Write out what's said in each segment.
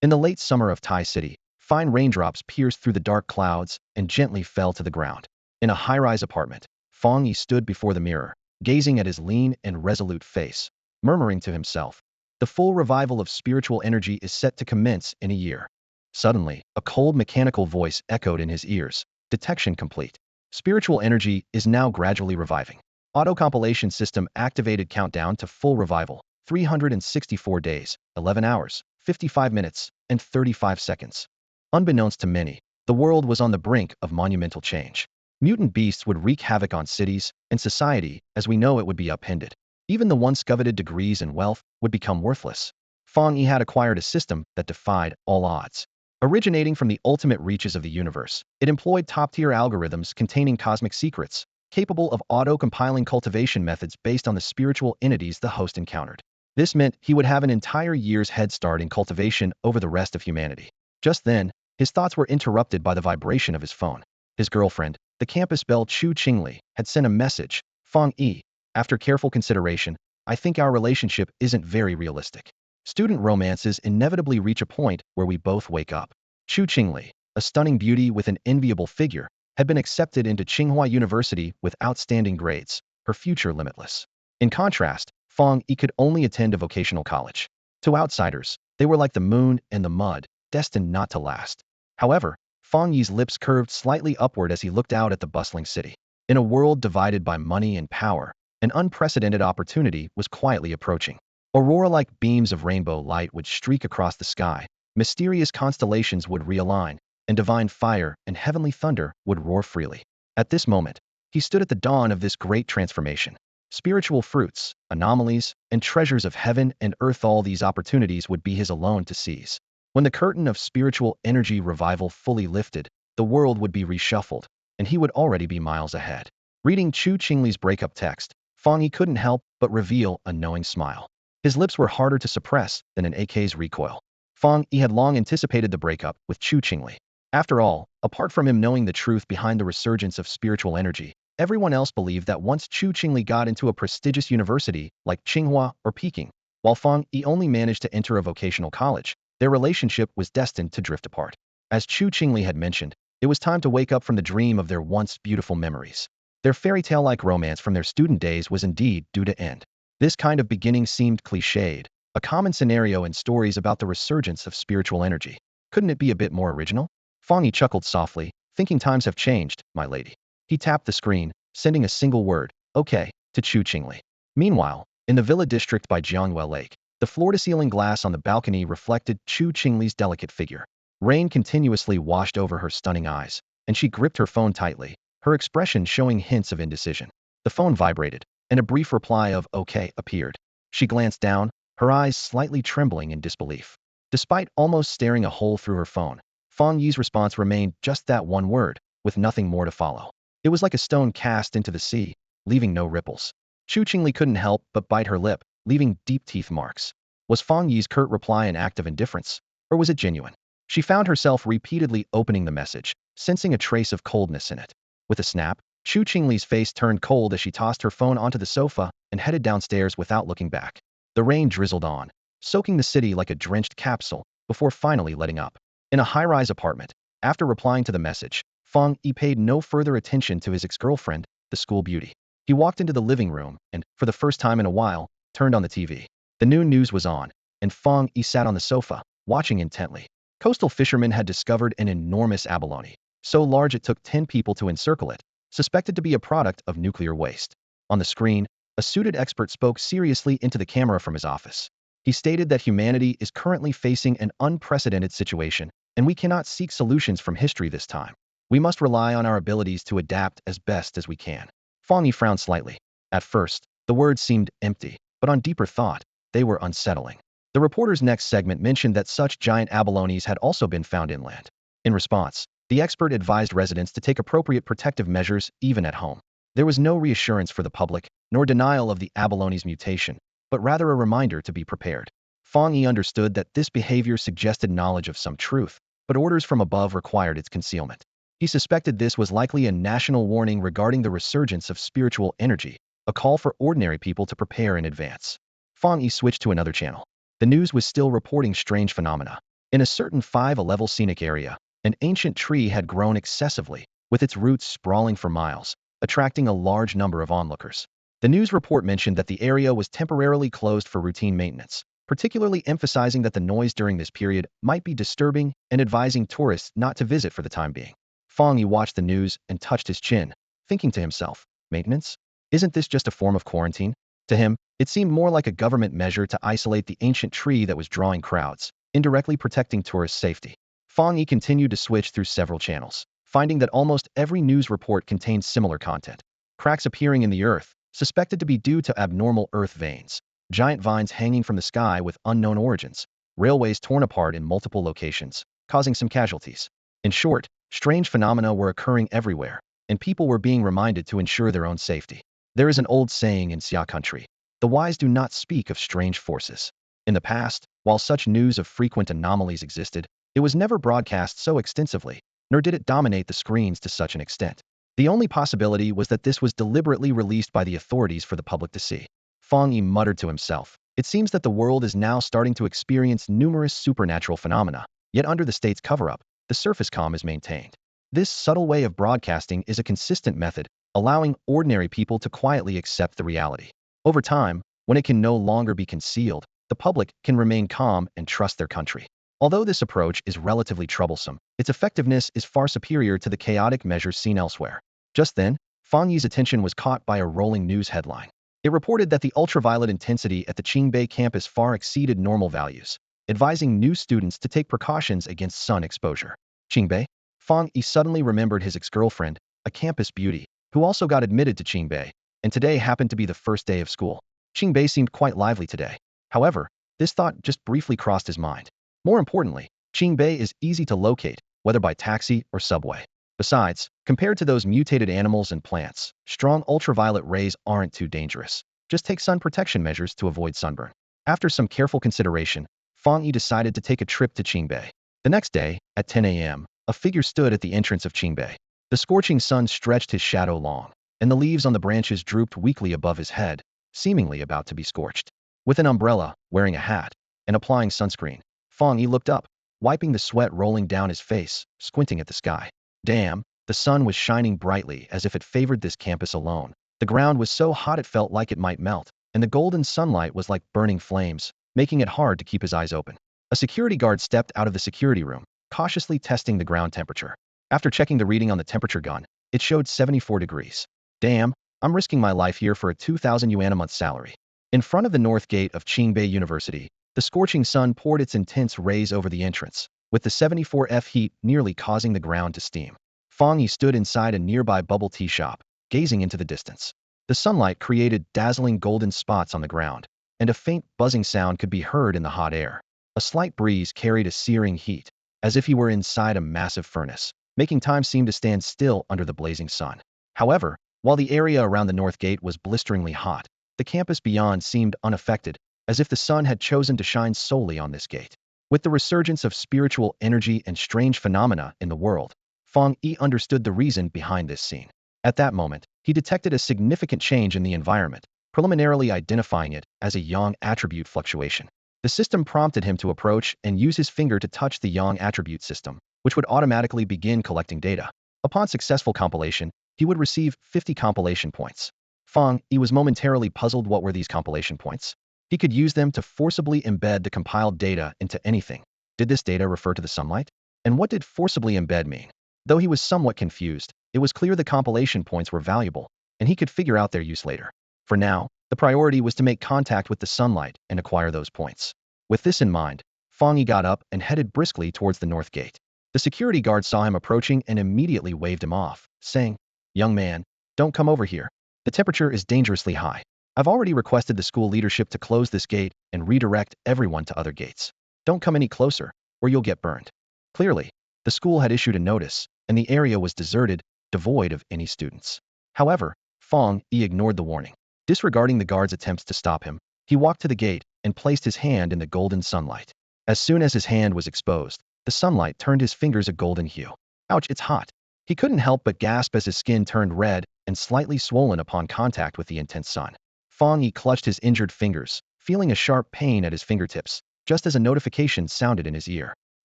In the late summer of Tai City, fine raindrops pierced through the dark clouds and gently fell to the ground. In a high-rise apartment, Fang Yi stood before the mirror, gazing at his lean and resolute face, murmuring to himself, "The full revival of spiritual energy is set to commence in a year." Suddenly, a cold mechanical voice echoed in his ears, "Detection complete. Spiritual energy is now gradually reviving. Auto-compilation system activated. Countdown to full revival, 364 days, 11 hours, 55 minutes, and 35 seconds." Unbeknownst to many, the world was on the brink of monumental change. Mutant beasts would wreak havoc on cities, and society, as we know it, would be upended. Even the once coveted degrees and wealth would become worthless. Fang Yi had acquired a system that defied all odds. Originating from the ultimate reaches of the universe, it employed top-tier algorithms containing cosmic secrets, capable of auto-compiling cultivation methods based on the spiritual entities the host encountered. This meant he would have an entire year's head start in cultivation over the rest of humanity. Just then, his thoughts were interrupted by the vibration of his phone. His girlfriend, the campus belle Chu Qingli, had sent a message. "Fang Yi, after careful consideration, I think our relationship isn't very realistic. Student romances inevitably reach a point where we both wake up." Chu Qingli, a stunning beauty with an enviable figure, had been accepted into Tsinghua University with outstanding grades, her future limitless. In contrast, Fang Yi could only attend a vocational college. To outsiders, they were like the moon and the mud, destined not to last. However, Fang Yi's lips curved slightly upward as he looked out at the bustling city. In a world divided by money and power, an unprecedented opportunity was quietly approaching. Aurora-like beams of rainbow light would streak across the sky, mysterious constellations would realign, and divine fire and heavenly thunder would roar freely. At this moment, he stood at the dawn of this great transformation. Spiritual fruits, anomalies, and treasures of heaven and earth, all these opportunities would be his alone to seize. When the curtain of spiritual energy revival fully lifted, the world would be reshuffled, and he would already be miles ahead. Reading Chu Qingli's breakup text, Fang Yi couldn't help but reveal a knowing smile. His lips were harder to suppress than an AK's recoil. Fang Yi had long anticipated the breakup with Chu Qingli. After all, apart from him knowing the truth behind the resurgence of spiritual energy, everyone else believed that once Chu Qingli got into a prestigious university like Tsinghua or Peking, while Fang Yi only managed to enter a vocational college, their relationship was destined to drift apart. As Chu Qingli had mentioned, it was time to wake up from the dream of their once beautiful memories. Their fairy tale-like romance from their student days was indeed due to end. This kind of beginning seemed cliched, a common scenario in stories about the resurgence of spiritual energy. Couldn't it be a bit more original? Fang Yi chuckled softly, thinking times have changed, my lady. He tapped the screen, sending a single word, "Okay," to Chu Qingli. Meanwhile, in the villa district by Jiangyue Lake, the floor-to-ceiling glass on the balcony reflected Chu Qingli's delicate figure. Rain continuously washed over her stunning eyes, and she gripped her phone tightly, her expression showing hints of indecision. The phone vibrated, and a brief reply of "okay" appeared. She glanced down, her eyes slightly trembling in disbelief. Despite almost staring a hole through her phone, Fang Yi's response remained just that one word, with nothing more to follow. It was like a stone cast into the sea, leaving no ripples. Chu Qingli couldn't help but bite her lip, leaving deep teeth marks. Was Fang Yi's curt reply an act of indifference, or was it genuine? She found herself repeatedly opening the message, sensing a trace of coldness in it. With a snap, Chu Qingli's face turned cold as she tossed her phone onto the sofa and headed downstairs without looking back. The rain drizzled on, soaking the city like a drenched capsule, before finally letting up. In a high-rise apartment, after replying to the message, Fang Yi paid no further attention to his ex-girlfriend, the school beauty. He walked into the living room and, for the first time in a while, turned on the TV. The noon news was on, and Fang Yi sat on the sofa, watching intently. Coastal fishermen had discovered an enormous abalone, so large it took 10 people to encircle it, suspected to be a product of nuclear waste. On the screen, a suited expert spoke seriously into the camera from his office. He stated that humanity is currently facing an unprecedented situation, and we cannot seek solutions from history this time. We must rely on our abilities to adapt as best as we can. Fang Yi frowned slightly. At first, the words seemed empty, but on deeper thought, they were unsettling. The reporter's next segment mentioned that such giant abalones had also been found inland. In response, the expert advised residents to take appropriate protective measures even at home. There was no reassurance for the public, nor denial of the abalone's mutation, but rather a reminder to be prepared. Fang Yi understood that this behavior suggested knowledge of some truth, but orders from above required its concealment. He suspected this was likely a national warning regarding the resurgence of spiritual energy, a call for ordinary people to prepare in advance. Fang Yi switched to another channel. The news was still reporting strange phenomena. In a certain 5-level scenic area, an ancient tree had grown excessively, with its roots sprawling for miles, attracting a large number of onlookers. The news report mentioned that the area was temporarily closed for routine maintenance, particularly emphasizing that the noise during this period might be disturbing and advising tourists not to visit for the time being. Fang Yi watched the news and touched his chin, thinking to himself, maintenance? Isn't this just a form of quarantine? To him, it seemed more like a government measure to isolate the ancient tree that was drawing crowds, indirectly protecting tourist safety. Fang Yi continued to switch through several channels, finding that almost every news report contained similar content. Cracks appearing in the earth, suspected to be due to abnormal earth veins, giant vines hanging from the sky with unknown origins, railways torn apart in multiple locations, causing some casualties. In short, strange phenomena were occurring everywhere, and people were being reminded to ensure their own safety. There is an old saying in Xia country, the wise do not speak of strange forces. In the past, while such news of frequent anomalies existed, it was never broadcast so extensively, nor did it dominate the screens to such an extent. The only possibility was that this was deliberately released by the authorities for the public to see. Fang Yi muttered to himself, it seems that the world is now starting to experience numerous supernatural phenomena, yet under the state's cover-up, the surface calm is maintained. This subtle way of broadcasting is a consistent method, allowing ordinary people to quietly accept the reality. Over time, when it can no longer be concealed, the public can remain calm and trust their country. Although this approach is relatively troublesome, its effectiveness is far superior to the chaotic measures seen elsewhere. Just then, Fang Yi's attention was caught by a rolling news headline. It reported that the ultraviolet intensity at the Qingbei campus far exceeded normal values, advising new students to take precautions against sun exposure. Qingbei? Fang Yi suddenly remembered his ex-girlfriend, a campus beauty, who also got admitted to Qingbei, and today happened to be the first day of school. Qingbei seemed quite lively today. However, this thought just briefly crossed his mind. More importantly, Qingbei is easy to locate, whether by taxi or subway. Besides, compared to those mutated animals and plants, strong ultraviolet rays aren't too dangerous. Just take sun protection measures to avoid sunburn. After some careful consideration, Fang Yi decided to take a trip to Qingbei. The next day, at 10 a.m., a figure stood at the entrance of Qingbei. The scorching sun stretched his shadow long, and the leaves on the branches drooped weakly above his head, seemingly about to be scorched. With an umbrella, wearing a hat, and applying sunscreen, Fang Yi looked up, wiping the sweat rolling down his face, squinting at the sky. Damn, the sun was shining brightly as if it favored this campus alone. The ground was so hot it felt like it might melt, and the golden sunlight was like burning flames, making it hard to keep his eyes open. A security guard stepped out of the security room, cautiously testing the ground temperature. After checking the reading on the temperature gun, it showed 74 degrees. Damn, I'm risking my life here for a 2,000 yuan a month salary. In front of the north gate of Qingbei University, the scorching sun poured its intense rays over the entrance, with the 74°F heat nearly causing the ground to steam. Fang Yi stood inside a nearby bubble tea shop, gazing into the distance. The sunlight created dazzling golden spots on the ground, and a faint buzzing sound could be heard in the hot air. A slight breeze carried a searing heat, as if he were inside a massive furnace, making time seem to stand still under the blazing sun. However, while the area around the north gate was blisteringly hot, the campus beyond seemed unaffected, as if the sun had chosen to shine solely on this gate. With the resurgence of spiritual energy and strange phenomena in the world, Fang Yi understood the reason behind this scene. At that moment, he detected a significant change in the environment, preliminarily identifying it as a yang attribute fluctuation. The system prompted him to approach and use his finger to touch the yang attribute system, which would automatically begin collecting data. Upon successful compilation, he would receive 50 compilation points. Fang Yi was momentarily puzzled. What were these compilation points? He could use them to forcibly embed the compiled data into anything. Did this data refer to the sunlight? And what did forcibly embed mean? Though he was somewhat confused, it was clear the compilation points were valuable, and he could figure out their use later. For now, the priority was to make contact with the sunlight and acquire those points. With this in mind, Fang Yi got up and headed briskly towards the north gate. The security guard saw him approaching and immediately waved him off, saying, "Young man, don't come over here. The temperature is dangerously high. I've already requested the school leadership to close this gate and redirect everyone to other gates. Don't come any closer, or you'll get burned." Clearly, the school had issued a notice, and the area was deserted, devoid of any students. However, Fang Yi ignored the warning. Disregarding the guard's attempts to stop him, he walked to the gate and placed his hand in the golden sunlight. As soon as his hand was exposed, the sunlight turned his fingers a golden hue. Ouch, it's hot. He couldn't help but gasp as his skin turned red and slightly swollen upon contact with the intense sun. Fang Yi clutched his injured fingers, feeling a sharp pain at his fingertips, just as a notification sounded in his ear.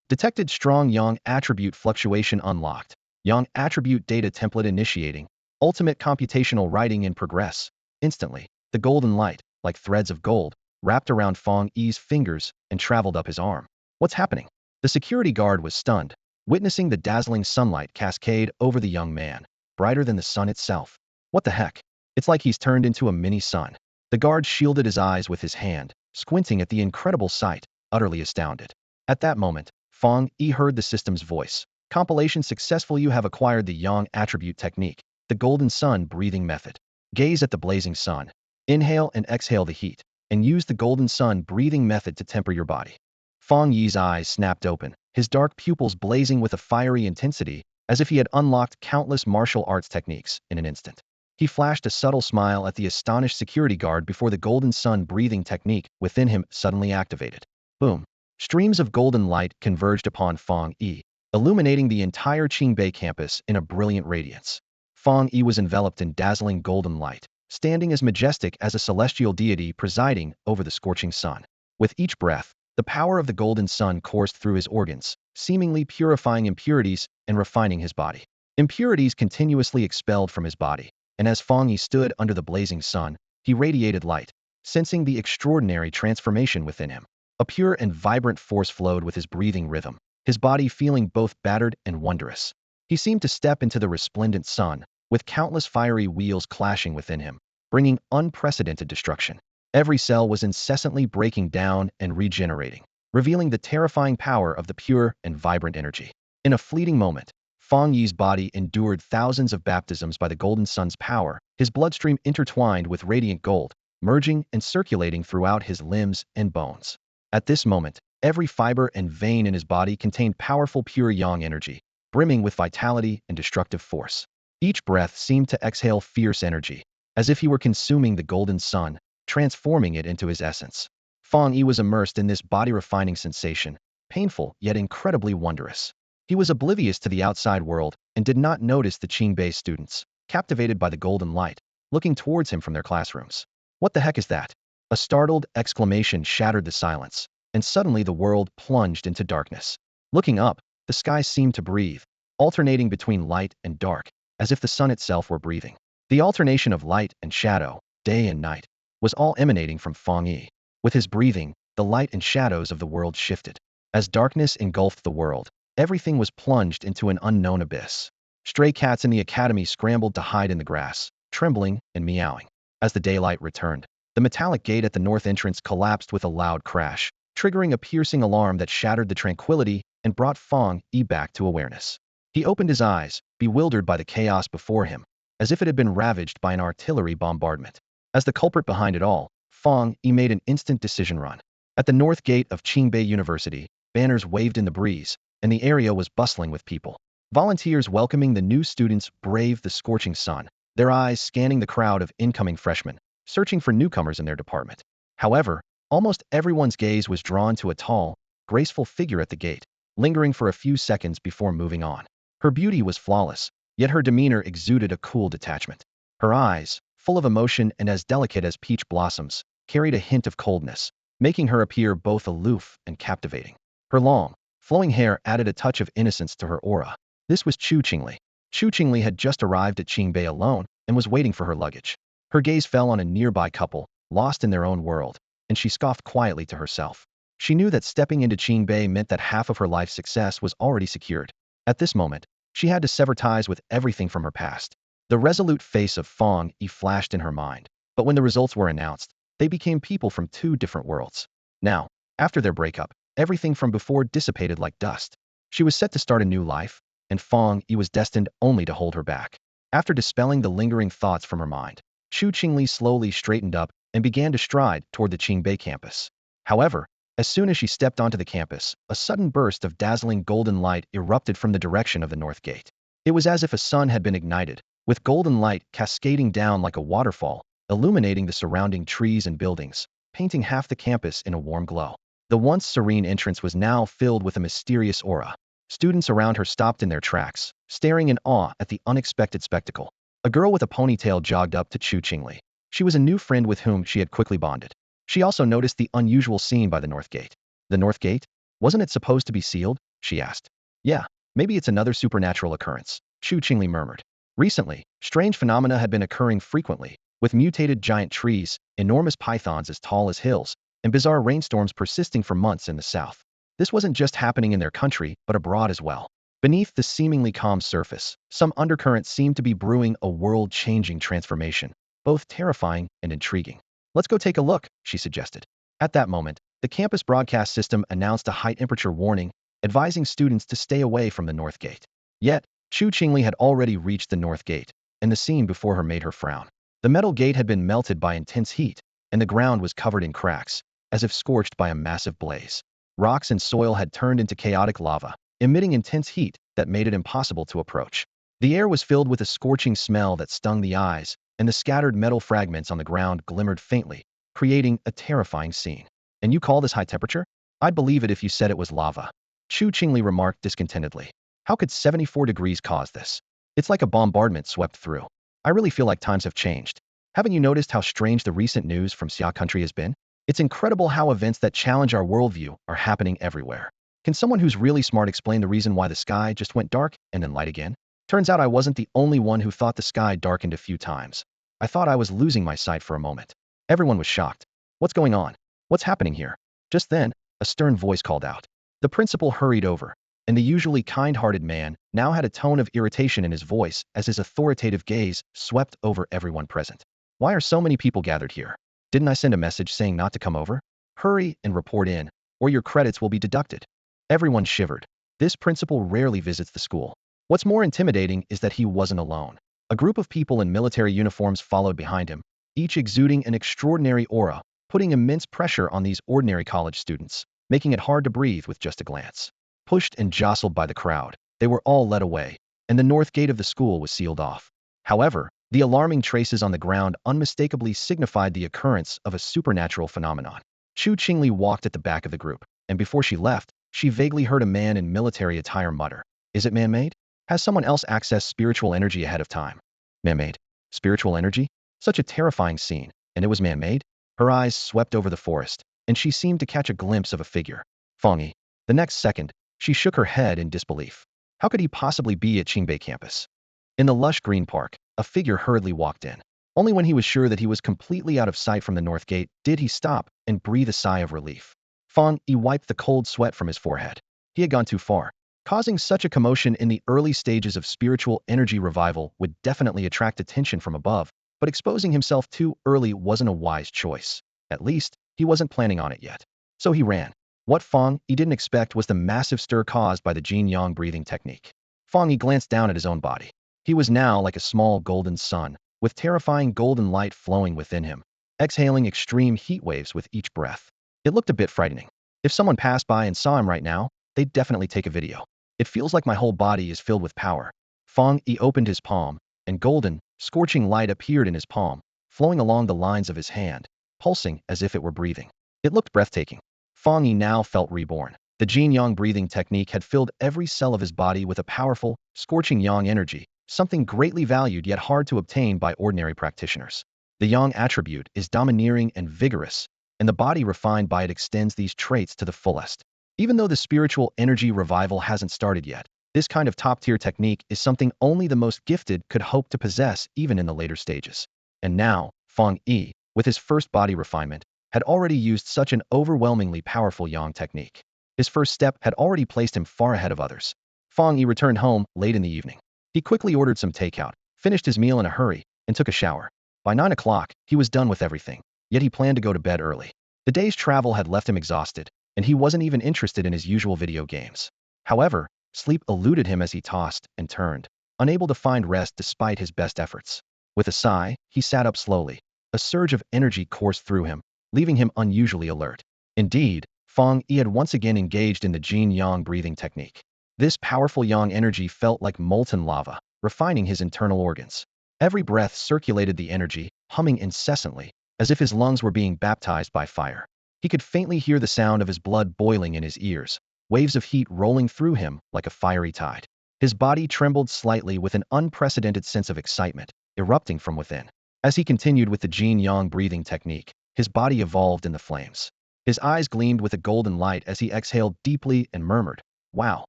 Detected strong Yang attribute fluctuation unlocked. Yang attribute data template initiating. Ultimate computational writing in progress. Instantly, the golden light, like threads of gold, wrapped around Fang Yi's fingers and traveled up his arm. What's happening? The security guard was stunned, witnessing the dazzling sunlight cascade over the young man, brighter than the sun itself. What the heck? It's like he's turned into a mini sun. The guard shielded his eyes with his hand, squinting at the incredible sight, utterly astounded. At that moment, Fang Yi heard the system's voice. Compilation successful. You have acquired the Yang attribute technique, the golden sun breathing method. Gaze at the blazing sun. Inhale and exhale the heat, and use the golden sun breathing method to temper your body. Fang Yi's eyes snapped open, his dark pupils blazing with a fiery intensity, as if he had unlocked countless martial arts techniques in an instant. He flashed a subtle smile at the astonished security guard before the golden sun breathing technique within him suddenly activated. Boom. Streams of golden light converged upon Fang Yi, illuminating the entire Qingbei campus in a brilliant radiance. Fang Yi was enveloped in dazzling golden light, standing as majestic as a celestial deity presiding over the scorching sun. With each breath, the power of the golden sun coursed through his organs, seemingly purifying impurities and refining his body. Impurities continuously expelled from his body, and as Fang Yi stood under the blazing sun, he radiated light, sensing the extraordinary transformation within him. A pure and vibrant force flowed with his breathing rhythm, his body feeling both battered and wondrous. He seemed to step into the resplendent sun, with countless fiery wheels clashing within him, bringing unprecedented destruction. Every cell was incessantly breaking down and regenerating, revealing the terrifying power of the pure and vibrant energy. In a fleeting moment, Fang Yi's body endured thousands of baptisms by the golden sun's power, his bloodstream intertwined with radiant gold, merging and circulating throughout his limbs and bones. At this moment, every fiber and vein in his body contained powerful pure yang energy, brimming with vitality and destructive force. Each breath seemed to exhale fierce energy, as if he were consuming the golden sun, transforming it into his essence. Fang Yi was immersed in this body-refining sensation, painful yet incredibly wondrous. He was oblivious to the outside world and did not notice the Qingbei students, captivated by the golden light, looking towards him from their classrooms. What the heck is that? A startled exclamation shattered the silence, and suddenly the world plunged into darkness. Looking up, the sky seemed to breathe, alternating between light and dark, as if the sun itself were breathing. The alternation of light and shadow, day and night, was all emanating from Fang Yi. With his breathing, the light and shadows of the world shifted. As darkness engulfed the world, everything was plunged into an unknown abyss. Stray cats in the academy scrambled to hide in the grass, trembling and meowing. As the daylight returned, the metallic gate at the north entrance collapsed with a loud crash, triggering a piercing alarm that shattered the tranquility and brought Fang Yi back to awareness. He opened his eyes, bewildered by the chaos before him, as if it had been ravaged by an artillery bombardment. As the culprit behind it all, Fang Yi made an instant decision run. At the north gate of Qingbei University, banners waved in the breeze, and the area was bustling with people. Volunteers welcoming the new students braved the scorching sun, their eyes scanning the crowd of incoming freshmen, searching for newcomers in their department. However, almost everyone's gaze was drawn to a tall, graceful figure at the gate, lingering for a few seconds before moving on. Her beauty was flawless, yet her demeanor exuded a cool detachment. Her eyes, full of emotion and as delicate as peach blossoms, carried a hint of coldness, making her appear both aloof and captivating. Her long, flowing hair added a touch of innocence to her aura. This was Chu Qingli. Chu Qingli had just arrived at Qingbei alone and was waiting for her luggage. Her gaze fell on a nearby couple, lost in their own world, and she scoffed quietly to herself. She knew that stepping into Qingbei meant that half of her life's success was already secured. At this moment, she had to sever ties with everything from her past. The resolute face of Fang Yi flashed in her mind, but when the results were announced, they became people from two different worlds. Now, after their breakup, everything from before dissipated like dust. She was set to start a new life, and Fang Yi was destined only to hold her back. After dispelling the lingering thoughts from her mind, Chu Qingli slowly straightened up and began to stride toward the Qingbei campus. However, as soon as she stepped onto the campus, a sudden burst of dazzling golden light erupted from the direction of the north gate. It was as if a sun had been ignited, with golden light cascading down like a waterfall, illuminating the surrounding trees and buildings, painting half the campus in a warm glow. The once serene entrance was now filled with a mysterious aura. Students around her stopped in their tracks, staring in awe at the unexpected spectacle. A girl with a ponytail jogged up to Chu Qingli. She was a new friend with whom she had quickly bonded. She also noticed the unusual scene by the north gate. The north gate? Wasn't it supposed to be sealed? she asked. Yeah, maybe it's another supernatural occurrence, Chu Qingli murmured. Recently, strange phenomena had been occurring frequently, with mutated giant trees, enormous pythons as tall as hills, and bizarre rainstorms persisting for months in the south. This wasn't just happening in their country, but abroad as well. Beneath the seemingly calm surface, some undercurrents seemed to be brewing a world-changing transformation, both terrifying and intriguing. Let's go take a look, she suggested. At that moment, the campus broadcast system announced a high-temperature warning, advising students to stay away from the North Gate. Yet, Chu Qingli had already reached the North Gate, and the scene before her made her frown. The metal gate had been melted by intense heat, and the ground was covered in cracks, as if scorched by a massive blaze. Rocks and soil had turned into chaotic lava, emitting intense heat that made it impossible to approach. The air was filled with a scorching smell that stung the eyes, and the scattered metal fragments on the ground glimmered faintly, creating a terrifying scene. And you call this high temperature? I'd believe it if you said it was lava. Chu Qingli remarked discontentedly. How could 74 degrees cause this? It's like a bombardment swept through. I really feel like times have changed. Haven't you noticed how strange the recent news from Xia country has been? It's incredible how events that challenge our worldview are happening everywhere. Can someone who's really smart explain the reason why the sky just went dark and then light again? Turns out I wasn't the only one who thought the sky darkened a few times. I thought I was losing my sight for a moment. Everyone was shocked. What's going on? What's happening here? Just then, a stern voice called out. The principal hurried over, and the usually kind-hearted man now had a tone of irritation in his voice as his authoritative gaze swept over everyone present. Why are so many people gathered here? Didn't I send a message saying not to come over? Hurry and report in, or your credits will be deducted. Everyone shivered. This principal rarely visits the school. What's more intimidating is that he wasn't alone. A group of people in military uniforms followed behind him, each exuding an extraordinary aura, putting immense pressure on these ordinary college students, making it hard to breathe with just a glance. Pushed and jostled by the crowd, they were all led away, and the north gate of the school was sealed off. However, the alarming traces on the ground unmistakably signified the occurrence of a supernatural phenomenon. Chu Qingli walked at the back of the group, and before she left, she vaguely heard a man in military attire mutter, "Is it man-made? Has someone else accessed spiritual energy ahead of time?" Man-made? Spiritual energy? Such a terrifying scene, and it was man-made? Her eyes swept over the forest, and she seemed to catch a glimpse of a figure. Fang Yi. The next second, she shook her head in disbelief. How could he possibly be at Qingbei campus? In the lush green park, a figure hurriedly walked in. Only when he was sure that he was completely out of sight from the north gate did he stop and breathe a sigh of relief. Fang Yi wiped the cold sweat from his forehead. He had gone too far. Causing such a commotion in the early stages of spiritual energy revival would definitely attract attention from above, but exposing himself too early wasn't a wise choice. At least, he wasn't planning on it yet. So he ran. What Fang Yi didn't expect was the massive stir caused by the Jin-Yang breathing technique. Fang Yi glanced down at his own body. He was now like a small golden sun, with terrifying golden light flowing within him, exhaling extreme heat waves with each breath. It looked a bit frightening. If someone passed by and saw him right now, they'd definitely take a video. It feels like my whole body is filled with power. Fang Yi opened his palm, and golden, scorching light appeared in his palm, flowing along the lines of his hand, pulsing as if it were breathing. It looked breathtaking. Fang Yi now felt reborn. The Jin-Yang breathing technique had filled every cell of his body with a powerful, scorching Yang energy, something greatly valued yet hard to obtain by ordinary practitioners. The Yang attribute is domineering and vigorous, and the body refined by it extends these traits to the fullest. Even though the spiritual energy revival hasn't started yet, this kind of top-tier technique is something only the most gifted could hope to possess even in the later stages. And now, Fang Yi, with his first body refinement, had already used such an overwhelmingly powerful Yang technique. His first step had already placed him far ahead of others. Fang Yi returned home late in the evening. He quickly ordered some takeout, finished his meal in a hurry, and took a shower. By 9 o'clock, he was done with everything, yet he planned to go to bed early. The day's travel had left him exhausted, and he wasn't even interested in his usual video games. However, sleep eluded him as he tossed and turned, unable to find rest despite his best efforts. With a sigh, he sat up slowly. A surge of energy coursed through him, leaving him unusually alert. Indeed, Fang Yi had once again engaged in the Jin-Yang breathing technique. This powerful Yang energy felt like molten lava, refining his internal organs. Every breath circulated the energy, humming incessantly, as if his lungs were being baptized by fire. He could faintly hear the sound of his blood boiling in his ears, waves of heat rolling through him like a fiery tide. His body trembled slightly with an unprecedented sense of excitement, erupting from within. As he continued with the Jin-Yang breathing technique, his body evolved in the flames. His eyes gleamed with a golden light as he exhaled deeply and murmured, "Wow,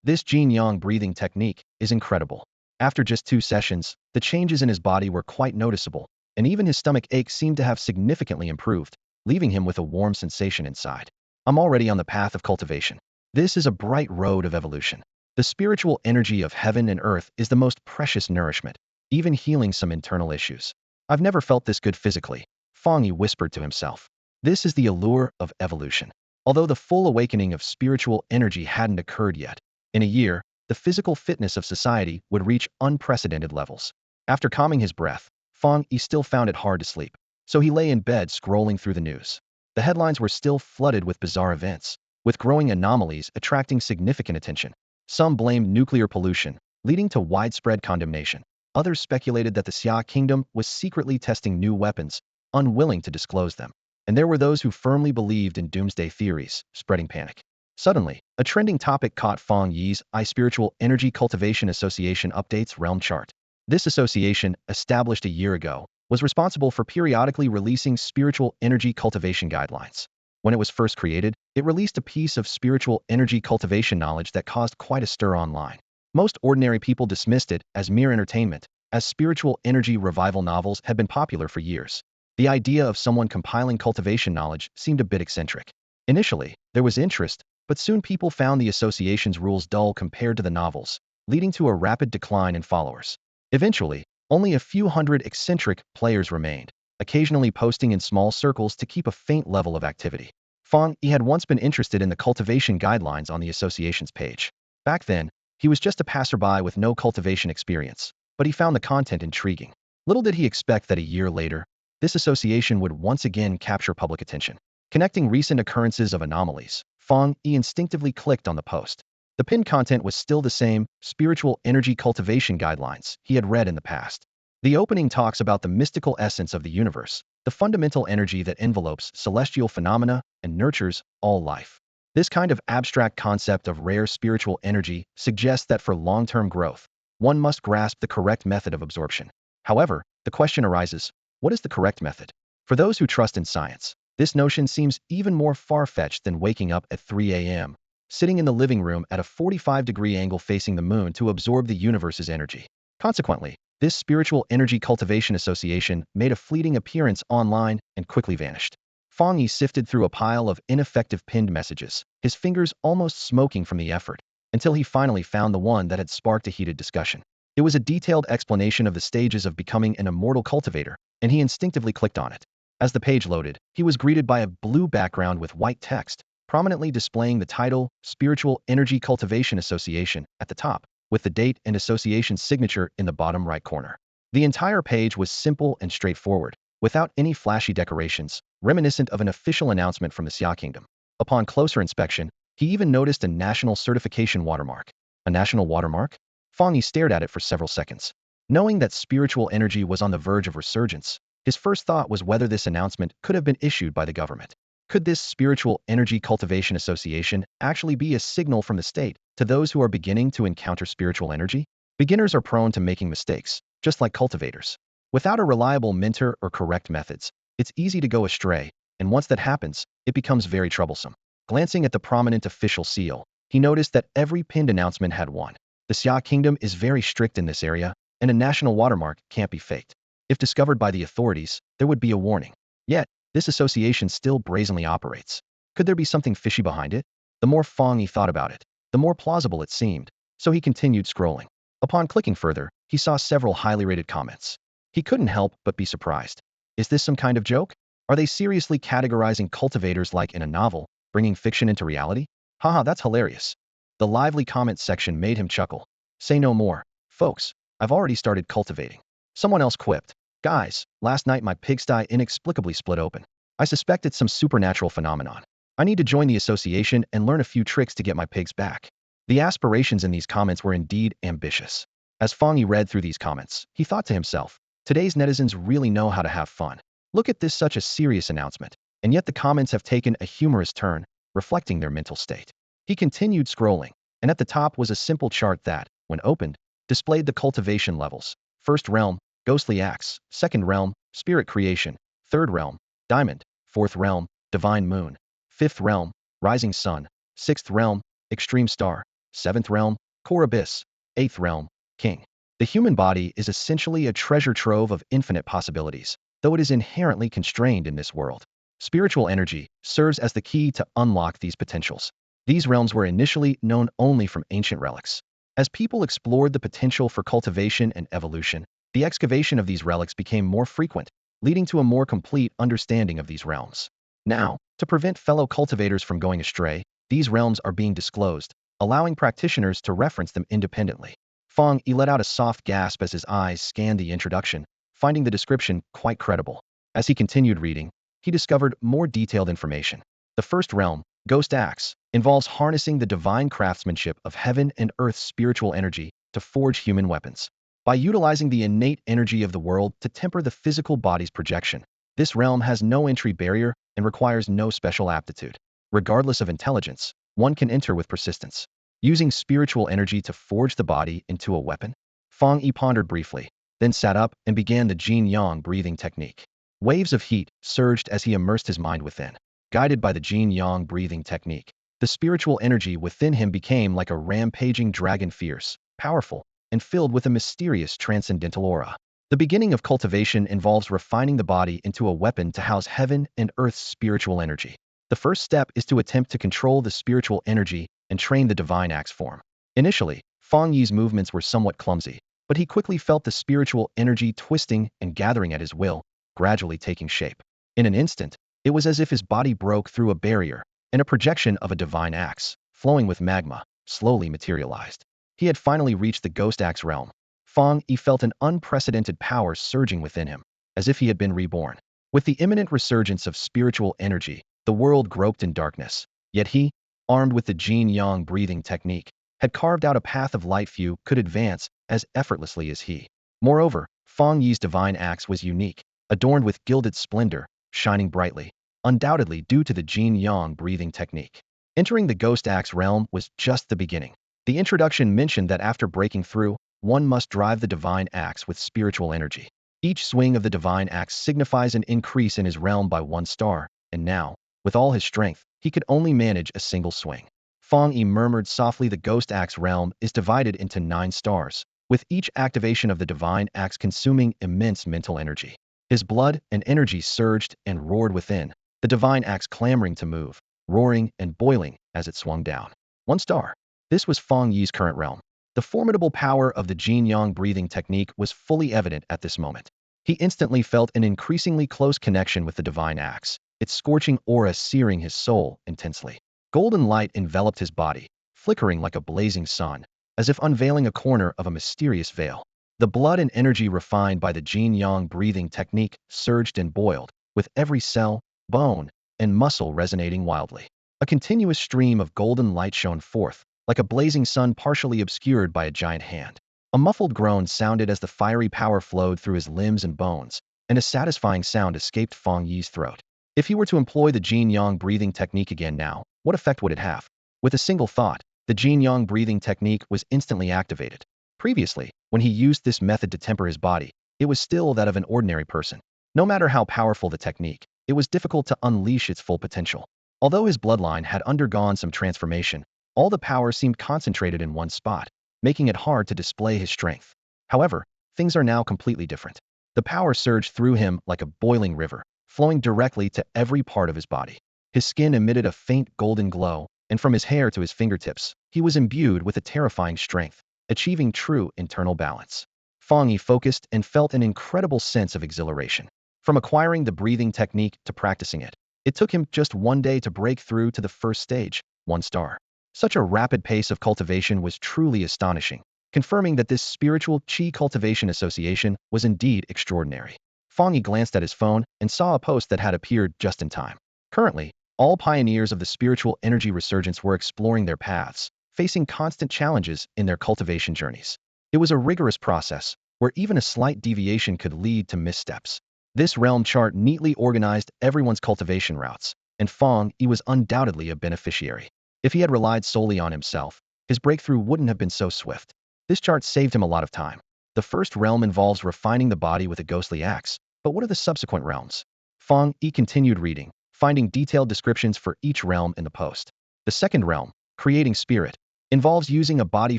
This yin-yang breathing technique is incredible. After just 2 sessions, the changes in his body were quite noticeable, and even his stomach ache seemed to have significantly improved, leaving him with a warm sensation inside. I'm already on the path of cultivation. This is a bright road of evolution. The spiritual energy of heaven and earth is the most precious nourishment, even healing some internal issues. I've never felt this good physically, Fang Yi whispered to himself. This is the allure of evolution. Although the full awakening of spiritual energy hadn't occurred yet, in a year, the physical fitness of society would reach unprecedented levels. After calming his breath, Fang Yi still found it hard to sleep, so he lay in bed scrolling through the news. The headlines were still flooded with bizarre events, with growing anomalies attracting significant attention. Some blamed nuclear pollution, leading to widespread condemnation. Others speculated that the Xia kingdom was secretly testing new weapons, unwilling to disclose them. And there were those who firmly believed in doomsday theories, spreading panic. Suddenly, a trending topic caught Fang Yi's eye: Spiritual Energy Cultivation Association updates realm chart. This association, established a year ago, was responsible for periodically releasing spiritual energy cultivation guidelines. When it was first created, it released a piece of spiritual energy cultivation knowledge that caused quite a stir online. Most ordinary people dismissed it as mere entertainment, as spiritual energy revival novels had been popular for years. The idea of someone compiling cultivation knowledge seemed a bit eccentric. Initially, there was interest, but soon people found the association's rules dull compared to the novels, leading to a rapid decline in followers. Eventually, only a few hundred eccentric players remained, occasionally posting in small circles to keep a faint level of activity. Fang Yi had once been interested in the cultivation guidelines on the association's page. Back then, he was just a passerby with no cultivation experience, but he found the content intriguing. Little did he expect that a year later, this association would once again capture public attention. Connecting recent occurrences of anomalies, Fang Yi instinctively clicked on the post. The pinned content was still the same spiritual energy cultivation guidelines he had read in the past. The opening talks about the mystical essence of the universe, the fundamental energy that envelopes celestial phenomena and nurtures all life. This kind of abstract concept of rare spiritual energy suggests that for long-term growth, one must grasp the correct method of absorption. However, the question arises, what is the correct method? For those who trust in science, this notion seems even more far-fetched than waking up at 3 a.m., sitting in the living room at a 45-degree angle facing the moon to absorb the universe's energy. Consequently, this spiritual energy cultivation association made a fleeting appearance online and quickly vanished. Fang Yi sifted through a pile of ineffective pinned messages, his fingers almost smoking from the effort, until he finally found the one that had sparked a heated discussion. It was a detailed explanation of the stages of becoming an immortal cultivator, and he instinctively clicked on it. As the page loaded, he was greeted by a blue background with white text, prominently displaying the title, Spiritual Energy Cultivation Association, at the top, with the date and association's signature in the bottom right corner. The entire page was simple and straightforward, without any flashy decorations, reminiscent of an official announcement from the Xia Kingdom. Upon closer inspection, he even noticed a national certification watermark. A national watermark? Fang Yi stared at it for several seconds. Knowing that spiritual energy was on the verge of resurgence, his first thought was whether this announcement could have been issued by the government. Could this Spiritual Energy Cultivation Association actually be a signal from the state to those who are beginning to encounter spiritual energy? Beginners are prone to making mistakes, just like cultivators. Without a reliable mentor or correct methods, it's easy to go astray, and once that happens, it becomes very troublesome. Glancing at the prominent official seal, he noticed that every pinned announcement had one. The Xia Kingdom is very strict in this area, and a national watermark can't be faked. If discovered by the authorities, there would be a warning. Yet, this association still brazenly operates. Could there be something fishy behind it? The more Fang Yi thought about it, the more plausible it seemed, so he continued scrolling. Upon clicking further, he saw several highly rated comments. He couldn't help but be surprised. Is this some kind of joke? Are they seriously categorizing cultivators like in a novel, bringing fiction into reality? Haha, that's hilarious. The lively comment section made him chuckle. Say no more, folks. I've already started cultivating. Someone else quipped. Guys, last night my pigsty inexplicably split open. I suspect it's some supernatural phenomenon. I need to join the association and learn a few tricks to get my pigs back. The aspirations in these comments were indeed ambitious. As Fang Yi read through these comments, he thought to himself, today's netizens really know how to have fun. Look at this, such a serious announcement, and yet the comments have taken a humorous turn, reflecting their mental state. He continued scrolling, and at the top was a simple chart that, when opened, displayed the cultivation levels. First realm, Ghostly Axe, Second realm, Spirit Creation, Third realm, Diamond, Fourth realm, Divine Moon, Fifth realm, Rising Sun, Sixth realm, Extreme Star, 7th realm, core abyss, 8th realm, king. The human body is essentially a treasure trove of infinite possibilities, though it is inherently constrained in this world. Spiritual energy serves as the key to unlock these potentials. These realms were initially known only from ancient relics. As people explored the potential for cultivation and evolution, the excavation of these relics became more frequent, leading to a more complete understanding of these realms. Now, to prevent fellow cultivators from going astray, these realms are being disclosed, allowing practitioners to reference them independently. Fang Yi let out a soft gasp as his eyes scanned the introduction, finding the description quite credible. As he continued reading, he discovered more detailed information. The first realm, Ghost Axe, involves harnessing the divine craftsmanship of heaven and earth's spiritual energy to forge human weapons. By utilizing the innate energy of the world to temper the physical body's projection, this realm has no entry barrier and requires no special aptitude. Regardless of intelligence, one can enter with persistence. Using spiritual energy to forge the body into a weapon? Fang Yi pondered briefly, then sat up and began the Jin-Yang breathing technique. Waves of heat surged as he immersed his mind within. Guided by the Jin-Yang breathing technique, the spiritual energy within him became like a rampaging dragon, fierce, powerful, and filled with a mysterious transcendental aura. The beginning of cultivation involves refining the body into a weapon to house heaven and earth's spiritual energy. The first step is to attempt to control the spiritual energy and train the divine axe form. Initially, Fang Yi's movements were somewhat clumsy, but he quickly felt the spiritual energy twisting and gathering at his will, gradually taking shape. In an instant, it was as if his body broke through a barrier, and a projection of a divine axe, flowing with magma, slowly materialized. He had finally reached the ghost axe realm. Fang Yi felt an unprecedented power surging within him, as if he had been reborn. With the imminent resurgence of spiritual energy, the world groped in darkness. Yet he, armed with the Jin-Yang breathing technique, had carved out a path of light few could advance as effortlessly as he. Moreover, Fang Yi's divine axe was unique, adorned with gilded splendor, shining brightly, undoubtedly due to the Jin-Yang breathing technique. Entering the ghost axe realm was just the beginning. The introduction mentioned that after breaking through, one must drive the divine axe with spiritual energy. Each swing of the divine axe signifies an increase in his realm by 1 star, and now, with all his strength, he could only manage a single swing. Fang Yi murmured softly, the ghost axe realm is divided into 9 stars, with each activation of the divine axe consuming immense mental energy. His blood and energy surged and roared within, the divine axe clamoring to move, roaring and boiling as it swung down. 1 star. This was Fang Yi's current realm. The formidable power of the Jin-Yang breathing technique was fully evident at this moment. He instantly felt an increasingly close connection with the divine axe, its scorching aura searing his soul intensely. Golden light enveloped his body, flickering like a blazing sun, as if unveiling a corner of a mysterious veil. The blood and energy refined by the Jin-Yang breathing technique surged and boiled, with every cell, bone, and muscle resonating wildly. A continuous stream of golden light shone forth, like a blazing sun partially obscured by a giant hand. A muffled groan sounded as the fiery power flowed through his limbs and bones, and a satisfying sound escaped Fang Yi's throat. If he were to employ the Jin-Yang breathing technique again now, what effect would it have? With a single thought, the Jin-Yang breathing technique was instantly activated. Previously, when he used this method to temper his body, it was still that of an ordinary person. No matter how powerful the technique, it was difficult to unleash its full potential. Although his bloodline had undergone some transformation, all the power seemed concentrated in one spot, making it hard to display his strength. However, things are now completely different. The power surged through him like a boiling river, flowing directly to every part of his body. His skin emitted a faint golden glow, and from his hair to his fingertips, he was imbued with a terrifying strength, achieving true internal balance. Fang Yi focused and felt an incredible sense of exhilaration. From acquiring the breathing technique to practicing it, it took him just 1 day to break through to the first stage, 1 star. Such a rapid pace of cultivation was truly astonishing, confirming that this spiritual Qi cultivation association was indeed extraordinary. Fang Yi glanced at his phone and saw a post that had appeared just in time. Currently, all pioneers of the spiritual energy resurgence were exploring their paths, facing constant challenges in their cultivation journeys. It was a rigorous process, where even a slight deviation could lead to missteps. This realm chart neatly organized everyone's cultivation routes, and Fang Yi was undoubtedly a beneficiary. If he had relied solely on himself, his breakthrough wouldn't have been so swift. This chart saved him a lot of time. The first realm involves refining the body with a ghostly axe, but what are the subsequent realms? Fang Yi continued reading, finding detailed descriptions for each realm in the post. The second realm, creating spirit, Involves using a body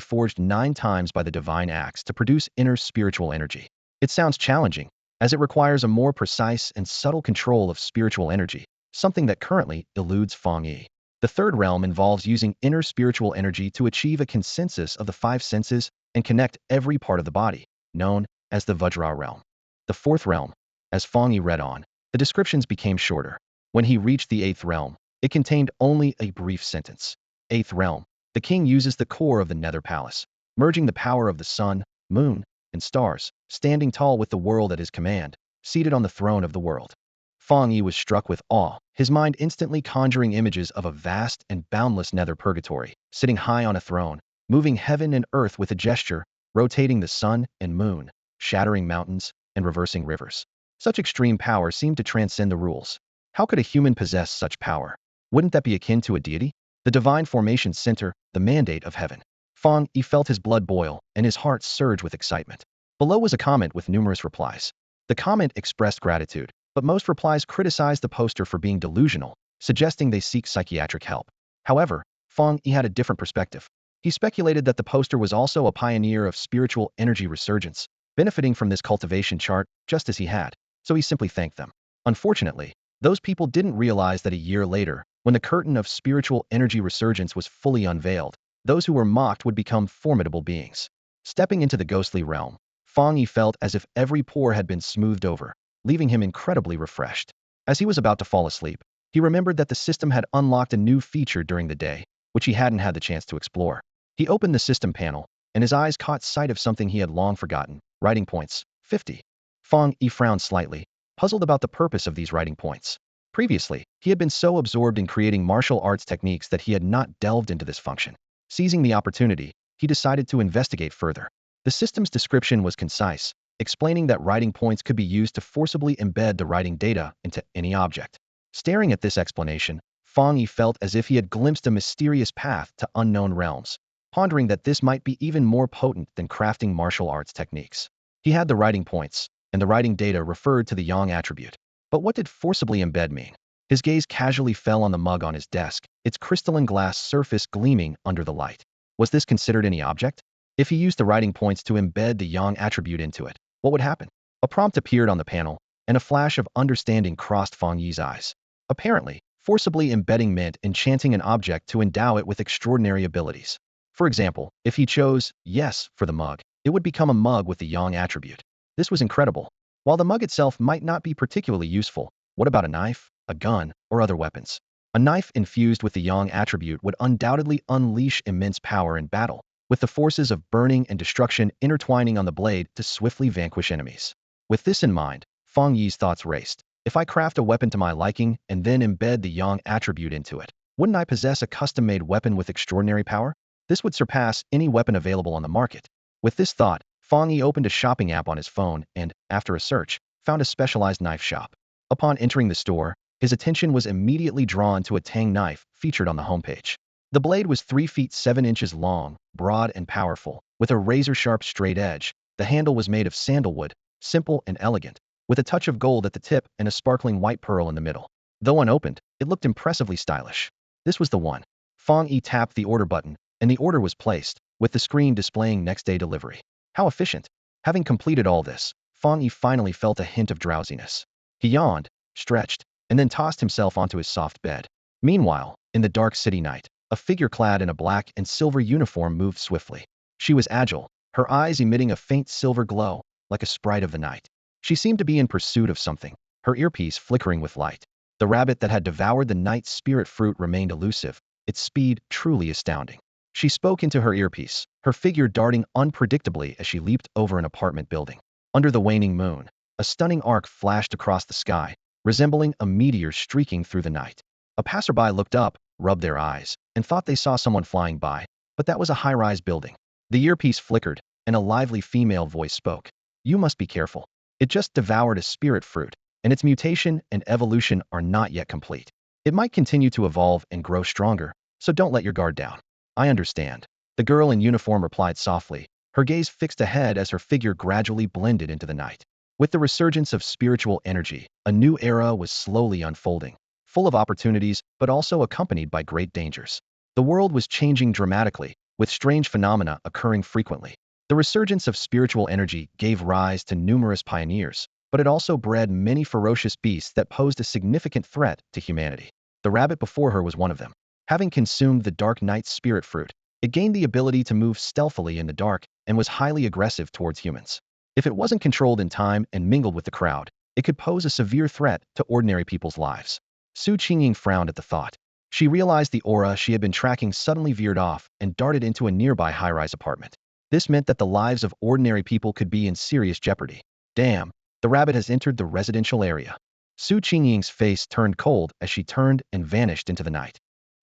forged 9 times by the divine axe to produce inner spiritual energy. It sounds challenging, as it requires a more precise and subtle control of spiritual energy, something that currently eludes Fang Yi. The third realm involves using inner spiritual energy to achieve a consensus of the 5 senses and connect every part of the body, known as the Vajra realm. The fourth realm, as Fang Yi read on, the descriptions became shorter. When he reached the eighth realm, it contained only a brief sentence. Eighth realm. The king uses the core of the Nether Palace, merging the power of the sun, moon, and stars, standing tall with the world at his command, seated on the throne of the world. Fang Yi was struck with awe, his mind instantly conjuring images of a vast and boundless nether purgatory, sitting high on a throne, moving heaven and earth with a gesture, rotating the sun and moon, shattering mountains, and reversing rivers. Such extreme power seemed to transcend the rules. How could a human possess such power? Wouldn't that be akin to a deity? The divine formation center, the mandate of heaven. Fang Yi felt his blood boil, and his heart surge with excitement. Below was a comment with numerous replies. The comment expressed gratitude, but most replies criticized the poster for being delusional, suggesting they seek psychiatric help. However, Fang Yi had a different perspective. He speculated that the poster was also a pioneer of spiritual energy resurgence, benefiting from this cultivation chart just as he had, so he simply thanked them. Unfortunately, those people didn't realize that a year later, when the curtain of spiritual energy resurgence was fully unveiled, those who were mocked would become formidable beings. Stepping into the ghostly realm, Fang Yi felt as if every pore had been smoothed over, leaving him incredibly refreshed. As he was about to fall asleep, he remembered that the system had unlocked a new feature during the day, which he hadn't had the chance to explore. He opened the system panel, and his eyes caught sight of something he had long forgotten: writing points, 50. Fang Yi frowned slightly, puzzled about the purpose of these writing points. Previously, he had been so absorbed in creating martial arts techniques that he had not delved into this function. Seizing the opportunity, he decided to investigate further. The system's description was concise, explaining that writing points could be used to forcibly embed the writing data into any object. Staring at this explanation, Fang Yi felt as if he had glimpsed a mysterious path to unknown realms, pondering that this might be even more potent than crafting martial arts techniques. He had the writing points, and the writing data referred to the yang attribute. But what did forcibly embed mean? His gaze casually fell on the mug on his desk, its crystalline glass surface gleaming under the light. Was this considered any object? If he used the writing points to embed the yang attribute into it, what would happen? A prompt appeared on the panel, and a flash of understanding crossed Fang Yi's eyes. Apparently, forcibly embedding meant enchanting an object to endow it with extraordinary abilities. For example, if he chose yes for the mug, it would become a mug with the yang attribute. This was incredible. While the mug itself might not be particularly useful, what about a knife, a gun, or other weapons? A knife infused with the yang attribute would undoubtedly unleash immense power in battle, with the forces of burning and destruction intertwining on the blade to swiftly vanquish enemies. With this in mind, Fang Yi's thoughts raced. If I craft a weapon to my liking and then embed the yang attribute into it, wouldn't I possess a custom-made weapon with extraordinary power? This would surpass any weapon available on the market. With this thought, Fang Yi opened a shopping app on his phone and, after a search, found a specialized knife shop. Upon entering the store, his attention was immediately drawn to a Tang knife featured on the homepage. The blade was 3 feet 7 inches long, broad and powerful, with a razor-sharp straight edge. The handle was made of sandalwood, simple and elegant, with a touch of gold at the tip and a sparkling white pearl in the middle. Though unopened, it looked impressively stylish. This was the one. Fang Yi tapped the order button, and the order was placed, with the screen displaying next-day delivery. How efficient! Having completed all this, Fang Yi finally felt a hint of drowsiness. He yawned, stretched, and then tossed himself onto his soft bed. Meanwhile, in the dark city night, a figure clad in a black and silver uniform moved swiftly. She was agile, her eyes emitting a faint silver glow, like a sprite of the night. She seemed to be in pursuit of something, her earpiece flickering with light. The rabbit that had devoured the night's spirit fruit remained elusive, its speed truly astounding. She spoke into her earpiece, her figure darting unpredictably as she leaped over an apartment building. Under the waning moon, a stunning arc flashed across the sky, resembling a meteor streaking through the night. A passerby looked up, rubbed their eyes, and thought they saw someone flying by, but that was a high-rise building. The earpiece flickered, and a lively female voice spoke. You must be careful. It just devoured a spirit fruit, and its mutation and evolution are not yet complete. It might continue to evolve and grow stronger, so don't let your guard down. I understand. The girl in uniform replied softly, her gaze fixed ahead as her figure gradually blended into the night. With the resurgence of spiritual energy, a new era was slowly unfolding, full of opportunities but also accompanied by great dangers. The world was changing dramatically, with strange phenomena occurring frequently. The resurgence of spiritual energy gave rise to numerous pioneers, but it also bred many ferocious beasts that posed a significant threat to humanity. The rabbit before her was one of them. Having consumed the Dark Knight's spirit fruit, it gained the ability to move stealthily in the dark and was highly aggressive towards humans. If it wasn't controlled in time and mingled with the crowd, it could pose a severe threat to ordinary people's lives. Su Qingying frowned at the thought. She realized the aura she had been tracking suddenly veered off and darted into a nearby high-rise apartment. This meant that the lives of ordinary people could be in serious jeopardy. Damn, the rabbit has entered the residential area. Su Qingying's face turned cold as she turned and vanished into the night.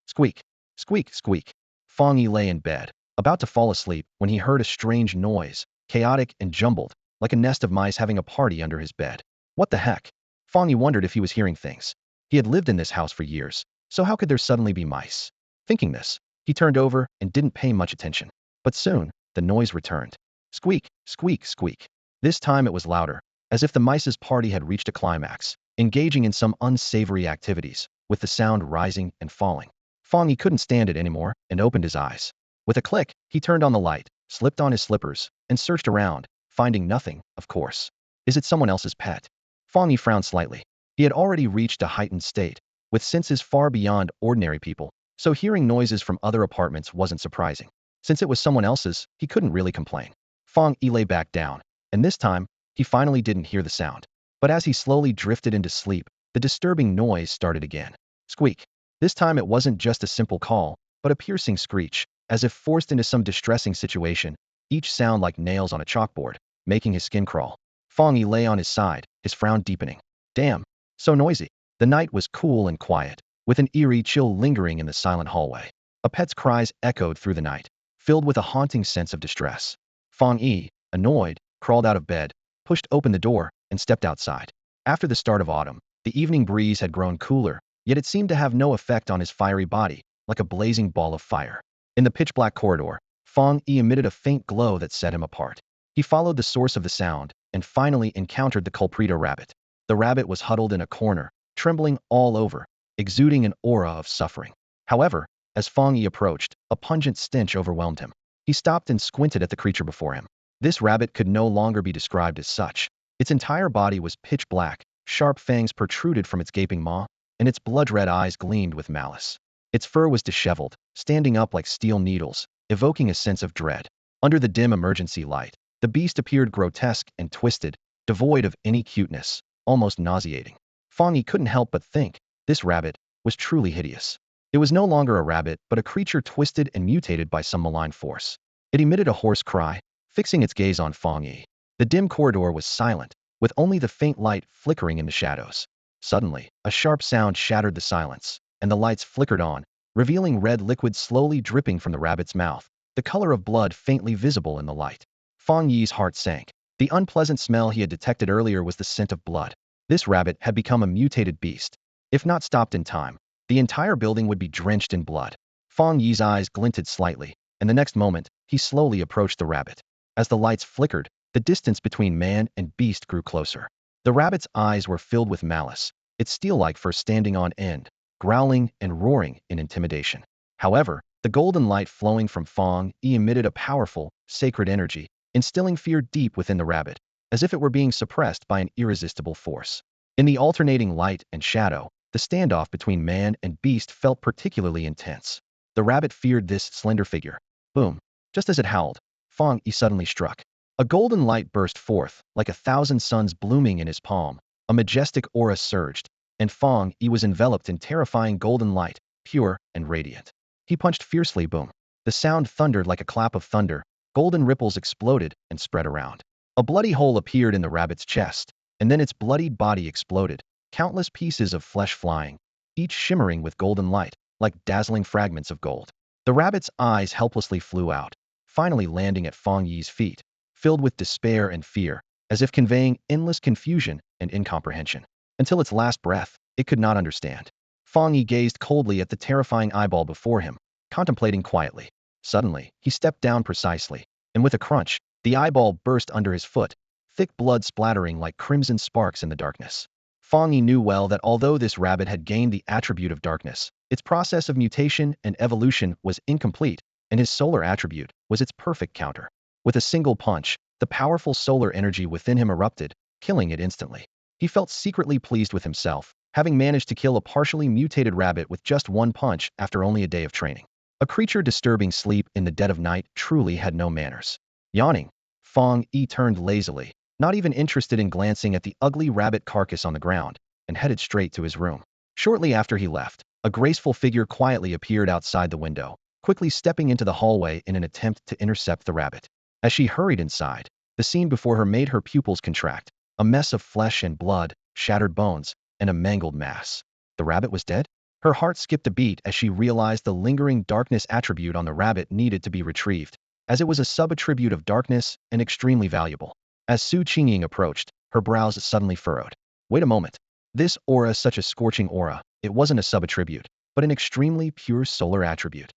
Squeak, squeak, squeak. Fang Yi lay in bed, about to fall asleep when he heard a strange noise, chaotic and jumbled, like a nest of mice having a party under his bed. What the heck? Fang Yi wondered if he was hearing things. He had lived in this house for years, so how could there suddenly be mice? Thinking this, he turned over and didn't pay much attention. But soon, the noise returned. Squeak, squeak, squeak. This time it was louder, as if the mice's party had reached a climax, engaging in some unsavory activities, with the sound rising and falling. Fang Yi couldn't stand it anymore and opened his eyes. With a click, he turned on the light, slipped on his slippers, and searched around, finding nothing, of course. Is it someone else's pet? Fang Yi frowned slightly. He had already reached a heightened state, with senses far beyond ordinary people, so hearing noises from other apartments wasn't surprising. Since it was someone else's, he couldn't really complain. Fang Yi lay back down, and this time, he finally didn't hear the sound. But as he slowly drifted into sleep, the disturbing noise started again. Squeak. This time it wasn't just a simple call, but a piercing screech, as if forced into some distressing situation, each sound like nails on a chalkboard, making his skin crawl. Fang Yi lay on his side, his frown deepening. Damn, so noisy. The night was cool and quiet, with an eerie chill lingering in the silent hallway. A pet's cries echoed through the night, filled with a haunting sense of distress. Fang Yi, annoyed, crawled out of bed, pushed open the door, and stepped outside. After the start of autumn, the evening breeze had grown cooler, yet it seemed to have no effect on his fiery body, like a blazing ball of fire. In the pitch-black corridor, Fang Yi emitted a faint glow that set him apart. He followed the source of the sound, and finally encountered the culprito rabbit. The rabbit was huddled in a corner, trembling all over, exuding an aura of suffering. However, as Fang Yi approached, a pungent stench overwhelmed him. He stopped and squinted at the creature before him. This rabbit could no longer be described as such. Its entire body was pitch black, sharp fangs protruded from its gaping maw, and its blood-red eyes gleamed with malice. Its fur was disheveled, standing up like steel needles, evoking a sense of dread. Under the dim emergency light, the beast appeared grotesque and twisted, devoid of any cuteness, almost nauseating. Fang Yi couldn't help but think, this rabbit was truly hideous. It was no longer a rabbit, but a creature twisted and mutated by some malign force. It emitted a hoarse cry, fixing its gaze on Fang Yi. The dim corridor was silent, with only the faint light flickering in the shadows. Suddenly, a sharp sound shattered the silence, and the lights flickered on, revealing red liquid slowly dripping from the rabbit's mouth, the color of blood faintly visible in the light. Fang Yi's heart sank. The unpleasant smell he had detected earlier was the scent of blood. This rabbit had become a mutated beast. If not stopped in time, the entire building would be drenched in blood. Fang Yi's eyes glinted slightly, and the next moment, he slowly approached the rabbit. As the lights flickered, the distance between man and beast grew closer. The rabbit's eyes were filled with malice, its steel-like fur standing on end, growling and roaring in intimidation. However, the golden light flowing from Fang Yi emitted a powerful, sacred energy, instilling fear deep within the rabbit, as if it were being suppressed by an irresistible force. In the alternating light and shadow, the standoff between man and beast felt particularly intense. The rabbit feared this slender figure. Boom. Just as it howled, Fang Yi suddenly struck. A golden light burst forth, like 1,000 suns blooming in his palm. A majestic aura surged, and Fang Yi was enveloped in terrifying golden light, pure and radiant. He punched fiercely. Boom. The sound thundered like a clap of thunder. Golden ripples exploded and spread around. A bloody hole appeared in the rabbit's chest, and then its bloodied body exploded, countless pieces of flesh flying, each shimmering with golden light, like dazzling fragments of gold. The rabbit's eyes helplessly flew out, finally landing at Fang Yi's feet, filled with despair and fear, as if conveying endless confusion and incomprehension. Until its last breath, it could not understand. Fang Yi gazed coldly at the terrifying eyeball before him, contemplating quietly. Suddenly, he stepped down precisely, and with a crunch, the eyeball burst under his foot, thick blood splattering like crimson sparks in the darkness. Fang Yi knew well that although this rabbit had gained the attribute of darkness, its process of mutation and evolution was incomplete, and his solar attribute was its perfect counter. With a single punch, the powerful solar energy within him erupted, killing it instantly. He felt secretly pleased with himself, having managed to kill a partially mutated rabbit with just one punch after only a day of training. A creature disturbing sleep in the dead of night truly had no manners. Yawning, Fang Yi turned lazily, not even interested in glancing at the ugly rabbit carcass on the ground, and headed straight to his room. Shortly after he left, a graceful figure quietly appeared outside the window, quickly stepping into the hallway in an attempt to intercept the rabbit. As she hurried inside, the scene before her made her pupils contract, a mess of flesh and blood, shattered bones, and a mangled mass. The rabbit was dead? Her heart skipped a beat as she realized the lingering darkness attribute on the rabbit needed to be retrieved, as it was a sub-attribute of darkness and extremely valuable. As Su Qingying approached, her brows suddenly furrowed. Wait a moment. This aura is such a scorching aura. It wasn't a sub-attribute, but an extremely pure solar attribute.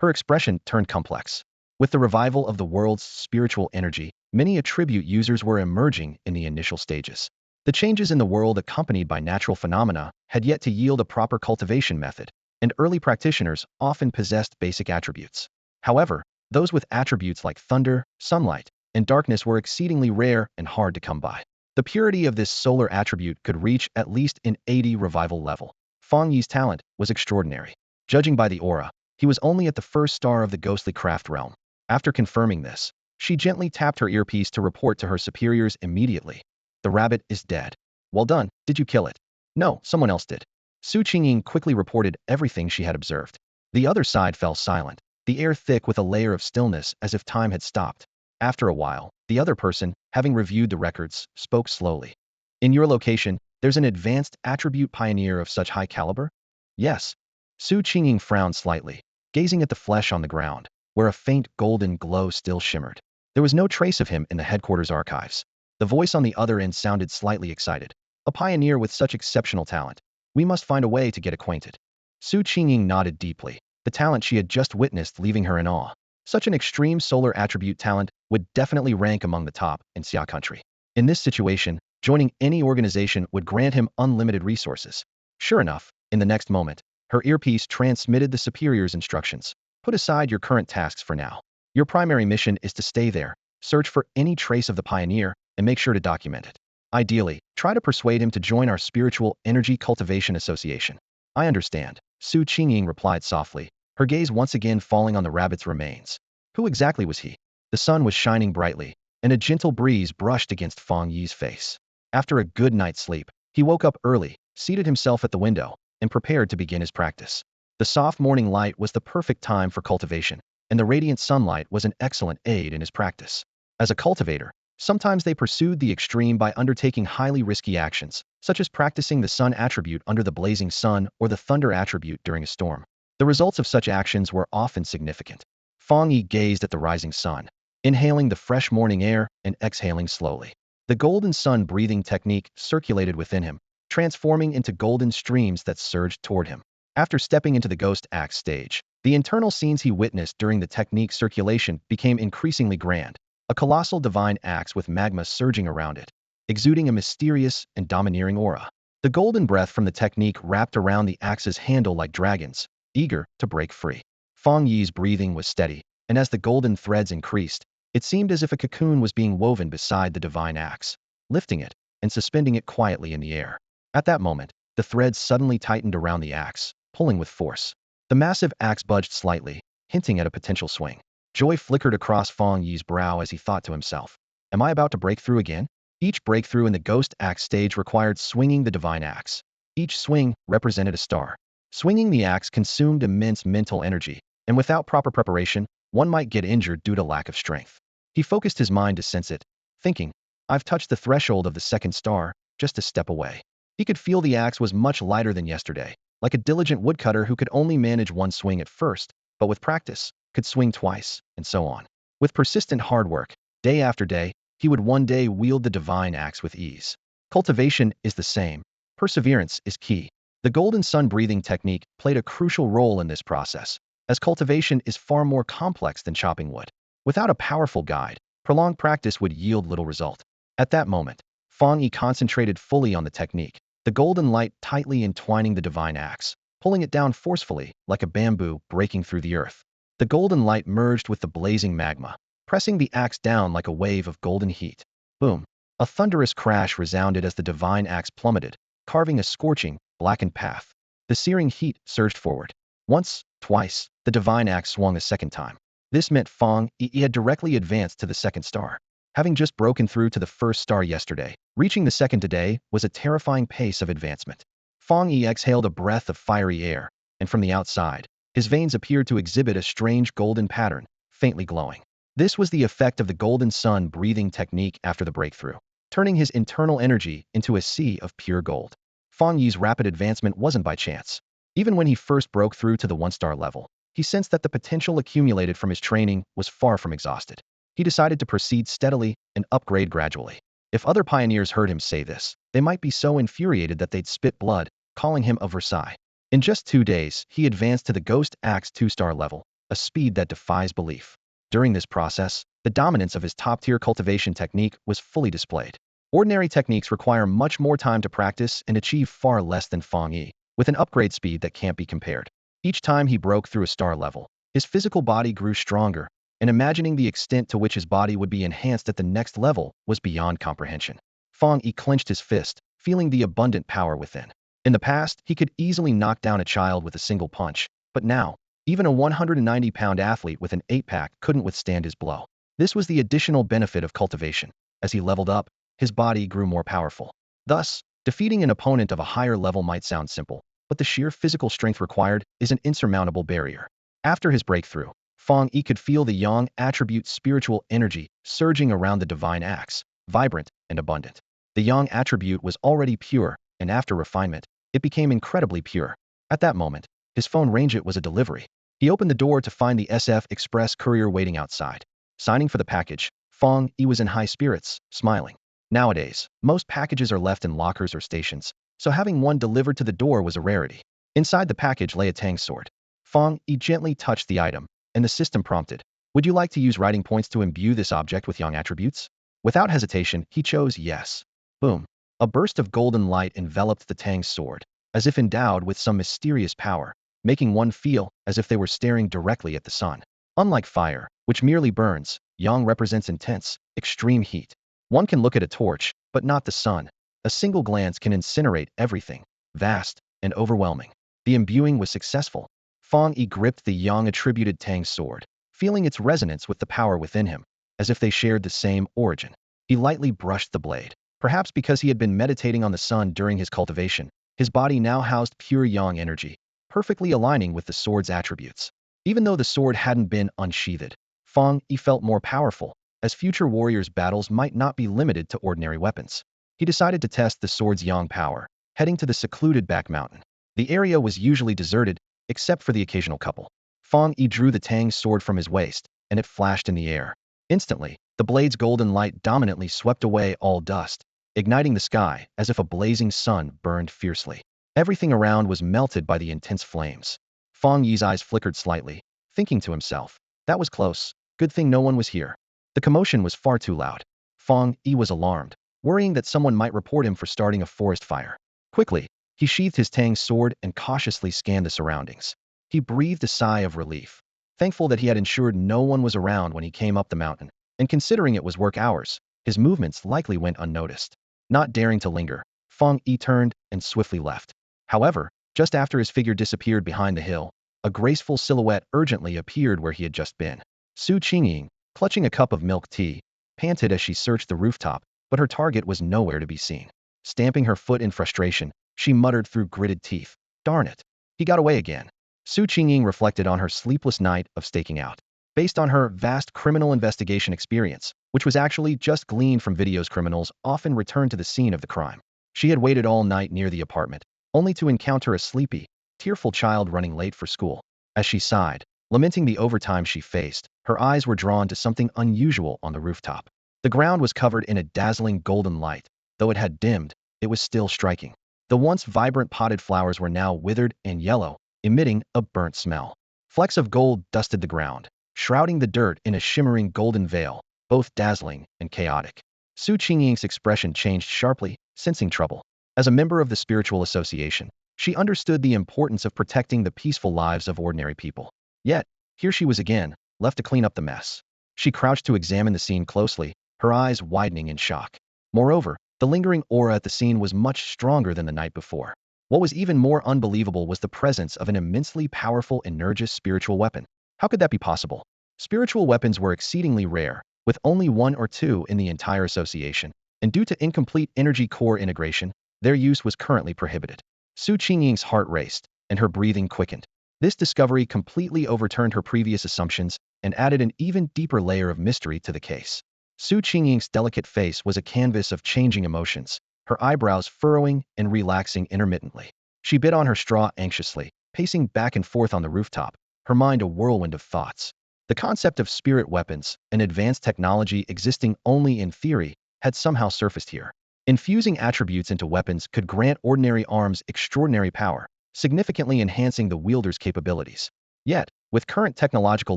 Her expression turned complex. With the revival of the world's spiritual energy, many attribute users were emerging in the initial stages. The changes in the world accompanied by natural phenomena had yet to yield a proper cultivation method, and early practitioners often possessed basic attributes. However, those with attributes like thunder, sunlight, and darkness were exceedingly rare and hard to come by. The purity of this solar attribute could reach at least an 80 revival level. Fang Yi's talent was extraordinary. Judging by the aura, he was only at the first star of the ghostly craft realm. After confirming this, she gently tapped her earpiece to report to her superiors immediately. The rabbit is dead. Well done. Did you kill it? No, someone else did. Su Qingying quickly reported everything she had observed. The other side fell silent, the air thick with a layer of stillness as if time had stopped. After a while, the other person, having reviewed the records, spoke slowly. In your location, there's an advanced attribute pioneer of such high caliber? Yes. Su Qingying frowned slightly, gazing at the flesh on the ground, where a faint golden glow still shimmered. There was no trace of him in the headquarters archives. The voice on the other end sounded slightly excited. A pioneer with such exceptional talent. We must find a way to get acquainted. Su Qingying nodded deeply, the talent she had just witnessed leaving her in awe. Such an extreme solar attribute talent would definitely rank among the top in Xia country. In this situation, joining any organization would grant him unlimited resources. Sure enough, in the next moment, her earpiece transmitted the superior's instructions. Put aside your current tasks for now. Your primary mission is to stay there, search for any trace of the pioneer, and make sure to document it. Ideally, try to persuade him to join our Spiritual Energy Cultivation Association. I understand, Su Qingying replied softly, her gaze once again falling on the rabbit's remains. Who exactly was he? The sun was shining brightly, and a gentle breeze brushed against Fang Yi's face. After a good night's sleep, he woke up early, seated himself at the window, and prepared to begin his practice. The soft morning light was the perfect time for cultivation, and the radiant sunlight was an excellent aid in his practice. As a cultivator, sometimes they pursued the extreme by undertaking highly risky actions, such as practicing the sun attribute under the blazing sun or the thunder attribute during a storm. The results of such actions were often significant. Fang Yi gazed at the rising sun, inhaling the fresh morning air and exhaling slowly. The golden sun breathing technique circulated within him, transforming into golden streams that surged toward him. After stepping into the ghost act stage, the internal scenes he witnessed during the technique circulation became increasingly grand. A colossal divine axe with magma surging around it, exuding a mysterious and domineering aura. The golden breath from the technique wrapped around the axe's handle like dragons, eager to break free. Fang Yi's breathing was steady, and as the golden threads increased, it seemed as if a cocoon was being woven beside the divine axe, lifting it and suspending it quietly in the air. At that moment, the threads suddenly tightened around the axe, pulling with force. The massive axe budged slightly, hinting at a potential swing. Joy flickered across Fang Yi's brow as he thought to himself, am I about to break through again? Each breakthrough in the ghost axe stage required swinging the divine axe. Each swing represented a star. Swinging the axe consumed immense mental energy, and without proper preparation, one might get injured due to lack of strength. He focused his mind to sense it, thinking, I've touched the threshold of the second star, just a step away. He could feel the axe was much lighter than yesterday, like a diligent woodcutter who could only manage one swing at first, but with practice, could swing twice, and so on. With persistent hard work, day after day, he would one day wield the divine axe with ease. Cultivation is the same. Perseverance is key. The golden sun breathing technique played a crucial role in this process, as cultivation is far more complex than chopping wood. Without a powerful guide, prolonged practice would yield little result. At that moment, Fang Yi concentrated fully on the technique, the golden light tightly entwining the divine axe, pulling it down forcefully like a bamboo breaking through the earth. The golden light merged with the blazing magma, pressing the axe down like a wave of golden heat. Boom! A thunderous crash resounded as the divine axe plummeted, carving a scorching, blackened path. The searing heat surged forward. Once, twice, the divine axe swung a second time. This meant Fang Yi had directly advanced to the second star. Having just broken through to the first star yesterday, reaching the second today was a terrifying pace of advancement. Fang Yi exhaled a breath of fiery air, and from the outside, his veins appeared to exhibit a strange golden pattern, faintly glowing. This was the effect of the golden sun breathing technique after the breakthrough, turning his internal energy into a sea of pure gold. Fang Yi's rapid advancement wasn't by chance. Even when he first broke through to the one-star level, he sensed that the potential accumulated from his training was far from exhausted. He decided to proceed steadily and upgrade gradually. If other pioneers heard him say this, they might be so infuriated that they'd spit blood, calling him a Versailles. In just 2 days, he advanced to the Ghost Axe 2-star level, a speed that defies belief. During this process, the dominance of his top-tier cultivation technique was fully displayed. Ordinary techniques require much more time to practice and achieve far less than Fang Yi, with an upgrade speed that can't be compared. Each time he broke through a star level, his physical body grew stronger, and imagining the extent to which his body would be enhanced at the next level was beyond comprehension. Fang Yi clenched his fist, feeling the abundant power within. In the past, he could easily knock down a child with a single punch, but now, even a 190-pound athlete with an 8-pack couldn't withstand his blow. This was the additional benefit of cultivation. As he leveled up, his body grew more powerful. Thus, defeating an opponent of a higher level might sound simple, but the sheer physical strength required is an insurmountable barrier. After his breakthrough, Fang Yi could feel the yang attribute spiritual energy surging around the divine axe, vibrant and abundant. The yang attribute was already pure, and after refinement, it became incredibly pure. At that moment, his phone rang. It was a delivery. He opened the door to find the SF Express courier waiting outside. Signing for the package, Fang Yi was in high spirits, smiling. Nowadays, most packages are left in lockers or stations, so having one delivered to the door was a rarity. Inside the package lay a Tang sword. Fang Yi gently touched the item, and the system prompted, "Would you like to use writing points to imbue this object with yang attributes?" Without hesitation, he chose yes. Boom. A burst of golden light enveloped the Tang sword, as if endowed with some mysterious power, making one feel as if they were staring directly at the sun. Unlike fire, which merely burns, yang represents intense, extreme heat. One can look at a torch, but not the sun. A single glance can incinerate everything, vast and overwhelming. The imbuing was successful. Fang Yi gripped the yang-attributed Tang sword, feeling its resonance with the power within him, as if they shared the same origin. He lightly brushed the blade. Perhaps because he had been meditating on the sun during his cultivation, his body now housed pure yang energy, perfectly aligning with the sword's attributes. Even though the sword hadn't been unsheathed, Fang Yi felt more powerful, as future warriors' battles might not be limited to ordinary weapons. He decided to test the sword's yang power, heading to the secluded back mountain. The area was usually deserted, except for the occasional couple. Fang Yi drew the Tang sword from his waist, and it flashed in the air. Instantly, the blade's golden light dominantly swept away all dust, igniting the sky as if a blazing sun burned fiercely. Everything around was melted by the intense flames. Fang Yi's eyes flickered slightly, thinking to himself, "That was close. Good thing no one was here." The commotion was far too loud. Fang Yi was alarmed, worrying that someone might report him for starting a forest fire. Quickly, he sheathed his Tang sword and cautiously scanned the surroundings. He breathed a sigh of relief, thankful that he had ensured no one was around when he came up the mountain, and considering it was work hours, his movements likely went unnoticed. Not daring to linger, Fang Yi turned and swiftly left. However, just after his figure disappeared behind the hill, a graceful silhouette urgently appeared where he had just been. Su Qingying, clutching a cup of milk tea, panted as she searched the rooftop, but her target was nowhere to be seen. Stamping her foot in frustration, she muttered through gritted teeth, "Darn it. He got away again." Su Qingying reflected on her sleepless night of staking out. Based on her vast criminal investigation experience, which was actually just gleaned from videos criminals often return to the scene of the crime, she had waited all night near the apartment, only to encounter a sleepy, tearful child running late for school. As she sighed, lamenting the overtime she faced, her eyes were drawn to something unusual on the rooftop. The ground was covered in a dazzling golden light. Though it had dimmed, it was still striking. The once vibrant potted flowers were now withered and yellow, emitting a burnt smell. Flecks of gold dusted the ground, shrouding the dirt in a shimmering golden veil, both dazzling and chaotic. Su Qingying's expression changed sharply, sensing trouble. As a member of the spiritual association, she understood the importance of protecting the peaceful lives of ordinary people. Yet, Here she was again, left to clean up the mess. She crouched to examine the scene closely, her eyes widening in shock. Moreover, the lingering aura at the scene was much stronger than the night before. What was even more unbelievable was the presence of an immensely powerful Energus spiritual weapon. How could that be possible? Spiritual weapons were exceedingly rare, with only one or two in the entire association, and due to incomplete energy core integration, their use was currently prohibited. Su Qingying's heart raced, and her breathing quickened. This discovery completely overturned her previous assumptions and added an even deeper layer of mystery to the case. Su Qingying's delicate face was a canvas of changing emotions, her eyebrows furrowing and relaxing intermittently. She bit on her straw anxiously, pacing back and forth on the rooftop, her mind a whirlwind of thoughts. The concept of spirit weapons, an advanced technology existing only in theory, had somehow surfaced here. Infusing attributes into weapons could grant ordinary arms extraordinary power, significantly enhancing the wielder's capabilities. Yet, with current technological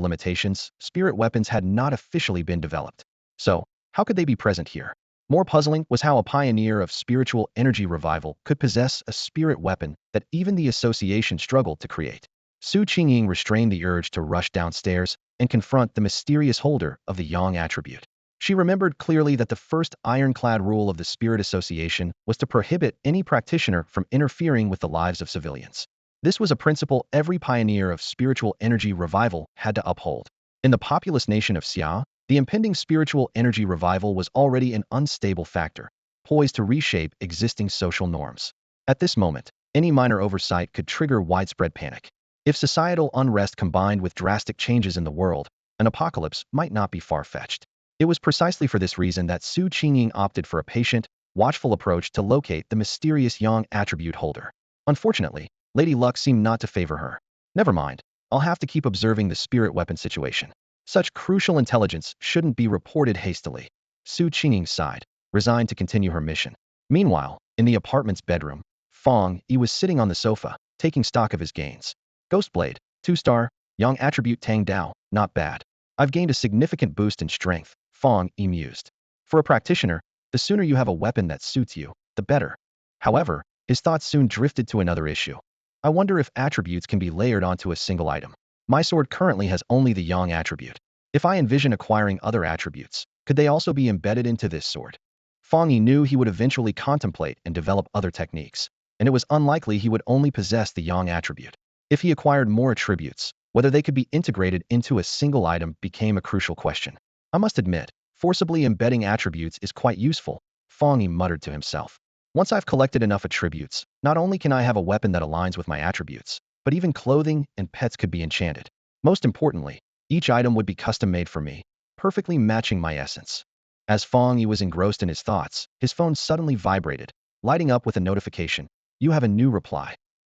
limitations, spirit weapons had not officially been developed. So, how could they be present here? More puzzling was how a pioneer of spiritual energy revival could possess a spirit weapon that even the association struggled to create. Su Qingying restrained the urge to rush downstairs and confront the mysterious holder of the Yang attribute. She remembered clearly that the first ironclad rule of the Spirit Association was to prohibit any practitioner from interfering with the lives of civilians. This was a principle every pioneer of spiritual energy revival had to uphold. In the populous nation of Xia, the impending spiritual energy revival was already an unstable factor, poised to reshape existing social norms. At this moment, any minor oversight could trigger widespread panic. If societal unrest combined with drastic changes in the world, an apocalypse might not be far-fetched. It was precisely for this reason that Su Qingying opted for a patient, watchful approach to locate the mysterious Yang attribute holder. Unfortunately, Lady Luck seemed not to favor her. Never mind, I'll have to keep observing the spirit weapon situation. Such crucial intelligence shouldn't be reported hastily. Su Qingying sighed, resigned to continue her mission. Meanwhile, in the apartment's bedroom, Fang Yi was sitting on the sofa, taking stock of his gains. Ghost Blade, 2-star, Yang attribute Tang Dao, not bad. I've gained a significant boost in strength, Fang Yi mused. For a practitioner, the sooner you have a weapon that suits you, the better. However, his thoughts soon drifted to another issue. I wonder if attributes can be layered onto a single item. My sword currently has only the Yang attribute. If I envision acquiring other attributes, could they also be embedded into this sword? Fang Yi knew he would eventually contemplate and develop other techniques, and it was unlikely he would only possess the Yang attribute. If he acquired more attributes, whether they could be integrated into a single item became a crucial question. I must admit, forcibly embedding attributes is quite useful, Fang Yi muttered to himself. Once I've collected enough attributes, not only can I have a weapon that aligns with my attributes, but even clothing and pets could be enchanted. Most importantly, each item would be custom-made for me, perfectly matching my essence. As Fang Yi was engrossed in his thoughts, his phone suddenly vibrated, lighting up with a notification. You have a new reply.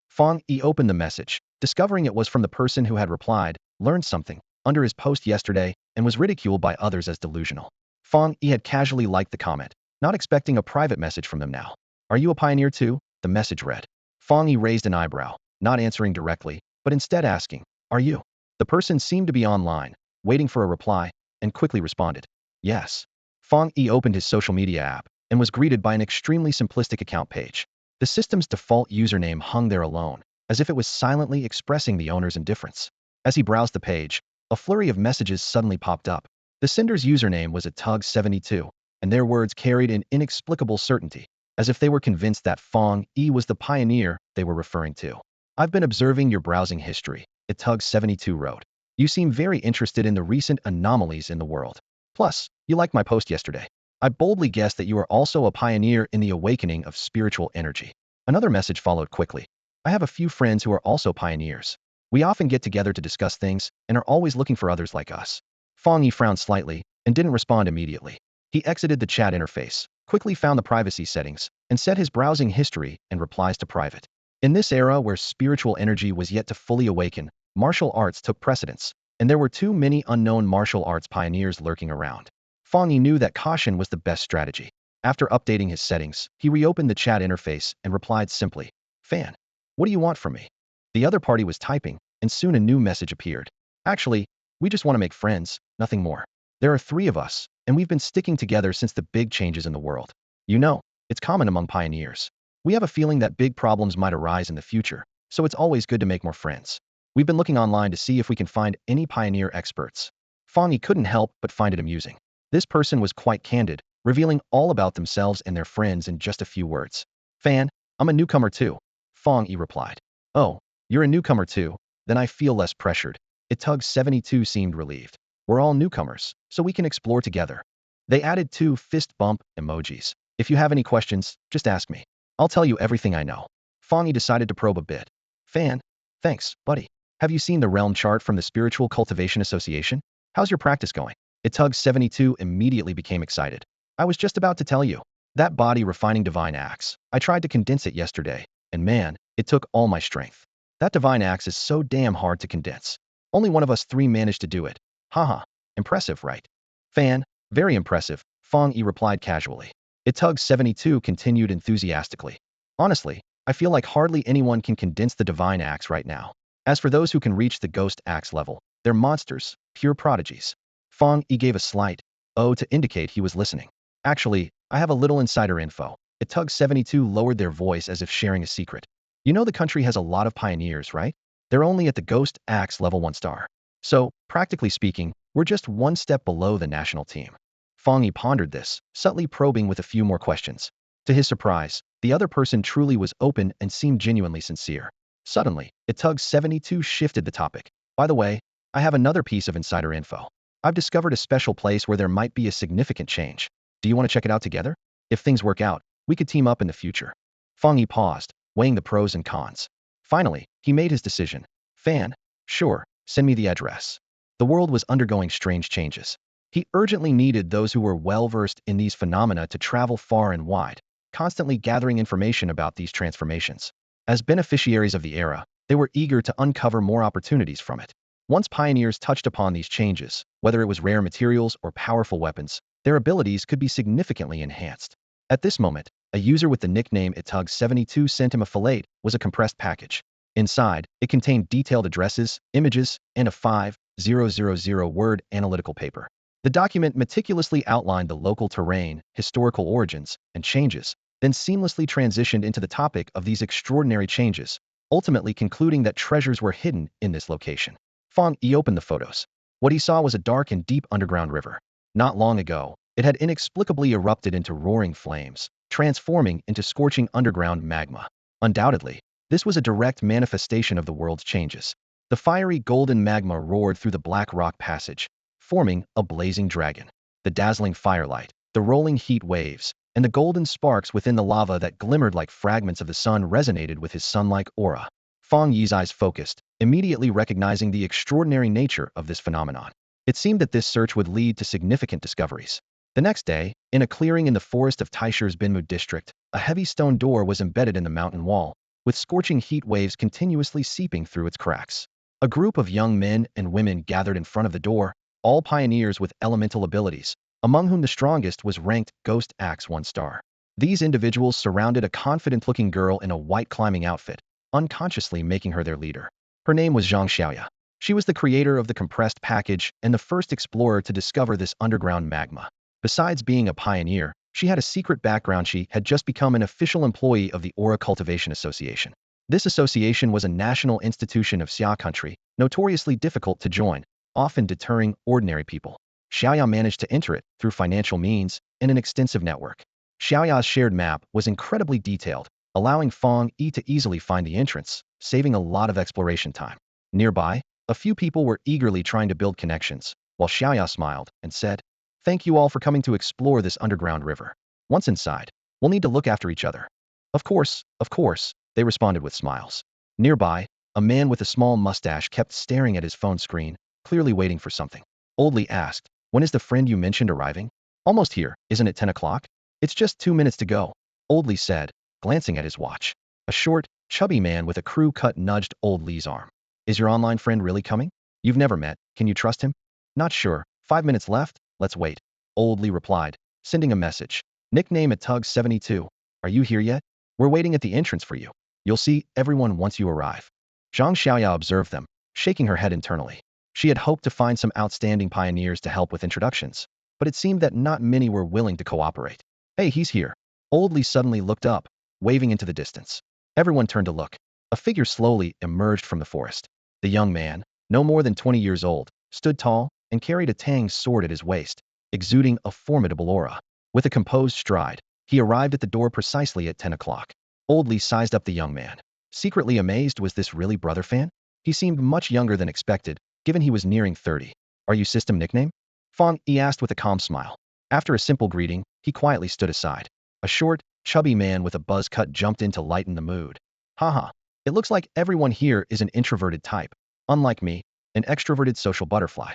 Fang Yi opened the message, discovering it was from the person who had replied, learned something, under his post yesterday, and was ridiculed by others as delusional. Fang Yi had casually liked the comment, not expecting a private message from them now. Are you a pioneer too? The message read. Fang Yi raised an eyebrow, not answering directly, but instead asking, are you? The person seemed to be online, waiting for a reply, and quickly responded, yes. Fang Yi opened his social media app, and was greeted by an extremely simplistic account page. The system's default username hung there alone, as if it was silently expressing the owner's indifference. As he browsed the page, a flurry of messages suddenly popped up. The sender's username was @Tug72, and their words carried an inexplicable certainty, as if they were convinced that Fang Yi was the pioneer they were referring to. I've been observing your browsing history, @Tug72 wrote. You seem very interested in the recent anomalies in the world. Plus, you liked my post yesterday. I boldly guess that you are also a pioneer in the awakening of spiritual energy. Another message followed quickly. I have a few friends who are also pioneers. We often get together to discuss things and are always looking for others like us. Fang Yi frowned slightly and didn't respond immediately. He exited the chat interface, quickly found the privacy settings, and set his browsing history and replies to private. In this era where spiritual energy was yet to fully awaken, martial arts took precedence, and there were too many unknown martial arts pioneers lurking around. Fang Yi knew that caution was the best strategy. After updating his settings, he reopened the chat interface and replied simply, Fan, what do you want from me? The other party was typing, and soon a new message appeared. Actually, we just want to make friends, nothing more. There are 3 of us, and we've been sticking together since the big changes in the world. You know, it's common among pioneers. We have a feeling that big problems might arise in the future, so it's always good to make more friends. We've been looking online to see if we can find any pioneer experts. Fang Yi couldn't help but find it amusing. This person was quite candid, revealing all about themselves and their friends in just a few words. Fan, I'm a newcomer too. Fang Yi replied. Oh, you're a newcomer too? Then I feel less pressured. Itug72 seemed relieved. We're all newcomers, so we can explore together. They added 2 fist bump emojis. If you have any questions, just ask me. I'll tell you everything I know. Fang Yi decided to probe a bit. Fan, thanks, buddy. Have you seen the realm chart from the Spiritual Cultivation Association? How's your practice going? Itug72 immediately became excited. I was just about to tell you. That body refining divine axe. I tried to condense it yesterday, and man, it took all my strength. That divine axe is so damn hard to condense. Only one of us 3 managed to do it. Haha. Impressive, right? Fan, very impressive, Fang Yi replied casually. Itug72 continued enthusiastically. Honestly, I feel like hardly anyone can condense the divine axe right now. As for those who can reach the ghost axe level, they're monsters, pure prodigies. Fang Yi gave a slight "oh" to indicate he was listening. Actually, I have a little insider info. Itug72 lowered their voice as if sharing a secret. You know the country has a lot of pioneers, right? They're only at the ghost axe level 1 star. So, practically speaking, we're just 1 step below the national team. Fang Yi pondered this, subtly probing with a few more questions. To his surprise, the other person truly was open and seemed genuinely sincere. Suddenly, Itug72 shifted the topic. By the way, I have another piece of insider info. I've discovered a special place where there might be a significant change. Do you want to check it out together? If things work out, we could team up in the future. Fang Yi paused, weighing the pros and cons. Finally, he made his decision. Fan, sure, send me the address. The world was undergoing strange changes. He urgently needed those who were well-versed in these phenomena to travel far and wide, constantly gathering information about these transformations. As beneficiaries of the era, they were eager to uncover more opportunities from it. Once pioneers touched upon these changes, whether it was rare materials or powerful weapons, their abilities could be significantly enhanced. At this moment, a user with the nickname Itug72 sent him a fillet was a compressed package. Inside, it contained detailed addresses, images, and a 5,000-word analytical paper. The document meticulously outlined the local terrain, historical origins, and changes, then seamlessly transitioned into the topic of these extraordinary changes, ultimately concluding that treasures were hidden in this location. Fang Yi opened the photos. What he saw was a dark and deep underground river. Not long ago, it had inexplicably erupted into roaring flames, transforming into scorching underground magma. Undoubtedly, this was a direct manifestation of the world's changes. The fiery golden magma roared through the black rock passage, forming a blazing dragon. The dazzling firelight, the rolling heat waves, and the golden sparks within the lava that glimmered like fragments of the sun resonated with his sun-like aura. Fang Yi's eyes focused, immediately recognizing the extraordinary nature of this phenomenon. It seemed that this search would lead to significant discoveries. The next day, in a clearing in the forest of Taisher's Binmu district, a heavy stone door was embedded in the mountain wall, with scorching heat waves continuously seeping through its cracks. A group of young men and women gathered in front of the door, all pioneers with elemental abilities, among whom the strongest was ranked Ghost Axe 1 star. These individuals surrounded a confident-looking girl in a white climbing outfit, unconsciously making her their leader. Her name was Zhang Xiaoya. She was the creator of the compressed package and the first explorer to discover this underground magma. Besides being a pioneer, she had a secret background. She had just become an official employee of the Aura Cultivation Association. This association was a national institution of Xia country, notoriously difficult to join, often deterring ordinary people. Xiaoya managed to enter it through financial means and an extensive network. Xiaoya's shared map was incredibly detailed, allowing Fang Yi to easily find the entrance, saving a lot of exploration time. Nearby, a few people were eagerly trying to build connections, while Xiaoya smiled and said, "Thank you all for coming to explore this underground river. Once inside, we'll need to look after each other." Of course, they responded with smiles. Nearby, a man with a small mustache kept staring at his phone screen, clearly waiting for something. Oldly asked, "When is the friend you mentioned arriving?" "Almost here, isn't it 10 o'clock? It's just 2 minutes to go," Oldly said, glancing at his watch. A short, chubby man with a crew cut nudged Old Lee's arm. "Is your online friend really coming? You've never met, can you trust him?" "Not sure, 5 minutes left, let's wait," Old Lee replied, sending a message. Nickname Itug72. "Are you here yet? We're waiting at the entrance for you. You'll see everyone once you arrive." Zhang Xiaoya observed them, shaking her head internally. She had hoped to find some outstanding pioneers to help with introductions, but it seemed that not many were willing to cooperate. "Hey, he's here." Old Lee suddenly looked up, waving into the distance. Everyone turned to look. A figure slowly emerged from the forest. The young man, no more than 20 years old, stood tall and carried a Tang sword at his waist, exuding a formidable aura. With a composed stride, he arrived at the door precisely at 10 o'clock. Old Li sized up the young man. Secretly amazed, was this really Brother Fan? He seemed much younger than expected, given he was nearing 30. Are you system nickname? Fang Yi asked with a calm smile. After a simple greeting, he quietly stood aside. A short, chubby man with a buzz cut jumped in to lighten the mood. Haha, it looks like everyone here is an introverted type. Unlike me, an extroverted social butterfly.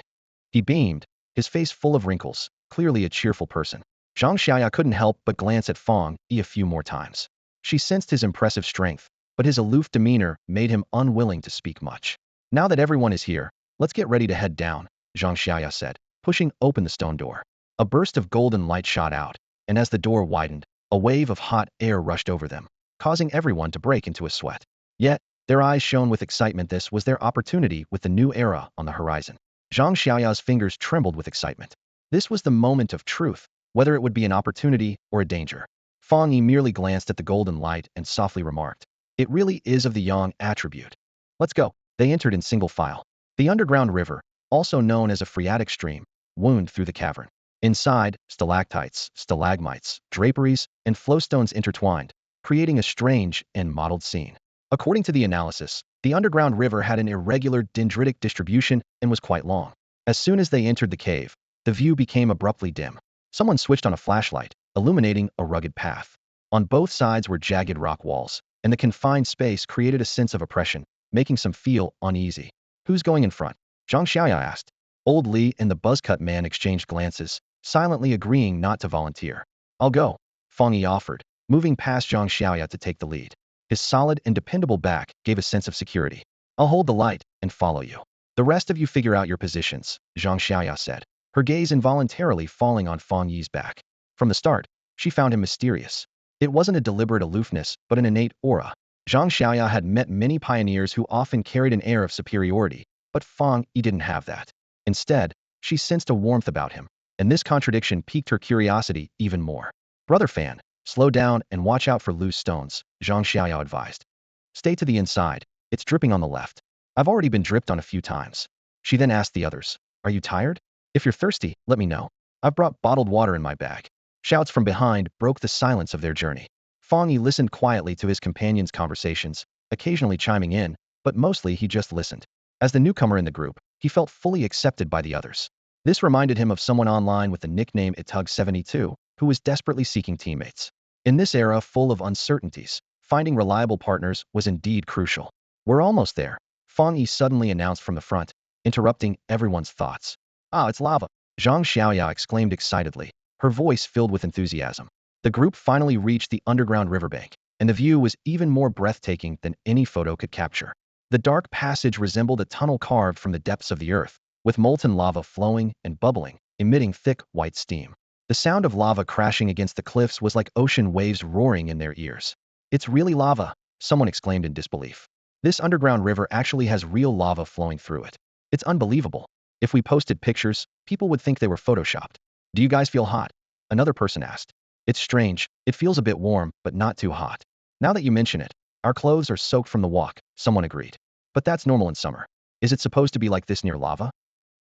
He beamed, his face full of wrinkles, clearly a cheerful person. Zhang Xiaya couldn't help but glance at Fang Yi a few more times. She sensed his impressive strength, but his aloof demeanor made him unwilling to speak much. Now that everyone is here, let's get ready to head down, Zhang Xiaya said, pushing open the stone door. A burst of golden light shot out, and as the door widened, a wave of hot air rushed over them, causing everyone to break into a sweat. Yet, their eyes shone with excitement. This was their opportunity with the new era on the horizon. Zhang Xiaoya's fingers trembled with excitement. This was the moment of truth, whether it would be an opportunity or a danger. Fang Yi merely glanced at the golden light and softly remarked, "It really is of the yang attribute. Let's go." They entered in single file. The underground river, also known as a phreatic stream, wound through the cavern. Inside, stalactites, stalagmites, draperies, and flowstones intertwined, creating a strange and mottled scene. According to the analysis, the underground river had an irregular dendritic distribution and was quite long. As soon as they entered the cave, the view became abruptly dim. Someone switched on a flashlight, illuminating a rugged path. On both sides were jagged rock walls, and the confined space created a sense of oppression, making some feel uneasy. Who's going in front? Zhang Xiaya asked. Old Li and the buzzcut man exchanged glances, silently agreeing not to volunteer. I'll go, Fang Yi offered, moving past Zhang Xiaya to take the lead. His solid and dependable back gave a sense of security. I'll hold the light and follow you. The rest of you figure out your positions, Zhang Xiaya said, her gaze involuntarily falling on Fang Yi's back. From the start, she found him mysterious. It wasn't a deliberate aloofness, but an innate aura. Zhang Xiaya had met many pioneers who often carried an air of superiority, but Fang Yi didn't have that. Instead, she sensed a warmth about him, and this contradiction piqued her curiosity even more. Brother Fan, slow down and watch out for loose stones, Zhang Xiao advised. Stay to the inside, it's dripping on the left. I've already been dripped on a few times. She then asked the others, are you tired? If you're thirsty, let me know. I've brought bottled water in my bag. Shouts from behind broke the silence of their journey. Fang Yi listened quietly to his companions' conversations, occasionally chiming in, but mostly he just listened. As the newcomer in the group, he felt fully accepted by the others. This reminded him of someone online with the nickname Itug72, who was desperately seeking teammates. In this era full of uncertainties, finding reliable partners was indeed crucial. We're almost there, Fang Yi suddenly announced from the front, interrupting everyone's thoughts. Ah, it's lava, Zhang Xiaoya exclaimed excitedly, her voice filled with enthusiasm. The group finally reached the underground riverbank, and the view was even more breathtaking than any photo could capture. The dark passage resembled a tunnel carved from the depths of the earth, with molten lava flowing and bubbling, emitting thick, white steam. The sound of lava crashing against the cliffs was like ocean waves roaring in their ears. It's really lava, someone exclaimed in disbelief. This underground river actually has real lava flowing through it. It's unbelievable. If we posted pictures, people would think they were photoshopped. Do you guys feel hot? Another person asked. It's strange, it feels a bit warm, but not too hot. Now that you mention it, our clothes are soaked from the walk, someone agreed. But that's normal in summer. Is it supposed to be like this near lava?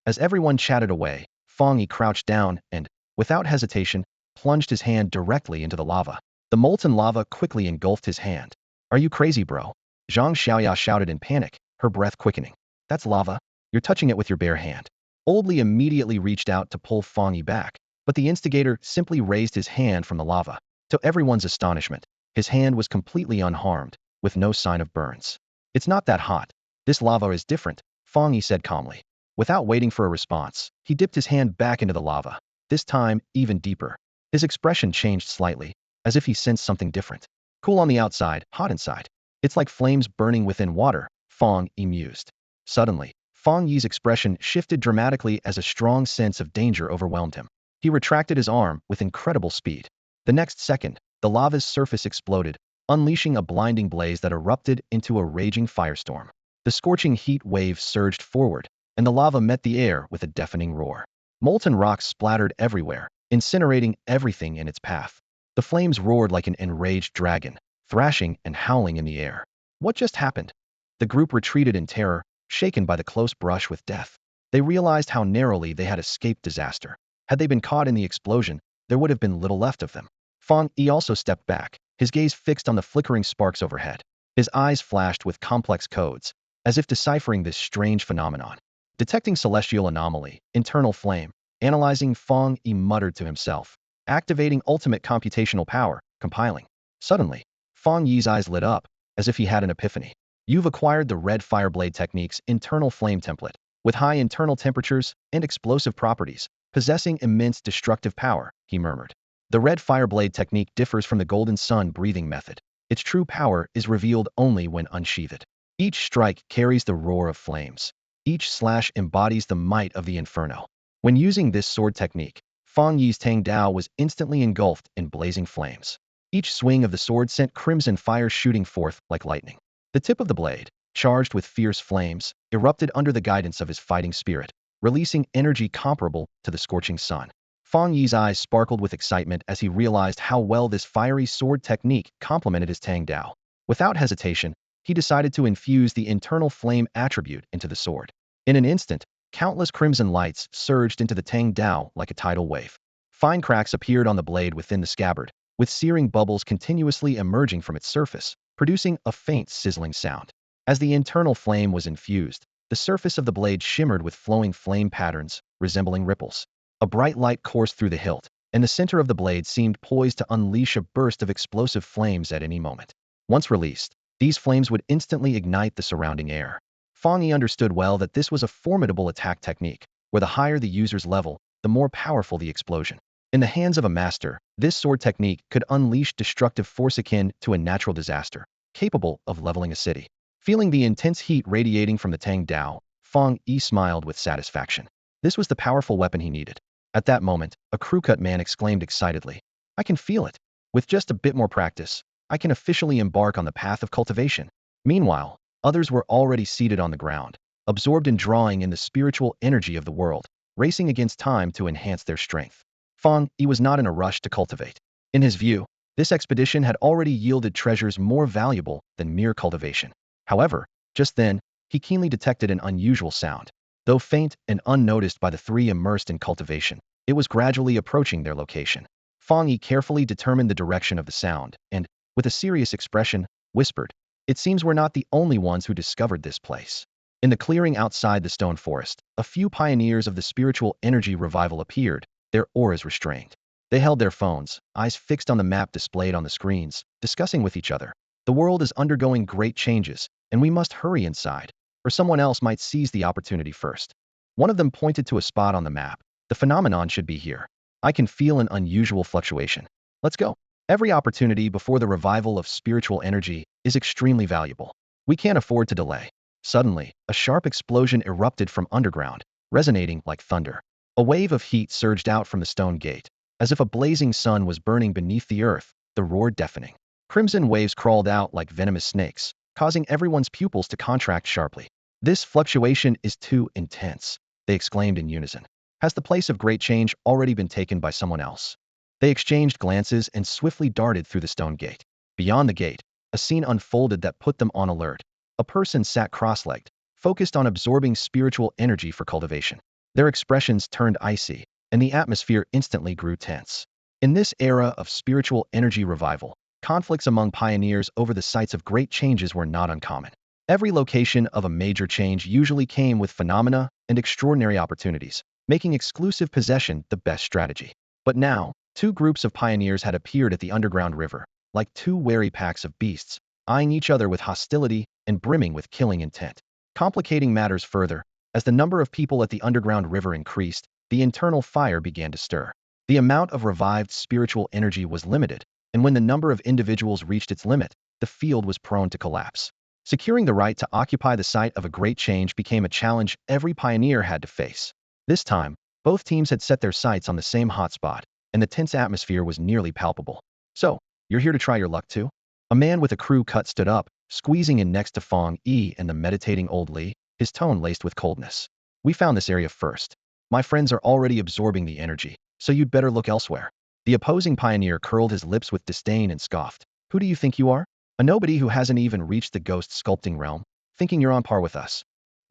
As everyone chatted away, Fang Yi crouched down and, without hesitation, plunged his hand directly into the lava. The molten lava quickly engulfed his hand. Are you crazy, bro? Zhang Xiaoya shouted in panic, her breath quickening. That's lava. You're touching it with your bare hand. Old Li immediately reached out to pull Fang Yi back, but the instigator simply raised his hand from the lava. To everyone's astonishment, his hand was completely unharmed, with no sign of burns. It's not that hot. This lava is different, Fang Yi said calmly. Without waiting for a response, he dipped his hand back into the lava, this time even deeper. His expression changed slightly, as if he sensed something different. Cool on the outside, hot inside. It's like flames burning within water, Fang Yi mused. Suddenly, Fang Yi's expression shifted dramatically as a strong sense of danger overwhelmed him. He retracted his arm with incredible speed. The next second, the lava's surface exploded, unleashing a blinding blaze that erupted into a raging firestorm. The scorching heat wave surged forward, and the lava met the air with a deafening roar. Molten rocks splattered everywhere, incinerating everything in its path. The flames roared like an enraged dragon, thrashing and howling in the air. What just happened? The group retreated in terror, shaken by the close brush with death. They realized how narrowly they had escaped disaster. Had they been caught in the explosion, there would have been little left of them. Fang Yi also stepped back, his gaze fixed on the flickering sparks overhead. His eyes flashed with complex codes, as if deciphering this strange phenomenon. Detecting celestial anomaly, internal flame, analyzing, Fang Yi muttered to himself, activating ultimate computational power, compiling. Suddenly, Fang Yi's eyes lit up, as if he had an epiphany. You've acquired the red fireblade technique's internal flame template, with high internal temperatures and explosive properties, possessing immense destructive power, he murmured. The red fireblade technique differs from the golden sun breathing method. Its true power is revealed only when unsheathed. Each strike carries the roar of flames. Each slash embodies the might of the inferno. When using this sword technique, Fang Yi's Tang Dao was instantly engulfed in blazing flames. Each swing of the sword sent crimson fire shooting forth like lightning. The tip of the blade, charged with fierce flames, erupted under the guidance of his fighting spirit, releasing energy comparable to the scorching sun. Fang Yi's eyes sparkled with excitement as he realized how well this fiery sword technique complemented his Tang Dao. Without hesitation, he decided to infuse the internal flame attribute into the sword. In an instant, countless crimson lights surged into the Tang Dao like a tidal wave. Fine cracks appeared on the blade within the scabbard, with searing bubbles continuously emerging from its surface, producing a faint sizzling sound. As the internal flame was infused, the surface of the blade shimmered with flowing flame patterns, resembling ripples. A bright light coursed through the hilt, and the center of the blade seemed poised to unleash a burst of explosive flames at any moment. Once released, these flames would instantly ignite the surrounding air. Fang Yi understood well that this was a formidable attack technique, where the higher the user's level, the more powerful the explosion. In the hands of a master, this sword technique could unleash destructive force akin to a natural disaster, capable of leveling a city. Feeling the intense heat radiating from the Tang Dao, Fang Yi smiled with satisfaction. This was the powerful weapon he needed. At that moment, a crew-cut man exclaimed excitedly, "I can feel it. With just a bit more practice, I can officially embark on the path of cultivation." Meanwhile, others were already seated on the ground, absorbed in drawing in the spiritual energy of the world, racing against time to enhance their strength. Fang Yi was not in a rush to cultivate. In his view, this expedition had already yielded treasures more valuable than mere cultivation. However, just then, he keenly detected an unusual sound. Though faint and unnoticed by the three immersed in cultivation, it was gradually approaching their location. Fang Yi carefully determined the direction of the sound and, with a serious expression, whispered, "It seems we're not the only ones who discovered this place." In the clearing outside the stone forest, a few pioneers of the spiritual energy revival appeared, their auras restrained. They held their phones, eyes fixed on the map displayed on the screens, discussing with each other. "The world is undergoing great changes, and we must hurry inside, or someone else might seize the opportunity first." One of them pointed to a spot on the map. "The phenomenon should be here. I can feel an unusual fluctuation. Let's go." Every opportunity before the revival of spiritual energy is extremely valuable. We can't afford to delay. Suddenly, a sharp explosion erupted from underground, resonating like thunder. A wave of heat surged out from the stone gate, as if a blazing sun was burning beneath the earth, the roar deafening. Crimson waves crawled out like venomous snakes, causing everyone's pupils to contract sharply. "This fluctuation is too intense," they exclaimed in unison. "Has the place of great change already been taken by someone else?" They exchanged glances and swiftly darted through the stone gate. Beyond the gate, a scene unfolded that put them on alert. A person sat cross-legged, focused on absorbing spiritual energy for cultivation. Their expressions turned icy, and the atmosphere instantly grew tense. In this era of spiritual energy revival, conflicts among pioneers over the sites of great changes were not uncommon. Every location of a major change usually came with phenomena and extraordinary opportunities, making exclusive possession the best strategy. But now, two groups of pioneers had appeared at the underground river, like two wary packs of beasts, eyeing each other with hostility and brimming with killing intent. Complicating matters further, as the number of people at the underground river increased, the internal fire began to stir. The amount of revived spiritual energy was limited, and when the number of individuals reached its limit, the field was prone to collapse. Securing the right to occupy the site of a great change became a challenge every pioneer had to face. This time, both teams had set their sights on the same hotspot, and the tense atmosphere was nearly palpable. "So, you're here to try your luck too?" A man with a crew cut stood up, squeezing in next to Fang Yi and the meditating old Li, his tone laced with coldness. "We found this area first. My friends are already absorbing the energy, so you'd better look elsewhere." The opposing pioneer curled his lips with disdain and scoffed. "Who do you think you are? A nobody who hasn't even reached the ghost sculpting realm, thinking you're on par with us?"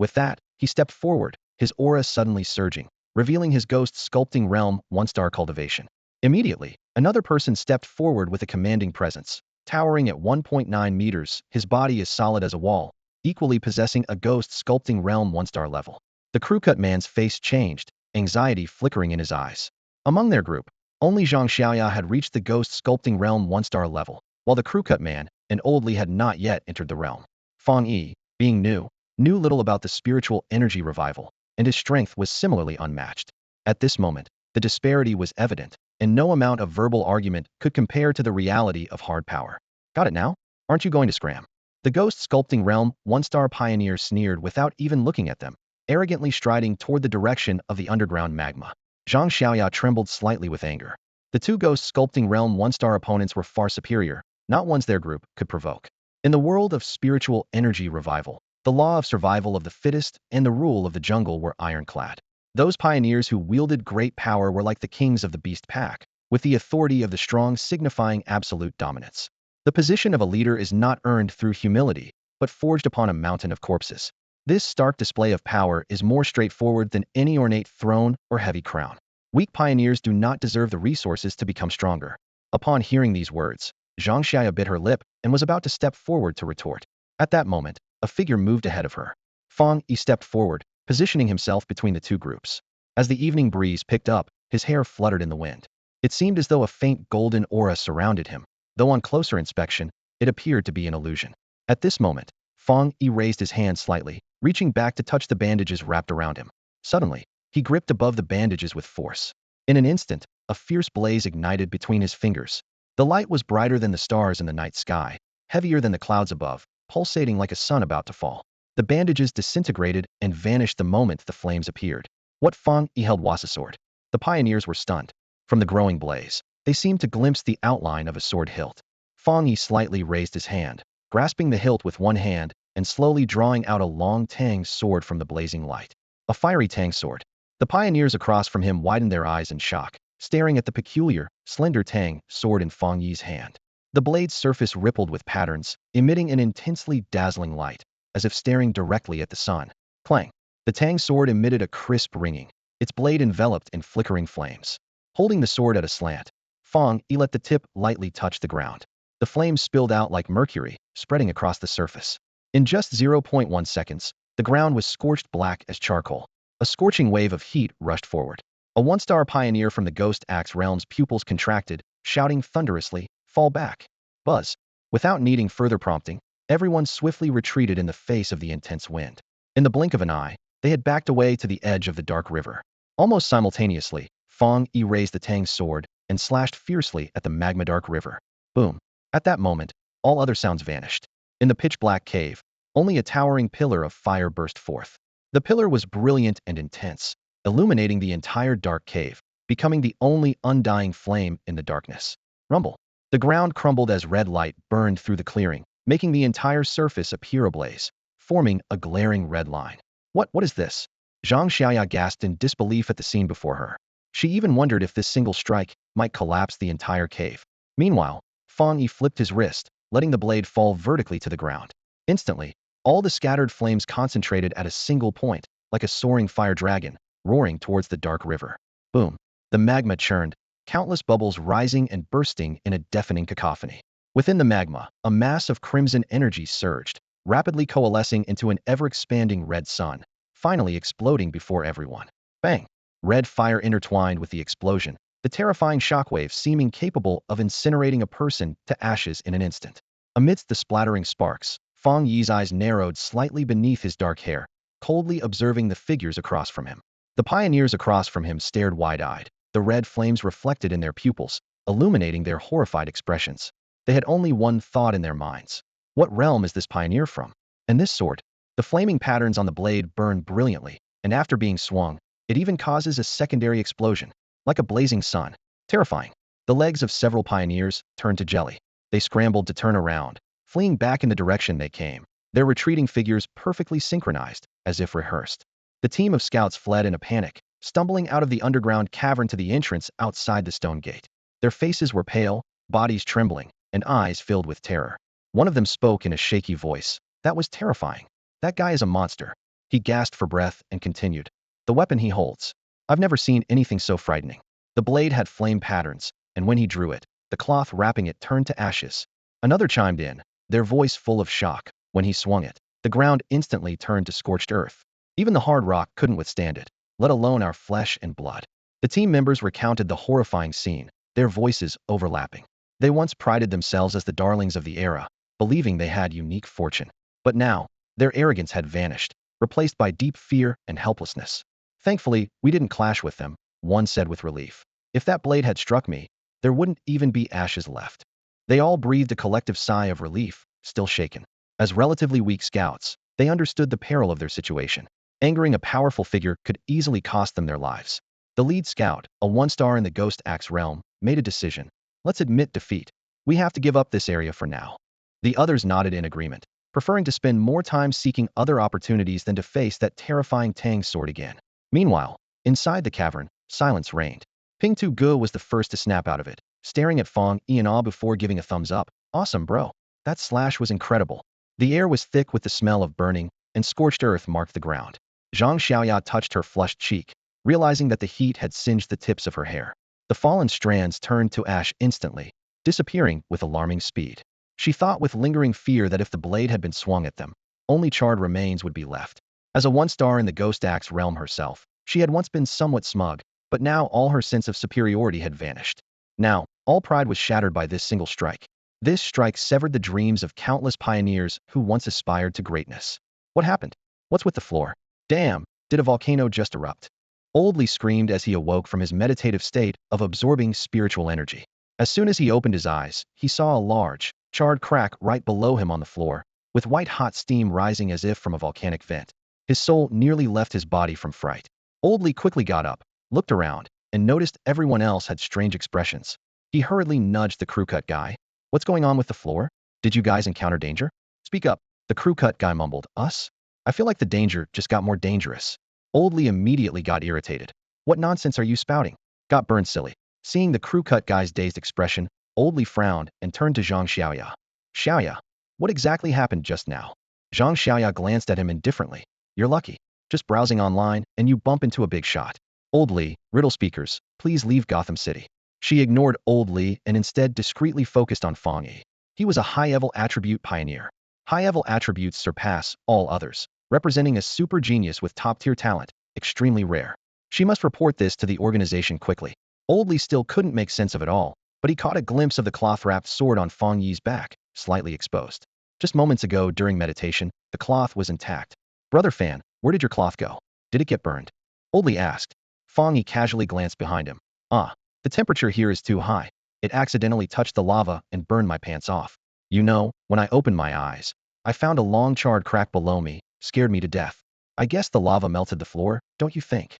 With that, he stepped forward, his aura suddenly surging, revealing his ghost sculpting realm 1-star cultivation. Immediately, another person stepped forward with a commanding presence. Towering at 1.9 meters, his body is solid as a wall, equally possessing a ghost sculpting realm 1-star level. The crew-cut man's face changed, anxiety flickering in his eyes. Among their group, only Zhang Xiaoya had reached the ghost sculpting realm 1-star level, while the crew-cut man and Old Li had not yet entered the realm. Fang Yi, being new, knew little about the spiritual energy revival, and his strength was similarly unmatched. At this moment, the disparity was evident, and no amount of verbal argument could compare to the reality of hard power. Got it now? Aren't you going to scram? The ghost sculpting realm 1-star pioneer sneered without even looking at them, arrogantly striding toward the direction of the underground magma. Zhang Xiaoya trembled slightly with anger. The two ghost sculpting realm 1-star opponents were far superior, not ones their group could provoke. In the world of spiritual energy revival, the law of survival of the fittest and the rule of the jungle were ironclad. Those pioneers who wielded great power were like the kings of the beast pack, with the authority of the strong signifying absolute dominance. The position of a leader is not earned through humility, but forged upon a mountain of corpses. This stark display of power is more straightforward than any ornate throne or heavy crown. Weak pioneers do not deserve the resources to become stronger. Upon hearing these words, Zhang Xiaoya bit her lip and was about to step forward to retort. At that moment, a figure moved ahead of her. Fang Yi stepped forward, positioning himself between the two groups. As the evening breeze picked up, his hair fluttered in the wind. It seemed as though a faint golden aura surrounded him, though on closer inspection, it appeared to be an illusion. At this moment, Fang Yi raised his hand slightly, reaching back to touch the bandages wrapped around him. Suddenly, he gripped above the bandages with force. In an instant, a fierce blaze ignited between his fingers. The light was brighter than the stars in the night sky, heavier than the clouds above, pulsating like a sun about to fall. The bandages disintegrated and vanished the moment the flames appeared. What Fang Yi held was a sword. The pioneers were stunned. From the growing blaze, they seemed to glimpse the outline of a sword hilt. Fang Yi slightly raised his hand, grasping the hilt with one hand and slowly drawing out a long Tang sword from the blazing light. A fiery Tang sword. The pioneers across from him widened their eyes in shock, staring at the peculiar, slender Tang sword in Fang Yi's hand. The blade's surface rippled with patterns, emitting an intensely dazzling light, as if staring directly at the sun. Clang! The Tang sword emitted a crisp ringing, its blade enveloped in flickering flames. Holding the sword at a slant, Fang Yi let the tip lightly touch the ground. The flames spilled out like mercury, spreading across the surface. In just 0.1 seconds, the ground was scorched black as charcoal. A scorching wave of heat rushed forward. A 1-star pioneer from the Ghost Axe realm's pupils contracted, shouting thunderously, "Fall back!" Buzz. Without needing further prompting, everyone swiftly retreated in the face of the intense wind. In the blink of an eye, they had backed away to the edge of the dark river. Almost simultaneously, Fang Yi raised the Tang sword and slashed fiercely at the magma-dark river. Boom. At that moment, all other sounds vanished. In the pitch-black cave, only a towering pillar of fire burst forth. The pillar was brilliant and intense, illuminating the entire dark cave, becoming the only undying flame in the darkness. Rumble. The ground crumbled as red light burned through the clearing, making the entire surface appear ablaze, forming a glaring red line. What is this? Zhang Xiaoya gasped in disbelief at the scene before her. She even wondered if this single strike might collapse the entire cave. Meanwhile, Fang Yi flipped his wrist, letting the blade fall vertically to the ground. Instantly, all the scattered flames concentrated at a single point, like a soaring fire dragon, roaring towards the dark river. Boom. The magma churned, countless bubbles rising and bursting in a deafening cacophony. Within the magma, a mass of crimson energy surged, rapidly coalescing into an ever-expanding red sun, finally exploding before everyone. Bang! Red fire intertwined with the explosion, the terrifying shockwave seeming capable of incinerating a person to ashes in an instant. Amidst the splattering sparks, Fang Yi's eyes narrowed slightly beneath his dark hair, coldly observing the figures across from him. The pioneers across from him stared wide-eyed, the red flames reflected in their pupils, illuminating their horrified expressions. They had only one thought in their minds. What realm is this pioneer from? And this sword? The flaming patterns on the blade burn brilliantly, and after being swung, it even causes a secondary explosion, like a blazing sun. Terrifying. The legs of several pioneers turned to jelly. They scrambled to turn around, fleeing back in the direction they came, their retreating figures perfectly synchronized, as if rehearsed. The team of scouts fled in a panic, stumbling out of the underground cavern to the entrance outside the stone gate. Their faces were pale, bodies trembling, and eyes filled with terror. One of them spoke in a shaky voice. "That was terrifying. That guy is a monster. He gasped for breath and continued. The weapon he holds. I've never seen anything so frightening. The blade had flame patterns, and when he drew it, the cloth wrapping it turned to ashes. Another chimed in, their voice full of shock. When he swung it, the ground instantly turned to scorched earth. Even the hard rock couldn't withstand it, let alone our flesh and blood. The team members recounted the horrifying scene, their voices overlapping. They once prided themselves as the darlings of the era, believing they had unique fortune. But now, their arrogance had vanished, replaced by deep fear and helplessness. Thankfully, we didn't clash with them, one said with relief. If that blade had struck me, there wouldn't even be ashes left. They all breathed a collective sigh of relief, still shaken. As relatively weak scouts, they understood the peril of their situation. Angering a powerful figure could easily cost them their lives. The lead scout, a 1-star in the Ghost Axe realm, made a decision. Let's admit defeat. We have to give up this area for now. The others nodded in agreement, preferring to spend more time seeking other opportunities than to face that terrifying Tang sword again. Meanwhile, inside the cavern, silence reigned. Ping Tu Gu was the first to snap out of it, staring at Fang Yi in awe before giving a thumbs up. Awesome, bro. That slash was incredible. The air was thick with the smell of burning, and scorched earth marked the ground. Zhang Xiaoya touched her flushed cheek, realizing that the heat had singed the tips of her hair. The fallen strands turned to ash instantly, disappearing with alarming speed. She thought with lingering fear that if the blade had been swung at them, only charred remains would be left. As a 1-star in the Ghost Axe realm herself, she had once been somewhat smug, but now all her sense of superiority had vanished. Now, all pride was shattered by this single strike. This strike severed the dreams of countless pioneers who once aspired to greatness. What happened? What's with the floor? Damn, did a volcano just erupt? Old Li screamed as he awoke from his meditative state of absorbing spiritual energy. As soon as he opened his eyes, he saw a large, charred crack right below him on the floor, with white-hot steam rising as if from a volcanic vent. His soul nearly left his body from fright. Old Li quickly got up, looked around, and noticed everyone else had strange expressions. He hurriedly nudged the crew cut guy. What's going on with the floor? Did you guys encounter danger? Speak up. The crew cut guy mumbled. Us? I feel like the danger just got more dangerous. Old Li immediately got irritated. What nonsense are you spouting? Got burned silly. Seeing the crew cut guy's dazed expression, Old Li frowned and turned to Zhang Xiaoya. Xiaoya, what exactly happened just now? Zhang Xiaoya glanced at him indifferently. You're lucky. Just browsing online, and you bump into a big shot. Old Li, riddle speakers, please leave Gotham City. She ignored Old Li and instead discreetly focused on Fang Yi. He was a high-level attribute pioneer. High-level attributes surpass all others, representing a super genius with top-tier talent, extremely rare. She must report this to the organization quickly. Old Li still couldn't make sense of it all, but he caught a glimpse of the cloth-wrapped sword on Fang Yi's back, slightly exposed. Just moments ago during meditation, the cloth was intact. Brother Fan, where did your cloth go? Did it get burned? Old Li asked. Fang Yi casually glanced behind him. The temperature here is too high. It accidentally touched the lava and burned my pants off. You know, when I opened my eyes, I found a long charred crack below me, scared me to death. I guess the lava melted the floor, don't you think?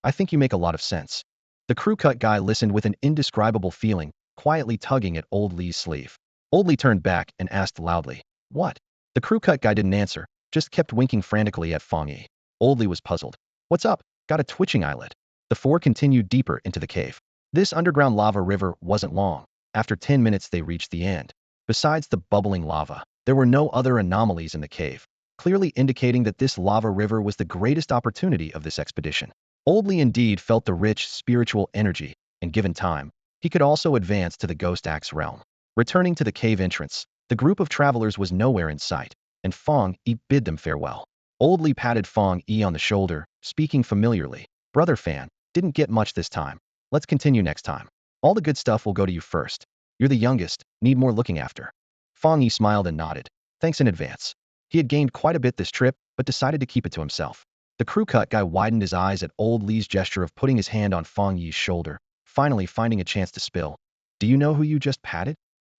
I think you make a lot of sense. The crew cut guy listened with an indescribable feeling, quietly tugging at Old Li's sleeve. Old Li turned back and asked loudly, what? The crew cut guy didn't answer, just kept winking frantically at Fang Yi. Old Li was puzzled. What's up? Got a twitching eyelid. The four continued deeper into the cave. This underground lava river wasn't long. After 10 minutes they reached the end. Besides the bubbling lava, there were no other anomalies in the cave, clearly indicating that this lava river was the greatest opportunity of this expedition. Old Li indeed felt the rich spiritual energy, and given time, he could also advance to the Ghost Axe realm. Returning to the cave entrance, the group of travelers was nowhere in sight, and Fang Yi bid them farewell. Old Li patted Fang Yi on the shoulder, speaking familiarly. Brother Fan, didn't get much this time. Let's continue next time. All the good stuff will go to you first. You're the youngest, need more looking after. Fang Yi smiled and nodded. Thanks in advance. He had gained quite a bit this trip, but decided to keep it to himself. The crew cut guy widened his eyes at Old Li's gesture of putting his hand on Fang Yi's shoulder, finally finding a chance to spill. Do you know who you just patted?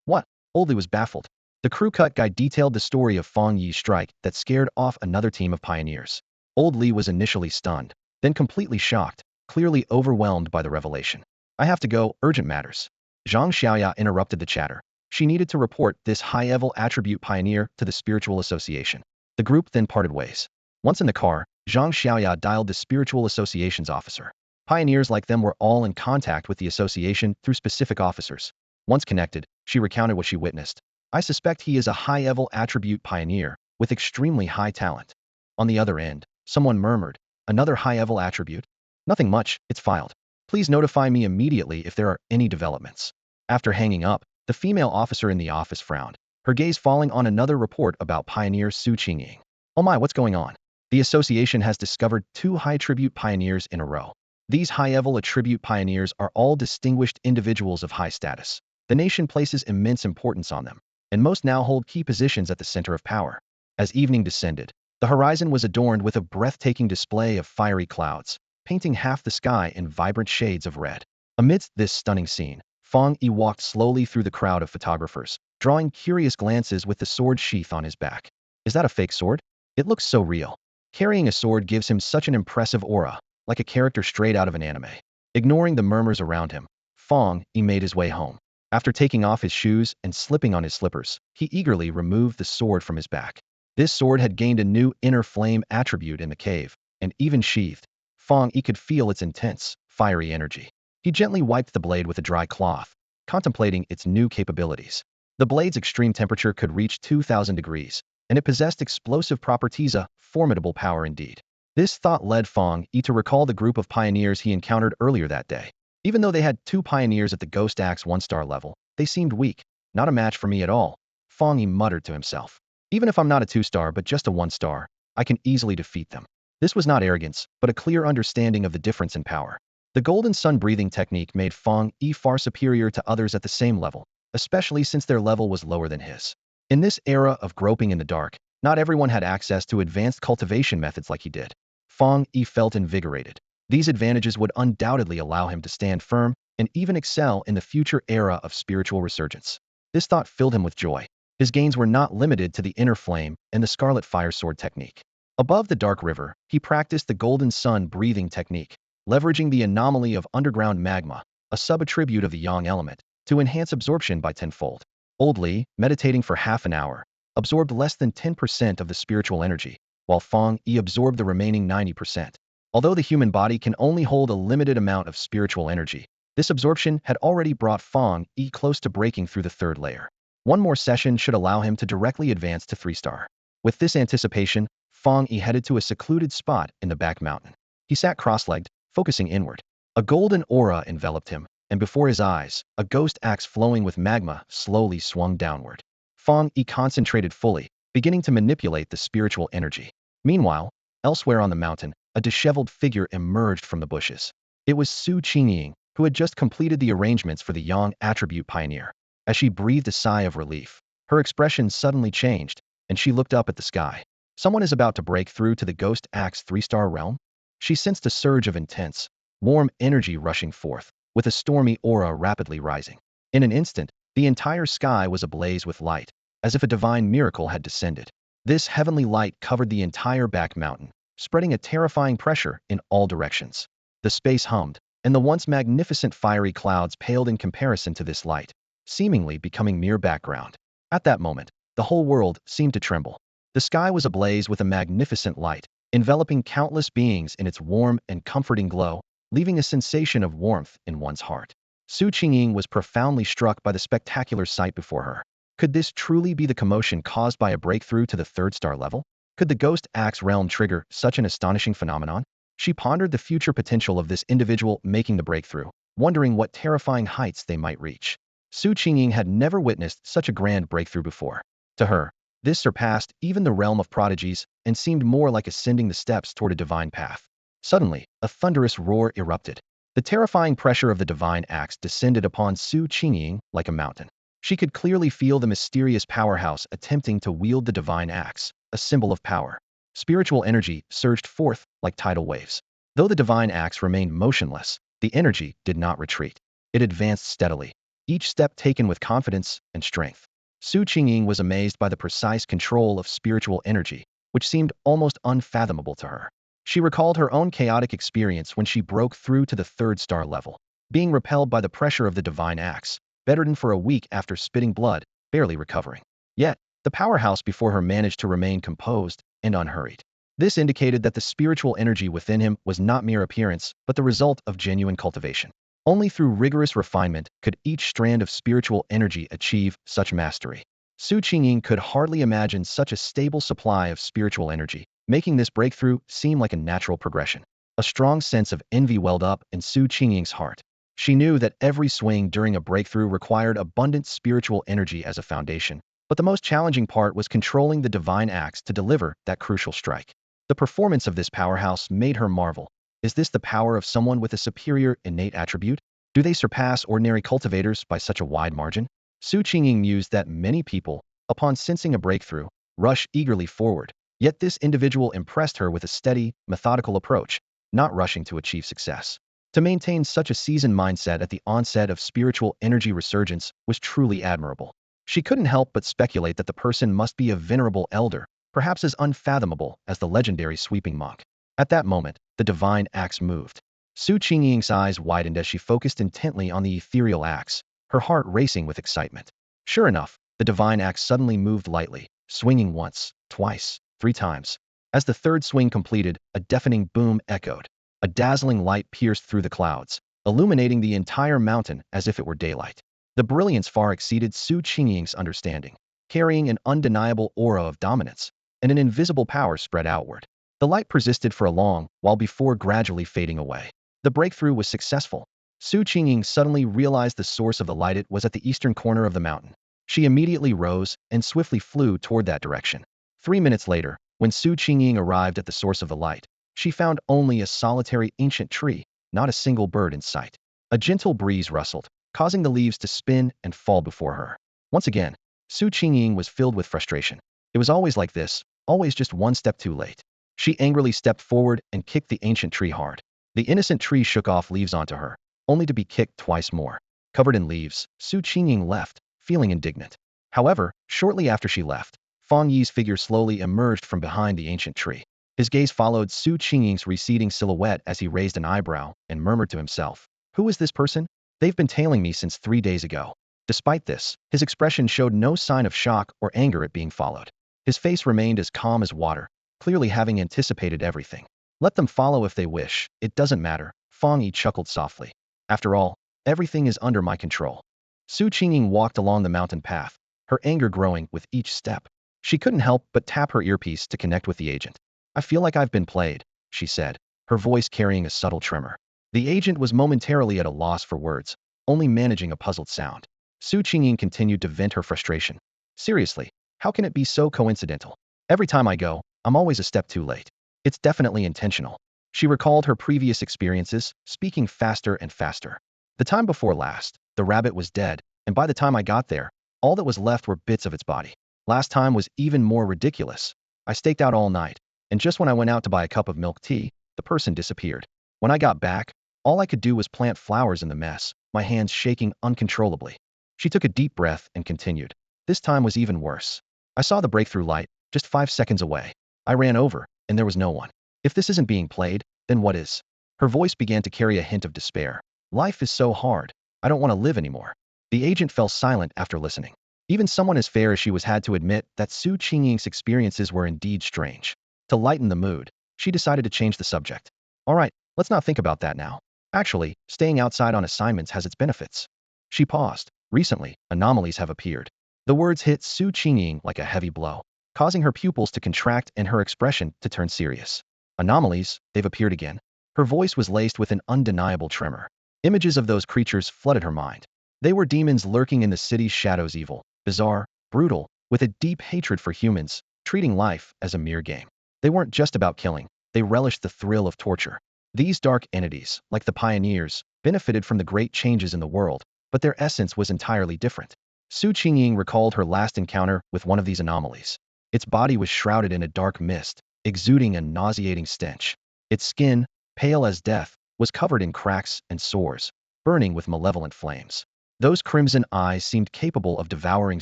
What? Old Li was baffled. The crew cut guy detailed the story of Fang Yi's strike that scared off another team of pioneers. Old Li was initially stunned, then completely shocked, clearly overwhelmed by the revelation. I have to go, urgent matters. Zhang Xiaoya interrupted the chatter. She needed to report this high-level attribute pioneer to the Spiritual Association. The group then parted ways. Once in the car, Zhang Xiaoya dialed the Spiritual Association's officer. Pioneers like them were all in contact with the association through specific officers. Once connected, she recounted what she witnessed. I suspect he is a high-level attribute pioneer with extremely high talent. On the other end, Someone murmured. Another high-level attribute? Nothing much, it's filed. Please notify me immediately if there are any developments. After hanging up, the female officer in the office frowned, her gaze falling on another report about pioneer Su Qingying. Oh my, what's going on? The association has discovered 2 high-tribute pioneers in a row. These high-level attribute pioneers are all distinguished individuals of high status. The nation places immense importance on them, and most now hold key positions at the center of power. As evening descended, the horizon was adorned with a breathtaking display of fiery clouds, painting half the sky in vibrant shades of red. Amidst this stunning scene, Fang Yi walked slowly through the crowd of photographers, drawing curious glances with the sword sheath on his back. Is that a fake sword? It looks so real. Carrying a sword gives him such an impressive aura, like a character straight out of an anime. Ignoring the murmurs around him, Fang Yi made his way home. After taking off his shoes and slipping on his slippers, he eagerly removed the sword from his back. This sword had gained a new inner flame attribute in the cave, and even sheathed, Fang Yi could feel its intense, fiery energy. He gently wiped the blade with a dry cloth, contemplating its new capabilities. The blade's extreme temperature could reach 2,000 degrees, and it possessed explosive properties, a formidable power indeed. This thought led Fang Yi to recall the group of pioneers he encountered earlier that day. Even though they had 2 pioneers at the Ghost Axe 1-star level, they seemed weak. Not a match for me at all, Fang Yi muttered to himself. Even if I'm not a 2-star but just a 1-star, I can easily defeat them. This was not arrogance, but a clear understanding of the difference in power. The Golden Sun breathing technique made Fang Yi far superior to others at the same level, especially since their level was lower than his. In this era of groping in the dark, not everyone had access to advanced cultivation methods like he did. Fang Yi felt invigorated. These advantages would undoubtedly allow him to stand firm and even excel in the future era of spiritual resurgence. This thought filled him with joy. His gains were not limited to the inner flame and the scarlet fire sword technique. Above the dark river, he practiced the Golden Sun breathing technique, leveraging the anomaly of underground magma, a sub-attribute of the yang element, to enhance absorption by tenfold. Old Li, meditating for half an hour, absorbed less than 10% of the spiritual energy, while Fang Yi absorbed the remaining 90%. Although the human body can only hold a limited amount of spiritual energy, this absorption had already brought Fang Yi close to breaking through the 3rd layer. One more session should allow him to directly advance to 3-star. With this anticipation, Fang Yi headed to a secluded spot in the back mountain. He sat cross-legged, focusing inward. A golden aura enveloped him, and before his eyes, a ghost axe flowing with magma slowly swung downward. Fang Yi concentrated fully, beginning to manipulate the spiritual energy. Meanwhile, elsewhere on the mountain, a disheveled figure emerged from the bushes. It was Su Qingying, who had just completed the arrangements for the Yang attribute pioneer. As she breathed a sigh of relief, her expression suddenly changed, and she looked up at the sky. Someone is about to break through to the Ghost Axe 3-star realm? She sensed a surge of intense, warm energy rushing forth, with a stormy aura rapidly rising. In an instant, the entire sky was ablaze with light, as if a divine miracle had descended. This heavenly light covered the entire back mountain, spreading a terrifying pressure in all directions. The space hummed, and the once magnificent fiery clouds paled in comparison to this light, seemingly becoming mere background. At that moment, the whole world seemed to tremble. The sky was ablaze with a magnificent light, enveloping countless beings in its warm and comforting glow, leaving a sensation of warmth in one's heart. Su Qingying was profoundly struck by the spectacular sight before her. Could this truly be the commotion caused by a breakthrough to the 3rd-star level? Could the Ghost Axe realm trigger such an astonishing phenomenon? She pondered the future potential of this individual making the breakthrough, wondering what terrifying heights they might reach. Su Qingying had never witnessed such a grand breakthrough before. To her, this surpassed even the realm of prodigies and seemed more like ascending the steps toward a divine path. Suddenly, a thunderous roar erupted. The terrifying pressure of the divine axe descended upon Su Qingying like a mountain. She could clearly feel the mysterious powerhouse attempting to wield the divine axe, a symbol of power. Spiritual energy surged forth like tidal waves. Though the divine axe remained motionless, the energy did not retreat. It advanced steadily, each step taken with confidence and strength. Su Qingying was amazed by the precise control of spiritual energy, which seemed almost unfathomable to her. She recalled her own chaotic experience when she broke through to the 3rd-star level, being repelled by the pressure of the divine axe, bedridden for a week after spitting blood, barely recovering. Yet, the powerhouse before her managed to remain composed and unhurried. This indicated that the spiritual energy within him was not mere appearance, but the result of genuine cultivation. Only through rigorous refinement could each strand of spiritual energy achieve such mastery. Su Qingying could hardly imagine such a stable supply of spiritual energy, making this breakthrough seem like a natural progression. A strong sense of envy welled up in Su Qingying's heart. She knew that every swing during a breakthrough required abundant spiritual energy as a foundation, but the most challenging part was controlling the divine axe to deliver that crucial strike. The performance of this powerhouse made her marvel. Is this the power of someone with a superior innate attribute? Do they surpass ordinary cultivators by such a wide margin? Su Qingying mused that many people, upon sensing a breakthrough, rush eagerly forward, yet this individual impressed her with a steady, methodical approach, not rushing to achieve success. To maintain such a seasoned mindset at the onset of spiritual energy resurgence was truly admirable. She couldn't help but speculate that the person must be a venerable elder, perhaps as unfathomable as the legendary sweeping monk. At that moment, the divine axe moved. Su Qingying's eyes widened as she focused intently on the ethereal axe, her heart racing with excitement. Sure enough, the divine axe suddenly moved lightly, swinging once, twice, 3 times. As the third swing completed, a deafening boom echoed. A dazzling light pierced through the clouds, illuminating the entire mountain as if it were daylight. The brilliance far exceeded Su Qingying's understanding, carrying an undeniable aura of dominance, and an invisible power spread outward. The light persisted for a long while before gradually fading away. The breakthrough was successful. Su Qingying suddenly realized the source of the light. It was at the eastern corner of the mountain. She immediately rose and swiftly flew toward that direction. 3 minutes later, when Su Qingying arrived at the source of the light, she found only a solitary ancient tree, not a single bird in sight. A gentle breeze rustled, causing the leaves to spin and fall before her. Once again, Su Qingying was filled with frustration. It was always like this, always just one step too late. She angrily stepped forward and kicked the ancient tree hard. The innocent tree shook off leaves onto her, only to be kicked twice more. Covered in leaves, Su Qingying left, feeling indignant. However, shortly after she left, Fang Yi's figure slowly emerged from behind the ancient tree. His gaze followed Su Qingying's receding silhouette as he raised an eyebrow and murmured to himself, "Who is this person? They've been tailing me since 3 days ago." Despite this, his expression showed no sign of shock or anger at being followed. His face remained as calm as water, clearly having anticipated everything. "Let them follow if they wish, it doesn't matter," Fang Yi chuckled softly. "After all, everything is under my control." Su Qingying walked along the mountain path, her anger growing with each step. She couldn't help but tap her earpiece to connect with the agent. "I feel like I've been played," she said, her voice carrying a subtle tremor. The agent was momentarily at a loss for words, only managing a puzzled sound. Su Qingying continued to vent her frustration. "Seriously, how can it be so coincidental? Every time I go, I'm always a step too late. It's definitely intentional." She recalled her previous experiences, speaking faster and faster. "The time before last, the rabbit was dead, and by the time I got there, all that was left were bits of its body. Last time was even more ridiculous. I staked out all night, and just when I went out to buy a cup of milk tea, the person disappeared. When I got back, all I could do was plant flowers in the mess, my hands shaking uncontrollably." She took a deep breath and continued. "This time was even worse. I saw the breakthrough light, just 5 seconds away. I ran over, and there was no one. If this isn't being played, then what is?" Her voice began to carry a hint of despair. "Life is so hard. I don't want to live anymore." The agent fell silent after listening. Even someone as fair as she was had to admit that Su Qingying's experiences were indeed strange. To lighten the mood, she decided to change the subject. "All right, let's not think about that now. Actually, staying outside on assignments has its benefits." She paused. "Recently, anomalies have appeared." The words hit Su Qingying like a heavy blow, causing her pupils to contract and her expression to turn serious. "Anomalies, they've appeared again." Her voice was laced with an undeniable tremor. Images of those creatures flooded her mind. They were demons lurking in the city's shadows, evil, bizarre, brutal, with a deep hatred for humans, treating life as a mere game. They weren't just about killing, they relished the thrill of torture. These dark entities, like the pioneers, benefited from the great changes in the world, but their essence was entirely different. Su Qingying recalled her last encounter with one of these anomalies. Its body was shrouded in a dark mist, exuding a nauseating stench. Its skin, pale as death, was covered in cracks and sores, burning with malevolent flames. Those crimson eyes seemed capable of devouring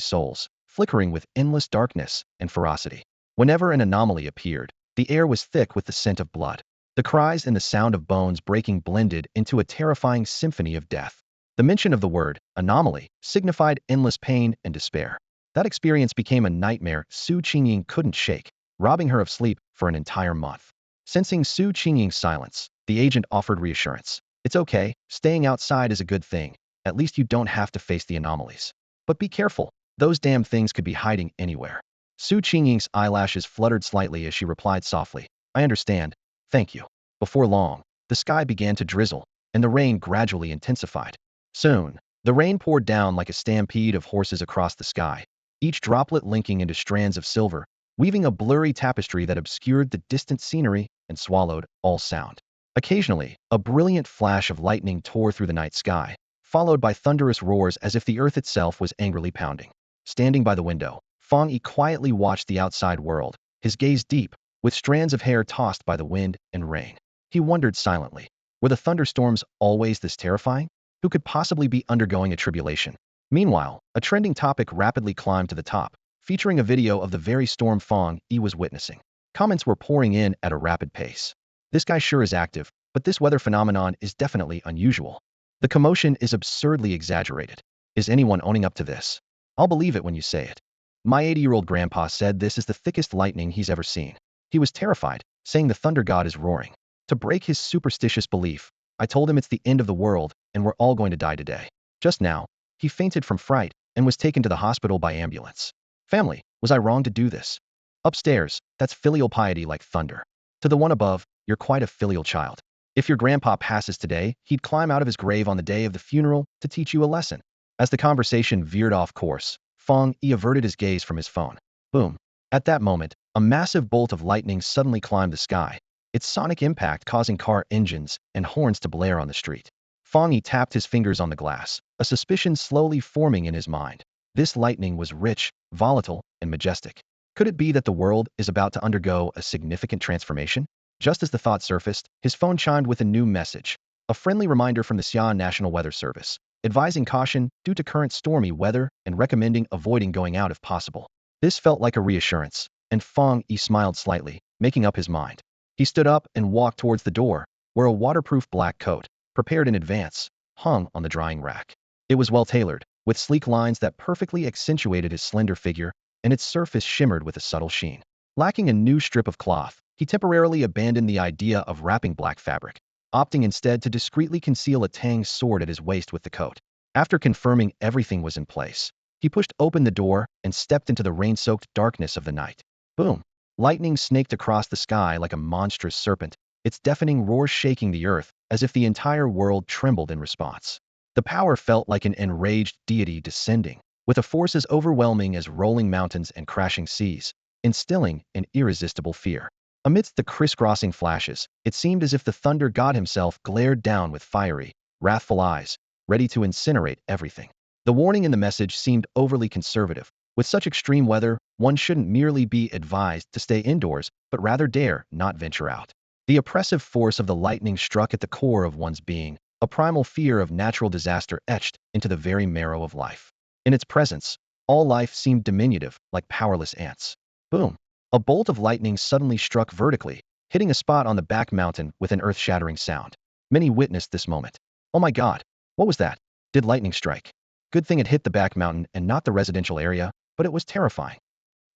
souls, flickering with endless darkness and ferocity. Whenever an anomaly appeared, the air was thick with the scent of blood. The cries and the sound of bones breaking blended into a terrifying symphony of death. The mention of the word anomaly signified endless pain and despair. That experience became a nightmare Su Qingying couldn't shake, robbing her of sleep for an entire month. Sensing Su Qingying's silence, the agent offered reassurance. "It's okay, staying outside is a good thing. At least you don't have to face the anomalies. But be careful, those damn things could be hiding anywhere." Su Qingying's eyelashes fluttered slightly as she replied softly, I understand. Thank you. Before long, the sky began to drizzle, and the rain gradually intensified. Soon, the rain poured down like a stampede of horses across the sky, each droplet linking into strands of silver, weaving a blurry tapestry that obscured the distant scenery and swallowed all sound. Occasionally, a brilliant flash of lightning tore through the night sky, followed by thunderous roars as if the earth itself was angrily pounding. Standing by the window, Fang Yi quietly watched the outside world, his gaze deep, with strands of hair tossed by the wind and rain. He wondered silently, were the thunderstorms always this terrifying? Who could possibly be undergoing a tribulation? Meanwhile, a trending topic rapidly climbed to the top, featuring a video of the very storm Fang Yi was witnessing. Comments were pouring in at a rapid pace. This guy sure is active, but this weather phenomenon is definitely unusual. The commotion is absurdly exaggerated. Is anyone owning up to this? I'll believe it when you say it. My 80-year-old grandpa said this is the thickest lightning he's ever seen. He was terrified, saying the thunder god is roaring. To break his superstitious belief, I told him it's the end of the world and we're all going to die today. Just now, he fainted from fright and was taken to the hospital by ambulance. Family, was I wrong to do this? Upstairs, that's filial piety like thunder. To the one above, you're quite a filial child. If your grandpa passes today, he'd climb out of his grave on the day of the funeral to teach you a lesson. As the conversation veered off course, Fang Yi averted his gaze from his phone. Boom. At that moment, a massive bolt of lightning suddenly climbed the sky, its sonic impact causing car engines and horns to blare on the street. Fang Yi tapped his fingers on the glass, a suspicion slowly forming in his mind. This lightning was rich, volatile, and majestic. Could it be that the world is about to undergo a significant transformation? Just as the thought surfaced, his phone chimed with a new message, a friendly reminder from the Xi'an National Weather Service, advising caution due to current stormy weather and recommending avoiding going out if possible. This felt like a reassurance, and Fang Yi smiled slightly, making up his mind. He stood up and walked towards the door, where a waterproof black coat, prepared in advance, hung on the drying rack. It was well-tailored, with sleek lines that perfectly accentuated his slender figure, and its surface shimmered with a subtle sheen. Lacking a new strip of cloth, he temporarily abandoned the idea of wrapping black fabric, opting instead to discreetly conceal a Tang sword at his waist with the coat. After confirming everything was in place, he pushed open the door and stepped into the rain-soaked darkness of the night. Boom! Lightning snaked across the sky like a monstrous serpent, its deafening roar shaking the earth as if the entire world trembled in response. The power felt like an enraged deity descending, with a force as overwhelming as rolling mountains and crashing seas, instilling an irresistible fear. Amidst the crisscrossing flashes, it seemed as if the thunder god himself glared down with fiery, wrathful eyes, ready to incinerate everything. The warning in the message seemed overly conservative. With such extreme weather, one shouldn't merely be advised to stay indoors, but rather dare not venture out. The oppressive force of the lightning struck at the core of one's being, a primal fear of natural disaster etched into the very marrow of life. In its presence, all life seemed diminutive, like powerless ants. Boom! A bolt of lightning suddenly struck vertically, hitting a spot on the back mountain with an earth-shattering sound. Many witnessed this moment. Oh my god! What was that? Did lightning strike? Good thing it hit the back mountain and not the residential area, but it was terrifying.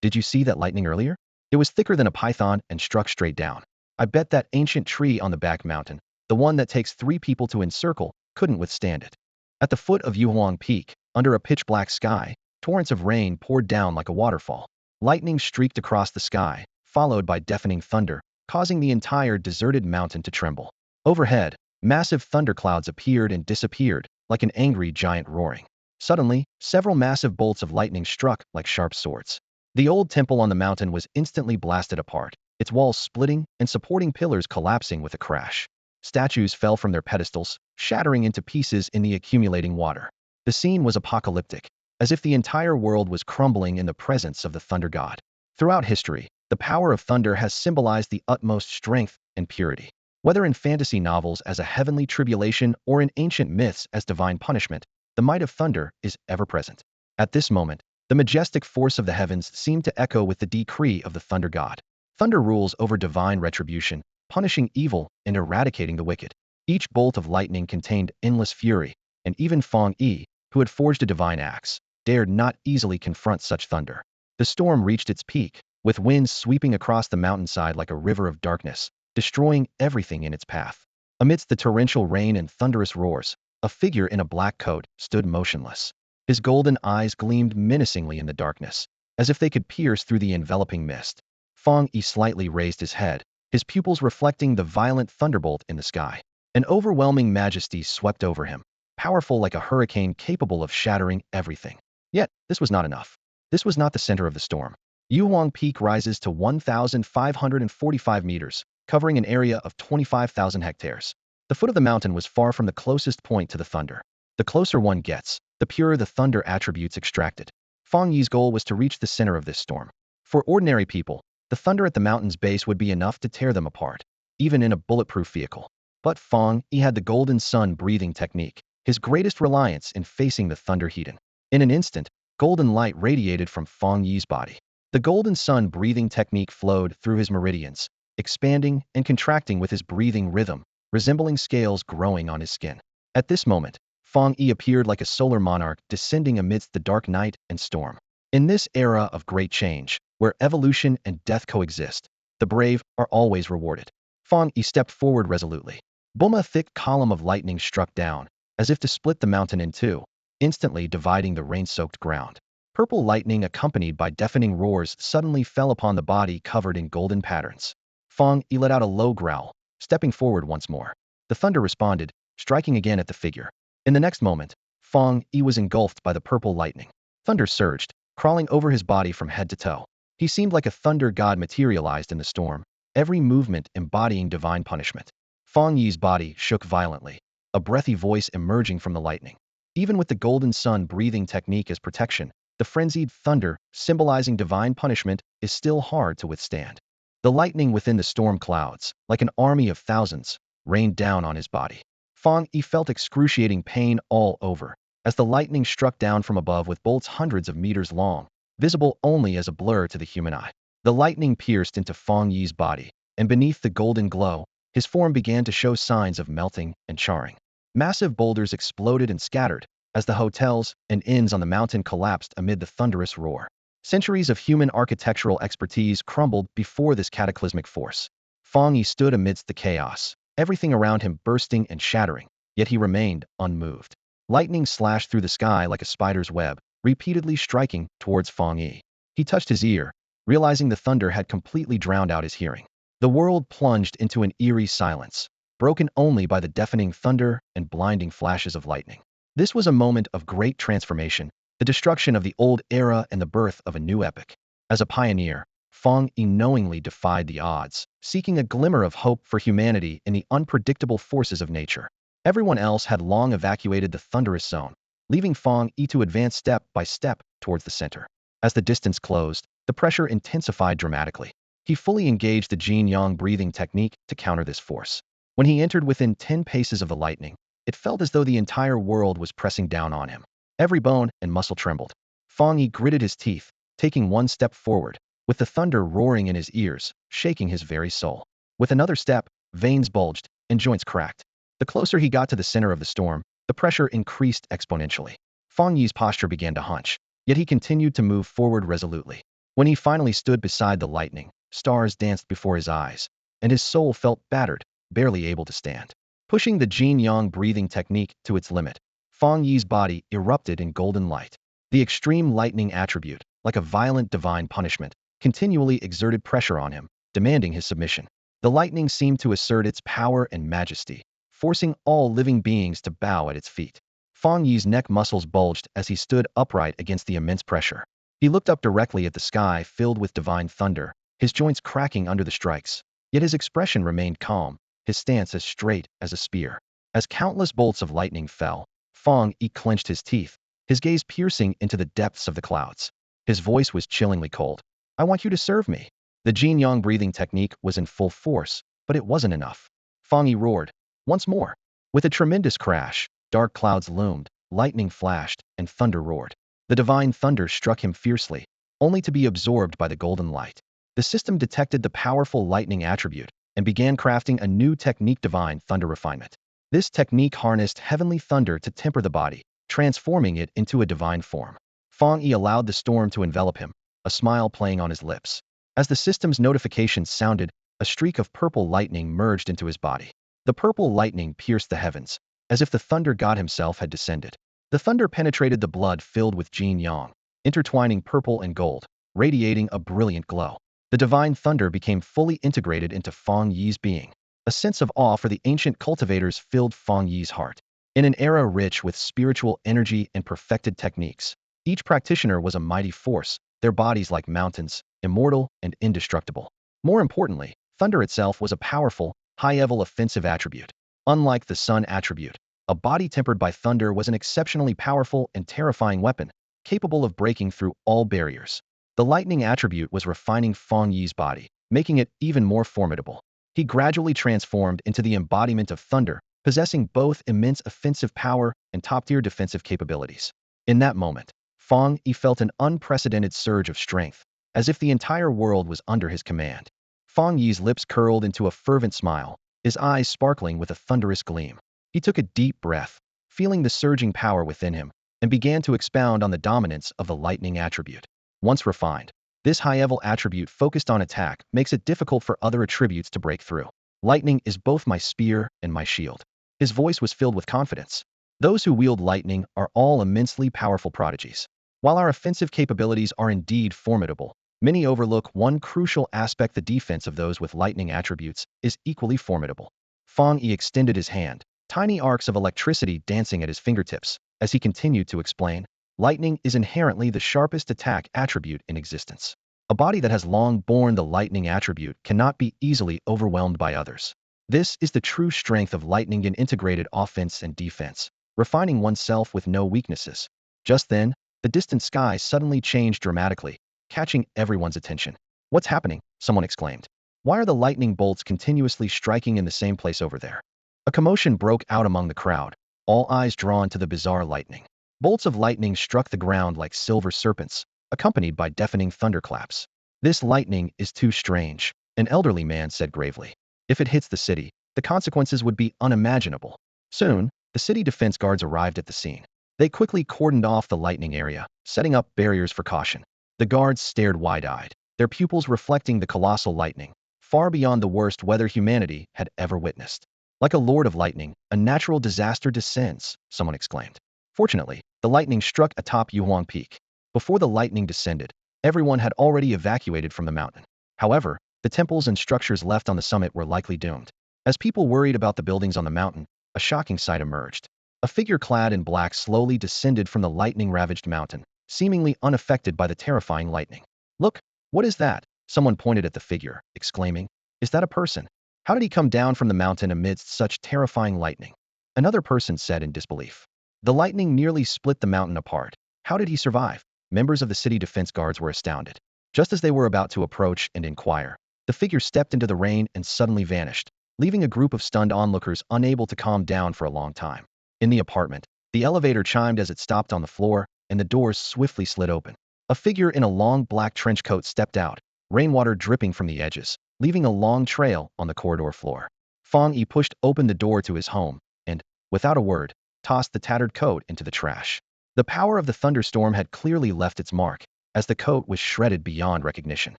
Did you see that lightning earlier? It was thicker than a python and struck straight down. I bet that ancient tree on the back mountain, the one that takes 3 people to encircle, couldn't withstand it. At the foot of Yuhuang Peak, under a pitch-black sky, torrents of rain poured down like a waterfall. Lightning streaked across the sky, followed by deafening thunder, causing the entire deserted mountain to tremble. Overhead, massive thunderclouds appeared and disappeared, like an angry giant roaring. Suddenly, several massive bolts of lightning struck like sharp swords. The old temple on the mountain was instantly blasted apart, its walls splitting and supporting pillars collapsing with a crash. Statues fell from their pedestals, shattering into pieces in the accumulating water. The scene was apocalyptic, as if the entire world was crumbling in the presence of the thunder god. Throughout history, the power of thunder has symbolized the utmost strength and purity. Whether in fantasy novels as a heavenly tribulation or in ancient myths as divine punishment, the might of thunder is ever present. At this moment, the majestic force of the heavens seemed to echo with the decree of the thunder god. Thunder rules over divine retribution, punishing evil and eradicating the wicked. Each bolt of lightning contained endless fury, and even Fang Yi, who had forged a divine axe, dared not easily confront such thunder. The storm reached its peak, with winds sweeping across the mountainside like a river of darkness, destroying everything in its path. Amidst the torrential rain and thunderous roars, a figure in a black coat stood motionless. His golden eyes gleamed menacingly in the darkness. as if they could pierce through the enveloping mist. Fang Yi slightly raised his head, his pupils reflecting the violent thunderbolt in the sky. An overwhelming majesty swept over him, powerful like a hurricane capable of shattering everything. Yet, this was not enough. This was not the center of the storm. Yuhuang Peak rises to 1,545 meters, covering an area of 25,000 hectares. The foot of the mountain was far from the closest point to the thunder. The closer one gets, the purer the thunder attributes extracted. Fang Yi's goal was to reach the center of this storm. For ordinary people, the thunder at the mountain's base would be enough to tear them apart, even in a bulletproof vehicle. But Fang Yi had the golden sun breathing technique, his greatest reliance in facing the thunder heat. In an instant, golden light radiated from Fang Yi's body. The golden sun breathing technique flowed through his meridians, expanding and contracting with his breathing rhythm, resembling scales growing on his skin. At this moment, Fang Yi appeared like a solar monarch descending amidst the dark night and storm. In this era of great change, where evolution and death coexist, the brave are always rewarded. Fang Yi stepped forward resolutely. Boom! A thick column of lightning struck down, as if to split the mountain in two, instantly dividing the rain-soaked ground. Purple lightning accompanied by deafening roars suddenly fell upon the body covered in golden patterns. Fang Yi let out a low growl, stepping forward once more. The thunder responded, striking again at the figure. In the next moment, Fang Yi was engulfed by the purple lightning. Thunder surged, crawling over his body from head to toe. He seemed like a thunder god materialized in the storm, every movement embodying divine punishment. Fang Yi's body shook violently, a breathy voice emerging from the lightning. Even with the golden sun breathing technique as protection, the frenzied thunder, symbolizing divine punishment, is still hard to withstand. The lightning within the storm clouds, like an army of thousands, rained down on his body. Fang Yi felt excruciating pain all over, as the lightning struck down from above with bolts hundreds of meters long, visible only as a blur to the human eye. The lightning pierced into Fang Yi's body, and beneath the golden glow, his form began to show signs of melting and charring. Massive boulders exploded and scattered, as the hotels and inns on the mountain collapsed amid the thunderous roar. Centuries of human architectural expertise crumbled before this cataclysmic force. Fang Yi stood amidst the chaos, everything around him bursting and shattering, yet he remained unmoved. Lightning slashed through the sky like a spider's web, repeatedly striking towards Fang Yi. He touched his ear, realizing the thunder had completely drowned out his hearing. The world plunged into an eerie silence, broken only by the deafening thunder and blinding flashes of lightning. This was a moment of great transformation, the destruction of the old era and the birth of a new epoch. As a pioneer, Fang Yi knowingly defied the odds, seeking a glimmer of hope for humanity in the unpredictable forces of nature. Everyone else had long evacuated the thunderous zone, leaving Fang Yi to advance step by step towards the center. As the distance closed, the pressure intensified dramatically. He fully engaged the yin-yang breathing technique to counter this force. When he entered within 10 paces of the lightning, it felt as though the entire world was pressing down on him. Every bone and muscle trembled. Fang Yi gritted his teeth, taking one step forward, with the thunder roaring in his ears, shaking his very soul. With another step, veins bulged and joints cracked. The closer he got to the center of the storm, the pressure increased exponentially. Fang Yi's posture began to hunch, yet he continued to move forward resolutely. When he finally stood beside the lightning, stars danced before his eyes, and his soul felt battered, barely able to stand. Pushing the yin-yang breathing technique to its limit, Fang Yi's body erupted in golden light. The extreme lightning attribute, like a violent divine punishment, continually exerted pressure on him, demanding his submission. The lightning seemed to assert its power and majesty, forcing all living beings to bow at its feet. Fang Yi's neck muscles bulged as he stood upright against the immense pressure. He looked up directly at the sky filled with divine thunder, his joints cracking under the strikes. Yet his expression remained calm, his stance as straight as a spear. As countless bolts of lightning fell, Fang Yi clenched his teeth, his gaze piercing into the depths of the clouds. His voice was chillingly cold. "I want you to serve me." The yin-yang breathing technique was in full force, but it wasn't enough. Fang Yi roared. Once more. With a tremendous crash, dark clouds loomed, lightning flashed, and thunder roared. The divine thunder struck him fiercely, only to be absorbed by the golden light. The system detected the powerful lightning attribute and began crafting a new technique, divine thunder refinement. This technique harnessed heavenly thunder to temper the body, transforming it into a divine form. Fang Yi allowed the storm to envelop him, a smile playing on his lips. As the system's notifications sounded, a streak of purple lightning merged into his body. The purple lightning pierced the heavens, as if the thunder god himself had descended. The thunder penetrated the blood filled with yin-yang, intertwining purple and gold, radiating a brilliant glow. The divine thunder became fully integrated into Fang Yi's being. A sense of awe for the ancient cultivators filled Fang Yi's heart. In an era rich with spiritual energy and perfected techniques, each practitioner was a mighty force, their bodies like mountains, immortal and indestructible. More importantly, thunder itself was a powerful, high-level offensive attribute. Unlike the sun attribute, a body tempered by thunder was an exceptionally powerful and terrifying weapon, capable of breaking through all barriers. The lightning attribute was refining Fang Yi's body, making it even more formidable. He gradually transformed into the embodiment of thunder, possessing both immense offensive power and top-tier defensive capabilities. In that moment, Fang Yi felt an unprecedented surge of strength, as if the entire world was under his command. Fang Yi's lips curled into a fervent smile, his eyes sparkling with a thunderous gleam. He took a deep breath, feeling the surging power within him, and began to expound on the dominance of the lightning attribute. Once refined, this high-level attribute focused on attack makes it difficult for other attributes to break through. Lightning is both my spear and my shield. His voice was filled with confidence. Those who wield lightning are all immensely powerful prodigies. While our offensive capabilities are indeed formidable, many overlook one crucial aspect: the defense of those with lightning attributes is equally formidable. Fang Yi extended his hand, tiny arcs of electricity dancing at his fingertips, as he continued to explain. Lightning is inherently the sharpest attack attribute in existence. A body that has long borne the lightning attribute cannot be easily overwhelmed by others. This is the true strength of lightning in integrated offense and defense, refining oneself with no weaknesses. Just then, the distant sky suddenly changed dramatically, catching everyone's attention. "What's happening?" someone exclaimed. "Why are the lightning bolts continuously striking in the same place over there?" A commotion broke out among the crowd, all eyes drawn to the bizarre lightning. Bolts of lightning struck the ground like silver serpents, accompanied by deafening thunderclaps. "This lightning is too strange," an elderly man said gravely. "If it hits the city, the consequences would be unimaginable." Soon, the city defense guards arrived at the scene. They quickly cordoned off the lightning area, setting up barriers for caution. The guards stared wide-eyed, their pupils reflecting the colossal lightning, far beyond the worst weather humanity had ever witnessed. "Like a lord of lightning, a natural disaster descends," someone exclaimed. Fortunately, the lightning struck atop Yuhuang Peak. Before the lightning descended, everyone had already evacuated from the mountain. However, the temples and structures left on the summit were likely doomed. As people worried about the buildings on the mountain, a shocking sight emerged. A figure clad in black slowly descended from the lightning-ravaged mountain, seemingly unaffected by the terrifying lightning. "Look, what is that?" Someone pointed at the figure, exclaiming. "Is that a person? How did he come down from the mountain amidst such terrifying lightning?" Another person said in disbelief. "The lightning nearly split the mountain apart. How did he survive?" Members of the city defense guards were astounded. Just as they were about to approach and inquire, the figure stepped into the rain and suddenly vanished, leaving a group of stunned onlookers unable to calm down for a long time. In the apartment, the elevator chimed as it stopped on the floor, and the doors swiftly slid open. A figure in a long black trench coat stepped out, rainwater dripping from the edges, leaving a long trail on the corridor floor. Fang Yi pushed open the door to his home, and, without a word, tossed the tattered coat into the trash. The power of the thunderstorm had clearly left its mark, as the coat was shredded beyond recognition.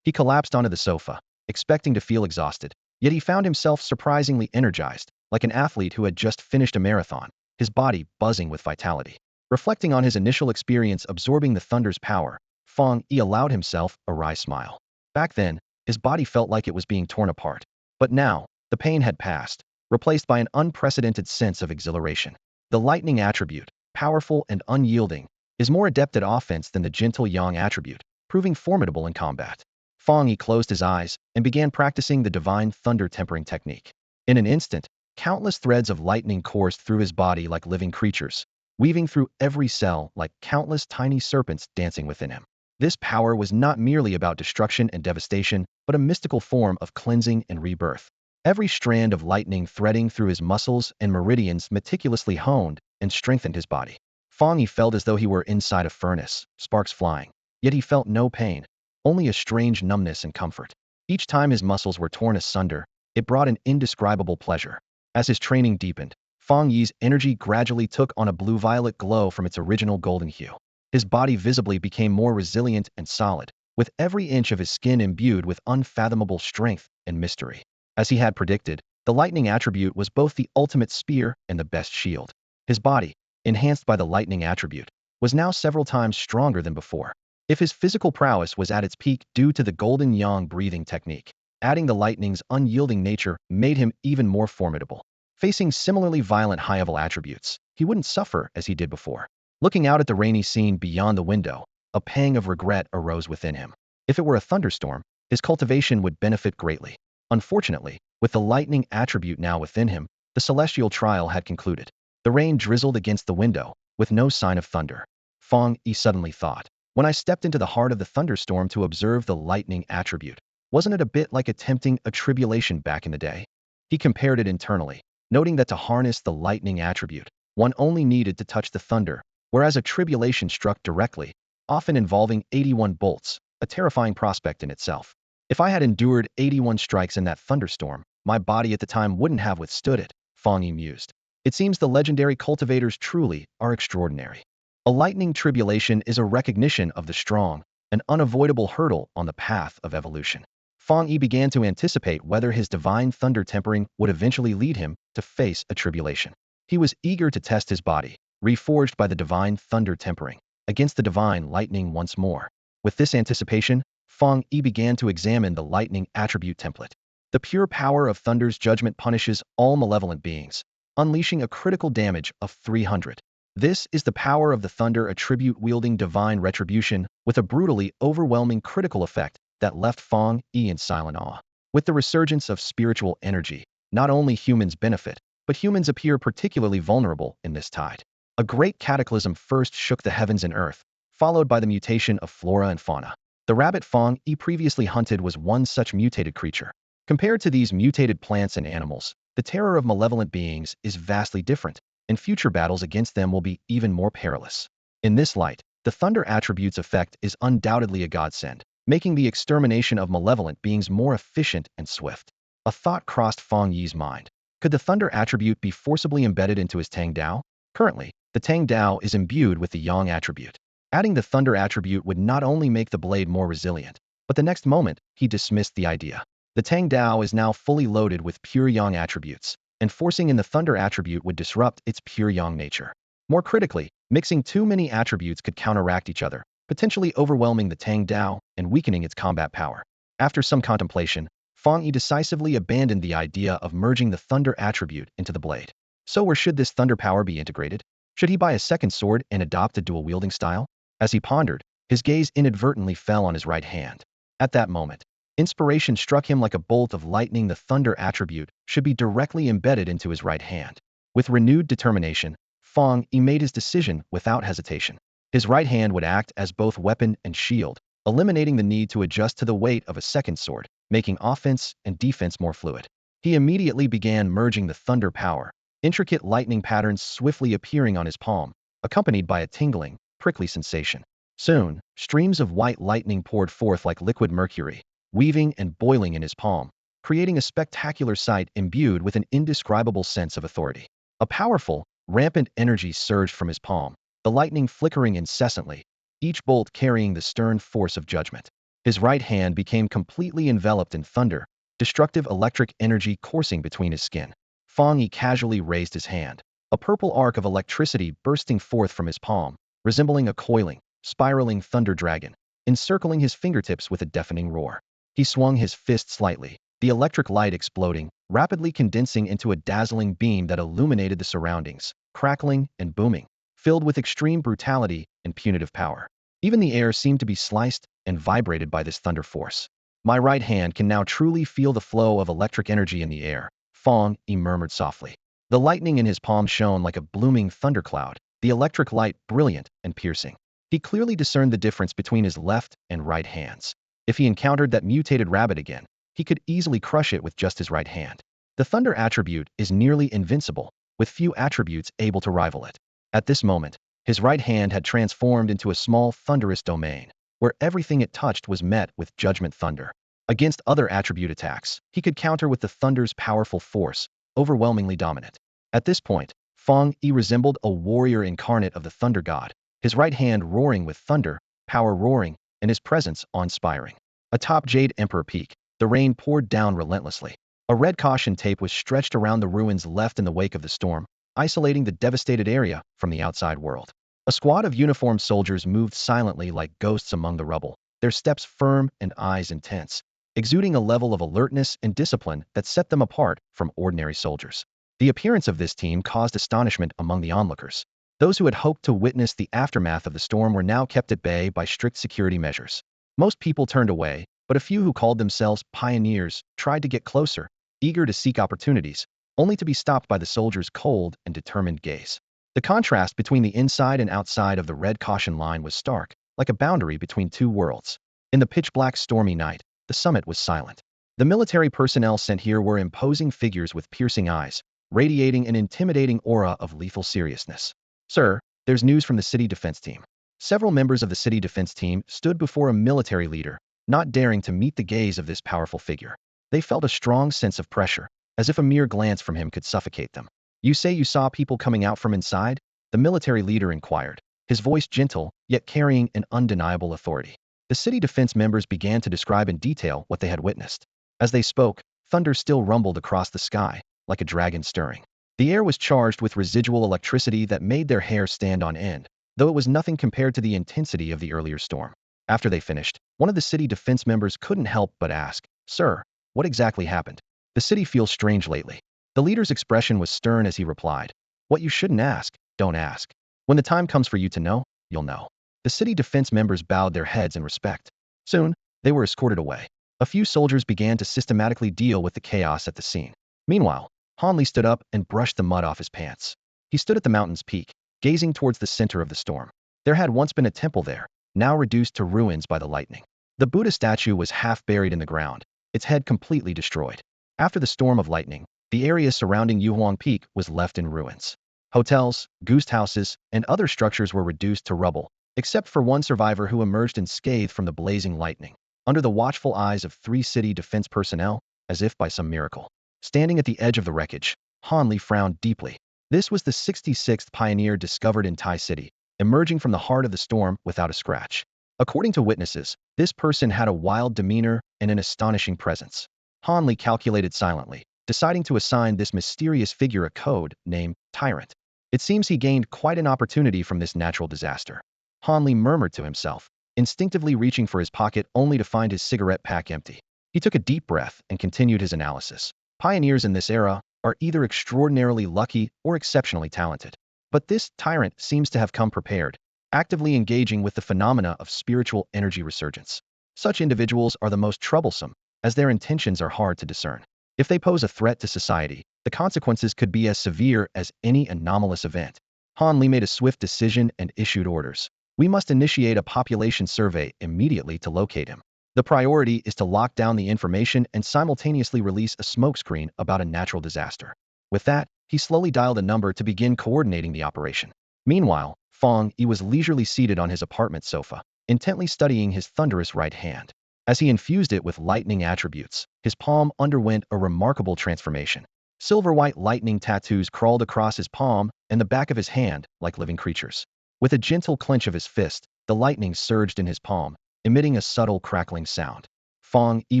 He collapsed onto the sofa, expecting to feel exhausted, yet he found himself surprisingly energized, like an athlete who had just finished a marathon, his body buzzing with vitality. Reflecting on his initial experience absorbing the thunder's power, Fang Yi allowed himself a wry smile. Back then, his body felt like it was being torn apart. But now, the pain had passed, replaced by an unprecedented sense of exhilaration. The lightning attribute, powerful and unyielding, is more adept at offense than the gentle yang attribute, proving formidable in combat. Fang Yi closed his eyes and began practicing the divine thunder tempering technique. In an instant, countless threads of lightning coursed through his body like living creatures, weaving through every cell like countless tiny serpents dancing within him. This power was not merely about destruction and devastation, but a mystical form of cleansing and rebirth. Every strand of lightning threading through his muscles and meridians meticulously honed and strengthened his body. Fang Yi felt as though he were inside a furnace, sparks flying. Yet he felt no pain, only a strange numbness and comfort. Each time his muscles were torn asunder, it brought an indescribable pleasure. As his training deepened, Fang Yi's energy gradually took on a blue-violet glow from its original golden hue. His body visibly became more resilient and solid, with every inch of his skin imbued with unfathomable strength and mystery. As he had predicted, the lightning attribute was both the ultimate spear and the best shield. His body, enhanced by the lightning attribute, was now several times stronger than before. If his physical prowess was at its peak due to the golden yang breathing technique, adding the lightning's unyielding nature made him even more formidable. Facing similarly violent high-level attributes, he wouldn't suffer as he did before. Looking out at the rainy scene beyond the window, a pang of regret arose within him. If it were a thunderstorm, his cultivation would benefit greatly. Unfortunately, with the lightning attribute now within him, the celestial trial had concluded. The rain drizzled against the window, with no sign of thunder. Fang Yi suddenly thought, when I stepped into the heart of the thunderstorm to observe the lightning attribute, wasn't it a bit like attempting a tribulation back in the day? He compared it internally, noting that to harness the lightning attribute, one only needed to touch the thunder, whereas a tribulation struck directly, often involving 81 bolts, a terrifying prospect in itself. If I had endured 81 strikes in that thunderstorm, my body at the time wouldn't have withstood it, Fang Yi mused. It seems the legendary cultivators truly are extraordinary. A lightning tribulation is a recognition of the strong, an unavoidable hurdle on the path of evolution. Fang Yi began to anticipate whether his divine thunder tempering would eventually lead him to face a tribulation. He was eager to test his body, reforged by the divine thunder tempering, against the divine lightning once more. With this anticipation, Fang Yi began to examine the lightning attribute template. The pure power of thunder's judgment punishes all malevolent beings, unleashing a critical damage of 300. This is the power of the thunder attribute-wielding divine retribution with a brutally overwhelming critical effect that left Fang Yi in silent awe. With the resurgence of spiritual energy, not only humans benefit, but humans appear particularly vulnerable in this tide. A great cataclysm first shook the heavens and earth, followed by the mutation of flora and fauna. The rabbit Fang Yi previously hunted was one such mutated creature. Compared to these mutated plants and animals, the terror of malevolent beings is vastly different, and future battles against them will be even more perilous. In this light, the thunder attribute's effect is undoubtedly a godsend, making the extermination of malevolent beings more efficient and swift. A thought crossed Fang Yi's mind. Could the thunder attribute be forcibly embedded into his Tang Dao? Currently, the Tang Dao is imbued with the Yang attribute. Adding the thunder attribute would not only make the blade more resilient, but the next moment, he dismissed the idea. The Tang Dao is now fully loaded with pure Yang attributes, and forcing in the thunder attribute would disrupt its pure Yang nature. More critically, mixing too many attributes could counteract each other, potentially overwhelming the Tang Dao and weakening its combat power. After some contemplation, Fang Yi decisively abandoned the idea of merging the thunder attribute into the blade. So where should this thunder power be integrated? Should he buy a second sword and adopt a dual-wielding style? As he pondered, his gaze inadvertently fell on his right hand. At that moment, inspiration struck him like a bolt of lightning. The thunder attribute should be directly embedded into his right hand. With renewed determination, Fang Yi made his decision without hesitation. His right hand would act as both weapon and shield, eliminating the need to adjust to the weight of a second sword, making offense and defense more fluid. He immediately began merging the thunder power, intricate lightning patterns swiftly appearing on his palm, accompanied by a tingling, prickly sensation. Soon, streams of white lightning poured forth like liquid mercury, weaving and boiling in his palm, creating a spectacular sight imbued with an indescribable sense of authority. A powerful, rampant energy surged from his palm, the lightning flickering incessantly, each bolt carrying the stern force of judgment. His right hand became completely enveloped in thunder, destructive electric energy coursing between his skin. Fang Yi casually raised his hand, a purple arc of electricity bursting forth from his palm, resembling a coiling, spiraling thunder dragon, encircling his fingertips with a deafening roar. He swung his fist slightly, the electric light exploding, rapidly condensing into a dazzling beam that illuminated the surroundings, crackling and booming, filled with extreme brutality and punitive power. Even the air seemed to be sliced and vibrated by this thunder force. My right hand can now truly feel the flow of electric energy in the air, Fang Yi murmured softly. The lightning in his palm shone like a blooming thundercloud, the electric light brilliant and piercing. He clearly discerned the difference between his left and right hands. If he encountered that mutated rabbit again, he could easily crush it with just his right hand. The thunder attribute is nearly invincible, with few attributes able to rival it. At this moment, his right hand had transformed into a small thunderous domain, where everything it touched was met with judgment thunder. Against other attribute attacks, he could counter with the thunder's powerful force, overwhelmingly dominant. At this point, Fang Yi resembled a warrior incarnate of the thunder god, his right hand roaring with thunder, power roaring, and his presence awe-inspiring. Atop Jade Emperor Peak, the rain poured down relentlessly. A red caution tape was stretched around the ruins left in the wake of the storm, isolating the devastated area from the outside world. A squad of uniformed soldiers moved silently like ghosts among the rubble, their steps firm and eyes intense, exuding a level of alertness and discipline that set them apart from ordinary soldiers. The appearance of this team caused astonishment among the onlookers. Those who had hoped to witness the aftermath of the storm were now kept at bay by strict security measures. Most people turned away, but a few who called themselves pioneers tried to get closer, eager to seek opportunities, only to be stopped by the soldiers' cold and determined gaze. The contrast between the inside and outside of the red caution line was stark, like a boundary between two worlds. In the pitch-black stormy night, the summit was silent. The military personnel sent here were imposing figures with piercing eyes, radiating an intimidating aura of lethal seriousness. "Sir, there's news from the city defense team." Several members of the city defense team stood before a military leader, not daring to meet the gaze of this powerful figure. They felt a strong sense of pressure, as if a mere glance from him could suffocate them. "You say you saw people coming out from inside?" the military leader inquired, his voice gentle, yet carrying an undeniable authority. The city defense members began to describe in detail what they had witnessed. As they spoke, thunder still rumbled across the sky, like a dragon stirring. The air was charged with residual electricity that made their hair stand on end, though it was nothing compared to the intensity of the earlier storm. After they finished, one of the city defense members couldn't help but ask, "Sir, what exactly happened? The city feels strange lately." The leader's expression was stern as he replied, "What you shouldn't ask, don't ask. When the time comes for you to know, you'll know." The city defense members bowed their heads in respect. Soon, they were escorted away. A few soldiers began to systematically deal with the chaos at the scene. Meanwhile, Hanli stood up and brushed the mud off his pants. He stood at the mountain's peak, gazing towards the center of the storm. There had once been a temple there, now reduced to ruins by the lightning. The Buddha statue was half buried in the ground, its head completely destroyed. After the storm of lightning, the area surrounding Yuhuang Peak was left in ruins. Hotels, goose houses, and other structures were reduced to rubble, except for one survivor who emerged unscathed from the blazing lightning, under the watchful eyes of 3 city defense personnel, as if by some miracle. Standing at the edge of the wreckage, Hanli frowned deeply. This was the 66th pioneer discovered in Tai City, emerging from the heart of the storm without a scratch. According to witnesses, this person had a wild demeanor and an astonishing presence. Hanli calculated silently, deciding to assign this mysterious figure a code named Tyrant. It seems he gained quite an opportunity from this natural disaster. Hanli murmured to himself, instinctively reaching for his pocket only to find his cigarette pack empty. He took a deep breath and continued his analysis. Pioneers in this era are either extraordinarily lucky or exceptionally talented. But this tyrant seems to have come prepared, actively engaging with the phenomena of spiritual energy resurgence. Such individuals are the most troublesome, as their intentions are hard to discern. If they pose a threat to society, the consequences could be as severe as any anomalous event. Hanli made a swift decision and issued orders. "We must initiate a population survey immediately to locate him. The priority is to lock down the information and simultaneously release a smokescreen about a natural disaster." With that, he slowly dialed a number to begin coordinating the operation. Meanwhile, Fang Yi was leisurely seated on his apartment sofa, intently studying his thunderous right hand. As he infused it with lightning attributes, his palm underwent a remarkable transformation. Silver-white lightning tattoos crawled across his palm and the back of his hand like living creatures. With a gentle clench of his fist, the lightning surged in his palm, emitting a subtle crackling sound. Fang Yi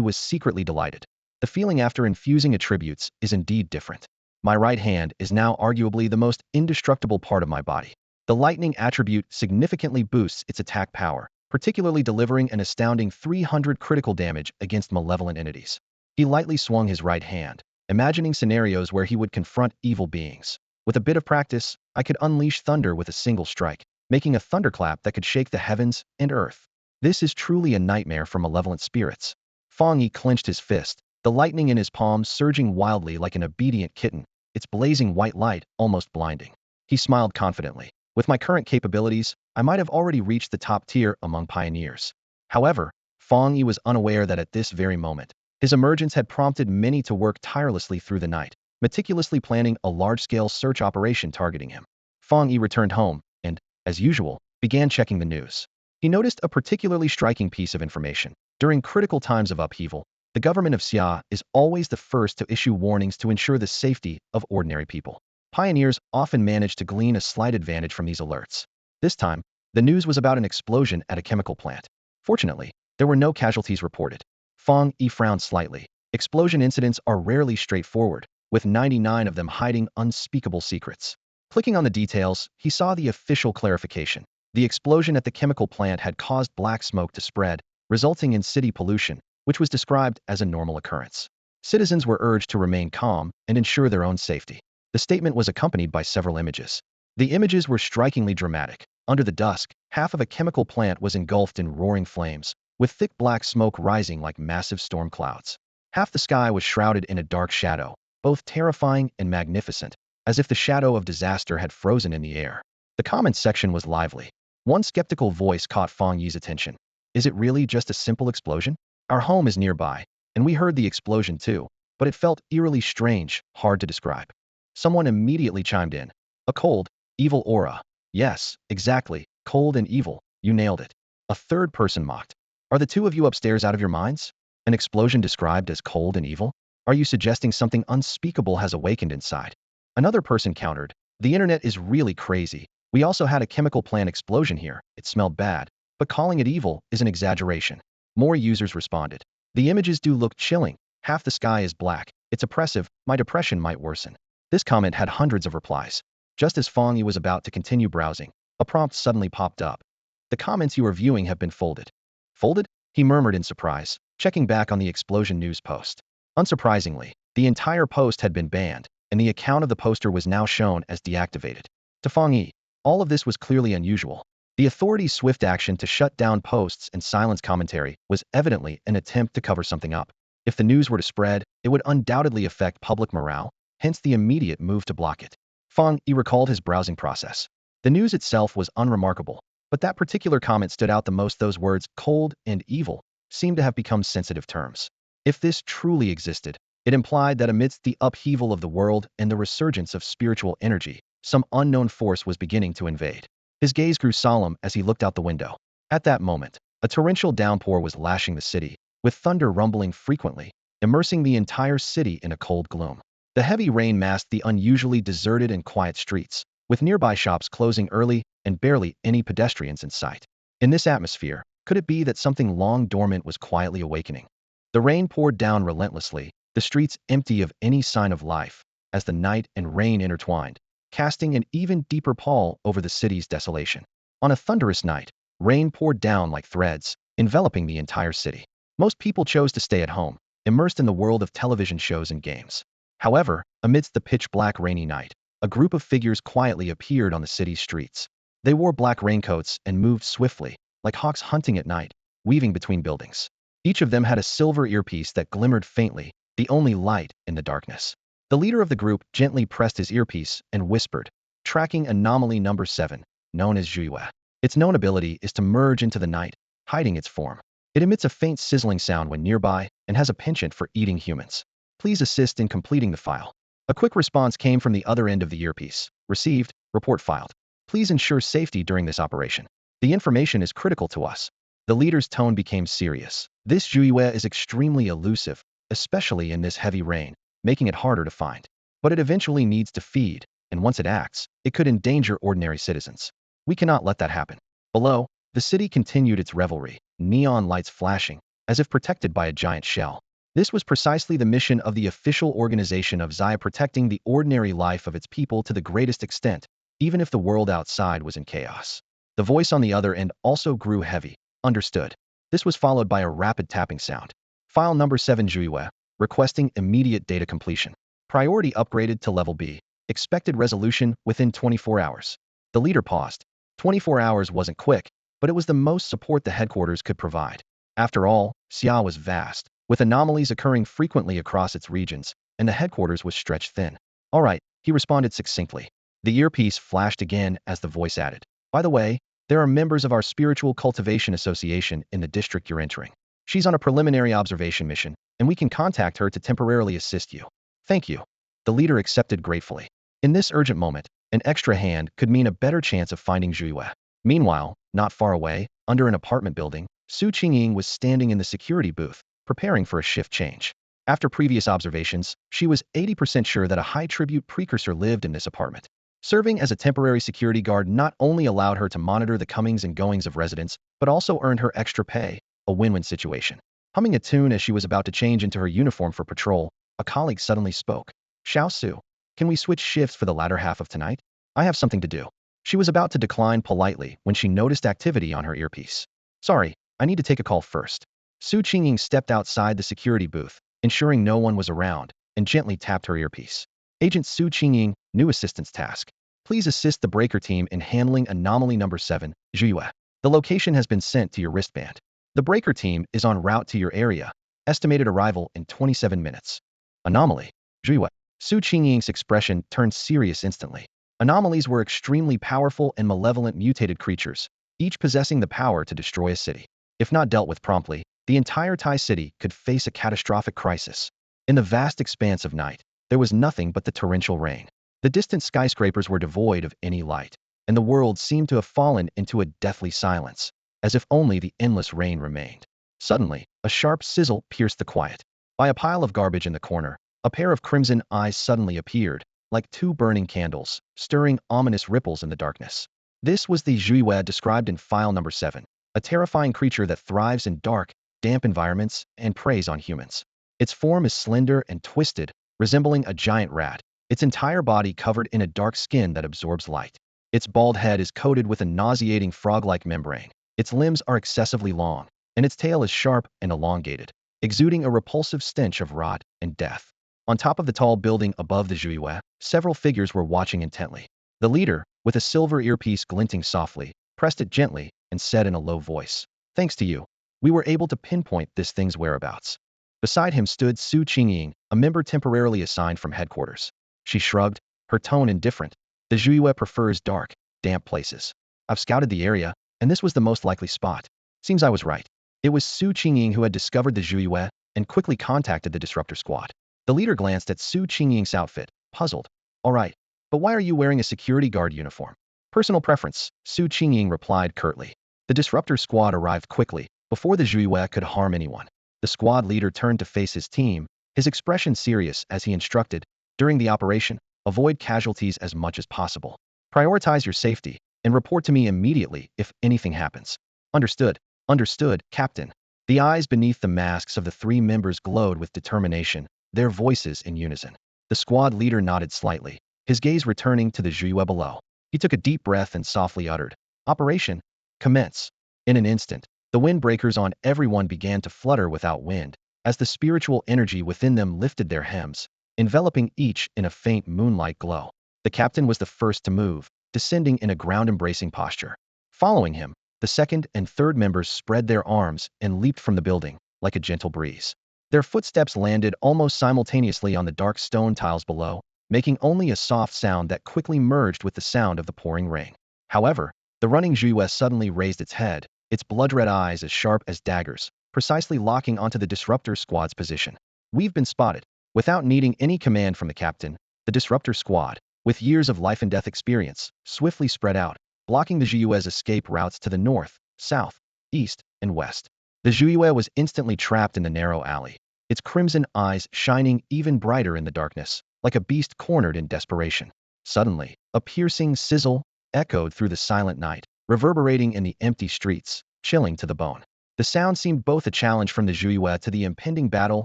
was secretly delighted. The feeling after infusing attributes is indeed different. My right hand is now arguably the most indestructible part of my body. The lightning attribute significantly boosts its attack power, particularly delivering an astounding 300 critical damage against malevolent entities. He lightly swung his right hand, imagining scenarios where he would confront evil beings. With a bit of practice, I could unleash thunder with a single strike, making a thunderclap that could shake the heavens and earth. This is truly a nightmare for malevolent spirits. Fang Yi clenched his fist, the lightning in his palm surging wildly like an obedient kitten, its blazing white light almost blinding. He smiled confidently. With my current capabilities, I might have already reached the top tier among pioneers. However, Fang Yi was unaware that at this very moment, his emergence had prompted many to work tirelessly through the night, meticulously planning a large-scale search operation targeting him. Fang Yi returned home and, as usual, began checking the news. He noticed a particularly striking piece of information. During critical times of upheaval, the government of Xia is always the first to issue warnings to ensure the safety of ordinary people. Pioneers often manage to glean a slight advantage from these alerts. This time, the news was about an explosion at a chemical plant. Fortunately, there were no casualties reported. Fang Yi frowned slightly. Explosion incidents are rarely straightforward, with 99 of them hiding unspeakable secrets. Clicking on the details, he saw the official clarification. The explosion at the chemical plant had caused black smoke to spread, resulting in city pollution, which was described as a normal occurrence. Citizens were urged to remain calm and ensure their own safety. The statement was accompanied by several images. The images were strikingly dramatic. Under the dusk, half of a chemical plant was engulfed in roaring flames, with thick black smoke rising like massive storm clouds. Half the sky was shrouded in a dark shadow, both terrifying and magnificent, as if the shadow of disaster had frozen in the air. The comments section was lively. One skeptical voice caught Fang Yi's attention. Is it really just a simple explosion? Our home is nearby, and we heard the explosion too, but it felt eerily strange, hard to describe. Someone immediately chimed in. A cold, evil aura. Yes, exactly, cold and evil, you nailed it. A third person mocked. Are the two of you upstairs out of your minds? An explosion described as cold and evil? Are you suggesting something unspeakable has awakened inside? Another person countered. The internet is really crazy. We also had a chemical plant explosion here. It smelled bad, but calling it evil is an exaggeration. More users responded. The images do look chilling. Half the sky is black. It's oppressive. My depression might worsen. This comment had hundreds of replies. Just as Fongi was about to continue browsing, a prompt suddenly popped up. The comments you are viewing have been folded. Folded? He murmured in surprise, checking back on the explosion news post. Unsurprisingly, the entire post had been banned, and the account of the poster was now shown as deactivated. To Fang Yi, all of this was clearly unusual. The authorities' swift action to shut down posts and silence commentary was evidently an attempt to cover something up. If the news were to spread, it would undoubtedly affect public morale, hence the immediate move to block it. Fang Yi recalled his browsing process. The news itself was unremarkable, but that particular comment stood out the most. Those words, cold and evil, seemed to have become sensitive terms. If this truly existed, it implied that amidst the upheaval of the world and the resurgence of spiritual energy, some unknown force was beginning to invade. His gaze grew solemn as he looked out the window. At that moment, a torrential downpour was lashing the city, with thunder rumbling frequently, immersing the entire city in a cold gloom. The heavy rain masked the unusually deserted and quiet streets, with nearby shops closing early and barely any pedestrians in sight. In this atmosphere, could it be that something long dormant was quietly awakening? The rain poured down relentlessly, the streets empty of any sign of life, as the night and rain intertwined, casting an even deeper pall over the city's desolation. On a thunderous night, rain poured down like threads, enveloping the entire city. Most people chose to stay at home, immersed in the world of television shows and games. However, amidst the pitch-black rainy night, a group of figures quietly appeared on the city's streets. They wore black raincoats and moved swiftly, like hawks hunting at night, weaving between buildings. Each of them had a silver earpiece that glimmered faintly, the only light in the darkness. The leader of the group gently pressed his earpiece and whispered, tracking anomaly number 7, known as Zhuiyue. Its known ability is to merge into the night, hiding its form. It emits a faint sizzling sound when nearby and has a penchant for eating humans. Please assist in completing the file. A quick response came from the other end of the earpiece. Received, report filed. Please ensure safety during this operation. The information is critical to us. The leader's tone became serious. This Zhuiyue is extremely elusive, especially in this heavy rain, making it harder to find. But it eventually needs to feed, and once it acts, it could endanger ordinary citizens. We cannot let that happen. Below, the city continued its revelry, neon lights flashing, as if protected by a giant shell. This was precisely the mission of the official organization of Zaya, protecting the ordinary life of its people to the greatest extent, even if the world outside was in chaos. The voice on the other end also grew heavy. Understood. This was followed by a rapid tapping sound. File number 7 Zhuiyue, requesting immediate data completion. Priority upgraded to level B. Expected resolution within 24 hours. The leader paused. 24 hours wasn't quick, but it was the most support the headquarters could provide. After all, Xia was vast, with anomalies occurring frequently across its regions, and the headquarters was stretched thin. All right, he responded succinctly. The earpiece flashed again as the voice added. By the way, there are members of our Spiritual Cultivation Association in the district you're entering. She's on a preliminary observation mission, and we can contact her to temporarily assist you. Thank you. The leader accepted gratefully. In this urgent moment, an extra hand could mean a better chance of finding Zhuiyue. Meanwhile, not far away, under an apartment building, Su Qingying was standing in the security booth, preparing for a shift change. After previous observations, she was 80% sure that a high tribute precursor lived in this apartment. Serving as a temporary security guard not only allowed her to monitor the comings and goings of residents, but also earned her extra pay, a win-win situation. Humming a tune as she was about to change into her uniform for patrol, a colleague suddenly spoke. Xiao Su, can we switch shifts for the latter half of tonight? I have something to do. She was about to decline politely when she noticed activity on her earpiece. Sorry, I need to take a call first. Su Qingying stepped outside the security booth, ensuring no one was around, and gently tapped her earpiece. Agent Su Qingying, new assistance task. Please assist the breaker team in handling anomaly number 7, Zhuyue. The location has been sent to your wristband. The breaker team is en route to your area. Estimated arrival in 27 minutes. Anomaly. Zhuyue. Su Qingying's expression turned serious instantly. Anomalies were extremely powerful and malevolent mutated creatures, each possessing the power to destroy a city. If not dealt with promptly, the entire Tai city could face a catastrophic crisis. In the vast expanse of night, there was nothing but the torrential rain. The distant skyscrapers were devoid of any light, and the world seemed to have fallen into a deathly silence, as if only the endless rain remained. Suddenly, a sharp sizzle pierced the quiet. By a pile of garbage in the corner, a pair of crimson eyes suddenly appeared, like two burning candles, stirring ominous ripples in the darkness. This was the Zhuyue described in file number 7, a terrifying creature that thrives in dark, damp environments and preys on humans. Its form is slender and twisted, resembling a giant rat, its entire body covered in a dark skin that absorbs light. Its bald head is coated with a nauseating frog-like membrane. Its limbs are excessively long, and its tail is sharp and elongated, exuding a repulsive stench of rot and death. On top of the tall building above the Zhuyue, several figures were watching intently. The leader, with a silver earpiece glinting softly, pressed it gently and said in a low voice, "Thanks to you, we were able to pinpoint this thing's whereabouts." Beside him stood Su Qingying, a member temporarily assigned from headquarters. She shrugged, her tone indifferent. The Zhuyue prefers dark, damp places. I've scouted the area, and this was the most likely spot. Seems I was right. It was Su Qingying who had discovered the Zhuyue and quickly contacted the disruptor squad. The leader glanced at Su Qingying's outfit, puzzled. All right, but why are you wearing a security guard uniform? Personal preference, Su Qingying replied curtly. The disruptor squad arrived quickly, before the Zhuyue could harm anyone. The squad leader turned to face his team, his expression serious as he instructed, during the operation, avoid casualties as much as possible. Prioritize your safety, and report to me immediately if anything happens. Understood. Understood, Captain. The eyes beneath the masks of the three members glowed with determination, their voices in unison. The squad leader nodded slightly, his gaze returning to the Zhuyue below. He took a deep breath and softly uttered, "Operation, commence." In an instant, the windbreakers on everyone began to flutter without wind, as the spiritual energy within them lifted their hems, enveloping each in a faint moonlight glow. The captain was the first to move, descending in a ground-embracing posture. Following him, the second and third members spread their arms and leaped from the building, like a gentle breeze. Their footsteps landed almost simultaneously on the dark stone tiles below, making only a soft sound that quickly merged with the sound of the pouring rain. However, the running Zhuyue suddenly raised its head, its blood-red eyes as sharp as daggers, precisely locking onto the disruptor squad's position. We've been spotted. Without needing any command from the captain, the disruptor squad, with years of life-and-death experience, swiftly spread out, blocking the Zhuyue's escape routes to the north, south, east, and west. The Zhuyue was instantly trapped in the narrow alley, its crimson eyes shining even brighter in the darkness, like a beast cornered in desperation. Suddenly, a piercing sizzle echoed through the silent night, reverberating in the empty streets, chilling to the bone. The sound seemed both a challenge from the Zhuyue to the impending battle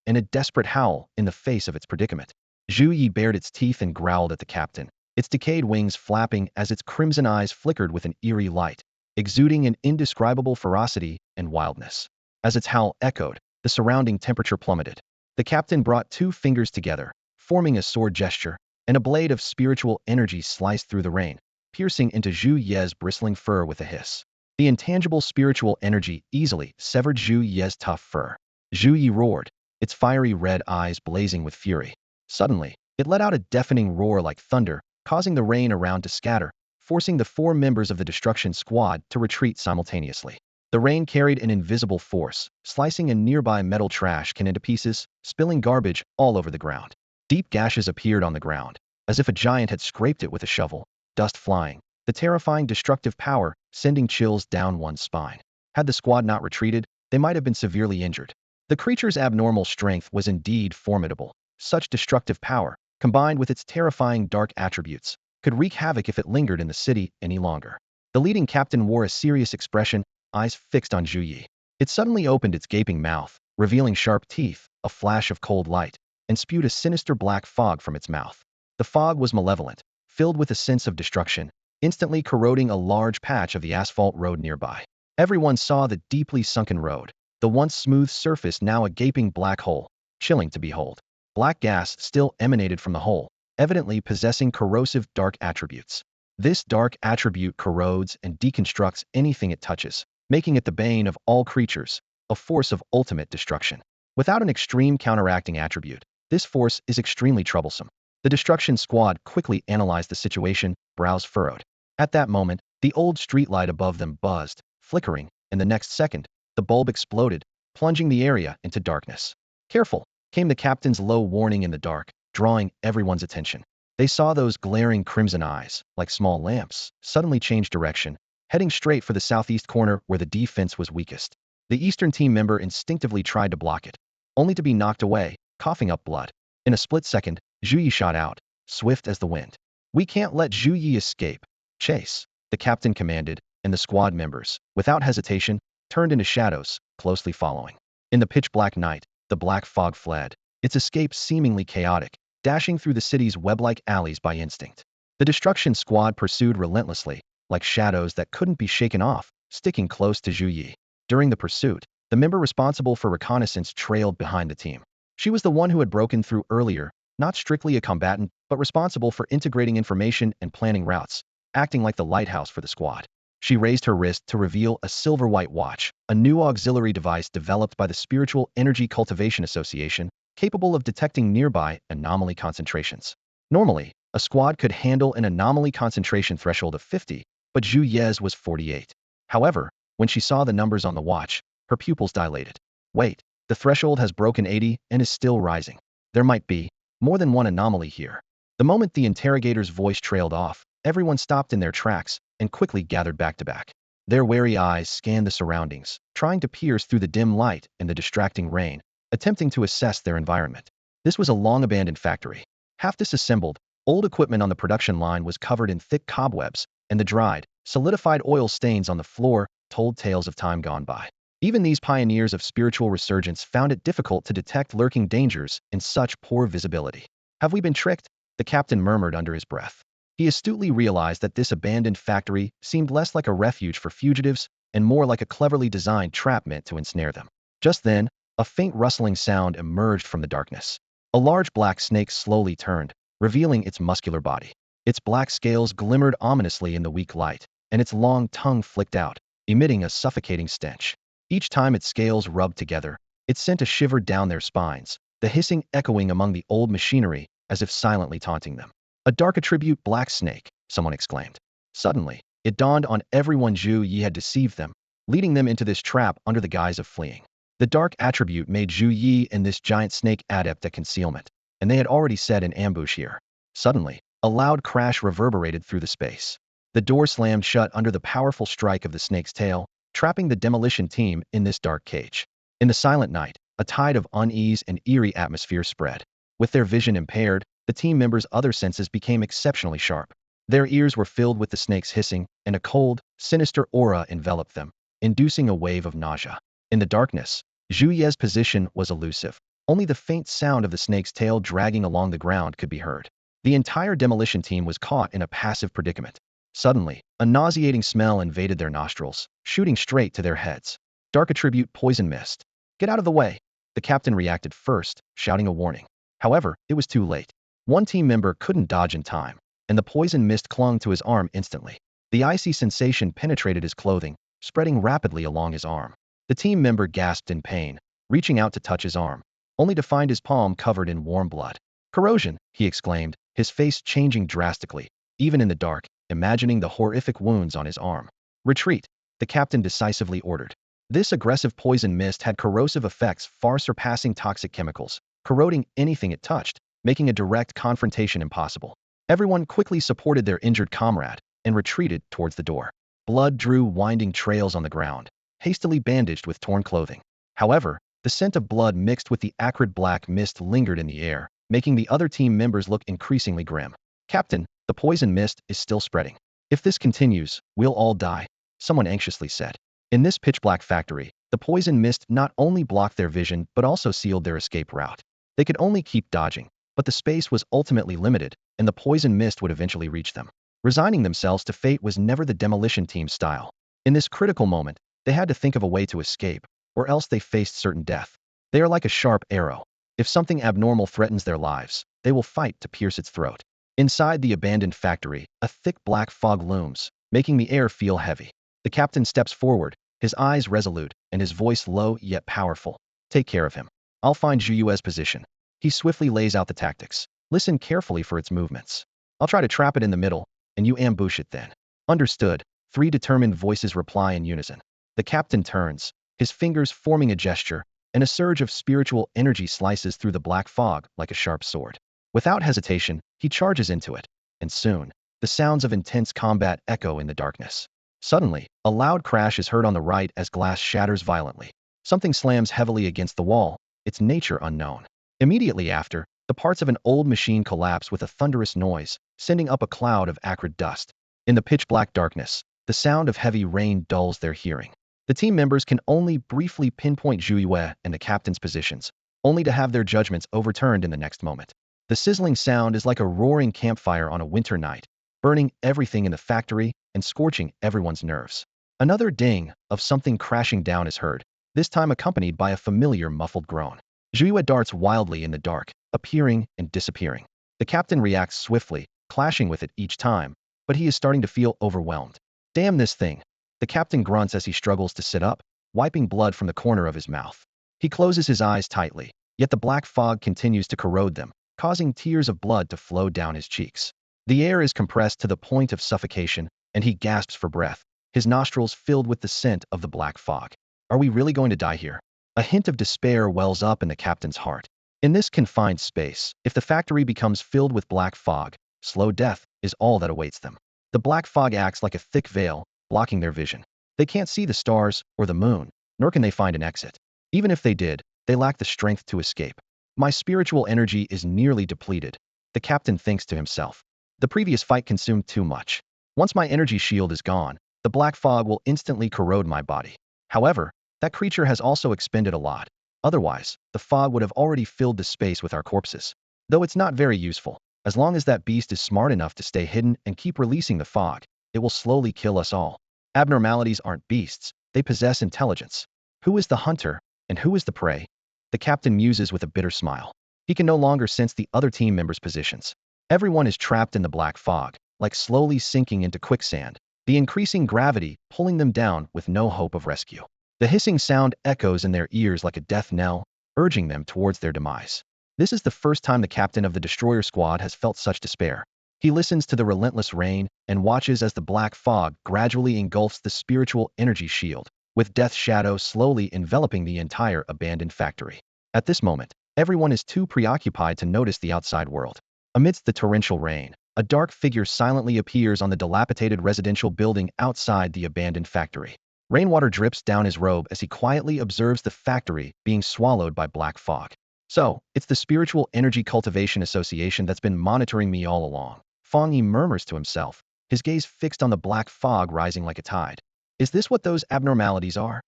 and a desperate howl in the face of its predicament. Zhu Yi bared its teeth and growled at the captain, its decayed wings flapping as its crimson eyes flickered with an eerie light, exuding an indescribable ferocity and wildness. As its howl echoed, the surrounding temperature plummeted. The captain brought two fingers together, forming a sword gesture, and a blade of spiritual energy sliced through the rain, piercing into Zhu Ye's bristling fur with a hiss. The intangible spiritual energy easily severed Zhu Ye's tough fur. Zhu Yi roared, its fiery red eyes blazing with fury. Suddenly, it let out a deafening roar like thunder, causing the rain around to scatter, forcing the four members of the destruction squad to retreat simultaneously. The rain carried an invisible force, slicing a nearby metal trash can into pieces, spilling garbage all over the ground. Deep gashes appeared on the ground, as if a giant had scraped it with a shovel, dust flying, the terrifying destructive power sending chills down one's spine. Had the squad not retreated, they might have been severely injured. The creature's abnormal strength was indeed formidable. Such destructive power, combined with its terrifying dark attributes, could wreak havoc if it lingered in the city any longer. The leading captain wore a serious expression, eyes fixed on Zhu Yi. It suddenly opened its gaping mouth, revealing sharp teeth, a flash of cold light, and spewed a sinister black fog from its mouth. The fog was malevolent, filled with a sense of destruction, instantly corroding a large patch of the asphalt road nearby. Everyone saw the deeply sunken road, the once smooth surface now a gaping black hole, chilling to behold. Black gas still emanated from the hole, evidently possessing corrosive dark attributes. This dark attribute corrodes and deconstructs anything it touches, making it the bane of all creatures, a force of ultimate destruction. Without an extreme counteracting attribute, this force is extremely troublesome. The destruction squad quickly analyzed the situation, brows furrowed. At that moment, the old streetlight above them buzzed, flickering, and the next second, the bulb exploded, plunging the area into darkness. Careful, came the captain's low warning in the dark, drawing everyone's attention. They saw those glaring crimson eyes, like small lamps, suddenly change direction, heading straight for the southeast corner where the defense was weakest. The eastern team member instinctively tried to block it, only to be knocked away, coughing up blood. In a split second, Zhu Yi shot out, swift as the wind. "We can't let Zhu Yi escape. Chase," the captain commanded, and the squad members, without hesitation, turned into shadows, closely following. In the pitch-black night, the black fog fled, its escape seemingly chaotic, dashing through the city's web-like alleys by instinct. The destruction squad pursued relentlessly, like shadows that couldn't be shaken off, sticking close to Zhu Yi. During the pursuit, the member responsible for reconnaissance trailed behind the team. She was the one who had broken through earlier, not strictly a combatant, but responsible for integrating information and planning routes, acting like the lighthouse for the squad. She raised her wrist to reveal a silver-white watch, a new auxiliary device developed by the Spiritual Energy Cultivation Association, capable of detecting nearby anomaly concentrations. Normally, a squad could handle an anomaly concentration threshold of 50, but Zhu Ye's was 48. However, when she saw the numbers on the watch, her pupils dilated. Wait, the threshold has broken 80 and is still rising. There might be more than one anomaly here. The moment the interrogator's voice trailed off, everyone stopped in their tracks and quickly gathered back to back. Their wary eyes scanned the surroundings, trying to pierce through the dim light and the distracting rain, attempting to assess their environment. This was a long-abandoned factory. Half disassembled, old equipment on the production line was covered in thick cobwebs, and the dried, solidified oil stains on the floor told tales of time gone by. Even these pioneers of spiritual resurgence found it difficult to detect lurking dangers in such poor visibility. "Have we been tricked?" the captain murmured under his breath. He astutely realized that this abandoned factory seemed less like a refuge for fugitives and more like a cleverly designed trap meant to ensnare them. Just then, a faint rustling sound emerged from the darkness. A large black snake slowly turned, revealing its muscular body. Its black scales glimmered ominously in the weak light, and its long tongue flicked out, emitting a suffocating stench. Each time its scales rubbed together, it sent a shiver down their spines, the hissing echoing among the old machinery as if silently taunting them. "A dark attribute black snake," someone exclaimed. Suddenly, it dawned on everyone Zhu Yi had deceived them, leading them into this trap under the guise of fleeing. The dark attribute made Zhu Yi and this giant snake adept at concealment, and they had already set an ambush here. Suddenly, a loud crash reverberated through the space. The door slammed shut under the powerful strike of the snake's tail, trapping the demolition team in this dark cage. In the silent night, a tide of unease and eerie atmosphere spread. With their vision impaired, the team members' other senses became exceptionally sharp. Their ears were filled with the snake's hissing, and a cold, sinister aura enveloped them, inducing a wave of nausea. In the darkness, Zhu Ye's position was elusive. Only the faint sound of the snake's tail dragging along the ground could be heard. The entire demolition team was caught in a passive predicament. Suddenly, a nauseating smell invaded their nostrils, shooting straight to their heads. "Dark attribute poison mist. Get out of the way!" The captain reacted first, shouting a warning. However, it was too late. One team member couldn't dodge in time, and the poison mist clung to his arm instantly. The icy sensation penetrated his clothing, spreading rapidly along his arm. The team member gasped in pain, reaching out to touch his arm, only to find his palm covered in warm blood. "Corrosion!" he exclaimed, his face changing drastically, even in the dark, imagining the horrific wounds on his arm. "Retreat!" the captain decisively ordered. This aggressive poison mist had corrosive effects far surpassing toxic chemicals, corroding anything it touched, making a direct confrontation impossible. Everyone quickly supported their injured comrade and retreated towards the door. Blood drew winding trails on the ground, hastily bandaged with torn clothing. However, the scent of blood mixed with the acrid black mist lingered in the air, making the other team members look increasingly grim. "Captain, the poison mist is still spreading. If this continues, we'll all die," someone anxiously said. In this pitch-black factory, the poison mist not only blocked their vision but also sealed their escape route. They could only keep dodging, but the space was ultimately limited, and the poison mist would eventually reach them. Resigning themselves to fate was never the demolition team's style. In this critical moment, they had to think of a way to escape, or else they faced certain death. They are like a sharp arrow. If something abnormal threatens their lives, they will fight to pierce its throat. Inside the abandoned factory, a thick black fog looms, making the air feel heavy. The captain steps forward, his eyes resolute, and his voice low yet powerful. Take care of him. I'll find Zhuyue's position. He swiftly lays out the tactics. Listen carefully for its movements. I'll try to trap it in the middle, and you ambush it then. Understood. 3 determined voices reply in unison. The captain turns, his fingers forming a gesture, and a surge of spiritual energy slices through the black fog like a sharp sword. Without hesitation, he charges into it, and soon, the sounds of intense combat echo in the darkness. Suddenly, a loud crash is heard on the right as glass shatters violently. Something slams heavily against the wall, its nature unknown. Immediately after, the parts of an old machine collapse with a thunderous noise, sending up a cloud of acrid dust. In the pitch-black darkness, the sound of heavy rain dulls their hearing. The team members can only briefly pinpoint Zhuyue and the captain's positions, only to have their judgments overturned in the next moment. The sizzling sound is like a roaring campfire on a winter night, burning everything in the factory and scorching everyone's nerves. Another ding of something crashing down is heard, this time accompanied by a familiar muffled groan. Zhuyue darts wildly in the dark, appearing and disappearing. The captain reacts swiftly, clashing with it each time, but he is starting to feel overwhelmed. Damn this thing. The captain grunts as he struggles to sit up, wiping blood from the corner of his mouth. He closes his eyes tightly, yet the black fog continues to corrode them, causing tears of blood to flow down his cheeks. The air is compressed to the point of suffocation, and he gasps for breath, his nostrils filled with the scent of the black fog. Are we really going to die here? A hint of despair wells up in the captain's heart. In this confined space, if the factory becomes filled with black fog, slow death is all that awaits them. The black fog acts like a thick veil, blocking their vision. They can't see the stars or the moon, nor can they find an exit. Even if they did, they lack the strength to escape. My spiritual energy is nearly depleted, the captain thinks to himself. The previous fight consumed too much. Once my energy shield is gone, the black fog will instantly corrode my body. However, that creature has also expended a lot. Otherwise, the fog would have already filled the space with our corpses. Though it's not very useful, as long as that beast is smart enough to stay hidden and keep releasing the fog, it will slowly kill us all. Abnormalities aren't beasts, they possess intelligence. Who is the hunter, and who is the prey? The captain muses with a bitter smile. He can no longer sense the other team members' positions. Everyone is trapped in the black fog, like slowly sinking into quicksand, the increasing gravity pulling them down with no hope of rescue. The hissing sound echoes in their ears like a death knell, urging them towards their demise. This is the first time the captain of the destroyer squad has felt such despair. He listens to the relentless rain and watches as the black fog gradually engulfs the spiritual energy shield, with death's shadow slowly enveloping the entire abandoned factory. At this moment, everyone is too preoccupied to notice the outside world. Amidst the torrential rain, a dark figure silently appears on the dilapidated residential building outside the abandoned factory. Rainwater drips down his robe as he quietly observes the factory being swallowed by black fog. So, it's the Spiritual Energy Cultivation Association that's been monitoring me all along. Fang Yi murmurs to himself, his gaze fixed on the black fog rising like a tide. Is this what those abnormalities are?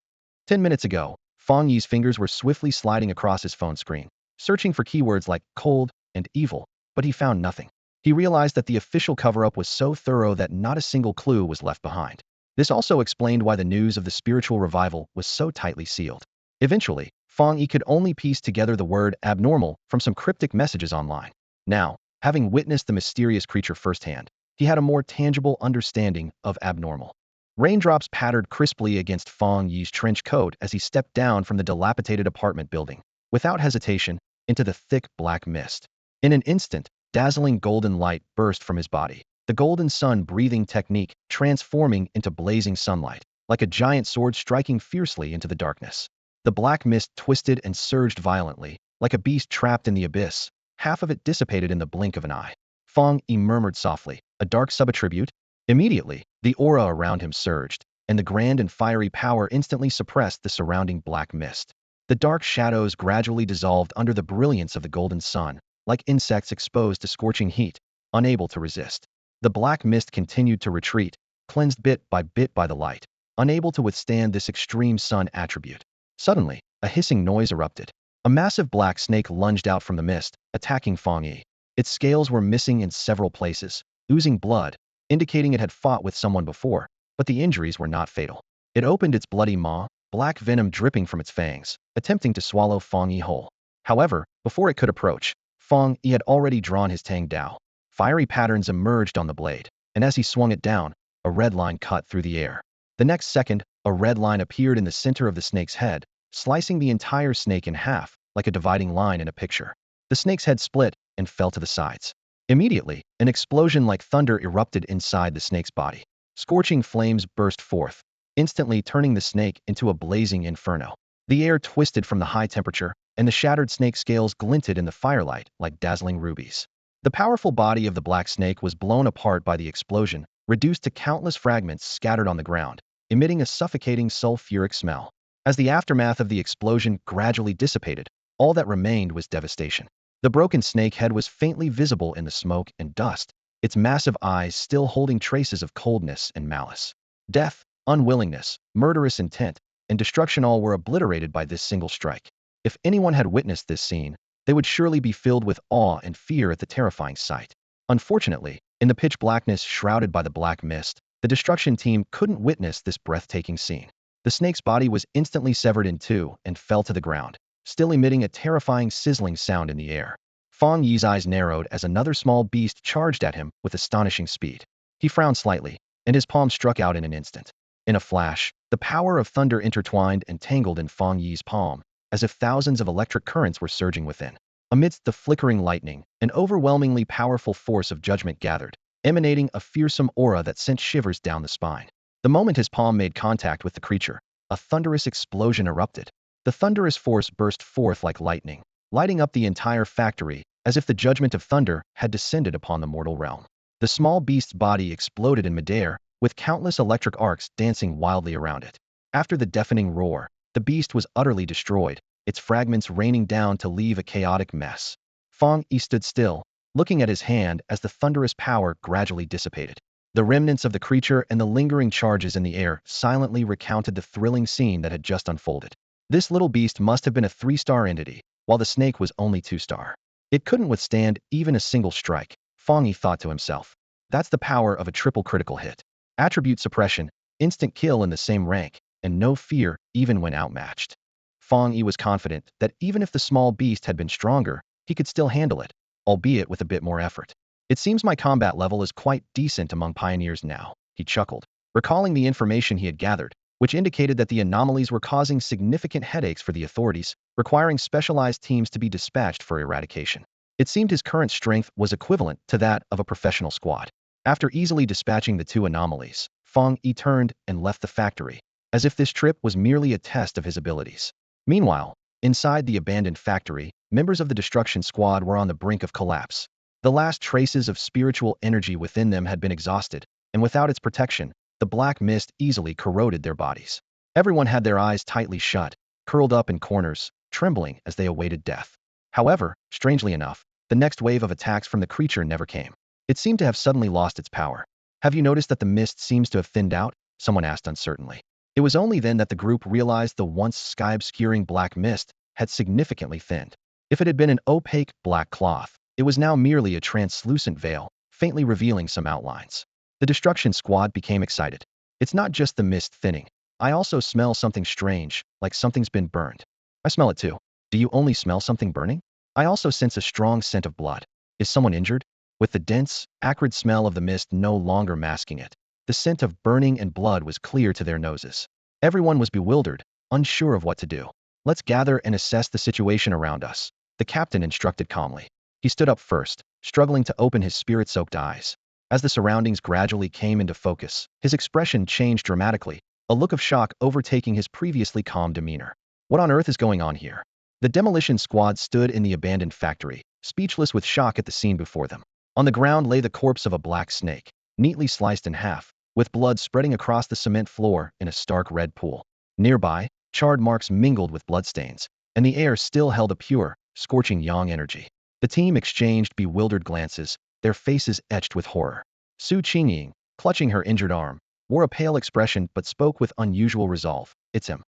10 minutes ago, Fang Yi's fingers were swiftly sliding across his phone screen, searching for keywords like cold and evil, but he found nothing. He realized that the official cover-up was so thorough that not a single clue was left behind. This also explained why the news of the spiritual revival was so tightly sealed. Eventually, Fang Yi could only piece together the word abnormal from some cryptic messages online. Now, having witnessed the mysterious creature firsthand, he had a more tangible understanding of abnormal. Raindrops pattered crisply against Fang Yi's trench coat as he stepped down from the dilapidated apartment building, without hesitation, into the thick black mist. In an instant, dazzling golden light burst from his body, the golden sun breathing technique transforming into blazing sunlight, like a giant sword striking fiercely into the darkness. The black mist twisted and surged violently, like a beast trapped in the abyss. Half of it dissipated in the blink of an eye. Fang Yi murmured softly, a dark subattribute? Immediately, the aura around him surged, and the grand and fiery power instantly suppressed the surrounding black mist. The dark shadows gradually dissolved under the brilliance of the golden sun, like insects exposed to scorching heat, unable to resist. The black mist continued to retreat, cleansed bit by the light, unable to withstand this extreme sun attribute. Suddenly, a hissing noise erupted. A massive black snake lunged out from the mist, attacking Fang Yi. Its scales were missing in several places, oozing blood, indicating it had fought with someone before, but the injuries were not fatal. It opened its bloody maw, black venom dripping from its fangs, attempting to swallow Fang Yi whole. However, before it could approach, Fang Yi had already drawn his Tang Dao. Fiery patterns emerged on the blade, and as he swung it down, a red line cut through the air. The next second, a red line appeared in the center of the snake's head, slicing the entire snake in half, like a dividing line in a picture. The snake's head split and fell to the sides. Immediately, an explosion like thunder erupted inside the snake's body. Scorching flames burst forth, instantly turning the snake into a blazing inferno. The air twisted from the high temperature, and the shattered snake scales glinted in the firelight like dazzling rubies. The powerful body of the black snake was blown apart by the explosion, reduced to countless fragments scattered on the ground, emitting a suffocating sulfuric smell. As the aftermath of the explosion gradually dissipated, all that remained was devastation. The broken snake head was faintly visible in the smoke and dust, its massive eyes still holding traces of coldness and malice. Death, unwillingness, murderous intent, and destruction all were obliterated by this single strike. If anyone had witnessed this scene, they would surely be filled with awe and fear at the terrifying sight. Unfortunately, in the pitch blackness shrouded by the black mist, the destruction team couldn't witness this breathtaking scene. The snake's body was instantly severed in two and fell to the ground, still emitting a terrifying sizzling sound in the air. Fang Yi's eyes narrowed as another small beast charged at him with astonishing speed. He frowned slightly, and his palm struck out in an instant. In a flash, the power of thunder intertwined and tangled in Fang Yi's palm, as if thousands of electric currents were surging within. Amidst the flickering lightning, an overwhelmingly powerful force of judgment gathered, emanating a fearsome aura that sent shivers down the spine. The moment his palm made contact with the creature, a thunderous explosion erupted. The thunderous force burst forth like lightning, lighting up the entire factory as if the judgment of thunder had descended upon the mortal realm. The small beast's body exploded in midair, with countless electric arcs dancing wildly around it. After the deafening roar, the beast was utterly destroyed, its fragments raining down to leave a chaotic mess. Fang Yi stood still, looking at his hand as the thunderous power gradually dissipated. The remnants of the creature and the lingering charges in the air silently recounted the thrilling scene that had just unfolded. This little beast must have been a 3-star entity, while the snake was only 2-star. It couldn't withstand even a single strike, Fang Yi thought to himself. That's the power of a triple critical hit. Attribute suppression, instant kill in the same rank, and no fear even when outmatched. Fang Yi was confident that even if the small beast had been stronger, he could still handle it, albeit with a bit more effort. It seems my combat level is quite decent among pioneers now, he chuckled, recalling the information he had gathered, which indicated that the anomalies were causing significant headaches for the authorities, requiring specialized teams to be dispatched for eradication. It seemed his current strength was equivalent to that of a professional squad. After easily dispatching the two anomalies, Fang Yi turned and left the factory, as if this trip was merely a test of his abilities. Meanwhile, inside the abandoned factory, members of the destruction squad were on the brink of collapse. The last traces of spiritual energy within them had been exhausted, and without its protection, the black mist easily corroded their bodies. Everyone had their eyes tightly shut, curled up in corners, trembling as they awaited death. However, strangely enough, the next wave of attacks from the creature never came. It seemed to have suddenly lost its power. Have you noticed that the mist seems to have thinned out? Someone asked uncertainly. It was only then that the group realized the once sky-obscuring black mist had significantly thinned. If it had been an opaque black cloth, it was now merely a translucent veil, faintly revealing some outlines. The destruction squad became excited. It's not just the mist thinning. I also smell something strange, like something's been burned. I smell it too. Do you only smell something burning? I also sense a strong scent of blood. Is someone injured? With the dense, acrid smell of the mist no longer masking it, the scent of burning and blood was clear to their noses. Everyone was bewildered, unsure of what to do. Let's gather and assess the situation around us, the captain instructed calmly. He stood up first, struggling to open his spirit-soaked eyes. As the surroundings gradually came into focus, his expression changed dramatically, a look of shock overtaking his previously calm demeanor. What on earth is going on here? The demolition squad stood in the abandoned factory, speechless with shock at the scene before them. On the ground lay the corpse of a black snake, neatly sliced in half, with blood spreading across the cement floor in a stark red pool. Nearby, charred marks mingled with bloodstains, and the air still held a pure, scorching yang energy. The team exchanged bewildered glances, their faces etched with horror. Su Qingying, clutching her injured arm, wore a pale expression but spoke with unusual resolve. It's him.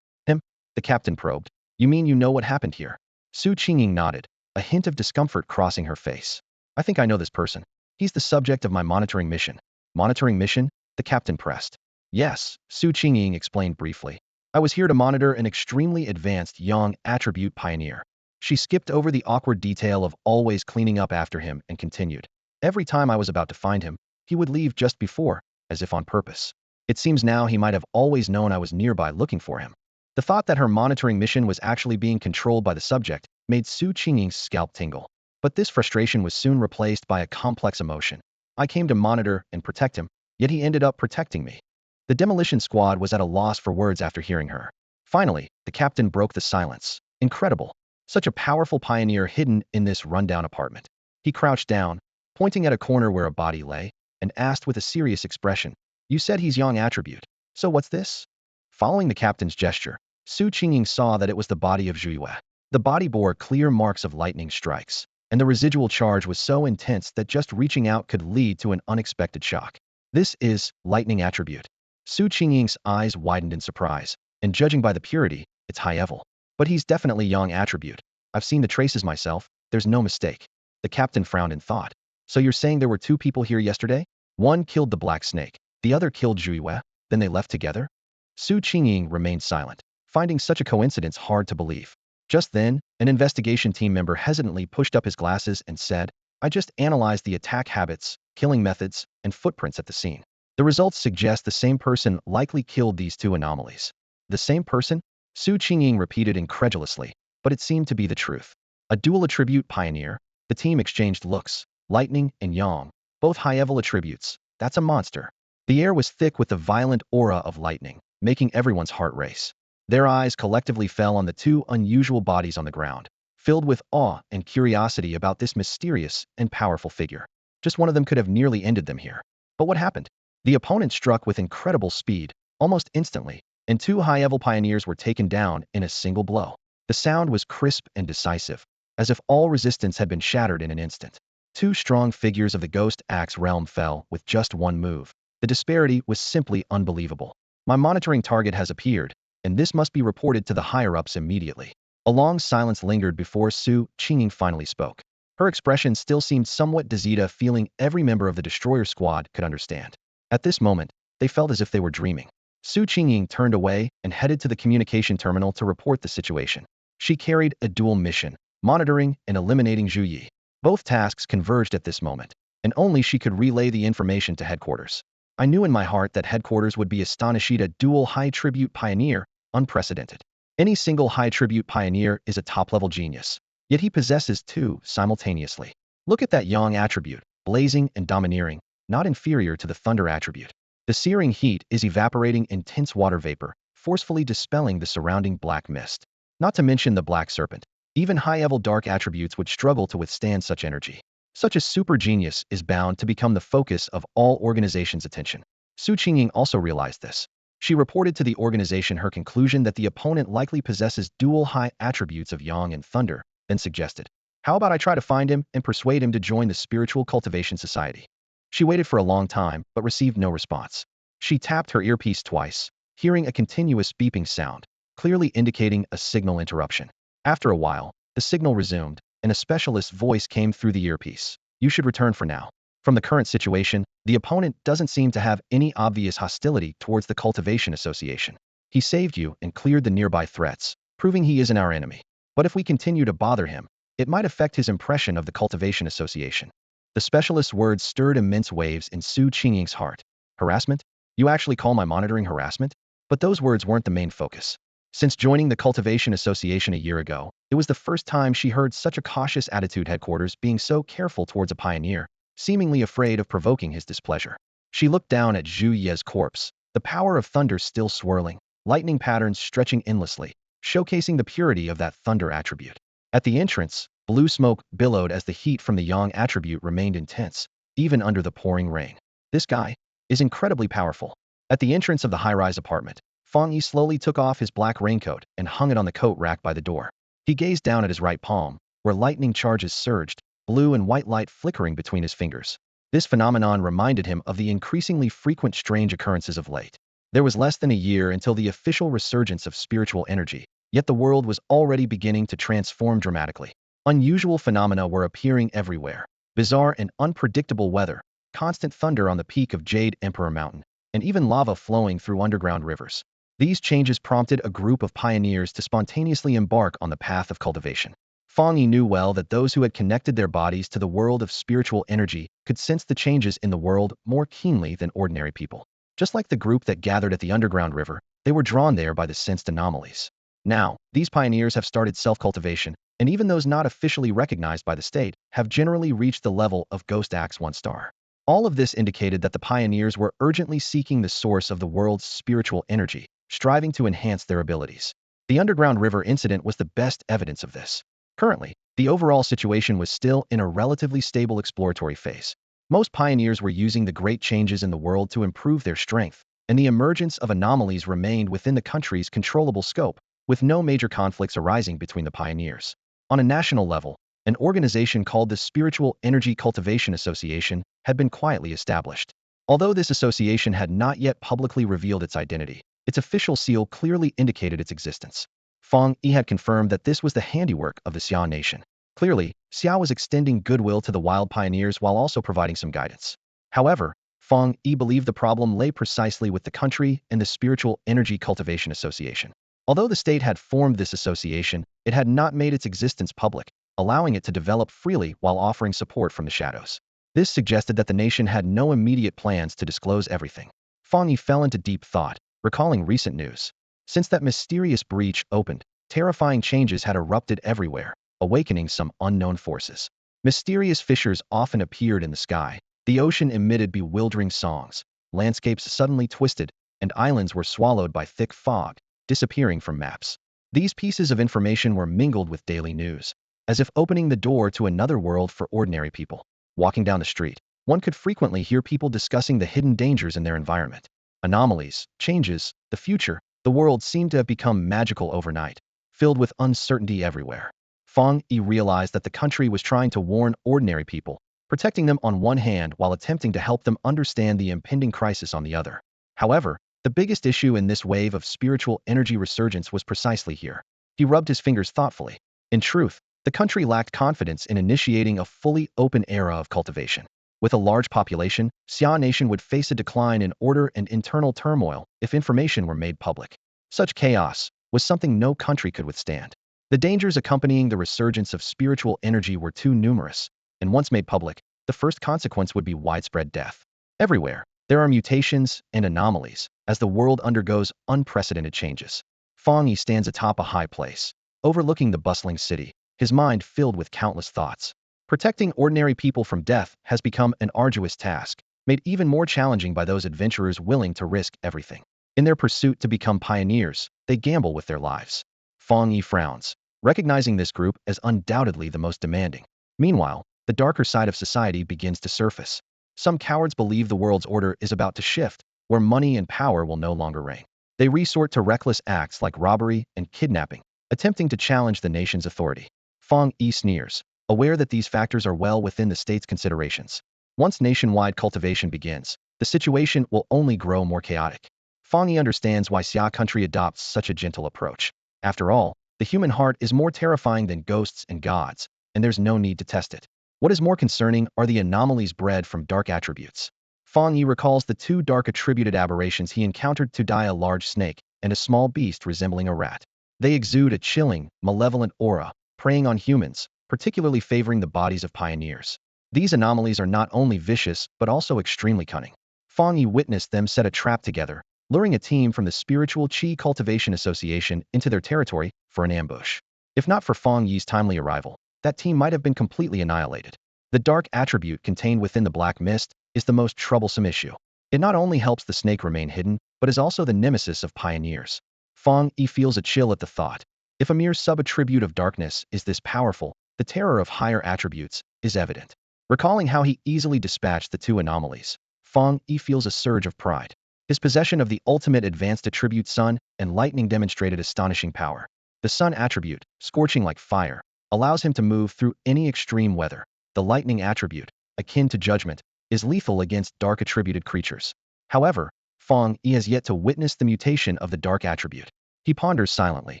Him? The captain probed. You mean you know what happened here? Su Qingying nodded, a hint of discomfort crossing her face. I think I know this person. He's the subject of my monitoring mission. Monitoring mission? The captain pressed. Yes, Su Qingying explained briefly. I was here to monitor an extremely advanced Yang attribute pioneer. She skipped over the awkward detail of always cleaning up after him and continued. Every time I was about to find him, he would leave just before, as if on purpose. It seems now he might have always known I was nearby looking for him. The thought that her monitoring mission was actually being controlled by the subject made Su Qingying's scalp tingle. But this frustration was soon replaced by a complex emotion. I came to monitor and protect him, yet he ended up protecting me. The demolition squad was at a loss for words after hearing her. Finally, the captain broke the silence. Incredible. Such a powerful pioneer hidden in this rundown apartment. He crouched down, pointing at a corner where a body lay, and asked with a serious expression, "You said he's Yang attribute. So what's this?" Following the captain's gesture, Su Qingying saw that it was the body of Zhu Yue. The body bore clear marks of lightning strikes, and the residual charge was so intense that just reaching out could lead to an unexpected shock. This is lightning attribute. Su Qingying's eyes widened in surprise, and judging by the purity, it's high level. But he's definitely Yang attribute. I've seen the traces myself, there's no mistake. The captain frowned in thought. So you're saying there were two people here yesterday? One killed the black snake, the other killed Zhu Yue, then they left together? Su Qingying remained silent, finding such a coincidence hard to believe. Just then, an investigation team member hesitantly pushed up his glasses and said, I just analyzed the attack habits, killing methods, and footprints at the scene. The results suggest the same person likely killed these two anomalies. The same person? Su Qingying repeated incredulously, but it seemed to be the truth. A dual attribute pioneer? The team exchanged looks. Lightning and Yang, both high-level attributes. That's a monster. The air was thick with the violent aura of lightning, making everyone's heart race. Their eyes collectively fell on the two unusual bodies on the ground, filled with awe and curiosity about this mysterious and powerful figure. Just one of them could have nearly ended them here. But what happened? The opponent struck with incredible speed, almost instantly, and two high-level pioneers were taken down in a single blow. The sound was crisp and decisive, as if all resistance had been shattered in an instant. Two strong figures of the Ghost Axe realm fell with just one move. The disparity was simply unbelievable. My monitoring target has appeared, and this must be reported to the higher-ups immediately. A long silence lingered before Su Qingying finally spoke. Her expression still seemed somewhat dazed, a feeling every member of the destroyer squad could understand. At this moment, they felt as if they were dreaming. Su Qingying turned away and headed to the communication terminal to report the situation. She carried a dual mission, monitoring and eliminating Zhu Yi. Both tasks converged at this moment, and only she could relay the information to headquarters. I knew in my heart that headquarters would be astonished. A dual high tribute pioneer, unprecedented. Any single high tribute pioneer is a top-level genius, yet he possesses two simultaneously. Look at that Yang attribute, blazing and domineering, not inferior to the thunder attribute. The searing heat is evaporating intense water vapor, forcefully dispelling the surrounding black mist. Not to mention the black serpent. Even high-level dark attributes would struggle to withstand such energy. Such a super genius is bound to become the focus of all organizations' attention. Su Qingying also realized this. She reported to the organization her conclusion that the opponent likely possesses dual high attributes of Yang and Thunder, then suggested, how about I try to find him and persuade him to join the Spiritual Cultivation Society? She waited for a long time, but received no response. She tapped her earpiece twice, hearing a continuous beeping sound, clearly indicating a signal interruption. After a while, the signal resumed, and a specialist's voice came through the earpiece. You should return for now. From the current situation, the opponent doesn't seem to have any obvious hostility towards the Cultivation Association. He saved you and cleared the nearby threats, proving he isn't our enemy. But if we continue to bother him, it might affect his impression of the Cultivation Association. The specialist's words stirred immense waves in Su Qingying's heart. Harassment? You actually call my monitoring harassment? But those words weren't the main focus. Since joining the Cultivation Association a year ago, it was the first time she heard such a cautious attitude, headquarters being so careful towards a pioneer, seemingly afraid of provoking his displeasure. She looked down at Zhu Ye's corpse, the power of thunder still swirling, lightning patterns stretching endlessly, showcasing the purity of that thunder attribute. At the entrance, blue smoke billowed as the heat from the Yang attribute remained intense, even under the pouring rain. This guy is incredibly powerful. At the entrance of the high-rise apartment, Fang Yi slowly took off his black raincoat and hung it on the coat rack by the door. He gazed down at his right palm, where lightning charges surged, blue and white light flickering between his fingers. This phenomenon reminded him of the increasingly frequent strange occurrences of late. There was less than a year until the official resurgence of spiritual energy, Yet the world was already beginning to transform dramatically. Unusual phenomena were appearing everywhere. Bizarre and unpredictable weather, constant thunder on the peak of Jade Emperor Mountain, and even lava flowing through underground rivers. These changes prompted a group of pioneers to spontaneously embark on the path of cultivation. Fang Yi knew well that those who had connected their bodies to the world of spiritual energy could sense the changes in the world more keenly than ordinary people. Just like the group that gathered at the underground river, they were drawn there by the sensed anomalies. Now, these pioneers have started self-cultivation, and even those not officially recognized by the state have generally reached the level of Ghost Axe 1 star. All of this indicated that the pioneers were urgently seeking the source of the world's spiritual energy, striving to enhance their abilities. The underground river incident was the best evidence of this. Currently, the overall situation was still in a relatively stable exploratory phase. Most pioneers were using the great changes in the world to improve their strength, and the emergence of anomalies remained within the country's controllable scope, with no major conflicts arising between the pioneers. On a national level, an organization called the Spiritual Energy Cultivation Association had been quietly established. Although this association had not yet publicly revealed its identity, its official seal clearly indicated its existence. Fang Yi had confirmed that this was the handiwork of the Xia nation. Clearly, Xia was extending goodwill to the wild pioneers while also providing some guidance. However, Fang Yi believed the problem lay precisely with the country and the Spiritual Energy Cultivation Association. Although the state had formed this association, it had not made its existence public, allowing it to develop freely while offering support from the shadows. This suggested that the nation had no immediate plans to disclose everything. Fang Yi fell into deep thought, recalling recent news. Since that mysterious breach opened, terrifying changes had erupted everywhere, awakening some unknown forces. Mysterious fissures often appeared in the sky, the ocean emitted bewildering songs, landscapes suddenly twisted, and islands were swallowed by thick fog, disappearing from maps. These pieces of information were mingled with daily news, as if opening the door to another world for ordinary people. Walking down the street, one could frequently hear people discussing the hidden dangers in their environment. Anomalies, changes, the future, the world seemed to have become magical overnight, filled with uncertainty everywhere. Fang Yi realized that the country was trying to warn ordinary people, protecting them on one hand while attempting to help them understand the impending crisis on the other. However, the biggest issue in this wave of spiritual energy resurgence was precisely here. He rubbed his fingers thoughtfully. In truth, the country lacked confidence in initiating a fully open era of cultivation. With a large population, Xia Nation would face a decline in order and internal turmoil if information were made public. Such chaos was something no country could withstand. The dangers accompanying the resurgence of spiritual energy were too numerous, and once made public, the first consequence would be widespread death. Everywhere, there are mutations and anomalies, as the world undergoes unprecedented changes. Fang Yi stands atop a high place, overlooking the bustling city, his mind filled with countless thoughts. Protecting ordinary people from death has become an arduous task, made even more challenging by those adventurers willing to risk everything. In their pursuit to become pioneers, they gamble with their lives. Fang Yi frowns, recognizing this group as undoubtedly the most demanding. Meanwhile, the darker side of society begins to surface. Some cowards believe the world's order is about to shift, where money and power will no longer reign. They resort to reckless acts like robbery and kidnapping, attempting to challenge the nation's authority. Fang Yi sneers, aware that these factors are well within the state's considerations. Once nationwide cultivation begins, the situation will only grow more chaotic. Fang Yi understands why Xia country adopts such a gentle approach. After all, the human heart is more terrifying than ghosts and gods, and there's no need to test it. What is more concerning are the anomalies bred from dark attributes. Fang Yi recalls the two dark attributed aberrations he encountered to die: a large snake and a small beast resembling a rat. They exude a chilling, malevolent aura, preying on humans, particularly favoring the bodies of pioneers. These anomalies are not only vicious, but also extremely cunning. Fang Yi witnessed them set a trap together, luring a team from the Spiritual Qi Cultivation Association into their territory for an ambush. If not for Fang Yi's timely arrival, that team might have been completely annihilated. The dark attribute contained within the black mist is the most troublesome issue. It not only helps the snake remain hidden, but is also the nemesis of pioneers. Fang Yi feels a chill at the thought. If a mere sub-attribute of darkness is this powerful, the terror of higher attributes is evident. Recalling how he easily dispatched the two anomalies, Fang Yi feels a surge of pride. His possession of the ultimate advanced attribute Sun and Lightning demonstrated astonishing power. The Sun attribute, scorching like fire, allows him to move through any extreme weather. The Lightning attribute, akin to judgment, is lethal against dark attributed creatures. However, Fang Yi has yet to witness the mutation of the dark attribute. He ponders silently,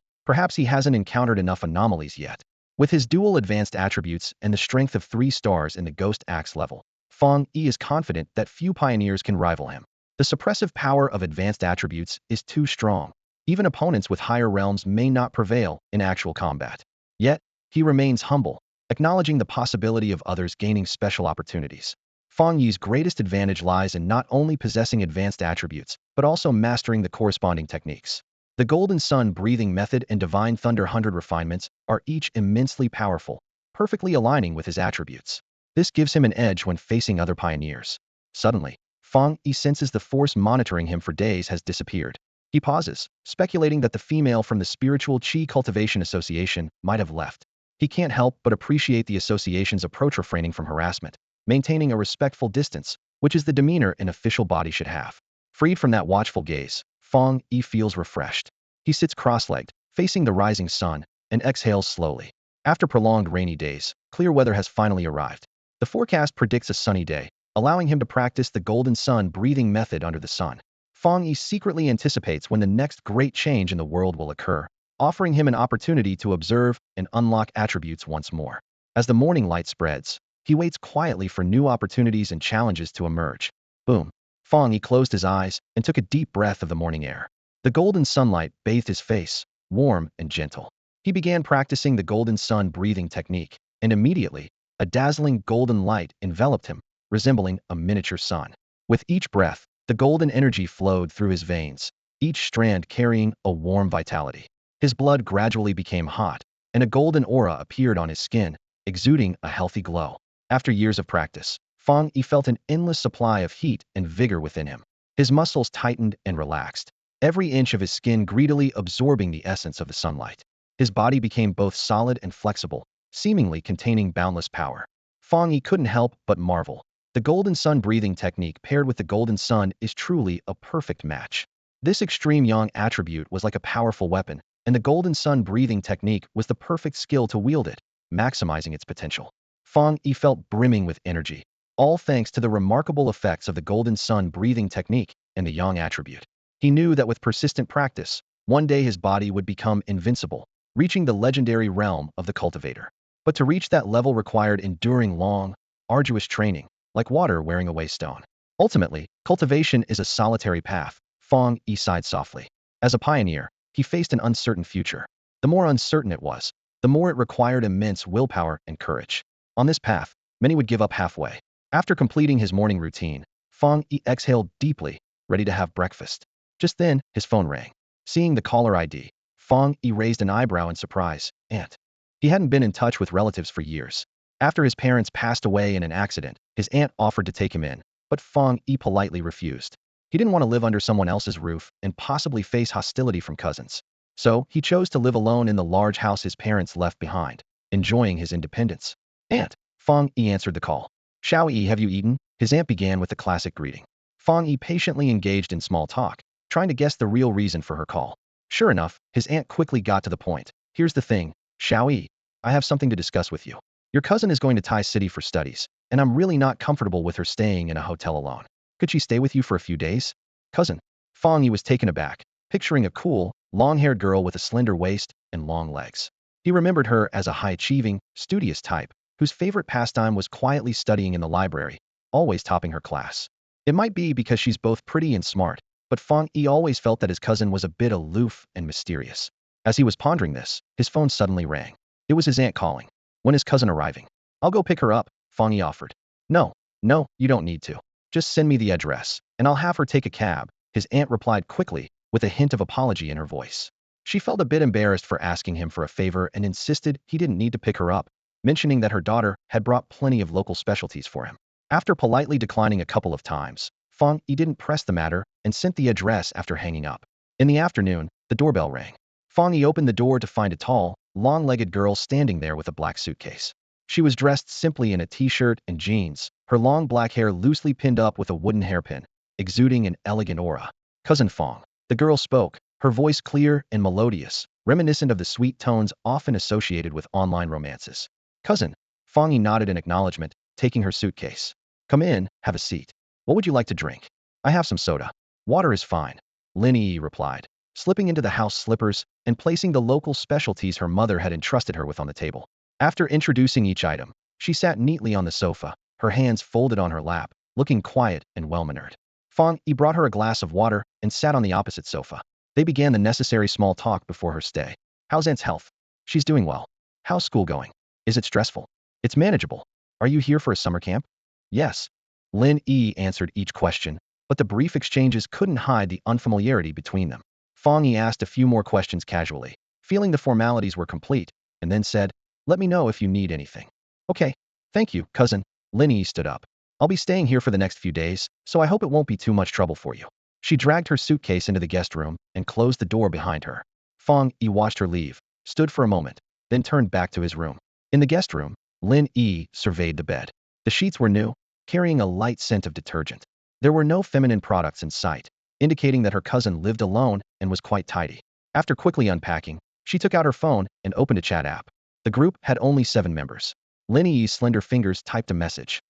Perhaps he hasn't encountered enough anomalies yet. With his dual advanced attributes and the strength of 3 stars in the Ghost Axe level, Fang Yi is confident that few pioneers can rival him. The suppressive power of advanced attributes is too strong. Even opponents with higher realms may not prevail in actual combat. Yet, he remains humble, acknowledging the possibility of others gaining special opportunities. Fang Yi's greatest advantage lies in not only possessing advanced attributes, but also mastering the corresponding techniques. The Golden Sun breathing method and Divine Thunder 100 refinements are each immensely powerful, perfectly aligning with his attributes. This gives him an edge when facing other pioneers. Suddenly, Fang Yi senses the force monitoring him for days has disappeared. He pauses, speculating that the female from the Spiritual Qi Cultivation Association might have left. He can't help but appreciate the association's approach, refraining from harassment, maintaining a respectful distance, which is the demeanor an official body should have. Freed from that watchful gaze, Fang Yi feels refreshed. He sits cross-legged, facing the rising sun, and exhales slowly. After prolonged rainy days, clear weather has finally arrived. The forecast predicts a sunny day, allowing him to practice the Golden Sun breathing method under the sun. Fang Yi secretly anticipates when the next great change in the world will occur, offering him an opportunity to observe and unlock attributes once more. As the morning light spreads, he waits quietly for new opportunities and challenges to emerge. Boom. Fang Yi closed his eyes and took a deep breath of the morning air. The golden sunlight bathed his face, warm and gentle. He began practicing the Golden Sun breathing technique, and immediately, a dazzling golden light enveloped him, resembling a miniature sun. With each breath, the golden energy flowed through his veins, each strand carrying a warm vitality. His blood gradually became hot, and a golden aura appeared on his skin, exuding a healthy glow. After years of practice, Fang Yi felt an endless supply of heat and vigor within him. His muscles tightened and relaxed, every inch of his skin greedily absorbing the essence of the sunlight. His body became both solid and flexible, seemingly containing boundless power. Fang Yi couldn't help but marvel. The Golden Sun breathing technique paired with the Golden Sun is truly a perfect match. This extreme yang attribute was like a powerful weapon, and the Golden Sun breathing technique was the perfect skill to wield it, maximizing its potential. Fang Yi felt brimming with energy, all thanks to the remarkable effects of the Golden Sun breathing technique and the yang attribute. He knew that with persistent practice, one day his body would become invincible, reaching the legendary realm of the cultivator. But to reach that level required enduring long, arduous training, like water wearing away stone. Ultimately, cultivation is a solitary path, Fang Yi sighed softly. As a pioneer, he faced an uncertain future. The more uncertain it was, the more it required immense willpower and courage. On this path, many would give up halfway. After completing his morning routine, Fang Yi exhaled deeply, ready to have breakfast. Just then, his phone rang. Seeing the caller ID, Fang Yi raised an eyebrow in surprise. Aunt. He hadn't been in touch with relatives for years. After his parents passed away in an accident, his aunt offered to take him in, but Fang Yi politely refused. He didn't want to live under someone else's roof and possibly face hostility from cousins. So, he chose to live alone in the large house his parents left behind, enjoying his independence. Aunt. Fang Yi answered the call. Xiao Yi, have you eaten? His aunt began with the classic greeting. Fang Yi patiently engaged in small talk, trying to guess the real reason for her call. Sure enough, his aunt quickly got to the point. Here's the thing, Xiao Yi, I have something to discuss with you. Your cousin is going to Tai City for studies, and I'm really not comfortable with her staying in a hotel alone. Could she stay with you for a few days? Cousin. Fang Yi was taken aback, picturing a cool, long-haired girl with a slender waist and long legs. He remembered her as a high-achieving, studious type, whose favorite pastime was quietly studying in the library, always topping her class. It might be because she's both pretty and smart, but Fang Yi always felt that his cousin was a bit aloof and mysterious. As he was pondering this, his phone suddenly rang. It was his aunt calling. When is cousin arriving? I'll go pick her up, Fang Yi offered. No, you don't need to. Just send me the address, and I'll have her take a cab, his aunt replied quickly, with a hint of apology in her voice. She felt a bit embarrassed for asking him for a favor and insisted he didn't need to pick her up, mentioning that her daughter had brought plenty of local specialties for him. After politely declining a couple of times, Fang Yi didn't press the matter and sent the address after hanging up. In the afternoon, the doorbell rang. Fang Yi opened the door to find a tall, long-legged girl standing there with a black suitcase. She was dressed simply in a t-shirt and jeans, her long black hair loosely pinned up with a wooden hairpin, exuding an elegant aura. Cousin Fang. The girl spoke, her voice clear and melodious, reminiscent of the sweet tones often associated with online romances. Cousin. Fang Yi nodded in acknowledgement, taking her suitcase. Come in, have a seat. What would you like to drink? I have some soda. Water is fine. Lin Yi replied. Slipping into the house slippers, and placing the local specialties her mother had entrusted her with on the table. After introducing each item, she sat neatly on the sofa, her hands folded on her lap, looking quiet and well-mannered. Fang Yi brought her a glass of water and sat on the opposite sofa. They began the necessary small talk before her stay. How's Aunt's health? She's doing well. How's school going? Is it stressful? It's manageable. Are you here for a summer camp? Yes. Lin Yi answered each question, but the brief exchanges couldn't hide the unfamiliarity between them. Fang Yi asked a few more questions casually, feeling the formalities were complete, and then said, let me know if you need anything. Okay. Thank you, cousin. Lin Yi stood up. I'll be staying here for the next few days, so I hope it won't be too much trouble for you. She dragged her suitcase into the guest room and closed the door behind her. Fang Yi watched her leave, stood for a moment, then turned back to his room. In the guest room, Lin Yi surveyed the bed. The sheets were new, carrying a light scent of detergent. There were no feminine products in sight, indicating that her cousin lived alone and was quite tidy. After quickly unpacking, she took out her phone and opened a chat app. The group had only 7 members. Lin Yi's slender fingers typed a message.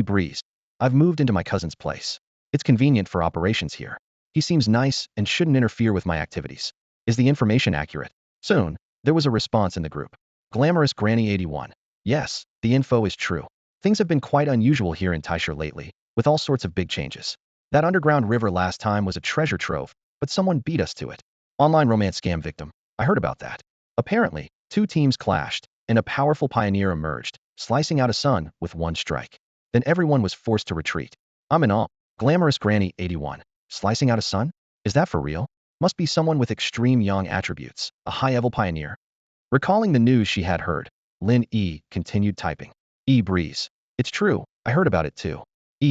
Breeze. I've moved into my cousin's place. It's convenient for operations here. He seems nice and shouldn't interfere with my activities. Is the information accurate? Soon, there was a response in the group. Glamorous Granny 81. Yes, the info is true. Things have been quite unusual here in Taisha lately, with all sorts of big changes. That underground river last time was a treasure trove, but someone beat us to it. Online romance scam victim. I heard about that. Apparently, 2 teams clashed, and a powerful pioneer emerged, slicing out a sun with 1 strike. Then everyone was forced to retreat. I'm in awe. Glamorous Granny 81. Slicing out a sun? Is that for real? Must be someone with extreme yang attributes, a high-level pioneer. Recalling the news she had heard, Lin Yi continued typing. Breeze. It's true, I heard about it too.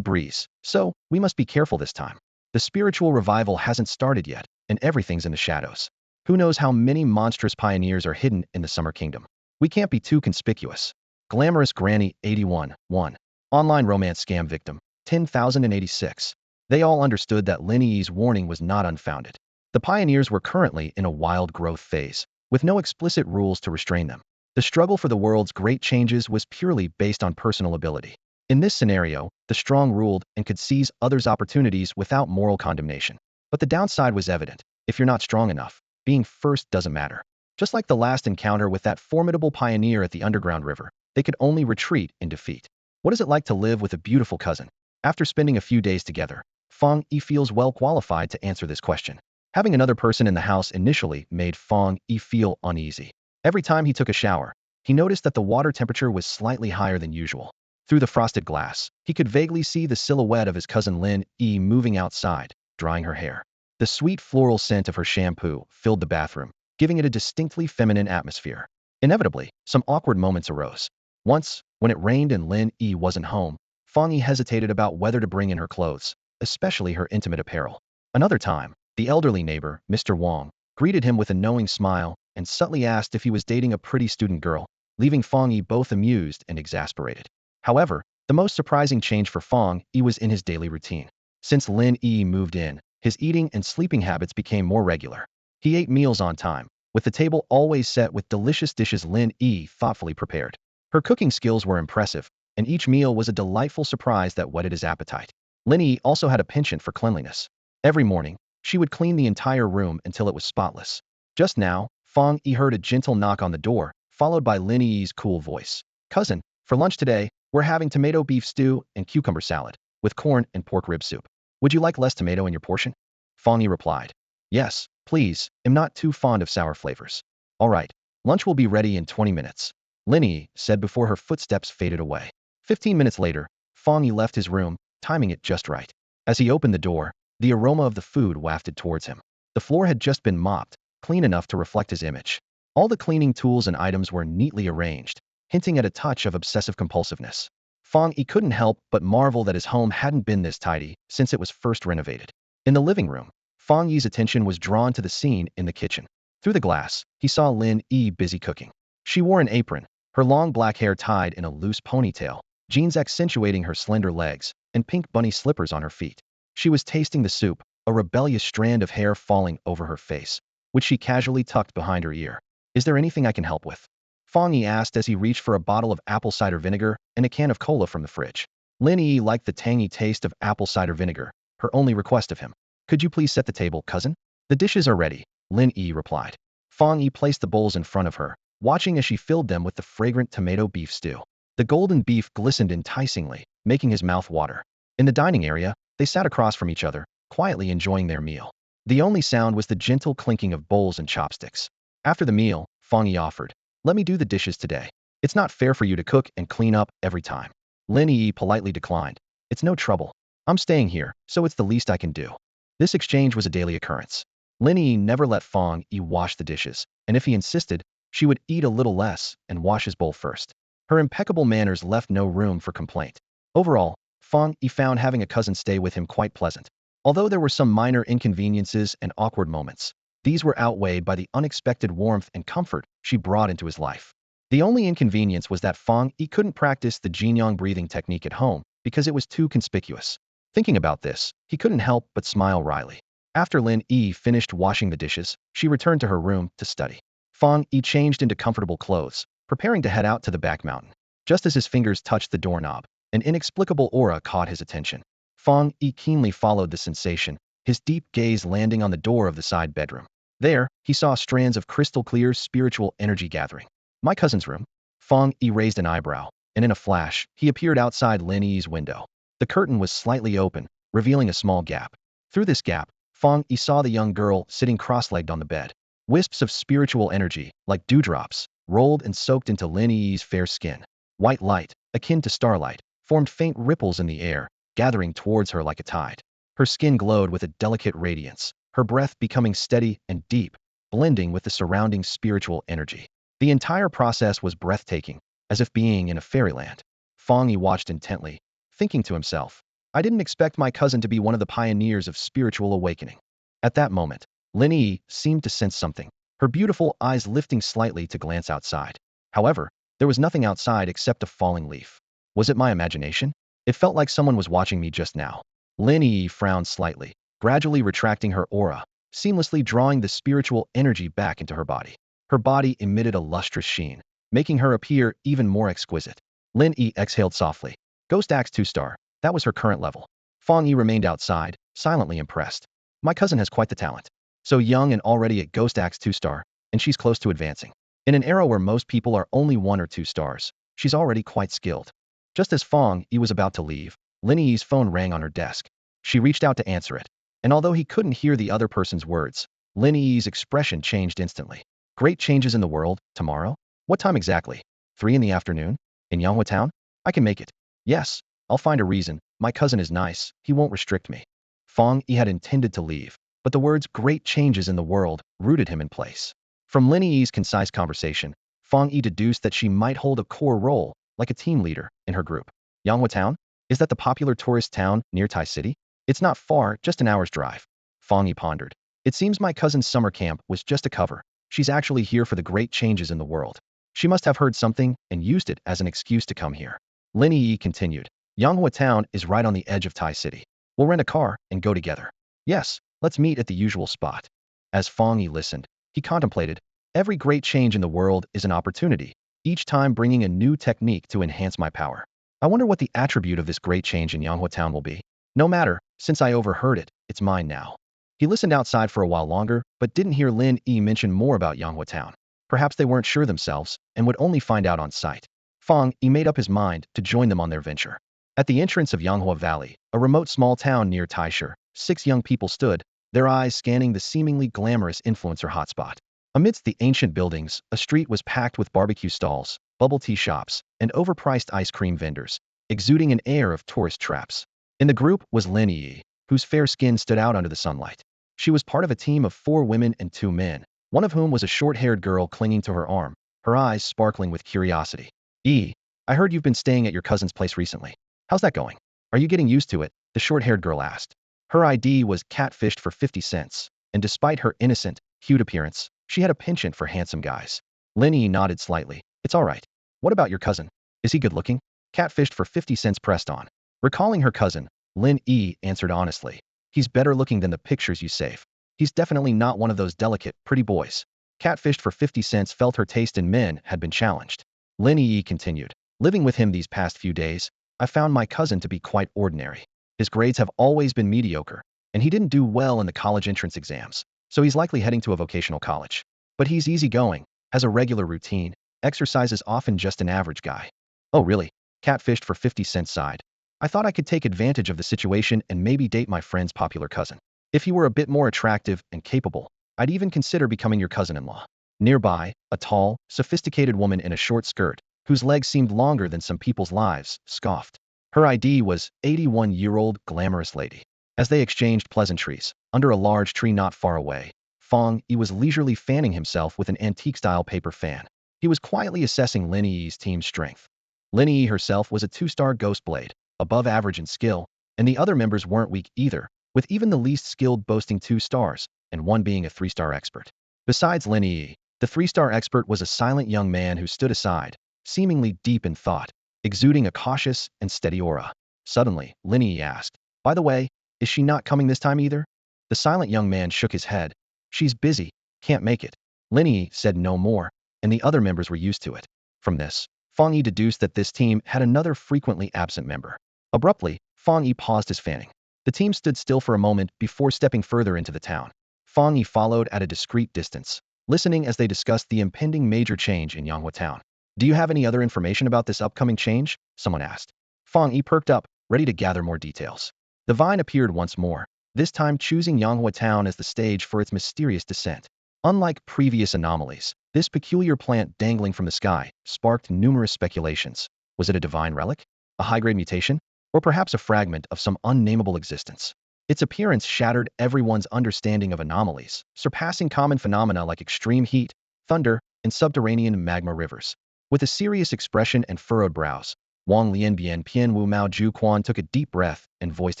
Breeze. So, we must be careful this time. The spiritual revival hasn't started yet, and everything's in the shadows. Who knows how many monstrous pioneers are hidden in the Summer Kingdom. We can't be too conspicuous. Glamorous Granny 81. 1. Online romance scam victim. 10,086. They all understood that Lin Yi's warning was not unfounded. The pioneers were currently in a wild growth phase, with no explicit rules to restrain them. The struggle for the world's great changes was purely based on personal ability. In this scenario, the strong ruled and could seize others' opportunities without moral condemnation. But the downside was evident. If you're not strong enough, being first doesn't matter. Just like the last encounter with that formidable pioneer at the underground river, they could only retreat in defeat. What is it like to live with a beautiful cousin? After spending a few days together, Fang Yi feels well qualified to answer this question. Having another person in the house initially made Fang Yi feel uneasy. Every time he took a shower, he noticed that the water temperature was slightly higher than usual. Through the frosted glass, he could vaguely see the silhouette of his cousin Lin Yi moving outside, drying her hair. The sweet floral scent of her shampoo filled the bathroom, giving it a distinctly feminine atmosphere. Inevitably, some awkward moments arose. Once, when it rained and Lin Yi wasn't home, Fang Yi hesitated about whether to bring in her clothes, especially her intimate apparel. Another time, the elderly neighbor, Mr. Wang, greeted him with a knowing smile and subtly asked if he was dating a pretty student girl, leaving Fang Yi both amused and exasperated. However, the most surprising change for Fang Yi was in his daily routine. Since Lin Yi moved in, his eating and sleeping habits became more regular. He ate meals on time, with the table always set with delicious dishes Lin Yi thoughtfully prepared. Her cooking skills were impressive, and each meal was a delightful surprise that whetted his appetite. Lin Yi also had a penchant for cleanliness. Every morning, she would clean the entire room until it was spotless. Just now, Fang Yi heard a gentle knock on the door, followed by Lin Yi's cool voice. Cousin, for lunch today, we're having tomato beef stew and cucumber salad, with corn and pork rib soup. Would you like less tomato in your portion? Fang Yi replied. Yes, please, I'm not too fond of sour flavors. All right, lunch will be ready in 20 minutes. Lin Yi said before her footsteps faded away. 15 minutes later, Fang Yi left his room, timing it just right. As he opened the door, the aroma of the food wafted towards him. The floor had just been mopped, clean enough to reflect his image. All the cleaning tools and items were neatly arranged, hinting at a touch of obsessive-compulsiveness. Fang Yi couldn't help but marvel that his home hadn't been this tidy since it was first renovated. In the living room, Fang Yi's attention was drawn to the scene in the kitchen. Through the glass, he saw Lin Yi busy cooking. She wore an apron, her long black hair tied in a loose ponytail, jeans accentuating her slender legs, and pink bunny slippers on her feet. She was tasting the soup, a rebellious strand of hair falling over her face, which she casually tucked behind her ear. Is there anything I can help with? Fang Yi asked as he reached for a bottle of apple cider vinegar and a can of cola from the fridge. Lin Yi liked the tangy taste of apple cider vinegar, her only request of him. Could you please set the table, cousin? The dishes are ready, Lin Yi replied. Fang Yi placed the bowls in front of her, watching as she filled them with the fragrant tomato beef stew. The golden beef glistened enticingly, making his mouth water. In the dining area, they sat across from each other, quietly enjoying their meal. The only sound was the gentle clinking of bowls and chopsticks. After the meal, Fang Yi offered, "Let me do the dishes today. It's not fair for you to cook and clean up every time." Lin Yi politely declined. "It's no trouble. I'm staying here, so it's the least I can do." This exchange was a daily occurrence. Lin Yi never let Fang Yi wash the dishes, and if he insisted, she would eat a little less and wash his bowl first. Her impeccable manners left no room for complaint. Overall, Fang Yi found having a cousin stay with him quite pleasant. Although there were some minor inconveniences and awkward moments, these were outweighed by the unexpected warmth and comfort she brought into his life. The only inconvenience was that Fang Yi couldn't practice the Jinyang breathing technique at home because it was too conspicuous. Thinking about this, he couldn't help but smile wryly. After Lin Yi finished washing the dishes, she returned to her room to study. Fang Yi changed into comfortable clothes, preparing to head out to the back mountain. Just as his fingers touched the doorknob, an inexplicable aura caught his attention. Fang Yi keenly followed the sensation, his deep gaze landing on the door of the side bedroom. There, he saw strands of crystal-clear spiritual energy gathering. "My cousin's room?" Fang Yi raised an eyebrow, and in a flash, he appeared outside Lin Yi's window. The curtain was slightly open, revealing a small gap. Through this gap, Fang Yi saw the young girl sitting cross-legged on the bed. Wisps of spiritual energy, like dewdrops, rolled and soaked into Lin Yi's fair skin. White light, akin to starlight, formed faint ripples in the air, gathering towards her like a tide. Her skin glowed with a delicate radiance, her breath becoming steady and deep, blending with the surrounding spiritual energy. The entire process was breathtaking, as if being in a fairyland. Fang Yi watched intently, thinking to himself, "I didn't expect my cousin to be one of the pioneers of spiritual awakening." At that moment, Lin Yi seemed to sense something, her beautiful eyes lifting slightly to glance outside. However, there was nothing outside except a falling leaf. Was it my imagination? It felt like someone was watching me just now. Lin Yi frowned slightly, gradually retracting her aura, seamlessly drawing the spiritual energy back into her body. Her body emitted a lustrous sheen, making her appear even more exquisite. Lin Yi exhaled softly. Ghost Axe 2-star, that was her current level. Fang Yi remained outside, silently impressed. My cousin has quite the talent. So young and already at Ghost Axe 2-star, and she's close to advancing. In an era where most people are only 1 or 2 stars, she's already quite skilled. Just as Fang Yi was about to leave, Lin Yi's phone rang on her desk. She reached out to answer it, and although he couldn't hear the other person's words, Lin Yi's expression changed instantly. Great changes in the world, tomorrow? What time exactly? 3 in the afternoon? In Yanghua Town? I can make it. Yes, I'll find a reason. My cousin is nice, he won't restrict me. Fang Yi had intended to leave, but the words "great changes in the world" rooted him in place. From Lin Yi's concise conversation, Fang Yi deduced that she might hold a core role, like a team leader, in her group. Yanghua Town? Is that the popular tourist town near Tai City? It's not far, just an hour's drive. Fang Yi pondered. It seems my cousin's summer camp was just a cover. She's actually here for the great changes in the world. She must have heard something and used it as an excuse to come here. Lin Yi continued. Yanghua Town is right on the edge of Tai City. We'll rent a car and go together. Yes, let's meet at the usual spot. As Fang Yi listened, he contemplated. Every great change in the world is an opportunity, each time bringing a new technique to enhance my power. I wonder what the attribute of this great change in Yanghua Town will be. No matter, since I overheard it, it's mine now. He listened outside for a while longer, but didn't hear Lin Yi mention more about Yanghua Town. Perhaps they weren't sure themselves, and would only find out on sight. Fang Yi made up his mind to join them on their venture. At the entrance of Yanghua Valley, a remote small town near Taisha, 6 young people stood, their eyes scanning the seemingly glamorous influencer hotspot. Amidst the ancient buildings, a street was packed with barbecue stalls, bubble tea shops, and overpriced ice cream vendors, exuding an air of tourist traps. In the group was Lin Yi, whose fair skin stood out under the sunlight. She was part of a team of 4 women and 2 men, one of whom was a short-haired girl clinging to her arm, her eyes sparkling with curiosity. I heard you've been staying at your cousin's place recently. How's that going? Are you getting used to it? The short-haired girl asked. Her ID was catfished for 50 cents, and despite her innocent, cute appearance, she had a penchant for handsome guys. Lin Yi nodded slightly. It's all right. What about your cousin? Is he good-looking? Catfished for 50 cents pressed on. Recalling her cousin, Lin Yi answered honestly. He's better looking than the pictures you save. He's definitely not one of those delicate, pretty boys. Catfished for 50 cents felt her taste in men had been challenged. Lin Yi continued. Living with him these past few days, I found my cousin to be quite ordinary. His grades have always been mediocre, and he didn't do well in the college entrance exams, so he's likely heading to a vocational college. But he's easygoing, has a regular routine, exercises often just an average guy. Oh really? Catfished for 50 cents side. I thought I could take advantage of the situation and maybe date my friend's popular cousin. If he were a bit more attractive and capable, I'd even consider becoming your cousin-in-law. Nearby, a tall, sophisticated woman in a short skirt, whose legs seemed longer than some people's lives, scoffed. Her ID was 81-year-old glamorous lady. As they exchanged pleasantries, under a large tree not far away, Fang Yi was leisurely fanning himself with an antique-style paper fan. He was quietly assessing Lin Yi's team's strength. Lin Yi herself was a 2-star ghost blade, above average in skill, and the other members weren't weak either, with even the least skilled boasting 2 stars, and one being a 3-star expert. Besides Lin Yi, the 3-star expert was a silent young man who stood aside, seemingly deep in thought, exuding a cautious and steady aura. Suddenly, Lin Yi asked, "By the way, is she not coming this time either?" The silent young man shook his head. "She's busy, can't make it." Lin Yi said no more, and the other members were used to it. From this, Fang Yi deduced that this team had another frequently absent member. Abruptly, Fang Yi paused his fanning. The team stood still for a moment before stepping further into the town. Fang Yi followed at a discreet distance, listening as they discussed the impending major change in Yanghua Town. "Do you have any other information about this upcoming change?" someone asked. Fang Yi perked up, ready to gather more details. The vine appeared once more, this time choosing Yanghua Town as the stage for its mysterious descent. Unlike previous anomalies, this peculiar plant dangling from the sky sparked numerous speculations. Was it a divine relic? A high-grade mutation? Or perhaps a fragment of some unnameable existence? Its appearance shattered everyone's understanding of anomalies, surpassing common phenomena like extreme heat, thunder, and subterranean magma rivers. With a serious expression and furrowed brows, Wang Lianbian Pian Wu Mao Ju Quan took a deep breath and voiced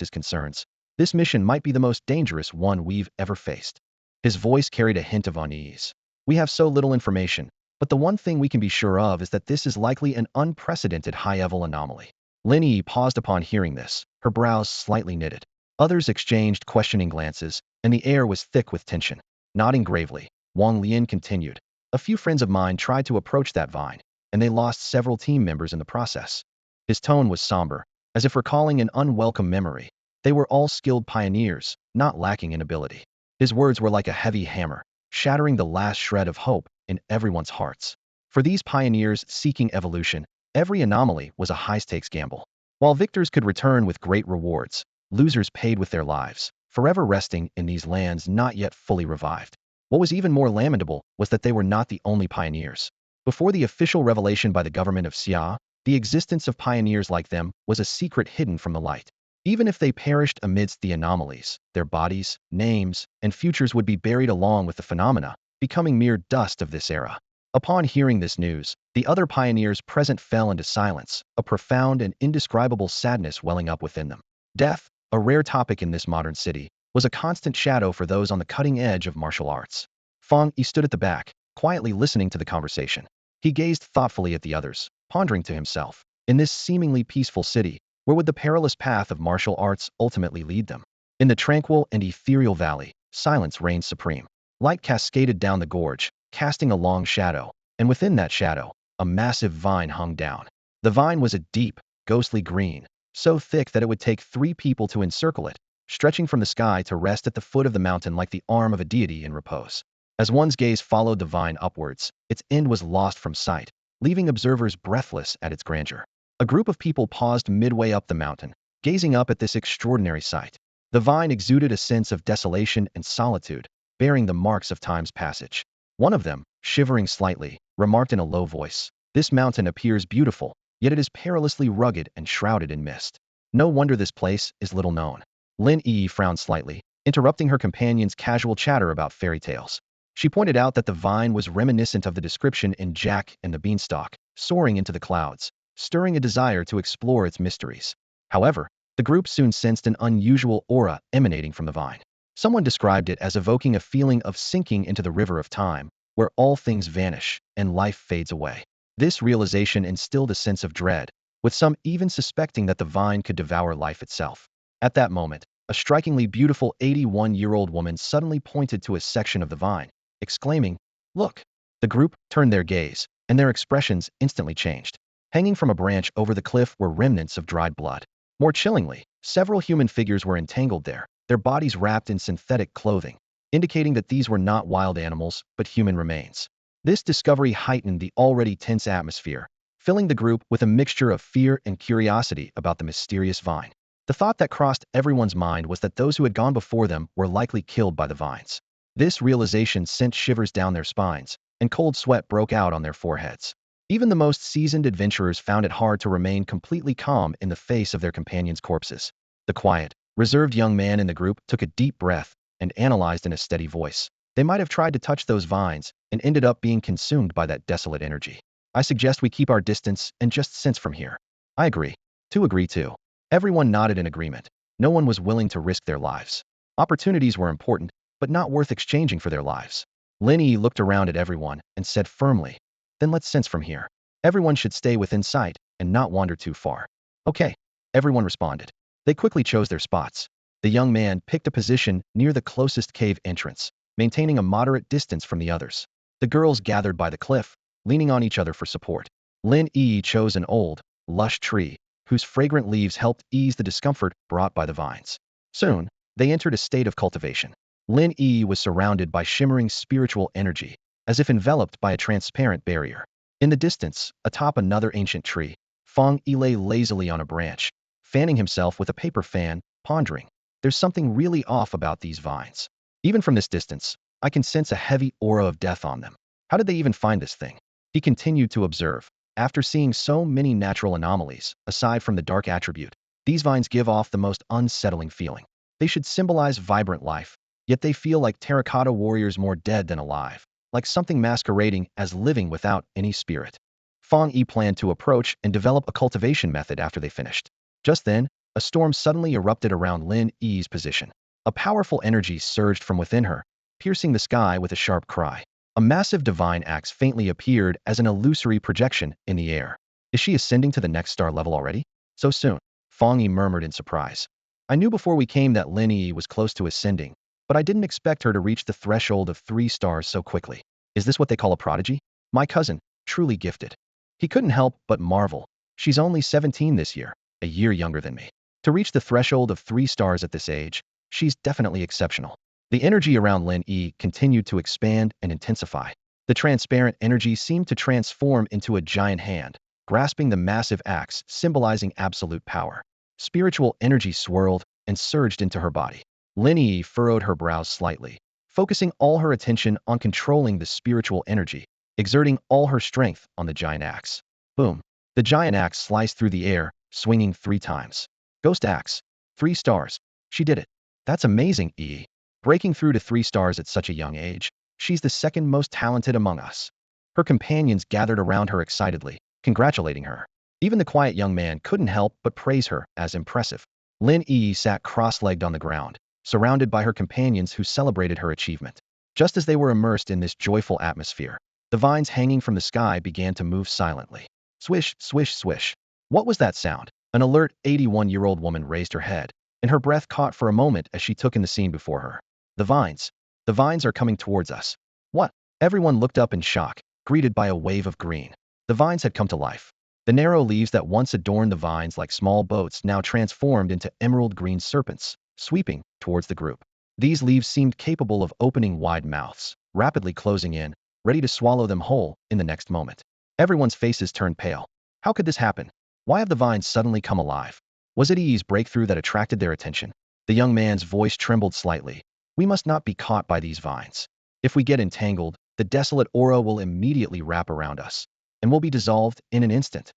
his concerns. This mission might be the most dangerous one we've ever faced. His voice carried a hint of unease. "We have so little information, but the one thing we can be sure of is that this is likely an unprecedented high-level anomaly." Lin Yi paused upon hearing this, her brows slightly knitted. Others exchanged questioning glances, and the air was thick with tension. Nodding gravely, Wang Lian continued, "A few friends of mine tried to approach that vine, and they lost several team members in the process." His tone was somber, as if recalling an unwelcome memory. They were all skilled pioneers, not lacking in ability. His words were like a heavy hammer, shattering the last shred of hope in everyone's hearts. For these pioneers seeking evolution, every anomaly was a high-stakes gamble. While victors could return with great rewards, losers paid with their lives, forever resting in these lands not yet fully revived. What was even more lamentable was that they were not the only pioneers. Before the official revelation by the government of Xia, the existence of pioneers like them was a secret hidden from the light. Even if they perished amidst the anomalies, their bodies, names, and futures would be buried along with the phenomena, becoming mere dust of this era. Upon hearing this news, the other pioneers present fell into silence, a profound and indescribable sadness welling up within them. Death, a rare topic in this modern city, was a constant shadow for those on the cutting edge of martial arts. Fang Yi stood at the back, quietly listening to the conversation. He gazed thoughtfully at the others, pondering to himself, in this seemingly peaceful city, where would the perilous path of martial arts ultimately lead them? In the tranquil and ethereal valley, silence reigned supreme. Light cascaded down the gorge, casting a long shadow, and within that shadow, a massive vine hung down. The vine was a deep, ghostly green, so thick that it would take 3 people to encircle it, stretching from the sky to rest at the foot of the mountain like the arm of a deity in repose. As one's gaze followed the vine upwards, its end was lost from sight, leaving observers breathless at its grandeur. A group of people paused midway up the mountain, gazing up at this extraordinary sight. The vine exuded a sense of desolation and solitude, bearing the marks of time's passage. One of them, shivering slightly, remarked in a low voice, "This mountain appears beautiful, yet it is perilously rugged and shrouded in mist. No wonder this place is little known." Lin Yi frowned slightly, interrupting her companion's casual chatter about fairy tales. She pointed out that the vine was reminiscent of the description in Jack and the Beanstalk, soaring into the clouds, stirring a desire to explore its mysteries. However, the group soon sensed an unusual aura emanating from the vine. Someone described it as evoking a feeling of sinking into the river of time, where all things vanish and life fades away. This realization instilled a sense of dread, with some even suspecting that the vine could devour life itself. At that moment, a strikingly beautiful 81-year-old woman suddenly pointed to a section of the vine, exclaiming, "Look!" The group turned their gaze, and their expressions instantly changed. Hanging from a branch over the cliff were remnants of dried blood. More chillingly, several human figures were entangled there, their bodies wrapped in synthetic clothing. indicating that these were not wild animals, but human remains. This discovery heightened the already tense atmosphere, filling the group with a mixture of fear and curiosity about the mysterious vine. The thought that crossed everyone's mind was that those who had gone before them were likely killed by the vines. This realization sent shivers down their spines, and cold sweat broke out on their foreheads. Even the most seasoned adventurers found it hard to remain completely calm in the face of their companions' corpses. The quiet, reserved young man in the group took a deep breath and analyzed in a steady voice. They might have tried to touch those vines and ended up being consumed by that desolate energy. I suggest we keep our distance and just sense from here. I agree. To agree too. Everyone nodded in agreement. No one was willing to risk their lives. Opportunities were important, but not worth exchanging for their lives. Lin Yi looked around at everyone and said firmly, "Then let's sense from here. Everyone should stay within sight and not wander too far." "Okay," everyone responded. They quickly chose their spots. The young man picked a position near the closest cave entrance, maintaining a moderate distance from the others. The girls gathered by the cliff, leaning on each other for support. Lin Yi chose an old, lush tree, whose fragrant leaves helped ease the discomfort brought by the vines. Soon, they entered a state of cultivation. Lin Yi was surrounded by shimmering spiritual energy, as if enveloped by a transparent barrier. In the distance, atop another ancient tree, Fang Yi lay lazily on a branch, fanning himself with a paper fan, pondering. There's something really off about these vines. Even from this distance, I can sense a heavy aura of death on them. How did they even find this thing? He continued to observe. After seeing so many natural anomalies, aside from the dark attribute, these vines give off the most unsettling feeling. They should symbolize vibrant life, yet they feel like terracotta warriors more dead than alive, like something masquerading as living without any spirit. Fang Yi planned to approach and develop a cultivation method after they finished. Just then, a storm suddenly erupted around Lin Yi's position. A powerful energy surged from within her, piercing the sky with a sharp cry. A massive divine axe faintly appeared as an illusory projection in the air. Is she ascending to the next star level already? So soon? Fang Yi murmured in surprise. I knew before we came that Lin Yi was close to ascending, but I didn't expect her to reach the threshold of 3 stars so quickly. Is this what they call a prodigy? My cousin, truly gifted. He couldn't help but marvel. She's only 17 this year, a year younger than me. To reach the threshold of 3 stars at this age, she's definitely exceptional. The energy around Lin Yi continued to expand and intensify. The transparent energy seemed to transform into a giant hand, grasping the massive axe, symbolizing absolute power. Spiritual energy swirled and surged into her body. Lin Yi furrowed her brows slightly, focusing all her attention on controlling the spiritual energy, exerting all her strength on the giant axe. Boom! The giant axe sliced through the air, swinging 3 times. Ghost axe. 3 stars. She did it. That's amazing, Yi. Breaking through to 3 stars at such a young age, she's the second most talented among us. Her companions gathered around her excitedly, congratulating her. Even the quiet young man couldn't help but praise her as impressive. Lin Yi sat cross-legged on the ground, surrounded by her companions who celebrated her achievement. Just as they were immersed in this joyful atmosphere, the vines hanging from the sky began to move silently. Swish, swish, swish. What was that sound? An alert 81-year-old woman raised her head, and her breath caught for a moment as she took in the scene before her. The vines. The vines are coming towards us. What? Everyone looked up in shock, greeted by a wave of green. The vines had come to life. The narrow leaves that once adorned the vines like small boats now transformed into emerald green serpents, sweeping towards the group. These leaves seemed capable of opening wide mouths, rapidly closing in, ready to swallow them whole in the next moment. Everyone's faces turned pale. How could this happen? Why have the vines suddenly come alive? Was it Yi's breakthrough that attracted their attention? The young man's voice trembled slightly. We must not be caught by these vines. If we get entangled, the desolate aura will immediately wrap around us, and we'll be dissolved in an instant.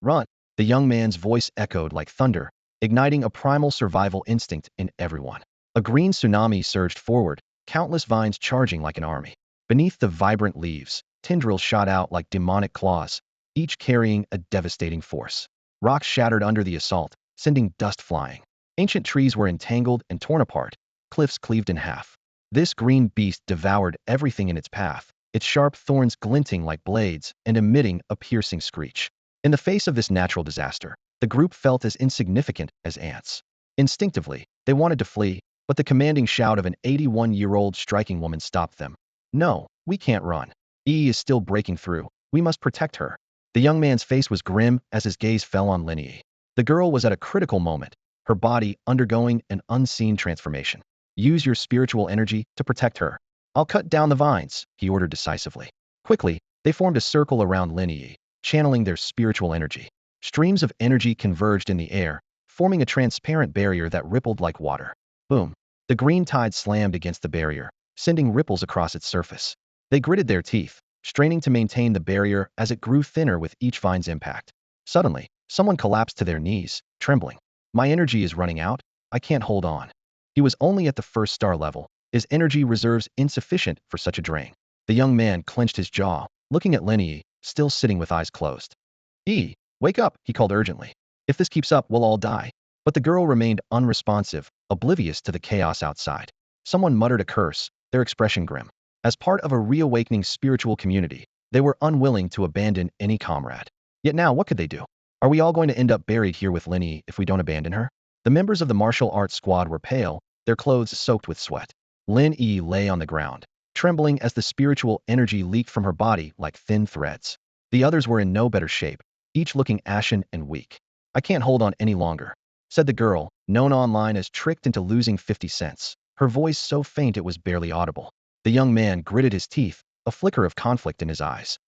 Run! The young man's voice echoed like thunder, igniting a primal survival instinct in everyone. A green tsunami surged forward, countless vines charging like an army. Beneath the vibrant leaves, tendrils shot out like demonic claws, each carrying a devastating force. Rocks shattered under the assault, sending dust flying. Ancient trees were entangled and torn apart, cliffs cleaved in half. This green beast devoured everything in its path, its sharp thorns glinting like blades and emitting a piercing screech. In the face of this natural disaster, the group felt as insignificant as ants. Instinctively, they wanted to flee, but the commanding shout of an 81-year-old striking woman stopped them. No, we can't run. Yi is still breaking through. We must protect her. The young man's face was grim as his gaze fell on Lin Yi. The girl was at a critical moment, her body undergoing an unseen transformation. Use your spiritual energy to protect her. I'll cut down the vines, he ordered decisively. Quickly, they formed a circle around Lin Yi, channeling their spiritual energy. Streams of energy converged in the air, forming a transparent barrier that rippled like water. Boom. The green tide slammed against the barrier, sending ripples across its surface. They gritted their teeth, straining to maintain the barrier as it grew thinner with each vine's impact. Suddenly, someone collapsed to their knees, trembling. My energy is running out. I can't hold on. He was only at the first star level. His energy reserves insufficient for such a drain. The young man clenched his jaw, looking at Lin Yi, still sitting with eyes closed. Yi, wake up, he called urgently. If this keeps up, we'll all die. But the girl remained unresponsive, oblivious to the chaos outside. Someone muttered a curse, their expression grim. As part of a reawakening spiritual community, they were unwilling to abandon any comrade. Yet now, what could they do? Are we all going to end up buried here with Lin Yi if we don't abandon her? The members of the martial arts squad were pale, their clothes soaked with sweat. Lin Yi lay on the ground, trembling as the spiritual energy leaked from her body like thin threads. The others were in no better shape, each looking ashen and weak. I can't hold on any longer, said the girl, known online as tricked into losing 50 cents, her voice so faint it was barely audible. The young man gritted his teeth, a flicker of conflict in his eyes.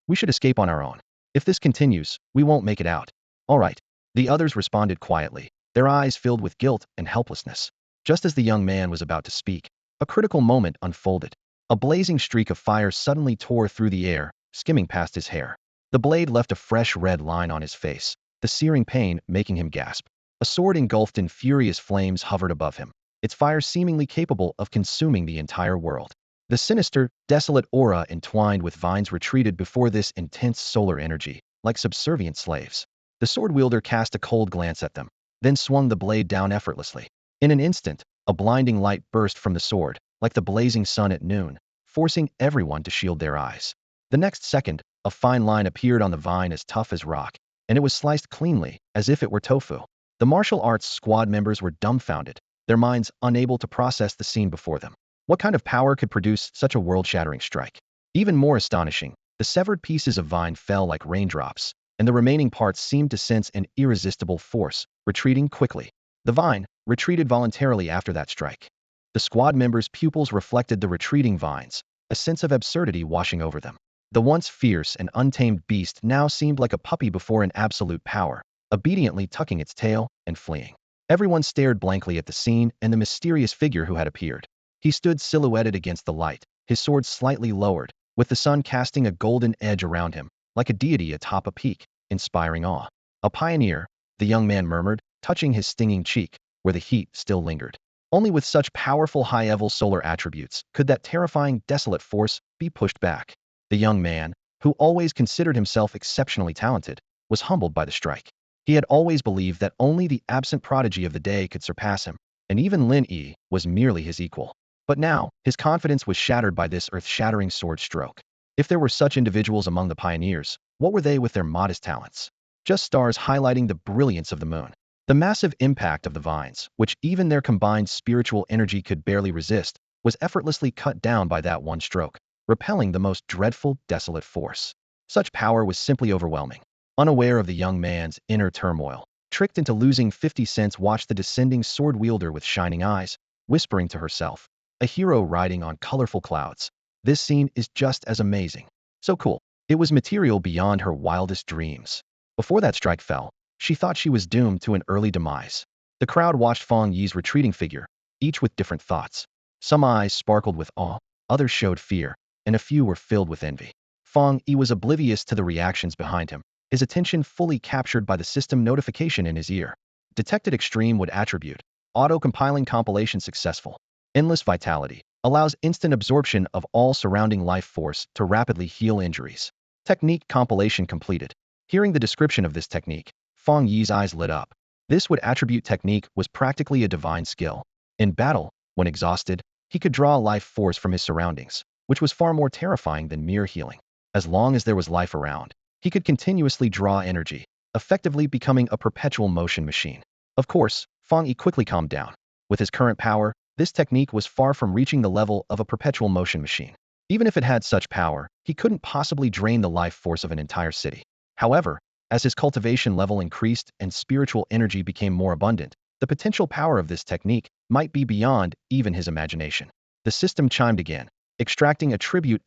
We should escape on our own. If this continues, we won't make it out. All right. The others responded quietly, their eyes filled with guilt and helplessness. Just as the young man was about to speak, a critical moment unfolded. A blazing streak of fire suddenly tore through the air, skimming past his hair. The blade left a fresh red line on his face, the searing pain making him gasp. A sword engulfed in furious flames hovered above him, its fire seemingly capable of consuming the entire world. The sinister, desolate aura entwined with vines retreated before this intense solar energy, like subservient slaves. The sword wielder cast a cold glance at them, then swung the blade down effortlessly. In an instant, a blinding light burst from the sword, like the blazing sun at noon, forcing everyone to shield their eyes. The next second, a fine line appeared on the vine as tough as rock, and it was sliced cleanly, as if it were tofu. The martial arts squad members were dumbfounded, their minds unable to process the scene before them. What kind of power could produce such a world-shattering strike? Even more astonishing, the severed pieces of vine fell like raindrops, and the remaining parts seemed to sense an irresistible force, retreating quickly. The vine retreated voluntarily after that strike. The squad members' pupils reflected the retreating vines, a sense of absurdity washing over them. The once fierce and untamed beast now seemed like a puppy before an absolute power, obediently tucking its tail and fleeing. Everyone stared blankly at the scene and the mysterious figure who had appeared. He stood silhouetted against the light, his sword slightly lowered, with the sun casting a golden edge around him, like a deity atop a peak, inspiring awe. A pioneer, the young man murmured, touching his stinging cheek, where the heat still lingered. Only with such powerful high-level solar attributes could that terrifying, desolate force be pushed back. The young man, who always considered himself exceptionally talented, was humbled by the strike. He had always believed that only the absent prodigy of the day could surpass him, and even Lin Yi was merely his equal. But now, his confidence was shattered by this earth-shattering sword stroke. If there were such individuals among the pioneers, what were they with their modest talents? Just stars highlighting the brilliance of the moon. The massive impact of the vines, which even their combined spiritual energy could barely resist, was effortlessly cut down by that one stroke, repelling the most dreadful, desolate force. Such power was simply overwhelming. Unaware of the young man's inner turmoil, tricked into losing 50 cents, watched the descending sword wielder with shining eyes, whispering to herself, a hero riding on colorful clouds. This scene is just as amazing. So cool. It was material beyond her wildest dreams. Before that strike fell, she thought she was doomed to an early demise. The crowd watched Fang Yi's retreating figure, each with different thoughts. Some eyes sparkled with awe, others showed fear, and a few were filled with envy. Fang Yi was oblivious to the reactions behind him, his attention fully captured by the system notification in his ear. Detected extreme wood attribute. Auto-compiling compilation successful. Endless vitality. Allows instant absorption of all surrounding life force to rapidly heal injuries. Technique compilation completed. Hearing the description of this technique, Fang Yi's eyes lit up. This wood attribute technique was practically a divine skill. In battle, when exhausted, he could draw life force from his surroundings, which was far more terrifying than mere healing. As long as there was life around, he could continuously draw energy, effectively becoming a perpetual motion machine. Of course, Fang Yi quickly calmed down. With his current power, this technique was far from reaching the level of a perpetual motion machine. Even if it had such power, he couldn't possibly drain the life force of an entire city. However, as his cultivation level increased and spiritual energy became more abundant, the The potential power of this technique might be beyond even his imagination. The system chimed again. Extracting attribute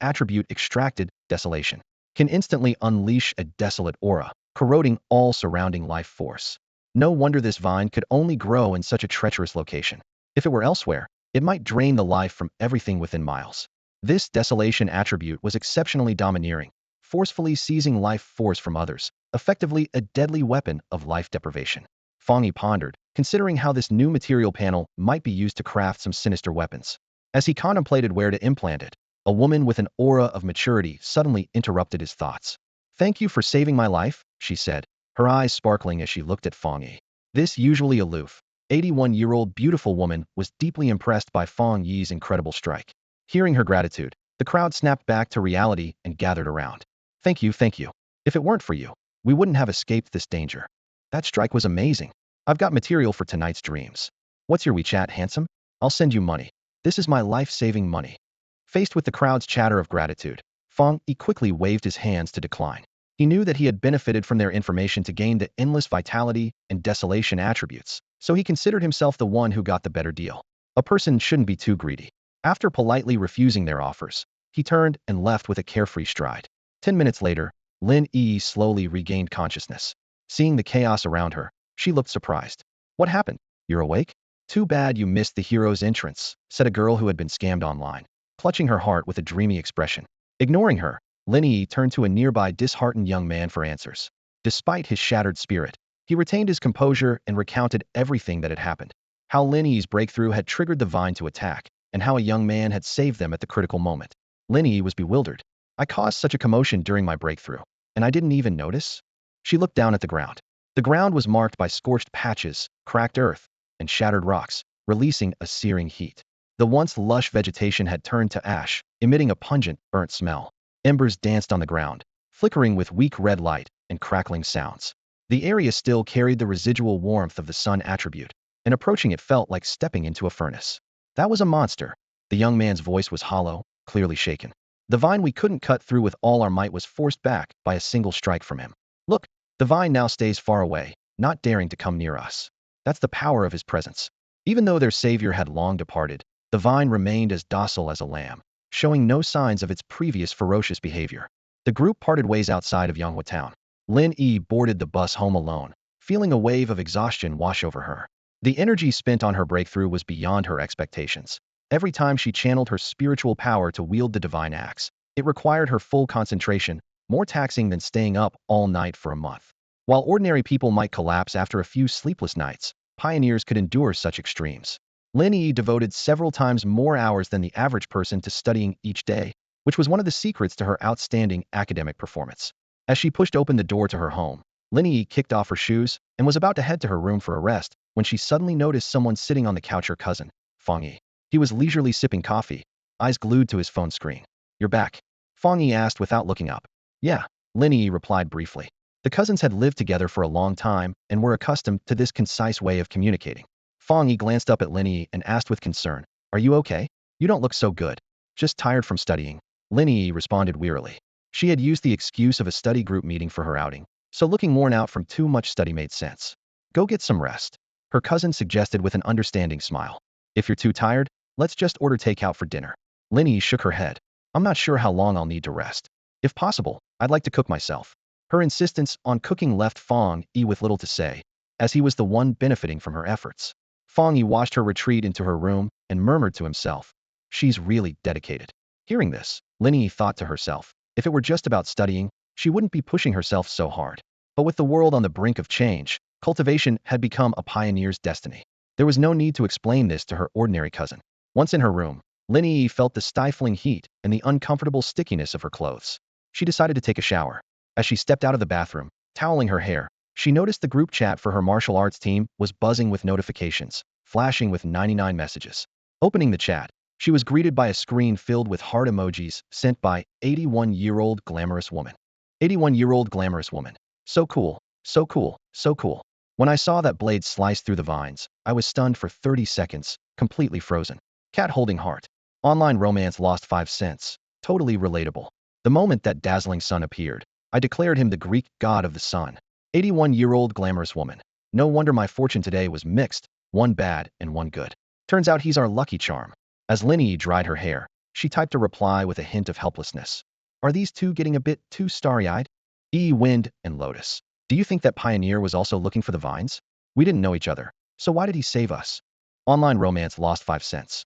extracted, desolation. Can instantly unleash a desolate aura, corroding all surrounding life force. No wonder this vine could only grow in such a treacherous location. If it were elsewhere, it might drain the life from everything within miles. This desolation attribute was exceptionally domineering, forcefully seizing life force from others, effectively a deadly weapon of life deprivation. Fang Yi pondered, considering how this new material panel might be used to craft some sinister weapons. As he contemplated where to implant it, a woman with an aura of maturity suddenly interrupted his thoughts. "Thank you for saving my life," she said, her eyes sparkling as she looked at Fang Yi. This usually aloof, 81-year-old beautiful woman was deeply impressed by Fang Yi's incredible strike. Hearing her gratitude, the crowd snapped back to reality and gathered around. Thank you, thank you. If it weren't for you, we wouldn't have escaped this danger. That strike was amazing. I've got material for tonight's dreams. What's your WeChat, handsome? I'll send you money. This is my life-saving money." Faced with the crowd's chatter of gratitude, Fang Yi quickly waved his hands to decline. He knew that he had benefited from their information to gain the endless vitality and desolation attributes, so he considered himself the one who got the better deal. A person shouldn't be too greedy. After politely refusing their offers, he turned and left with a carefree stride. 10 minutes later, Lin Yi slowly regained consciousness. Seeing the chaos around her, she looked surprised. "What happened? You're awake? Too bad you missed the hero's entrance," said a girl who had been scammed online, clutching her heart with a dreamy expression. Ignoring her, Lin Yi turned to a nearby disheartened young man for answers. Despite his shattered spirit, he retained his composure and recounted everything that had happened. How Lin Yi's breakthrough had triggered the vine to attack, and how a young man had saved them at the critical moment. Lin Yi was bewildered. "I caused such a commotion during my breakthrough, and I didn't even notice?" She looked down at the ground. The ground was marked by scorched patches, cracked earth, and shattered rocks, releasing a searing heat. The once lush vegetation had turned to ash, emitting a pungent, burnt smell. Embers danced on the ground, flickering with weak red light and crackling sounds. The area still carried the residual warmth of the sun attribute, and approaching it felt like stepping into a furnace. "That was a monster." The young man's voice was hollow, clearly shaken. "The vine we couldn't cut through with all our might was forced back by a single strike from him. Look, the vine now stays far away, not daring to come near us. That's the power of his presence." Even though their savior had long departed, the vine remained as docile as a lamb, showing no signs of its previous ferocious behavior. The group parted ways outside of Yonghua town. Lin Yi boarded the bus home alone, feeling a wave of exhaustion wash over her. The energy spent on her breakthrough was beyond her expectations. Every time she channeled her spiritual power to wield the divine axe, it required her full concentration, more taxing than staying up all night for a month. While ordinary people might collapse after a few sleepless nights, pioneers could endure such extremes. Lin Yi devoted several times more hours than the average person to studying each day, which was one of the secrets to her outstanding academic performance. As she pushed open the door to her home, Lin Yi kicked off her shoes and was about to head to her room for a rest when she suddenly noticed someone sitting on the couch, her cousin, Fang Yi. He was leisurely sipping coffee, eyes glued to his phone screen. "You're back?" Fang Yi asked without looking up. "Yeah," Lin Yi replied briefly. The cousins had lived together for a long time and were accustomed to this concise way of communicating. Fang Yi glanced up at Lin Yi and asked with concern, "Are you okay? You don't look so good." "Just tired from studying," Lin Yi responded wearily. She had used the excuse of a study group meeting for her outing, so looking worn out from too much study made sense. "Go get some rest," her cousin suggested with an understanding smile. "If you're too tired, let's just order takeout for dinner." Lin Yi shook her head. "I'm not sure how long I'll need to rest. If possible, I'd like to cook myself." Her insistence on cooking left Fang Yi with little to say, as he was the one benefiting from her efforts. Fang Yi watched her retreat into her room and murmured to himself, "She's really dedicated." Hearing this, Lin Yi thought to herself, if it were just about studying, she wouldn't be pushing herself so hard. But with the world on the brink of change, cultivation had become a pioneer's destiny. There was no need to explain this to her ordinary cousin. Once in her room, Lin Yi felt the stifling heat and the uncomfortable stickiness of her clothes. She decided to take a shower. As she stepped out of the bathroom, toweling her hair, she noticed the group chat for her martial arts team was buzzing with notifications, flashing with 99 messages. Opening the chat, she was greeted by a screen filled with heart emojis sent by 81-year-old glamorous woman. 81-year-old glamorous woman. So cool, so cool, so cool. When I saw that blade slice through the vines, I was stunned for 30 seconds, completely frozen. Cat holding heart. Online romance lost 5 cents. Totally relatable. The moment that dazzling sun appeared, I declared him the Greek god of the sun. 81-year-old glamorous woman. No wonder my fortune today was mixed. one bad and one good. Turns out he's our lucky charm. As Linny dried her hair, she typed a reply with a hint of helplessness. Are these two getting a bit too starry-eyed? Wind and Lotus. Do you think that Pioneer was also looking for the vines? We didn't know each other, so why did he save us? Online romance lost 5 cents.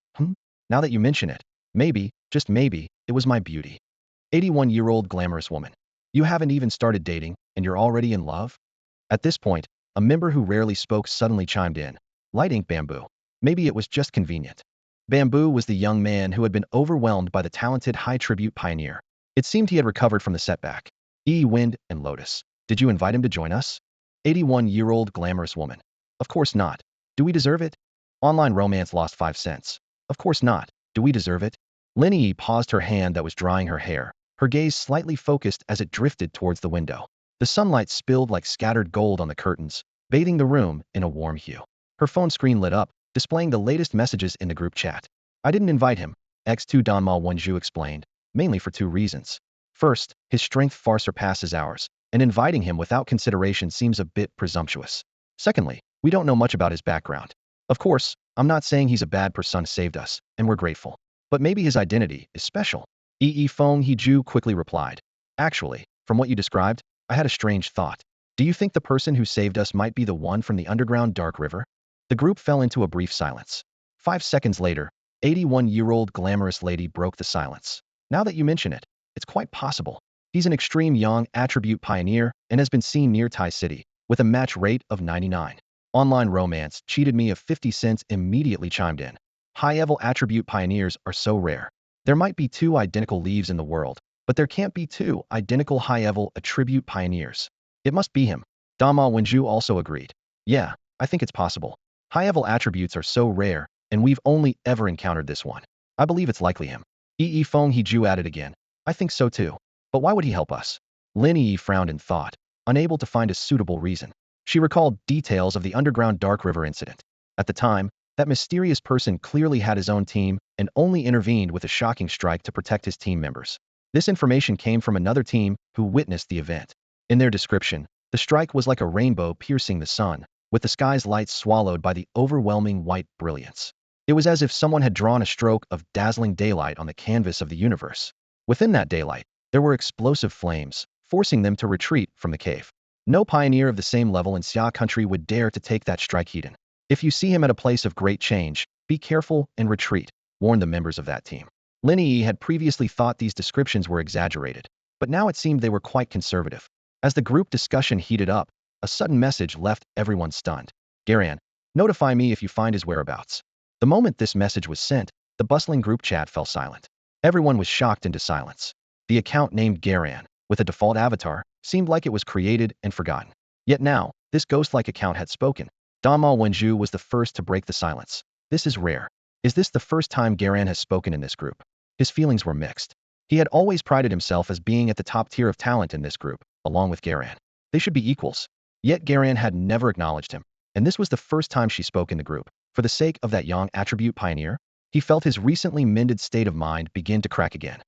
Now that you mention it, maybe, just maybe, it was my beauty. 81-year-old glamorous woman. You haven't even started dating, and you're already in love? At this point, a member who rarely spoke suddenly chimed in. Light ink Bamboo. Maybe it was just convenient. Bamboo was the young man who had been overwhelmed by the talented high tribute Pioneer. It seemed he had recovered from the setback. Wind and Lotus. Did you invite him to join us? 81-year-old glamorous woman. Of course not. Do we deserve it? Online romance lost 5 cents. Of course not. Do we deserve it? Linny paused her hand that was drying her hair, her gaze slightly focused as it drifted towards the window. The sunlight spilled like scattered gold on the curtains, bathing the room in a warm hue. Her phone screen lit up, displaying the latest messages in the group chat. I didn't invite him, X2 Danma Wenju explained, mainly for 2 reasons. First, his strength far surpasses ours, and inviting him without consideration seems a bit presumptuous. Secondly, we don't know much about his background. Of course, I'm not saying he's a bad person saved us, and we're grateful. But maybe his identity is special. Fong Hee-ju quickly replied. Actually, from what you described, I had a strange thought. Do you think the person who saved us might be the one from the underground dark river? The group fell into a brief silence. 5 seconds later, 81-year-old glamorous lady broke the silence. Now that you mention it, it's quite possible. He's an extreme young attribute pioneer and has been seen near Tai City, with a match rate of 99. Online romance cheated me of 50 cents immediately chimed in. High-level attribute pioneers are so rare. There might be 2 identical leaves in the world, but there can't be 2 identical high-level attribute pioneers. It must be him. Dama Wenju also agreed. Yeah, I think it's possible. High-level attributes are so rare, and we've only ever encountered this one. I believe it's likely him. Fong Hee-ju added again. I think so too. But why would he help us? Lin Yi frowned in thought, unable to find a suitable reason. She recalled details of the underground Dark River incident. At the time, that mysterious person clearly had his own team and only intervened with a shocking strike to protect his team members. This information came from another team who witnessed the event. In their description, the strike was like a rainbow piercing the sun, with the sky's lights swallowed by the overwhelming white brilliance. It was as if someone had drawn a stroke of dazzling daylight on the canvas of the universe. Within that daylight, there were explosive flames, forcing them to retreat from the cave. No pioneer of the same level in Xia country would dare to take that strike hidden. If you see him at a place of great change, be careful and retreat, warned the members of that team. Lin Yi had previously thought these descriptions were exaggerated, but now it seemed they were quite conservative. As the group discussion heated up, a sudden message left everyone stunned. Garan, notify me if you find his whereabouts. The moment this message was sent, the bustling group chat fell silent. Everyone was shocked into silence. The account named Garan, with a default avatar, seemed like it was created and forgotten. Yet now, this ghost-like account had spoken. Dama Wenju was the first to break the silence. This is rare. Is this the first time Garan has spoken in this group? His feelings were mixed. He had always prided himself as being at the top tier of talent in this group, along with Garan. They should be equals. Yet Garan had never acknowledged him, and this was the first time she spoke in the group. For the sake of that young attribute pioneer, he felt his recently mended state of mind begin to crack again.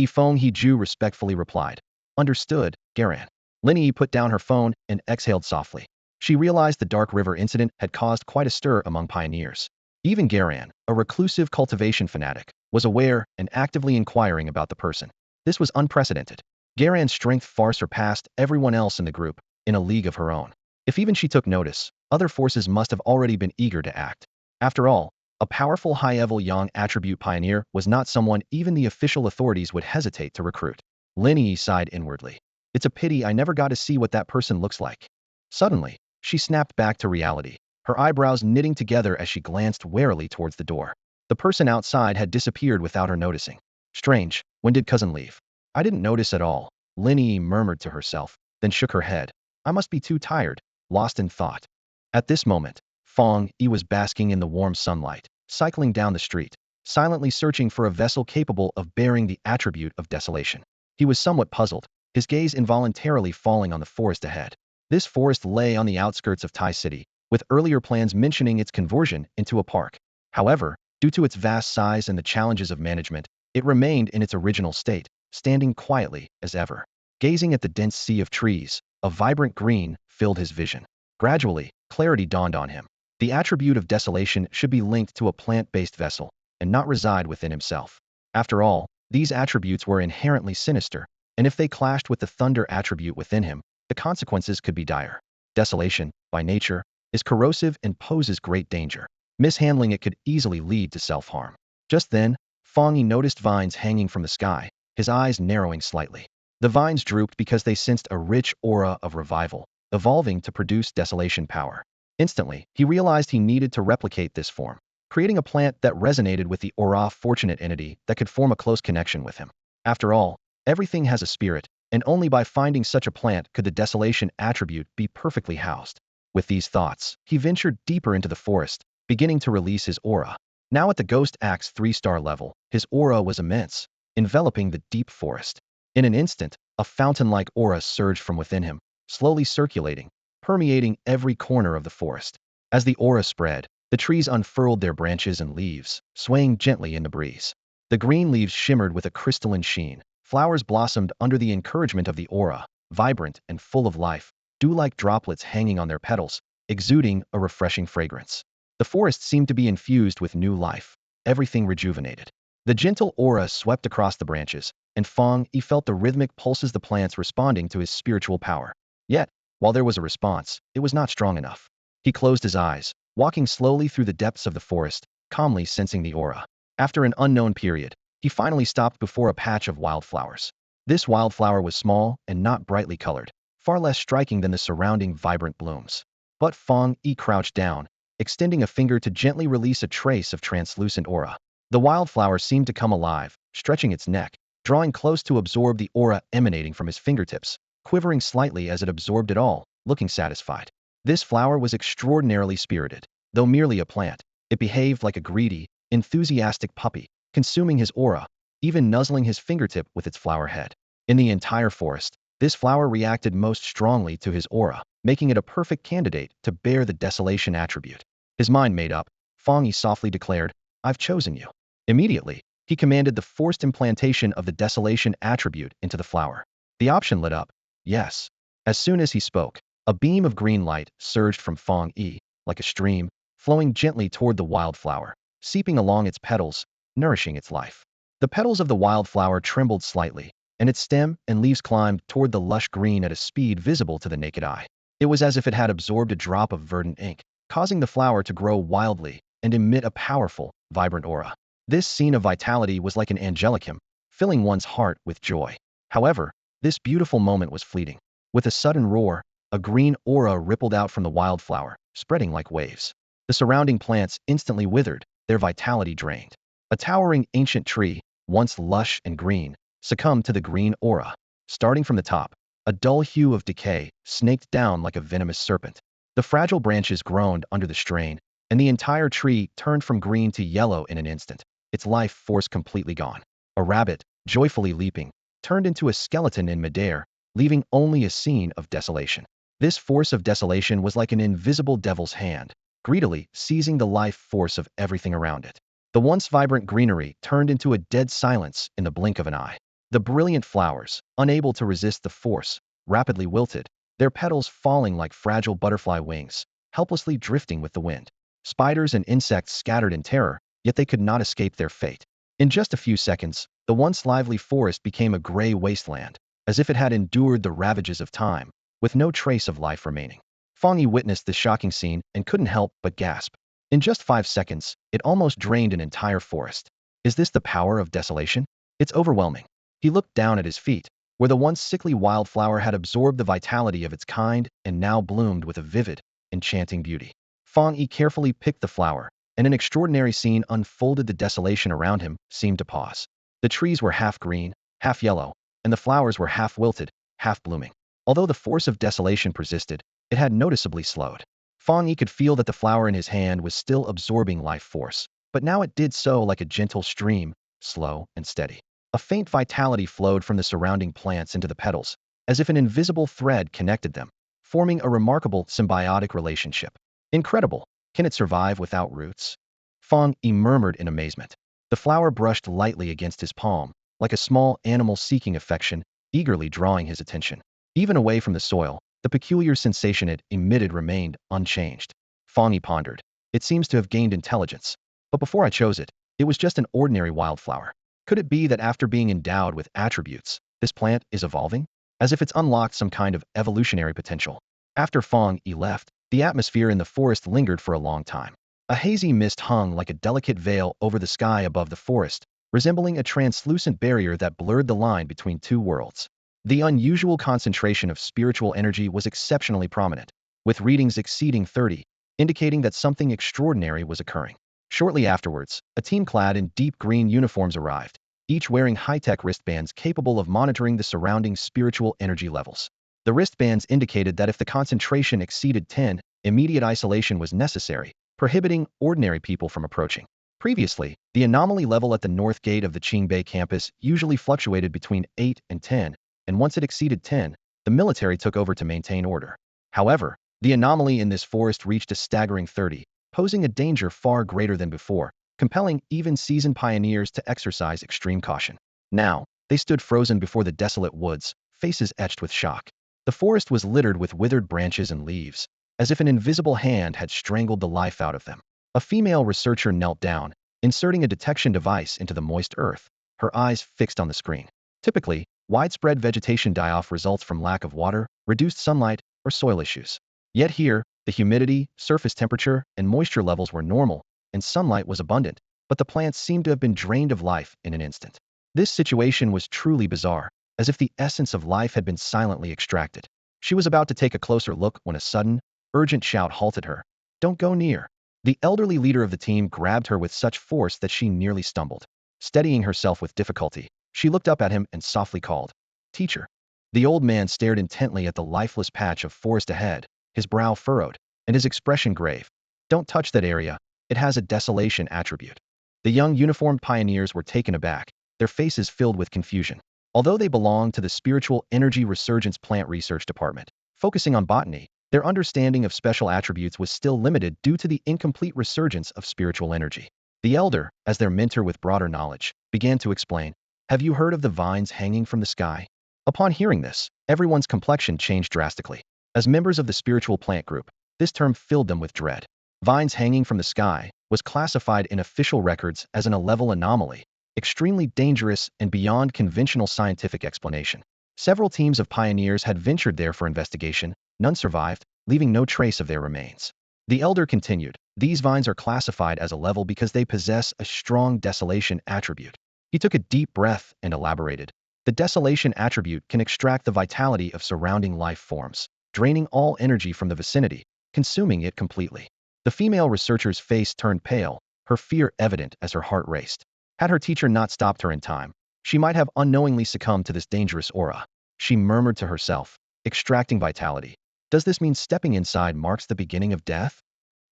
Fong Hee-ju respectfully replied. Understood, Garan. Lin Yi put down her phone and exhaled softly. She realized the Dark River incident had caused quite a stir among pioneers. Even Garan, a reclusive cultivation fanatic, was aware and actively inquiring about the person. This was unprecedented. Garan's strength far surpassed everyone else in the group, in a league of her own. If even she took notice, other forces must have already been eager to act. After all, a powerful high-level young attribute pioneer was not someone even the official authorities would hesitate to recruit. Lin Yi sighed inwardly. It's a pity I never got to see what that person looks like. Suddenly, she snapped back to reality, her eyebrows knitting together as she glanced warily towards the door. The person outside had disappeared without her noticing. Strange, when did cousin leave? I didn't notice at all, Lin Yi murmured to herself, then shook her head. I must be too tired, lost in thought. At this moment, Fang Yi was basking in the warm sunlight, cycling down the street, silently searching for a vessel capable of bearing the attribute of desolation. He was somewhat puzzled, his gaze involuntarily falling on the forest ahead. This forest lay on the outskirts of Tai City, with earlier plans mentioning its conversion into a park. However, due to its vast size and the challenges of management, it remained in its original state, standing quietly as ever. Gazing at the dense sea of trees, a vibrant green filled his vision. Gradually, clarity dawned on him. The attribute of desolation should be linked to a plant-based vessel and not reside within himself. After all, these attributes were inherently sinister, and if they clashed with the thunder attribute within him, the consequences could be dire. Desolation, by nature, is corrosive and poses great danger. Mishandling it could easily lead to self-harm. Just then, Fang Yi noticed vines hanging from the sky, his eyes narrowing slightly. The vines drooped because they sensed a rich aura of revival, evolving to produce desolation power. Instantly, he realized he needed to replicate this form, creating a plant that resonated with the aura fortunate entity that could form a close connection with him. After all, everything has a spirit, and only by finding such a plant could the desolation attribute be perfectly housed. With these thoughts, he ventured deeper into the forest, beginning to release his aura. Now at the Ghost Axe 3-star level, his aura was immense, enveloping the deep forest. In an instant, a fountain-like aura surged from within him, slowly circulating, permeating every corner of the forest. As the aura spread, the trees unfurled their branches and leaves, swaying gently in the breeze. The green leaves shimmered with a crystalline sheen. Flowers blossomed under the encouragement of the aura, vibrant and full of life, dew-like droplets hanging on their petals, exuding a refreshing fragrance. The forest seemed to be infused with new life, everything rejuvenated. The gentle aura swept across the branches, and Fang Yi felt the rhythmic pulses the plants responding to his spiritual power. Yet, while there was a response, it was not strong enough. He closed his eyes, walking slowly through the depths of the forest, calmly sensing the aura. After an unknown period, he finally stopped before a patch of wildflowers. This wildflower was small and not brightly colored, far less striking than the surrounding vibrant blooms. But Fang Yi crouched down, extending a finger to gently release a trace of translucent aura. The wildflower seemed to come alive, stretching its neck, drawing close to absorb the aura emanating from his fingertips, quivering slightly as it absorbed it all, looking satisfied. This flower was extraordinarily spirited. Though merely a plant, it behaved like a greedy, enthusiastic puppy, consuming his aura, even nuzzling his fingertip with its flower head. In the entire forest, this flower reacted most strongly to his aura, making it a perfect candidate to bear the desolation attribute. His mind made up, Fang Yi softly declared, "I've chosen you." Immediately, he commanded the forced implantation of the desolation attribute into the flower. The option lit up, yes. As soon as he spoke, a beam of green light surged from Fang Yi, like a stream, flowing gently toward the wildflower, seeping along its petals, nourishing its life. The petals of the wildflower trembled slightly, and its stem and leaves climbed toward the lush green at a speed visible to the naked eye. It was as if it had absorbed a drop of verdant ink, causing the flower to grow wildly and emit a powerful, vibrant aura. This scene of vitality was like an angelicum, filling one's heart with joy. However, this beautiful moment was fleeting. With a sudden roar, a green aura rippled out from the wildflower, spreading like waves. The surrounding plants instantly withered, their vitality drained. A towering ancient tree, once lush and green, succumbed to the green aura. Starting from the top, a dull hue of decay snaked down like a venomous serpent. The fragile branches groaned under the strain, and the entire tree turned from green to yellow in an instant, its life force completely gone. A rabbit, joyfully leaping, turned into a skeleton in midair, leaving only a scene of desolation. This force of desolation was like an invisible devil's hand, greedily seizing the life force of everything around it. The once vibrant greenery turned into a dead silence in the blink of an eye. The brilliant flowers, unable to resist the force, rapidly wilted, their petals falling like fragile butterfly wings, helplessly drifting with the wind. Spiders and insects scattered in terror, yet they could not escape their fate. In just a few seconds, the once lively forest became a gray wasteland, as if it had endured the ravages of time, with no trace of life remaining. Fang Yi witnessed this shocking scene and couldn't help but gasp. In just 5 seconds, it almost drained an entire forest. Is this the power of desolation? It's overwhelming. He looked down at his feet, where the once sickly wildflower had absorbed the vitality of its kind and now bloomed with a vivid, enchanting beauty. Fang Yi carefully picked the flower, and an extraordinary scene unfolded. The desolation around him seemed to pause. The trees were half green, half yellow, and the flowers were half wilted, half blooming. Although the force of desolation persisted, it had noticeably slowed. Fang Yi could feel that the flower in his hand was still absorbing life force, but now it did so like a gentle stream, slow and steady. A faint vitality flowed from the surrounding plants into the petals, as if an invisible thread connected them, forming a remarkable symbiotic relationship. Incredible! Can it survive without roots? Fang Yi murmured in amazement. The flower brushed lightly against his palm, like a small animal seeking affection, eagerly drawing his attention. Even away from the soil, the peculiar sensation it emitted remained unchanged. Fongi pondered. It seems to have gained intelligence. But before I chose it, it was just an ordinary wildflower. Could it be that after being endowed with attributes, this plant is evolving? As if it's unlocked some kind of evolutionary potential. After Fang Yi left, the atmosphere in the forest lingered for a long time. A hazy mist hung like a delicate veil over the sky above the forest, resembling a translucent barrier that blurred the line between two worlds. The unusual concentration of spiritual energy was exceptionally prominent, with readings exceeding 30, indicating that something extraordinary was occurring. Shortly afterwards, a team clad in deep green uniforms arrived, each wearing high-tech wristbands capable of monitoring the surrounding spiritual energy levels. The wristbands indicated that if the concentration exceeded 10, immediate isolation was necessary, prohibiting ordinary people from approaching. Previously, the anomaly level at the north gate of the Qingbei campus usually fluctuated between 8 and 10, and once it exceeded 10, the military took over to maintain order. However, the anomaly in this forest reached a staggering 30, posing a danger far greater than before, compelling even seasoned pioneers to exercise extreme caution. Now, they stood frozen before the desolate woods, faces etched with shock. The forest was littered with withered branches and leaves, as if an invisible hand had strangled the life out of them. A female researcher knelt down, inserting a detection device into the moist earth, her eyes fixed on the screen. Typically, widespread vegetation die-off results from lack of water, reduced sunlight, or soil issues. Yet here, the humidity, surface temperature, and moisture levels were normal, and sunlight was abundant, but the plants seemed to have been drained of life in an instant. This situation was truly bizarre, as if the essence of life had been silently extracted. She was about to take a closer look when a sudden, urgent shout halted her. "Don't go near." The elderly leader of the team grabbed her with such force that she nearly stumbled. Steadying herself with difficulty, she looked up at him and softly called, "Teacher." The old man stared intently at the lifeless patch of forest ahead, his brow furrowed, and his expression grave. "Don't touch that area. It has a desolation attribute." The young uniformed pioneers were taken aback, their faces filled with confusion. Although they belonged to the Spiritual Energy Resurgence Plant Research Department, focusing on botany, their understanding of special attributes was still limited due to the incomplete resurgence of spiritual energy. The elder, as their mentor with broader knowledge, began to explain, "Have you heard of the vines hanging from the sky?" Upon hearing this, everyone's complexion changed drastically. As members of the spiritual plant group, this term filled them with dread. Vines hanging from the sky was classified in official records as an A-level anomaly, extremely dangerous and beyond conventional scientific explanation. Several teams of pioneers had ventured there for investigation, none survived, leaving no trace of their remains. The elder continued, "These vines are classified as A-level because they possess a strong desolation attribute." He took a deep breath and elaborated. The desolation attribute can extract the vitality of surrounding life forms, draining all energy from the vicinity, consuming it completely. The female researcher's face turned pale, her fear evident as her heart raced. Had her teacher not stopped her in time, she might have unknowingly succumbed to this dangerous aura. She murmured to herself, "Extracting vitality. Does this mean stepping inside marks the beginning of death?"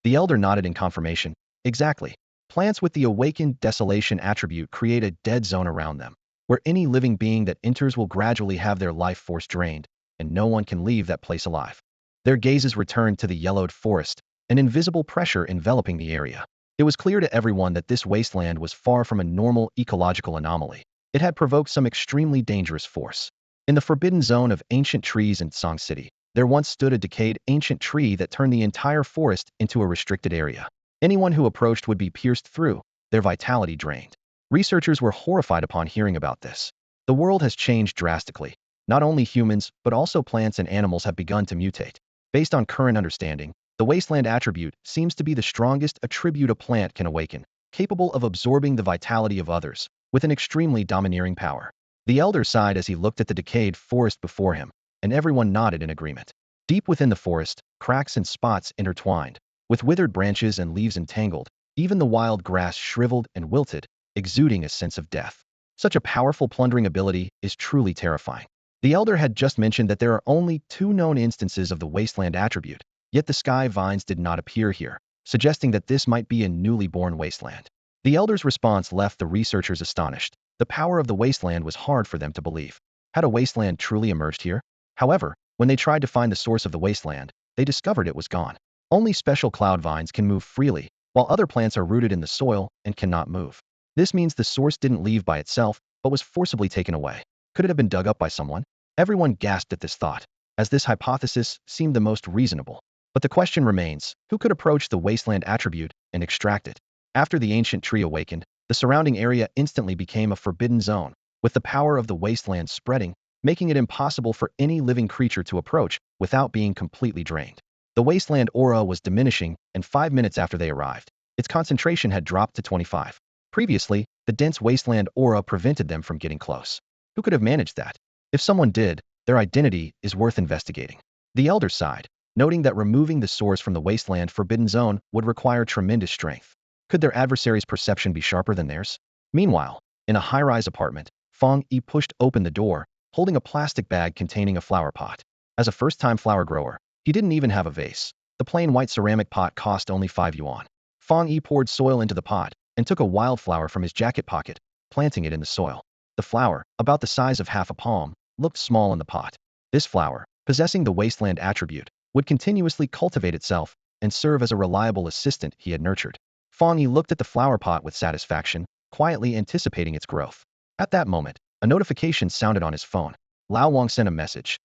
The elder nodded in confirmation. "Exactly. Plants with the awakened desolation attribute create a dead zone around them, where any living being that enters will gradually have their life force drained, and no one can leave that place alive." Their gazes returned to the yellowed forest, an invisible pressure enveloping the area. It was clear to everyone that this wasteland was far from a normal ecological anomaly. It had provoked some extremely dangerous force. In the forbidden zone of ancient trees in Song City, there once stood a decayed ancient tree that turned the entire forest into a restricted area. Anyone who approached would be pierced through, their vitality drained. Researchers were horrified upon hearing about this. The world has changed drastically. Not only humans, but also plants and animals have begun to mutate. Based on current understanding, the wasteland attribute seems to be the strongest attribute a plant can awaken, capable of absorbing the vitality of others, with an extremely domineering power. The elder sighed as he looked at the decayed forest before him, and everyone nodded in agreement. Deep within the forest, cracks and spots intertwined, with withered branches and leaves entangled, even the wild grass shriveled and wilted, exuding a sense of death. Such a powerful plundering ability is truly terrifying. The elder had just mentioned that there are only 2 known instances of the wasteland attribute, yet the sky vines did not appear here, suggesting that this might be a newly born wasteland. The elder's response left the researchers astonished. The power of the wasteland was hard for them to believe. Had a wasteland truly emerged here? However, when they tried to find the source of the wasteland, they discovered it was gone. Only special cloud vines can move freely, while other plants are rooted in the soil and cannot move. This means the source didn't leave by itself, but was forcibly taken away. Could it have been dug up by someone? Everyone gasped at this thought, as this hypothesis seemed the most reasonable. But the question remains, who could approach the wasteland attribute and extract it? After the ancient tree awakened, the surrounding area instantly became a forbidden zone, with the power of the wasteland spreading, making it impossible for any living creature to approach without being completely drained. The wasteland aura was diminishing, and 5 minutes after they arrived, its concentration had dropped to 25. Previously, the dense wasteland aura prevented them from getting close. Who could have managed that? If someone did, their identity is worth investigating. The Elder sighed, noting that removing the source from the wasteland forbidden zone would require tremendous strength. Could their adversary's perception be sharper than theirs? Meanwhile, in a high-rise apartment, Fang Yi pushed open the door, holding a plastic bag containing a flower pot. As a first-time flower grower, he didn't even have a vase. The plain white ceramic pot cost only 5 yuan. Fang Yi poured soil into the pot and took a wildflower from his jacket pocket, planting it in the soil. The flower, about the size of half a palm, looked small in the pot. This flower, possessing the wasteland attribute, would continuously cultivate itself and serve as a reliable assistant he had nurtured. Fang Yi looked at the flower pot with satisfaction, quietly anticipating its growth. At that moment, a notification sounded on his phone. Lao Wang sent a message.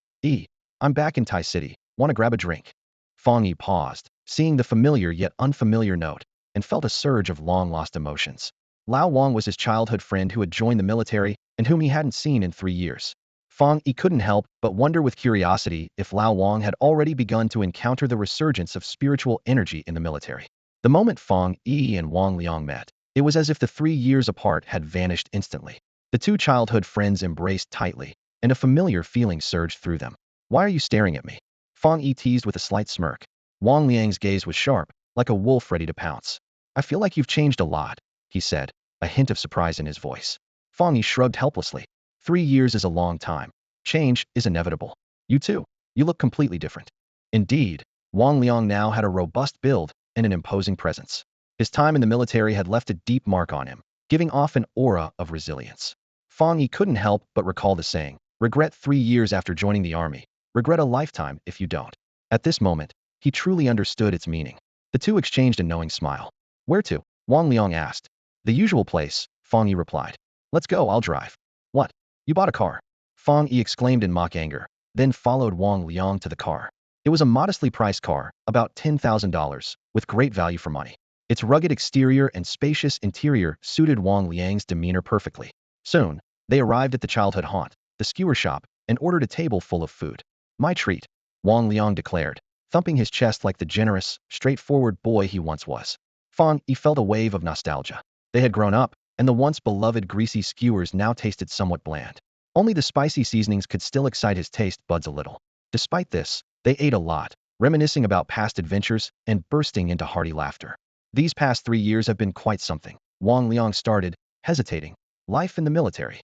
I'm back in Tai City. Want to grab a drink? Fang Yi paused, seeing the familiar yet unfamiliar note, and felt a surge of long-lost emotions. Lao Wang was his childhood friend who had joined the military and whom he hadn't seen in 3 years. Fang Yi couldn't help but wonder with curiosity if Lao Wang had already begun to encounter the resurgence of spiritual energy in the military. The moment Fang Yi and Wang Liang met, it was as if the 3 years apart had vanished instantly. The two childhood friends embraced tightly, and a familiar feeling surged through them. Why are you staring at me? Fang Yi teased with a slight smirk. Wang Liang's gaze was sharp, like a wolf ready to pounce. I feel like you've changed a lot, he said, a hint of surprise in his voice. Fang Yi shrugged helplessly. 3 years is a long time. Change is inevitable. You too. You look completely different. Indeed, Wang Liang now had a robust build and an imposing presence. His time in the military had left a deep mark on him, giving off an aura of resilience. Fang Yi couldn't help but recall the saying, regret 3 years after joining the army, regret a lifetime if you don't. At this moment, he truly understood its meaning. The two exchanged a knowing smile. Where to? Wang Liang asked. The usual place, Fang Yi replied. Let's go, I'll drive. What? You bought a car? Fang Yi exclaimed in mock anger, then followed Wang Liang to the car. It was a modestly priced car, about $10,000, with great value for money. Its rugged exterior and spacious interior suited Wang Liang's demeanor perfectly. Soon, they arrived at the childhood haunt, the skewer shop, and ordered a table full of food. My treat, Wang Liang declared, thumping his chest like the generous, straightforward boy he once was. Fang Yi felt a wave of nostalgia. They had grown up, and the once beloved greasy skewers now tasted somewhat bland. Only the spicy seasonings could still excite his taste buds a little. Despite this, they ate a lot, reminiscing about past adventures and bursting into hearty laughter. These past 3 years have been quite something. Wang Liang started, hesitating. Life in the military.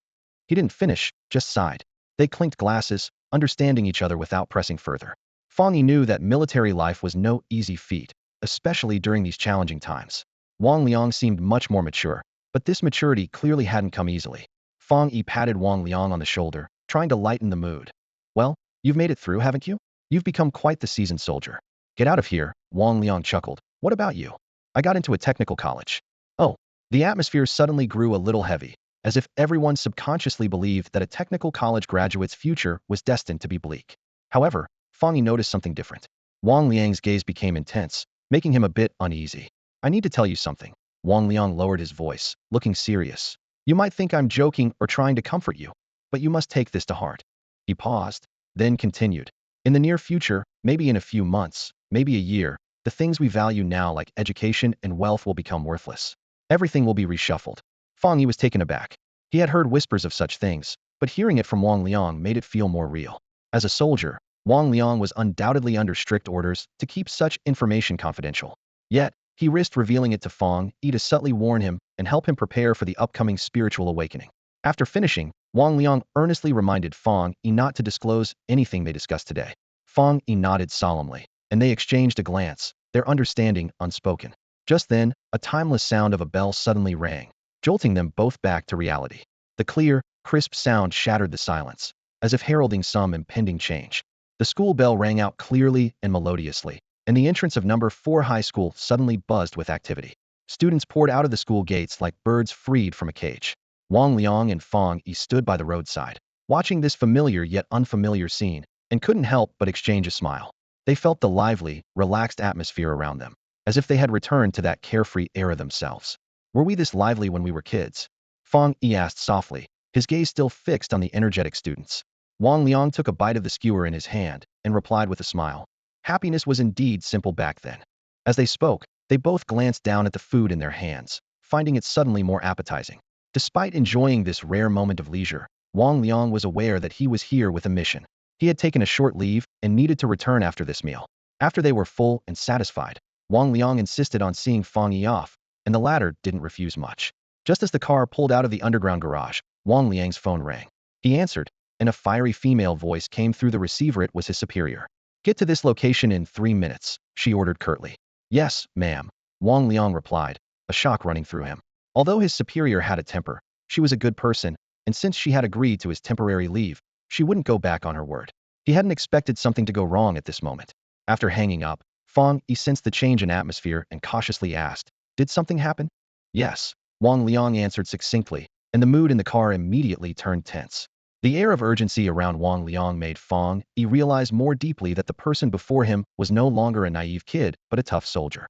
He didn't finish, just sighed. They clinked glasses, understanding each other without pressing further. Fang Yi knew that military life was no easy feat, especially during these challenging times. Wang Liang seemed much more mature, but this maturity clearly hadn't come easily. Fang Yi patted Wang Liang on the shoulder, trying to lighten the mood. Well, you've made it through, haven't you? You've become quite the seasoned soldier. Get out of here, Wang Liang chuckled. What about you? I got into a technical college. Oh, the atmosphere suddenly grew a little heavy, as if everyone subconsciously believed that a technical college graduate's future was destined to be bleak. However, Fang Yi noticed something different. Wang Liang's gaze became intense, making him a bit uneasy. I need to tell you something. Wang Liang lowered his voice, looking serious. You might think I'm joking or trying to comfort you, but you must take this to heart. He paused, then continued. In the near future, maybe in a few months, maybe a year, the things we value now like education and wealth will become worthless. Everything will be reshuffled. Fang Yi was taken aback. He had heard whispers of such things, but hearing it from Wang Liang made it feel more real. As a soldier, Wang Liang was undoubtedly under strict orders to keep such information confidential. Yet, he risked revealing it to Fang Yi to subtly warn him and help him prepare for the upcoming spiritual awakening. After finishing, Wang Liang earnestly reminded Fang Yi not to disclose anything they discussed today. Fang Yi nodded solemnly, and they exchanged a glance, their understanding unspoken. Just then, a timeless sound of a bell suddenly rang, jolting them both back to reality. The clear, crisp sound shattered the silence, as if heralding some impending change. The school bell rang out clearly and melodiously, and the entrance of number 4 high school suddenly buzzed with activity. Students poured out of the school gates like birds freed from a cage. Wang Liang and Fang Yi stood by the roadside, watching this familiar yet unfamiliar scene, and couldn't help but exchange a smile. They felt the lively, relaxed atmosphere around them, as if they had returned to that carefree era themselves. Were we this lively when we were kids? Fang Yi asked softly, his gaze still fixed on the energetic students. Wang Liang took a bite of the skewer in his hand and replied with a smile. Happiness was indeed simple back then. As they spoke, they both glanced down at the food in their hands, finding it suddenly more appetizing. Despite enjoying this rare moment of leisure, Wang Liang was aware that he was here with a mission. He had taken a short leave and needed to return after this meal. After they were full and satisfied, Wang Liang insisted on seeing Fang Yi off, and the latter didn't refuse much. Just as the car pulled out of the underground garage, Wang Liang's phone rang. He answered, and a fiery female voice came through the receiver. It was his superior. Get to this location in 3 minutes, she ordered curtly. Yes, ma'am, Wang Liang replied, a shock running through him. Although his superior had a temper, she was a good person, and since she had agreed to his temporary leave, she wouldn't go back on her word. He hadn't expected something to go wrong at this moment. After hanging up, Fang Yi sensed the change in atmosphere and cautiously asked, did something happen? Yes, Wang Liang answered succinctly, and the mood in the car immediately turned tense. The air of urgency around Wang Liang made Fang Yi realize more deeply that the person before him was no longer a naive kid, but a tough soldier.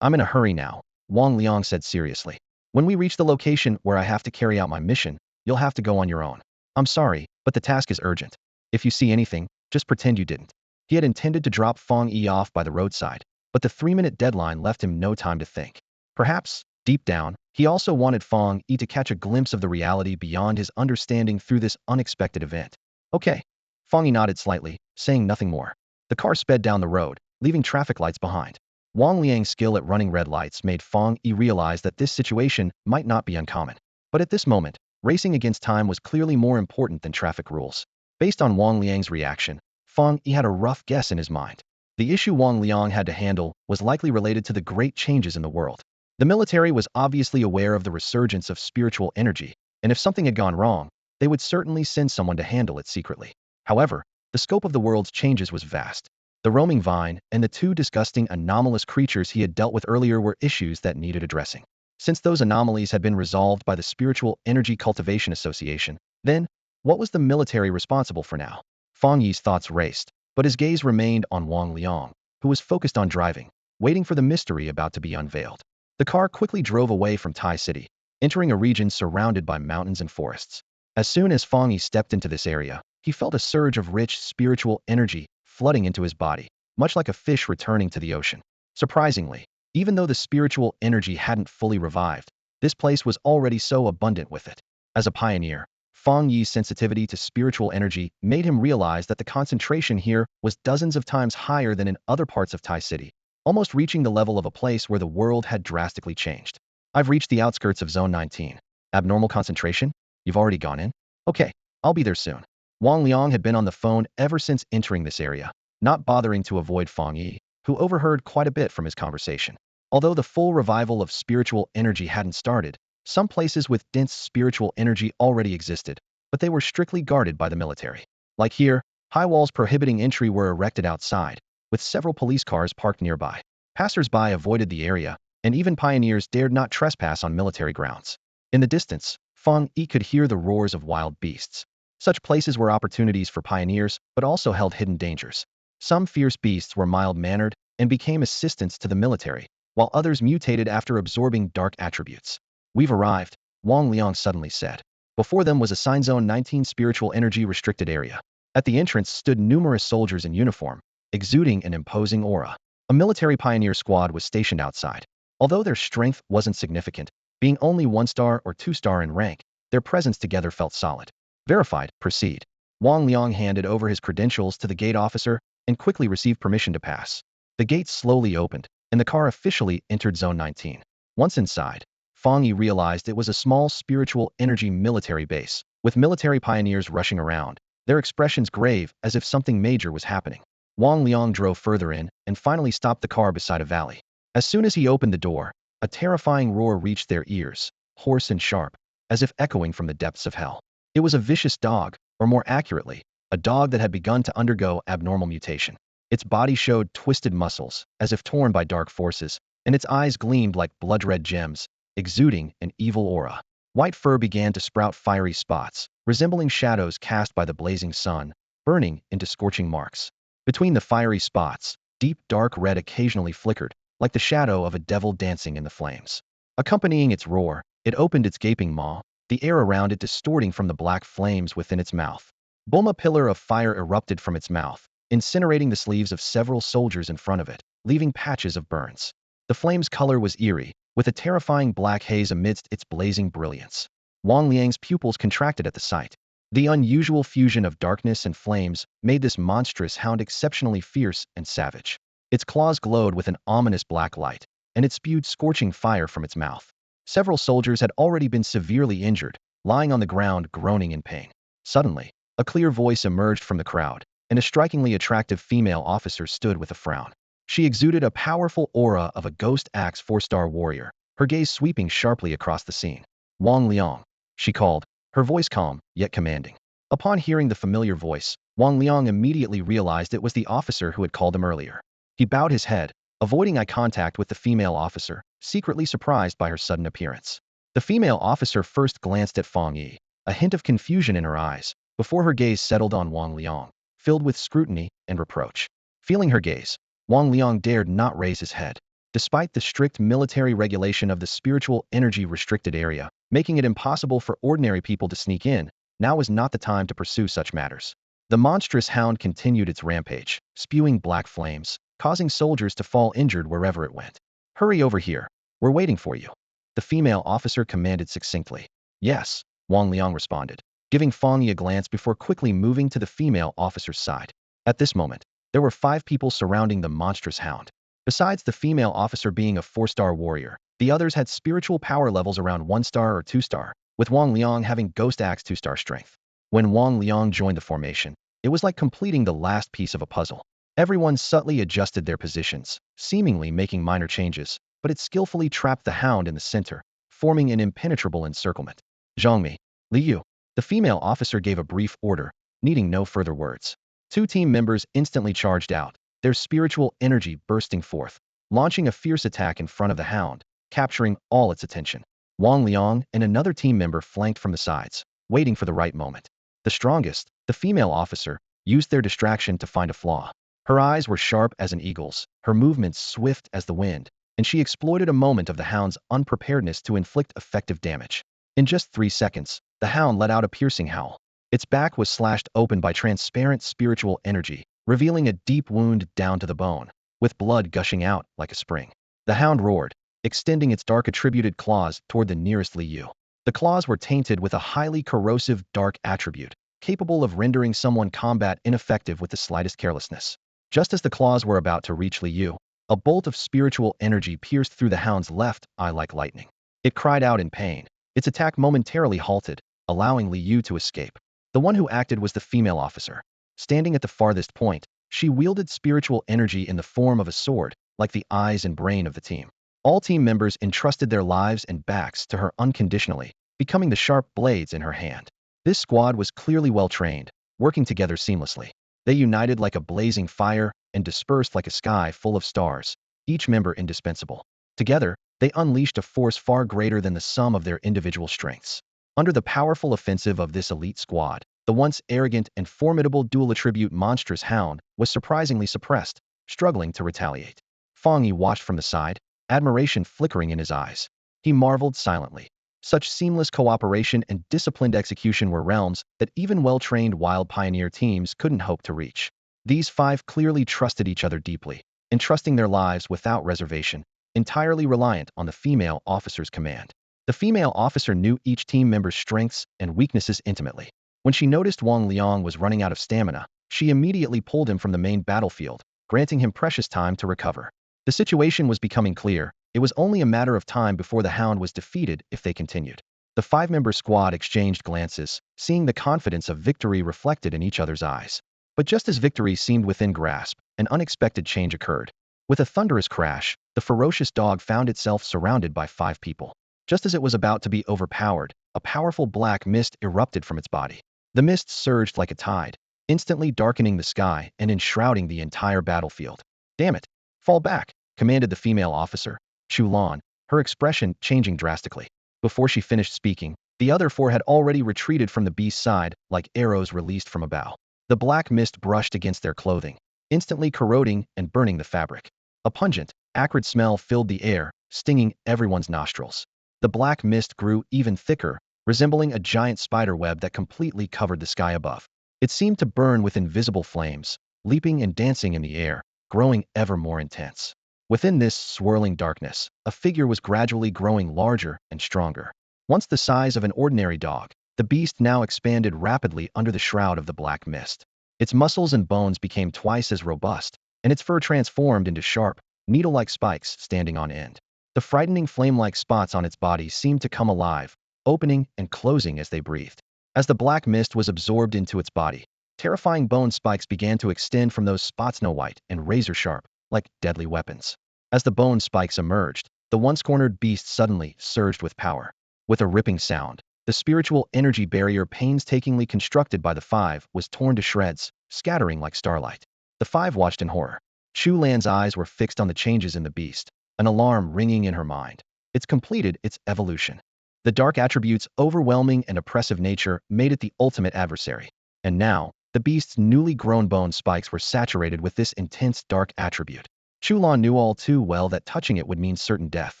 I'm in a hurry now, Wang Liang said seriously. When we reach the location where I have to carry out my mission, you'll have to go on your own. I'm sorry, but the task is urgent. If you see anything, just pretend you didn't. He had intended to drop Fang Yi off by the roadside, but the 3-minute deadline left him no time to think. Perhaps, deep down, he also wanted Fang Yi to catch a glimpse of the reality beyond his understanding through this unexpected event. Okay. Fang Yi nodded slightly, saying nothing more. The car sped down the road, leaving traffic lights behind. Wang Liang's skill at running red lights made Fang Yi realize that this situation might not be uncommon. But at this moment, racing against time was clearly more important than traffic rules. Based on Wang Liang's reaction, Fang Yi had a rough guess in his mind. The issue Wang Liang had to handle was likely related to the great changes in the world. The military was obviously aware of the resurgence of spiritual energy, and if something had gone wrong, they would certainly send someone to handle it secretly. However, the scope of the world's changes was vast. The roaming vine and the 2 disgusting anomalous creatures he had dealt with earlier were issues that needed addressing. Since those anomalies had been resolved by the Spiritual Energy Cultivation Association, then, what was the military responsible for now? Fang Yi's thoughts raced, but his gaze remained on Wang Liang, who was focused on driving, waiting for the mystery about to be unveiled. The car quickly drove away from Tai City, entering a region surrounded by mountains and forests. As soon as Fang Yi stepped into this area, he felt a surge of rich spiritual energy flooding into his body, much like a fish returning to the ocean. Surprisingly, even though the spiritual energy hadn't fully revived, this place was already so abundant with it. As a pioneer, Fang Yi's sensitivity to spiritual energy made him realize that the concentration here was dozens of times higher than in other parts of Tai City, almost reaching the level of a place where the world had drastically changed. I've reached the outskirts of Zone 19. Abnormal concentration? You've already gone in? Okay, I'll be there soon. Wang Liang had been on the phone ever since entering this area, not bothering to avoid Fang Yi, who overheard quite a bit from his conversation. Although the full revival of spiritual energy hadn't started, some places with dense spiritual energy already existed, but they were strictly guarded by the military. Like here, high walls prohibiting entry were erected outside, with several police cars parked nearby. Passers-by avoided the area, and even pioneers dared not trespass on military grounds. In the distance, Fang Yi could hear the roars of wild beasts. Such places were opportunities for pioneers, but also held hidden dangers. Some fierce beasts were mild-mannered and became assistants to the military, while others mutated after absorbing dark attributes. We've arrived, Wang Liang suddenly said. Before them was a sign Zone 19 spiritual energy restricted area. At the entrance stood numerous soldiers in uniform, exuding an imposing aura. A military pioneer squad was stationed outside. Although their strength wasn't significant, being only 1-star or 2-star in rank, their presence together felt solid. Verified, proceed. Wang Liang handed over his credentials to the gate officer and quickly received permission to pass. The gates slowly opened, and the car officially entered Zone 19. Once inside, Fang Yi realized it was a small spiritual energy military base, with military pioneers rushing around, their expressions grave as if something major was happening. Wang Liang drove further in and finally stopped the car beside a valley. As soon as he opened the door, a terrifying roar reached their ears, hoarse and sharp, as if echoing from the depths of hell. It was a vicious dog, or more accurately, a dog that had begun to undergo abnormal mutation. Its body showed twisted muscles, as if torn by dark forces, and its eyes gleamed like blood-red gems, exuding an evil aura. White fur began to sprout fiery spots, resembling shadows cast by the blazing sun, burning into scorching marks. Between the fiery spots, deep dark red occasionally flickered, like the shadow of a devil dancing in the flames. Accompanying its roar, it opened its gaping maw, the air around it distorting from the black flames within its mouth. Boom! A pillar of fire erupted from its mouth, incinerating the sleeves of several soldiers in front of it, leaving patches of burns. The flame's color was eerie, with a terrifying black haze amidst its blazing brilliance. Wang Liang's pupils contracted at the sight. The unusual fusion of darkness and flames made this monstrous hound exceptionally fierce and savage. Its claws glowed with an ominous black light, and it spewed scorching fire from its mouth. Several soldiers had already been severely injured, lying on the ground groaning in pain. Suddenly, a clear voice emerged from the crowd, and a strikingly attractive female officer stood with a frown. She exuded a powerful aura of a ghost axe 4-star warrior, her gaze sweeping sharply across the scene. Wang Liang, she called, her voice calm, yet commanding. Upon hearing the familiar voice, Wang Liang immediately realized it was the officer who had called him earlier. He bowed his head, avoiding eye contact with the female officer, secretly surprised by her sudden appearance. The female officer first glanced at Fang Yi, a hint of confusion in her eyes, before her gaze settled on Wang Liang, filled with scrutiny and reproach. Feeling her gaze, Wang Liang dared not raise his head. Despite the strict military regulation of the spiritual energy restricted area, making it impossible for ordinary people to sneak in, now was not the time to pursue such matters. The monstrous hound continued its rampage, spewing black flames, causing soldiers to fall injured wherever it went. Hurry over here. We're waiting for you. The female officer commanded succinctly. Yes, Wang Liang responded, giving Fongi a glance before quickly moving to the female officer's side. At this moment, there were 5 people surrounding the monstrous hound. Besides the female officer being a 4-star warrior, the others had spiritual power levels around 1-star or 2-star, with Wang Liang having Ghost Axe 2-star strength. When Wang Liang joined the formation, it was like completing the last piece of a puzzle. Everyone subtly adjusted their positions, seemingly making minor changes, but it skillfully trapped the hound in the center, forming an impenetrable encirclement. Zhongmi, Liu. The female officer gave a brief order, needing no further words. 2 team members instantly charged out, their spiritual energy bursting forth, launching a fierce attack in front of the hound, capturing all its attention. Wang Liang and another team member flanked from the sides, waiting for the right moment. The strongest, the female officer, used their distraction to find a flaw. Her eyes were sharp as an eagle's, her movements swift as the wind, and she exploited a moment of the hound's unpreparedness to inflict effective damage. In just 3 seconds, the hound let out a piercing howl. Its back was slashed open by transparent spiritual energy, revealing a deep wound down to the bone, with blood gushing out like a spring. The hound roared, extending its dark attributed claws toward the nearest Liu. The claws were tainted with a highly corrosive dark attribute, capable of rendering someone combat ineffective with the slightest carelessness. Just as the claws were about to reach Liu, a bolt of spiritual energy pierced through the hound's left eye like lightning. It cried out in pain. Its attack momentarily halted, allowing Liu to escape. The one who acted was the female officer. Standing at the farthest point, she wielded spiritual energy in the form of a sword, like the eyes and brain of the team. All team members entrusted their lives and backs to her unconditionally, becoming the sharp blades in her hand. This squad was clearly well trained, working together seamlessly. They united like a blazing fire and dispersed like a sky full of stars, each member indispensable. Together, they unleashed a force far greater than the sum of their individual strengths. Under the powerful offensive of this elite squad, the once arrogant and formidable dual-attribute monstrous hound was surprisingly suppressed, struggling to retaliate. Fang Yi watched from the side, admiration flickering in his eyes. He marveled silently. Such seamless cooperation and disciplined execution were realms that even well-trained wild pioneer teams couldn't hope to reach. These 5 clearly trusted each other deeply, entrusting their lives without reservation, entirely reliant on the female officer's command. The female officer knew each team member's strengths and weaknesses intimately. When she noticed Wang Liang was running out of stamina, she immediately pulled him from the main battlefield, granting him precious time to recover. The situation was becoming clear. It was only a matter of time before the hound was defeated if they continued. The 5-member squad exchanged glances, seeing the confidence of victory reflected in each other's eyes. But just as victory seemed within grasp, an unexpected change occurred. With a thunderous crash, the ferocious dog found itself surrounded by 5 people. Just as it was about to be overpowered, a powerful black mist erupted from its body. The mist surged like a tide, instantly darkening the sky and enshrouding the entire battlefield. "Damn it! Fall back!" commanded the female officer, Chulan, her expression changing drastically. Before she finished speaking, the other 4 had already retreated from the beast's side like arrows released from a bow. The black mist brushed against their clothing, instantly corroding and burning the fabric. A pungent, acrid smell filled the air, stinging everyone's nostrils. The black mist grew even thicker, resembling a giant spider web that completely covered the sky above. It seemed to burn with invisible flames, leaping and dancing in the air, growing ever more intense. Within this swirling darkness, a figure was gradually growing larger and stronger. Once the size of an ordinary dog, the beast now expanded rapidly under the shroud of the black mist. Its muscles and bones became twice as robust, and its fur transformed into sharp, needle-like spikes standing on end. The frightening flame-like spots on its body seemed to come alive, opening and closing as they breathed. As the black mist was absorbed into its body, terrifying bone spikes began to extend from those spots, snow white and razor-sharp, like deadly weapons. As the bone spikes emerged, the once cornered beast suddenly surged with power. With a ripping sound, the spiritual energy barrier painstakingly constructed by the five was torn to shreds, scattering like starlight. The five watched in horror. Chu Lan's eyes were fixed on the changes in the beast, an alarm ringing in her mind. It's completed its evolution. The dark attribute's overwhelming and oppressive nature made it the ultimate adversary. And now, the beast's newly grown bone spikes were saturated with this intense dark attribute. Chu Lan knew all too well that touching it would mean certain death.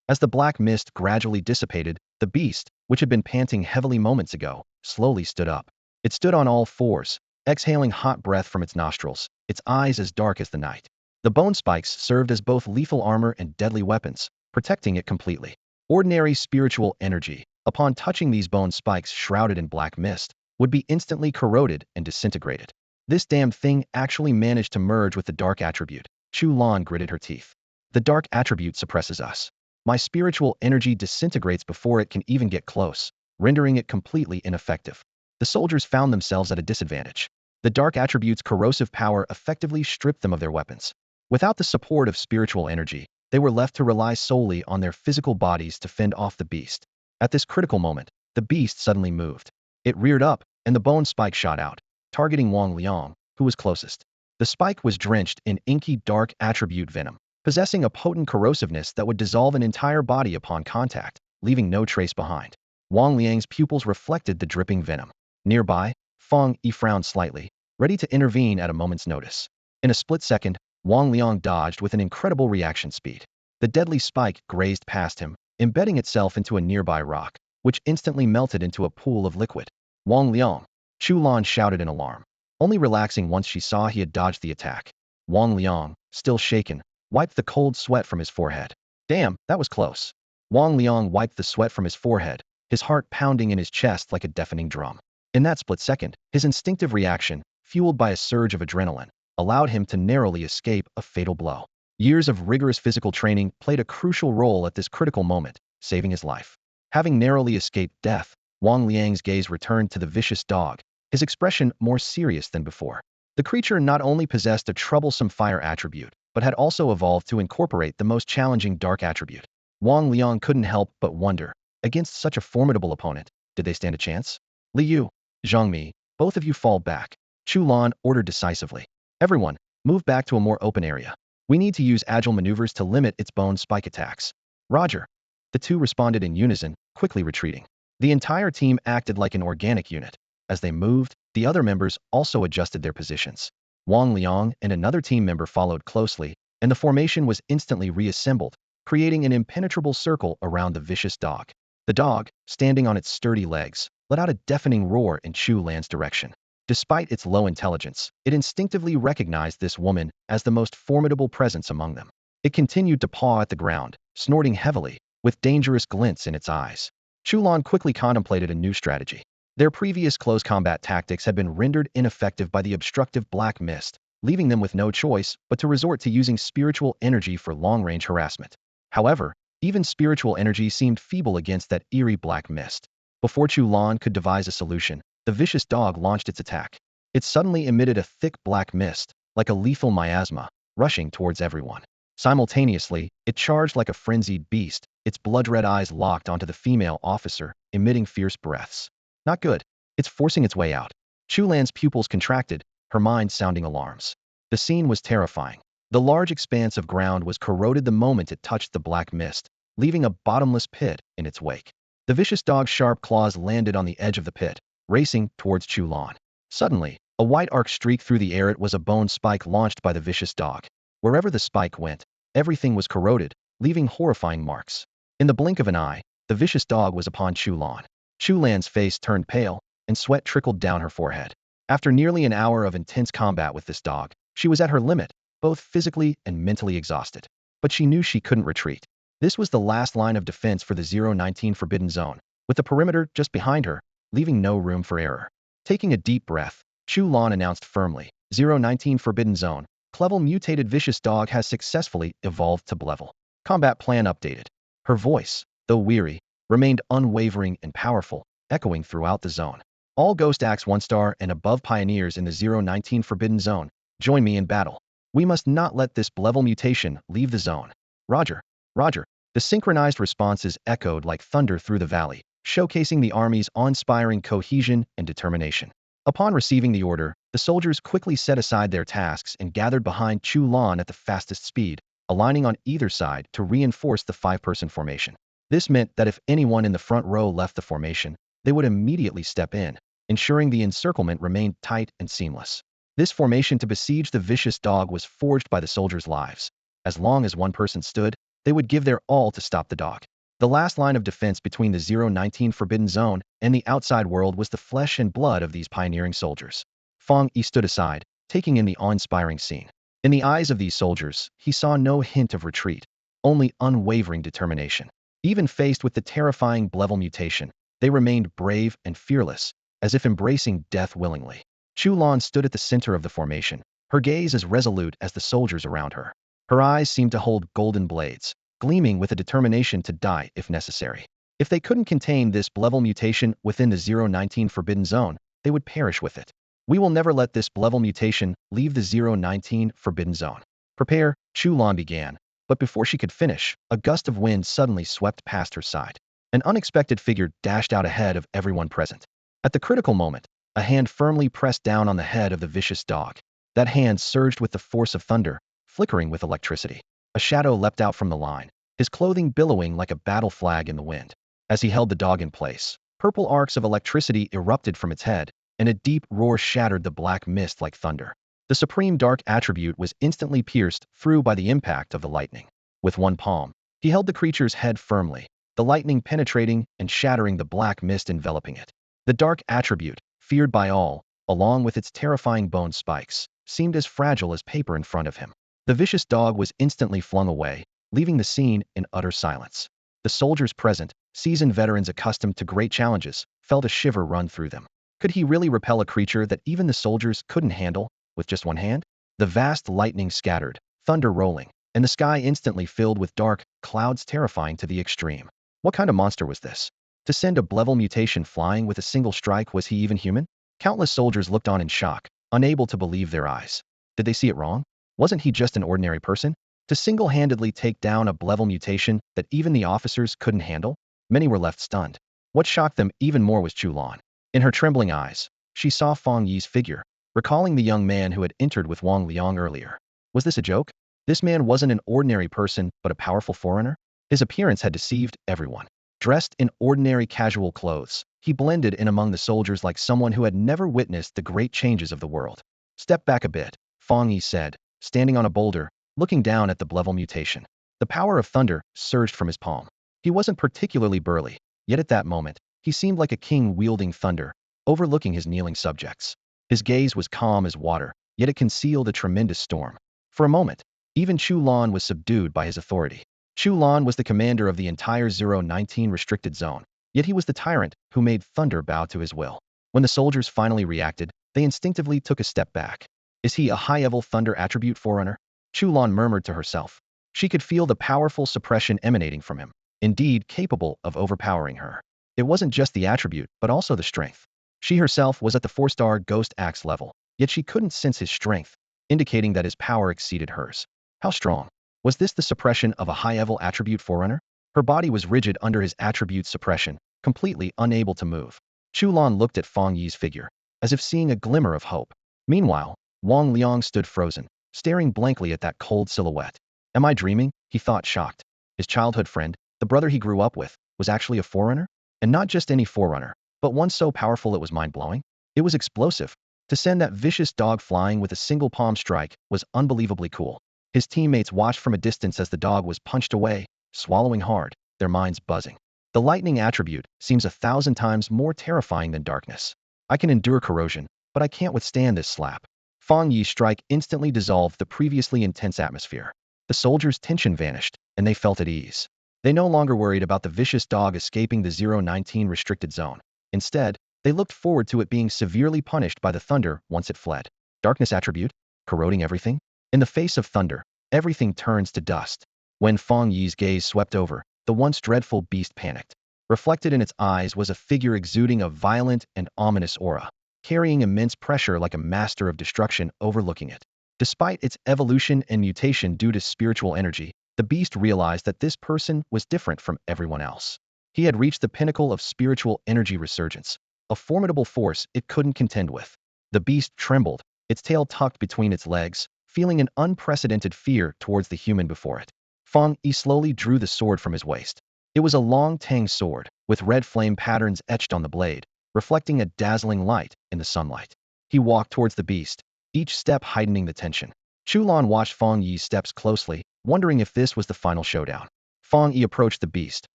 As the black mist gradually dissipated, the beast, which had been panting heavily moments ago, slowly stood up. It stood on all fours, exhaling hot breath from its nostrils, its eyes as dark as the night. The bone spikes served as both lethal armor and deadly weapons, protecting it completely. Ordinary spiritual energy, upon touching these bone spikes shrouded in black mist, would be instantly corroded and disintegrated. This damned thing actually managed to merge with the dark attribute. Chu Lan gritted her teeth. The dark attribute suppresses us. My spiritual energy disintegrates before it can even get close, rendering it completely ineffective. The soldiers found themselves at a disadvantage. The dark attribute's corrosive power effectively stripped them of their weapons. Without the support of spiritual energy, they were left to rely solely on their physical bodies to fend off the beast. At this critical moment, the beast suddenly moved. It reared up, and the bone spike shot out, targeting Wang Liang, who was closest. The spike was drenched in inky dark attribute venom, possessing a potent corrosiveness that would dissolve an entire body upon contact, leaving no trace behind. Wang Liang's pupils reflected the dripping venom. Nearby, Fang Yi frowned slightly, ready to intervene at a moment's notice. In a split second, Wang Liang dodged with an incredible reaction speed. The deadly spike grazed past him, embedding itself into a nearby rock, which instantly melted into a pool of liquid. Wang Liang! Chu Lan shouted in alarm, only relaxing once she saw he had dodged the attack. Wang Liang, still shaken, wiped the cold sweat from his forehead. Damn, that was close. Wang Liang wiped the sweat from his forehead, his heart pounding in his chest like a deafening drum. In that split second, his instinctive reaction, fueled by a surge of adrenaline, allowed him to narrowly escape a fatal blow. Years of rigorous physical training played a crucial role at this critical moment, saving his life. Having narrowly escaped death, Wang Liang's gaze returned to the vicious dog, his expression more serious than before. The creature not only possessed a troublesome fire attribute, but had also evolved to incorporate the most challenging dark attribute. Wang Liang couldn't help but wonder, against such a formidable opponent, did they stand a chance? Li Yu, Zhang Mi, both of you fall back. Chu Lan ordered decisively. Everyone, move back to a more open area. We need to use agile maneuvers to limit its bone spike attacks. Roger. The two responded in unison, quickly retreating. The entire team acted like an organic unit. As they moved, the other members also adjusted their positions. Wang Liang and another team member followed closely, and the formation was instantly reassembled, creating an impenetrable circle around the vicious dog. The dog, standing on its sturdy legs, let out a deafening roar in Chu Lan's direction. Despite its low intelligence, it instinctively recognized this woman as the most formidable presence among them. It continued to paw at the ground, snorting heavily, with dangerous glints in its eyes. Chu Lan quickly contemplated a new strategy. Their previous close combat tactics had been rendered ineffective by the obstructive black mist, leaving them with no choice but to resort to using spiritual energy for long-range harassment. However, even spiritual energy seemed feeble against that eerie black mist. Before Chu Lan could devise a solution, the vicious dog launched its attack. It suddenly emitted a thick black mist, like a lethal miasma, rushing towards everyone. Simultaneously, it charged like a frenzied beast, its blood-red eyes locked onto the female officer, emitting fierce breaths. Not good. It's forcing its way out. Chu Lan's pupils contracted, her mind sounding alarms. The scene was terrifying. The large expanse of ground was corroded the moment it touched the black mist, leaving a bottomless pit in its wake. The vicious dog's sharp claws landed on the edge of the pit, racing towards Chu Lan. Suddenly, A white arc streaked through the air. It was a bone spike launched by the vicious dog. Wherever the spike went, everything was corroded, leaving horrifying marks. In the blink of an eye, the vicious dog was upon Chu Lan. Chu Lan's face turned pale, and sweat trickled down her forehead. After nearly an hour of intense combat with this dog, she was at her limit, both physically and mentally exhausted. But she knew she couldn't retreat. This was the last line of defense for the 019 Forbidden Zone, with the perimeter just behind her, leaving no room for error. Taking a deep breath, Chu Lan announced firmly, 019 Forbidden Zone, Clevel mutated vicious dog has successfully evolved to Blevel. Combat plan updated. Her voice, though weary, remained unwavering and powerful, echoing throughout the zone. All Ghost Axe 1-star and above pioneers in the 019 Forbidden Zone, join me in battle. We must not let this Blevel mutation leave the zone. Roger. Roger. The synchronized responses echoed like thunder through the valley, showcasing the army's awe-inspiring cohesion and determination. Upon receiving the order, the soldiers quickly set aside their tasks and gathered behind Chu Lan at the fastest speed, aligning on either side to reinforce the 5-person formation. This meant that if anyone in the front row left the formation, they would immediately step in, ensuring the encirclement remained tight and seamless. This formation to besiege the vicious dog was forged by the soldiers' lives. As long as one person stood, they would give their all to stop the dog. The last line of defense between the 019 Forbidden Zone and the outside world was the flesh and blood of these pioneering soldiers. Fang Yi stood aside, taking in the awe-inspiring scene. In the eyes of these soldiers, he saw no hint of retreat, only unwavering determination. Even faced with the terrifying Blevel mutation, they remained brave and fearless, as if embracing death willingly. Chu Lan stood at the center of the formation, her gaze as resolute as the soldiers around her. Her eyes seemed to hold golden blades, gleaming with a determination to die if necessary. If they couldn't contain this Blevel mutation within the 019 Forbidden Zone, they would perish with it. We will never let this Blevel mutation leave the 019 Forbidden Zone. Prepare, Chu Lan began, but before she could finish, a gust of wind suddenly swept past her side. An unexpected figure dashed out ahead of everyone present. At the critical moment, a hand firmly pressed down on the head of the vicious dog. That hand surged with the force of thunder, flickering with electricity. A shadow leapt out from the line, his clothing billowing like a battle flag in the wind. As he held the dog in place, purple arcs of electricity erupted from its head, and a deep roar shattered the black mist like thunder. The supreme dark attribute was instantly pierced through by the impact of the lightning. With one palm, he held the creature's head firmly, the lightning penetrating and shattering the black mist enveloping it. The dark attribute, feared by all, along with its terrifying bone spikes, seemed as fragile as paper in front of him. The vicious dog was instantly flung away, leaving the scene in utter silence. The soldiers present, seasoned veterans accustomed to great challenges, felt a shiver run through them. Could he really repel a creature that even the soldiers couldn't handle with just one hand? The vast lightning scattered, thunder rolling, and the sky instantly filled with dark clouds terrifying to the extreme. What kind of monster was this? To send a Blevel mutation flying with a single strike, was he even human? Countless soldiers looked on in shock, unable to believe their eyes. Did they see it wrong? Wasn't he just an ordinary person? To single-handedly take down a Blevel mutation that even the officers couldn't handle? Many were left stunned. What shocked them even more was Chu Lan. In her trembling eyes, she saw Fang Yi's figure, recalling the young man who had entered with Wang Liang earlier. Was this a joke? This man wasn't an ordinary person, but a powerful foreigner? His appearance had deceived everyone. Dressed in ordinary casual clothes, he blended in among the soldiers like someone who had never witnessed the great changes of the world. Step back a bit, Fang Yi said, standing on a boulder, looking down at the Blevel mutation. The power of thunder surged from his palm. He wasn't particularly burly, yet at that moment, he seemed like a king wielding thunder, overlooking his kneeling subjects. His gaze was calm as water, yet it concealed a tremendous storm. For a moment, even Chu Lan was subdued by his authority. Chu Lan was the commander of the entire 019 restricted zone, yet he was the tyrant who made thunder bow to his will. When the soldiers finally reacted, they instinctively took a step back. Is he a high-level thunder attribute forerunner? Chu Lan murmured to herself. She could feel the powerful suppression emanating from him, indeed capable of overpowering her. It wasn't just the attribute, but also the strength. She herself was at the 4-star Ghost Axe level, yet she couldn't sense his strength, indicating that his power exceeded hers. How strong? Was this the suppression of a high-level attribute forerunner? Her body was rigid under his attribute suppression, completely unable to move. Chu Lan looked at Fang Yi's figure, as if seeing a glimmer of hope. Meanwhile, Wang Liang stood frozen, staring blankly at that cold silhouette. Am I dreaming? He thought, shocked. His childhood friend, the brother he grew up with, was actually a forerunner? And not just any forerunner, but one so powerful it was mind-blowing. It was explosive, To send that vicious dog flying with a single palm strike was unbelievably cool. His teammates watched from a distance as the dog was punched away, swallowing hard, their minds buzzing. The lightning attribute seems 1,000 times more terrifying than darkness. I can endure corrosion, but I can't withstand this slap. Fang Yi's strike instantly dissolved the previously intense atmosphere. The soldiers' tension vanished, and they felt at ease. They no longer worried about the vicious dog escaping the 019 restricted zone. Instead, they looked forward to it being severely punished by the thunder once it fled. Darkness attribute? Corroding everything? In the face of thunder, everything turns to dust. When Fang Yi's gaze swept over, the once dreadful beast panicked. Reflected in its eyes was a figure exuding a violent and ominous aura, carrying immense pressure like a master of destruction overlooking it. Despite its evolution and mutation due to spiritual energy, the beast realized that this person was different from everyone else. He had reached the pinnacle of spiritual energy resurgence, a formidable force it couldn't contend with. The beast trembled, its tail tucked between its legs, feeling an unprecedented fear towards the human before it. Fang Yi slowly drew the sword from his waist. It was a long Tang sword, with red flame patterns etched on the blade, reflecting a dazzling light in the sunlight. He walked towards the beast, each step heightening the tension. Chulan watched Fang Yi's steps closely, wondering if this was the final showdown. Fang Yi approached the beast,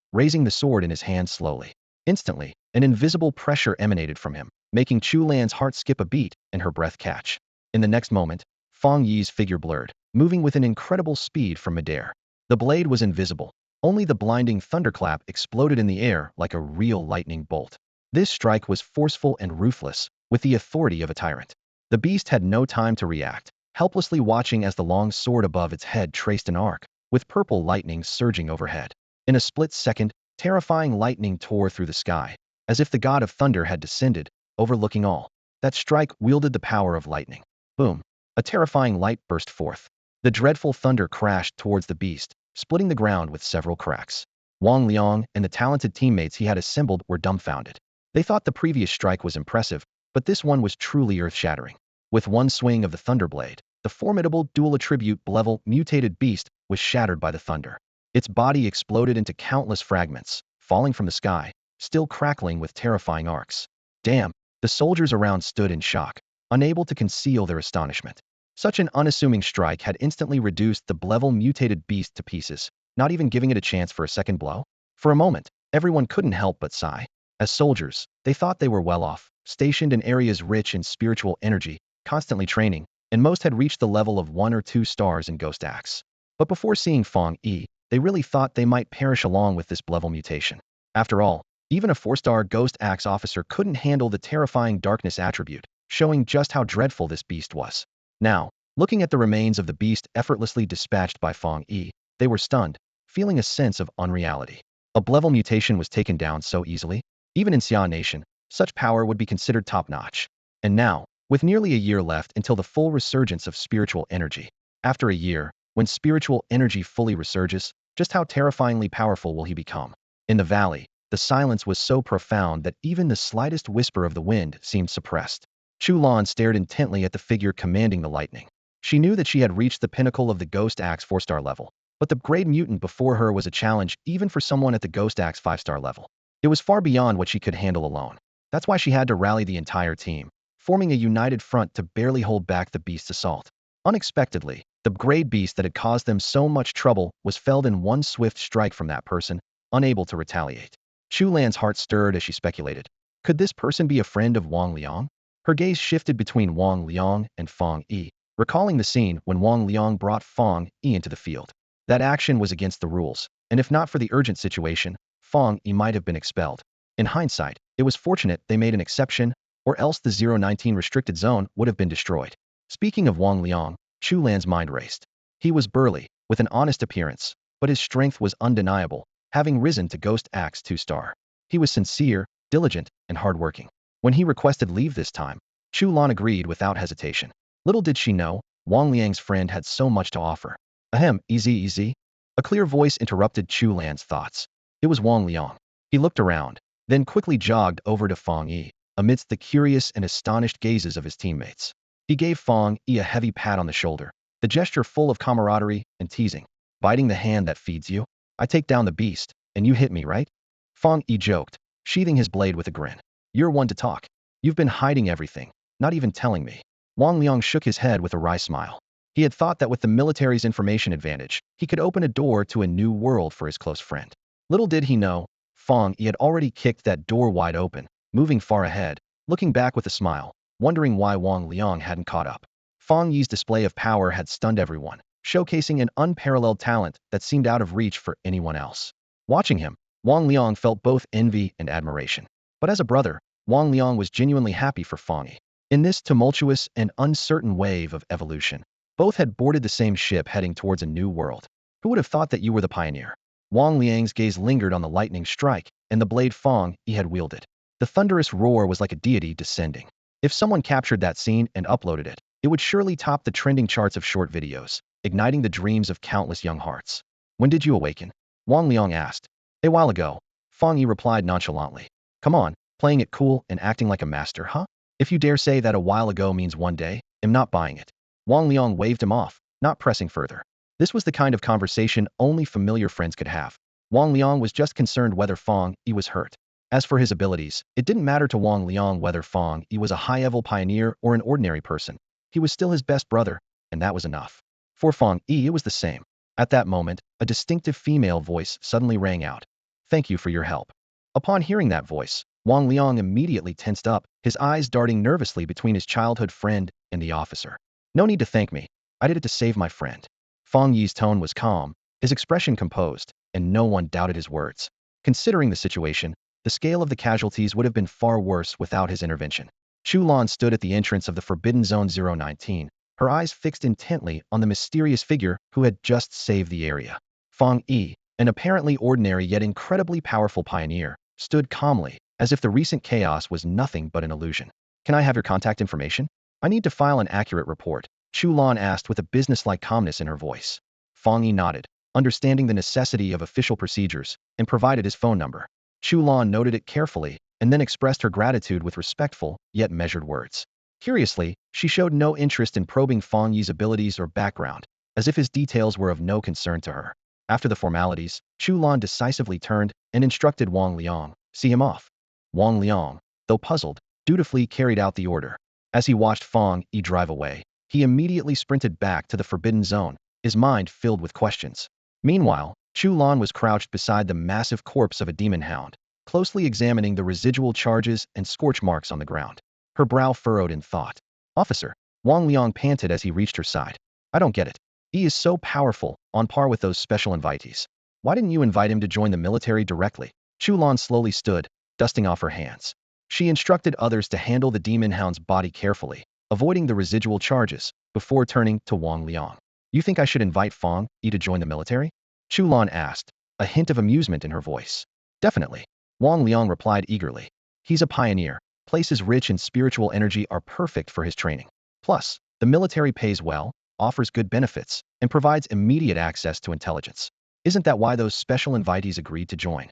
raising the sword in his hand slowly. Instantly, an invisible pressure emanated from him, making Chulan's heart skip a beat and her breath catch. In the next moment, Fang Yi's figure blurred, moving with an incredible speed from midair. The blade was invisible. Only the blinding thunderclap exploded in the air like a real lightning bolt. This strike was forceful and ruthless, with the authority of a tyrant. The beast had no time to react, helplessly watching as the long sword above its head traced an arc, with purple lightning surging overhead. In a split second, terrifying lightning tore through the sky, as if the god of thunder had descended, overlooking all. That strike wielded the power of lightning. Boom! A terrifying light burst forth. The dreadful thunder crashed towards the beast, splitting the ground with several cracks. Wang Liang and the talented teammates he had assembled were dumbfounded. They thought the previous strike was impressive, but this one was truly earth-shattering. With one swing of the Thunder Blade, the formidable dual-attribute level mutated beast was shattered by the thunder. Its body exploded into countless fragments, falling from the sky, still crackling with terrifying arcs. Damn! The soldiers around stood in shock, unable to conceal their astonishment. Such an unassuming strike had instantly reduced the level mutated beast to pieces, not even giving it a chance for a second blow. For a moment, everyone couldn't help but sigh. As soldiers, they thought they were well off, stationed in areas rich in spiritual energy, constantly training, and most had reached the level of 1 or 2 stars in Ghost Axe. But before seeing Fang Yi, they really thought they might perish along with this level mutation. After all, even a 4-star Ghost Axe officer couldn't handle the terrifying darkness attribute, showing just how dreadful this beast was. Now, looking at the remains of the beast effortlessly dispatched by Fang Yi, they were stunned, feeling a sense of unreality. A level mutation was taken down so easily? Even in Xia Nation, such power would be considered top-notch. And now, with nearly a year left until the full resurgence of spiritual energy. After a year, when spiritual energy fully resurges, just how terrifyingly powerful will he become? In the valley, the silence was so profound that even the slightest whisper of the wind seemed suppressed. Chu Lan stared intently at the figure commanding the lightning. She knew that she had reached the pinnacle of the Ghost Axe 4-star level, but the grade mutant before her was a challenge even for someone at the Ghost Axe 5-star level. It was far beyond what she could handle alone. That's why she had to rally the entire team, forming a united front to barely hold back the beast's assault. Unexpectedly, the grade beast that had caused them so much trouble was felled in one swift strike from that person, unable to retaliate. Chu Lan's heart stirred as she speculated. Could this person be a friend of Wang Liang? Her gaze shifted between Wang Liang and Fang Yi, recalling the scene when Wang Liang brought Fang Yi into the field. That action was against the rules, and if not for the urgent situation, Fang Yi might have been expelled. In hindsight, it was fortunate they made an exception, or else the 019 restricted zone would have been destroyed. Speaking of Wang Liang, Chu Lan's mind raced. He was burly, with an honest appearance, but his strength was undeniable, having risen to Ghost Axe 2-star. He was sincere, diligent, and hardworking. When he requested leave this time, Chu Lan agreed without hesitation. Little did she know, Wang Liang's friend had so much to offer. Ahem, easy. A clear voice interrupted Chu Lan's thoughts. It was Wang Liang. He looked around, then quickly jogged over to Fang Yi, amidst the curious and astonished gazes of his teammates. He gave Fang Yi a heavy pat on the shoulder, the gesture full of camaraderie and teasing. Biting the hand that feeds you? I take down the beast, and you hit me, right? Fang Yi joked, sheathing his blade with a grin. You're one to talk. You've been hiding everything, Not even telling me. Wang Liang shook his head with a wry smile. He had thought that with the military's information advantage, he could open a door to a new world for his close friend. Little did he know, Fang Yi had already kicked that door wide open, moving far ahead, looking back with a smile, wondering why Wang Liang hadn't caught up. Fang Yi's display of power had stunned everyone, showcasing an unparalleled talent that seemed out of reach for anyone else. Watching him, Wang Liang felt both envy and admiration. But as a brother, Wang Liang was genuinely happy for Fang Yi. In this tumultuous and uncertain wave of evolution, both had boarded the same ship heading towards a new world. Who would have thought that you were the pioneer? Wang Liang's gaze lingered on the lightning strike and the blade Fang Yi had wielded. The thunderous roar was like a deity descending. If someone captured that scene and uploaded it, it would surely top the trending charts of short videos, igniting the dreams of countless young hearts. When did you awaken? Wang Liang asked. A while ago. Fang Yi replied nonchalantly. Come on, playing it cool and acting like a master, huh? If you dare say that a while ago means one day, I'm not buying it. Wang Liang waved him off, not pressing further. This was the kind of conversation only familiar friends could have. Wang Liang was just concerned whether Fang Yi was hurt. As for his abilities, it didn't matter to Wang Liang whether Fang Yi was a high-level pioneer or an ordinary person. He was still his best brother, and that was enough. For Fang Yi, it was the same. At that moment, a distinctive female voice suddenly rang out. Thank you for your help. Upon hearing that voice, Wang Liang immediately tensed up, his eyes darting nervously between his childhood friend and the officer. No need to thank me. I did it to save my friend. Fang Yi's tone was calm, his expression composed, and no one doubted his words. Considering the situation, the scale of the casualties would have been far worse without his intervention. Chu Lan stood at the entrance of the Forbidden Zone 019, her eyes fixed intently on the mysterious figure who had just saved the area. Fang Yi, an apparently ordinary yet incredibly powerful pioneer, stood calmly, as if the recent chaos was nothing but an illusion. Can I have your contact information? I need to file an accurate report, Chu Lan asked with a businesslike calmness in her voice. Fang Yi nodded, understanding the necessity of official procedures, and provided his phone number. Chu Lan noted it carefully, and then expressed her gratitude with respectful, yet measured words. Curiously, she showed no interest in probing Fang Yi's abilities or background, as if his details were of no concern to her. After the formalities, Chu Lan decisively turned and instructed Wang Liang, see him off. Wang Liang, though puzzled, dutifully carried out the order. As he watched Fang Yi drive away, he immediately sprinted back to the Forbidden Zone, his mind filled with questions. Meanwhile, Chu Lan was crouched beside the massive corpse of a demon hound, closely examining the residual charges and scorch marks on the ground. Her brow furrowed in thought. Officer, Wang Liang panted as he reached her side. I don't get it. He is so powerful, on par with those special invitees. Why didn't you invite him to join the military directly? Chu Lan slowly stood, dusting off her hands. She instructed others to handle the demon hound's body carefully, avoiding the residual charges, before turning to Wang Liang. You think I should invite Fang Yi to join the military? Chu Lan asked, a hint of amusement in her voice. Definitely. Wang Liang replied eagerly. He's a pioneer. Places rich in spiritual energy are perfect for his training. Plus, the military pays well, offers good benefits, and provides immediate access to intelligence. Isn't that why those special invitees agreed to join?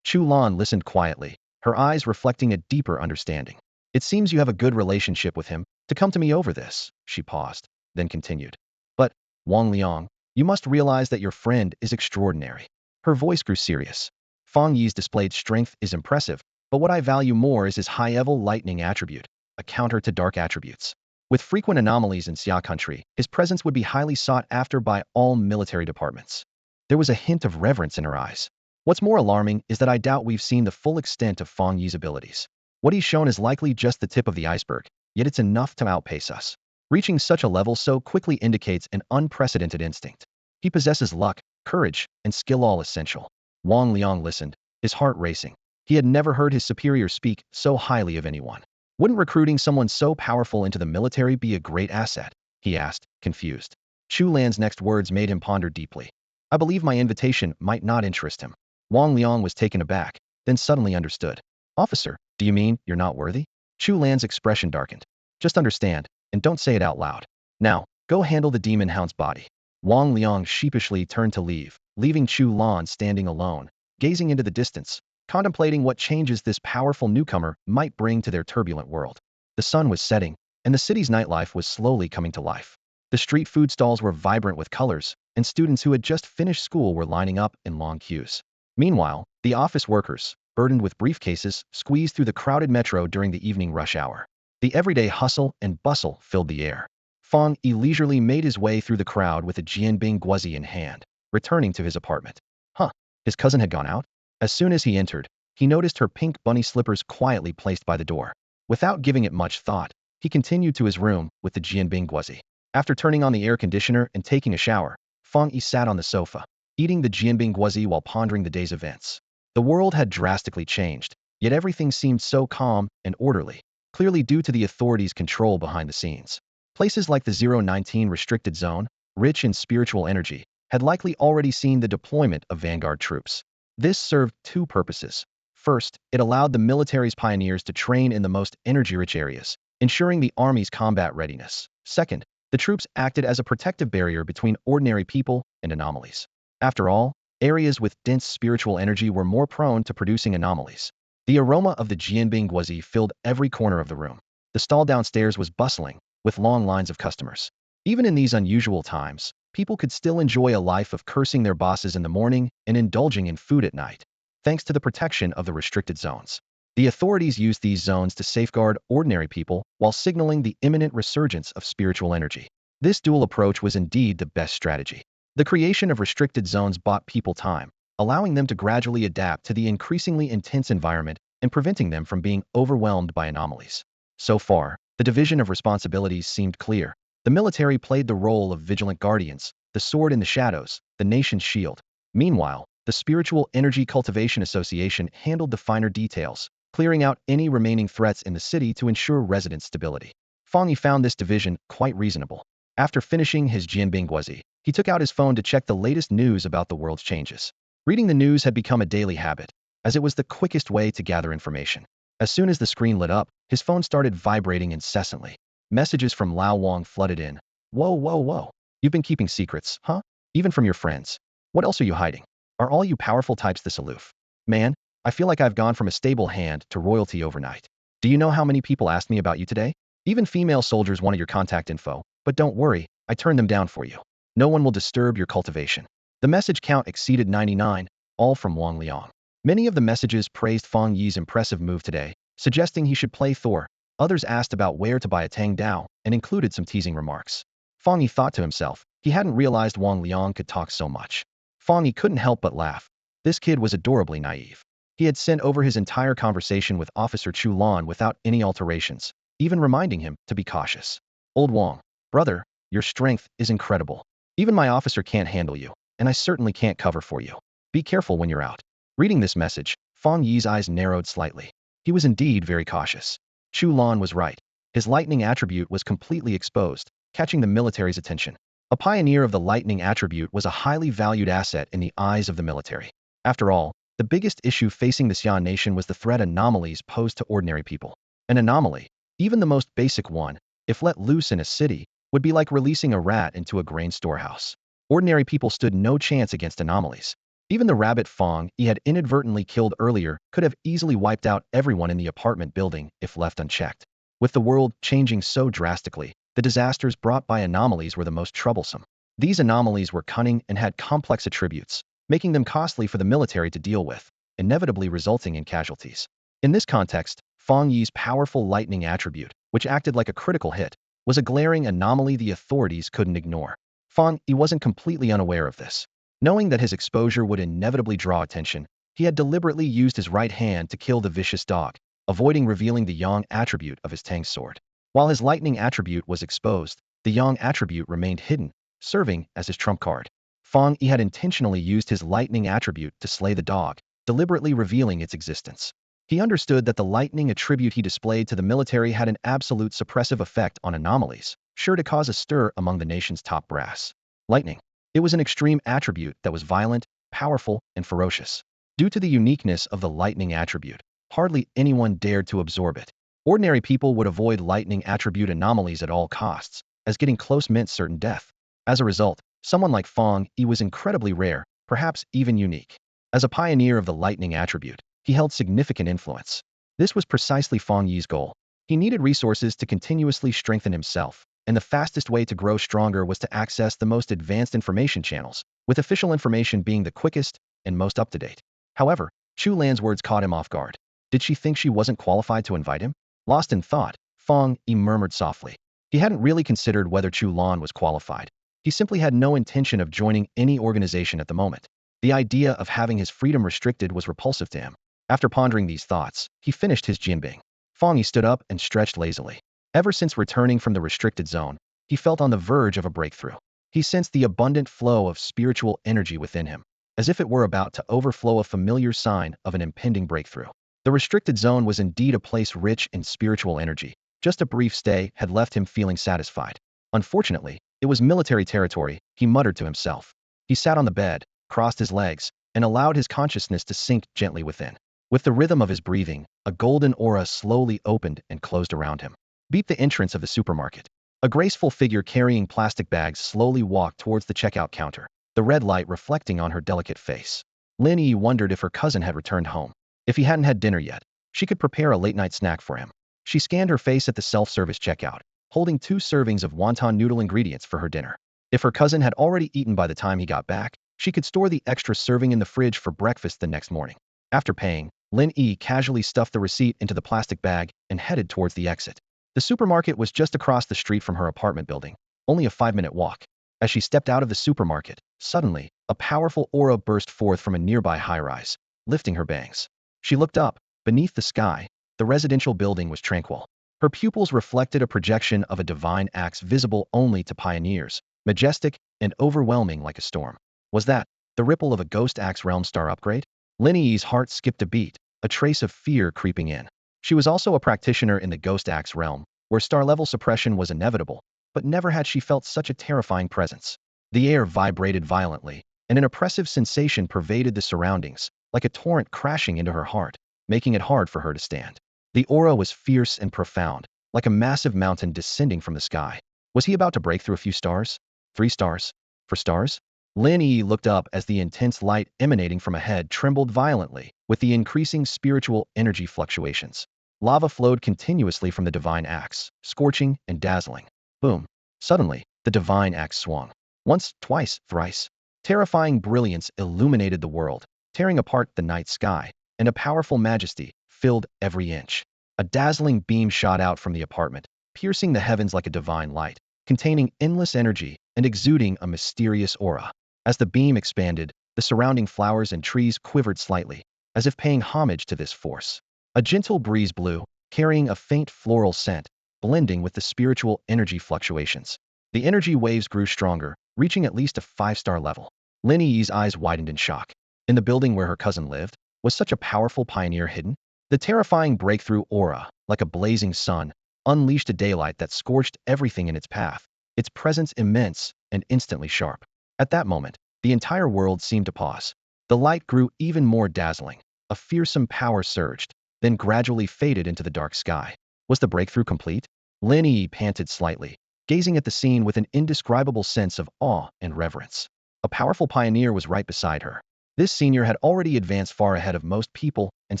Chu Lan listened quietly, her eyes reflecting a deeper understanding. It seems you have a good relationship with him, to come to me over this, she paused, then continued. But, Wang Liang, you must realize that your friend is extraordinary. Her voice grew serious. Fang Yi's displayed strength is impressive, but what I value more is his high-level lightning attribute, a counter to dark attributes. With frequent anomalies in Xia country, his presence would be highly sought after by all military departments. There was a hint of reverence in her eyes. What's more alarming is that I doubt we've seen the full extent of Fang Yi's abilities. What he's shown is likely just the tip of the iceberg, yet it's enough to outpace us. Reaching such a level so quickly indicates an unprecedented instinct. He possesses luck, courage, and skill all essential. Wang Liang listened, his heart racing. He had never heard his superior speak so highly of anyone. Wouldn't recruiting someone so powerful into the military be a great asset? He asked, confused. Chu Lan's next words made him ponder deeply. I believe my invitation might not interest him. Wang Liang was taken aback, then suddenly understood. Officer, do you mean you're not worthy? Chu Lan's expression darkened. Just understand, and don't say it out loud. Now, go handle the demon hound's body. Wang Liang sheepishly turned to leave, leaving Chu Lan standing alone, gazing into the distance, contemplating what changes this powerful newcomer might bring to their turbulent world. The sun was setting, and the city's nightlife was slowly coming to life. The street food stalls were vibrant with colors, and students who had just finished school were lining up in long queues. Meanwhile, the office workers, burdened with briefcases, squeezed through the crowded metro during the evening rush hour. The everyday hustle and bustle filled the air. Fang Yi leisurely made his way through the crowd with a Jianbing guozi in hand, returning to his apartment. Huh, his cousin had gone out? As soon as he entered, he noticed her pink bunny slippers quietly placed by the door. Without giving it much thought, he continued to his room with the Jianbing guozi. After turning on the air conditioner and taking a shower, Fang Yi sat on the sofa, eating the Jianbing guozi while pondering the day's events. The world had drastically changed, yet everything seemed so calm and orderly, clearly due to the authorities' control behind the scenes. Places like the 019 restricted zone, rich in spiritual energy, had likely already seen the deployment of vanguard troops. This served two purposes. First, it allowed the military's pioneers to train in the most energy-rich areas, ensuring the army's combat readiness. Second, the troops acted as a protective barrier between ordinary people and anomalies. After all, areas with dense spiritual energy were more prone to producing anomalies. The aroma of the Jianbing guozi filled every corner of the room. The stall downstairs was bustling, with long lines of customers. Even in these unusual times, people could still enjoy a life of cursing their bosses in the morning and indulging in food at night, thanks to the protection of the restricted zones. The authorities used these zones to safeguard ordinary people while signaling the imminent resurgence of spiritual energy. This dual approach was indeed the best strategy. The creation of restricted zones bought people time, allowing them to gradually adapt to the increasingly intense environment and preventing them from being overwhelmed by anomalies. So far, the division of responsibilities seemed clear. The military played the role of vigilant guardians, the sword in the shadows, the nation's shield. Meanwhile, the Spiritual Energy Cultivation Association handled the finer details, clearing out any remaining threats in the city to ensure resident stability. Fang Yi found this division quite reasonable. After finishing his Jianbing guozi, he took out his phone to check the latest news about the world's changes. Reading the news had become a daily habit, as it was the quickest way to gather information. As soon as the screen lit up, his phone started vibrating incessantly. Messages from Lao Wang flooded in. Whoa, whoa, whoa. You've been keeping secrets, huh? Even from your friends. What else are you hiding? Are all you powerful types this aloof? Man, I feel like I've gone from a stable hand to royalty overnight. Do you know how many people asked me about you today? Even female soldiers wanted your contact info, but don't worry, I turned them down for you. No one will disturb your cultivation. The message count exceeded 99, all from Wang Liang. Many of the messages praised Fang Yi's impressive move today, suggesting he should play Thor. Others asked about where to buy a Tang Dao and included some teasing remarks. Fang Yi thought to himself, he hadn't realized Wang Liang could talk so much. Fang Yi couldn't help but laugh. This kid was adorably naive. He had sent over his entire conversation with Officer Chu Lan without any alterations, even reminding him to be cautious. Old Wang, brother, your strength is incredible. Even my officer can't handle you, and I certainly can't cover for you. Be careful when you're out. Reading this message, Fang Yi's eyes narrowed slightly. He was indeed very cautious. Chu Lan was right. His lightning attribute was completely exposed, catching the military's attention. A pioneer of the lightning attribute was a highly valued asset in the eyes of the military. After all, the biggest issue facing the Xian nation was the threat anomalies posed to ordinary people. An anomaly, even the most basic one, if let loose in a city, would be like releasing a rat into a grain storehouse. Ordinary people stood no chance against anomalies. Even the rabbit Fang Yi had inadvertently killed earlier could have easily wiped out everyone in the apartment building if left unchecked. With the world changing so drastically, the disasters brought by anomalies were the most troublesome. These anomalies were cunning and had complex attributes, making them costly for the military to deal with, inevitably resulting in casualties. In this context, Fang Yi's powerful lightning attribute, which acted like a critical hit, was a glaring anomaly the authorities couldn't ignore. Fang Yi wasn't completely unaware of this. Knowing that his exposure would inevitably draw attention, he had deliberately used his right hand to kill the vicious dog, avoiding revealing the yang attribute of his Tang sword. While his lightning attribute was exposed, the yang attribute remained hidden, serving as his trump card. Fang Yi had intentionally used his lightning attribute to slay the dog, deliberately revealing its existence. He understood that the lightning attribute he displayed to the military had an absolute suppressive effect on anomalies, sure to cause a stir among the nation's top brass. Lightning. It was an extreme attribute that was violent, powerful, and ferocious. Due to the uniqueness of the lightning attribute, hardly anyone dared to absorb it. Ordinary people would avoid lightning attribute anomalies at all costs, as getting close meant certain death. As a result, someone like Fang Yi was incredibly rare, perhaps even unique. As a pioneer of the lightning attribute, he held significant influence. This was precisely Fang Yi's goal. He needed resources to continuously strengthen himself, and the fastest way to grow stronger was to access the most advanced information channels, with official information being the quickest and most up-to-date. However, Chu Lan's words caught him off guard. Did she think she wasn't qualified to invite him? Lost in thought, Fang Yi murmured softly. He hadn't really considered whether Chu Lan was qualified. He simply had no intention of joining any organization at the moment. The idea of having his freedom restricted was repulsive to him. After pondering these thoughts, he finished his jinbing. Fang Yi stood up and stretched lazily. Ever since returning from the restricted zone, he felt on the verge of a breakthrough. He sensed the abundant flow of spiritual energy within him, as if it were about to overflow, a familiar sign of an impending breakthrough. The restricted zone was indeed a place rich in spiritual energy. Just a brief stay had left him feeling satisfied. Unfortunately, it was military territory, he muttered to himself. He sat on the bed, crossed his legs, and allowed his consciousness to sink gently within. With the rhythm of his breathing, a golden aura slowly opened and closed around him. Beat the entrance of the supermarket. A graceful figure carrying plastic bags slowly walked towards the checkout counter, the red light reflecting on her delicate face. Lin Yi wondered if her cousin had returned home. If he hadn't had dinner yet, she could prepare a late-night snack for him. She scanned her face at the self-service checkout, holding 2 servings of wonton noodle ingredients for her dinner. If her cousin had already eaten by the time he got back, she could store the extra serving in the fridge for breakfast the next morning. After paying, Lin Yi casually stuffed the receipt into the plastic bag and headed towards the exit. The supermarket was just across the street from her apartment building, only a 5-minute walk. As she stepped out of the supermarket, suddenly, a powerful aura burst forth from a nearby high-rise, lifting her bangs. She looked up. Beneath the sky, the residential building was tranquil. Her pupils reflected a projection of a divine axe visible only to pioneers, majestic and overwhelming like a storm. Was that the ripple of a ghost axe realm star upgrade? Lin Yi's heart skipped a beat, a trace of fear creeping in. She was also a practitioner in the ghost axe realm, where star-level suppression was inevitable, but never had she felt such a terrifying presence. The air vibrated violently, and an oppressive sensation pervaded the surroundings, like a torrent crashing into her heart, making it hard for her to stand. The aura was fierce and profound, like a massive mountain descending from the sky. Was he about to break through a few stars? 3 stars? 4 stars? Lin Yi looked up as the intense light emanating from ahead trembled violently with the increasing spiritual energy fluctuations. Lava flowed continuously from the divine axe, scorching and dazzling. Boom. Suddenly, the divine axe swung. Once, twice, thrice. Terrifying brilliance illuminated the world, tearing apart the night sky, and a powerful majesty filled every inch. A dazzling beam shot out from the apartment, piercing the heavens like a divine light, containing endless energy and exuding a mysterious aura. As the beam expanded, the surrounding flowers and trees quivered slightly, as if paying homage to this force. A gentle breeze blew, carrying a faint floral scent, blending with the spiritual energy fluctuations. The energy waves grew stronger, reaching at least a 5-star level. Lin Yi's eyes widened in shock. In the building where her cousin lived, was such a powerful pioneer hidden? The terrifying breakthrough aura, like a blazing sun, unleashed a daylight that scorched everything in its path, its presence immense and instantly sharp. At that moment, the entire world seemed to pause. The light grew even more dazzling. A fearsome power surged, then gradually faded into the dark sky. Was the breakthrough complete? Lin Yi panted slightly, gazing at the scene with an indescribable sense of awe and reverence. A powerful pioneer was right beside her. This senior had already advanced far ahead of most people and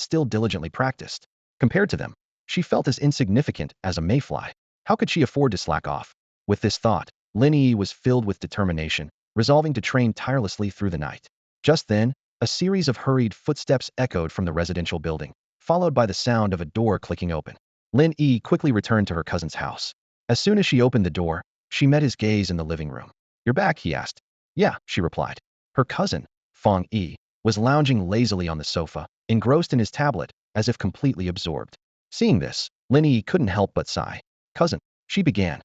still diligently practiced. Compared to them, she felt as insignificant as a mayfly. How could she afford to slack off? With this thought, Lin Yi was filled with determination, resolving to train tirelessly through the night. Just then, a series of hurried footsteps echoed from the residential building, followed by the sound of a door clicking open. Lin Yi quickly returned to her cousin's house. As soon as she opened the door, she met his gaze in the living room. "You're back?" he asked. "Yeah," she replied. Her cousin, Fang Yi, was lounging lazily on the sofa, engrossed in his tablet, as if completely absorbed. Seeing this, Lin Yi couldn't help but sigh. "Cousin," she began.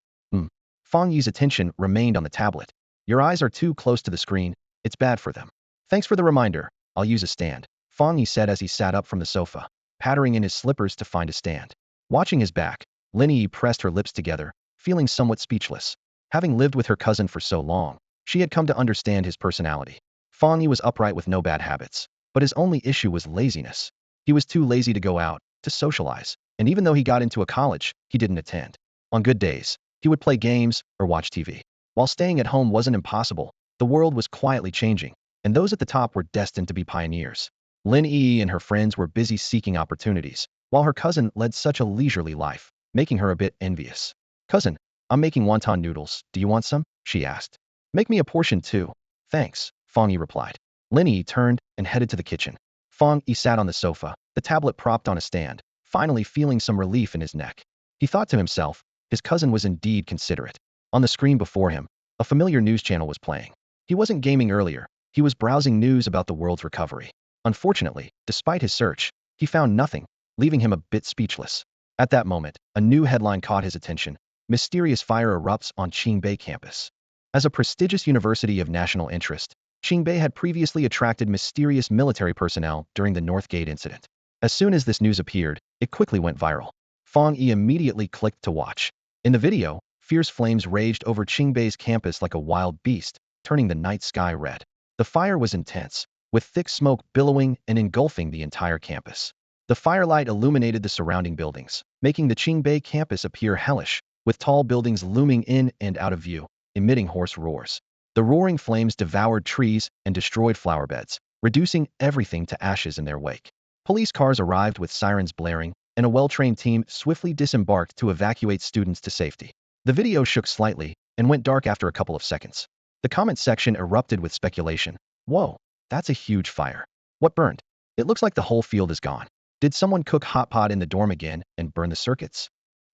Fang Yi's attention remained on the tablet. "Your eyes are too close to the screen. It's bad for them." "Thanks for the reminder. I'll use a stand," Fang Yi said as he sat up from the sofa, pattering in his slippers to find a stand. Watching his back, Lin Yi pressed her lips together, feeling somewhat speechless. Having lived with her cousin for so long, she had come to understand his personality. Fang Yi was upright with no bad habits, but his only issue was laziness. He was too lazy to go out, to socialize, and even though he got into a college, he didn't attend. On good days, he would play games or watch TV. While staying at home wasn't impossible, the world was quietly changing, and those at the top were destined to be pioneers. Lin Yi and her friends were busy seeking opportunities, while her cousin led such a leisurely life, making her a bit envious. "Cousin, I'm making wonton noodles. Do you want some?" she asked. "Make me a portion too." "Thanks," Fang Yi replied. Lin Yi turned and headed to the kitchen. Fang Yi sat on the sofa, the tablet propped on a stand, finally feeling some relief in his neck. He thought to himself, his cousin was indeed considerate. On the screen before him, a familiar news channel was playing. He wasn't gaming earlier, he was browsing news about the world's recovery. Unfortunately, despite his search, he found nothing, leaving him a bit speechless. At that moment, a new headline caught his attention. Mysterious fire erupts on Qingbei campus. As a prestigious university of national interest, Qingbei had previously attracted mysterious military personnel during the Northgate incident. As soon as this news appeared, it quickly went viral. Fang Yi immediately clicked to watch. In the video, fierce flames raged over Qingbei's campus like a wild beast, turning the night sky red. The fire was intense, with thick smoke billowing and engulfing the entire campus. The firelight illuminated the surrounding buildings, making the Qingbei campus appear hellish, with tall buildings looming in and out of view, emitting hoarse roars. The roaring flames devoured trees and destroyed flower beds, reducing everything to ashes in their wake. Police cars arrived with sirens blaring, and a well-trained team swiftly disembarked to evacuate students to safety. The video shook slightly and went dark after a couple of seconds. The comment section erupted with speculation. Whoa, that's a huge fire. What burned? It looks like the whole field is gone. Did someone cook hot pot in the dorm again and burn the circuits?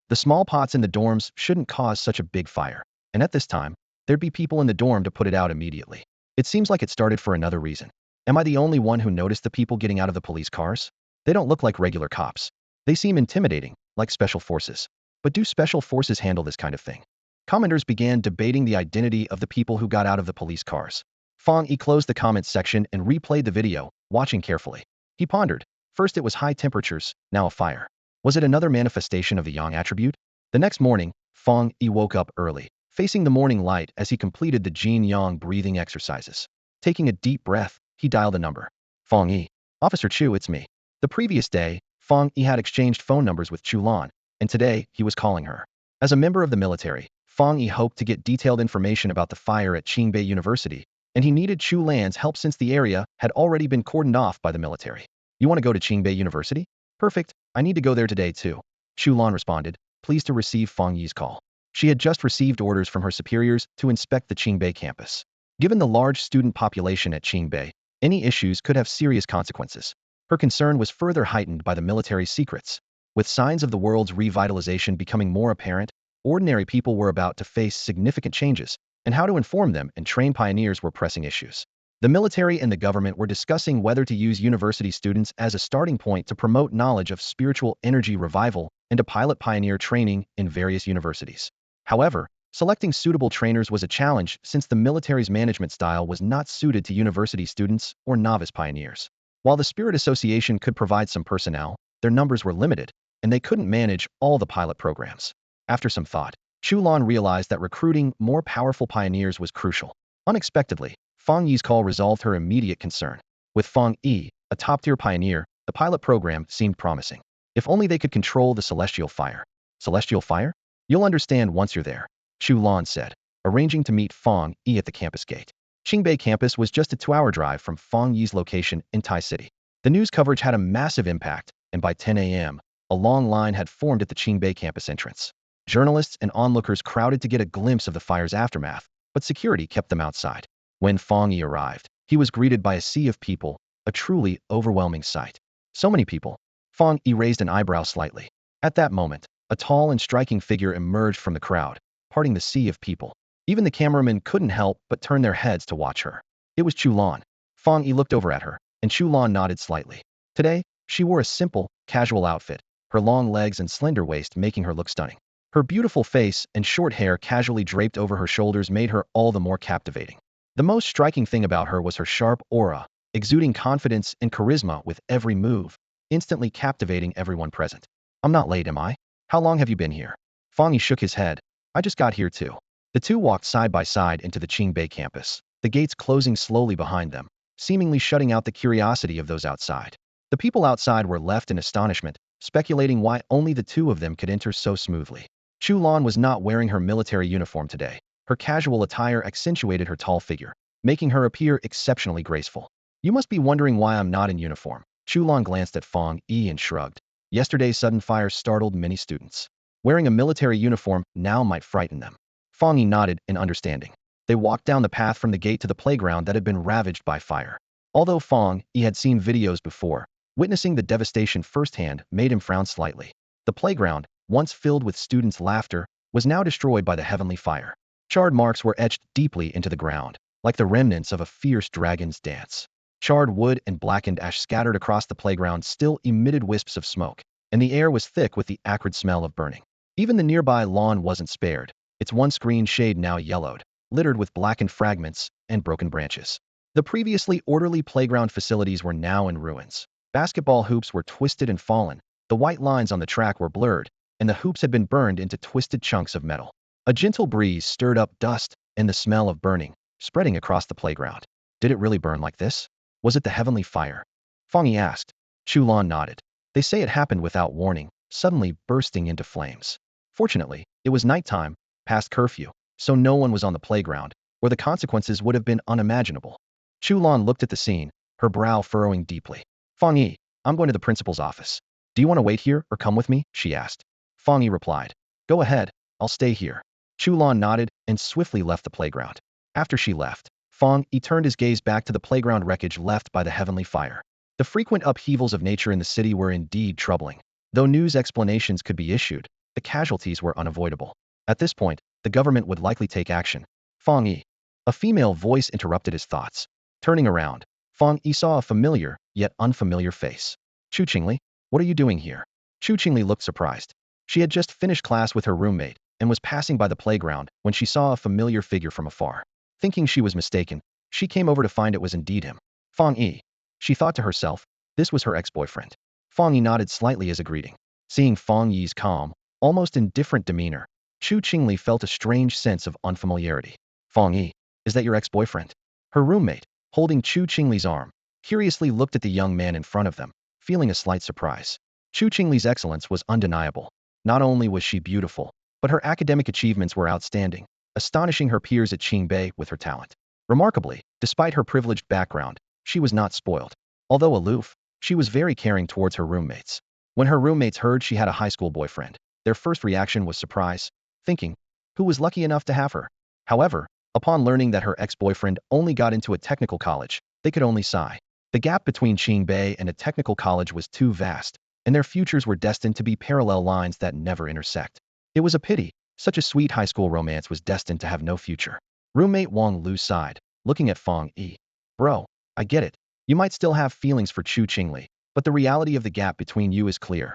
The small pots in the dorms shouldn't cause such a big fire, and at this time, there'd be people in the dorm to put it out immediately. It seems like it started for another reason. Am I the only one who noticed the people getting out of the police cars? They don't look like regular cops. They seem intimidating, like special forces. But do special forces handle this kind of thing? Commenters began debating the identity of the people who got out of the police cars. Fang Yi closed the comments section and replayed the video, watching carefully. He pondered. First it was high temperatures, now a fire. Was it another manifestation of the yang attribute? The next morning, Fang Yi woke up early, facing the morning light as he completed the Jin-Yang breathing exercises. Taking a deep breath, he dialed a number. Fang Yi. Officer Chu, it's me. The previous day, Fang Yi had exchanged phone numbers with Chu Lan, and today he was calling her. As a member of the military, Fang Yi hoped to get detailed information about the fire at Qingbei University, and he needed Chu Lan's help since the area had already been cordoned off by the military. You want to go to Qingbei University? Perfect, I need to go there today too. Chu Lan responded, pleased to receive Fang Yi's call. She had just received orders from her superiors to inspect the Qingbei campus. Given the large student population at Qingbei, any issues could have serious consequences. Her concern was further heightened by the military's secrets. With signs of the world's revitalization becoming more apparent, ordinary people were about to face significant changes, and how to inform them and train pioneers were pressing issues. The military and the government were discussing whether to use university students as a starting point to promote knowledge of spiritual energy revival and to pilot pioneer training in various universities. However, selecting suitable trainers was a challenge since the military's management style was not suited to university students or novice pioneers. While the Spirit Association could provide some personnel, their numbers were limited, and they couldn't manage all the pilot programs. After some thought, Chu Lan realized that recruiting more powerful pioneers was crucial. Unexpectedly, Fang Yi's call resolved her immediate concern. With Fang Yi, a top-tier pioneer, the pilot program seemed promising. If only they could control the celestial fire. Celestial fire? You'll understand once you're there, Chu Lan said, arranging to meet Fang Yi at the campus gate. Qingbei campus was just a 2-hour drive from Fang Yi's location in Tai City. The news coverage had a massive impact, and by 10 a.m., a long line had formed at the Qingbei campus entrance. Journalists and onlookers crowded to get a glimpse of the fire's aftermath, but security kept them outside. When Fang Yi arrived, he was greeted by a sea of people, a truly overwhelming sight. So many people. Fang Yi raised an eyebrow slightly. At that moment, a tall and striking figure emerged from the crowd, parting the sea of people. Even the cameramen couldn't help but turn their heads to watch her. It was Chu Lan. Fang Yi looked over at her, and Chu Lan nodded slightly. Today, she wore a simple, casual outfit, her long legs and slender waist making her look stunning. Her beautiful face and short hair casually draped over her shoulders made her all the more captivating. The most striking thing about her was her sharp aura, exuding confidence and charisma with every move, instantly captivating everyone present. I'm not late, am I? How long have you been here? Fang Yi shook his head. I just got here too. The two walked side by side into the Qingbei campus, the gates closing slowly behind them, seemingly shutting out the curiosity of those outside. The people outside were left in astonishment, speculating why only the two of them could enter so smoothly. Chu Lan was not wearing her military uniform today. Her casual attire accentuated her tall figure, making her appear exceptionally graceful. You must be wondering why I'm not in uniform. Chu Lan glanced at Fang Yi and shrugged. Yesterday's sudden fire startled many students. Wearing a military uniform now might frighten them. Fang Yi nodded in understanding. They walked down the path from the gate to the playground that had been ravaged by fire. Although Fang Yi had seen videos before, witnessing the devastation firsthand made him frown slightly. The playground, once filled with students' laughter, was now destroyed by the heavenly fire. Charred marks were etched deeply into the ground, like the remnants of a fierce dragon's dance. Charred wood and blackened ash scattered across the playground still emitted wisps of smoke, and the air was thick with the acrid smell of burning. Even the nearby lawn wasn't spared, its once green shade now yellowed, littered with blackened fragments and broken branches. The previously orderly playground facilities were now in ruins. Basketball hoops were twisted and fallen, the white lines on the track were blurred, and the hoops had been burned into twisted chunks of metal. A gentle breeze stirred up dust and the smell of burning, spreading across the playground. Did it really burn like this? Was it the heavenly fire? Fang Yi asked. Chulan nodded. They say it happened without warning, suddenly bursting into flames. Fortunately, it was nighttime, past curfew, so no one was on the playground, or the consequences would have been unimaginable. Chulan looked at the scene, her brow furrowing deeply. Fang Yi, I'm going to the principal's office. Do you want to wait here or come with me? She asked. Fang Yi replied. Go ahead, I'll stay here. Chulan nodded and swiftly left the playground. After she left, Fang Yi turned his gaze back to the playground wreckage left by the heavenly fire. The frequent upheavals of nature in the city were indeed troubling. Though news explanations could be issued, the casualties were unavoidable. At this point, the government would likely take action. Fang Yi. A female voice interrupted his thoughts. Turning around, Fang Yi saw a familiar, yet unfamiliar face. Chu Qingli, what are you doing here? Chu Qingli looked surprised. She had just finished class with her roommate and was passing by the playground when she saw a familiar figure from afar. Thinking she was mistaken, she came over to find it was indeed him. Fang Yi. She thought to herself, this was her ex-boyfriend. Fang Yi nodded slightly as a greeting. Seeing Fang Yi's calm, almost indifferent demeanor, Chu Qingli felt a strange sense of unfamiliarity. Fang Yi, is that your ex-boyfriend? Her roommate, holding Chu Qingli's arm, curiously looked at the young man in front of them, feeling a slight surprise. Chu Qingli's excellence was undeniable. Not only was she beautiful, but her academic achievements were outstanding, astonishing her peers at Qingbei with her talent. Remarkably, despite her privileged background, she was not spoiled. Although aloof, she was very caring towards her roommates. When her roommates heard she had a high school boyfriend, their first reaction was surprise, thinking, who was lucky enough to have her? However, upon learning that her ex-boyfriend only got into a technical college, they could only sigh. The gap between Qingbei and a technical college was too vast, and their futures were destined to be parallel lines that never intersect. It was a pity, such a sweet high school romance was destined to have no future. Roommate Wang Lu sighed, looking at Fang Yi. Bro, I get it. You might still have feelings for Chu Qingli, but the reality of the gap between you is clear.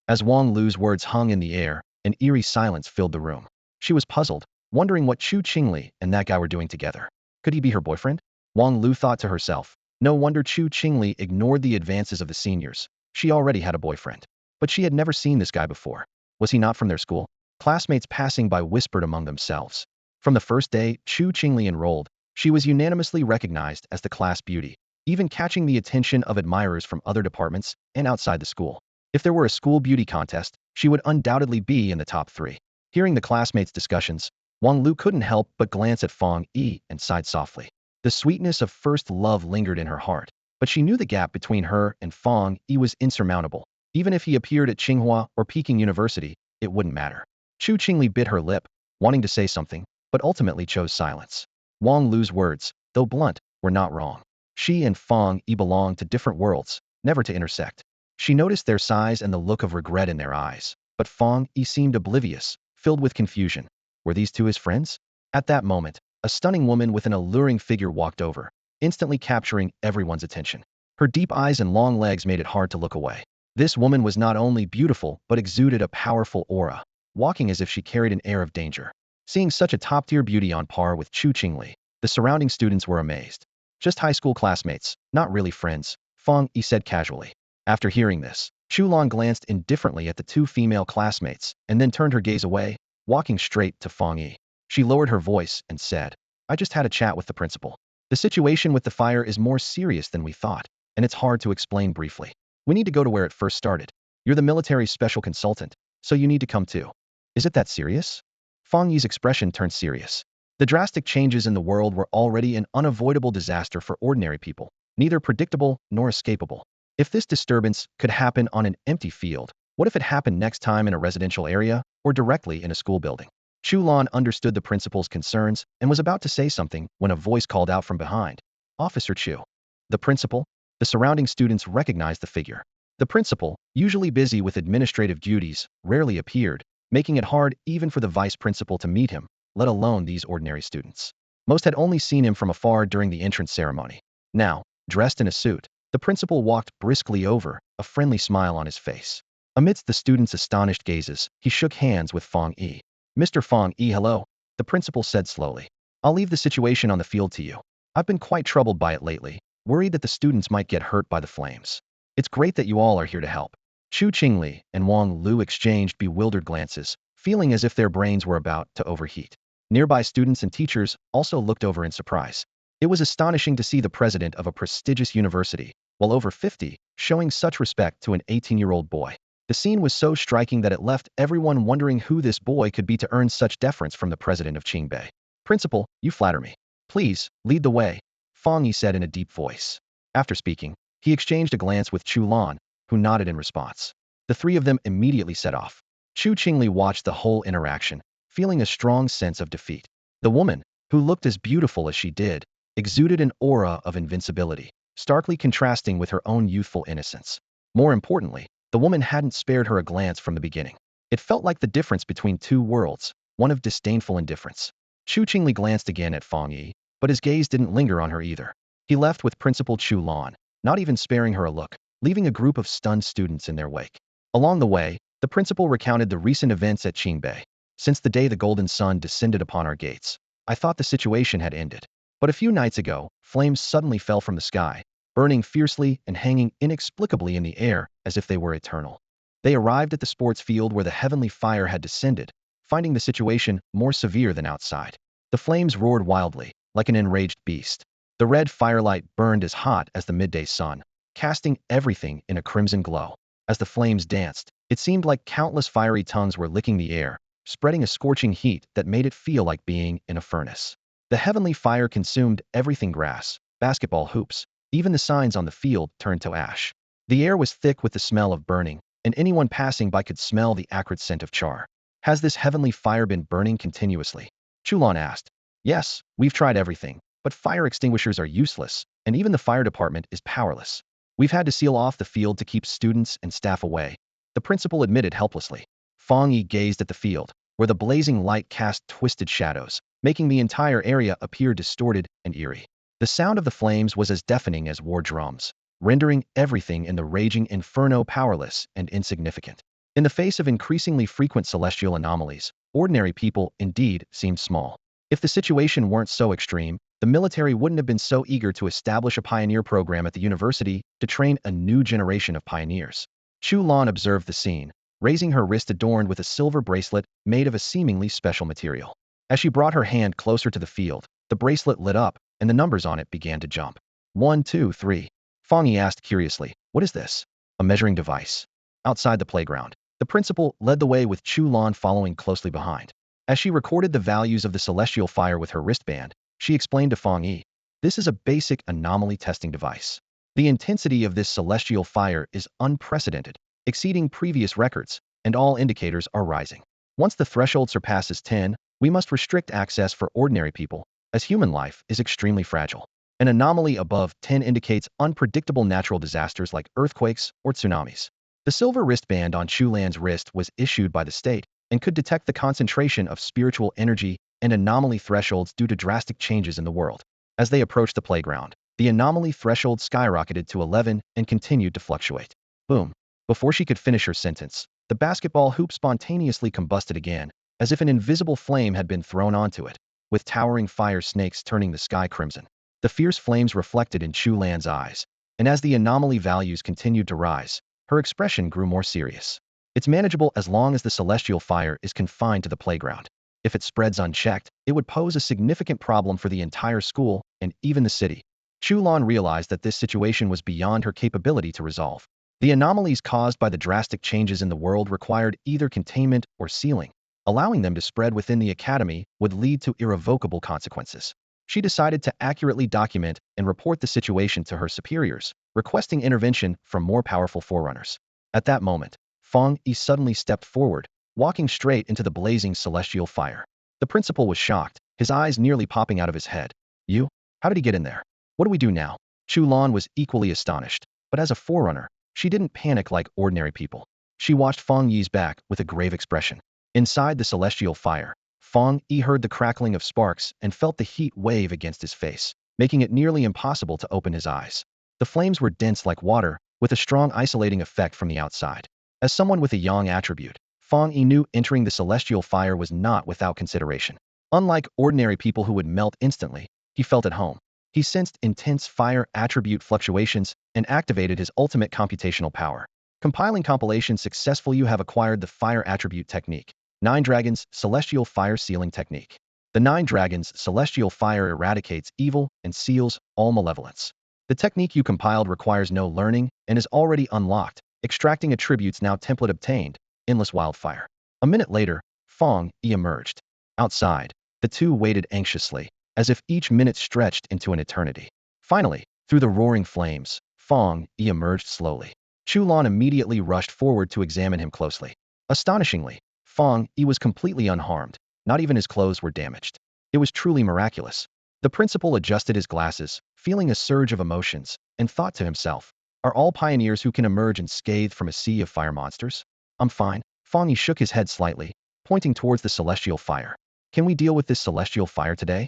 As Wang Lu's words hung in the air, an eerie silence filled the room. She was puzzled, wondering what Chu Qingli and that guy were doing together. Could he be her boyfriend? Wang Lu thought to herself. No wonder Chu Qingli ignored the advances of the seniors. She already had a boyfriend. But she had never seen this guy before. Was he not from their school? Classmates passing by whispered among themselves. From the first day Chu Qingli enrolled, she was unanimously recognized as the class beauty, even catching the attention of admirers from other departments and outside the school. If there were a school beauty contest, she would undoubtedly be in the top 3. Hearing the classmates' discussions, Wang Lu couldn't help but glance at Fang Yi and sighed softly. The sweetness of first love lingered in her heart, but she knew the gap between her and Fang Yi was insurmountable. Even if he appeared at Tsinghua or Peking University, it wouldn't matter. Chu Qingli bit her lip, wanting to say something, but ultimately chose silence. Wang Lu's words, though blunt, were not wrong. She and Fang Yi belonged to different worlds, never to intersect. She noticed their size and the look of regret in their eyes, but Fang Yi seemed oblivious, filled with confusion. Were these two his friends? At that moment, a stunning woman with an alluring figure walked over, instantly capturing everyone's attention. Her deep eyes and long legs made it hard to look away. This woman was not only beautiful but exuded a powerful aura, walking as if she carried an air of danger. Seeing such a top-tier beauty on par with Chu Qingli, the surrounding students were amazed. Just high school classmates, not really friends, Fang Yi said casually. After hearing this, Chulan glanced indifferently at the two female classmates and then turned her gaze away, walking straight to Fang Yi. She lowered her voice and said, I just had a chat with the principal. The situation with the fire is more serious than we thought, and it's hard to explain briefly. We need to go to where it first started. You're the military special consultant, so you need to come too. Is it that serious? Fang Yi's expression turned serious. The drastic changes in the world were already an unavoidable disaster for ordinary people, neither predictable nor escapable. If this disturbance could happen on an empty field, what if it happened next time in a residential area or directly in a school building? Chulan understood the principal's concerns and was about to say something when a voice called out from behind. Officer Chu. The principal? The surrounding students recognized the figure. The principal, usually busy with administrative duties, rarely appeared, making it hard even for the vice principal to meet him, let alone these ordinary students. Most had only seen him from afar during the entrance ceremony. Now, dressed in a suit, the principal walked briskly over, a friendly smile on his face. Amidst the students' astonished gazes, he shook hands with Fang Yi. "Mr. Fang Yi, hello," the principal said slowly. "I'll leave the situation on the field to you. I've been quite troubled by it lately, worried that the students might get hurt by the flames. It's great that you all are here to help." Chu Qingli and Wang Lu exchanged bewildered glances, feeling as if their brains were about to overheat. Nearby students and teachers also looked over in surprise. It was astonishing to see the president of a prestigious university, well over 50, showing such respect to an 18-year-old boy. The scene was so striking that it left everyone wondering who this boy could be to earn such deference from the president of Qingbei. "Principal, you flatter me. Please, lead the way," Fang Yi said in a deep voice. After speaking, he exchanged a glance with Chu Lan, who nodded in response. The three of them immediately set off. Chu Qingli watched the whole interaction, feeling a strong sense of defeat. The woman, who looked as beautiful as she did, exuded an aura of invincibility, starkly contrasting with her own youthful innocence. More importantly, the woman hadn't spared her a glance from the beginning. It felt like the difference between two worlds, one of disdainful indifference. Chu Qingli glanced again at Fang Yi, but his gaze didn't linger on her either. He left with Principal Chu Lan, not even sparing her a look, leaving a group of stunned students in their wake. Along the way, the principal recounted the recent events at Qingbei. "Since the day the golden sun descended upon our gates, I thought the situation had ended. But a few nights ago, flames suddenly fell from the sky, burning fiercely and hanging inexplicably in the air as if they were eternal. They arrived at the sports field where the heavenly fire had descended, finding the situation more severe than outside. The flames roared wildly, like an enraged beast. The red firelight burned as hot as the midday sun, casting everything in a crimson glow. As the flames danced, it seemed like countless fiery tongues were licking the air, spreading a scorching heat that made it feel like being in a furnace. The heavenly fire consumed everything: grass, basketball hoops, even the signs on the field turned to ash. The air was thick with the smell of burning, and anyone passing by could smell the acrid scent of char. "Has this heavenly fire been burning continuously?" Chulan asked. "Yes, we've tried everything, but fire extinguishers are useless, and even the fire department is powerless. We've had to seal off the field to keep students and staff away," the principal admitted helplessly. Fang Yi gazed at the field, where the blazing light cast twisted shadows, making the entire area appear distorted and eerie. The sound of the flames was as deafening as war drums, rendering everything in the raging inferno powerless and insignificant. In the face of increasingly frequent celestial anomalies, ordinary people indeed seemed small. If the situation weren't so extreme, the military wouldn't have been so eager to establish a pioneer program at the university to train a new generation of pioneers. Chu Lan observed the scene, raising her wrist adorned with a silver bracelet made of a seemingly special material. As she brought her hand closer to the field, the bracelet lit up, and the numbers on it began to jump. 1, 2, 3. Fang Yi asked curiously, "What is this?" "A measuring device." Outside the playground, the principal led the way with Chu Lan following closely behind. As she recorded the values of the celestial fire with her wristband, she explained to Fang Yi, "This is a basic anomaly testing device. The intensity of this celestial fire is unprecedented, exceeding previous records, and all indicators are rising. Once the threshold surpasses 10, we must restrict access for ordinary people, as human life is extremely fragile. An anomaly above 10 indicates unpredictable natural disasters like earthquakes or tsunamis." The silver wristband on Chu Lan's wrist was issued by the state and could detect the concentration of spiritual energy and anomaly thresholds due to drastic changes in the world. As they approached the playground, the anomaly threshold skyrocketed to 11 and continued to fluctuate. Boom. Before she could finish her sentence, the basketball hoop spontaneously combusted again, as if an invisible flame had been thrown onto it, with towering fire snakes turning the sky crimson. The fierce flames reflected in Chu Lan's eyes, and as the anomaly values continued to rise, her expression grew more serious. "It's manageable as long as the celestial fire is confined to the playground. If it spreads unchecked, it would pose a significant problem for the entire school and even the city." Chu Lan realized that this situation was beyond her capability to resolve. The anomalies caused by the drastic changes in the world required either containment or sealing. Allowing them to spread within the academy would lead to irrevocable consequences. She decided to accurately document and report the situation to her superiors, requesting intervention from more powerful forerunners. At that moment, Fang Yi suddenly stepped forward, walking straight into the blazing celestial fire. The principal was shocked, his eyes nearly popping out of his head. "You? How did he get in there? What do we do now?" Chu Lan was equally astonished, but as a forerunner, She didn't panic like ordinary people. She watched Fang Yi's back with a grave expression. Inside the celestial fire, Fang Yi heard the crackling of sparks and felt the heat wave against his face, making it nearly impossible to open his eyes. The flames were dense like water, with a strong isolating effect from the outside. As someone with a yang attribute, Fang Yi knew entering the celestial fire was not without consideration. Unlike ordinary people who would melt instantly, he felt at home. He sensed intense fire attribute fluctuations and activated his ultimate computational power. Compiling compilation successful. You have acquired the fire attribute technique. 9 Dragons Celestial Fire Sealing Technique. The 9 Dragons Celestial Fire eradicates evil and seals all malevolence. The technique you compiled requires no learning and is already unlocked, extracting attributes now template obtained. Endless wildfire. A minute later, Fang Yi emerged. Outside, the two waited anxiously, as if each minute stretched into an eternity. Finally, through the roaring flames, Fang Yi emerged slowly. Chulan immediately rushed forward to examine him closely. Astonishingly, Fang Yi was completely unharmed. Not even his clothes were damaged. It was truly miraculous. The principal adjusted his glasses, feeling a surge of emotions, and thought to himself, are all pioneers who can emerge unscathed from a sea of fire monsters? I'm fine. Fang Yi shook his head slightly, pointing towards the celestial fire. Can we deal with this celestial fire today?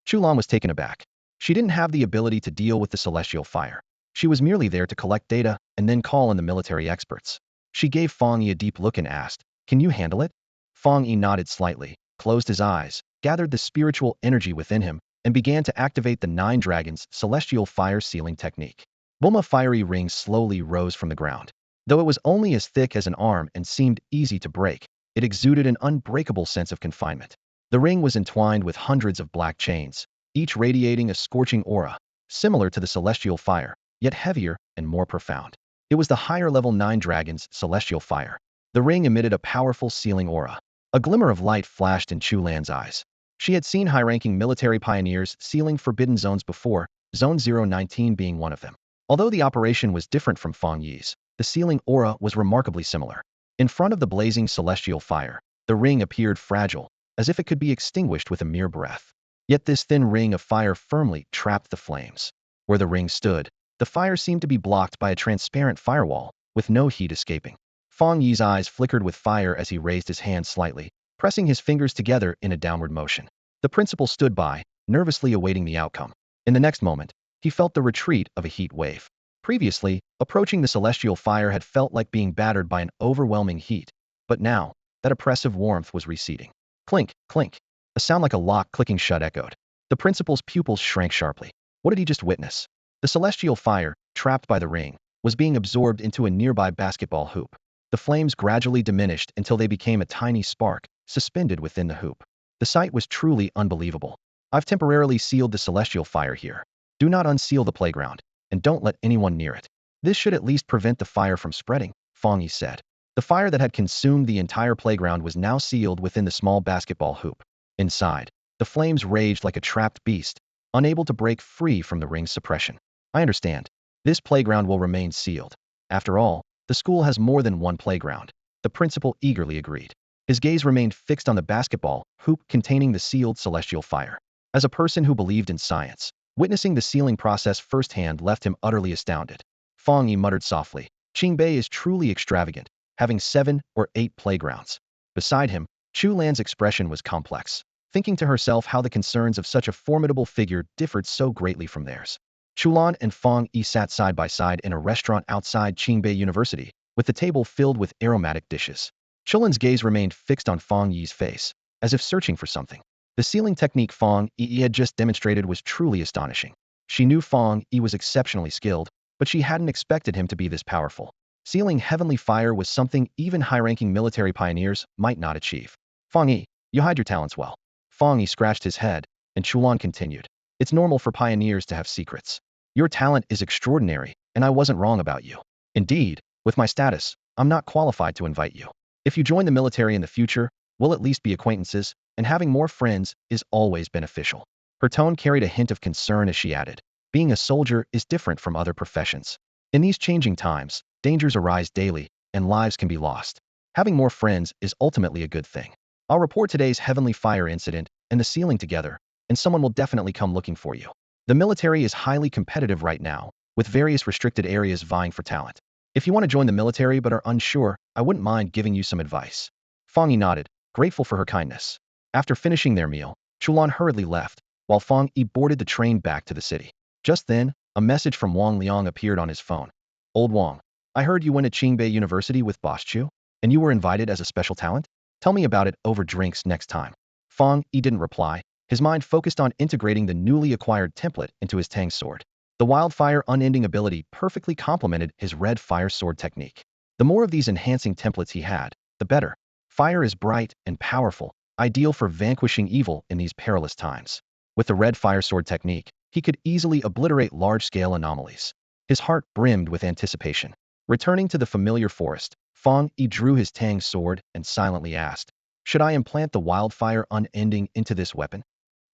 Chulan was taken aback. She didn't have the ability to deal with the celestial fire. She was merely there to collect data and then call in the military experts. She gave Fang Yi a deep look and asked, "Can you handle it?" Fang Yi nodded slightly, closed his eyes, gathered the spiritual energy within him, and began to activate the 9 Dragons Celestial Fire Sealing Technique. A fiery ring slowly rose from the ground. Though it was only as thick as an arm and seemed easy to break, it exuded an unbreakable sense of confinement. The ring was entwined with hundreds of black chains, each radiating a scorching aura, similar to the celestial fire, yet heavier and more profound. It was the higher-level 9 Dragons Celestial Fire. The ring emitted a powerful sealing aura. A glimmer of light flashed in Chulan's eyes. She had seen high-ranking military pioneers sealing forbidden zones before, Zone 019 being one of them. Although the operation was different from Fang Yi's, the sealing aura was remarkably similar. In front of the blazing celestial fire, the ring appeared fragile, as if it could be extinguished with a mere breath. Yet this thin ring of fire firmly trapped the flames. Where the ring stood, the fire seemed to be blocked by a transparent firewall, with no heat escaping. Fang Yi's eyes flickered with fire as he raised his hand slightly, pressing his fingers together in a downward motion. The principal stood by, nervously awaiting the outcome. In the next moment, he felt the retreat of a heat wave. Previously, approaching the celestial fire had felt like being battered by an overwhelming heat, but now, that oppressive warmth was receding. Clink, clink. A sound like a lock clicking shut echoed. The principal's pupils shrank sharply. What did he just witness? The celestial fire, trapped by the ring, was being absorbed into a nearby basketball hoop. The flames gradually diminished until they became a tiny spark, suspended within the hoop. The sight was truly unbelievable. I've temporarily sealed the celestial fire here. Do not unseal the playground, and don't let anyone near it. This should at least prevent the fire from spreading, Fang Yi said. The fire that had consumed the entire playground was now sealed within the small basketball hoop. Inside, the flames raged like a trapped beast, unable to break free from the ring's suppression. I understand. This playground will remain sealed. After all, the school has more than one playground. The principal eagerly agreed. His gaze remained fixed on the basketball hoop containing the sealed celestial fire. As a person who believed in science, witnessing the sealing process firsthand left him utterly astounded. Fang Yi muttered softly, "Qingbei is truly extravagant, having 7 or 8 playgrounds." Beside him, Chulan's expression was complex, thinking to herself how the concerns of such a formidable figure differed so greatly from theirs. Chulan and Fang Yi sat side by side in a restaurant outside Qingbei University, with the table filled with aromatic dishes. Chulan's gaze remained fixed on Fang Yi's face, as if searching for something. The sealing technique Fang Yi had just demonstrated was truly astonishing. She knew Fang Yi was exceptionally skilled, but she hadn't expected him to be this powerful. Sealing heavenly fire was something even high-ranking military pioneers might not achieve. Fang Yi, you hide your talents well. Fang Yi scratched his head, and Chulan continued. It's normal for pioneers to have secrets. Your talent is extraordinary, and I wasn't wrong about you. Indeed, with my status, I'm not qualified to invite you. If you join the military in the future, we'll at least be acquaintances, and having more friends is always beneficial. Her tone carried a hint of concern as she added, being a soldier is different from other professions. In these changing times, dangers arise daily, and lives can be lost. Having more friends is ultimately a good thing. I'll report today's heavenly fire incident and the sealing together, and someone will definitely come looking for you. The military is highly competitive right now, with various restricted areas vying for talent. If you want to join the military but are unsure, I wouldn't mind giving you some advice. Fang Yi nodded, grateful for her kindness. After finishing their meal, Chulan hurriedly left, while Fang Yi boarded the train back to the city. Just then, a message from Wang Liang appeared on his phone. Old Wang, I heard you went to Qingbei University with Boss Chu, and you were invited as a special talent? Tell me about it over drinks next time. Fang Yi didn't reply, his mind focused on integrating the newly acquired template into his Tang sword. The wildfire unending ability perfectly complemented his red fire sword technique. The more of these enhancing templates he had, the better. Fire is bright and powerful, ideal for vanquishing evil in these perilous times. With the red fire sword technique, he could easily obliterate large-scale anomalies. His heart brimmed with anticipation. Returning to the familiar forest, Fang Yi drew his Tang sword and silently asked, should I implant the wildfire unending into this weapon?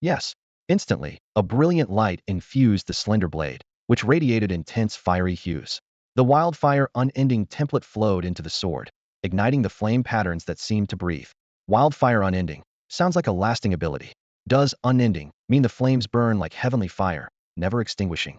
Yes. Instantly, a brilliant light infused the slender blade, which radiated intense fiery hues. The wildfire unending template flowed into the sword, igniting the flame patterns that seemed to breathe. Wildfire unending sounds like a lasting ability. Does unending mean the flames burn like heavenly fire, never extinguishing?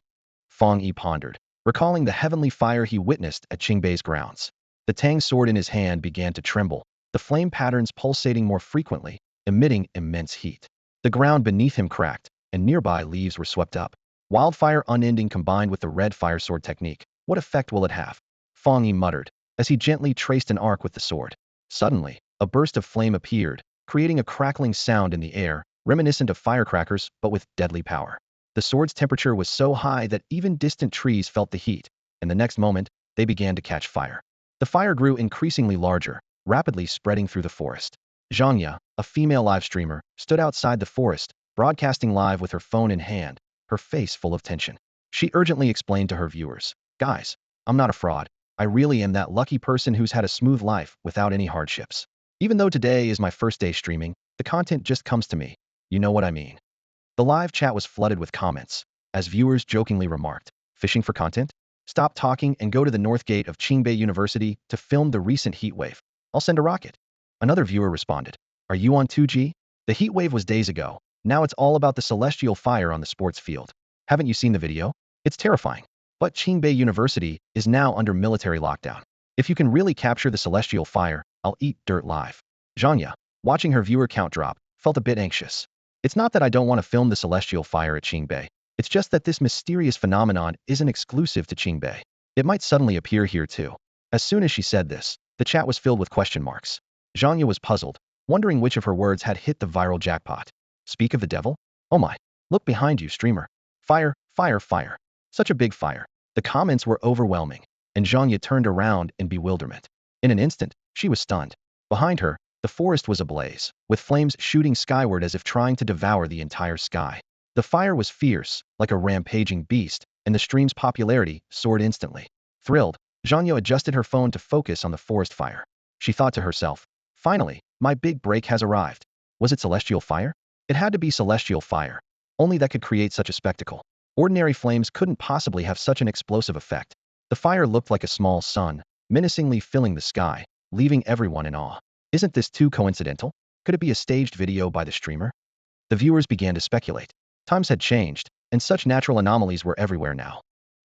Fang Yi pondered, recalling the heavenly fire he witnessed at Qingbei's grounds. The Tang sword in his hand began to tremble, the flame patterns pulsating more frequently, emitting immense heat. The ground beneath him cracked, and nearby leaves were swept up. Wildfire unending combined with the red fire sword technique. What effect will it have? Fang Yi muttered, as he gently traced an arc with the sword. Suddenly, a burst of flame appeared, creating a crackling sound in the air, reminiscent of firecrackers but with deadly power. The sword's temperature was so high that even distant trees felt the heat, and the next moment, they began to catch fire. The fire grew increasingly larger, rapidly spreading through the forest. Zhangya, a female live streamer, stood outside the forest, broadcasting live with her phone in hand, her face full of tension. She urgently explained to her viewers, guys, I'm not a fraud. I really am that lucky person who's had a smooth life without any hardships. Even though today is my first day streaming, the content just comes to me. You know what I mean. The live chat was flooded with comments, as viewers jokingly remarked, fishing for content? Stop talking and go to the north gate of Qingbei University to film the recent heat wave. I'll send a rocket. Another viewer responded, are you on 2G? The heat wave was days ago. Now it's all about the celestial fire on the sports field. Haven't you seen the video? It's terrifying. But Qingbei University is now under military lockdown. If you can really capture the celestial fire, I'll eat dirt live. Zhangya, watching her viewer count drop, felt a bit anxious. It's not that I don't want to film the celestial fire at Qingbei. It's just that this mysterious phenomenon isn't exclusive to Qingbei. It might suddenly appear here too. As soon as she said this, the chat was filled with question marks. Zhangya was puzzled, wondering which of her words had hit the viral jackpot. Speak of the devil? Oh my. Look behind you, streamer. Fire, fire, fire. Such a big fire. The comments were overwhelming, and Zhangya turned around in bewilderment. In an instant, she was stunned. Behind her, the forest was ablaze, with flames shooting skyward as if trying to devour the entire sky. The fire was fierce, like a rampaging beast, and the stream's popularity soared instantly. Thrilled, Zhangya adjusted her phone to focus on the forest fire. She thought to herself, finally, my big break has arrived. Was it celestial fire? It had to be celestial fire. Only that could create such a spectacle. Ordinary flames couldn't possibly have such an explosive effect. The fire looked like a small sun, menacingly filling the sky, leaving everyone in awe. Isn't this too coincidental? Could it be a staged video by the streamer? The viewers began to speculate. Times had changed, and such natural anomalies were everywhere now.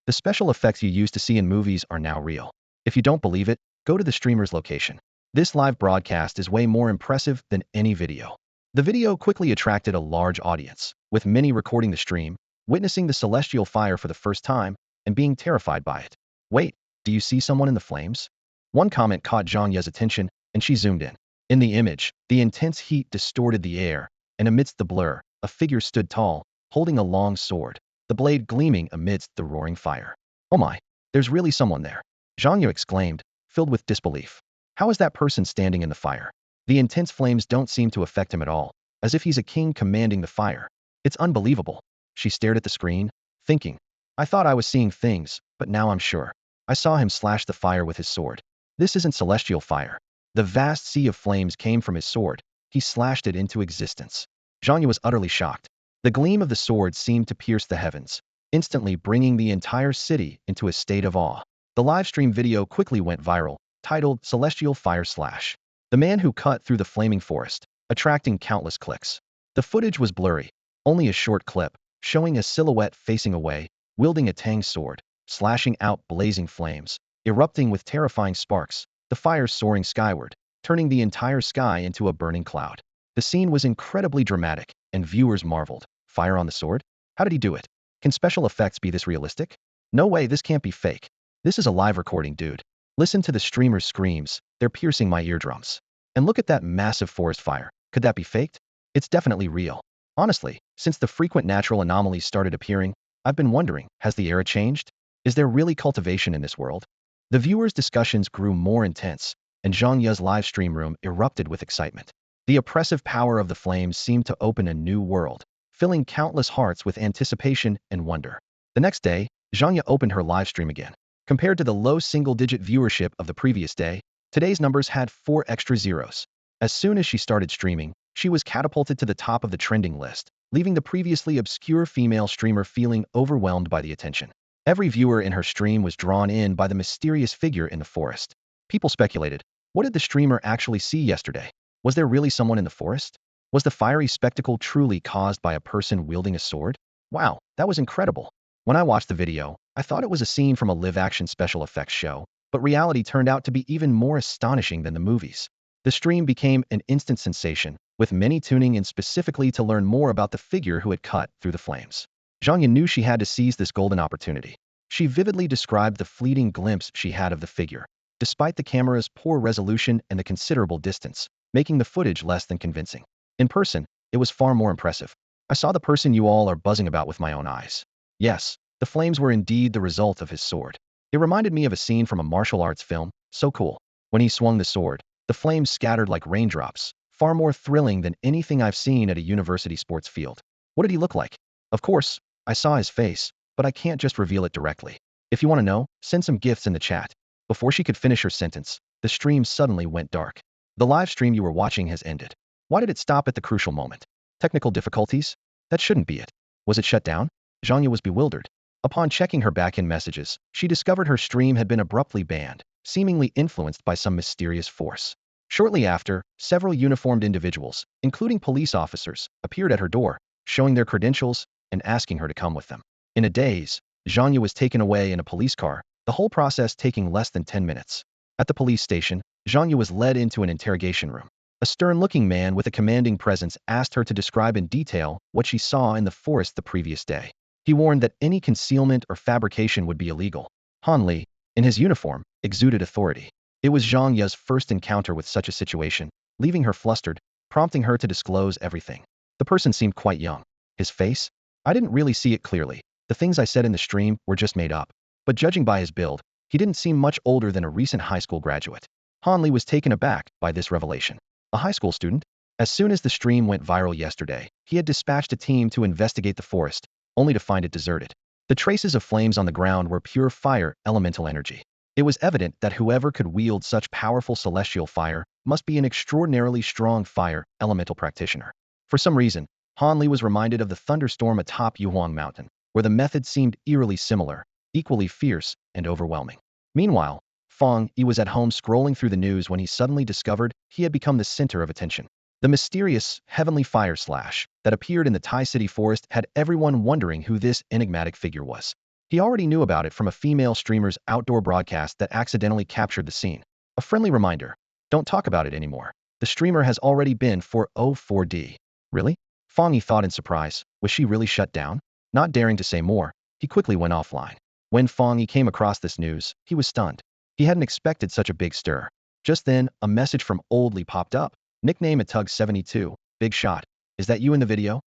The special effects you used to see in movies are now real. If you don't believe it, go to the streamer's location. This live broadcast is way more impressive than any video. The video quickly attracted a large audience, with many recording the stream, witnessing the celestial fire for the first time, and being terrified by it. Wait, do you see someone in the flames? One comment caught Zhangya's attention, and she zoomed in. In the image, the intense heat distorted the air, and amidst the blur, a figure stood tall, holding a long sword, the blade gleaming amidst the roaring fire. Oh my, there's really someone there. Zhangya exclaimed, filled with disbelief. How is that person standing in the fire? The intense flames don't seem to affect him at all, as if he's a king commanding the fire. It's unbelievable. She stared at the screen, thinking, I thought I was seeing things, but now I'm sure. I saw him slash the fire with his sword. This isn't celestial fire. The vast sea of flames came from his sword. He slashed it into existence. Zhangya was utterly shocked. The gleam of the sword seemed to pierce the heavens, instantly bringing the entire city into a state of awe. The livestream video quickly went viral, titled Celestial Fire Slash. The man who cut through the flaming forest, attracting countless clicks. The footage was blurry, only a short clip, showing a silhouette facing away, wielding a Tang sword, slashing out blazing flames, erupting with terrifying sparks, the fire soaring skyward, turning the entire sky into a burning cloud. The scene was incredibly dramatic, and viewers marveled. Fire on the sword? How did he do it? Can special effects be this realistic? No way, this can't be fake. This is a live recording, dude. Listen to the streamer's screams, they're piercing my eardrums. And look at that massive forest fire. Could that be faked? It's definitely real. Honestly, since the frequent natural anomalies started appearing, I've been wondering, has the era changed? Is there really cultivation in this world? The viewers' discussions grew more intense, and Zhang Ye's live stream room erupted with excitement. The oppressive power of the flames seemed to open a new world, filling countless hearts with anticipation and wonder. The next day, Zhang Ye opened her live stream again. Compared to the low single-digit viewership of the previous day, today's numbers had 4 extra zeros. As soon as she started streaming, she was catapulted to the top of the trending list, leaving the previously obscure female streamer feeling overwhelmed by the attention. Every viewer in her stream was drawn in by the mysterious figure in the forest. People speculated, what did the streamer actually see yesterday? Was there really someone in the forest? Was the fiery spectacle truly caused by a person wielding a sword? Wow, that was incredible. When I watched the video, I thought it was a scene from a live-action special effects show, but reality turned out to be even more astonishing than the movies. The stream became an instant sensation, with many tuning in specifically to learn more about the figure who had cut through the flames. Zhang Yan knew she had to seize this golden opportunity. She vividly described the fleeting glimpse she had of the figure, despite the camera's poor resolution and the considerable distance, making the footage less than convincing. In person, it was far more impressive. I saw the person you all are buzzing about with my own eyes. Yes, the flames were indeed the result of his sword. It reminded me of a scene from a martial arts film, so cool. When he swung the sword, the flames scattered like raindrops, far more thrilling than anything I've seen at a university sports field. What did he look like? Of course, I saw his face, but I can't just reveal it directly. If you want to know, send some gifts in the chat. Before she could finish her sentence, the stream suddenly went dark. The live stream you were watching has ended. Why did it stop at the crucial moment? Technical difficulties? That shouldn't be it. Was it shut down? Zhang Ye was bewildered. Upon checking her back-end messages, she discovered her stream had been abruptly banned, seemingly influenced by some mysterious force. Shortly after, several uniformed individuals, including police officers, appeared at her door, showing their credentials and asking her to come with them. In a daze, Zhang Ye was taken away in a police car, the whole process taking less than 10 minutes. At the police station, Zhang Ye was led into an interrogation room. A stern-looking man with a commanding presence asked her to describe in detail what she saw in the forest the previous day. He warned that any concealment or fabrication would be illegal. Han Li, in his uniform, exuded authority. It was Zhang Ye's first encounter with such a situation, leaving her flustered, prompting her to disclose everything. The person seemed quite young. His face? I didn't really see it clearly. The things I said in the stream were just made up. But judging by his build, he didn't seem much older than a recent high school graduate. Han Li was taken aback by this revelation. A high school student? As soon as the stream went viral yesterday, he had dispatched a team to investigate the forest, only to find it deserted. The traces of flames on the ground were pure fire elemental energy. It was evident that whoever could wield such powerful celestial fire must be an extraordinarily strong fire elemental practitioner. For some reason, Han Li was reminded of the thunderstorm atop Yuhuang Mountain, where the method seemed eerily similar, equally fierce and overwhelming. Meanwhile, Fang Yi was at home scrolling through the news when he suddenly discovered he had become the center of attention. The mysterious, heavenly fire slash that appeared in the Tai City forest had everyone wondering who this enigmatic figure was. He already knew about it from a female streamer's outdoor broadcast that accidentally captured the scene. A friendly reminder, don't talk about it anymore. The streamer has already been 404D. Really? Fang Yi thought in surprise, was she really shut down? Not daring to say more, he quickly went offline. When Fang Yi came across this news, he was stunned. He hadn't expected such a big stir. Just then, a message from Old Li popped up. Nickname Atug72, big shot. Is that you in the video?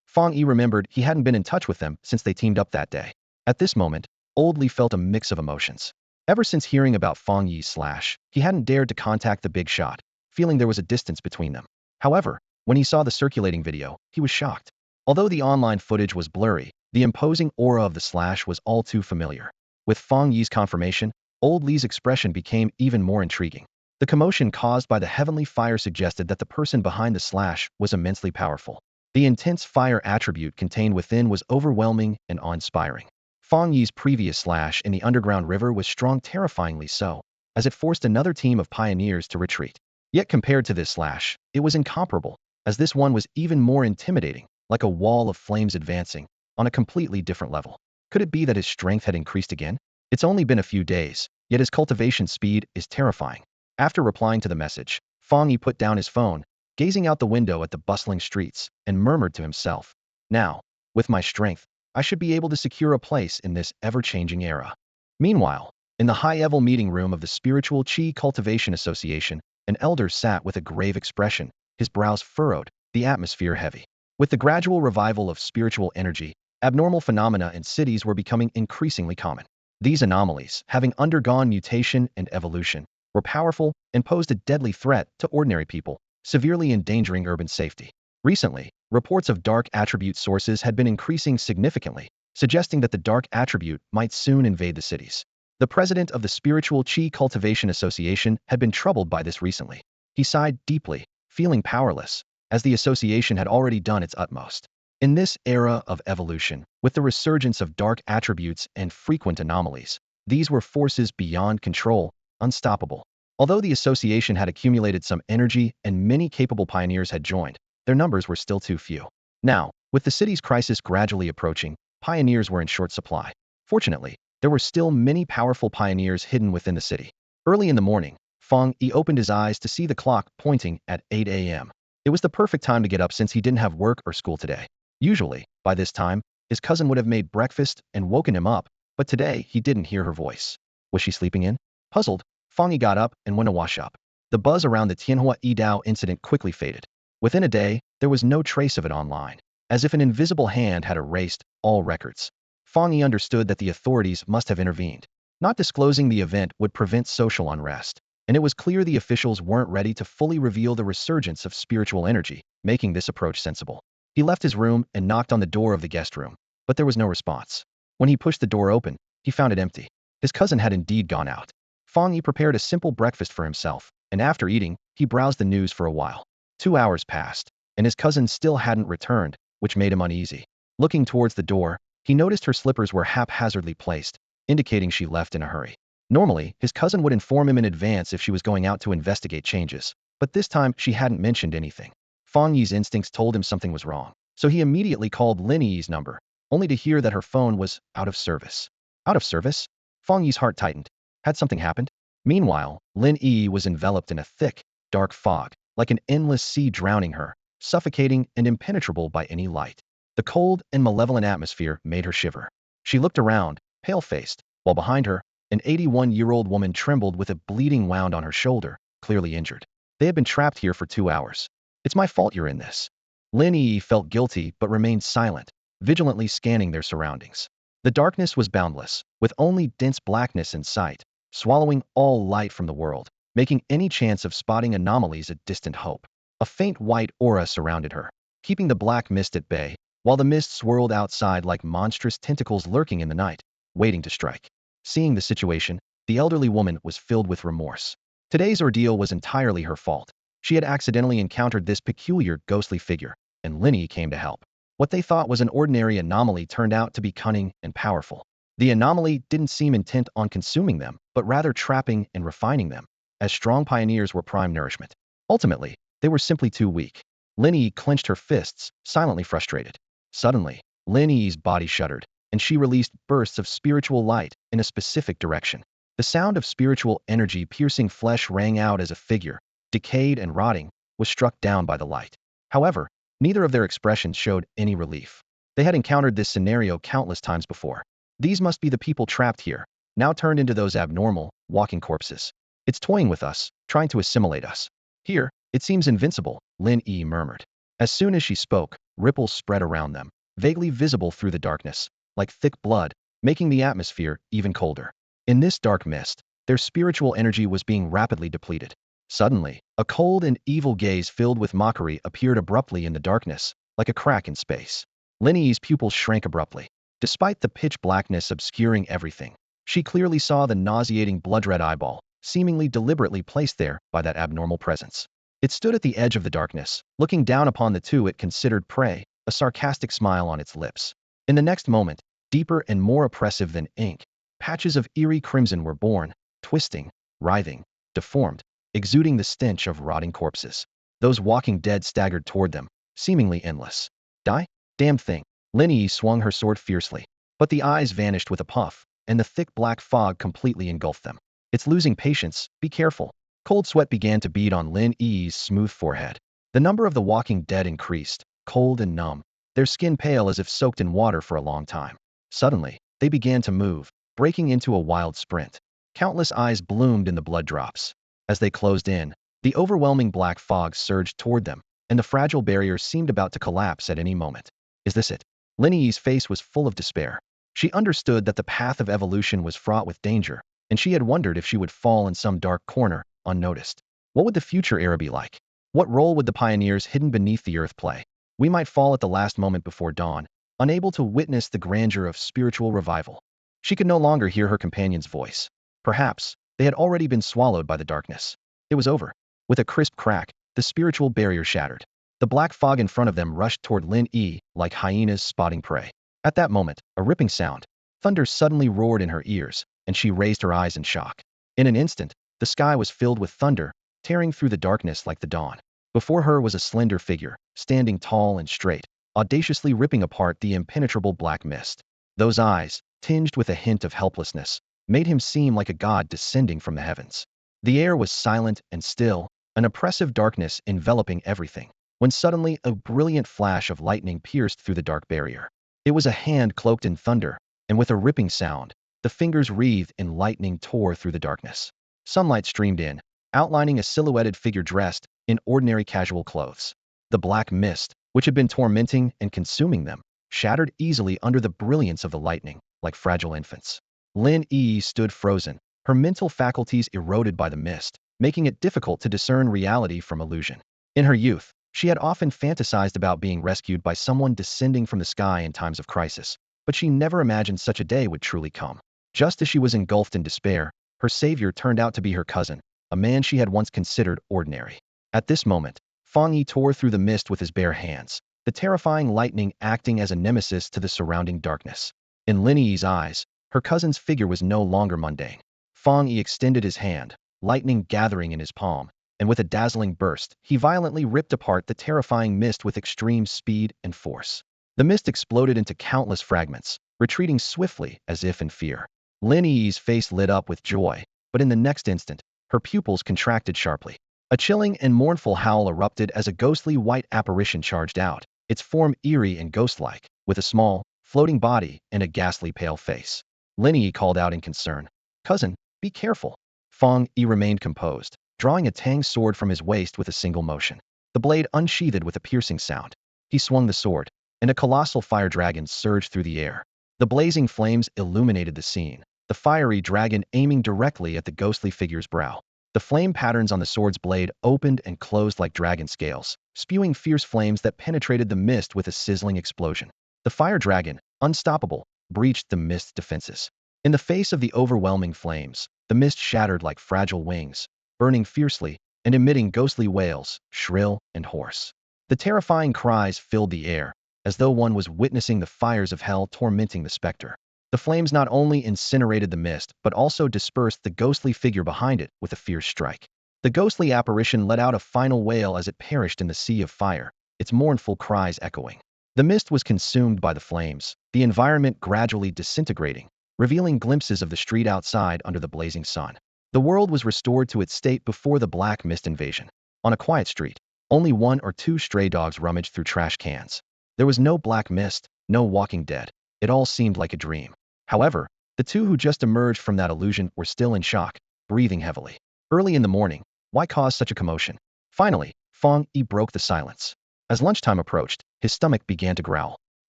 Fang Yi remembered he hadn't been in touch with them since they teamed up that day. At this moment, Old Li felt a mix of emotions. Ever since hearing about Fang Yi's slash, he hadn't dared to contact the big shot, feeling there was a distance between them. However, when he saw the circulating video, he was shocked. Although the online footage was blurry, the imposing aura of the slash was all too familiar. With Fang Yi's confirmation, Old Li's expression became even more intriguing. The commotion caused by the heavenly fire suggested that the person behind the slash was immensely powerful. The intense fire attribute contained within was overwhelming and awe-inspiring. Fang Yi's previous slash in the underground river was strong, terrifyingly so, as it forced another team of pioneers to retreat. Yet compared to this slash, it was incomparable, as this one was even more intimidating, like a wall of flames advancing, on a completely different level. Could it be that his strength had increased again? It's only been a few days, yet his cultivation speed is terrifying. After replying to the message, Fang Yi put down his phone, gazing out the window at the bustling streets, and murmured to himself, "Now, with my strength, I should be able to secure a place in this ever-changing era." Meanwhile, in the high-level meeting room of the Spiritual Qi Cultivation Association, an elder sat with a grave expression, his brows furrowed, the atmosphere heavy. With the gradual revival of spiritual energy, abnormal phenomena in cities were becoming increasingly common. These anomalies, having undergone mutation and evolution, were powerful and posed a deadly threat to ordinary people, severely endangering urban safety. Recently, reports of dark attribute sources had been increasing significantly, suggesting that the dark attribute might soon invade the cities. The president of the Spiritual Qi Cultivation Association had been troubled by this recently. He sighed deeply, feeling powerless, as the association had already done its utmost. In this era of evolution, with the resurgence of dark attributes and frequent anomalies, these were forces beyond control, unstoppable. Although the association had accumulated some energy and many capable pioneers had joined, their numbers were still too few. Now, with the city's crisis gradually approaching, pioneers were in short supply. Fortunately, there were still many powerful pioneers hidden within the city. Early in the morning, Fang Yi opened his eyes to see the clock pointing at 8 a.m. It was the perfect time to get up since he didn't have work or school today. Usually, by this time, his cousin would have made breakfast and woken him up, but today he didn't hear her voice. Was she sleeping in? Puzzled, Fang Yi got up and went to wash up. The buzz around the Tion High incident quickly faded. Within a day, there was no trace of it online, as if an invisible hand had erased all records. Fang Yi understood that the authorities must have intervened. Not disclosing the event would prevent social unrest, and it was clear the officials weren't ready to fully reveal the resurgence of spiritual energy, making this approach sensible. He left his room and knocked on the door of the guest room, but there was no response. When he pushed the door open, he found it empty. His cousin had indeed gone out. Fang Yi prepared a simple breakfast for himself, and after eating, he browsed the news for a while. 2 hours passed, and his cousin still hadn't returned, which made him uneasy. Looking towards the door, he noticed her slippers were haphazardly placed, indicating she left in a hurry. Normally, his cousin would inform him in advance if she was going out to investigate changes, but this time she hadn't mentioned anything. Fang Yi's instincts told him something was wrong, so he immediately called Lin Yi's number, only to hear that her phone was out of service. Out of service? Fang Yi's heart tightened. Had something happened? Meanwhile, Lin Yi was enveloped in a thick, dark fog, like an endless sea drowning her, suffocating and impenetrable by any light. The cold and malevolent atmosphere made her shiver. She looked around, pale-faced, while behind her, an 81-year-old woman trembled with a bleeding wound on her shoulder, clearly injured. They had been trapped here for 2 hours. It's my fault you're in this. Lin Yi felt guilty but remained silent, vigilantly scanning their surroundings. The darkness was boundless, with only dense blackness in sight, swallowing all light from the world, making any chance of spotting anomalies a distant hope. A faint white aura surrounded her, keeping the black mist at bay, while the mist swirled outside like monstrous tentacles lurking in the night, waiting to strike. Seeing the situation, the elderly woman was filled with remorse. Today's ordeal was entirely her fault. She had accidentally encountered this peculiar ghostly figure, and Lin Yi came to help. What they thought was an ordinary anomaly turned out to be cunning and powerful. The anomaly didn't seem intent on consuming them, but rather trapping and refining them, as strong pioneers were prime nourishment. Ultimately, they were simply too weak. Lin Yi clenched her fists, silently frustrated. Suddenly, Lin Yi's body shuddered, and she released bursts of spiritual light in a specific direction. The sound of spiritual energy piercing flesh rang out as a figure, decayed and rotting, was struck down by the light. However, neither of their expressions showed any relief. They had encountered this scenario countless times before. These must be the people trapped here, now turned into those abnormal, walking corpses. It's toying with us, trying to assimilate us. Here, it seems invincible, Lin Yi murmured. As soon as she spoke, ripples spread around them, vaguely visible through the darkness, like thick blood, making the atmosphere even colder. In this dark mist, their spiritual energy was being rapidly depleted. Suddenly, a cold and evil gaze filled with mockery appeared abruptly in the darkness, like a crack in space. Lin Yi's pupils shrank abruptly. Despite the pitch blackness obscuring everything, she clearly saw the nauseating blood-red eyeball, seemingly deliberately placed there by that abnormal presence. It stood at the edge of the darkness, looking down upon the two it considered prey, a sarcastic smile on its lips. In the next moment, deeper and more oppressive than ink, patches of eerie crimson were born, twisting, writhing, deformed, exuding the stench of rotting corpses. Those walking dead staggered toward them, seemingly endless. Die? Damn thing. Lin Yi swung her sword fiercely, but the eyes vanished with a puff, and the thick black fog completely engulfed them. It's losing patience. Be careful. Cold sweat began to bead on Lin Yi's smooth forehead. The number of the walking dead increased, cold and numb, their skin pale as if soaked in water for a long time. Suddenly, they began to move, breaking into a wild sprint. Countless eyes bloomed in the blood drops. As they closed in, the overwhelming black fog surged toward them, and the fragile barrier seemed about to collapse at any moment. Is this it? Lin Yi's face was full of despair. She understood that the path of evolution was fraught with danger, and she had wondered if she would fall in some dark corner, unnoticed. What would the future era be like? What role would the pioneers hidden beneath the earth play? We might fall at the last moment before dawn, unable to witness the grandeur of spiritual revival. She could no longer hear her companion's voice. Perhaps they had already been swallowed by the darkness. It was over. With a crisp crack, the spiritual barrier shattered. The black fog in front of them rushed toward Lin Yi like hyenas spotting prey. At that moment, a ripping sound. Thunder suddenly roared in her ears, and she raised her eyes in shock. In an instant, the sky was filled with thunder, tearing through the darkness like the dawn. Before her was a slender figure, standing tall and straight, audaciously ripping apart the impenetrable black mist. Those eyes, tinged with a hint of helplessness, made him seem like a god descending from the heavens. The air was silent and still, an oppressive darkness enveloping everything, when suddenly a brilliant flash of lightning pierced through the dark barrier. It was a hand cloaked in thunder, and with a ripping sound, the fingers wreathed in lightning tore through the darkness. Sunlight streamed in, outlining a silhouetted figure dressed in ordinary casual clothes. The black mist, which had been tormenting and consuming them, shattered easily under the brilliance of the lightning, like fragile infants. Lin Yi stood frozen, her mental faculties eroded by the mist, making it difficult to discern reality from illusion. In her youth, she had often fantasized about being rescued by someone descending from the sky in times of crisis, but she never imagined such a day would truly come. Just as she was engulfed in despair, her savior turned out to be her cousin, a man she had once considered ordinary. At this moment, Fang Yi tore through the mist with his bare hands, the terrifying lightning acting as a nemesis to the surrounding darkness. In Lin Yi's eyes, her cousin's figure was no longer mundane. Fang Yi extended his hand, lightning gathering in his palm, and with a dazzling burst, he violently ripped apart the terrifying mist with extreme speed and force. The mist exploded into countless fragments, retreating swiftly as if in fear. Lin Yi's face lit up with joy, but in the next instant, her pupils contracted sharply. A chilling and mournful howl erupted as a ghostly white apparition charged out, its form eerie and ghost-like, with a small, floating body and a ghastly pale face. Lin Yi called out in concern, "Cousin, be careful." Fang Yi remained composed, drawing a Tang sword from his waist with a single motion. The blade unsheathed with a piercing sound. He swung the sword, and a colossal fire dragon surged through the air. The blazing flames illuminated the scene, the fiery dragon aiming directly at the ghostly figure's brow. The flame patterns on the sword's blade opened and closed like dragon scales, spewing fierce flames that penetrated the mist with a sizzling explosion. The fire dragon, unstoppable, breached the mist's defenses. In the face of the overwhelming flames, the mist shattered like fragile wings, burning fiercely and emitting ghostly wails, shrill and hoarse. The terrifying cries filled the air, as though one was witnessing the fires of hell tormenting the specter. The flames not only incinerated the mist, but also dispersed the ghostly figure behind it with a fierce strike. The ghostly apparition let out a final wail as it perished in the sea of fire, its mournful cries echoing. The mist was consumed by the flames, the environment gradually disintegrating, revealing glimpses of the street outside under the blazing sun. The world was restored to its state before the black mist invasion. On a quiet street, only one or two stray dogs rummaged through trash cans. There was no black mist, no walking dead. It all seemed like a dream. However, the two who just emerged from that illusion were still in shock, breathing heavily. Early in the morning, why cause such a commotion? Finally, Fang Yi broke the silence. As lunchtime approached, his stomach began to growl.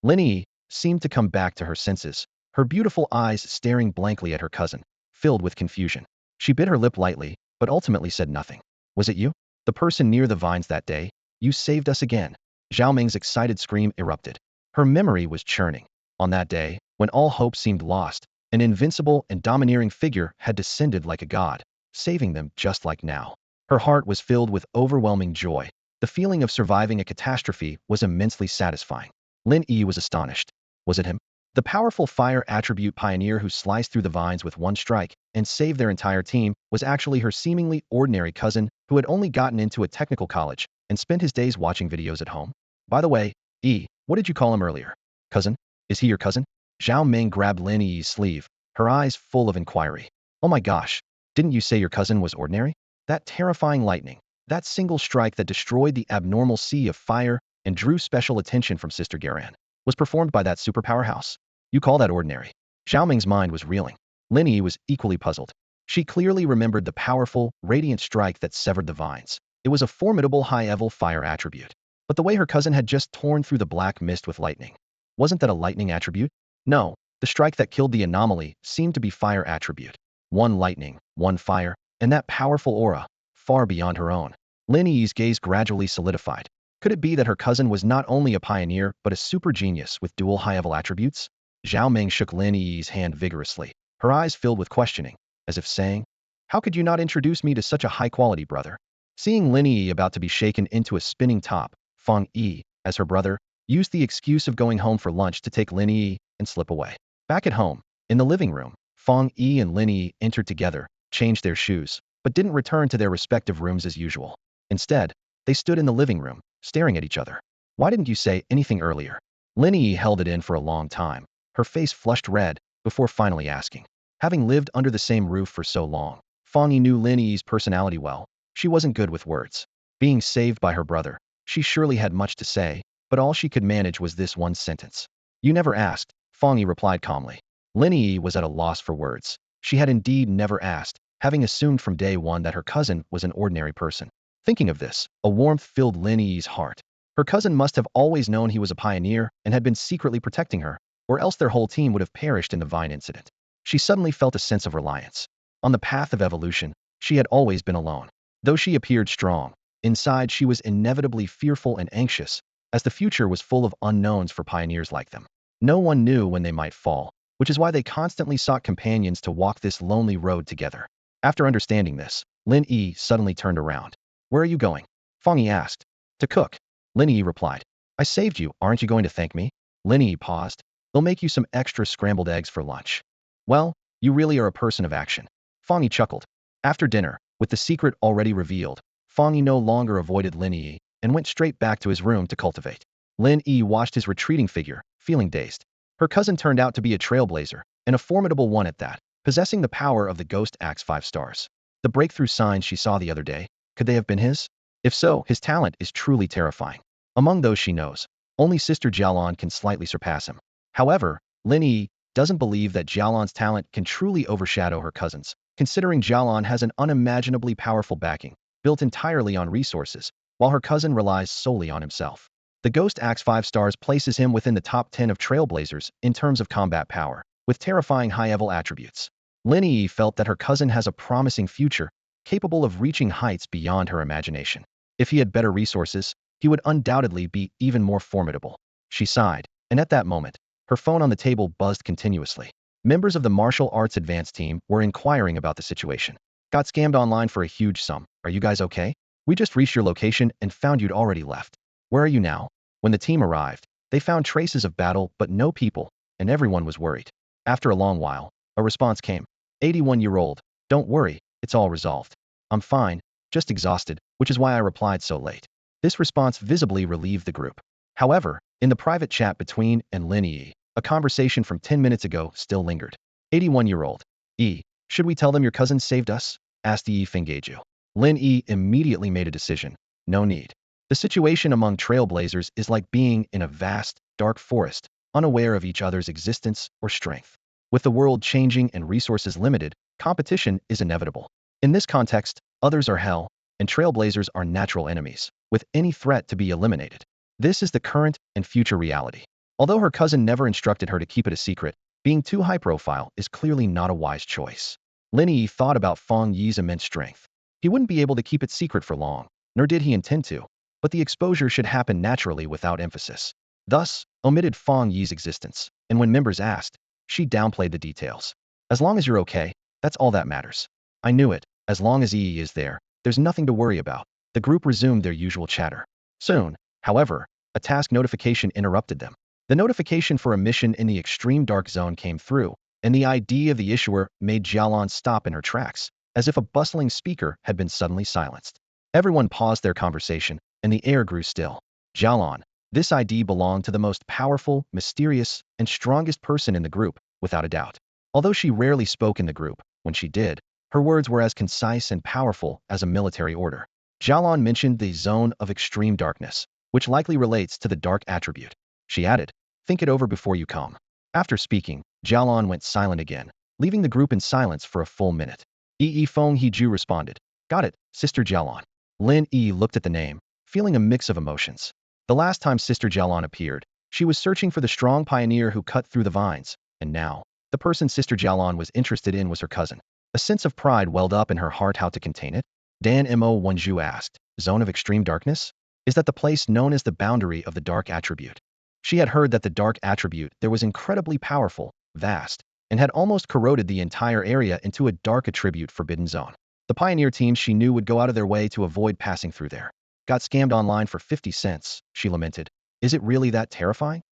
Lin Yi seemed to come back to her senses, her beautiful eyes staring blankly at her cousin, filled with confusion. She bit her lip lightly, but ultimately said nothing. "Was it you? The person near the vines that day? You saved us again." Zhao Ming's excited scream erupted. Her memory was churning. On that day, when all hope seemed lost, an invincible and domineering figure had descended like a god, saving them just like now. Her heart was filled with overwhelming joy. The feeling of surviving a catastrophe was immensely satisfying. Lin Yi was astonished. Was it him? The powerful fire attribute pioneer who sliced through the vines with one strike and saved their entire team was actually her seemingly ordinary cousin who had only gotten into a technical college and spent his days watching videos at home. By the way, Yi, what did you call him earlier? Cousin? Is he your cousin? Zhao Ming grabbed Lin Yi's sleeve, her eyes full of inquiry. Oh my gosh, Didn't you say your cousin was ordinary? That terrifying lightning, that single strike that destroyed the abnormal sea of fire and drew special attention from Sister Garan, was performed by that superpower house? You call that ordinary? Xiao Ming's mind was reeling. Lin Yi was equally puzzled. She clearly remembered the powerful, radiant strike that severed the vines. It was a formidable high-level fire attribute. But the way her cousin had just torn through the black mist with lightning, wasn't that a lightning attribute? No, the strike that killed the anomaly seemed to be fire attribute. One lightning, one fire, and that powerful aura, far beyond her own. Lin Yi's gaze gradually solidified. Could it be that her cousin was not only a pioneer but a super genius with dual high-level attributes? Zhao Ming shook Lin Yi's hand vigorously, her eyes filled with questioning, as if saying, "How could you not introduce me to such a high-quality brother?" Seeing Lin Yi about to be shaken into a spinning top, Fang Yi, as her brother, used the excuse of going home for lunch to take Lin Yi and slip away. Back at home, in the living room, Fang Yi and Lin Yi entered together, changed their shoes, but didn't return to their respective rooms as usual. Instead, they stood in the living room, staring at each other. "Why didn't you say anything earlier?" Lin Yi held it in for a long time, her face flushed red, before finally asking. Having lived under the same roof for so long, Fongi knew Lin Yi's personality well. She wasn't good with words. Being saved by her brother, she surely had much to say, but all she could manage was this one sentence. "You never asked," Fongi replied calmly. Lin Yi was at a loss for words. She had indeed never asked, having assumed from day one that her cousin was an ordinary person. Thinking of this, a warmth filled Lin Yi's heart. Her cousin must have always known he was a pioneer and had been secretly protecting her, or else their whole team would have perished in the vine incident. She suddenly felt a sense of reliance. On the path of evolution, she had always been alone. Though she appeared strong, inside she was inevitably fearful and anxious, as the future was full of unknowns for pioneers like them. No one knew when they might fall, which is why they constantly sought companions to walk this lonely road together. After understanding this, Lin Yi suddenly turned around. "Where are you going?" Fang Yi asked. "To cook." Lin Yi replied. "I saved you, aren't you going to thank me?" Lin Yi paused. "They'll make you some extra scrambled eggs for lunch." "Well, you really are a person of action." Fang Yi chuckled. After dinner, with the secret already revealed, Fang Yi no longer avoided Lin Yi and went straight back to his room to cultivate. Lin Yi watched his retreating figure, feeling dazed. Her cousin turned out to be a trailblazer, and a formidable one at that, possessing the power of the Ghost Axe 5 stars. The breakthrough signs she saw the other day, could they have been his? If so, his talent is truly terrifying. Among those she knows, only Sister Jialan can slightly surpass him. However, Lin Yi doesn't believe that Jialan's talent can truly overshadow her cousin's, considering Jialan has an unimaginably powerful backing, built entirely on resources, while her cousin relies solely on himself. The Ghost Axe 5 stars places him within the top 10 of trailblazers in terms of combat power, with terrifying high-level attributes. Lin Yi felt that her cousin has a promising future, capable of reaching heights beyond her imagination. If he had better resources, he would undoubtedly be even more formidable. She sighed, and at that moment, her phone on the table buzzed continuously. Members of the martial arts advanced team were inquiring about the situation. "Got scammed online for a huge sum. Are you guys okay? We just reached your location and found you'd already left. Where are you now?" When the team arrived, they found traces of battle but no people, and everyone was worried. After a long while, a response came. 81-year-old, "Don't worry, it's all resolved. I'm fine, just exhausted, which is why I replied so late." This response visibly relieved the group. However, in the private chat between and Lin Yi, a conversation from 10 minutes ago still lingered. 81-year-old, "Yi, should we tell them your cousin saved us?" asked Yi Fenggeju. Lin Yi immediately made a decision. No need. The situation among trailblazers is like being in a vast, dark forest, unaware of each other's existence or strength. With the world changing and resources limited, competition is inevitable. In this context, others are hell, and trailblazers are natural enemies, with any threat to be eliminated. This is the current and future reality. Although her cousin never instructed her to keep it a secret, being too high profile is clearly not a wise choice. Lin Yi thought about Fang Yi's immense strength. He wouldn't be able to keep it secret for long, nor did he intend to, but the exposure should happen naturally without emphasis. Thus, omitted Fang Yi's existence, and when members asked, she downplayed the details. "As long as you're okay, that's all that matters." "I knew it. As long as Yi is there, there's nothing to worry about." The group resumed their usual chatter. Soon, however, a task notification interrupted them. The notification for a mission in the extreme dark zone came through, and the ID of the issuer made Jialan stop in her tracks, as if a bustling speaker had been suddenly silenced. Everyone paused their conversation, and the air grew still. Jialan, this ID belonged to the most powerful, mysterious, and strongest person in the group, without a doubt. Although she rarely spoke in the group, when she did, Her words were as concise and powerful as a military order. Jialon mentioned the zone of extreme darkness, which likely relates to the dark attribute. She added, think it over before you come. After speaking, Jialon went silent again, leaving the group in silence for a full minute. Feng Yi responded, got it, Sister Jialon. Lin Yi looked at the name, feeling a mix of emotions. The last time Sister Jialon appeared, she was searching for the strong pioneer who cut through the vines, and now, the person Sister Jialon was interested in was her cousin. A sense of pride welled up in her heart. How to contain it? Dan Mo Wenju asked, zone of extreme darkness? Is that the place known as the boundary of the dark attribute? She had heard that the dark attribute there was incredibly powerful, vast, and had almost corroded the entire area into a dark attribute forbidden zone. The pioneer teams she knew would go out of their way to avoid passing through there. Got scammed online for 50 cents, she lamented. Is it really that terrifying?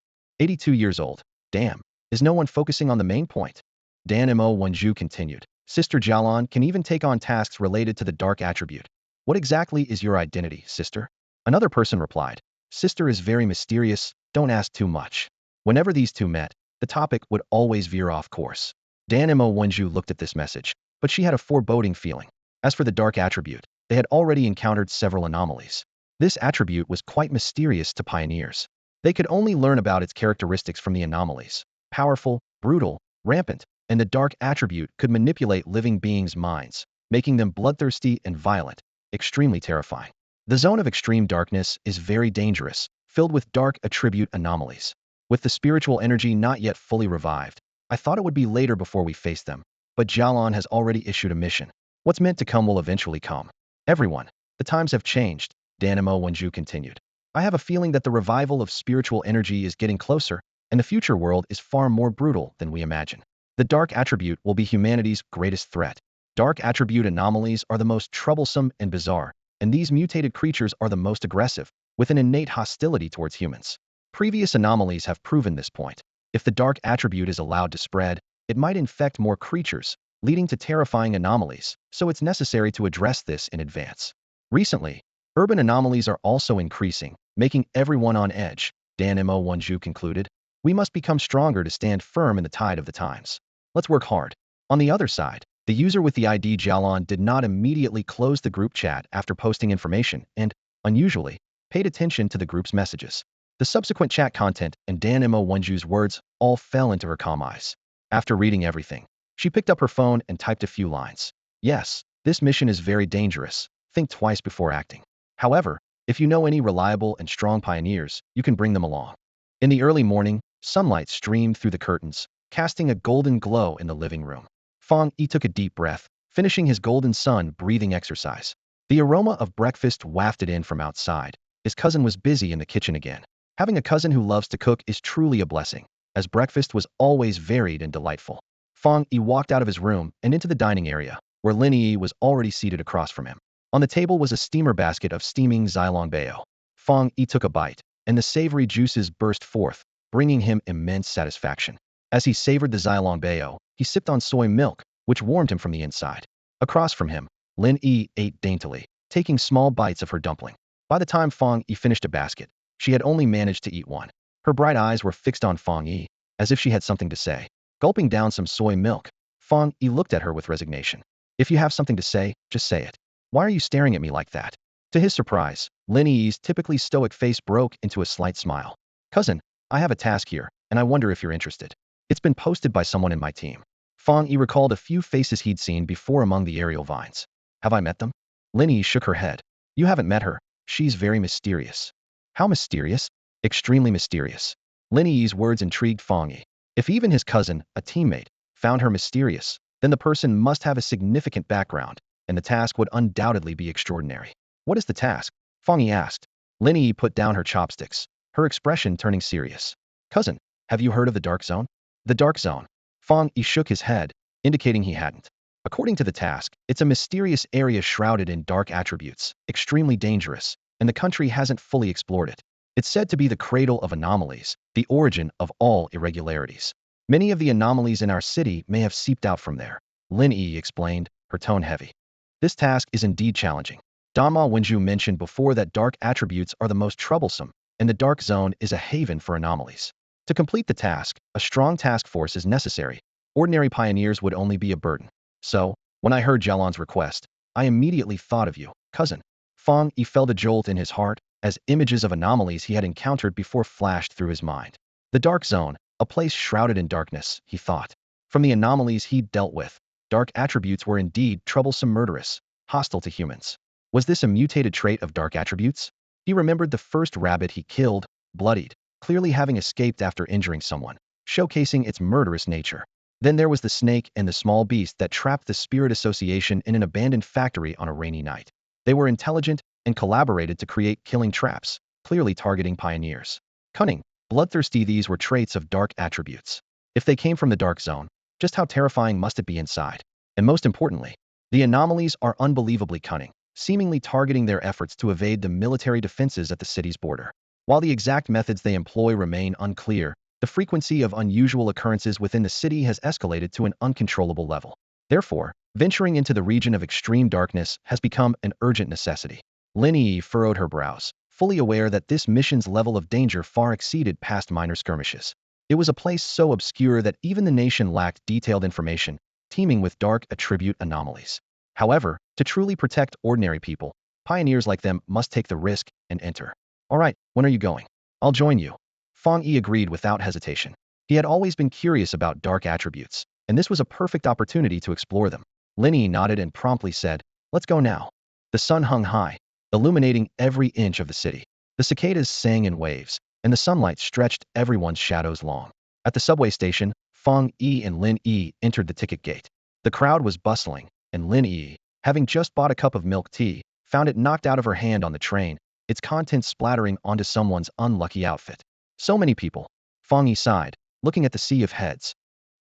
82 years old. Damn. Is no one focusing on the main point? Dan Mo Wenju continued. Sister Jialon can even take on tasks related to the dark attribute. What exactly is your identity, sister? Another person replied. Sister is very mysterious, don't ask too much. Whenever these two met, the topic would always veer off course. Dan Mo Wenju looked at this message, but she had a foreboding feeling. As for the dark attribute, they had already encountered several anomalies. This attribute was quite mysterious to pioneers. They could only learn about its characteristics from the anomalies. Powerful, brutal, rampant, and the dark attribute could manipulate living beings' minds, making them bloodthirsty and violent, extremely terrifying. The zone of extreme darkness is very dangerous, filled with dark attribute anomalies. With the spiritual energy not yet fully revived, I thought it would be later before we face them, but Jialon has already issued a mission. What's meant to come will eventually come. Everyone, the times have changed, Dan Mo Wenju continued. I have a feeling that the revival of spiritual energy is getting closer, and the future world is far more brutal than we imagine. The dark attribute will be humanity's greatest threat. Dark attribute anomalies are the most troublesome and bizarre, and these mutated creatures are the most aggressive, with an innate hostility towards humans. Previous anomalies have proven this point. If the dark attribute is allowed to spread, it might infect more creatures, leading to terrifying anomalies, so it's necessary to address this in advance. Recently, urban anomalies are also increasing, making everyone on edge, Dan Mo Wenju concluded. We must become stronger to stand firm in the tide of the times. Let's work hard. On the other side, the user with the ID Jialon did not immediately close the group chat after posting information and, unusually, paid attention to the group's messages. The subsequent chat content and Dan Mo Wenju's words all fell into her calm eyes. After reading everything, she picked up her phone and typed a few lines. Yes, this mission is very dangerous. Think twice before acting. However, if you know any reliable and strong pioneers, you can bring them along. In the early morning, sunlight streamed through the curtains, casting a golden glow in the living room. Fang Yi took a deep breath, finishing his golden sun breathing exercise. The aroma of breakfast wafted in from outside. His cousin was busy in the kitchen again. Having a cousin who loves to cook is truly a blessing, as breakfast was always varied and delightful. Fang Yi walked out of his room and into the dining area, where Lin Yi was already seated across from him. On the table was a steamer basket of steaming xilongbao. Fang Yi took a bite, and the savory juices burst forth, bringing him immense satisfaction. As he savored the xilongbao, he sipped on soy milk, which warmed him from the inside. Across from him, Lin Yi ate daintily, taking small bites of her dumpling. By the time Fang Yi finished a basket, she had only managed to eat one. Her bright eyes were fixed on Fang Yi, as if she had something to say. Gulping down some soy milk, Fang Yi looked at her with resignation. If you have something to say, just say it. Why are you staring at me like that? To his surprise, Lin Yi's typically stoic face broke into a slight smile. Cousin, I have a task here, and I wonder if you're interested. It's been posted by someone in my team. Fang Yi recalled a few faces he'd seen before among the aerial vines. Have I met them? Lin Yi shook her head. You haven't met her. She's very mysterious. How mysterious? Extremely mysterious. Lin Yi's words intrigued Fang Yi. If even his cousin, a teammate, found her mysterious, then the person must have a significant background, and the task would undoubtedly be extraordinary. What is the task? Fang Yi asked. Lin Yi put down her chopsticks, her expression turning serious. Cousin, have you heard of the Dark Zone? The Dark Zone. Fang Yi shook his head, indicating he hadn't. According to the task, it's a mysterious area shrouded in dark attributes, extremely dangerous, and the country hasn't fully explored it. It's said to be the cradle of anomalies, the origin of all irregularities. Many of the anomalies in our city may have seeped out from there, Lin Yi explained, her tone heavy. This task is indeed challenging. Dama Wenju mentioned before that dark attributes are the most troublesome, and the Dark Zone is a haven for anomalies. To complete the task, a strong task force is necessary. Ordinary pioneers would only be a burden. So, When I heard Jialan's request, I immediately thought of you, cousin. Fang Yi felt a jolt in his heart as images of anomalies he had encountered before flashed through his mind. The dark zone, a place shrouded in darkness, he thought. From the anomalies he'd dealt with, dark attributes were indeed troublesome, murderous, hostile to humans. Was this a mutated trait of dark attributes? He remembered the first rabbit he killed, bloodied, clearly having escaped after injuring someone, showcasing its murderous nature. Then there was the snake and the small beast that trapped the spirit association in an abandoned factory on a rainy night. They were intelligent and collaborated to create killing traps, clearly targeting pioneers. Cunning, bloodthirsty, these were traits of dark attributes. If they came from the dark zone, just how terrifying must it be inside? And most importantly, the anomalies are unbelievably cunning, seemingly targeting their efforts to evade the military defenses at the city's border. While the exact methods they employ remain unclear, the frequency of unusual occurrences within the city has escalated to an uncontrollable level. Therefore, venturing into the region of extreme darkness has become an urgent necessity. Lin Yi furrowed her brows, fully aware that this mission's level of danger far exceeded past minor skirmishes. It was a place so obscure that even the nation lacked detailed information, teeming with dark attribute anomalies. However, to truly protect ordinary people, pioneers like them must take the risk and enter. All right, when are you going? I'll join you. Fang Yi agreed without hesitation. He had always been curious about dark attributes, and this was a perfect opportunity to explore them. Lin Yi nodded and promptly said, "Let's go now." The sun hung high, illuminating every inch of the city. The cicadas sang in waves, and the sunlight stretched everyone's shadows long. At the subway station, Fang Yi and Lin Yi entered the ticket gate. The crowd was bustling, and Lin Yi, having just bought a cup of milk tea, found it knocked out of her hand on the train, its contents splattering onto someone's unlucky outfit. So many people. Fang Yi sighed, looking at the sea of heads.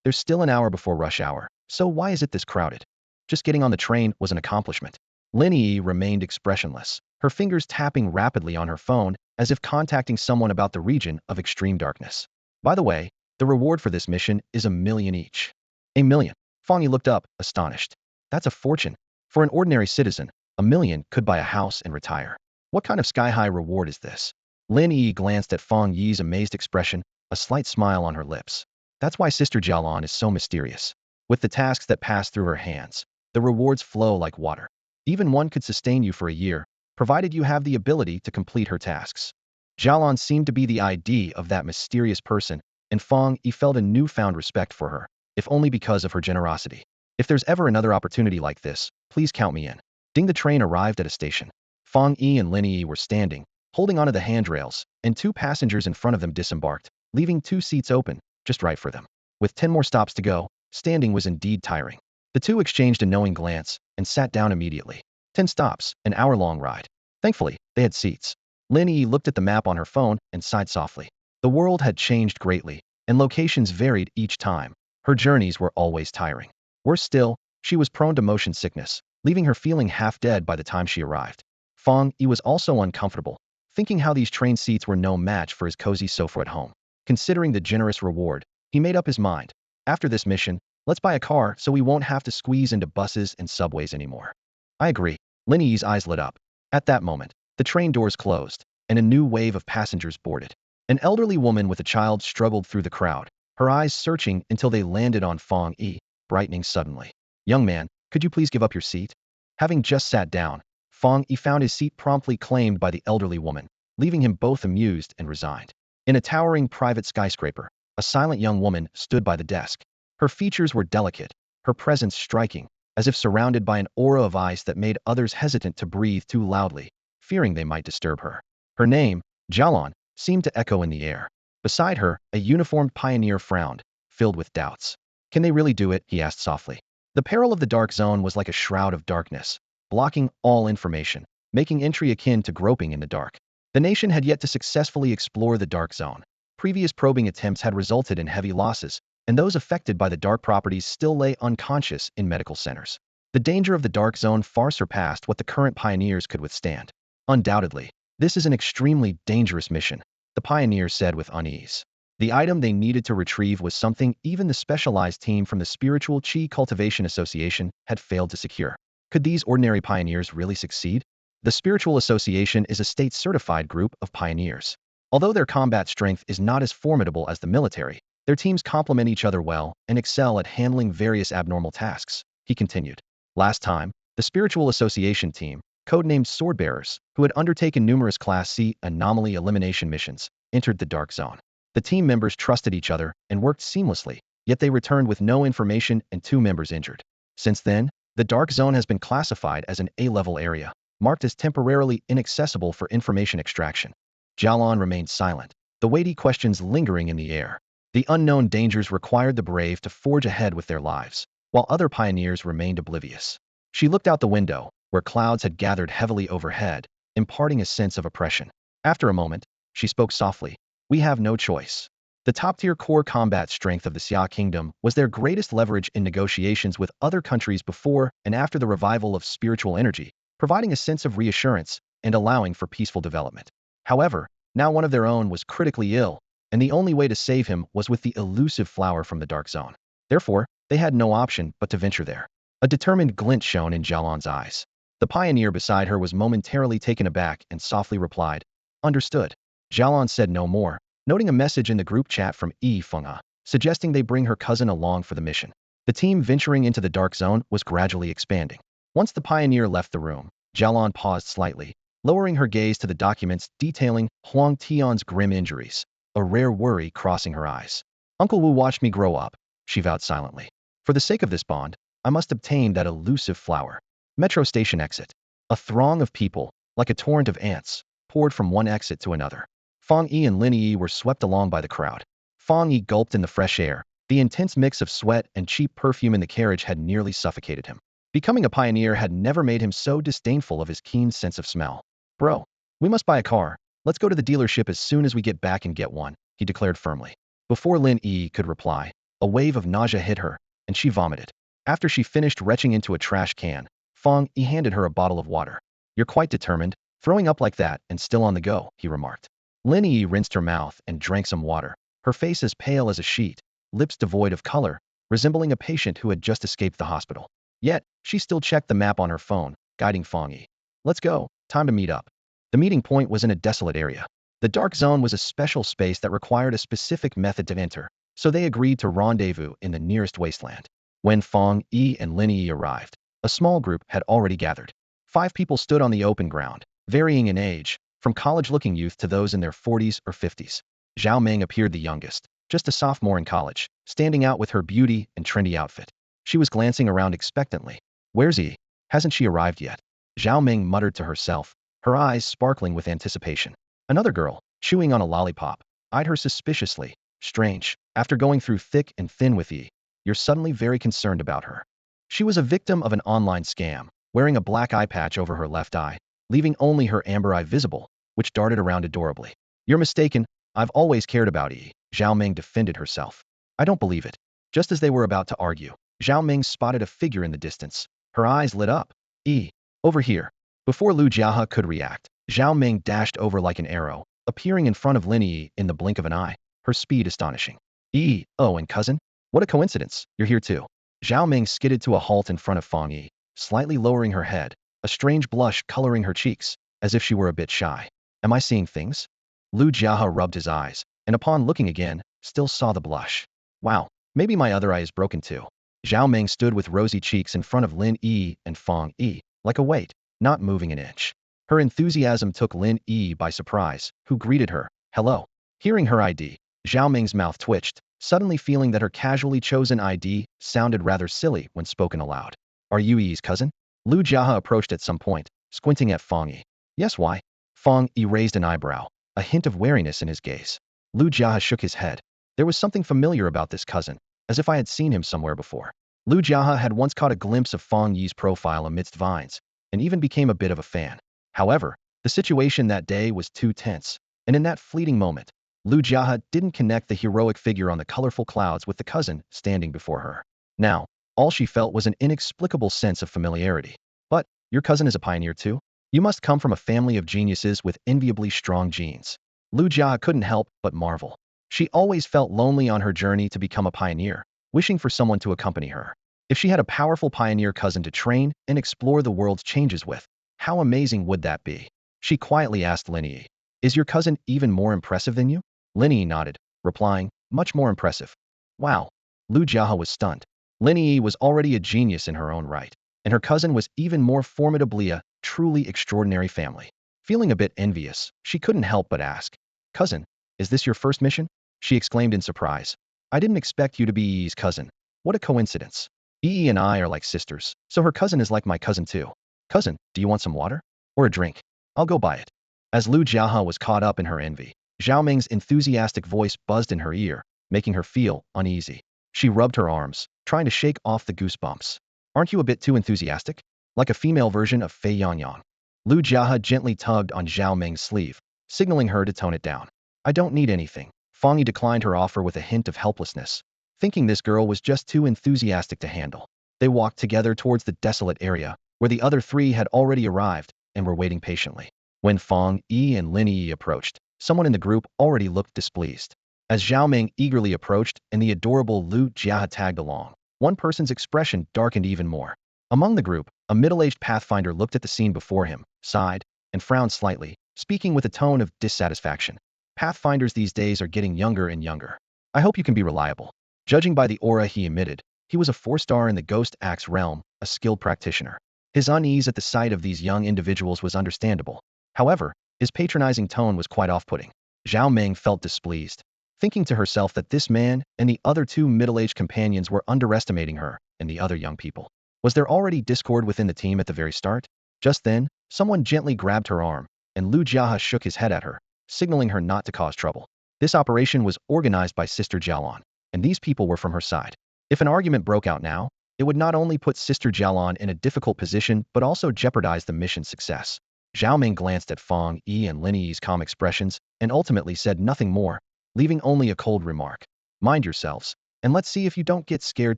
There's still an hour before rush hour, so why is it this crowded? Just getting on the train was an accomplishment. Lin Yi remained expressionless, her fingers tapping rapidly on her phone as if contacting someone about the region of extreme darkness. By the way, the reward for this mission is 1,000,000 each. 1,000,000. Fang Yi looked up, astonished. That's a fortune. For an ordinary citizen, 1,000,000 could buy a house and retire. What kind of sky-high reward is this? Lin Yi glanced at Fang Yi's amazed expression, a slight smile on her lips. That's why Sister Jialan is so mysterious. With the tasks that pass through her hands, the rewards flow like water. Even one could sustain you for a year, provided you have the ability to complete her tasks. Jialan seemed to be the ID of that mysterious person, and Fang Yi felt a newfound respect for her, if only because of her generosity. If there's ever another opportunity like this, please count me in. Ding, the train arrived at a station. Fang Yi and Lin Yi were standing, holding onto the handrails, and two passengers in front of them disembarked, leaving two seats open, just right for them. With 10 more stops to go, standing was indeed tiring. The two exchanged a knowing glance and sat down immediately. 10 stops, an hour-long ride. Thankfully, they had seats. Lin Yi looked at the map on her phone and sighed softly. The world had changed greatly, and locations varied each time. Her journeys were always tiring. Worse still, she was prone to motion sickness, leaving her feeling half dead by the time she arrived. Fang Yi was also uncomfortable, thinking how these train seats were no match for his cozy sofa at home. Considering the generous reward, he made up his mind. After this mission, let's buy a car so we won't have to squeeze into buses and subways anymore. I agree. Lin Yi's eyes lit up. At that moment, the train doors closed, and a new wave of passengers boarded. An elderly woman with a child struggled through the crowd, her eyes searching until they landed on Fang Yi, brightening suddenly. Young man, could you please give up your seat? Having just sat down, Fang Yi found his seat promptly claimed by the elderly woman, leaving him both amused and resigned. In a towering private skyscraper, a silent young woman stood by the desk. Her features were delicate, her presence striking, as if surrounded by an aura of ice that made others hesitant to breathe too loudly, fearing they might disturb her. Her name, Jialan, seemed to echo in the air. Beside her, a uniformed pioneer frowned, filled with doubts. Can they really do it? He asked softly. The peril of the dark zone was like a shroud of darkness, blocking all information, making entry akin to groping in the dark. The nation had yet to successfully explore the dark zone. Previous probing attempts had resulted in heavy losses, and those affected by the dark properties still lay unconscious in medical centers. The danger of the dark zone far surpassed what the current pioneers could withstand. Undoubtedly, this is an extremely dangerous mission, the pioneers said with unease. The item they needed to retrieve was something even the specialized team from the Spiritual Qi Cultivation Association had failed to secure. Could these ordinary pioneers really succeed? The Spiritual Association is a state-certified group of pioneers. Although their combat strength is not as formidable as the military, their teams complement each other well and excel at handling various abnormal tasks, he continued. Last time, the Spiritual Association team, codenamed Swordbearers, who had undertaken numerous Class C Anomaly elimination missions, entered the Dark Zone. The team members trusted each other and worked seamlessly, yet they returned with no information and 2 members injured. Since then, the Dark Zone has been classified as an A-level area, marked as temporarily inaccessible for information extraction. Jialan remained silent, the weighty questions lingering in the air. The unknown dangers required the brave to forge ahead with their lives, while other pioneers remained oblivious. She looked out the window, where clouds had gathered heavily overhead, imparting a sense of oppression. After a moment, she spoke softly. We have no choice. The top-tier core combat strength of the Xia Kingdom was their greatest leverage in negotiations with other countries before and after the revival of spiritual energy, providing a sense of reassurance and allowing for peaceful development. However, now one of their own was critically ill, and the only way to save him was with the elusive flower from the Dark Zone. Therefore, they had no option but to venture there. A determined glint shone in Jialan's eyes. The pioneer beside her was momentarily taken aback and softly replied, "Understood." Jialan said no more, noting a message in the group chat from Feng Yi, suggesting they bring her cousin along for the mission. The team venturing into the Dark Zone was gradually expanding. Once the pioneer left the room, Jialan paused slightly, lowering her gaze to the documents detailing Huang Tion's grim injuries, a rare worry crossing her eyes. Uncle Wu watched me grow up, she vowed silently. For the sake of this bond, I must obtain that elusive flower. Metro station exit. A throng of people, like a torrent of ants, poured from one exit to another. Fang Yi and Lin Yi were swept along by the crowd. Fang Yi gulped in the fresh air. The intense mix of sweat and cheap perfume in the carriage had nearly suffocated him. Becoming a pioneer had never made him so disdainful of his keen sense of smell. Bro, we must buy a car. Let's go to the dealership as soon as we get back and get one, he declared firmly. Before Lin Yi could reply, a wave of nausea hit her, and she vomited. After she finished retching into a trash can, Fang Yi handed her a bottle of water. You're quite determined, throwing up like that and still on the go, he remarked. Lin Yi rinsed her mouth and drank some water, her face as pale as a sheet, lips devoid of color, resembling a patient who had just escaped the hospital. Yet, she still checked the map on her phone, guiding Fang Yi. Let's go, time to meet up. The meeting point was in a desolate area. The Dark Zone was a special space that required a specific method to enter, so they agreed to rendezvous in the nearest wasteland. When Fang Yi and Lin Yi arrived, a small group had already gathered. 5 people stood on the open ground, varying in age, from college-looking youth to those in their 40s or 50s. Zhao Meng appeared the youngest, just a sophomore in college, standing out with her beauty and trendy outfit. She was glancing around expectantly. Where's Yi? Hasn't she arrived yet? Zhao Meng muttered to herself, her eyes sparkling with anticipation. Another girl, chewing on a lollipop, eyed her suspiciously. Strange, after going through thick and thin with Yi, you're suddenly very concerned about her. She was a victim of an online scam, wearing a black eye patch over her left eye, leaving only her amber eye visible, which darted around adorably. You're mistaken, I've always cared about Yi, Zhao Meng defended herself. I don't believe it. Just as they were about to argue, Zhao Meng spotted a figure in the distance. Her eyes lit up. Yi, over here. Before Lu Jiahe could react, Zhao Meng dashed over like an arrow, appearing in front of Lin Yi in the blink of an eye, her speed astonishing. Yi, oh, and cousin? What a coincidence, you're here too. Zhao Meng skidded to a halt in front of Fang Yi, slightly lowering her head, a strange blush coloring her cheeks, as if she were a bit shy. Am I seeing things? Lu Jiahe rubbed his eyes, and upon looking again, still saw the blush. Wow, maybe my other eye is broken too. Zhao Meng stood with rosy cheeks in front of Lin Yi and Fang Yi, like a weight, not moving an inch. Her enthusiasm took Lin Yi by surprise, who greeted her, hello. Hearing her ID, Zhao Meng's mouth twitched, suddenly feeling that her casually chosen ID sounded rather silly when spoken aloud. Are you Yi's cousin? Lu Jiahe approached at some point, squinting at Fang Yi. Yes, why? Fang Yi raised an eyebrow, a hint of wariness in his gaze. Lu Jiahe shook his head. There was something familiar about this cousin, as if I had seen him somewhere before. Lu Jiahe had once caught a glimpse of Fang Yi's profile amidst vines, and even became a bit of a fan. However, the situation that day was too tense, and in that fleeting moment, Lu Jiahe didn't connect the heroic figure on the colorful clouds with the cousin standing before her. Now, all she felt was an inexplicable sense of familiarity. But, your cousin is a pioneer too? You must come from a family of geniuses with enviably strong genes. Lu Jiahe couldn't help but marvel. She always felt lonely on her journey to become a pioneer, wishing for someone to accompany her. If she had a powerful pioneer cousin to train and explore the world's changes with, how amazing would that be? She quietly asked Lin Yi, is your cousin even more impressive than you? Lin Yi nodded, replying, much more impressive. Wow. Lu Jiahe was stunned. Lin Yi was already a genius in her own right. and her cousin was even more formidably a truly extraordinary family. Feeling a bit envious, she couldn't help but ask, "Cousin, is this your first mission?" She exclaimed in surprise. "I didn't expect you to be Yi's cousin. What a coincidence. Yi and I are like sisters, so her cousin is like my cousin too. Cousin, do you want some water? Or a drink? I'll go buy it." As Lu Jiahe was caught up in her envy, Zhao Ming's enthusiastic voice buzzed in her ear, making her feel uneasy. She rubbed her arms, trying to shake off the goosebumps. "Aren't you a bit too enthusiastic? Like a female version of Fei Yangyang?" Lu Jiahe gently tugged on Zhao Ming's sleeve, signaling her to tone it down. "I don't need anything." Fang Yi declined her offer with a hint of helplessness, thinking this girl was just too enthusiastic to handle. They walked together towards the desolate area, where the other three had already arrived and were waiting patiently. When Fang Yi and Lin Yi approached, someone in the group already looked displeased. As Zhao Ming eagerly approached and the adorable Lu Jiahe tagged along, one person's expression darkened even more. Among the group, a middle-aged pathfinder looked at the scene before him, sighed, and frowned slightly, speaking with a tone of dissatisfaction. "Pathfinders these days are getting younger and younger. I hope you can be reliable." Judging by the aura he emitted, he was a 4-star in the Ghost Axe realm, a skilled practitioner. His unease at the sight of these young individuals was understandable. However, his patronizing tone was quite off-putting. Zhao Ming felt displeased, thinking to herself that this man and the other two middle-aged companions were underestimating her and the other young people. Was there already discord within the team at the very start? Just then, someone gently grabbed her arm, and Lu Jiahe shook his head at her, signaling her not to cause trouble. This operation was organized by Sister Jialan, and these people were from her side. If an argument broke out now, it would not only put Sister Jialan in a difficult position but also jeopardize the mission's success. Zhao Ming glanced at Fang Yi and Lin Yi's calm expressions and ultimately said nothing more, leaving only a cold remark. "Mind yourselves, and let's see if you don't get scared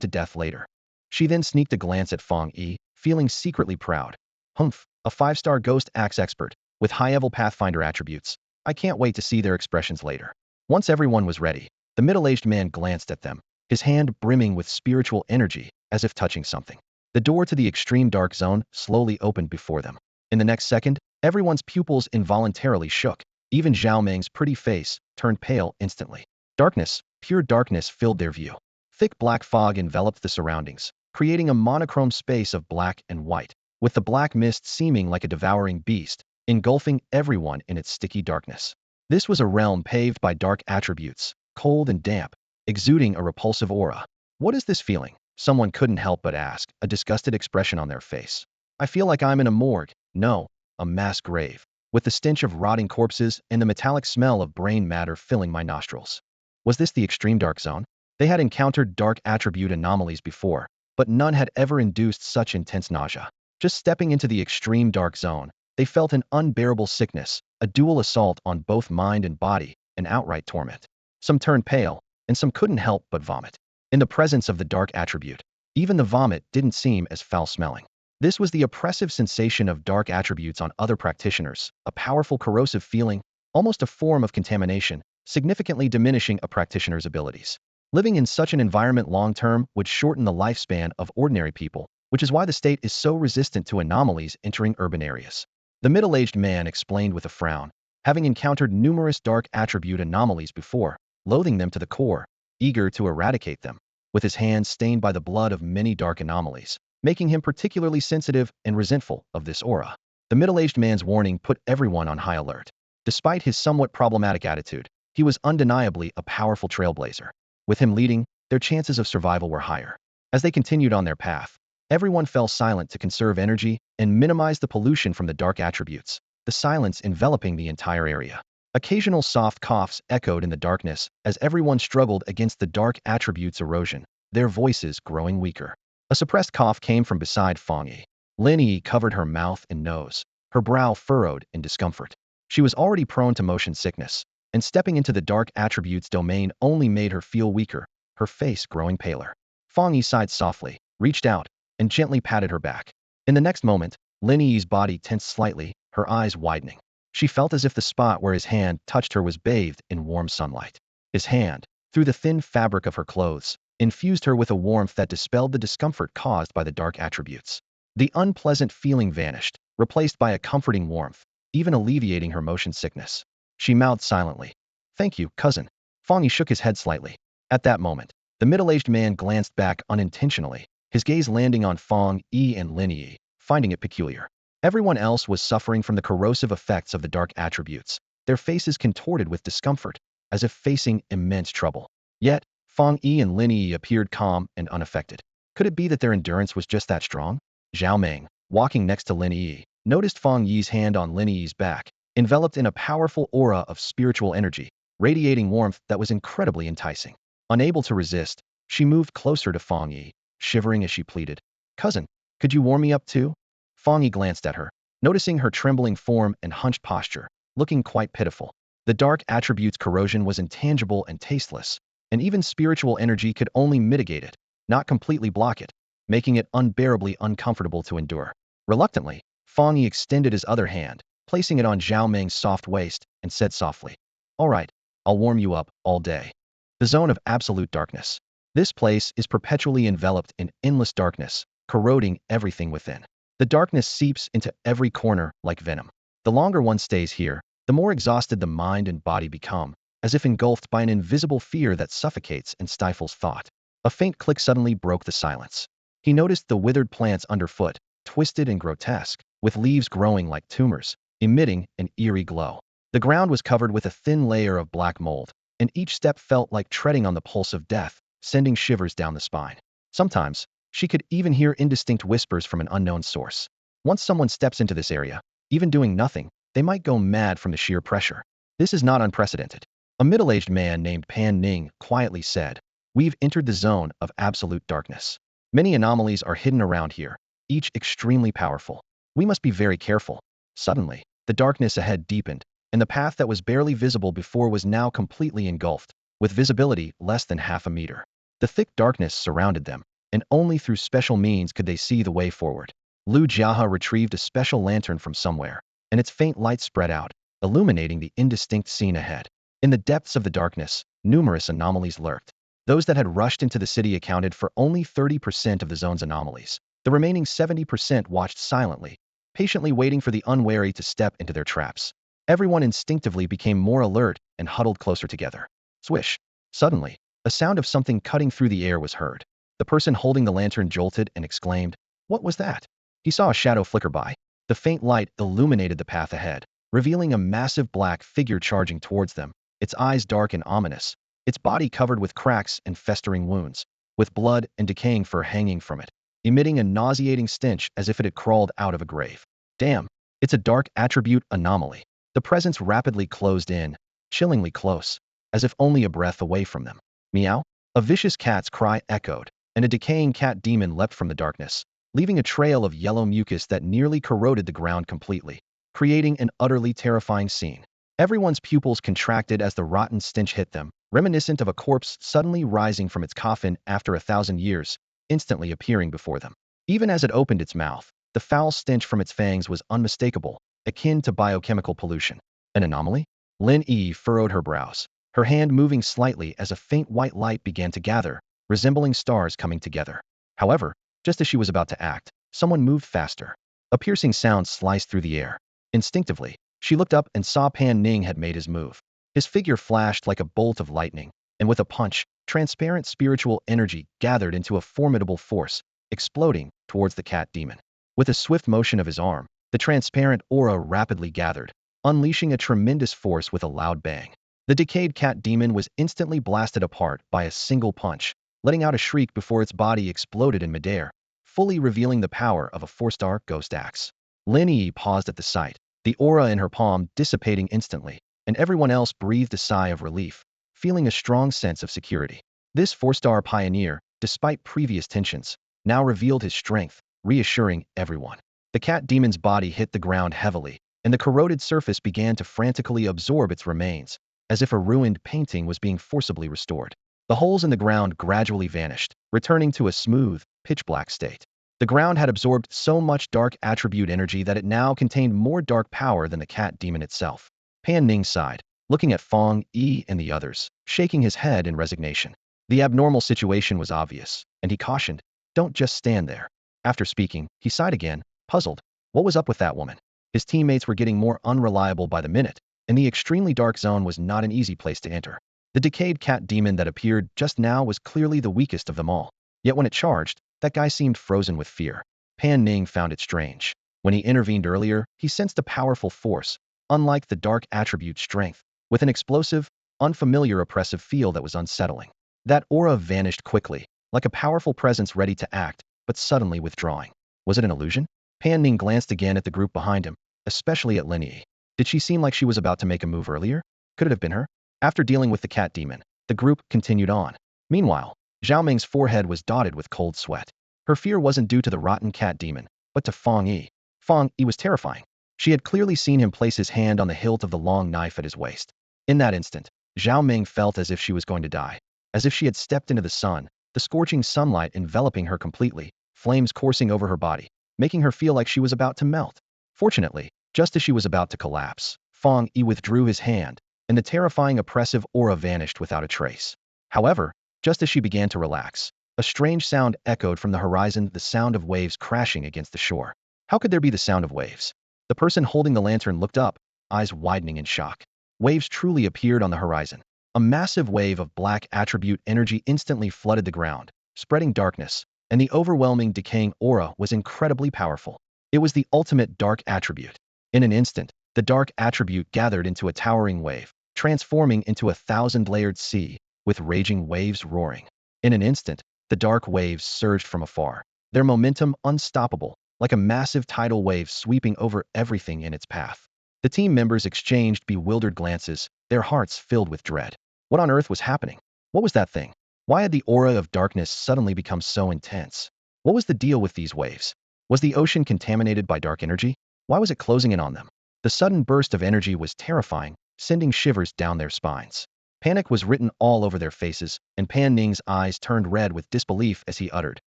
to death later." She then sneaked a glance at Fang Yi, feeling secretly proud. "Humph, a 5-star Ghost Axe expert, with high-level Pathfinder attributes. I can't wait to see their expressions later." Once everyone was ready, the middle-aged man glanced at them, his hand brimming with spiritual energy, as if touching something. The door to the extreme dark zone slowly opened before them. In the next second, everyone's pupils involuntarily shook. Even Zhao Ming's pretty face turned pale instantly. Darkness, pure darkness filled their view. Thick black fog enveloped the surroundings, creating a monochrome space of black and white, with the black mist seeming like a devouring beast, engulfing everyone in its sticky darkness. This was a realm paved by dark attributes, cold and damp, exuding a repulsive aura. "What is this feeling?" Someone couldn't help but ask, a disgusted expression on their face. "I feel like I'm in a morgue. No, a mass grave, with the stench of rotting corpses and the metallic smell of brain matter filling my nostrils." Was this the extreme dark zone? They had encountered dark attribute anomalies before, but none had ever induced such intense nausea. Just stepping into the extreme dark zone, they felt an unbearable sickness, a dual assault on both mind and body, an outright torment. Some turned pale, and some couldn't help but vomit. In the presence of the dark attribute, even the vomit didn't seem as foul-smelling. This was the oppressive sensation of dark attributes on other practitioners, a powerful corrosive feeling, almost a form of contamination, significantly diminishing a practitioner's abilities. Living in such an environment long-term would shorten the lifespan of ordinary people, which is why the state is so resistant to anomalies entering urban areas. The middle-aged man explained with a frown, having encountered numerous dark attribute anomalies before, loathing them to the core, eager to eradicate them, with his hands stained by the blood of many dark anomalies, making him particularly sensitive and resentful of this aura. The middle-aged man's warning put everyone on high alert. Despite his somewhat problematic attitude, he was undeniably a powerful trailblazer. With him leading, their chances of survival were higher. As they continued on their path, everyone fell silent to conserve energy and minimize the pollution from the dark attributes, the silence enveloping the entire area. Occasional soft coughs echoed in the darkness as everyone struggled against the dark attributes' erosion, their voices growing weaker. A suppressed cough came from beside Fang Yi. Lin Yi covered her mouth and nose, her brow furrowed in discomfort. She was already prone to motion sickness, and stepping into the dark attributes domain only made her feel weaker, her face growing paler. Fang Yi sighed softly, reached out, and gently patted her back. In the next moment, Lin Yi's body tensed slightly, her eyes widening. She felt as if the spot where his hand touched her was bathed in warm sunlight. His hand, through the thin fabric of her clothes, infused her with a warmth that dispelled the discomfort caused by the dark attributes. The unpleasant feeling vanished, replaced by a comforting warmth, even alleviating her motion sickness. She mouthed silently, "Thank you, cousin." Fang Yi shook his head slightly. At that moment, the middle-aged man glanced back unintentionally, his gaze landing on Fang Yi and Lin Yi, finding it peculiar. Everyone else was suffering from the corrosive effects of the dark attributes, their faces contorted with discomfort, as if facing immense trouble. Yet, Fang Yi and Lin Yi appeared calm and unaffected. Could it be that their endurance was just that strong? Zhao Meng, walking next to Lin Yi, noticed Fang Yi's hand on Lin Yi's back, enveloped in a powerful aura of spiritual energy, radiating warmth that was incredibly enticing. Unable to resist, she moved closer to Fang Yi, shivering as she pleaded, "Cousin, could you warm me up too?" Fang Yi glanced at her, noticing her trembling form and hunched posture, looking quite pitiful. The dark attribute's corrosion was intangible and tasteless, and even spiritual energy could only mitigate it, not completely block it, making it unbearably uncomfortable to endure. Reluctantly, Fang Yi extended his other hand, placing it on Zhao Meng's soft waist, and said softly, "All right, I'll warm you up all day." The zone of absolute darkness. This place is perpetually enveloped in endless darkness, corroding everything within. The darkness seeps into every corner like venom. The longer one stays here, the more exhausted the mind and body become, as if engulfed by an invisible fear that suffocates and stifles thought. A faint click suddenly broke the silence. He noticed the withered plants underfoot, twisted and grotesque, with leaves growing like tumors, emitting an eerie glow. The ground was covered with a thin layer of black mold, and each step felt like treading on the pulse of death, sending shivers down the spine. Sometimes, she could even hear indistinct whispers from an unknown source. Once someone steps into this area, even doing nothing, they might go mad from the sheer pressure. This is not unprecedented. A middle-aged man named Pan Ning quietly said, "We've entered the zone of absolute darkness. Many anomalies are hidden around here, each extremely powerful. We must be very careful." Suddenly, the darkness ahead deepened, and the path that was barely visible before was now completely engulfed, with visibility less than half a meter. The thick darkness surrounded them, and only through special means could they see the way forward. Lu Jiahe retrieved a special lantern from somewhere, and its faint light spread out, illuminating the indistinct scene ahead. In the depths of the darkness, numerous anomalies lurked. Those that had rushed into the city accounted for only 30% of the zone's anomalies. The remaining 70% watched silently, patiently waiting for the unwary to step into their traps. Everyone instinctively became more alert and huddled closer together. Swish! Suddenly, a sound of something cutting through the air was heard. The person holding the lantern jolted and exclaimed, "What was that?" He saw a shadow flicker by. The faint light illuminated the path ahead, revealing a massive black figure charging towards them, its eyes dark and ominous, its body covered with cracks and festering wounds, with blood and decaying fur hanging from it, emitting a nauseating stench as if it had crawled out of a grave. Damn, it's a dark attribute anomaly. The presence rapidly closed in, chillingly close, as if only a breath away from them. Meow? A vicious cat's cry echoed, and a decaying cat demon leapt from the darkness, leaving a trail of yellow mucus that nearly corroded the ground completely, creating an utterly terrifying scene. Everyone's pupils contracted as the rotten stench hit them, reminiscent of a corpse suddenly rising from its coffin after 1,000 years, instantly appearing before them. Even as it opened its mouth, the foul stench from its fangs was unmistakable, akin to biochemical pollution. An anomaly? Lin Yi furrowed her brows, her hand moving slightly as a faint white light began to gather, resembling stars coming together. However, just as she was about to act, someone moved faster. A piercing sound sliced through the air. Instinctively, she looked up and saw Pan Ning had made his move. His figure flashed like a bolt of lightning, and with a punch, transparent spiritual energy gathered into a formidable force, exploding towards the cat demon. With a swift motion of his arm, the transparent aura rapidly gathered, unleashing a tremendous force with a loud bang. The decayed cat demon was instantly blasted apart by a single punch, letting out a shriek before its body exploded in midair, fully revealing the power of a 4-star ghost axe. Lin Yi paused at the sight, the aura in her palm dissipating instantly, and everyone else breathed a sigh of relief, feeling a strong sense of security. This 4-star pioneer, despite previous tensions, now revealed his strength, reassuring everyone. The cat demon's body hit the ground heavily, and the corroded surface began to frantically absorb its remains, as if a ruined painting was being forcibly restored. The holes in the ground gradually vanished, returning to a smooth, pitch-black state. The ground had absorbed so much dark attribute energy that it now contained more dark power than the cat demon itself. Pan Ning sighed, looking at Fang Yi and the others, shaking his head in resignation. The abnormal situation was obvious, and he cautioned, "Don't just stand there." After speaking, he sighed again, puzzled. What was up with that woman? His teammates were getting more unreliable by the minute, and the extremely dark zone was not an easy place to enter. The decayed cat demon that appeared just now was clearly the weakest of them all. Yet when it charged, That guy seemed frozen with fear. Pan Ning found it strange. When he intervened earlier, he sensed a powerful force, unlike the dark attribute strength, with an explosive, unfamiliar oppressive feel that was unsettling. That aura vanished quickly, like a powerful presence ready to act, but suddenly withdrawing. Was it an illusion? Pan Ning glanced again at the group behind him, especially at Lin Yi. Did she seem like she was about to make a move earlier? Could it have been her? After dealing with the cat demon, the group continued on. Meanwhile, Zhao Ming's forehead was dotted with cold sweat. Her fear wasn't due to the rotten cat demon, but to Fang Yi. Fang Yi was terrifying. She had clearly seen him place his hand on the hilt of the long knife at his waist. In that instant, Zhao Ming felt as if she was going to die. As if she had stepped into the sun, the scorching sunlight enveloping her completely, flames coursing over her body, making her feel like she was about to melt. Fortunately, just as she was about to collapse, Fang Yi withdrew his hand, and the terrifying oppressive aura vanished without a trace. However, just as she began to relax, a strange sound echoed from the horizon, the sound of waves crashing against the shore. How could there be the sound of waves? The person holding the lantern looked up, eyes widening in shock. Waves truly appeared on the horizon. A massive wave of black attribute energy instantly flooded the ground, spreading darkness, and the overwhelming decaying aura was incredibly powerful. It was the ultimate dark attribute. In an instant, the dark attribute gathered into a towering wave, transforming into a thousand-layered sea, with raging waves roaring. In an instant, the dark waves surged from afar, their momentum unstoppable, like a massive tidal wave sweeping over everything in its path. The team members exchanged bewildered glances, their hearts filled with dread. What on earth was happening? What was that thing? Why had the aura of darkness suddenly become so intense? What was the deal with these waves? Was the ocean contaminated by dark energy? Why was it closing in on them? The sudden burst of energy was terrifying, sending shivers down their spines. Panic was written all over their faces, and Pan Ning's eyes turned red with disbelief as he uttered,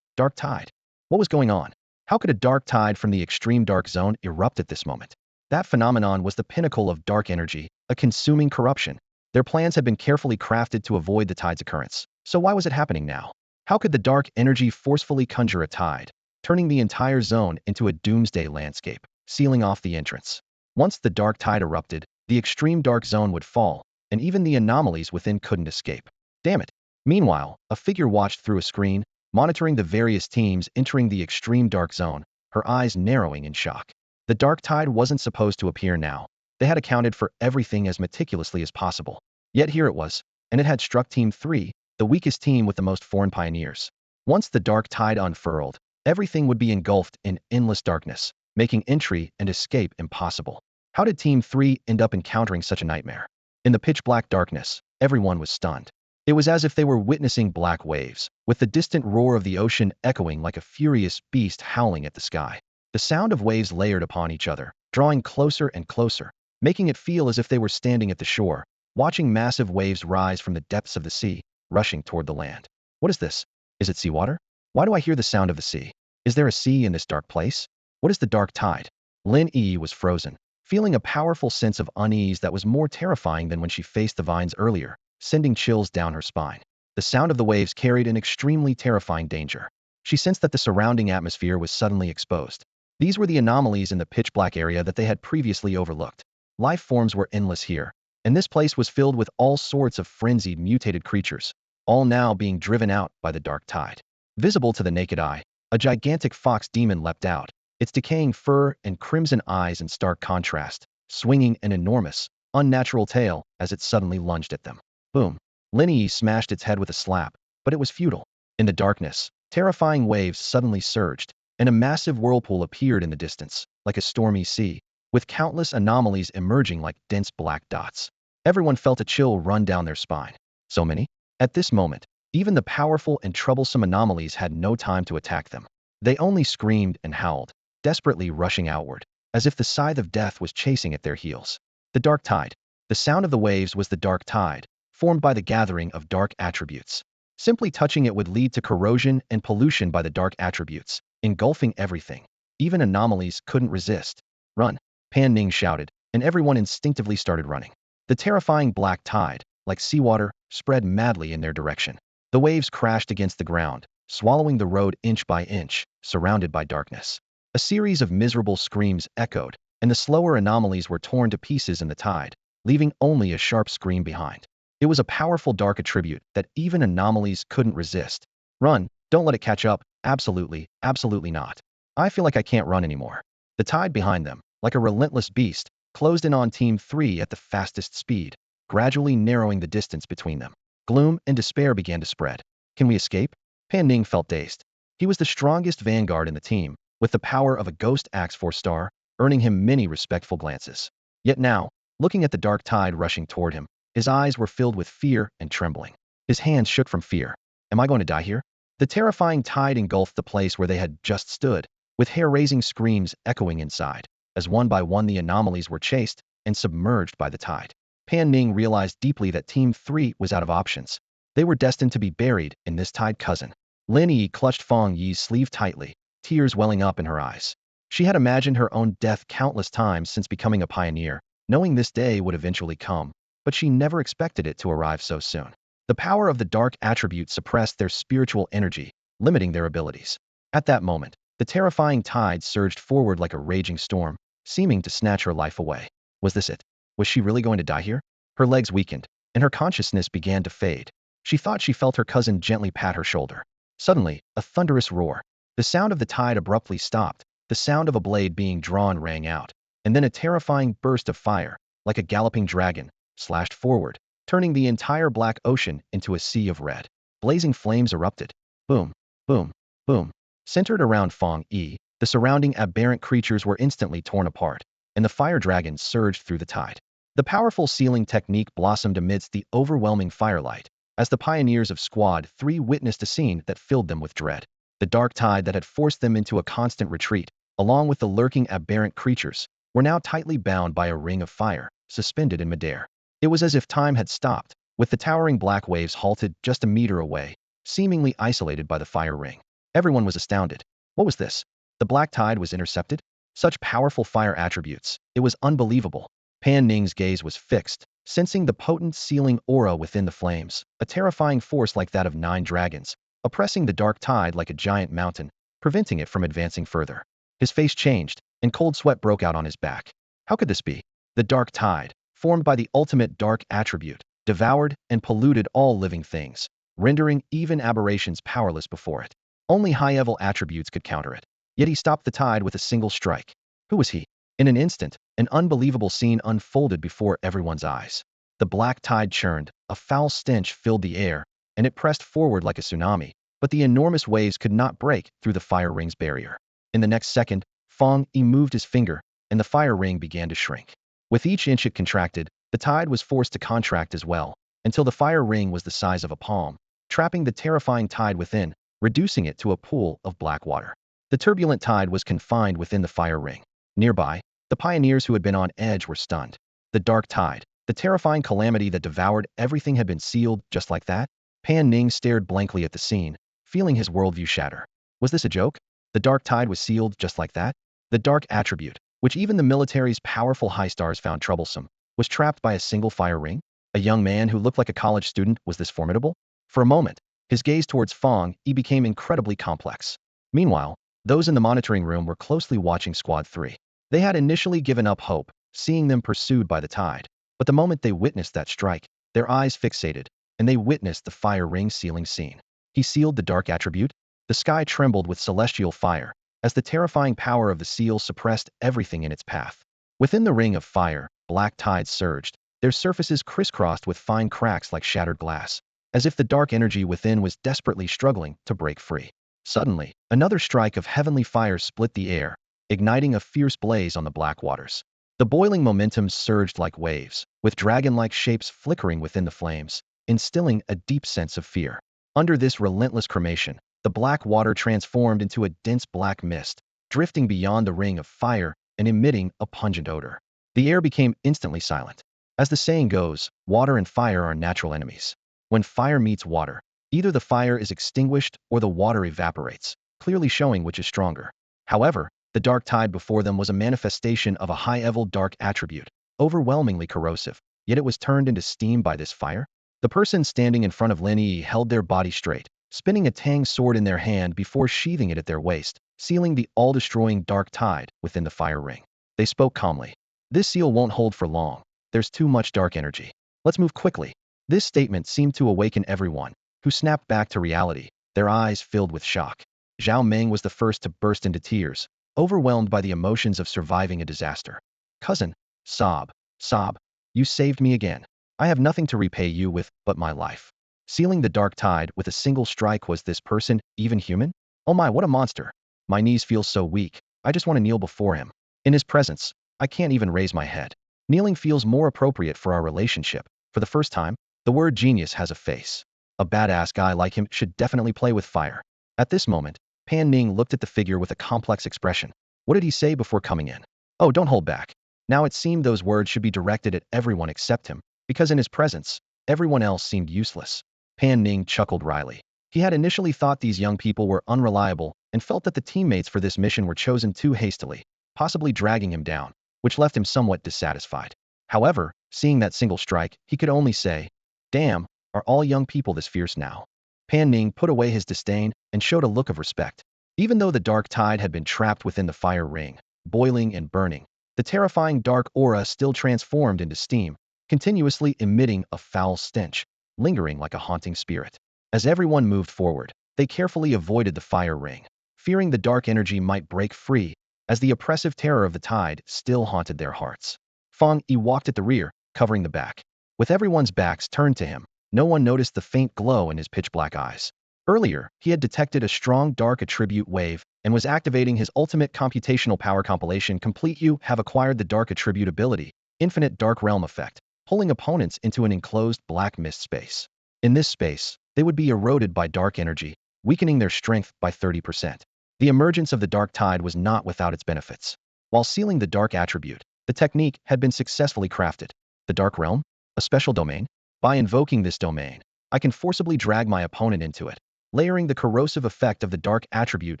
"Dark tide." What was going on? How could a dark tide from the extreme dark zone erupt at this moment? That phenomenon was the pinnacle of dark energy, a consuming corruption. Their plans had been carefully crafted to avoid the tide's occurrence. So why was it happening now? How could the dark energy forcefully conjure a tide, turning the entire zone into a doomsday landscape, sealing off the entrance? Once the dark tide erupted, the extreme dark zone would fall, and even the anomalies within couldn't escape. Damn it. Meanwhile, a figure watched through a screen, monitoring the various teams entering the extreme dark zone, her eyes narrowing in shock. The dark tide wasn't supposed to appear now. They had accounted for everything as meticulously as possible. Yet here it was, and it had struck Team 3, the weakest team with the most foreign pioneers. Once the dark tide unfurled, everything would be engulfed in endless darkness, making entry and escape impossible. How did Team 3 end up encountering such a nightmare? In the pitch-black darkness, everyone was stunned. It was as if they were witnessing black waves, with the distant roar of the ocean echoing like a furious beast howling at the sky. The sound of waves layered upon each other, drawing closer and closer, making it feel as if they were standing at the shore, watching massive waves rise from the depths of the sea, rushing toward the land. What is this? Is it seawater? Why do I hear the sound of the sea? Is there a sea in this dark place? What is the dark tide? Lin Yi was frozen, feeling a powerful sense of unease that was more terrifying than when she faced the vines earlier, sending chills down her spine. The sound of the waves carried an extremely terrifying danger. She sensed that the surrounding atmosphere was suddenly exposed. These were the anomalies in the pitch-black area that they had previously overlooked. Life forms were endless here, and this place was filled with all sorts of frenzied, mutated creatures, all now being driven out by the dark tide. Visible to the naked eye, a gigantic fox demon leapt out, its decaying fur and crimson eyes in stark contrast, swinging an enormous, unnatural tail as it suddenly lunged at them. Boom! Lin Yi smashed its head with a slap, but it was futile. In the darkness, terrifying waves suddenly surged, and a massive whirlpool appeared in the distance, like a stormy sea, with countless anomalies emerging like dense black dots. Everyone felt a chill run down their spine. So many? At this moment, even the powerful and troublesome anomalies had no time to attack them. They only screamed and howled, desperately rushing outward, as if the scythe of death was chasing at their heels. The dark tide. The sound of the waves was the dark tide, formed by the gathering of dark attributes. Simply touching it would lead to corrosion and pollution by the dark attributes, engulfing everything. Even anomalies couldn't resist. Run! Pan Ning shouted, and everyone instinctively started running. The terrifying black tide, like seawater, spread madly in their direction. The waves crashed against the ground, swallowing the road inch by inch, surrounded by darkness. A series of miserable screams echoed, and the slower anomalies were torn to pieces in the tide, leaving only a sharp scream behind. It was a powerful dark attribute that even anomalies couldn't resist. Run, don't let it catch up, Absolutely, absolutely not. I feel like I can't run anymore. The tide behind them, like a relentless beast, closed in on Team 3 at the fastest speed, gradually narrowing the distance between them. Gloom and despair began to spread. Can we escape? Pan Ning felt dazed. He was the strongest vanguard in the team, with the power of a ghost axe 4-star, earning him many respectful glances. Yet now, looking at the dark tide rushing toward him, his eyes were filled with fear and trembling. His hands shook from fear. Am I going to die here? The terrifying tide engulfed the place where they had just stood, with hair-raising screams echoing inside, as one by one the anomalies were chased and submerged by the tide. Pan Ning realized deeply that Team 3 was out of options. They were destined to be buried in this tide cousin. Lin Yi clutched Fang Yi's sleeve tightly, tears welling up in her eyes. She had imagined her own death countless times since becoming a pioneer, knowing this day would eventually come, but she never expected it to arrive so soon. The power of the dark attribute suppressed their spiritual energy, limiting their abilities. At that moment, the terrifying tide surged forward like a raging storm, seeming to snatch her life away. Was this it? Was she really going to die here? Her legs weakened, and her consciousness began to fade. She thought she felt her cousin gently pat her shoulder. Suddenly, a thunderous roar. The sound of the tide abruptly stopped. The sound of a blade being drawn rang out, and then a terrifying burst of fire, like a galloping dragon, slashed forward, turning the entire black ocean into a sea of red. Blazing flames erupted. Boom, boom, boom. Centered around Fang Yi, the surrounding aberrant creatures were instantly torn apart, and the fire dragons surged through the tide. The powerful sealing technique blossomed amidst the overwhelming firelight, as the pioneers of Squad 3 witnessed a scene that filled them with dread. The dark tide that had forced them into a constant retreat, along with the lurking aberrant creatures, were now tightly bound by a ring of fire, suspended in midair. It was as if time had stopped, with the towering black waves halted just a meter away, seemingly isolated by the fire ring. Everyone was astounded. What was this? The black tide was intercepted? Such powerful fire attributes. It was unbelievable. Pan Ning's gaze was fixed, sensing the potent sealing aura within the flames, a terrifying force like that of 9 dragons, oppressing the dark tide like a giant mountain, preventing it from advancing further. His face changed, and cold sweat broke out on his back. How could this be? The dark tide, formed by the ultimate dark attribute, devoured and polluted all living things, rendering even aberrations powerless before it. Only high-level attributes could counter it. Yet he stopped the tide with a single strike. Who was he? In an instant, an unbelievable scene unfolded before everyone's eyes. The black tide churned, a foul stench filled the air, and it pressed forward like a tsunami, but the enormous waves could not break through the fire ring's barrier. In the next second, Fang Yi moved his finger, and the fire ring began to shrink. With each inch it contracted, the tide was forced to contract as well, until the fire ring was the size of a palm, trapping the terrifying tide within, reducing it to a pool of black water. The turbulent tide was confined within the fire ring. Nearby, the pioneers who had been on edge were stunned. The dark tide, the terrifying calamity that devoured everything, had been sealed just like that? Pan Ning stared blankly at the scene, feeling his worldview shatter. Was this a joke? The dark tide was sealed just like that? The dark attribute, which even the military's powerful high stars found troublesome, was trapped by a single fire ring? A young man who looked like a college student was this formidable? For a moment, his gaze towards Fang Yi became incredibly complex. Meanwhile, those in the monitoring room were closely watching Squad 3. They had initially given up hope, seeing them pursued by the tide. But the moment they witnessed that strike, their eyes fixated, and they witnessed the fire ring sealing scene. He sealed the dark attribute? The sky trembled with celestial fire, as the terrifying power of the seal suppressed everything in its path. Within the ring of fire, black tides surged, their surfaces crisscrossed with fine cracks like shattered glass, as if the dark energy within was desperately struggling to break free. Suddenly, another strike of heavenly fire split the air, igniting a fierce blaze on the black waters. The boiling momentum surged like waves, with dragon-like shapes flickering within the flames, instilling a deep sense of fear. Under this relentless cremation, the black water transformed into a dense black mist, drifting beyond the ring of fire and emitting a pungent odor. The air became instantly silent. As the saying goes, water and fire are natural enemies. When fire meets water, either the fire is extinguished or the water evaporates, clearly showing which is stronger. However, the dark tide before them was a manifestation of a high-level dark attribute, overwhelmingly corrosive, yet it was turned into steam by this fire. The person standing in front of Lin Yi held their body straight, spinning a Tang sword in their hand before sheathing it at their waist, sealing the all-destroying dark tide within the fire ring. They spoke calmly. This seal won't hold for long. There's too much dark energy. Let's move quickly. This statement seemed to awaken everyone, who snapped back to reality, their eyes filled with shock. Zhao Meng was the first to burst into tears, overwhelmed by the emotions of surviving a disaster. Cousin, sob, sob, you saved me again. I have nothing to repay you with but my life. Sealing the dark tide with a single strike. Was this person even human? Oh my, what a monster. My knees feel so weak, I just want to kneel before him. In his presence, I can't even raise my head. Kneeling feels more appropriate for our relationship. For the first time, the word genius has a face. A badass guy like him should definitely play with fire. At this moment, Pan Ning looked at the figure with a complex expression. What did he say before coming in? Oh, don't hold back. Now it seemed those words should be directed at everyone except him, because in his presence, everyone else seemed useless. Pan Ning chuckled wryly. He had initially thought these young people were unreliable and felt that the teammates for this mission were chosen too hastily, possibly dragging him down, which left him somewhat dissatisfied. However, seeing that single strike, he could only say, damn, are all young people this fierce now? Pan Ning put away his disdain and showed a look of respect. Even though the dark tide had been trapped within the fire ring, boiling and burning, the terrifying dark aura still transformed into steam, continuously emitting a foul stench, lingering like a haunting spirit. As everyone moved forward, they carefully avoided the fire ring, fearing the dark energy might break free, as the oppressive terror of the tide still haunted their hearts. Fang Yi walked at the rear, covering the back. With everyone's backs turned to him, no one noticed the faint glow in his pitch-black eyes. Earlier, he had detected a strong dark attribute wave and was activating his ultimate computational power compilation complete. You have acquired the dark attribute ability, infinite dark realm effect, pulling opponents into an enclosed black mist space. In this space, they would be eroded by dark energy, weakening their strength by 30%. The emergence of the dark tide was not without its benefits. While sealing the dark attribute, the technique had been successfully crafted. The dark realm? A special domain? By invoking this domain, I can forcibly drag my opponent into it, layering the corrosive effect of the dark attribute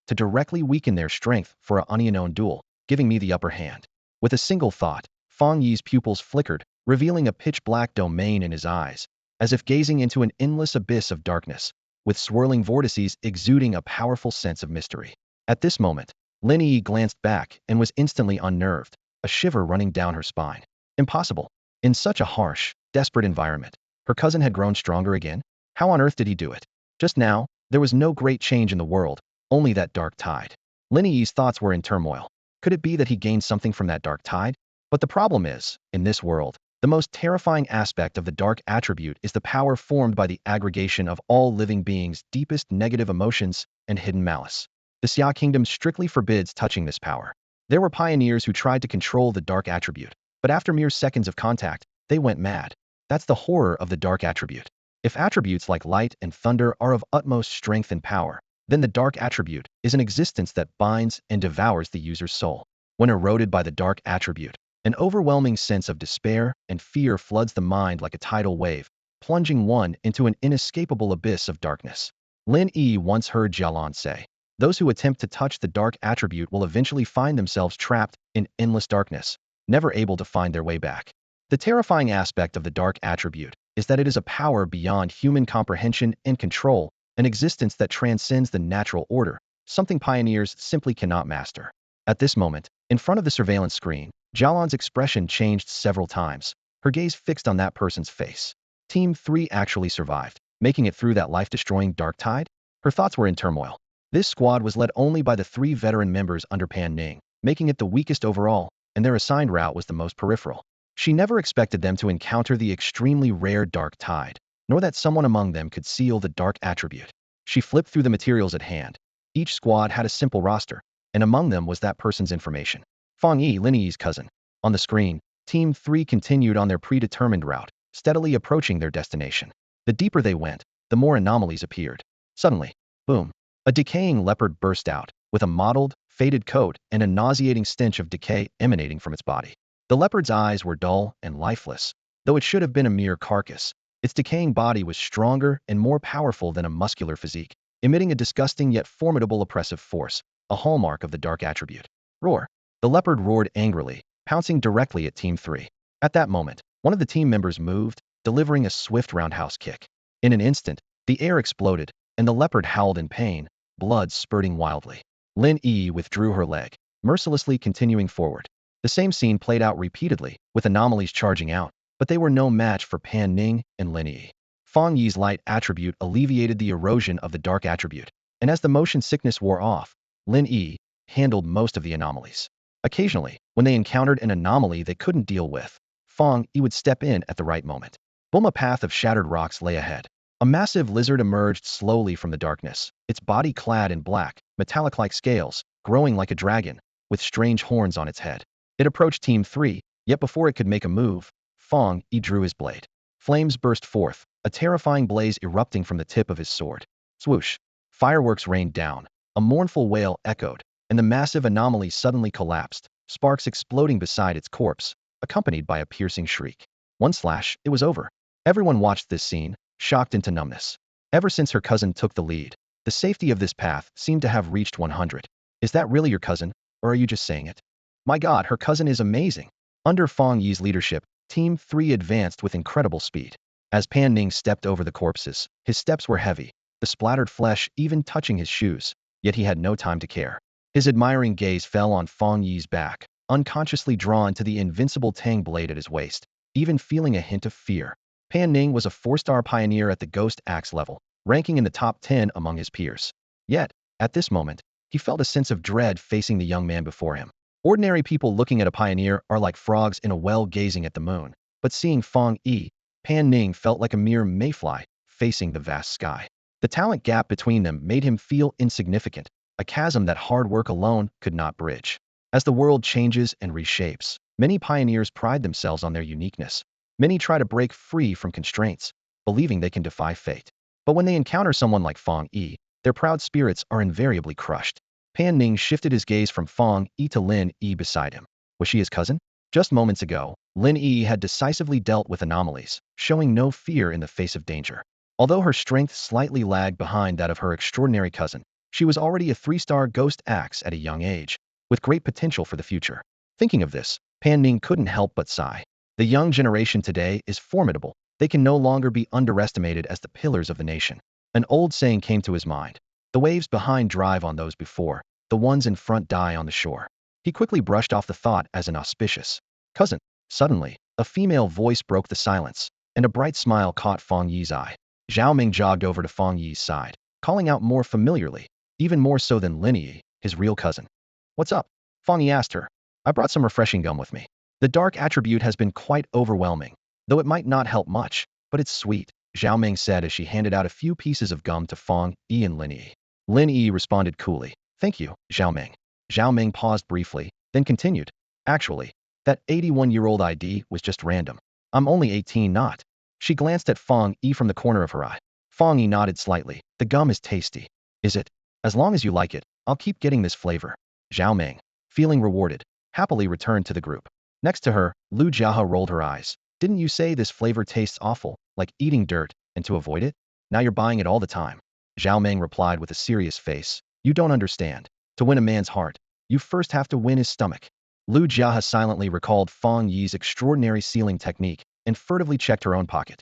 to directly weaken their strength for an unknown duel, giving me the upper hand. With a single thought, Fang Yi's pupils flickered, revealing a pitch-black domain in his eyes, as if gazing into an endless abyss of darkness, with swirling vortices exuding a powerful sense of mystery. At this moment, Lin Yi glanced back and was instantly unnerved, a shiver running down her spine. Impossible. In such a harsh, desperate environment, her cousin had grown stronger again? How on earth did he do it? Just now, there was no great change in the world, only that dark tide. Lin Yi's thoughts were in turmoil. Could it be that he gained something from that dark tide? But the problem is, in this world, the most terrifying aspect of the dark attribute is the power formed by the aggregation of all living beings' deepest negative emotions and hidden malice. The Xia Kingdom strictly forbids touching this power. There were pioneers who tried to control the dark attribute, but after mere seconds of contact, they went mad. That's the horror of the dark attribute. If attributes like light and thunder are of utmost strength and power, then the dark attribute is an existence that binds and devours the user's soul. When eroded by the dark attribute, an overwhelming sense of despair and fear floods the mind like a tidal wave, plunging one into an inescapable abyss of darkness. Lin Yi once heard Jialan say, those who attempt to touch the dark attribute will eventually find themselves trapped in endless darkness, never able to find their way back. The terrifying aspect of the dark attribute is that it is a power beyond human comprehension and control, an existence that transcends the natural order, something pioneers simply cannot master. At this moment, in front of the surveillance screen, Jialan's expression changed several times, her gaze fixed on that person's face. Team 3 actually survived, making it through that life-destroying dark tide? Her thoughts were in turmoil. This squad was led only by the 3 veteran members under Pan Ning, making it the weakest overall, and their assigned route was the most peripheral. She never expected them to encounter the extremely rare dark tide, nor that someone among them could seal the dark attribute. She flipped through the materials at hand. Each squad had a simple roster, and among them was that person's information. Fang Yi, Lin Yi's cousin. On the screen, Team 3 continued on their predetermined route, steadily approaching their destination. The deeper they went, the more anomalies appeared. Suddenly, boom, a decaying leopard burst out, with a mottled, faded coat and a nauseating stench of decay emanating from its body. The leopard's eyes were dull and lifeless, though it should have been a mere carcass. Its decaying body was stronger and more powerful than a muscular physique, emitting a disgusting yet formidable oppressive force, a hallmark of the dark attribute. Roar! The leopard roared angrily, pouncing directly at Team 3. At that moment, one of the team members moved, delivering a swift roundhouse kick. In an instant, the air exploded, and the leopard howled in pain, blood spurting wildly. Lin Yi withdrew her leg, mercilessly continuing forward. The same scene played out repeatedly, with anomalies charging out, but they were no match for Pan Ning and Lin Yi. Fang Yi's light attribute alleviated the erosion of the dark attribute. and as the motion sickness wore off, Lin Yi handled most of the anomalies. Occasionally, when they encountered an anomaly they couldn't deal with, Fang Yi would step in at the right moment. Boom! A path of shattered rocks lay ahead. A massive lizard emerged slowly from the darkness, its body clad in black, metallic-like scales, growing like a dragon, with strange horns on its head. It approached Team 3, yet before it could make a move, Fang Yi drew his blade. Flames burst forth, a terrifying blaze erupting from the tip of his sword. Swoosh! Fireworks rained down. A mournful wail echoed, and the massive anomaly suddenly collapsed, sparks exploding beside its corpse, accompanied by a piercing shriek. One slash, it was over. Everyone watched this scene, shocked into numbness. Ever since her cousin took the lead, the safety of this path seemed to have reached 100. Is that really your cousin, or are you just saying it? My god, her cousin is amazing. Under Fang Yi's leadership, Team 3 advanced with incredible speed. As Pan Ning stepped over the corpses, his steps were heavy, the splattered flesh even touching his shoes, yet he had no time to care. His admiring gaze fell on Fang Yi's back, unconsciously drawn to the invincible Tang Blade at his waist, even feeling a hint of fear. Pan Ning was a 4-star pioneer at the Ghost Axe level, ranking in the top 10 among his peers. Yet, at this moment, he felt a sense of dread facing the young man before him. Ordinary people looking at a pioneer are like frogs in a well gazing at the moon, but seeing Fang Yi, Pan Ning felt like a mere mayfly facing the vast sky. The talent gap between them made him feel insignificant, a chasm that hard work alone could not bridge. As the world changes and reshapes, many pioneers pride themselves on their uniqueness. Many try to break free from constraints, believing they can defy fate. But when they encounter someone like Fang Yi, their proud spirits are invariably crushed. Pan Ning shifted his gaze from Fang Yi to Lin Yi beside him. Was she his cousin? Just moments ago, Lin Yi had decisively dealt with anomalies, showing no fear in the face of danger. Although her strength slightly lagged behind that of her extraordinary cousin, she was already a 3-star Ghost Axe at a young age, with great potential for the future. Thinking of this, Pan Ning couldn't help but sigh. The young generation today is formidable. They can no longer be underestimated as the pillars of the nation. An old saying came to his mind. The waves behind drive on those before. The ones in front die on the shore. He quickly brushed off the thought as inauspicious. Cousin. Suddenly, a female voice broke the silence, and a bright smile caught Fang Yi's eye. Zhao Ming jogged over to Fang Yi's side, calling out more familiarly, even more so than Lin Yi, his real cousin. What's up? Fang Yi asked her. I brought some refreshing gum with me. The dark attribute has been quite overwhelming, though it might not help much, but it's sweet, Zhao Ming said as she handed out a few pieces of gum to Fang Yi and Lin Yi. Lin Yi responded coolly. Thank you, Zhao Ming. Zhao Ming paused briefly, then continued. Actually, that 81-year-old ID was just random. I'm only 18 not. She glanced at Fang Yi from the corner of her eye. Fang Yi nodded slightly. The gum is tasty. Is it? As long as you like it, I'll keep getting this flavor. Zhao Ming, feeling rewarded, happily returned to the group. Next to her, Lu Jiahe rolled her eyes. Didn't you say this flavor tastes awful, like eating dirt, and to avoid it? Now you're buying it all the time. Zhao Ming replied with a serious face. You don't understand. To win a man's heart, you first have to win his stomach. Lu Jiahe silently recalled Fang Yi's extraordinary sealing technique and furtively checked her own pocket.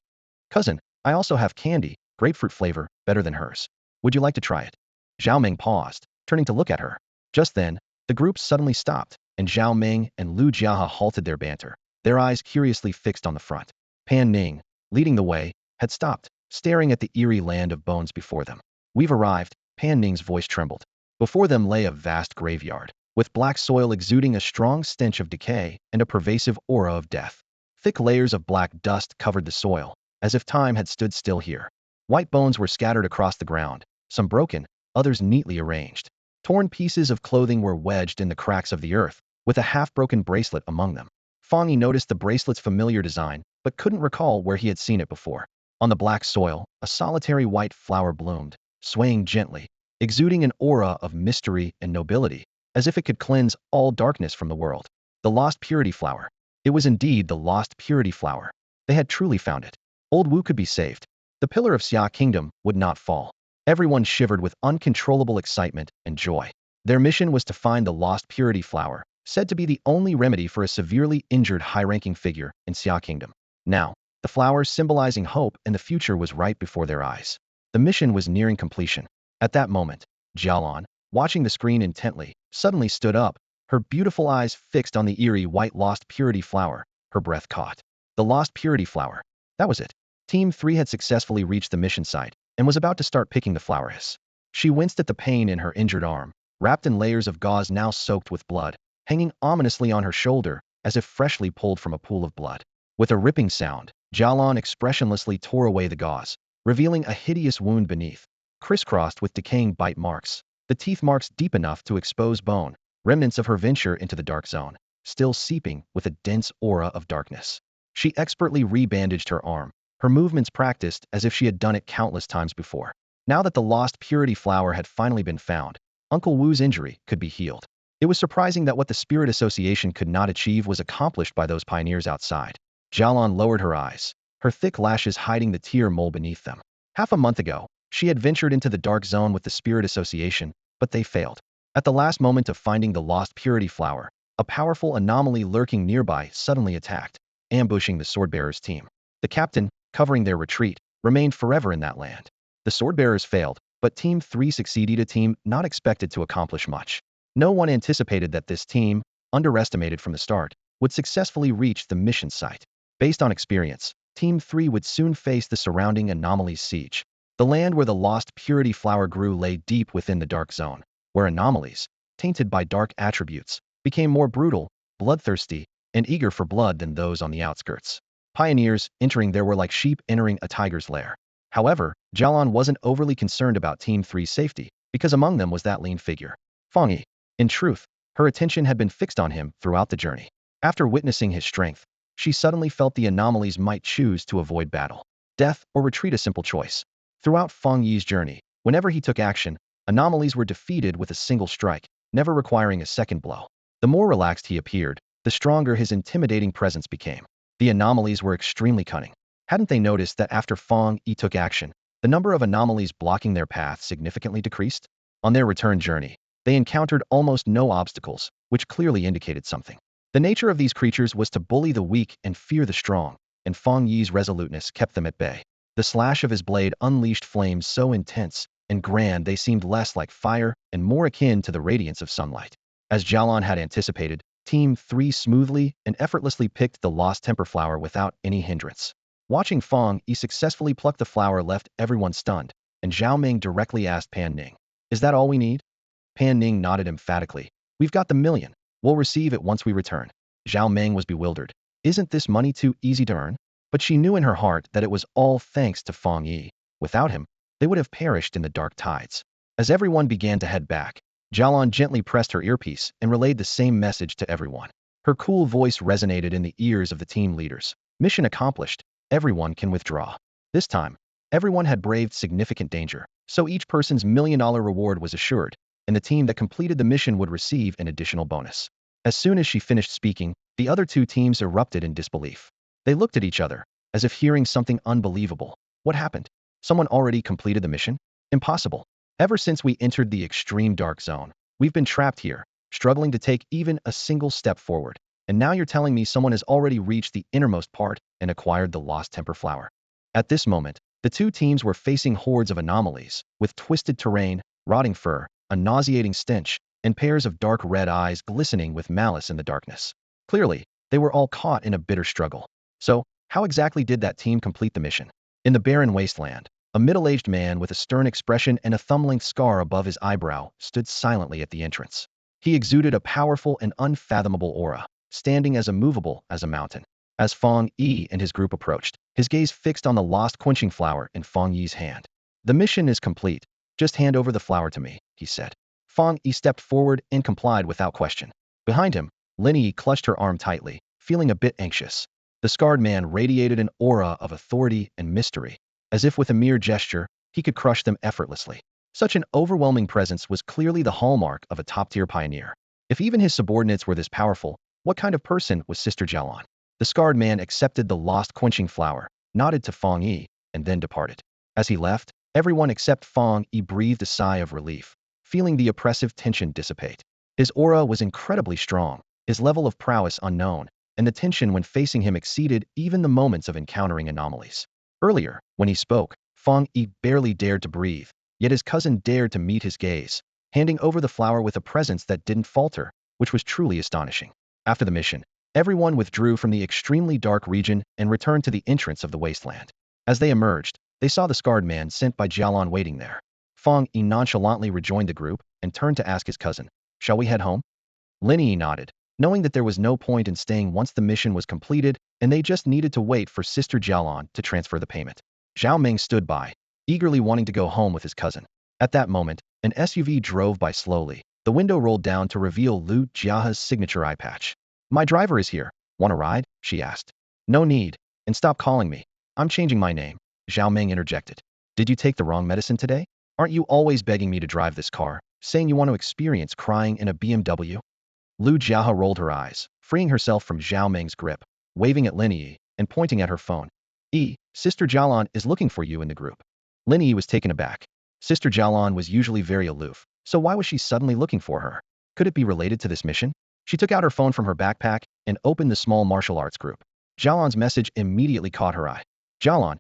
Cousin, I also have candy, grapefruit flavor, better than hers. Would you like to try it? Zhao Ming paused, turning to look at her. Just then, the group suddenly stopped, and Zhao Ming and Lu Jiahe halted their banter, their eyes curiously fixed on the front. Pan Ning, leading the way, had stopped, staring at the eerie land of bones before them. We've arrived, Pan Ning's voice trembled. Before them lay a vast graveyard, with black soil exuding a strong stench of decay and a pervasive aura of death. Thick layers of black dust covered the soil, as if time had stood still here. White bones were scattered across the ground, some broken, others neatly arranged. Torn pieces of clothing were wedged in the cracks of the earth, with a half-broken bracelet among them. Fang Yi noticed the bracelet's familiar design, but couldn't recall where he had seen it before. On the black soil, a solitary white flower bloomed, swaying gently, exuding an aura of mystery and nobility, as if it could cleanse all darkness from the world. The lost purity flower. It was indeed the lost purity flower. They had truly found it. Old Wu could be saved. The pillar of Xia Kingdom would not fall. Everyone shivered with uncontrollable excitement and joy. Their mission was to find the lost purity flower, said to be the only remedy for a severely injured high-ranking figure in Xia Kingdom. Now, the flower symbolizing hope and the future was right before their eyes. The mission was nearing completion. At that moment, Jialan, watching the screen intently, suddenly stood up, her beautiful eyes fixed on the eerie white lost purity flower, her breath caught. The lost purity flower. That was it. Team 3 had successfully reached the mission site and was about to start picking the flowers. She winced at the pain in her injured arm, wrapped in layers of gauze now soaked with blood, hanging ominously on her shoulder as if freshly pulled from a pool of blood. With a ripping sound, Xiaolon expressionlessly tore away the gauze, revealing a hideous wound beneath, crisscrossed with decaying bite marks, the teeth marks deep enough to expose bone, remnants of her venture into the dark zone, still seeping with a dense aura of darkness. She expertly rebandaged her arm, her movements practiced as if she had done it countless times before. Now that the lost purity flower had finally been found, Uncle Wu's injury could be healed. It was surprising that what the Spirit Association could not achieve was accomplished by those pioneers outside. Xiaolon lowered her eyes, her thick lashes hiding the tear mole beneath them. Half a month ago, she had ventured into the dark zone with the Spirit Association, but they failed. At the last moment of finding the lost purity flower, a powerful anomaly lurking nearby suddenly attacked, ambushing the Swordbearers team. The captain, covering their retreat, remained forever in that land. The Swordbearers failed, but Team 3 succeeded, a team not expected to accomplish much. No one anticipated that this team, underestimated from the start, would successfully reach the mission site. Based on experience, Team 3 would soon face the surrounding Anomaly's siege. The land where the lost purity flower grew lay deep within the dark zone, where anomalies, tainted by dark attributes, became more brutal, bloodthirsty, and eager for blood than those on the outskirts. Pioneers entering there were like sheep entering a tiger's lair. However, Xiaolon wasn't overly concerned about Team 3's safety, because among them was that lean figure, Fang Yi. In truth, her attention had been fixed on him throughout the journey. After witnessing his strength, she suddenly felt the anomalies might choose to avoid battle, death, or retreat, a simple choice. Throughout Fang Yi's journey, whenever he took action, anomalies were defeated with a single strike, never requiring a second blow. The more relaxed he appeared, the stronger his intimidating presence became. The anomalies were extremely cunning. Hadn't they noticed that after Fang Yi took action, the number of anomalies blocking their path significantly decreased? On their return journey, they encountered almost no obstacles, which clearly indicated something. The nature of these creatures was to bully the weak and fear the strong, and Fang Yi's resoluteness kept them at bay. The slash of his blade unleashed flames so intense and grand they seemed less like fire and more akin to the radiance of sunlight. As Xiaolon had anticipated, Team 3 smoothly and effortlessly picked the lost temper flower without any hindrance. Watching Fang Yi successfully pluck the flower left everyone stunned, and Zhao Ming directly asked Pan Ning, "Is that all we need?" Pan Ning nodded emphatically. "We've got the million. We'll receive it once we return." Zhao Ming was bewildered. Isn't this money too easy to earn? But she knew in her heart that it was all thanks to Fang Yi. Without him, they would have perished in the dark tides. As everyone began to head back, Xiaolon gently pressed her earpiece and relayed the same message to everyone. Her cool voice resonated in the ears of the team leaders. Mission accomplished. Everyone can withdraw. This time, everyone had braved significant danger, so each person's $1 million reward was assured, and the team that completed the mission would receive an additional bonus. As soon as she finished speaking, the other two teams erupted in disbelief. They looked at each other, as if hearing something unbelievable. What happened? Someone already completed the mission? Impossible. Ever since we entered the extreme dark zone, we've been trapped here, struggling to take even a single step forward. And now you're telling me someone has already reached the innermost part and acquired the lost temper flower. At this moment, the two teams were facing hordes of anomalies, with twisted terrain, rotting fur, a nauseating stench, and pairs of dark red eyes glistening with malice in the darkness. Clearly, they were all caught in a bitter struggle. So, how exactly did that team complete the mission? In the barren wasteland, a middle-aged man with a stern expression and a thumb-length scar above his eyebrow stood silently at the entrance. He exuded a powerful and unfathomable aura, standing as immovable as a mountain. As Fang Yi and his group approached, his gaze fixed on the lost quenching flower in Fang Yi's hand. "The mission is complete. Just hand over the flower to me," he said. Fang Yi stepped forward and complied without question. Behind him, Lin Yi clutched her arm tightly, feeling a bit anxious. The scarred man radiated an aura of authority and mystery, as if with a mere gesture, he could crush them effortlessly. Such an overwhelming presence was clearly the hallmark of a top-tier pioneer. If even his subordinates were this powerful, what kind of person was Sister Xiaolon? The scarred man accepted the lost quenching flower, nodded to Fang Yi, and then departed. As he left, everyone except Fang Yi breathed a sigh of relief, feeling the oppressive tension dissipate. His aura was incredibly strong, his level of prowess unknown, and the tension when facing him exceeded even the moments of encountering anomalies. Earlier, when he spoke, Fang Yi barely dared to breathe, yet his cousin dared to meet his gaze, handing over the flower with a presence that didn't falter, which was truly astonishing. After the mission, everyone withdrew from the extremely dark region and returned to the entrance of the wasteland. As they emerged, they saw the scarred man sent by Xiaolon waiting there. Fang Yi nonchalantly rejoined the group and turned to ask his cousin, "Shall we head home?" Lin Yi nodded, knowing that there was no point in staying once the mission was completed and they just needed to wait for Sister Jialan to transfer the payment. Zhao Ming stood by, eagerly wanting to go home with his cousin. At that moment, an SUV drove by slowly. The window rolled down to reveal Lu Jiahe's signature eye patch. "My driver is here. Want a ride?" she asked. "No need. And stop calling me. I'm changing my name," Zhao Ming interjected. "Did you take the wrong medicine today? Aren't you always begging me to drive this car, saying you want to experience crying in a BMW?" Lu Jiahe rolled her eyes, freeing herself from Zhao Ming's grip, waving at Lin Yi and pointing at her phone. Sister Jialan is looking for you in the group." Lin Yi was taken aback. Sister Jialan was usually very aloof, so why was she suddenly looking for her? Could it be related to this mission? She took out her phone from her backpack and opened the small martial arts group. Jialan's message immediately caught her eye. "Jialan,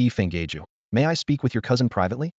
Fang Yi, may I speak with your cousin privately?"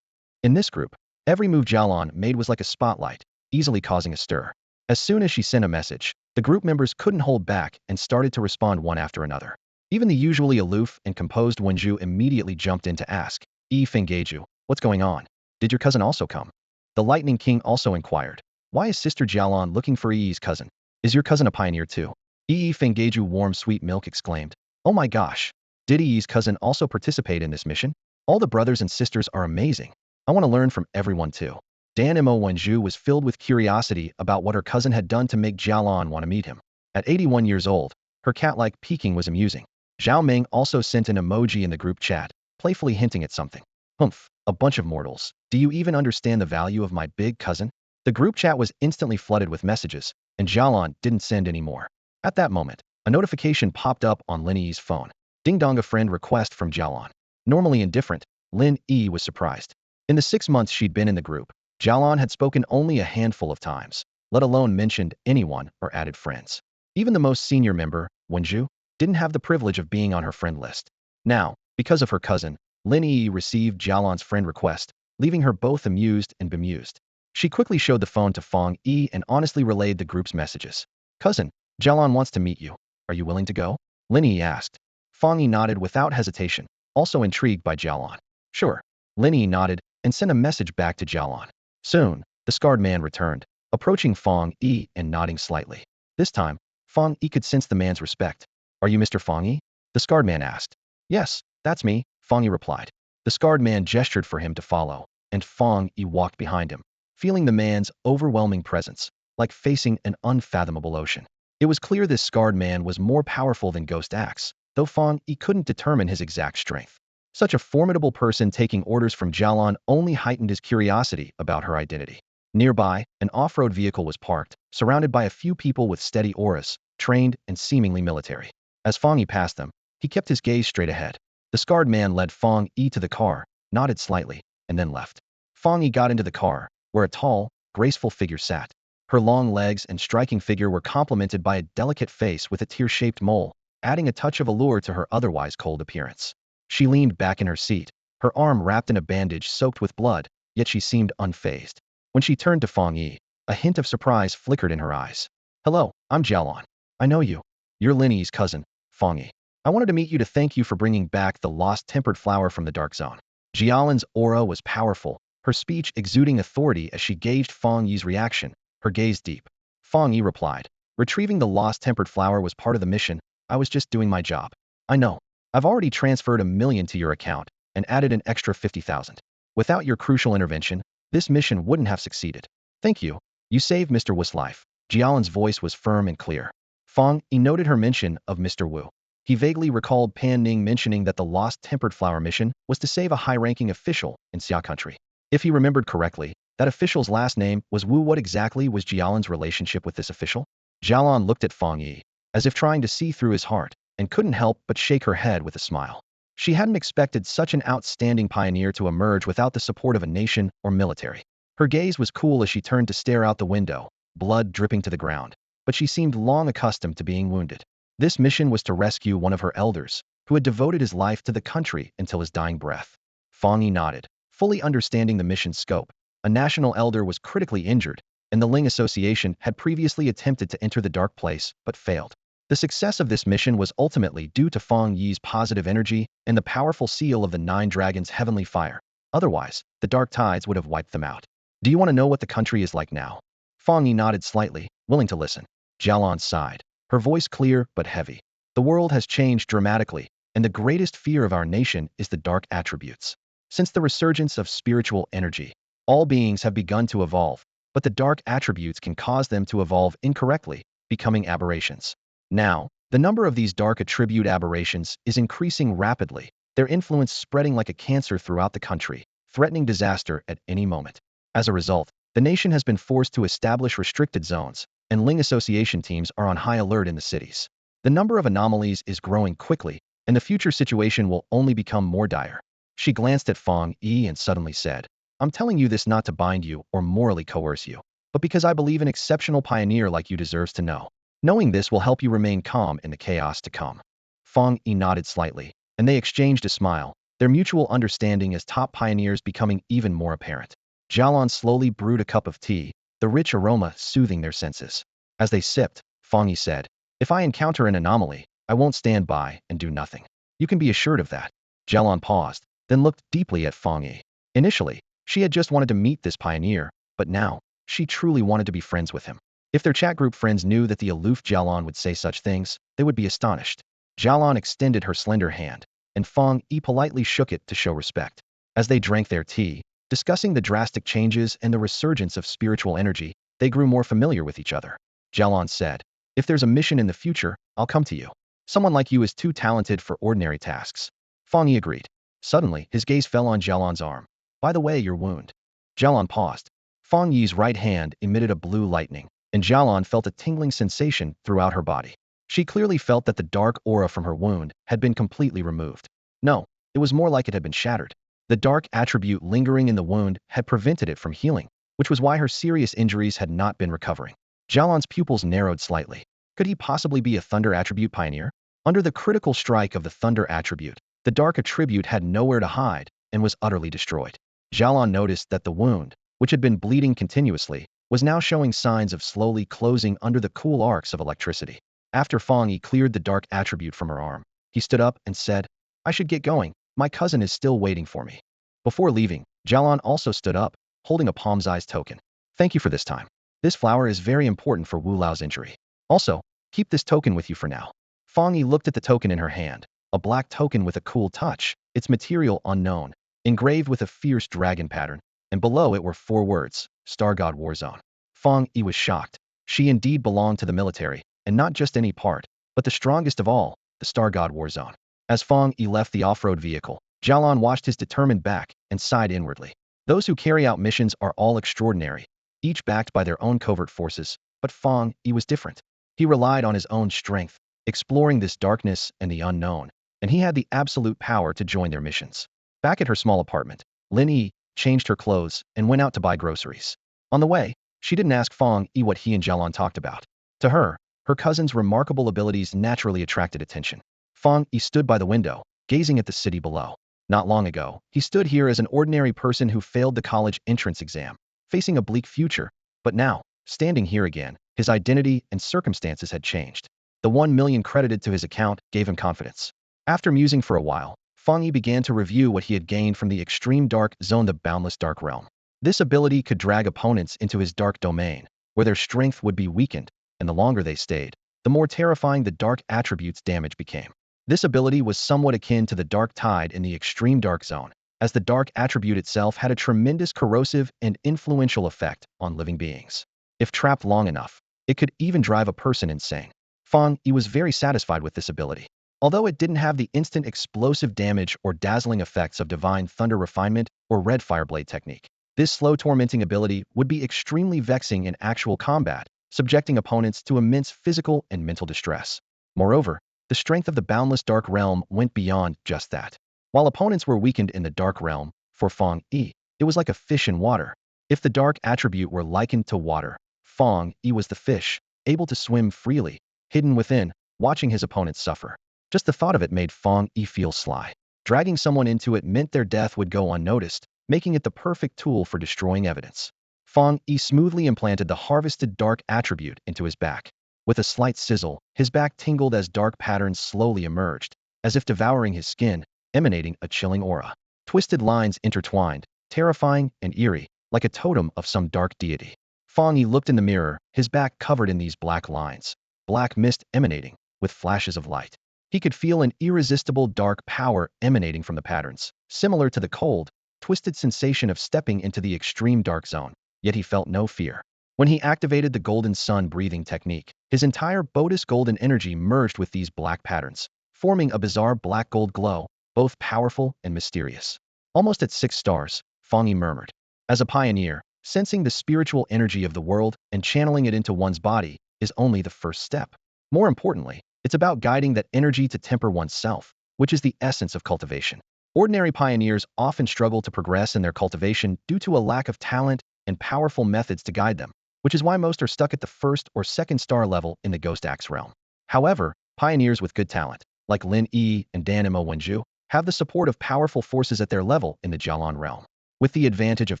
In this group, every move Jialan made was like a spotlight, easily causing a stir. As soon as she sent a message, the group members couldn't hold back and started to respond one after another. Even the usually aloof and composed Wenju immediately jumped in to ask, Fang Yi, what's going on? Did your cousin also come?" The Lightning King also inquired, "Why is Sister Jialan looking for Yi's cousin? Is your cousin a pioneer too?" Fang Yi warm sweet milk exclaimed, "Oh my gosh! Did Yi's cousin also participate in this mission? All the brothers and sisters are amazing. I want to learn from everyone too." Dan Mo Wenju was filled with curiosity about what her cousin had done to make Jialan want to meet him. At 81 years old, her cat-like peeking was amusing. Zhao Ming also sent an emoji in the group chat, playfully hinting at something. "Humph, a bunch of mortals. Do you even understand the value of my big cousin?" The group chat was instantly flooded with messages, and Jialan didn't send any more. At that moment, a notification popped up on Lin Yi's phone. "Ding dong, a friend request from Jialan." Normally indifferent, Lin Yi was surprised. In the 6 months she'd been in the group, Jialan had spoken only a handful of times, let alone mentioned anyone or added friends. Even the most senior member, Wenju, didn't have the privilege of being on her friend list. Now, because of her cousin, Lin Yi received Jialan's friend request, leaving her both amused and bemused. She quickly showed the phone to Fang Yi and honestly relayed the group's messages. "Cousin, Jialan wants to meet you. Are you willing to go?" Lin Yi asked. Fang Yi nodded without hesitation, also intrigued by Jialan. "Sure." Lin Yi nodded and sent a message back to Jialan. Soon, the scarred man returned, approaching Fang Yi and nodding slightly. This time, Fang Yi could sense the man's respect. "Are you Mr. Fang Yi?" the scarred man asked. "Yes, that's me," Fang Yi replied. The scarred man gestured for him to follow, and Fang Yi walked behind him, feeling the man's overwhelming presence, like facing an unfathomable ocean. It was clear this scarred man was more powerful than Ghost Axe, though Fang Yi couldn't determine his exact strength. Such a formidable person taking orders from Jialan only heightened his curiosity about her identity. Nearby, an off-road vehicle was parked, surrounded by a few people with steady auras, trained and seemingly military. As Fang Yi passed them, he kept his gaze straight ahead. The scarred man led Fang Yi to the car, nodded slightly, and then left. Fang Yi got into the car, where a tall, graceful figure sat. Her long legs and striking figure were complemented by a delicate face with a tear-shaped mole, adding a touch of allure to her otherwise cold appearance. She leaned back in her seat, her arm wrapped in a bandage soaked with blood, yet she seemed unfazed. When she turned to Fang Yi, a hint of surprise flickered in her eyes. "Hello, I'm Jialan. I know you. You're Lin Yi's cousin, Fang Yi. I wanted to meet you to thank you for bringing back the lost tempered flower from the dark zone." Jialan's aura was powerful, her speech exuding authority as she gauged Fang Yi's reaction, her gaze deep. Fang Yi replied, "Retrieving the lost tempered flower was part of the mission. I was just doing my job." "I know. I've already transferred 1 million to your account and added an extra 50,000. Without your crucial intervention, this mission wouldn't have succeeded. Thank you. You saved Mr. Wu's life." Jialan's voice was firm and clear. Fang Yi noted her mention of Mr. Wu. He vaguely recalled Pan Ning mentioning that the lost tempered flower mission was to save a high-ranking official in Xia country. If he remembered correctly, that official's last name was Wu. What exactly was Jialan's relationship with this official? Jialan looked at Fang Yi, as if trying to see through his heart, and couldn't help but shake her head with a smile. She hadn't expected such an outstanding pioneer to emerge without the support of a nation or military. Her gaze was cool as she turned to stare out the window, blood dripping to the ground, but she seemed long accustomed to being wounded. This mission was to rescue one of her elders, who had devoted his life to the country until his dying breath. Fang Yi nodded, fully understanding the mission's scope. A national elder was critically injured, and the Ling Association had previously attempted to enter the dark place, but failed. The success of this mission was ultimately due to Fang Yi's positive energy and the powerful seal of the 9 Dragons' heavenly fire. Otherwise, the dark tides would have wiped them out. Do you want to know what the country is like now? Fang Yi nodded slightly, willing to listen. Jialan sighed, her voice clear but heavy. The world has changed dramatically, and the greatest fear of our nation is the dark attributes. Since the resurgence of spiritual energy, all beings have begun to evolve, but the dark attributes can cause them to evolve incorrectly, becoming aberrations. Now, the number of these dark attribute aberrations is increasing rapidly, their influence spreading like a cancer throughout the country, threatening disaster at any moment. As a result, the nation has been forced to establish restricted zones, and Ling Association teams are on high alert in the cities. The number of anomalies is growing quickly, and the future situation will only become more dire. She glanced at Fang Yi and suddenly said, I'm telling you this not to bind you or morally coerce you, but because I believe an exceptional pioneer like you deserves to know. Knowing this will help you remain calm in the chaos to come. Fang Yi nodded slightly, and they exchanged a smile, their mutual understanding as top pioneers becoming even more apparent. Jialan slowly brewed a cup of tea, the rich aroma soothing their senses. As they sipped, Fang Yi said, If I encounter an anomaly, I won't stand by and do nothing. You can be assured of that. Jialan paused, then looked deeply at Fang Yi. Initially, she had just wanted to meet this pioneer, but now, she truly wanted to be friends with him. If their chat group friends knew that the aloof Jialan would say such things, they would be astonished. Jialan extended her slender hand, and Fang Yi politely shook it to show respect. As they drank their tea, discussing the drastic changes and the resurgence of spiritual energy, they grew more familiar with each other. Jialan said, If there's a mission in the future, I'll come to you. Someone like you is too talented for ordinary tasks. Fang Yi agreed. Suddenly, his gaze fell on Jialan's arm. By the way, your wound. Jialan paused. Fang Yi's right hand emitted a blue lightning, and Jialan felt a tingling sensation throughout her body. She clearly felt that the dark aura from her wound had been completely removed. No, it was more like it had been shattered. The dark attribute lingering in the wound had prevented it from healing, which was why her serious injuries had not been recovering. Jialan's pupils narrowed slightly. Could he possibly be a thunder attribute pioneer? Under the critical strike of the thunder attribute, the dark attribute had nowhere to hide and was utterly destroyed. Jialan noticed that the wound, which had been bleeding continuously, was now showing signs of slowly closing under the cool arcs of electricity. After Fang Yi cleared the dark attribute from her arm, he stood up and said, I should get going. My cousin is still waiting for me. Before leaving, Jialan also stood up, holding a palm-sized token. Thank you for this time. This flower is very important for Wu Lao's injury. Also, keep this token with you for now. Fang Yi looked at the token in her hand, a black token with a cool touch, its material unknown, engraved with a fierce dragon pattern, and below it were 4 words, Star God Warzone. Fang Yi was shocked. She indeed belonged to the military, and not just any part, but the strongest of all, the Star God Warzone. As Fang Yi left the off-road vehicle, Jialan watched his determined back and sighed inwardly. Those who carry out missions are all extraordinary, each backed by their own covert forces, but Fang Yi was different. He relied on his own strength, exploring this darkness and the unknown, and he had the absolute power to join their missions. Back at her small apartment, Lin Yi changed her clothes and went out to buy groceries. On the way, she didn't ask Fang Yi what he and Jialan talked about. To her, her cousin's remarkable abilities naturally attracted attention. Fang Yi stood by the window, gazing at the city below. Not long ago, he stood here as an ordinary person who failed the college entrance exam, facing a bleak future, but now, standing here again, his identity and circumstances had changed. The 1 million credited to his account gave him confidence. After musing for a while, Fang Yi began to review what he had gained from the extreme dark zone, the boundless dark realm. This ability could drag opponents into his dark domain, where their strength would be weakened, and the longer they stayed, the more terrifying the dark attribute's damage became. This ability was somewhat akin to the dark tide in the extreme dark zone, as the dark attribute itself had a tremendous corrosive and influential effect on living beings. If trapped long enough, it could even drive a person insane. Fang Yi was very satisfied with this ability. Although it didn't have the instant explosive damage or dazzling effects of Divine Thunder Refinement or Red Fireblade technique, this slow tormenting ability would be extremely vexing in actual combat, subjecting opponents to immense physical and mental distress. Moreover, the strength of the boundless dark realm went beyond just that. While opponents were weakened in the dark realm, for Fang Yi, it was like a fish in water. If the dark attribute were likened to water, Fang Yi was the fish, able to swim freely, hidden within, watching his opponents suffer. Just the thought of it made Fang Yi feel sly. Dragging someone into it meant their death would go unnoticed, making it the perfect tool for destroying evidence. Fang Yi smoothly implanted the harvested dark attribute into his back. With a slight sizzle, his back tingled as dark patterns slowly emerged, as if devouring his skin, emanating a chilling aura. twisted lines intertwined, terrifying and eerie, like a totem of some dark deity. Fang Yi looked in the mirror, his back covered in these black lines, black mist emanating, with flashes of light. He could feel an irresistible dark power emanating from the patterns, similar to the cold, twisted sensation of stepping into the extreme dark zone, yet he felt no fear. When he activated the golden sun breathing technique, his entire Bodis golden energy merged with these black patterns, forming a bizarre black-gold glow, both powerful and mysterious. Almost at 6 stars, Fang Yi murmured. As a pioneer, sensing the spiritual energy of the world and channeling it into one's body is only the first step. More importantly, it's about guiding that energy to temper oneself, which is the essence of cultivation. Ordinary pioneers often struggle to progress in their cultivation due to a lack of talent and powerful methods to guide them, which is why most are stuck at the 1st or 2nd star level in the Ghost Axe realm. However, pioneers with good talent, like Lin Yi and Danimo Wenju, have the support of powerful forces at their level in the Jialan realm. With the advantage of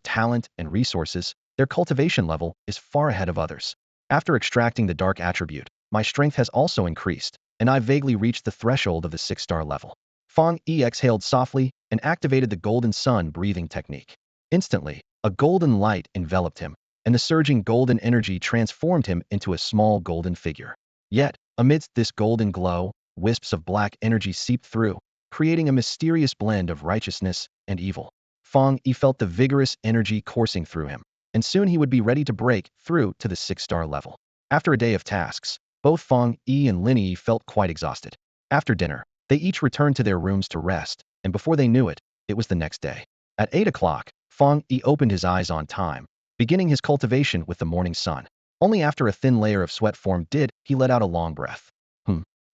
talent and resources, their cultivation level is far ahead of others. After extracting the dark attribute, my strength has also increased, and I vaguely reached the threshold of the 6-star level. Fang Yi exhaled softly and activated the golden sun breathing technique. Instantly, a golden light enveloped him, and the surging golden energy transformed him into a small golden figure. Yet, amidst this golden glow, wisps of black energy seeped through, creating a mysterious blend of righteousness and evil. Fang Yi felt the vigorous energy coursing through him, and soon he would be ready to break through to the 6-star level. After a day of tasks, both Fang Yi and Lin Yi felt quite exhausted. After dinner, they each returned to their rooms to rest, and before they knew it, it was the next day. At 8 o'clock, Fang Yi opened his eyes on time, beginning his cultivation with the morning sun. Only after a thin layer of sweat formed did he let out a long breath.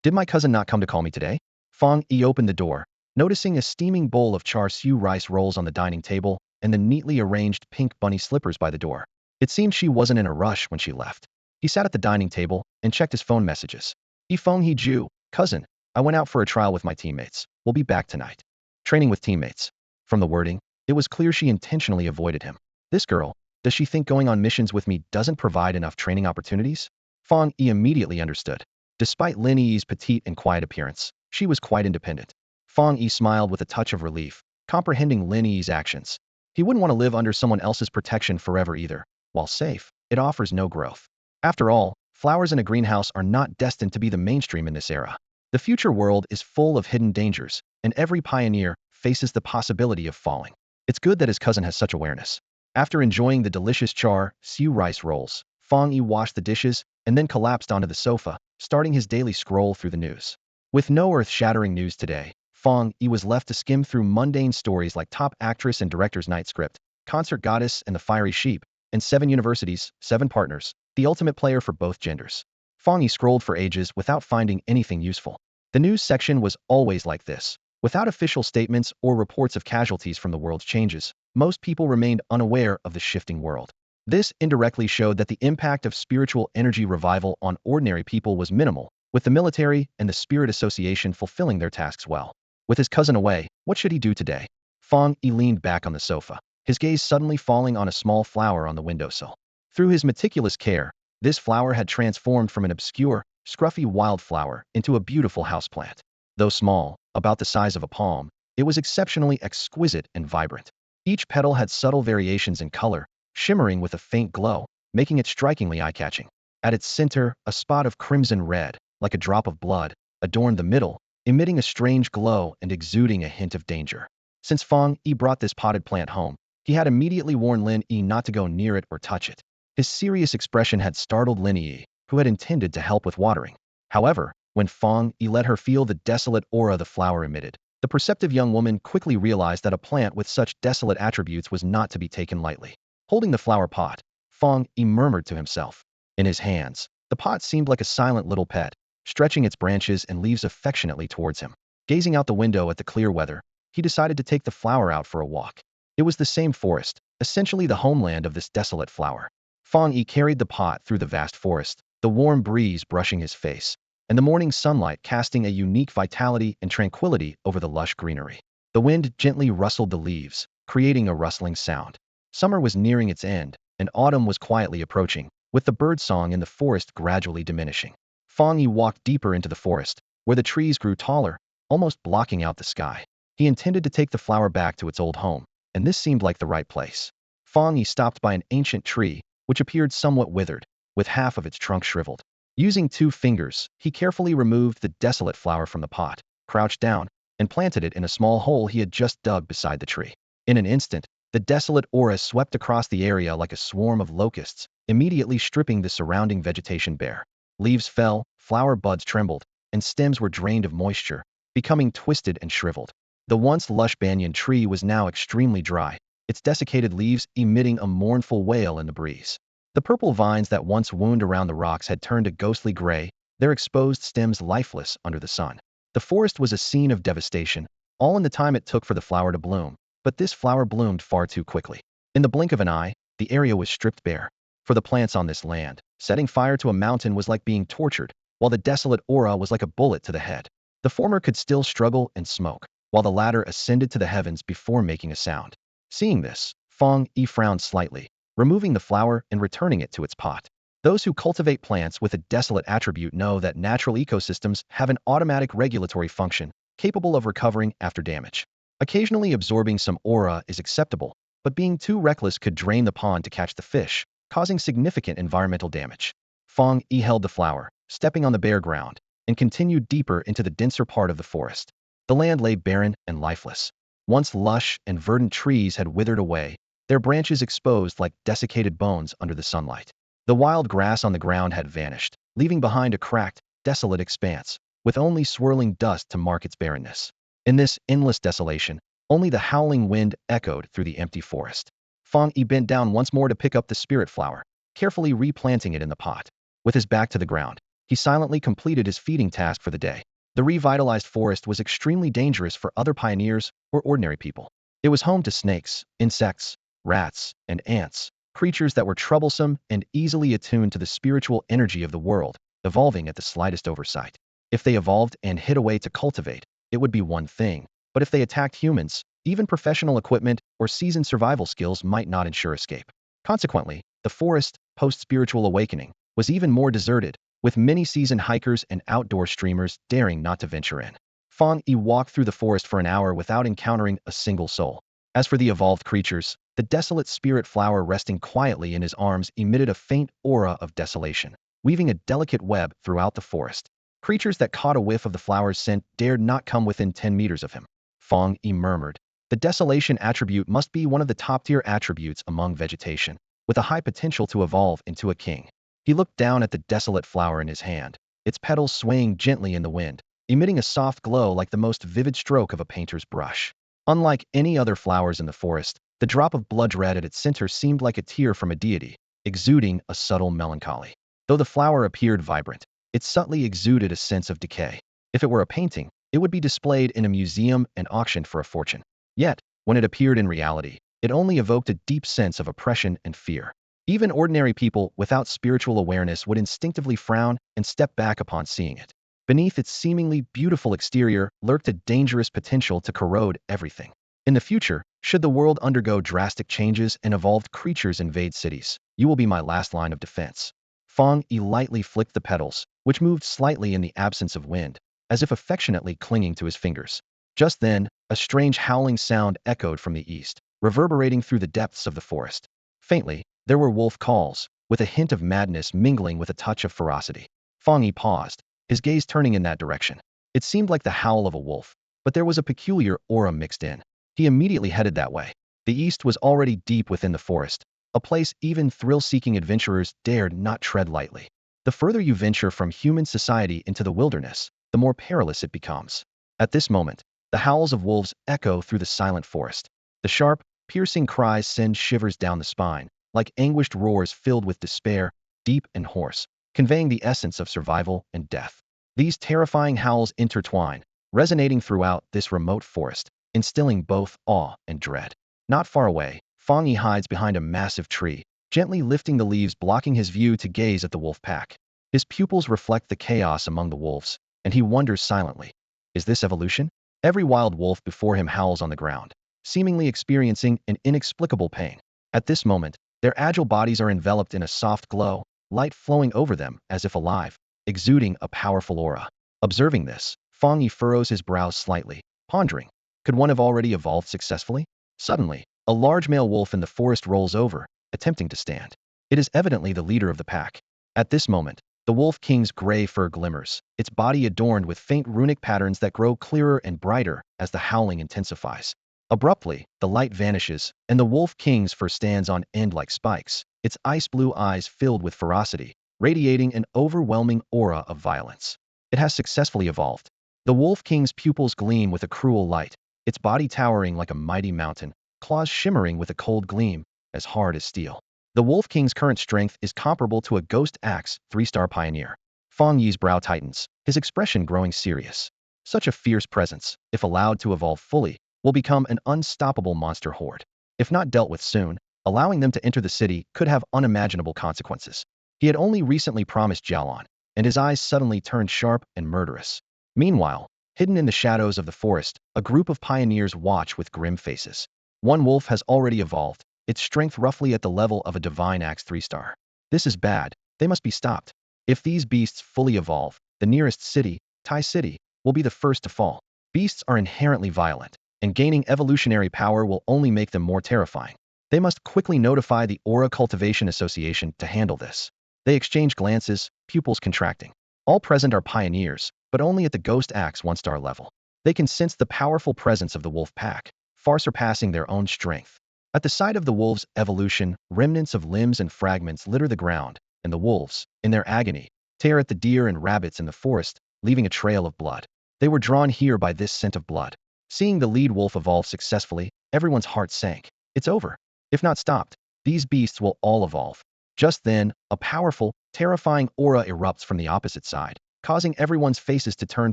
Did my cousin not come to call me today? Fang Yi opened the door, noticing a steaming bowl of char siu rice rolls on the dining table and the neatly arranged pink bunny slippers by the door. It seemed she wasn't in a rush when she left. He sat at the dining table and checked his phone messages. Feng He Ju, cousin, I went out for a trial with my teammates. We'll be back tonight. Training with teammates. From the wording, it was clear she intentionally avoided him. This girl, does she think going on missions with me doesn't provide enough training opportunities? Fang Yi immediately understood. Despite Lin Yi's petite and quiet appearance, she was quite independent. Fang Yi smiled with a touch of relief, comprehending Lin Yi's actions. He wouldn't want to live under someone else's protection forever either. While safe, it offers no growth. After all, flowers in a greenhouse are not destined to be the mainstream in this era. The future world is full of hidden dangers, and every pioneer faces the possibility of falling. It's good that his cousin has such awareness. After enjoying the delicious char siu rice rolls, Fang Yi washed the dishes and then collapsed onto the sofa, starting his daily scroll through the news. With no earth-shattering news today, Fang Yi was left to skim through mundane stories like Top Actress and Director's Night Script, Concert Goddess and the Fiery Sheep, and 7 Universities, 7 Partners, the ultimate player for both genders. Fang Yi scrolled for ages without finding anything useful. The news section was always like this. Without official statements or reports of casualties from the world's changes, most people remained unaware of the shifting world. This indirectly showed that the impact of spiritual energy revival on ordinary people was minimal, with the military and the Spirit Association fulfilling their tasks well. With his cousin away, what should he do today? Fang Yi leaned back on the sofa, his gaze suddenly falling on a small flower on the windowsill. Through his meticulous care, this flower had transformed from an obscure, scruffy wildflower into a beautiful houseplant. Though small, about the size of a palm, it was exceptionally exquisite and vibrant. Each petal had subtle variations in color, shimmering with a faint glow, making it strikingly eye-catching. At its center, a spot of crimson red, like a drop of blood, adorned the middle, emitting a strange glow and exuding a hint of danger. Since Fang Yi brought this potted plant home, he had immediately warned Lin Yi not to go near it or touch it. His serious expression had startled Lin Yi, who had intended to help with watering. However, when Fang Yi let her feel the desolate aura the flower emitted, the perceptive young woman quickly realized that a plant with such desolate attributes was not to be taken lightly. Holding the flower pot, Fang Yi murmured to himself. In his hands, the pot seemed like a silent little pet, stretching its branches and leaves affectionately towards him. Gazing out the window at the clear weather, he decided to take the flower out for a walk. It was the same forest, essentially the homeland of this desolate flower. Fang Yi carried the pot through the vast forest, the warm breeze brushing his face, and the morning sunlight casting a unique vitality and tranquility over the lush greenery. The wind gently rustled the leaves, creating a rustling sound. Summer was nearing its end, and autumn was quietly approaching, with the birdsong in the forest gradually diminishing. Fang Yi walked deeper into the forest, where the trees grew taller, almost blocking out the sky. He intended to take the flower back to its old home, and this seemed like the right place. Fang Yi stopped by an ancient tree, which appeared somewhat withered, with half of its trunk shriveled. Using 2 fingers, he carefully removed the desolate flower from the pot, crouched down, and planted it in a small hole he had just dug beside the tree. In an instant, the desolate aura swept across the area like a swarm of locusts, immediately stripping the surrounding vegetation bare. Leaves fell, flower buds trembled, and stems were drained of moisture, becoming twisted and shriveled. The once lush banyan tree was now extremely dry, its desiccated leaves emitting a mournful wail in the breeze. The purple vines that once wound around the rocks had turned a ghostly gray, their exposed stems lifeless under the sun. The forest was a scene of devastation, all in the time it took for the flower to bloom, but this flower bloomed far too quickly. In the blink of an eye, the area was stripped bare. For the plants on this land, setting fire to a mountain was like being tortured, while the desolate aura was like a bullet to the head. The former could still struggle and smoke, while the latter ascended to the heavens before making a sound. Seeing this, Fang Yi frowned slightly, removing the flower and returning it to its pot. Those who cultivate plants with a desolate attribute know that natural ecosystems have an automatic regulatory function, capable of recovering after damage. Occasionally absorbing some aura is acceptable, but being too reckless could drain the pond to catch the fish, causing significant environmental damage. Fang Yi held the flower, stepping on the bare ground, and continued deeper into the denser part of the forest. The land lay barren and lifeless. Once lush and verdant trees had withered away, their branches exposed like desiccated bones under the sunlight. The wild grass on the ground had vanished, leaving behind a cracked, desolate expanse, with only swirling dust to mark its barrenness. In this endless desolation, only the howling wind echoed through the empty forest. Fang Yi bent down once more to pick up the spirit flower, carefully replanting it in the pot. With his back to the ground, he silently completed his feeding task for the day. The revitalized forest was extremely dangerous for other pioneers or ordinary people. It was home to snakes, insects, rats, and ants, creatures that were troublesome and easily attuned to the spiritual energy of the world, evolving at the slightest oversight. If they evolved and hid away to cultivate, it would be one thing, but if they attacked humans, even professional equipment or seasoned survival skills might not ensure escape. Consequently, the forest, post-spiritual awakening, was even more deserted, with many seasoned hikers and outdoor streamers daring not to venture in. Fang Yi walked through the forest for an hour without encountering a single soul. As for the evolved creatures, the desolate spirit flower resting quietly in his arms emitted a faint aura of desolation, weaving a delicate web throughout the forest. Creatures that caught a whiff of the flower's scent dared not come within 10 meters of him. Fang Yi murmured, "The desolation attribute must be one of the top-tier attributes among vegetation, with a high potential to evolve into a king." He looked down at the desolate flower in his hand, its petals swaying gently in the wind, emitting a soft glow like the most vivid stroke of a painter's brush. Unlike any other flowers in the forest, the drop of blood red at its center seemed like a tear from a deity, exuding a subtle melancholy. Though the flower appeared vibrant, it subtly exuded a sense of decay. If it were a painting, it would be displayed in a museum and auctioned for a fortune. Yet, when it appeared in reality, it only evoked a deep sense of oppression and fear. Even ordinary people without spiritual awareness would instinctively frown and step back upon seeing it. Beneath its seemingly beautiful exterior lurked a dangerous potential to corrode everything. In the future, should the world undergo drastic changes and evolved creatures invade cities, you will be my last line of defense. Fang Yi lightly flicked the petals, which moved slightly in the absence of wind, as if affectionately clinging to his fingers. Just then, a strange howling sound echoed from the east, reverberating through the depths of the forest. Faintly, there were wolf calls, with a hint of madness mingling with a touch of ferocity. Fang Yi paused, his gaze turning in that direction. It seemed like the howl of a wolf, but there was a peculiar aura mixed in. He immediately headed that way. The east was already deep within the forest, a place even thrill-seeking adventurers dared not tread lightly. The further you venture from human society into the wilderness, the more perilous it becomes. At this moment, the howls of wolves echo through the silent forest. The sharp, piercing cries send shivers down the spine, like anguished roars filled with despair, deep and hoarse, conveying the essence of survival and death. These terrifying howls intertwine, resonating throughout this remote forest, instilling both awe and dread. Not far away, Fang Yi hides behind a massive tree, gently lifting the leaves blocking his view to gaze at the wolf pack. His pupils reflect the chaos among the wolves, and he wonders silently. Is this evolution? Every wild wolf before him howls on the ground, seemingly experiencing an inexplicable pain. At this moment, their agile bodies are enveloped in a soft glow, light flowing over them as if alive, exuding a powerful aura. Observing this, Fang Yi furrows his brows slightly, pondering. Could one have already evolved successfully? Suddenly, a large male wolf in the forest rolls over, attempting to stand. It is evidently the leader of the pack. At this moment, the wolf king's gray fur glimmers, its body adorned with faint runic patterns that grow clearer and brighter as the howling intensifies. Abruptly, the light vanishes, and the wolf king's fur stands on end like spikes, its ice blue eyes filled with ferocity, radiating an overwhelming aura of violence. It has successfully evolved. The wolf king's pupils gleam with a cruel light, its body towering like a mighty mountain, claws shimmering with a cold gleam, as hard as steel. The Wolf King's current strength is comparable to a Ghost Axe 3-star pioneer. Fang Yi's brow tightens, his expression growing serious. Such a fierce presence, if allowed to evolve fully, will become an unstoppable monster horde. If not dealt with soon, allowing them to enter the city could have unimaginable consequences. He had only recently promised Jialan, and his eyes suddenly turned sharp and murderous. Meanwhile, hidden in the shadows of the forest, a group of pioneers watch with grim faces. One wolf has already evolved, its strength roughly at the level of a divine axe 3-star. This is bad, they must be stopped. If these beasts fully evolve, the nearest city, Tai City, will be the first to fall. Beasts are inherently violent, and gaining evolutionary power will only make them more terrifying. They must quickly notify the Aura Cultivation Association to handle this. They exchange glances, pupils contracting. All present are pioneers, but only at the Ghost Axe 1-star level. They can sense the powerful presence of the wolf pack, far surpassing their own strength. At the sight of the wolves' evolution, remnants of limbs and fragments litter the ground, and the wolves, in their agony, tear at the deer and rabbits in the forest, leaving a trail of blood. They were drawn here by this scent of blood. Seeing the lead wolf evolve successfully, everyone's heart sank. It's over. If not stopped, these beasts will all evolve. Just then, a powerful, terrifying aura erupts from the opposite side, causing everyone's faces to turn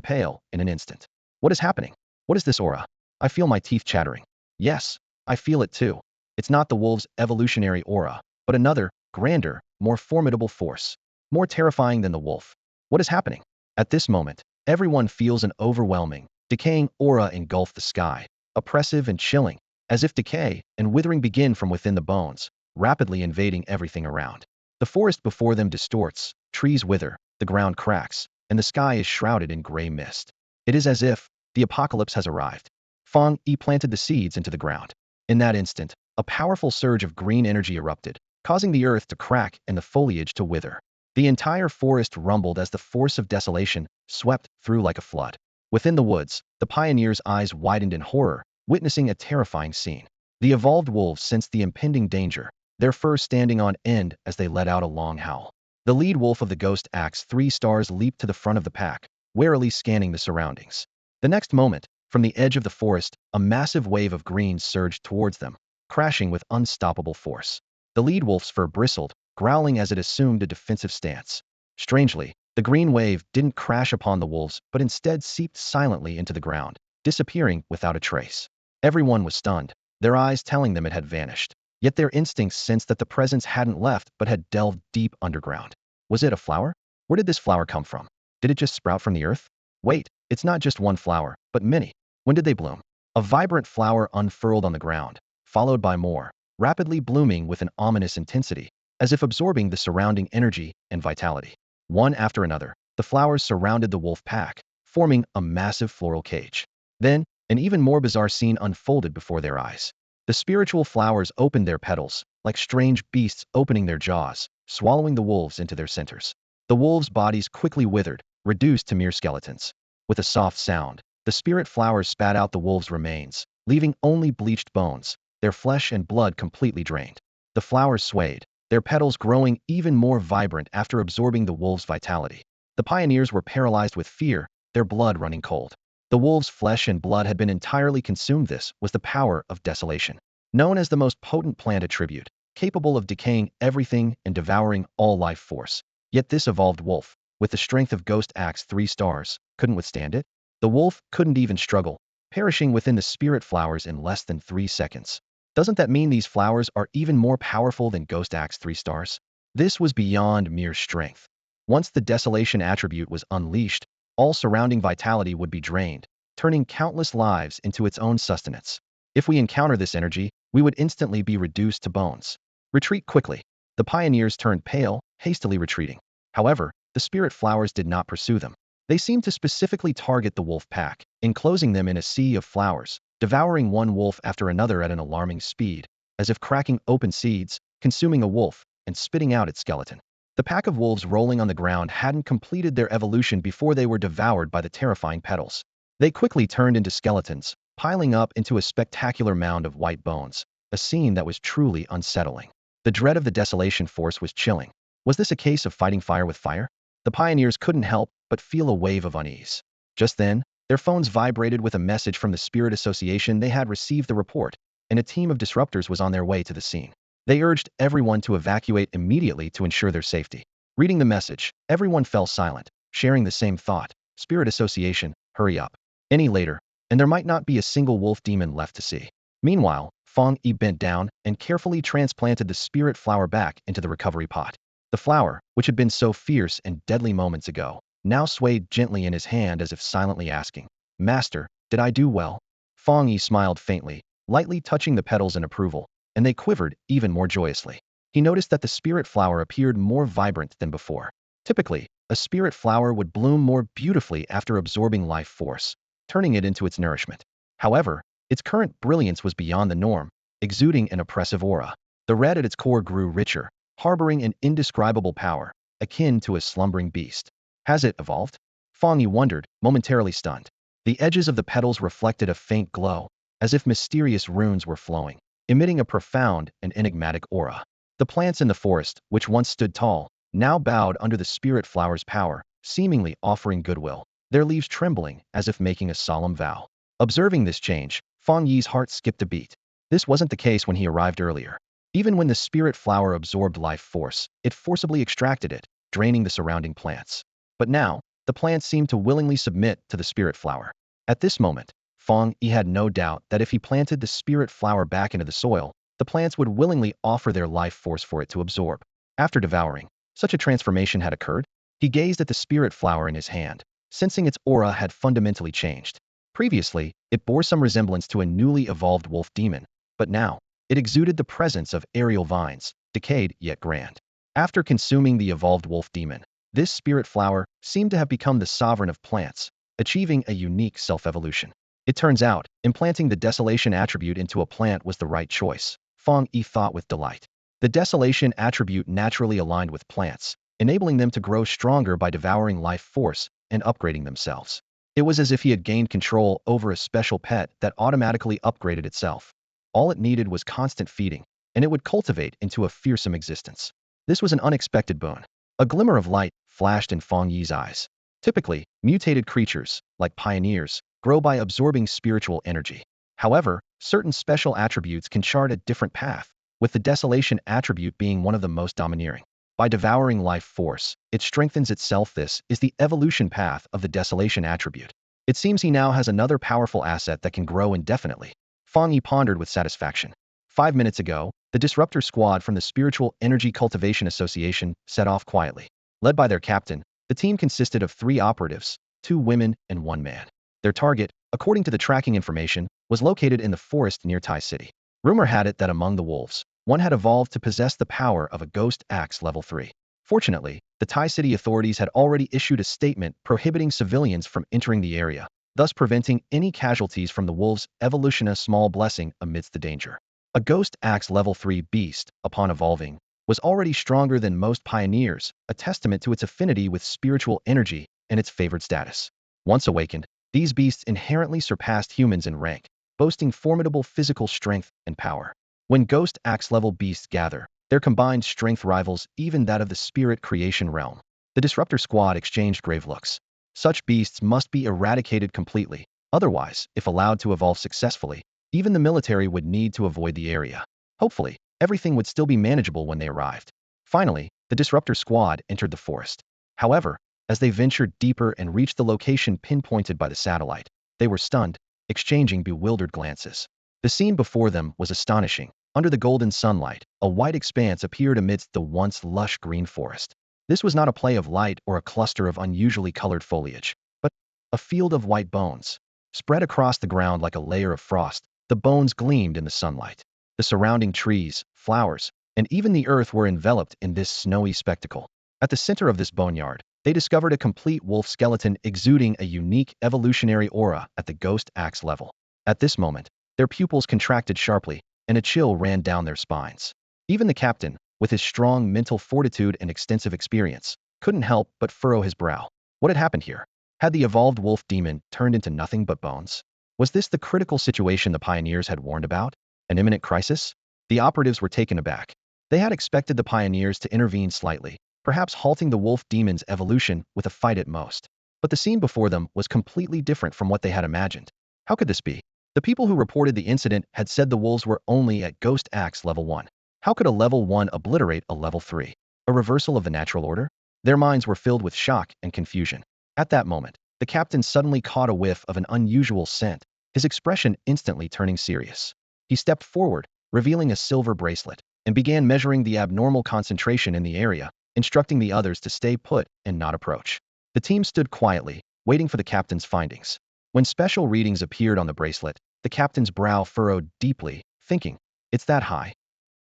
pale in an instant. What is happening? What is this aura? I feel my teeth chattering. Yes, I feel it too. It's not the wolves' evolutionary aura, but another, grander, more formidable force. More terrifying than the wolf. What is happening? At this moment, everyone feels an overwhelming, decaying aura engulf the sky, oppressive and chilling, as if decay and withering begin from within the bones, rapidly invading everything around. The forest before them distorts, trees wither, the ground cracks, and the sky is shrouded in gray mist. It is as if the apocalypse has arrived. Fang Yi planted the seeds into the ground. In that instant, a powerful surge of green energy erupted, causing the earth to crack and the foliage to wither. The entire forest rumbled as the force of desolation swept through like a flood. Within the woods, the pioneers' eyes widened in horror, witnessing a terrifying scene. The evolved wolves sensed the impending danger, their fur standing on end as they let out a long howl. The lead wolf of the Ghost Axe 3 stars leaped to the front of the pack, warily scanning the surroundings. The next moment, from the edge of the forest, a massive wave of green surged towards them, crashing with unstoppable force. The lead wolf's fur bristled, growling as it assumed a defensive stance. Strangely, the green wave didn't crash upon the wolves but instead seeped silently into the ground, disappearing without a trace. Everyone was stunned, their eyes telling them it had vanished. Yet their instincts sensed that the presence hadn't left but had delved deep underground. Was it a flower? Where did this flower come from? Did it just sprout from the earth? Wait, it's not just one flower, but many. When did they bloom? A vibrant flower unfurled on the ground, followed by more, rapidly blooming with an ominous intensity, as if absorbing the surrounding energy and vitality. One after another, the flowers surrounded the wolf pack, forming a massive floral cage. Then, an even more bizarre scene unfolded before their eyes. The spiritual flowers opened their petals, like strange beasts opening their jaws, swallowing the wolves into their centers. The wolves' bodies quickly withered, reduced to mere skeletons. With a soft sound, the spirit flowers spat out the wolves' remains, leaving only bleached bones, their flesh and blood completely drained. The flowers swayed, their petals growing even more vibrant after absorbing the wolves' vitality. The pioneers were paralyzed with fear, their blood running cold. The wolves' flesh and blood had been entirely consumed. This was the power of desolation. Known as the most potent plant attribute, capable of decaying everything and devouring all life force. Yet this evolved wolf, with the strength of Ghost Axe 3 stars, couldn't withstand it. The wolf couldn't even struggle, perishing within the spirit flowers in less than 3 seconds. Doesn't that mean these flowers are even more powerful than Ghost Axe 3 stars? This was beyond mere strength. Once the desolation attribute was unleashed, all surrounding vitality would be drained, turning countless lives into its own sustenance. If we encounter this energy, we would instantly be reduced to bones. Retreat quickly. The pioneers turned pale, hastily retreating. However, the spirit flowers did not pursue them. They seemed to specifically target the wolf pack, enclosing them in a sea of flowers, devouring one wolf after another at an alarming speed, as if cracking open seeds, consuming a wolf, and spitting out its skeleton. The pack of wolves rolling on the ground hadn't completed their evolution before they were devoured by the terrifying petals. They quickly turned into skeletons, piling up into a spectacular mound of white bones, a scene that was truly unsettling. The dread of the desolation force was chilling. Was this a case of fighting fire with fire? The pioneers couldn't help but feel a wave of unease. Just then, their phones vibrated with a message from the Spirit Association. They had received the report, and a team of disruptors was on their way to the scene. They urged everyone to evacuate immediately to ensure their safety. Reading the message, everyone fell silent, sharing the same thought. Spirit Association, hurry up. Any later, and there might not be a single wolf demon left to see. Meanwhile, Fang Yi bent down and carefully transplanted the spirit flower back into the recovery pot. The flower, which had been so fierce and deadly moments ago, now swayed gently in his hand as if silently asking, "Master, did I do well?" Fang Yi smiled faintly, lightly touching the petals in approval, and they quivered even more joyously. He noticed that the spirit flower appeared more vibrant than before. Typically, a spirit flower would bloom more beautifully after absorbing life force, turning it into its nourishment. However, its current brilliance was beyond the norm, exuding an oppressive aura. The red at its core grew richer, harboring an indescribable power, akin to a slumbering beast. Has it evolved? Fang Yi wondered, momentarily stunned. The edges of the petals reflected a faint glow, as if mysterious runes were flowing, emitting a profound and enigmatic aura. The plants in the forest, which once stood tall, now bowed under the spirit flower's power, seemingly offering goodwill, their leaves trembling as if making a solemn vow. Observing this change, Fang Yi's heart skipped a beat. This wasn't the case when he arrived earlier. Even when the spirit flower absorbed life force, it forcibly extracted it, draining the surrounding plants. But now, the plants seemed to willingly submit to the spirit flower. At this moment, Fang Yi had no doubt that if he planted the spirit flower back into the soil, the plants would willingly offer their life force for it to absorb. After devouring, such a transformation had occurred. He gazed at the spirit flower in his hand, sensing its aura had fundamentally changed. Previously, it bore some resemblance to a newly evolved wolf demon, but now, it exuded the presence of aerial vines, decayed yet grand. After consuming the evolved wolf demon, this spirit flower seemed to have become the sovereign of plants, achieving a unique self-evolution. It turns out, implanting the desolation attribute into a plant was the right choice, Fang Yi thought with delight. The desolation attribute naturally aligned with plants, enabling them to grow stronger by devouring life force and upgrading themselves. It was as if he had gained control over a special pet that automatically upgraded itself. All it needed was constant feeding, and it would cultivate into a fearsome existence. This was an unexpected boon. A glimmer of light flashed in Fang Yi's eyes. Typically, mutated creatures, like pioneers, grow by absorbing spiritual energy. However, certain special attributes can chart a different path, with the desolation attribute being one of the most domineering. By devouring life force, it strengthens itself. This is the evolution path of the desolation attribute. It seems he now has another powerful asset that can grow indefinitely. Fang Yi pondered with satisfaction. 5 minutes ago, the disruptor squad from the Spiritual Energy Cultivation Association set off quietly. Led by their captain, the team consisted of 3 operatives, 2 women and 1 man. Their target, according to the tracking information, was located in the forest near Tai City. Rumor had it that among the wolves, one had evolved to possess the power of a ghost axe level 3. Fortunately, the Tai City authorities had already issued a statement prohibiting civilians from entering the area, thus preventing any casualties from the wolves' evolution. A small blessing amidst the danger. A ghost axe level 3 beast, upon evolving, was already stronger than most pioneers, a testament to its affinity with spiritual energy and its favored status. Once awakened, these beasts inherently surpassed humans in rank, boasting formidable physical strength and power. When ghost axe level beasts gather, their combined strength rivals even that of the spirit creation realm. The disruptor squad exchanged grave looks. Such beasts must be eradicated completely. Otherwise, if allowed to evolve successfully, even the military would need to avoid the area. Hopefully, everything would still be manageable when they arrived. Finally, the disruptor squad entered the forest. However, as they ventured deeper and reached the location pinpointed by the satellite, they were stunned, exchanging bewildered glances. The scene before them was astonishing. Under the golden sunlight, a white expanse appeared amidst the once lush green forest. This was not a play of light or a cluster of unusually colored foliage, but a field of white bones. Spread across the ground like a layer of frost, the bones gleamed in the sunlight. The surrounding trees, flowers, and even the earth were enveloped in this snowy spectacle. At the center of this boneyard, they discovered a complete wolf skeleton exuding a unique evolutionary aura at the ghost axe level. At this moment, their pupils contracted sharply, and a chill ran down their spines. Even the captain, with his strong mental fortitude and extensive experience, couldn't help but furrow his brow. What had happened here? Had the evolved wolf demon turned into nothing but bones? Was this the critical situation the pioneers had warned about? An imminent crisis? The operatives were taken aback. They had expected the pioneers to intervene slightly, perhaps halting the wolf demon's evolution with a fight at most. But the scene before them was completely different from what they had imagined. How could this be? The people who reported the incident had said the wolves were only at Ghost Axe level 1. How could a level 1 obliterate a level 3? A reversal of the natural order? Their minds were filled with shock and confusion. At that moment, the captain suddenly caught a whiff of an unusual scent, his expression instantly turning serious. He stepped forward, revealing a silver bracelet, and began measuring the abnormal concentration in the area, instructing the others to stay put and not approach. The team stood quietly, waiting for the captain's findings. When special readings appeared on the bracelet, the captain's brow furrowed deeply, thinking, "It's that high."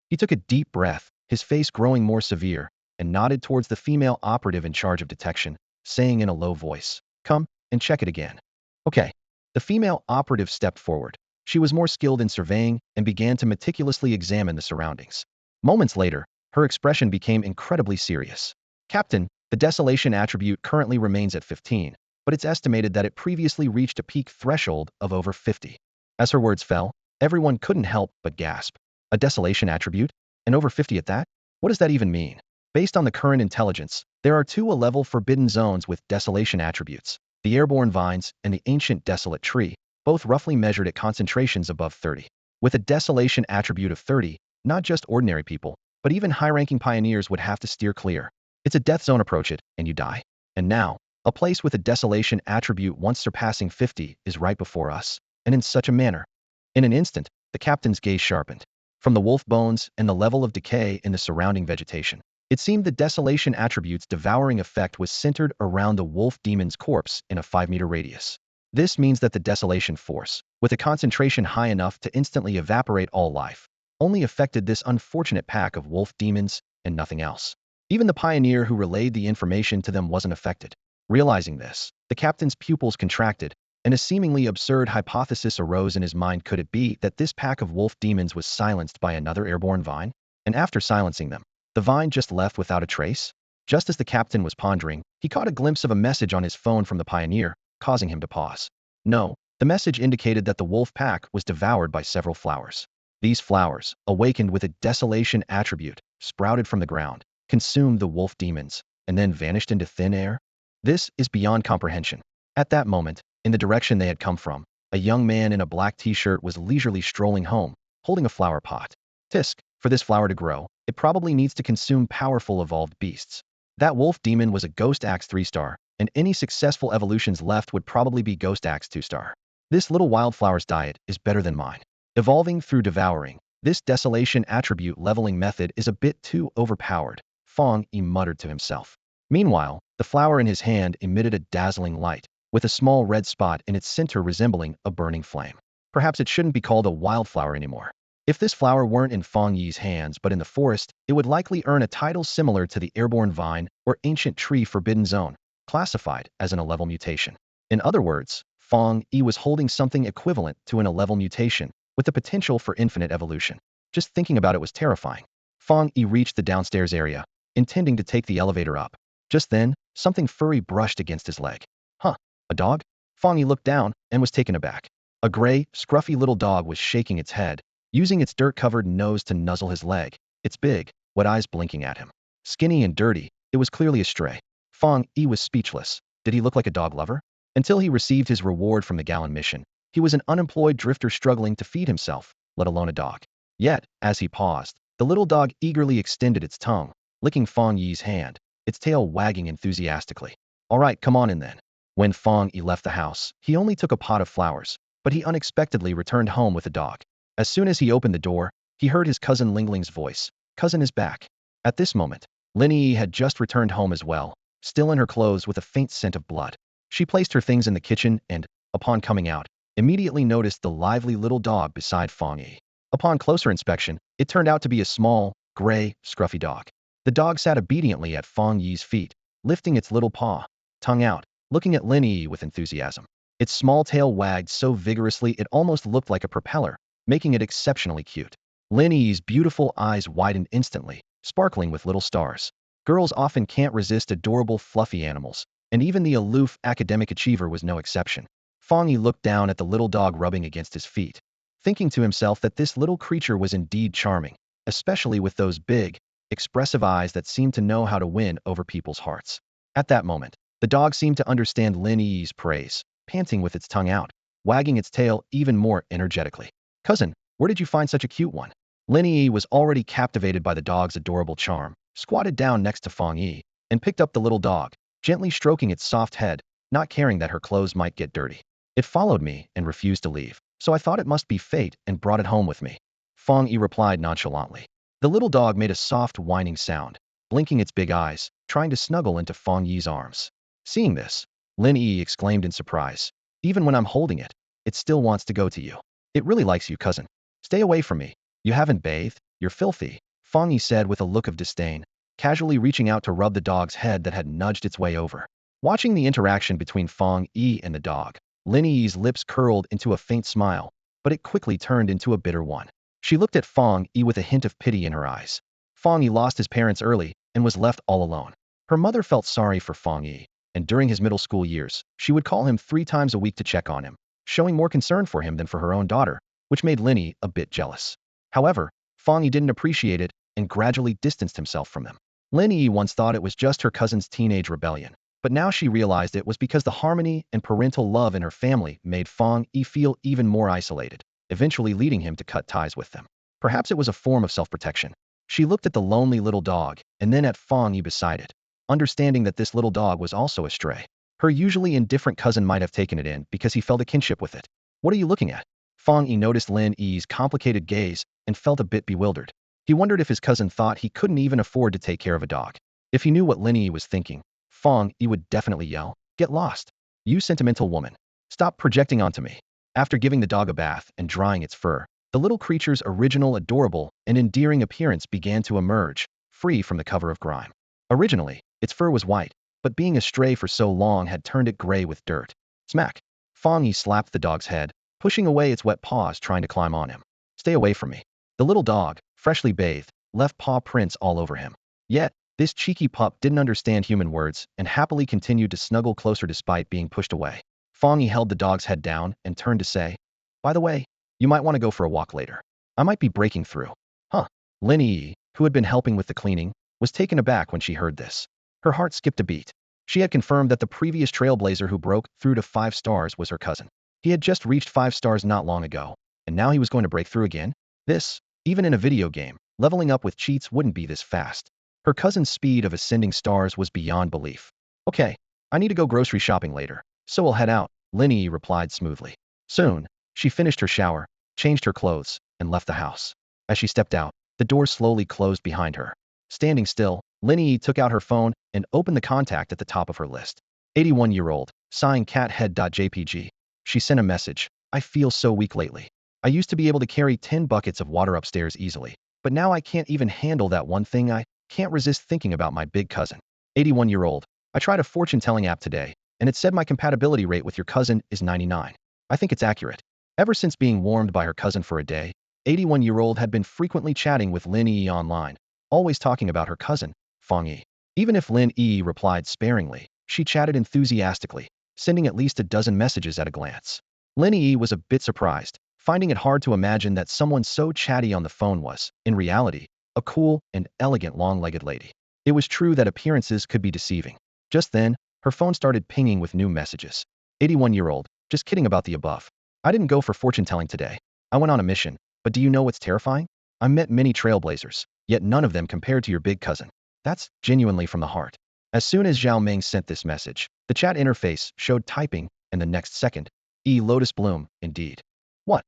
He took a deep breath, his face growing more severe, and nodded towards the female operative in charge of detection, saying in a low voice, "Come and check it again." Okay. The female operative stepped forward. She was more skilled in surveying and began to meticulously examine the surroundings. Moments later, her expression became incredibly serious. "Captain, the desolation attribute currently remains at 15, but it's estimated that it previously reached a peak threshold of over 50. As her words fell, everyone couldn't help but gasp. A desolation attribute? And over 50 at that? What does that even mean? Based on the current intelligence, there are 2 level forbidden zones with desolation attributes, the airborne vines and the ancient desolate tree, both roughly measured at concentrations above 30. With a desolation attribute of 30, not just ordinary people, but even high-ranking pioneers would have to steer clear. It's a death zone. Approach it, and you die. And now, a place with a desolation attribute once surpassing 50 is right before us, and in such a manner. In an instant, the captain's gaze sharpened. From the wolf bones and the level of decay in the surrounding vegetation, it seemed the desolation attribute's devouring effect was centered around the wolf demon's corpse in a 5-meter radius. This means that the desolation force, with a concentration high enough to instantly evaporate all life, only affected this unfortunate pack of wolf demons and nothing else. Even the pioneer who relayed the information to them wasn't affected. Realizing this, the captain's pupils contracted, and a seemingly absurd hypothesis arose in his mind. Could it be that this pack of wolf demons was silenced by another airborne vine? And after silencing them, the vine just left without a trace? Just as the captain was pondering, he caught a glimpse of a message on his phone from the pioneer, causing him to pause. No, the message indicated that the wolf pack was devoured by several flowers. These flowers, awakened with a desolation attribute, sprouted from the ground, consumed the wolf demons, and then vanished into thin air? This is beyond comprehension. At that moment, in the direction they had come from, a young man in a black t-shirt was leisurely strolling home, holding a flower pot. Tisk, for this flower to grow, it probably needs to consume powerful evolved beasts. That wolf demon was a Ghost Axe 3-star, and any successful evolutions left would probably be Ghost Axe 2-star. This little wildflower's diet is better than mine. Evolving through devouring, this desolation attribute leveling method is a bit too overpowered, Fang Yi muttered to himself. Meanwhile, the flower in his hand emitted a dazzling light, with a small red spot in its center resembling a burning flame. Perhaps it shouldn't be called a wildflower anymore. If this flower weren't in Fang Yi's hands but in the forest, it would likely earn a title similar to the airborne vine or ancient tree forbidden zone, classified as an 11 mutation. In other words, Fang Yi was holding something equivalent to an 11 mutation, with the potential for infinite evolution. Just thinking about it was terrifying. Fang Yi reached the downstairs area, intending to take the elevator up. Just then, something furry brushed against his leg. Huh, a dog? Fang Yi looked down and was taken aback. A gray, scruffy little dog was shaking its head, using its dirt-covered nose to nuzzle his leg, its big, wet eyes blinking at him. Skinny and dirty, it was clearly a stray. Fang Yi was speechless. Did he look like a dog lover? Until he received his reward from the Gallon mission, he was an unemployed drifter struggling to feed himself, let alone a dog. Yet, as he paused, the little dog eagerly extended its tongue, licking Fang Yi's hand, its tail wagging enthusiastically. All right, come on in then. When Fang Yi left the house, he only took a pot of flowers, but he unexpectedly returned home with a dog. As soon as he opened the door, he heard his cousin Lingling's voice. Cousin is back. At this moment, Lin Yi had just returned home as well, still in her clothes with a faint scent of blood. She placed her things in the kitchen and, upon coming out, immediately noticed the lively little dog beside Fang Yi. Upon closer inspection, it turned out to be a small, gray, scruffy dog. The dog sat obediently at Fang Yi's feet, lifting its little paw, tongue out, looking at Lin Yi with enthusiasm. Its small tail wagged so vigorously it almost looked like a propeller, making it exceptionally cute. Lin Yi's beautiful eyes widened instantly, sparkling with little stars. Girls often can't resist adorable, fluffy animals, and even the aloof academic achiever was no exception. Fongi looked down at the little dog rubbing against his feet, thinking to himself that this little creature was indeed charming, especially with those big, expressive eyes that seemed to know how to win over people's hearts. At that moment, the dog seemed to understand Lin Yi's praise, panting with its tongue out, wagging its tail even more energetically. Cousin, where did you find such a cute one? Lin Yi was already captivated by the dog's adorable charm, squatted down next to Fang Yi, and picked up the little dog, gently stroking its soft head, not caring that her clothes might get dirty. It followed me and refused to leave, so I thought it must be fate and brought it home with me. Fang Yi replied nonchalantly. The little dog made a soft whining sound, blinking its big eyes, trying to snuggle into Fang Yi's arms. Seeing this, Lin Yi exclaimed in surprise. Even when I'm holding it, it still wants to go to you. It really likes you, cousin. Stay away from me. You haven't bathed, you're filthy, Fang Yi said with a look of disdain, casually reaching out to rub the dog's head that had nudged its way over. Watching the interaction between Fang Yi and the dog, Lin Yi's lips curled into a faint smile, but it quickly turned into a bitter one. She looked at Fang Yi with a hint of pity in her eyes. Fang Yi lost his parents early and was left all alone. Her mother felt sorry for Fang Yi, and during his middle school years, she would call him 3 times a week to check on him, showing more concern for him than for her own daughter, which made Lin Yi a bit jealous. However, Fang Yi didn't appreciate it and gradually distanced himself from them. Lin Yi once thought it was just her cousin's teenage rebellion, but now she realized it was because the harmony and parental love in her family made Fang Yi feel even more isolated, eventually leading him to cut ties with them. Perhaps it was a form of self-protection. She looked at the lonely little dog and then at Fang Yi beside it, understanding that this little dog was also a stray. Her usually indifferent cousin might have taken it in because he felt a kinship with it. What are you looking at? Fang Yi noticed Lin Yi's complicated gaze and felt a bit bewildered. He wondered if his cousin thought he couldn't even afford to take care of a dog. If he knew what Lin Yi was thinking, Fang Yi would definitely yell, "Get lost! You sentimental woman! Stop projecting onto me!" After giving the dog a bath and drying its fur, the little creature's original adorable and endearing appearance began to emerge, free from the cover of grime. Originally, its fur was white, but being a stray for so long had turned it gray with dirt. Smack! Fang Yi slapped the dog's head, pushing away its wet paws trying to climb on him. Stay away from me. The little dog, freshly bathed, left paw prints all over him. Yet, this cheeky pup didn't understand human words and happily continued to snuggle closer despite being pushed away. Fang Yi held the dog's head down and turned to say, "By the way, you might want to go for a walk later. I might be breaking through." Huh. Lin Yi, who had been helping with the cleaning, was taken aback when she heard this. Her heart skipped a beat. She had confirmed that the previous trailblazer who broke through to 5 stars was her cousin. He had just reached 5 stars not long ago, and now he was going to break through again? This, even in a video game, leveling up with cheats wouldn't be this fast. Her cousin's speed of ascending stars was beyond belief. Okay, I need to go grocery shopping later, so we'll head out, Lin Yi replied smoothly. Soon, she finished her shower, changed her clothes, and left the house. As she stepped out, the door slowly closed behind her. Standing still, Lin Yi took out her phone and opened the contact at the top of her list. 81-year-old, sighing cathead.jpg. She sent a message. I feel so weak lately. I used to be able to carry 10 buckets of water upstairs easily, but now I can't even handle that one thing. I can't resist thinking about my big cousin. 81-year-old. I tried a fortune-telling app today, and it said my compatibility rate with your cousin is 99. I think it's accurate. Ever since being warmed by her cousin for a day, 81-year-old had been frequently chatting with Lin Yi online, always talking about her cousin, Fang Yi. Even if Lin Yi replied sparingly, she chatted enthusiastically, sending at least a dozen messages at a glance. Lin Yi was a bit surprised, finding it hard to imagine that someone so chatty on the phone was, in reality, a cool and elegant long-legged lady. It was true that appearances could be deceiving. Just then, her phone started pinging with new messages. 81-year-old, just kidding about the above. I didn't go for fortune-telling today. I went on a mission, but do you know what's terrifying? I met many trailblazers, yet none of them compared to your big cousin. That's genuinely from the heart. As soon as Zhao Meng sent this message, the chat interface showed typing, and the next second, Lotus Bloom, indeed. What?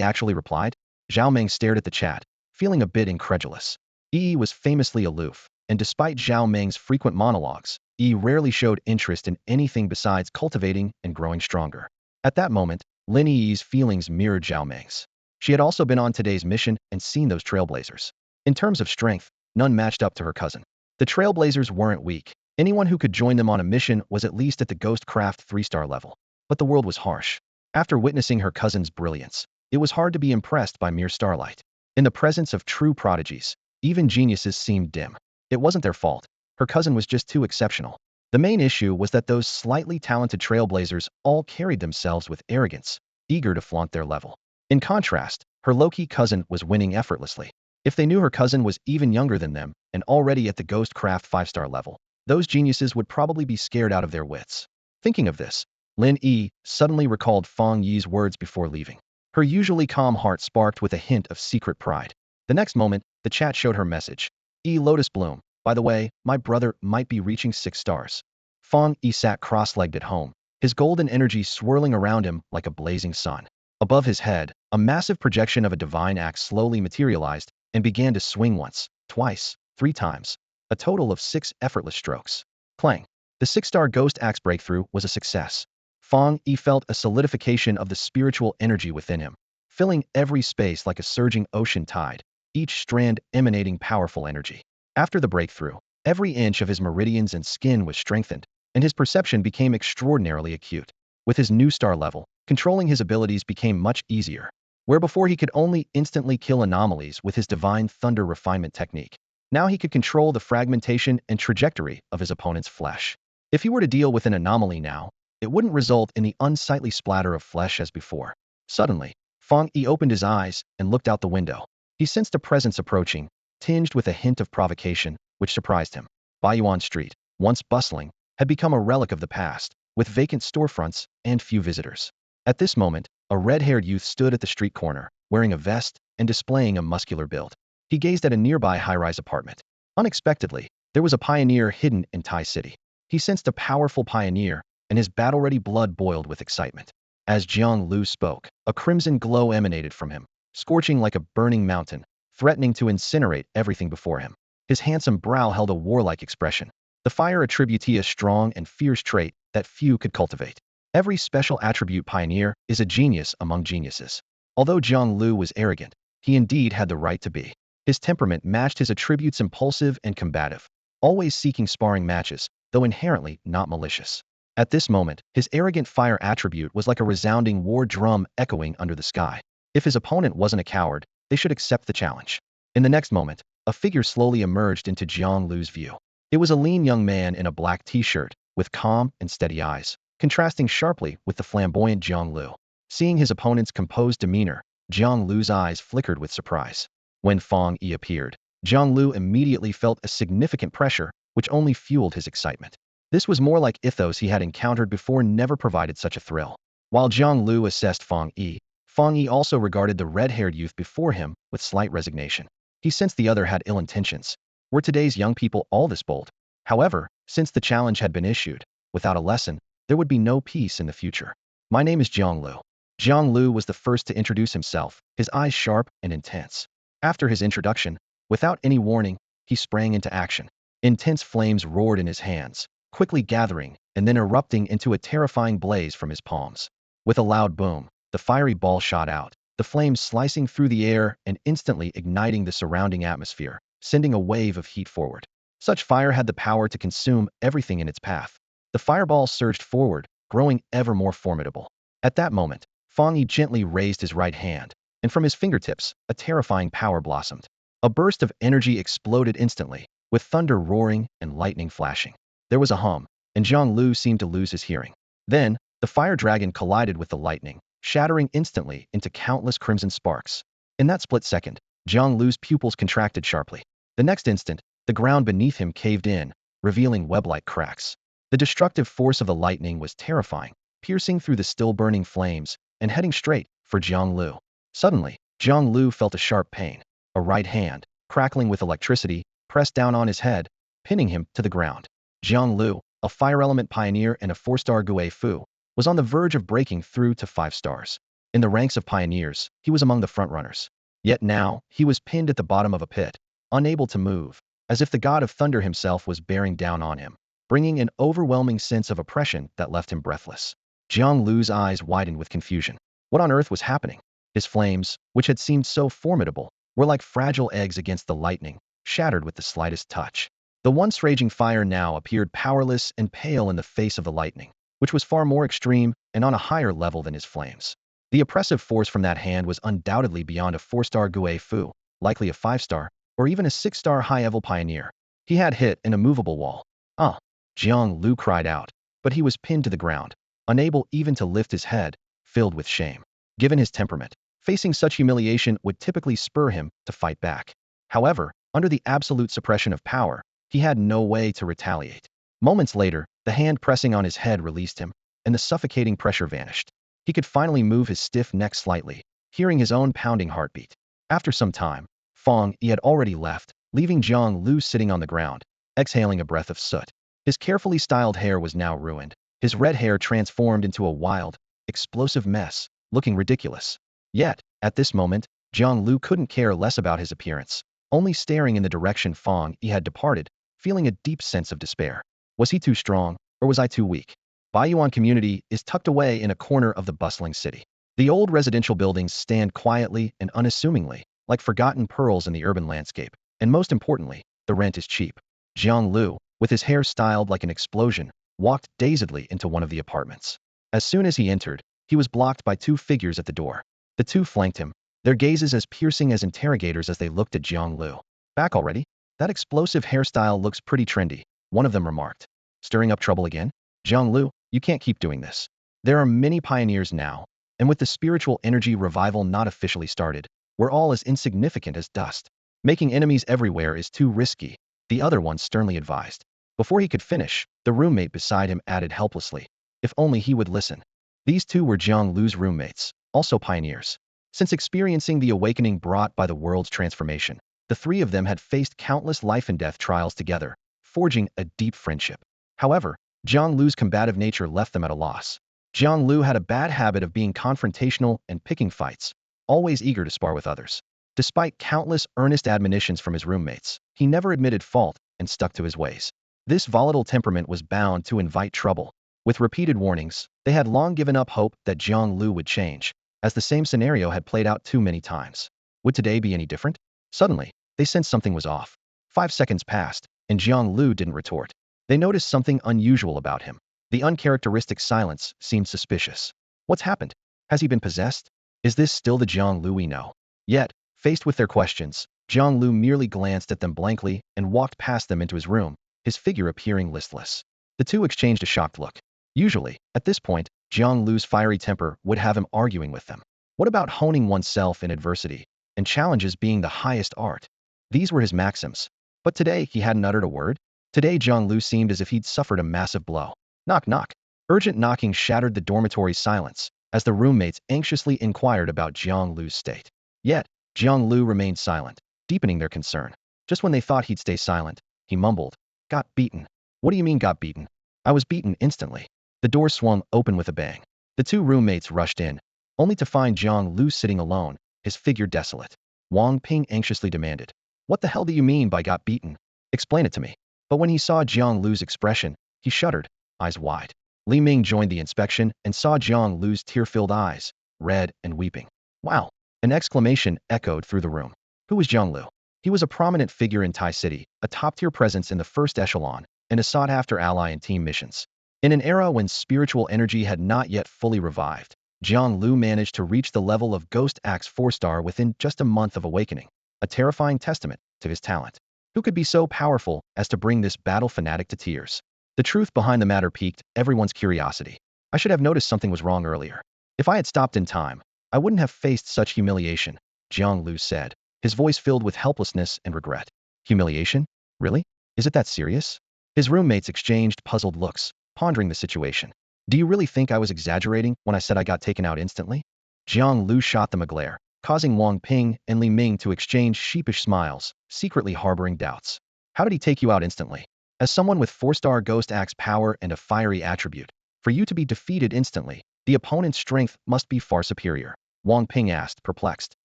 Actually replied? Zhao Meng stared at the chat, feeling a bit incredulous. Was famously aloof, and despite Zhao Meng's frequent monologues, rarely showed interest in anything besides cultivating and growing stronger. At that moment, Lin Yi's feelings mirrored Zhao Meng's. She had also been on today's mission and seen those trailblazers. In terms of strength, none matched up to her cousin. The trailblazers weren't weak. Anyone who could join them on a mission was at least at the Ghostcraft 3-star level. but the world was harsh. After witnessing her cousin's brilliance, it was hard to be impressed by mere starlight. In the presence of true prodigies, even geniuses seemed dim. It wasn't their fault. Her cousin was just too exceptional. The main issue was that those slightly talented trailblazers all carried themselves with arrogance, eager to flaunt their level. In contrast, her low-key cousin was winning effortlessly. If they knew her cousin was even younger than them and already at the Ghostcraft 5-star level, those geniuses would probably be scared out of their wits. Thinking of this, Lin Yi suddenly recalled Fang Yi's words before leaving. Her usually calm heart sparked with a hint of secret pride. The next moment, the chat showed her message. Lotus Bloom, by the way, my brother might be reaching 6 stars. Fang Yi sat cross-legged at home, his golden energy swirling around him like a blazing sun. Above his head, a massive projection of a divine axe slowly materialized and began to swing once, twice, 3 times. A total of 6 effortless strokes. Clang. The 6-star ghost axe breakthrough was a success. Fang Yi felt a solidification of the spiritual energy within him, filling every space like a surging ocean tide, each strand emanating powerful energy. After the breakthrough, every inch of his meridians and skin was strengthened, and his perception became extraordinarily acute. With his new star level, controlling his abilities became much easier. Where before he could only instantly kill anomalies with his divine thunder refinement technique, now he could control the fragmentation and trajectory of his opponent's flesh. If he were to deal with an anomaly now, it wouldn't result in the unsightly splatter of flesh as before. Suddenly, Fang Yi opened his eyes and looked out the window. He sensed a presence approaching, tinged with a hint of provocation, which surprised him. Baiyuan Street, once bustling, had become a relic of the past, with vacant storefronts and few visitors. At this moment, a red-haired youth stood at the street corner, wearing a vest and displaying a muscular build. He gazed at a nearby high-rise apartment. Unexpectedly, there was a pioneer hidden in Tai City. He sensed a powerful pioneer, and his battle-ready blood boiled with excitement. As Jiang Lu spoke, a crimson glow emanated from him, scorching like a burning mountain, threatening to incinerate everything before him. His handsome brow held a warlike expression. The fire attributee a strong and fierce trait that few could cultivate. Every special attribute pioneer is a genius among geniuses. Although Jiang Lu was arrogant, he indeed had the right to be. His temperament matched his attributes, impulsive and combative, always seeking sparring matches, though inherently not malicious. At this moment, his arrogant fire attribute was like a resounding war drum echoing under the sky. If his opponent wasn't a coward, they should accept the challenge. In the next moment, a figure slowly emerged into Jiang Lu's view. It was a lean young man in a black t-shirt, with calm and steady eyes, contrasting sharply with the flamboyant Jiang Lu. Seeing his opponent's composed demeanor, Jiang Lu's eyes flickered with surprise. When Fang Yi appeared, Jiang Lu immediately felt a significant pressure, which only fueled his excitement. This was more like ethos he had encountered before, never provided such a thrill. While Jiang Lu assessed Fang Yi also regarded the red-haired youth before him with slight resignation. He sensed the other had ill intentions. Were today's young people all this bold? However, since the challenge had been issued, without a lesson, there would be no peace in the future. My name is Jiang Lu. Jiang Lu was the first to introduce himself, his eyes sharp and intense. After his introduction, without any warning, he sprang into action. Intense flames roared in his hands, quickly gathering and then erupting into a terrifying blaze from his palms. With a loud boom, the fiery ball shot out, the flames slicing through the air and instantly igniting the surrounding atmosphere, sending a wave of heat forward. Such fire had the power to consume everything in its path. The fireball surged forward, growing ever more formidable. At that moment, Fang Yi gently raised his right hand, and from his fingertips, a terrifying power blossomed. A burst of energy exploded instantly, with thunder roaring and lightning flashing. There was a hum, and Jiang Lu seemed to lose his hearing. Then, the fire dragon collided with the lightning, shattering instantly into countless crimson sparks. In that split second, Jiang Lu's pupils contracted sharply. The next instant, the ground beneath him caved in, revealing web-like cracks. The destructive force of the lightning was terrifying, piercing through the still-burning flames and heading straight for Jiang Lu. Suddenly, Jiang Lu felt a sharp pain. A right hand, crackling with electricity, pressed down on his head, pinning him to the ground. Jiang Lu, a fire element pioneer and a 4-star Gui Fu, was on the verge of breaking through to 5 stars. In the ranks of pioneers, he was among the frontrunners. Yet now, he was pinned at the bottom of a pit, unable to move, as if the god of thunder himself was bearing down on him, bringing an overwhelming sense of oppression that left him breathless. Jiang Lu's eyes widened with confusion. What on earth was happening? His flames, which had seemed so formidable, were like fragile eggs against the lightning, shattered with the slightest touch. The once raging fire now appeared powerless and pale in the face of the lightning, which was far more extreme and on a higher level than his flames. The oppressive force from that hand was undoubtedly beyond a 4-star Gue Fu, likely a 5-star, or even a 6-star high-level pioneer. He had hit an immovable wall. Ah! Jiang Lu cried out, but he was pinned to the ground, unable even to lift his head, filled with shame. Given his temperament, facing such humiliation would typically spur him to fight back. However, under the absolute suppression of power, he had no way to retaliate. Moments later, the hand pressing on his head released him, and the suffocating pressure vanished. He could finally move his stiff neck slightly, hearing his own pounding heartbeat. After some time, Fang Yi had already left, leaving Jiang Lu sitting on the ground, exhaling a breath of soot. His carefully styled hair was now ruined, his red hair transformed into a wild, explosive mess, looking ridiculous. Yet, at this moment, Jiang Lu couldn't care less about his appearance, only staring in the direction Fang Yi had departed, feeling a deep sense of despair. Was he too strong, or was I too weak? Baiyuan community is tucked away in a corner of the bustling city. The old residential buildings stand quietly and unassumingly, like forgotten pearls in the urban landscape. And most importantly, the rent is cheap. Jiang Lu, with his hair styled like an explosion, walked dazedly into one of the apartments. As soon as he entered, he was blocked by 2 figures at the door. The 2 flanked him, their gazes as piercing as interrogators as they looked at Jiang Lu. Back already? That explosive hairstyle looks pretty trendy, one of them remarked. Stirring up trouble again? Jiang Lu, you can't keep doing this. There are many pioneers now, and with the spiritual energy revival not officially started, we're all as insignificant as dust. Making enemies everywhere is too risky, the other one sternly advised. Before he could finish, the roommate beside him added helplessly, if only he would listen. These 2 were Jiang Lu's roommates, also pioneers. Since experiencing the awakening brought by the world's transformation, the 3 of them had faced countless life and death trials together, forging a deep friendship. However, Jiang Lu's combative nature left them at a loss. Jiang Lu had a bad habit of being confrontational and picking fights, always eager to spar with others. Despite countless earnest admonitions from his roommates, he never admitted fault and stuck to his ways. This volatile temperament was bound to invite trouble. With repeated warnings, they had long given up hope that Jiang Lu would change, as the same scenario had played out too many times. Would today be any different? Suddenly, they sensed something was off. 5 seconds passed, and Jiang Lu didn't retort. They noticed something unusual about him. The uncharacteristic silence seemed suspicious. What's happened? Has he been possessed? Is this still the Jiang Lu we know? Yet, faced with their questions, Jiang Lu merely glanced at them blankly and walked past them into his room, his figure appearing listless. The 2 exchanged a shocked look. Usually, at this point, Jiang Lu's fiery temper would have him arguing with them. What about honing oneself in adversity, and challenges being the highest art? These were his maxims. But today he hadn't uttered a word. Today Jiang Lu seemed as if he'd suffered a massive blow. Knock knock. Urgent knocking shattered the dormitory's silence, as the roommates anxiously inquired about Jiang Lu's state. Yet, Jiang Lu remained silent, deepening their concern. Just when they thought he'd stay silent, he mumbled, "Got beaten." "What do you mean got beaten?" "I was beaten instantly." The door swung open with a bang. The 2 roommates rushed in, only to find Jiang Lu sitting alone, his figure desolate. Wang Ping anxiously demanded, "What the hell do you mean by got beaten? Explain it to me." But when he saw Jiang Lu's expression, he shuddered, eyes wide. Li Ming joined the inspection and saw Jiang Lu's tear-filled eyes, red and weeping. "Wow!" An exclamation echoed through the room. Who was Jiang Lu? He was a prominent figure in Tai City, a top-tier presence in the first echelon, and a sought-after ally in team missions. In an era when spiritual energy had not yet fully revived, Jiang Lu managed to reach the level of Ghost Axe 4-star within just a month of awakening, a terrifying testament to his talent. Who could be so powerful as to bring this battle fanatic to tears? The truth behind the matter piqued everyone's curiosity. I should have noticed something was wrong earlier. If I had stopped in time, I wouldn't have faced such humiliation, Jiang Lu said, his voice filled with helplessness and regret. Humiliation? Really? Is it that serious? His roommates exchanged puzzled looks, pondering the situation. Do you really think I was exaggerating when I said I got taken out instantly? Jiang Lu shot them a glare, causing Wang Ping and Li Ming to exchange sheepish smiles, secretly harboring doubts. How did he take you out instantly? As someone with 4-star Ghost Axe power and a fiery attribute, for you to be defeated instantly, the opponent's strength must be far superior, Wang Ping asked, perplexed.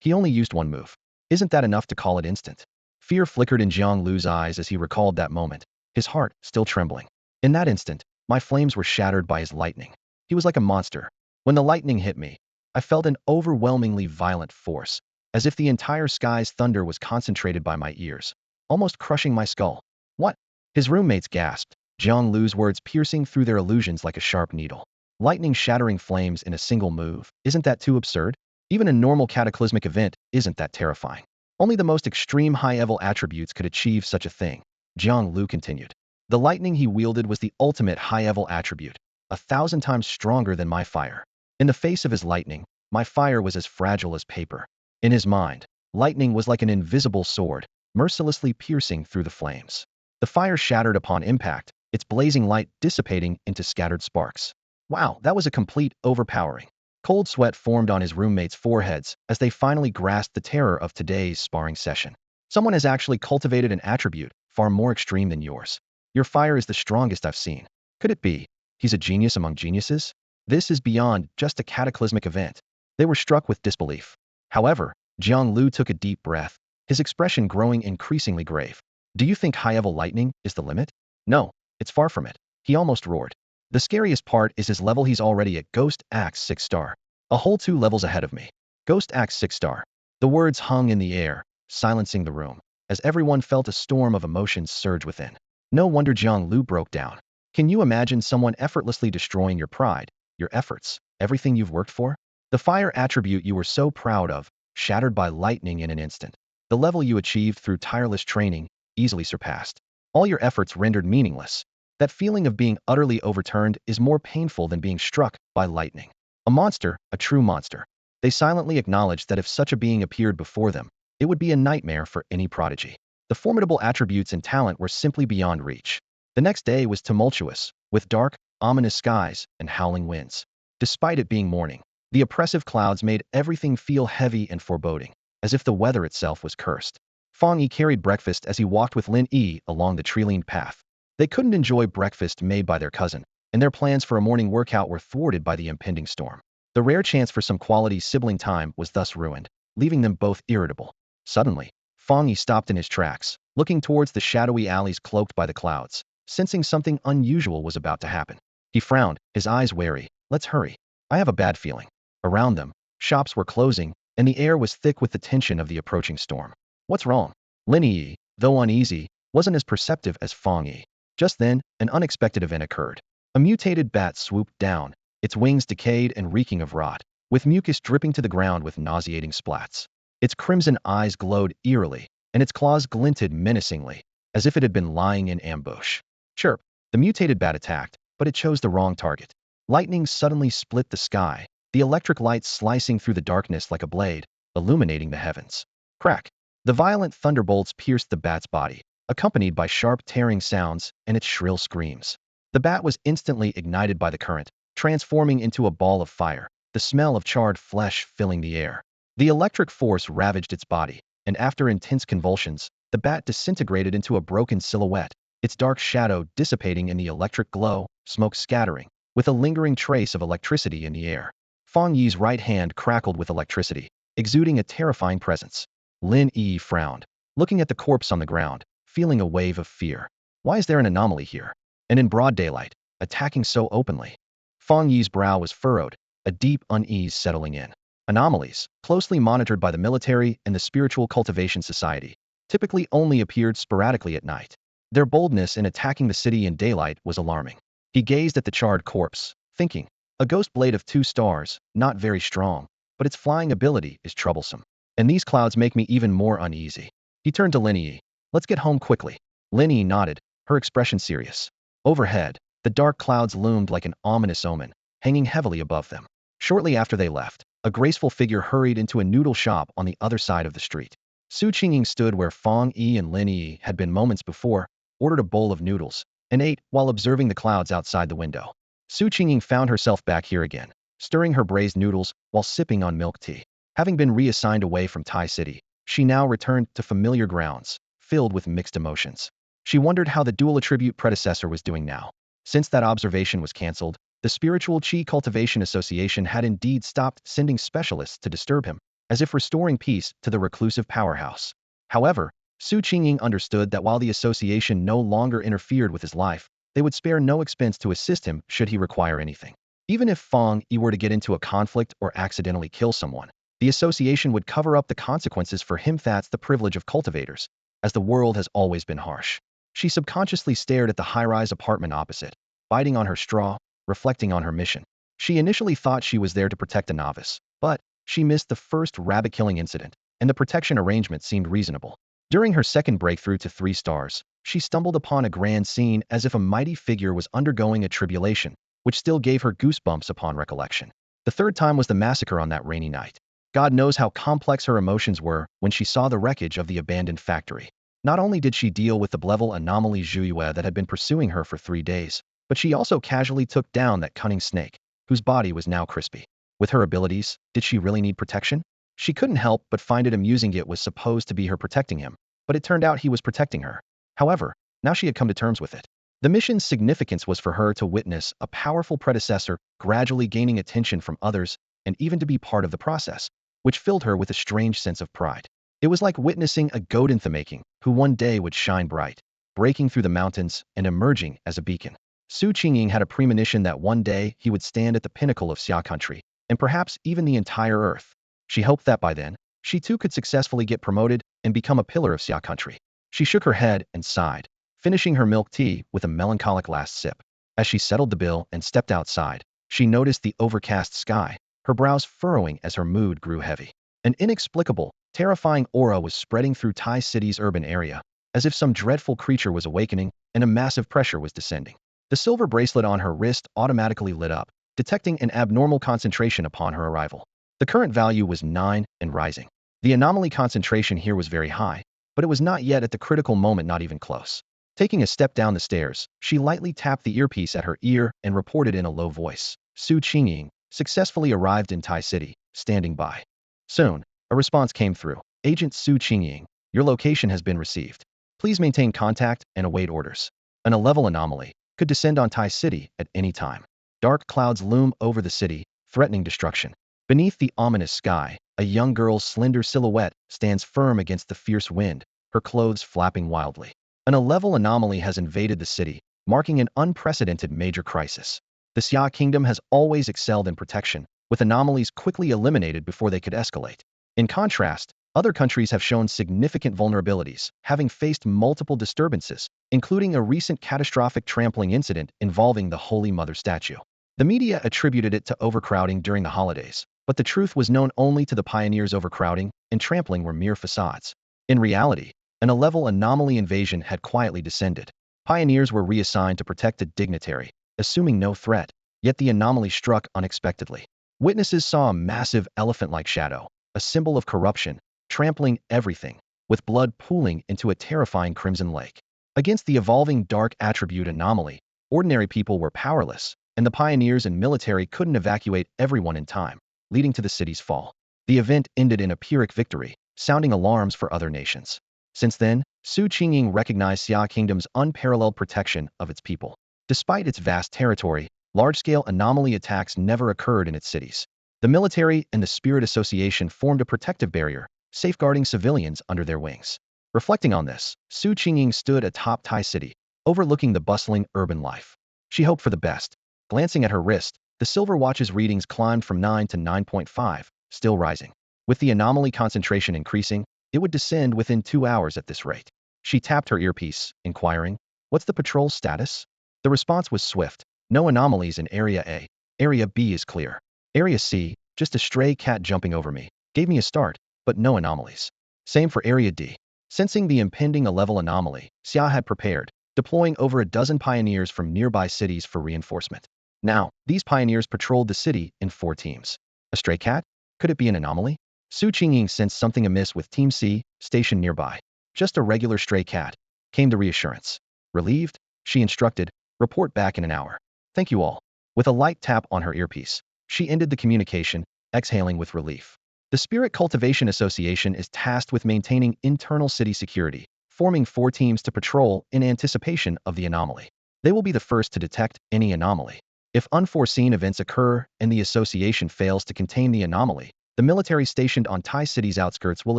He only used one move. Isn't that enough to call it instant? Fear flickered in Jiang Lu's eyes as he recalled that moment, his heart still trembling. In that instant, my flames were shattered by his lightning. He was like a monster. When the lightning hit me, I felt an overwhelmingly violent force, as if the entire sky's thunder was concentrated by my ears, almost crushing my skull. What? His roommates gasped, Jiang Lu's words piercing through their illusions like a sharp needle. Lightning shattering flames in a single move. Isn't that too absurd? Even a normal cataclysmic event isn't that terrifying. Only the most extreme high-level attributes could achieve such a thing. Jiang Lu continued. The lightning he wielded was the ultimate high-level attribute, 1,000 times stronger than my fire. In the face of his lightning, my fire was as fragile as paper. In his mind, lightning was like an invisible sword, mercilessly piercing through the flames. The fire shattered upon impact, its blazing light dissipating into scattered sparks. Wow, that was a complete overpowering. Cold sweat formed on his roommates' foreheads as they finally grasped the terror of today's sparring session. Someone has actually cultivated an attribute far more extreme than yours. Your fire is the strongest I've seen. Could it be he's a genius among geniuses? This is beyond just a cataclysmic event. They were struck with disbelief. However, Jiang Lu took a deep breath, his expression growing increasingly grave. Do you think high-level lightning is the limit? No, it's far from it. He almost roared. The scariest part is his level. He's already at Ghost Axe 6 star. A whole 2 levels ahead of me. Ghost Axe 6 star. The words hung in the air, silencing the room, as everyone felt a storm of emotions surge within. No wonder Jiang Lu broke down. Can you imagine someone effortlessly destroying your pride, your efforts, everything you've worked for? The fire attribute you were so proud of, shattered by lightning in an instant. The level you achieved through tireless training, easily surpassed. All your efforts rendered meaningless. That feeling of being utterly overturned is more painful than being struck by lightning. A monster, a true monster. They silently acknowledged that if such a being appeared before them, it would be a nightmare for any prodigy. The formidable attributes and talent were simply beyond reach. The next day was tumultuous, with dark, ominous skies and howling winds. Despite it being morning, the oppressive clouds made everything feel heavy and foreboding, as if the weather itself was cursed. Fang Yi carried breakfast as he walked with Lin Yi along the tree-lined path. They couldn't enjoy breakfast made by their cousin, and their plans for a morning workout were thwarted by the impending storm. The rare chance for some quality sibling time was thus ruined, leaving them both irritable. Suddenly, Fang Yi stopped in his tracks, looking towards the shadowy alleys cloaked by the clouds, sensing something unusual was about to happen. He frowned, his eyes wary. Let's hurry. I have a bad feeling. Around them, shops were closing, and the air was thick with the tension of the approaching storm. What's wrong? Lin Yi, though uneasy, wasn't as perceptive as Fang Yi. Just then, an unexpected event occurred. A mutated bat swooped down, its wings decayed and reeking of rot, with mucus dripping to the ground with nauseating splats. Its crimson eyes glowed eerily, and its claws glinted menacingly, as if it had been lying in ambush. Chirp! The mutated bat attacked, but it chose the wrong target. Lightning suddenly split the sky, the electric light slicing through the darkness like a blade, illuminating the heavens. Crack! The violent thunderbolts pierced the bat's body, accompanied by sharp tearing sounds and its shrill screams. The bat was instantly ignited by the current, transforming into a ball of fire, the smell of charred flesh filling the air. The electric force ravaged its body, and after intense convulsions, the bat disintegrated into a broken silhouette, its dark shadow dissipating in the electric glow, smoke scattering, with a lingering trace of electricity in the air. Fang Yi's right hand crackled with electricity, exuding a terrifying presence. Lin Yi frowned, looking at the corpse on the ground, feeling a wave of fear. Why is there an anomaly here? And in broad daylight, attacking so openly? Fang Yi's brow was furrowed, a deep unease settling in. Anomalies, closely monitored by the military and the spiritual cultivation society, typically only appeared sporadically at night. Their boldness in attacking the city in daylight was alarming. He gazed at the charred corpse, thinking, a ghost blade of 2 stars, not very strong, but its flying ability is troublesome. And these clouds make me even more uneasy. He turned to Lin Yi. Let's get home quickly. Lin Yi nodded, her expression serious. Overhead, the dark clouds loomed like an ominous omen, hanging heavily above them. Shortly after they left, a graceful figure hurried into a noodle shop on the other side of the street. Su Qingying stood where Fang Yi and Lin Yi had been moments before, ordered a bowl of noodles, and ate while observing the clouds outside the window. Su Qingying found herself back here again, stirring her braised noodles while sipping on milk tea. Having been reassigned away from Tai City, she now returned to familiar grounds, filled with mixed emotions. She wondered how the dual attribute predecessor was doing now. Since that observation was cancelled, the Spiritual Qi Cultivation Association had indeed stopped sending specialists to disturb him, as if restoring peace to the reclusive powerhouse. However, Su Qingying understood that while the association no longer interfered with his life, they would spare no expense to assist him should he require anything. Even if Fang Yi were to get into a conflict or accidentally kill someone, the association would cover up the consequences for him. That's the privilege of cultivators, as the world has always been harsh. She subconsciously stared at the high-rise apartment opposite, biting on her straw, reflecting on her mission. She initially thought she was there to protect a novice, but she missed the first rabbit-killing incident, and the protection arrangement seemed reasonable. During her second breakthrough to 3 stars, she stumbled upon a grand scene as if a mighty figure was undergoing a tribulation, which still gave her goosebumps upon recollection. The third time was the massacre on that rainy night. God knows how complex her emotions were when she saw the wreckage of the abandoned factory. Not only did she deal with the Blevel Anomaly Zhuiyue that had been pursuing her for 3 days, but she also casually took down that cunning snake, whose body was now crispy. With her abilities, did she really need protection? She couldn't help but find it amusing it was supposed to be her protecting him, but it turned out he was protecting her. However, now she had come to terms with it. The mission's significance was for her to witness a powerful predecessor gradually gaining attention from others and even to be part of the process, which filled her with a strange sense of pride. It was like witnessing a god in the making, who one day would shine bright, breaking through the mountains and emerging as a beacon. Su Qingying had a premonition that one day he would stand at the pinnacle of Xia country, and perhaps even the entire earth. She hoped that by then, she too could successfully get promoted and become a pillar of Xia country. She shook her head and sighed, finishing her milk tea with a melancholic last sip. As she settled the bill and stepped outside, she noticed the overcast sky, her brows furrowing as her mood grew heavy. An inexplicable, terrifying aura was spreading through Tai City's urban area, as if some dreadful creature was awakening and a massive pressure was descending. The silver bracelet on her wrist automatically lit up, detecting an abnormal concentration upon her arrival. The current value was 9 and rising. The anomaly concentration here was very high, but it was not yet at the critical moment, not even close. Taking a step down the stairs, she lightly tapped the earpiece at her ear and reported in a low voice, Su Qingying, successfully arrived in Tai City, standing by. Soon, a response came through. Agent Su Qingying, your location has been received. Please maintain contact and await orders. An 11 anomaly could descend on Tai City at any time. Dark clouds loom over the city, threatening destruction. Beneath the ominous sky, a young girl's slender silhouette stands firm against the fierce wind, her clothes flapping wildly. An 11 anomaly has invaded the city, marking an unprecedented major crisis. The Xia Kingdom has always excelled in protection, with anomalies quickly eliminated before they could escalate. In contrast, other countries have shown significant vulnerabilities, having faced multiple disturbances, including a recent catastrophic trampling incident involving the Holy Mother statue. The media attributed it to overcrowding during the holidays, but the truth was known only to the pioneers. Overcrowding and trampling were mere facades. In reality, an 11 anomaly invasion had quietly descended. Pioneers were reassigned to protect a dignitary, assuming no threat, yet the anomaly struck unexpectedly. Witnesses saw a massive elephant-like shadow, a symbol of corruption, trampling everything, with blood pooling into a terrifying crimson lake. Against the evolving dark attribute anomaly, ordinary people were powerless, and the pioneers and military couldn't evacuate everyone in time, leading to the city's fall. The event ended in a Pyrrhic victory, sounding alarms for other nations. Since then, Su Qingying recognized Xia Kingdom's unparalleled protection of its people. Despite its vast territory, large-scale anomaly attacks never occurred in its cities. The military and the Spirit Association formed a protective barrier, safeguarding civilians under their wings. Reflecting on this, Su Qingying stood atop Tai City, overlooking the bustling urban life. She hoped for the best. Glancing at her wrist, the silver watch's readings climbed from 9 to 9.5, still rising. With the anomaly concentration increasing, it would descend within 2 hours at this rate. She tapped her earpiece, inquiring, "What's the patrol status?" The response was swift. No anomalies in Area A. Area B is clear. Area C, just a stray cat jumping over me, gave me a start, but no anomalies. Same for Area D. Sensing the impending 11 anomaly, Xia had prepared, deploying over a dozen pioneers from nearby cities for reinforcement. Now, these pioneers patrolled the city in 4 teams. A stray cat? Could it be an anomaly? Su Qingying sensed something amiss with Team C, stationed nearby. Just a regular stray cat, came the reassurance. Relieved, she instructed, report back in an hour. Thank you all. With a light tap on her earpiece, she ended the communication, exhaling with relief. The Spirit Cultivation Association is tasked with maintaining internal city security, forming 4 teams to patrol in anticipation of the anomaly. They will be the first to detect any anomaly. If unforeseen events occur and the association fails to contain the anomaly, the military stationed on Tai City's outskirts will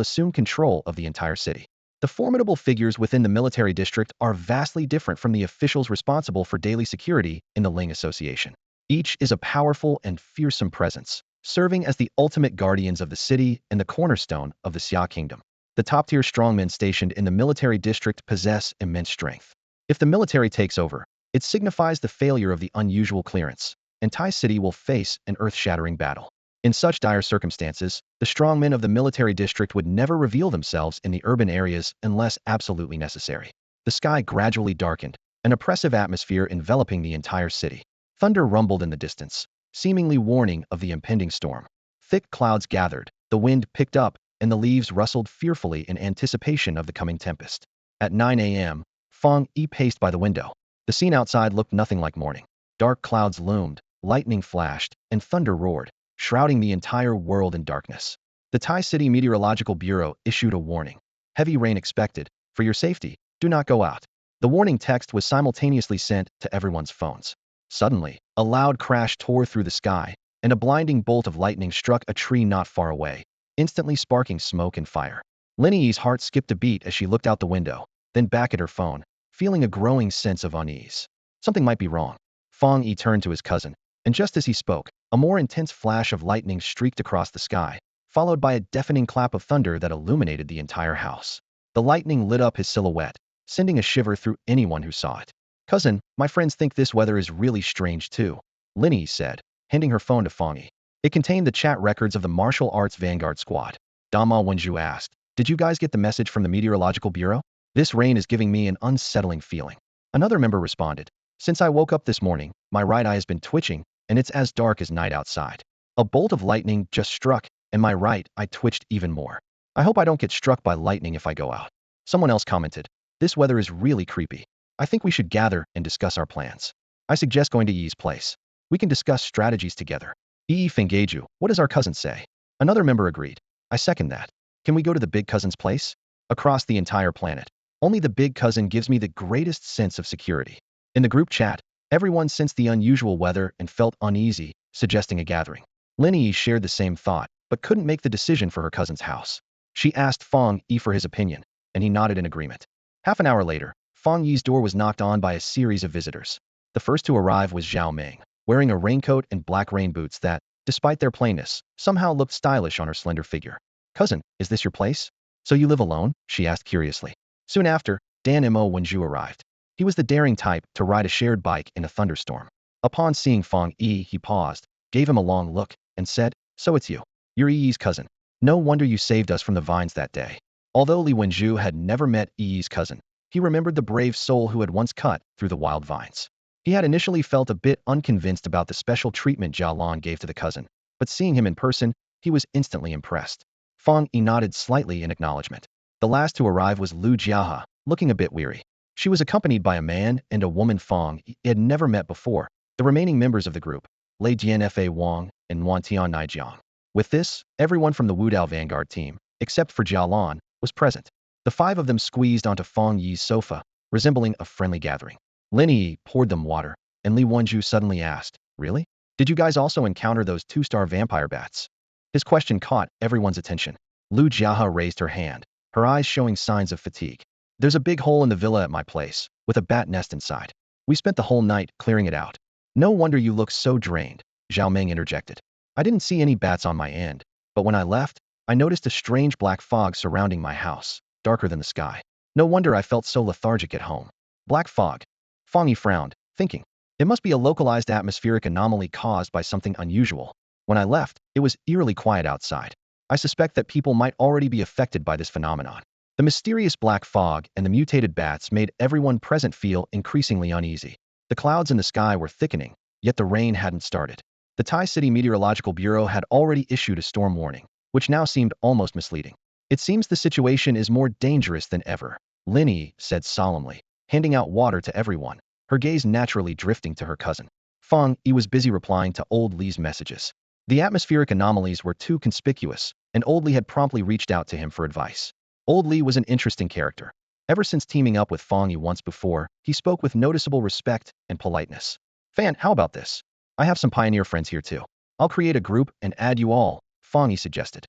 assume control of the entire city. The formidable figures within the military district are vastly different from the officials responsible for daily security in the Ling Association. Each is a powerful and fearsome presence, serving as the ultimate guardians of the city and the cornerstone of the Xia Kingdom. The top-tier strongmen stationed in the military district possess immense strength. If the military takes over, it signifies the failure of the unusual clearance, and Tai City will face an earth-shattering battle. In such dire circumstances, the strongmen of the military district would never reveal themselves in the urban areas unless absolutely necessary. The sky gradually darkened, an oppressive atmosphere enveloping the entire city. Thunder rumbled in the distance, seemingly warning of the impending storm. Thick clouds gathered, the wind picked up, and the leaves rustled fearfully in anticipation of the coming tempest. At 9 a.m., Fang Yi paced by the window. The scene outside looked nothing like morning. Dark clouds loomed, lightning flashed, and thunder roared, shrouding the entire world in darkness. The Tai City Meteorological Bureau issued a warning. Heavy rain expected. For your safety, do not go out. The warning text was simultaneously sent to everyone's phones. Suddenly, a loud crash tore through the sky, and a blinding bolt of lightning struck a tree not far away, instantly sparking smoke and fire. Linny's heart skipped a beat as she looked out the window, then back at her phone, feeling a growing sense of unease. Something might be wrong. Fang Yi turned to his cousin, and just as he spoke, a more intense flash of lightning streaked across the sky, followed by a deafening clap of thunder that illuminated the entire house. The lightning lit up his silhouette, sending a shiver through anyone who saw it. Cousin, my friends think this weather is really strange too, Linny said, handing her phone to Fang Yi. It contained the chat records of the martial arts vanguard squad. Dama Wenju asked, did you guys get the message from the Meteorological Bureau? This rain is giving me an unsettling feeling. Another member responded, since I woke up this morning, my right eye has been twitching, and it's as dark as night outside. A bolt of lightning just struck, and my right eye twitched even more. I hope I don't get struck by lightning if I go out. Someone else commented, this weather is really creepy. I think we should gather and discuss our plans. I suggest going to Yi's place. We can discuss strategies together. Yi Fenggeju, what does our cousin say? Another member agreed. I second that. Can we go to the big cousin's place? Across the entire planet, only the big cousin gives me the greatest sense of security. In the group chat, everyone sensed the unusual weather and felt uneasy, suggesting a gathering. Linny shared the same thought, but couldn't make the decision for her cousin's house. She asked Fang Yi for his opinion, and he nodded in agreement. Half an hour later, Fang Yi's door was knocked on by a series of visitors. The first to arrive was Zhao Meng, wearing a raincoat and black rain boots that, despite their plainness, somehow looked stylish on her slender figure. Cousin, is this your place? So you live alone? She asked curiously. Soon after, Dan Mo Wenju arrived. He was the daring type to ride a shared bike in a thunderstorm. Upon seeing Fang Yi, he paused, gave him a long look, and said, so it's you. You're Yi's cousin. No wonder you saved us from the vines that day. Although Li Wenju had never met Yi's cousin, he remembered the brave soul who had once cut through the wild vines. He had initially felt a bit unconvinced about the special treatment Zhao Lan gave to the cousin, but seeing him in person, he was instantly impressed. Fang Yi nodded slightly in acknowledgement. The last to arrive was Lu Jiahe, looking a bit weary. She was accompanied by a man and a woman Fang Yi had never met before, the remaining members of the group, Lei Jianfa Wang and Wan Tion Naijiang. With this, everyone from the Wudao Vanguard team, except for Zhao Lan, was present. The five of them squeezed onto Fang Yi's sofa, resembling a friendly gathering. Lin Yi poured them water, and Li Wenju suddenly asked, really? Did you guys also encounter those two-star vampire bats? His question caught everyone's attention. Lu Jiahe raised her hand, her eyes showing signs of fatigue. There's a big hole in the villa at my place, with a bat nest inside. We spent the whole night clearing it out. No wonder you look so drained, Zhao Meng interjected. I didn't see any bats on my end, but when I left, I noticed a strange black fog surrounding my house, darker than the sky. No wonder I felt so lethargic at home. Black fog. Fang Yi frowned, thinking, it must be a localized atmospheric anomaly caused by something unusual. When I left, it was eerily quiet outside. I suspect that people might already be affected by this phenomenon. The mysterious black fog and the mutated bats made everyone present feel increasingly uneasy. The clouds in the sky were thickening, yet the rain hadn't started. The Tai City Meteorological Bureau had already issued a storm warning, which now seemed almost misleading. It seems the situation is more dangerous than ever, Lin Yi said solemnly, handing out water to everyone, her gaze naturally drifting to her cousin. Fang Yi was busy replying to Old Li's messages. The atmospheric anomalies were too conspicuous, and Old Li had promptly reached out to him for advice. Old Li was an interesting character. Ever since teaming up with Fang Yi once before, he spoke with noticeable respect and politeness. Fan, how about this? I have some pioneer friends here too. I'll create a group and add you all, Fang Yi suggested.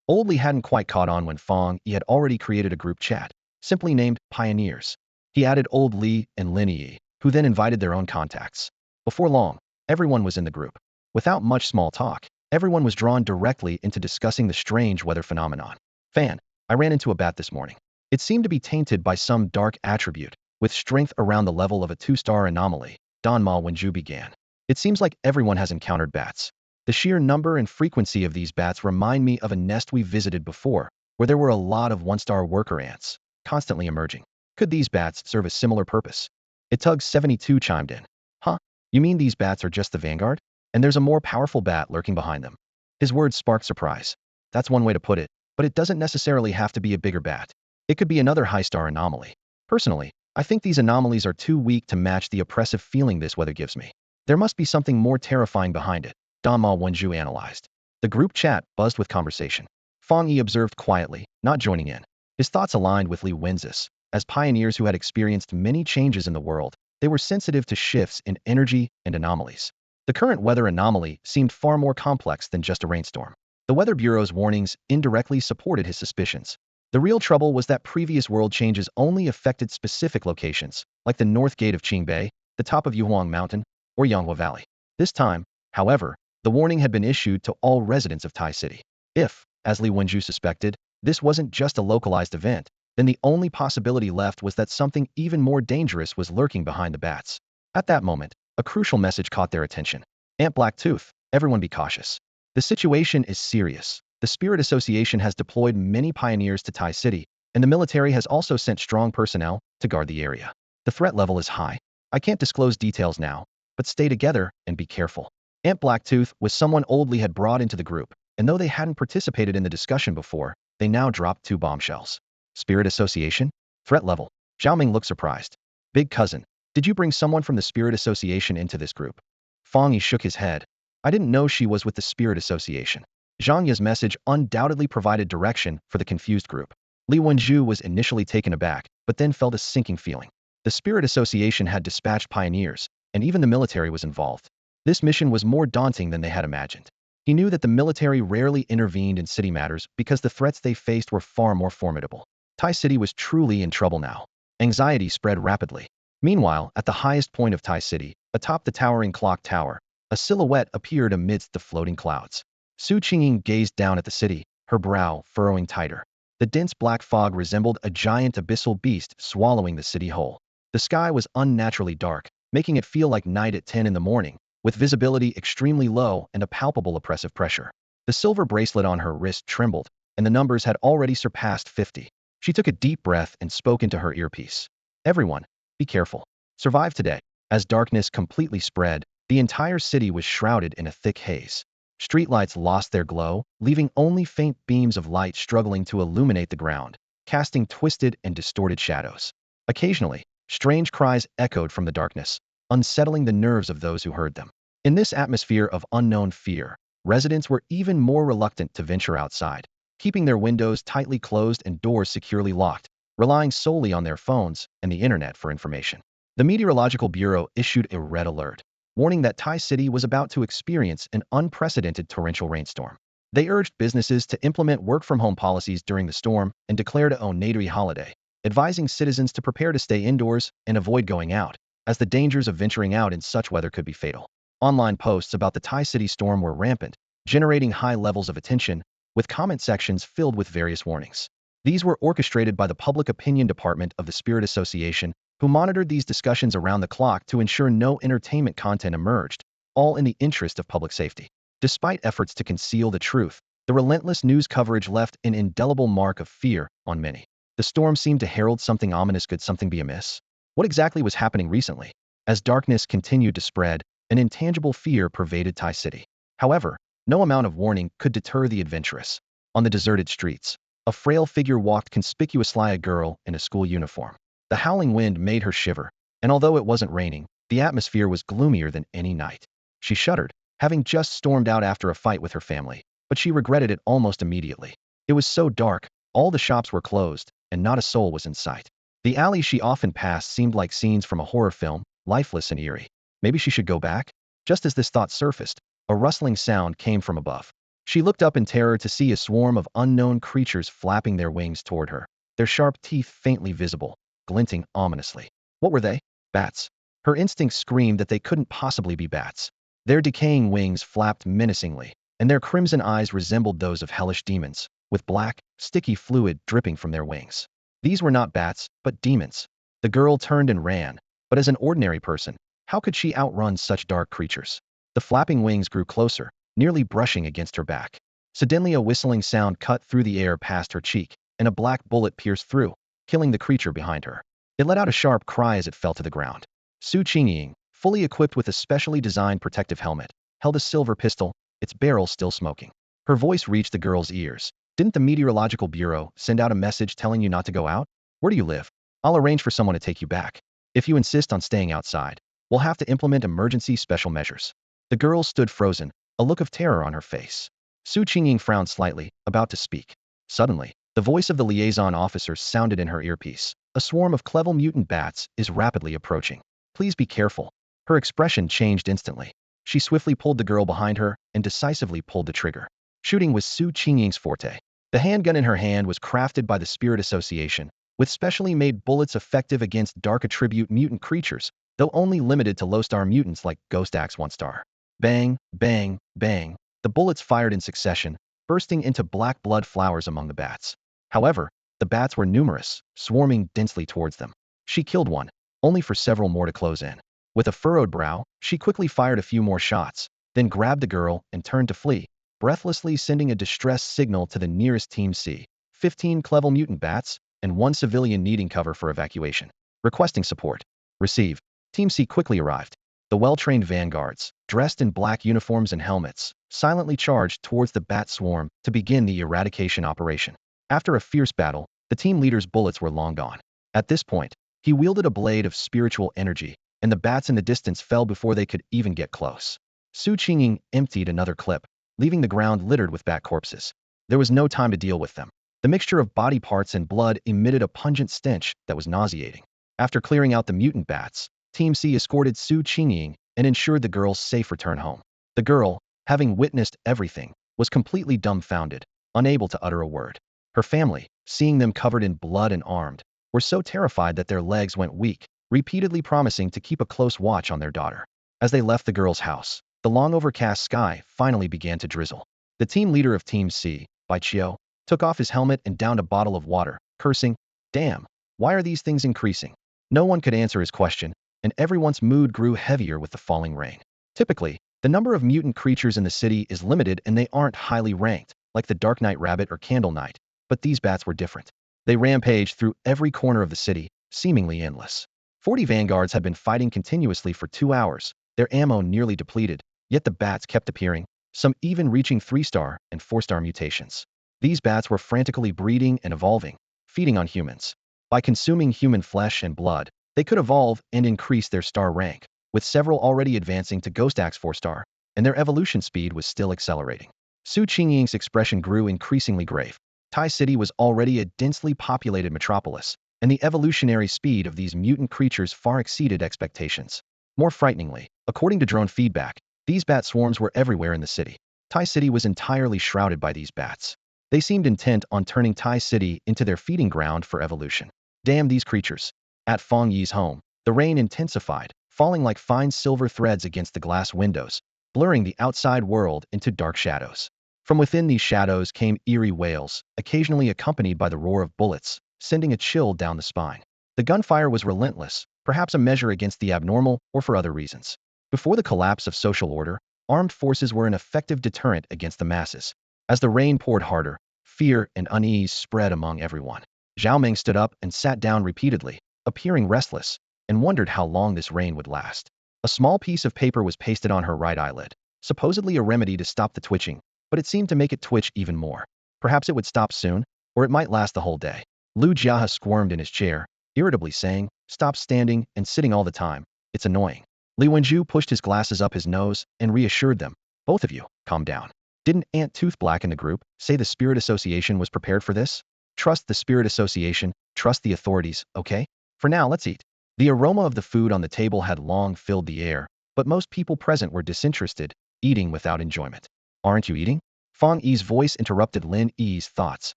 Old Li hadn't quite caught on when Fang Yi had already created a group chat, simply named Pioneers. He added Old Li and Lin Yi, who then invited their own contacts. Before long, everyone was in the group. Without much small talk, everyone was drawn directly into discussing the strange weather phenomenon. Fan, I ran into a bat this morning. It seemed to be tainted by some dark attribute, with strength around the level of a 2-star anomaly, Danma Wenju began. It seems like everyone has encountered bats. The sheer number and frequency of these bats remind me of a nest we visited before, where there were a lot of 1-star worker ants, constantly emerging. Could these bats serve a similar purpose? Itug 72 chimed in. Huh? You mean these bats are just the vanguard? And there's a more powerful bat lurking behind them? His words sparked surprise. That's one way to put it, but it doesn't necessarily have to be a bigger bat. It could be another high-star anomaly. Personally, I think these anomalies are too weak to match the oppressive feeling this weather gives me. There must be something more terrifying behind it, Danma Wenju analyzed. The group chat buzzed with conversation. Fang Yi observed quietly, not joining in. His thoughts aligned with Li Wenzi's. As pioneers who had experienced many changes in the world, they were sensitive to shifts in energy and anomalies. The current weather anomaly seemed far more complex than just a rainstorm. The Weather Bureau's warnings indirectly supported his suspicions. The real trouble was that previous world changes only affected specific locations, like the North Gate of Qingbei, the top of Yuhuang Mountain, or Yanghua Valley. This time, however, the warning had been issued to all residents of Tai City. If, as Li Wenju suspected, this wasn't just a localized event, then the only possibility left was that something even more dangerous was lurking behind the bats. At that moment, a crucial message caught their attention. Ant Blacktooth, everyone be cautious. The situation is serious. The Spirit Association has deployed many pioneers to Tai City, and the military has also sent strong personnel to guard the area. The threat level is high. I can't disclose details now, but stay together and be careful. Ant Blacktooth was someone Old Li had brought into the group, and though they hadn't participated in the discussion before, they now dropped 2 bombshells. Spirit Association? Threat level. Zhao Ming looked surprised. Big cousin, did you bring someone from the Spirit Association into this group? Fang Yi shook his head. I didn't know she was with the Spirit Association. Zhang Ye's message undoubtedly provided direction for the confused group. Li Wenju was initially taken aback, but then felt a sinking feeling. The Spirit Association had dispatched pioneers, and even the military was involved. This mission was more daunting than they had imagined. He knew that the military rarely intervened in city matters because the threats they faced were far more formidable. Tai City was truly in trouble now. Anxiety spread rapidly. Meanwhile, at the highest point of Tai City, atop the towering clock tower, a silhouette appeared amidst the floating clouds. Su Qingying gazed down at the city, her brow furrowing tighter. The dense black fog resembled a giant abyssal beast swallowing the city whole. The sky was unnaturally dark, making it feel like night at 10 in the morning, with visibility extremely low and a palpable oppressive pressure. The silver bracelet on her wrist trembled, and the numbers had already surpassed 50. She took a deep breath and spoke into her earpiece. Everyone, be careful. Survive today. As darkness completely spread, the entire city was shrouded in a thick haze. Streetlights lost their glow, leaving only faint beams of light struggling to illuminate the ground, casting twisted and distorted shadows. Occasionally, strange cries echoed from the darkness, unsettling the nerves of those who heard them. In this atmosphere of unknown fear, residents were even more reluctant to venture outside, keeping their windows tightly closed and doors securely locked, relying solely on their phones and the internet for information. The Meteorological Bureau issued a red alert, warning that Tai City was about to experience an unprecedented torrential rainstorm. They urged businesses to implement work-from-home policies during the storm and declared a Onatari holiday, advising citizens to prepare to stay indoors and avoid going out, as the dangers of venturing out in such weather could be fatal. Online posts about the Tai City storm were rampant, generating high levels of attention, with comment sections filled with various warnings. These were orchestrated by the Public Opinion Department of the Spirit Association, who monitored these discussions around the clock to ensure no entertainment content emerged, all in the interest of public safety. Despite efforts to conceal the truth, the relentless news coverage left an indelible mark of fear on many. The storm seemed to herald something ominous. Could something be amiss? What exactly was happening recently? As darkness continued to spread, an intangible fear pervaded Tai City. However, no amount of warning could deter the adventurous. On the deserted streets, a frail figure walked conspicuously, a girl in a school uniform. The howling wind made her shiver, and although it wasn't raining, the atmosphere was gloomier than any night. She shuddered, having just stormed out after a fight with her family, but she regretted it almost immediately. It was so dark, all the shops were closed, and not a soul was in sight. The alley she often passed seemed like scenes from a horror film, lifeless and eerie. Maybe she should go back? Just as this thought surfaced, a rustling sound came from above. She looked up in terror to see a swarm of unknown creatures flapping their wings toward her, their sharp teeth faintly visible, glinting ominously. What were they? Bats. Her instincts screamed that they couldn't possibly be bats. Their decaying wings flapped menacingly, and their crimson eyes resembled those of hellish demons, with black, sticky fluid dripping from their wings. These were not bats, but demons. The girl turned and ran, but as an ordinary person, how could she outrun such dark creatures? The flapping wings grew closer, nearly brushing against her back. Suddenly a whistling sound cut through the air past her cheek, and a black bullet pierced through, killing the creature behind her. It let out a sharp cry as it fell to the ground. Su Qingying, fully equipped with a specially designed protective helmet, held a silver pistol, its barrel still smoking. Her voice reached the girl's ears. Didn't the Meteorological Bureau send out a message telling you not to go out? Where do you live? I'll arrange for someone to take you back. If you insist on staying outside, we'll have to implement emergency special measures. The girl stood frozen, a look of terror on her face. Su Qingying frowned slightly, about to speak. Suddenly, the voice of the liaison officer sounded in her earpiece. A swarm of clever mutant bats is rapidly approaching. Please be careful. Her expression changed instantly. She swiftly pulled the girl behind her and decisively pulled the trigger. Shooting was Su Qingying's forte. The handgun in her hand was crafted by the Spirit Association, with specially made bullets effective against dark attribute mutant creatures, though only limited to low-star mutants like Ghost Axe 1-star. Bang, bang, bang. The bullets fired in succession, bursting into black blood flowers among the bats. However, the bats were numerous, swarming densely towards them. She killed one, only for several more to close in. With a furrowed brow, she quickly fired a few more shots, then grabbed the girl and turned to flee, breathlessly sending a distress signal to the nearest Team C. 15 clever mutant bats, and 1 civilian needing cover for evacuation. Requesting support. Receive. Team C quickly arrived. The well-trained vanguards, dressed in black uniforms and helmets, silently charged towards the bat swarm to begin the eradication operation. After a fierce battle, the team leader's bullets were long gone. At this point, he wielded a blade of spiritual energy, and the bats in the distance fell before they could even get close. Su Qingying emptied another clip, leaving the ground littered with bat corpses. There was no time to deal with them. The mixture of body parts and blood emitted a pungent stench that was nauseating. After clearing out the mutant bats, Team C escorted Su Qingying and ensured the girl's safe return home. The girl, having witnessed everything, was completely dumbfounded, unable to utter a word. Her family, seeing them covered in blood and armed, were so terrified that their legs went weak, repeatedly promising to keep a close watch on their daughter. As they left the girl's house, the long overcast sky finally began to drizzle. The team leader of Team C, Bai Chiu, took off his helmet and downed a bottle of water, cursing, "Damn, why are these things increasing?" No one could answer his question, and everyone's mood grew heavier with the falling rain. Typically, the number of mutant creatures in the city is limited and they aren't highly ranked, like the Dark Knight Rabbit or Candle Knight, but these bats were different. They rampaged through every corner of the city, seemingly endless. 40 vanguards had been fighting continuously for 2 hours, their ammo nearly depleted, yet the bats kept appearing, some even reaching 3-star and 4-star mutations. These bats were frantically breeding and evolving, feeding on humans. By consuming human flesh and blood, they could evolve and increase their star rank, with several already advancing to Ghost Axe 4-star, and their evolution speed was still accelerating. Su Qingying's expression grew increasingly grave. Tai City was already a densely populated metropolis, and the evolutionary speed of these mutant creatures far exceeded expectations. More frighteningly, according to drone feedback, these bat swarms were everywhere in the city. Tai City was entirely shrouded by these bats. They seemed intent on turning Tai City into their feeding ground for evolution. Damn these creatures. At Fang Yi's home, the rain intensified, falling like fine silver threads against the glass windows, blurring the outside world into dark shadows. From within these shadows came eerie wails, occasionally accompanied by the roar of bullets, sending a chill down the spine. The gunfire was relentless, perhaps a measure against the abnormal or for other reasons. Before the collapse of social order, armed forces were an effective deterrent against the masses. As the rain poured harder, fear and unease spread among everyone. Zhao Meng stood up and sat down repeatedly, appearing restless, and wondered how long this rain would last. A small piece of paper was pasted on her right eyelid, supposedly a remedy to stop the twitching, but it seemed to make it twitch even more. Perhaps it would stop soon, or it might last the whole day. Lu Jiahe squirmed in his chair, irritably saying, "Stop standing and sitting all the time. It's annoying." Li Wenju pushed his glasses up his nose and reassured them, "Both of you, calm down. Didn't Aunt Toothblack in the group say the Spirit Association was prepared for this? Trust the Spirit Association, trust the authorities, okay? For now, let's eat." The aroma of the food on the table had long filled the air, but most people present were disinterested, eating without enjoyment. "Aren't you eating?" Fang Yi's voice interrupted Lin Yi's thoughts.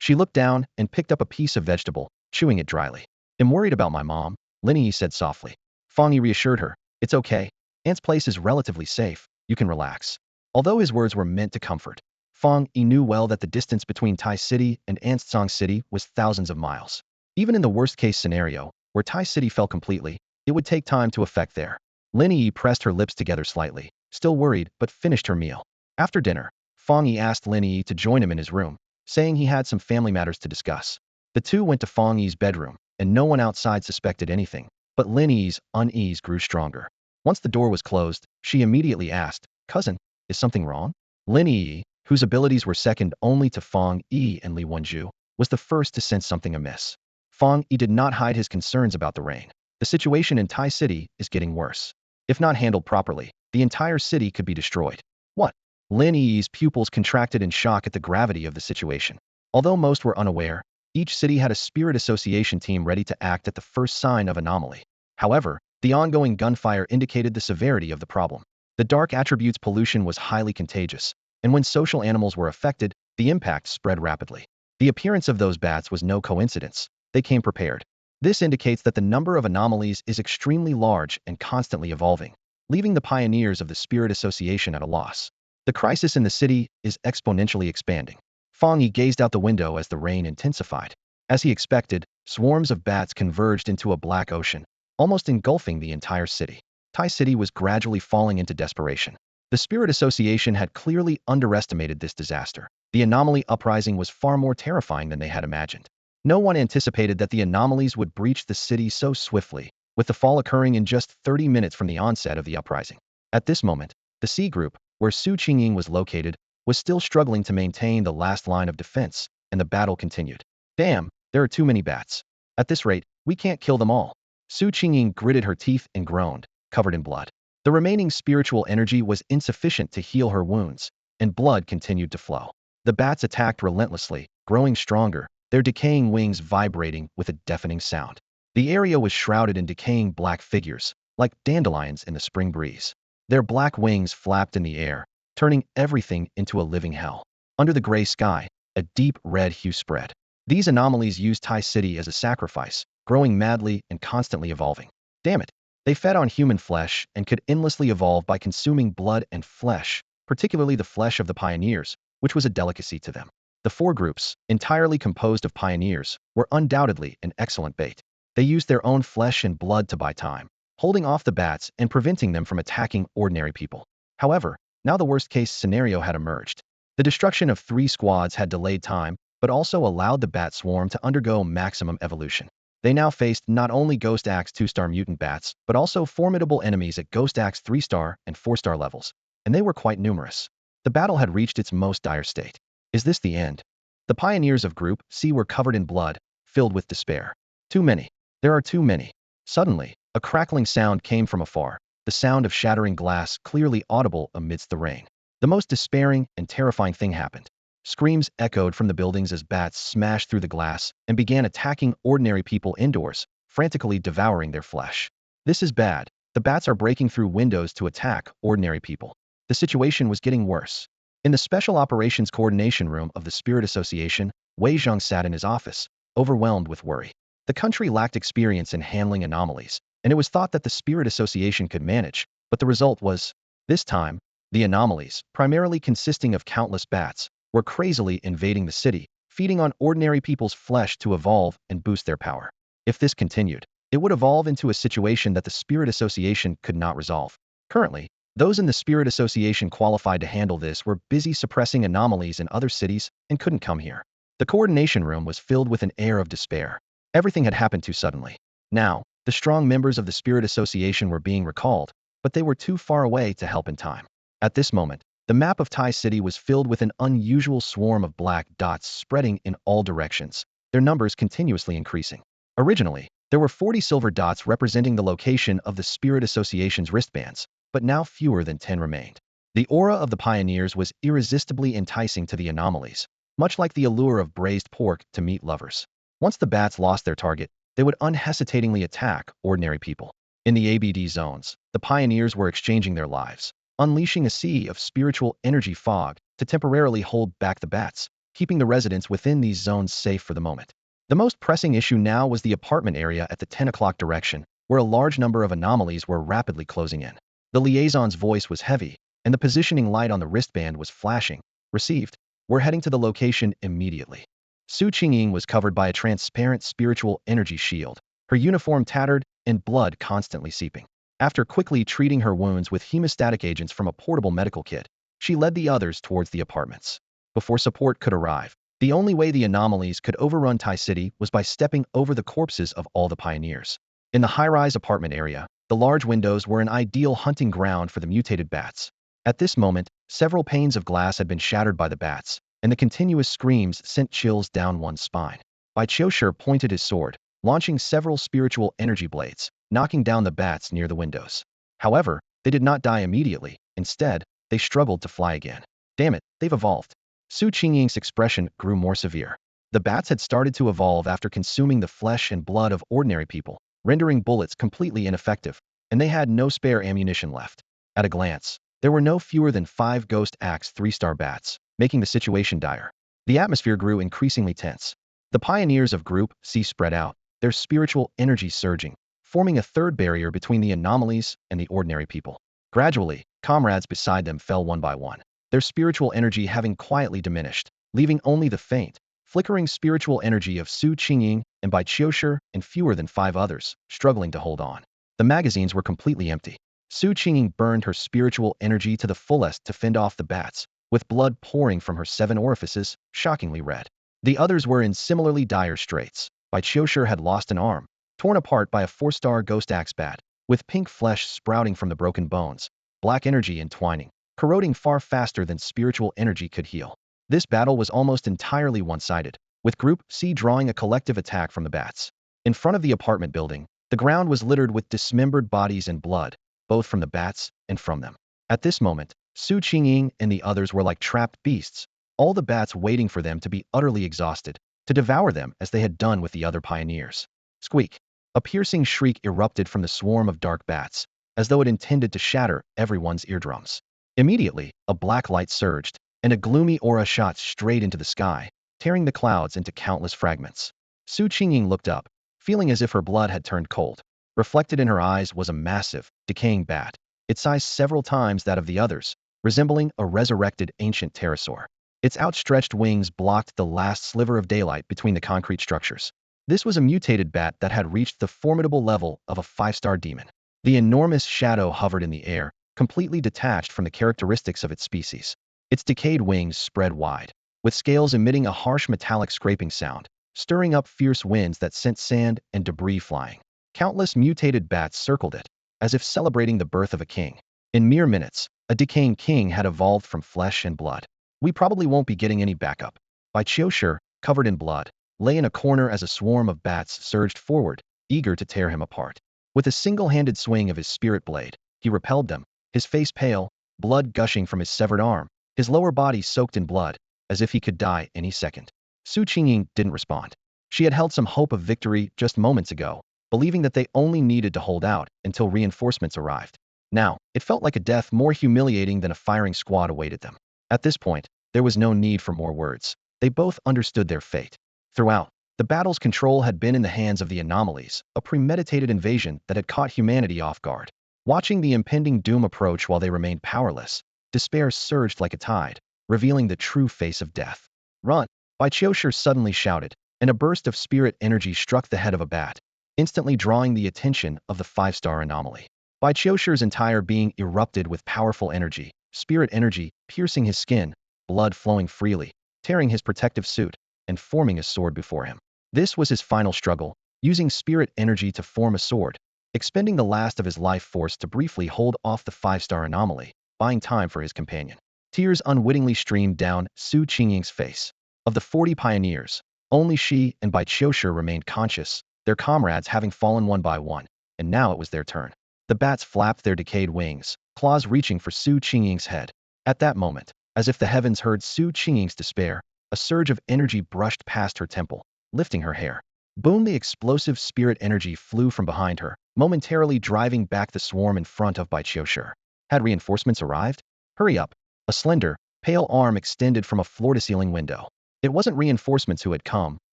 She looked down and picked up a piece of vegetable, chewing it dryly. "I'm worried about my mom," Lin Yi said softly. Fang Yi reassured her, "It's okay. Aunt's place is relatively safe. You can relax." Although his words were meant to comfort, Fang Yi knew well that the distance between Tai City and Ansong City was thousands of miles. Even in the worst-case scenario, where Tai City fell completely, it would take time to affect there. Lin Yi pressed her lips together slightly, still worried, but finished her meal. After dinner, Fang Yi asked Lin Yi to join him in his room, saying he had some family matters to discuss. The two went to Fang Yi's bedroom, and no one outside suspected anything, but Lin Yi's unease grew stronger. Once the door was closed, she immediately asked, "Cousin, is something wrong?" Lin Yi, whose abilities were second only to Fang Yi and Li Wenju, was the first to sense something amiss. Fang Yi did not hide his concerns about the rain. The situation in Tai City is getting worse. If not handled properly, the entire city could be destroyed. What? Lin Yi's pupils contracted in shock at the gravity of the situation. Although most were unaware, each city had a spirit association team ready to act at the first sign of anomaly. However, the ongoing gunfire indicated the severity of the problem. The dark attributes pollution was highly contagious, and when social animals were affected, the impact spread rapidly. The appearance of those bats was no coincidence. They came prepared. This indicates that the number of anomalies is extremely large and constantly evolving, leaving the pioneers of the Spirit Association at a loss. The crisis in the city is exponentially expanding. Fang Yi gazed out the window as the rain intensified. As he expected, swarms of bats converged into a black ocean, almost engulfing the entire city. Tai City was gradually falling into desperation. The Spirit Association had clearly underestimated this disaster. The anomaly uprising was far more terrifying than they had imagined. No one anticipated that the anomalies would breach the city so swiftly, with the fall occurring in just 30 minutes from the onset of the uprising. At this moment, the C Group, where Su Qingying was located, was still struggling to maintain the last line of defense, and the battle continued. Damn, there are too many bats. At this rate, we can't kill them all. Su Qingying gritted her teeth and groaned, covered in blood. The remaining spiritual energy was insufficient to heal her wounds, and blood continued to flow. The bats attacked relentlessly, growing stronger, their decaying wings vibrating with a deafening sound. The area was shrouded in decaying black figures, like dandelions in the spring breeze. Their black wings flapped in the air, turning everything into a living hell. Under the gray sky, a deep red hue spread. These anomalies used Tai City as a sacrifice, growing madly and constantly evolving. Damn it! They fed on human flesh and could endlessly evolve by consuming blood and flesh, particularly the flesh of the pioneers, which was a delicacy to them. The four groups, entirely composed of pioneers, were undoubtedly an excellent bait. They used their own flesh and blood to buy time, holding off the bats and preventing them from attacking ordinary people. However, now the worst-case scenario had emerged. The destruction of 3 squads had delayed time, but also allowed the bat swarm to undergo maximum evolution. They now faced not only Ghost Axe 2-star mutant bats, but also formidable enemies at Ghost Axe 3-star and 4-star levels, and they were quite numerous. The battle had reached its most dire state. Is this the end? The pioneers of Group C were covered in blood, filled with despair. Too many. There are too many. Suddenly, a crackling sound came from afar, the sound of shattering glass clearly audible amidst the rain. The most despairing and terrifying thing happened. Screams echoed from the buildings as bats smashed through the glass and began attacking ordinary people indoors, frantically devouring their flesh. This is bad. The bats are breaking through windows to attack ordinary people. The situation was getting worse. In the Special Operations Coordination Room of the Spirit Association, Wei Zhang sat in his office, overwhelmed with worry. The country lacked experience in handling anomalies, and it was thought that the Spirit Association could manage, but the result was, this time, the anomalies, primarily consisting of countless bats, were crazily invading the city, feeding on ordinary people's flesh to evolve and boost their power. If this continued, it would evolve into a situation that the Spirit Association could not resolve. Currently, those in the Spirit Association qualified to handle this were busy suppressing anomalies in other cities and couldn't come here. The coordination room was filled with an air of despair. Everything had happened too suddenly. Now, the strong members of the Spirit Association were being recalled, but they were too far away to help in time. At this moment, the map of Tai City was filled with an unusual swarm of black dots spreading in all directions, their numbers continuously increasing. Originally, there were 40 silver dots representing the location of the Spirit Association's wristbands, but now fewer than 10 remained. The aura of the pioneers was irresistibly enticing to the anomalies, much like the allure of braised pork to meat lovers. Once the bats lost their target, they would unhesitatingly attack ordinary people. In the ABD zones, the pioneers were exchanging their lives, unleashing a sea of spiritual energy fog to temporarily hold back the bats, keeping the residents within these zones safe for the moment. The most pressing issue now was the apartment area at the 10 o'clock direction, where a large number of anomalies were rapidly closing in. The liaison's voice was heavy, and the positioning light on the wristband was flashing. Received. We're heading to the location immediately. Su Qingying was covered by a transparent spiritual energy shield, her uniform tattered and blood constantly seeping. After quickly treating her wounds with hemostatic agents from a portable medical kit, she led the others towards the apartments. Before support could arrive, the only way the anomalies could overrun Tai City was by stepping over the corpses of all the pioneers. In the high-rise apartment area, the large windows were an ideal hunting ground for the mutated bats. At this moment, several panes of glass had been shattered by the bats, and the continuous screams sent chills down one's spine. Bai Qiushi pointed his sword, launching several spiritual energy blades, knocking down the bats near the windows. However, they did not die immediately. Instead, they struggled to fly again. Damn it, they've evolved. Su Qingying's expression grew more severe. The bats had started to evolve after consuming the flesh and blood of ordinary people, rendering bullets completely ineffective, and they had no spare ammunition left. At a glance, there were no fewer than 5 Ghost Axe 3-star bats, making the situation dire. The atmosphere grew increasingly tense. The pioneers of Group C spread out, their spiritual energy surging, forming a third barrier between the anomalies and the ordinary people. Gradually, comrades beside them fell one by one, their spiritual energy having quietly diminished, leaving only the faint, flickering spiritual energy of Su Qingying and Bai Qiushi and fewer than 5 others, struggling to hold on. The magazines were completely empty. Su Qingying burned her spiritual energy to the fullest to fend off the bats, with blood pouring from her 7 orifices, shockingly red. The others were in similarly dire straits. Bai Qiushi had lost an arm, torn apart by a 4-star Ghost Axe bat, with pink flesh sprouting from the broken bones, black energy entwining, corroding far faster than spiritual energy could heal. This battle was almost entirely one-sided, with Group C drawing a collective attack from the bats. In front of the apartment building, the ground was littered with dismembered bodies and blood, both from the bats and from them. At this moment, Su Qingying and the others were like trapped beasts, all the bats waiting for them to be utterly exhausted, to devour them as they had done with the other pioneers. Squeak! A piercing shriek erupted from the swarm of dark bats, as though it intended to shatter everyone's eardrums. Immediately, a black light surged, and a gloomy aura shot straight into the sky, tearing the clouds into countless fragments. Su Qingying looked up, feeling as if her blood had turned cold. Reflected in her eyes was a massive, decaying bat, its size several times that of the others, resembling a resurrected ancient pterosaur. Its outstretched wings blocked the last sliver of daylight between the concrete structures. This was a mutated bat that had reached the formidable level of a 5-star demon. The enormous shadow hovered in the air, completely detached from the characteristics of its species. Its decayed wings spread wide, with scales emitting a harsh metallic scraping sound, stirring up fierce winds that sent sand and debris flying. Countless mutated bats circled it, as if celebrating the birth of a king. In mere minutes, a decaying king had evolved from flesh and blood. We probably won't be getting any backup. Bai Qiushi, covered in blood, lay in a corner as a swarm of bats surged forward, eager to tear him apart. With a single-handed swing of his spirit blade, he repelled them, his face pale, blood gushing from his severed arm, his lower body soaked in blood, as if he could die any second. Su Qingying didn't respond. She had held some hope of victory just moments ago, believing that they only needed to hold out until reinforcements arrived. Now, it felt like a death more humiliating than a firing squad awaited them. At this point, there was no need for more words. They both understood their fate. Throughout, the battle's control had been in the hands of the anomalies, a premeditated invasion that had caught humanity off guard. Watching the impending doom approach while they remained powerless, despair surged like a tide, revealing the true face of death. Run! Bai Qiushi suddenly shouted, and a burst of spirit energy struck the head of a bat, instantly drawing the attention of the 5-star anomaly. Bai Qiushi's entire being erupted with powerful energy, spirit energy, piercing his skin, blood flowing freely, tearing his protective suit, and forming a sword before him. This was his final struggle, using spirit energy to form a sword, expending the last of his life force to briefly hold off the 5-star anomaly, buying time for his companion. Tears unwittingly streamed down Su Qingying's face. Of the 40 pioneers, only she and Bai Qiushi remained conscious, their comrades having fallen one by one, and now it was their turn. The bats flapped their decayed wings, claws reaching for Su Qingying's head. At that moment, as if the heavens heard Su Qingying's despair, a surge of energy brushed past her temple, lifting her hair. Boom! The explosive spirit energy flew from behind her, momentarily driving back the swarm in front of Bai Qiushi. Had reinforcements arrived? Hurry up! A slender, pale arm extended from a floor-to-ceiling window. It wasn't reinforcements who had come,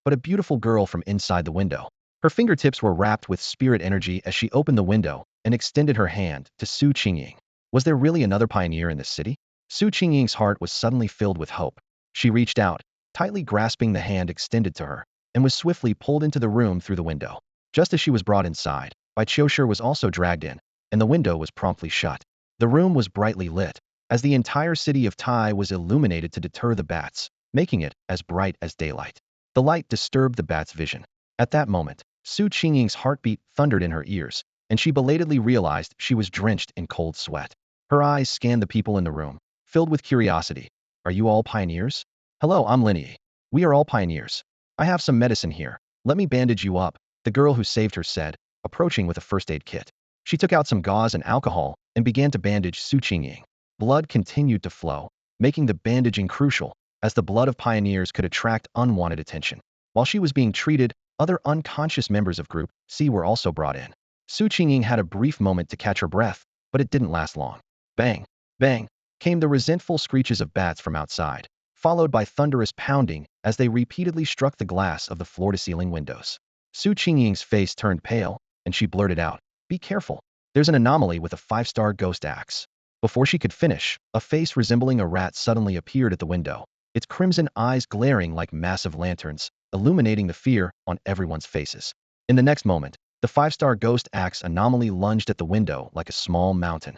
but a beautiful girl from inside the window. Her fingertips were wrapped with spirit energy as she opened the window and extended her hand to Su Qingying. Was there really another pioneer in this city? Su Qingying's heart was suddenly filled with hope. She reached out, tightly grasping the hand extended to her, and was swiftly pulled into the room through the window. Just as she was brought inside, Bai Qiushi was also dragged in, and the window was promptly shut. The room was brightly lit, as the entire city of Tai was illuminated to deter the bats, making it as bright as daylight. The light disturbed the bat's vision. At that moment, Su Qingying's heartbeat thundered in her ears, and she belatedly realized she was drenched in cold sweat. Her eyes scanned the people in the room, filled with curiosity. Are you all pioneers? Hello, I'm Linny. We are all pioneers. I have some medicine here. Let me bandage you up, the girl who saved her said, approaching with a first aid kit. She took out some gauze and alcohol and began to bandage Su Qingying. Blood continued to flow, making the bandaging crucial, as the blood of pioneers could attract unwanted attention. While she was being treated, other unconscious members of Group C were also brought in. Su Qingying had a brief moment to catch her breath, but it didn't last long. Bang! Bang! Came the resentful screeches of bats from outside, followed by thunderous pounding as they repeatedly struck the glass of the floor-to-ceiling windows. Su Qingying's face turned pale, and she blurted out, "Be careful. There's an anomaly with a 5-star ghost axe." Before she could finish, a face resembling a rat suddenly appeared at the window, its crimson eyes glaring like massive lanterns, illuminating the fear on everyone's faces. In the next moment, the 5-star ghost axe anomaly lunged at the window like a small mountain.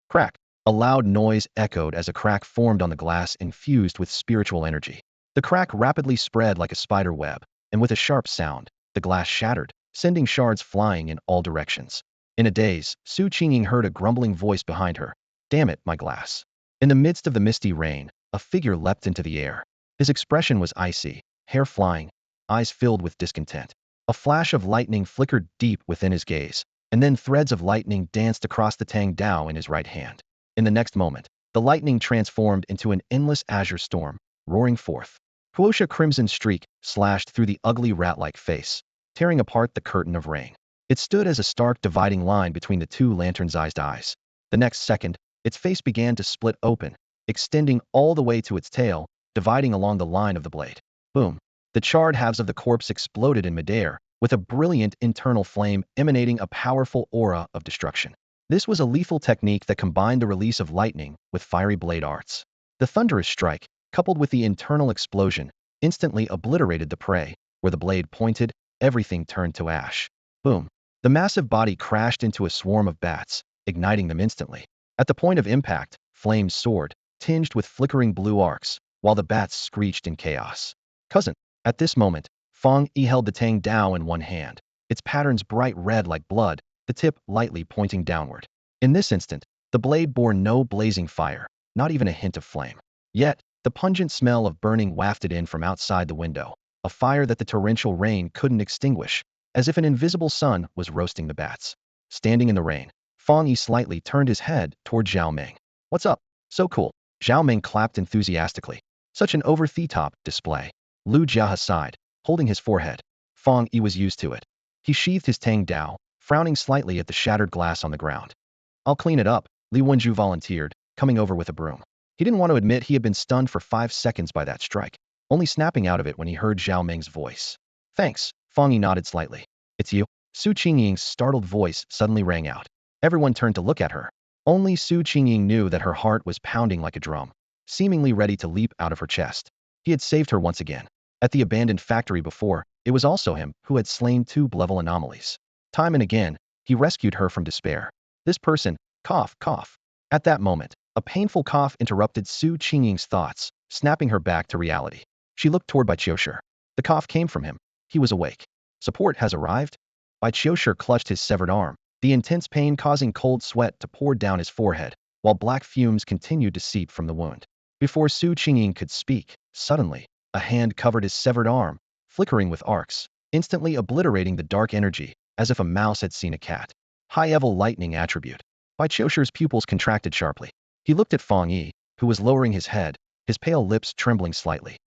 Crack! A loud noise echoed as a crack formed on the glass infused with spiritual energy. The crack rapidly spread like a spider web, and with a sharp sound, the glass shattered, sending shards flying in all directions. In a daze, Su Qingying heard a grumbling voice behind her. "Damn it, my glass." In the midst of the misty rain, a figure leapt into the air. His expression was icy, hair flying, eyes filled with discontent. A flash of lightning flickered deep within his gaze, and then threads of lightning danced across the Tang Dao in his right hand. In the next moment, the lightning transformed into an endless azure storm, roaring forth. Quosha crimson streak slashed through the ugly rat-like face, tearing apart the curtain of rain. It stood as a stark dividing line between the two lantern-sized eyes. The next second, its face began to split open, extending all the way to its tail, dividing along the line of the blade. Boom! The charred halves of the corpse exploded in midair, with a brilliant internal flame emanating a powerful aura of destruction. This was a lethal technique that combined the release of lightning with fiery blade arts. The thunderous strike, coupled with the internal explosion, instantly obliterated the prey. Where the blade pointed, everything turned to ash. Boom! The massive body crashed into a swarm of bats, igniting them instantly. At the point of impact, flames soared, tinged with flickering blue arcs, while the bats screeched in chaos. Cousin! At this moment, Fang Yi held the Tang Dao in one hand, its patterns bright red like blood, the tip lightly pointing downward. In this instant, the blade bore no blazing fire, not even a hint of flame. Yet, the pungent smell of burning wafted in from outside the window, a fire that the torrential rain couldn't extinguish, as if an invisible sun was roasting the bats. Standing in the rain, Fang Yi slightly turned his head toward Zhao Meng. "What's up? So cool." Zhao Meng clapped enthusiastically. "Such an over-the-top display." Lu Jia sighed, holding his forehead. Fang Yi was used to it. He sheathed his Tang Dao, frowning slightly at the shattered glass on the ground. "I'll clean it up," Li Wenju volunteered, coming over with a broom. He didn't want to admit he had been stunned for 5 seconds by that strike, only snapping out of it when he heard Zhao Meng's voice. "Thanks," Fang Yi nodded slightly. "It's you?" Su Qingying's startled voice suddenly rang out. Everyone turned to look at her. Only Su Qingying knew that her heart was pounding like a drum, seemingly ready to leap out of her chest. He had saved her once again. At the abandoned factory before, it was also him who had slain 2 level anomalies. Time and again, he rescued her from despair. This person, cough, cough. At that moment, a painful cough interrupted Su Qingying's thoughts, snapping her back to reality. She looked toward Bai Qiushi. The cough came from him. He was awake. Support has arrived? Bai Qiushi clutched his severed arm, the intense pain causing cold sweat to pour down his forehead, while black fumes continued to seep from the wound. Before Su Qingying could speak, suddenly, a hand covered his severed arm, flickering with arcs, instantly obliterating the dark energy, as if a mouse had seen a cat. High-level lightning attribute. Bai Qiushi's pupils contracted sharply. He looked at Fang Yi, who was lowering his head, his pale lips trembling slightly.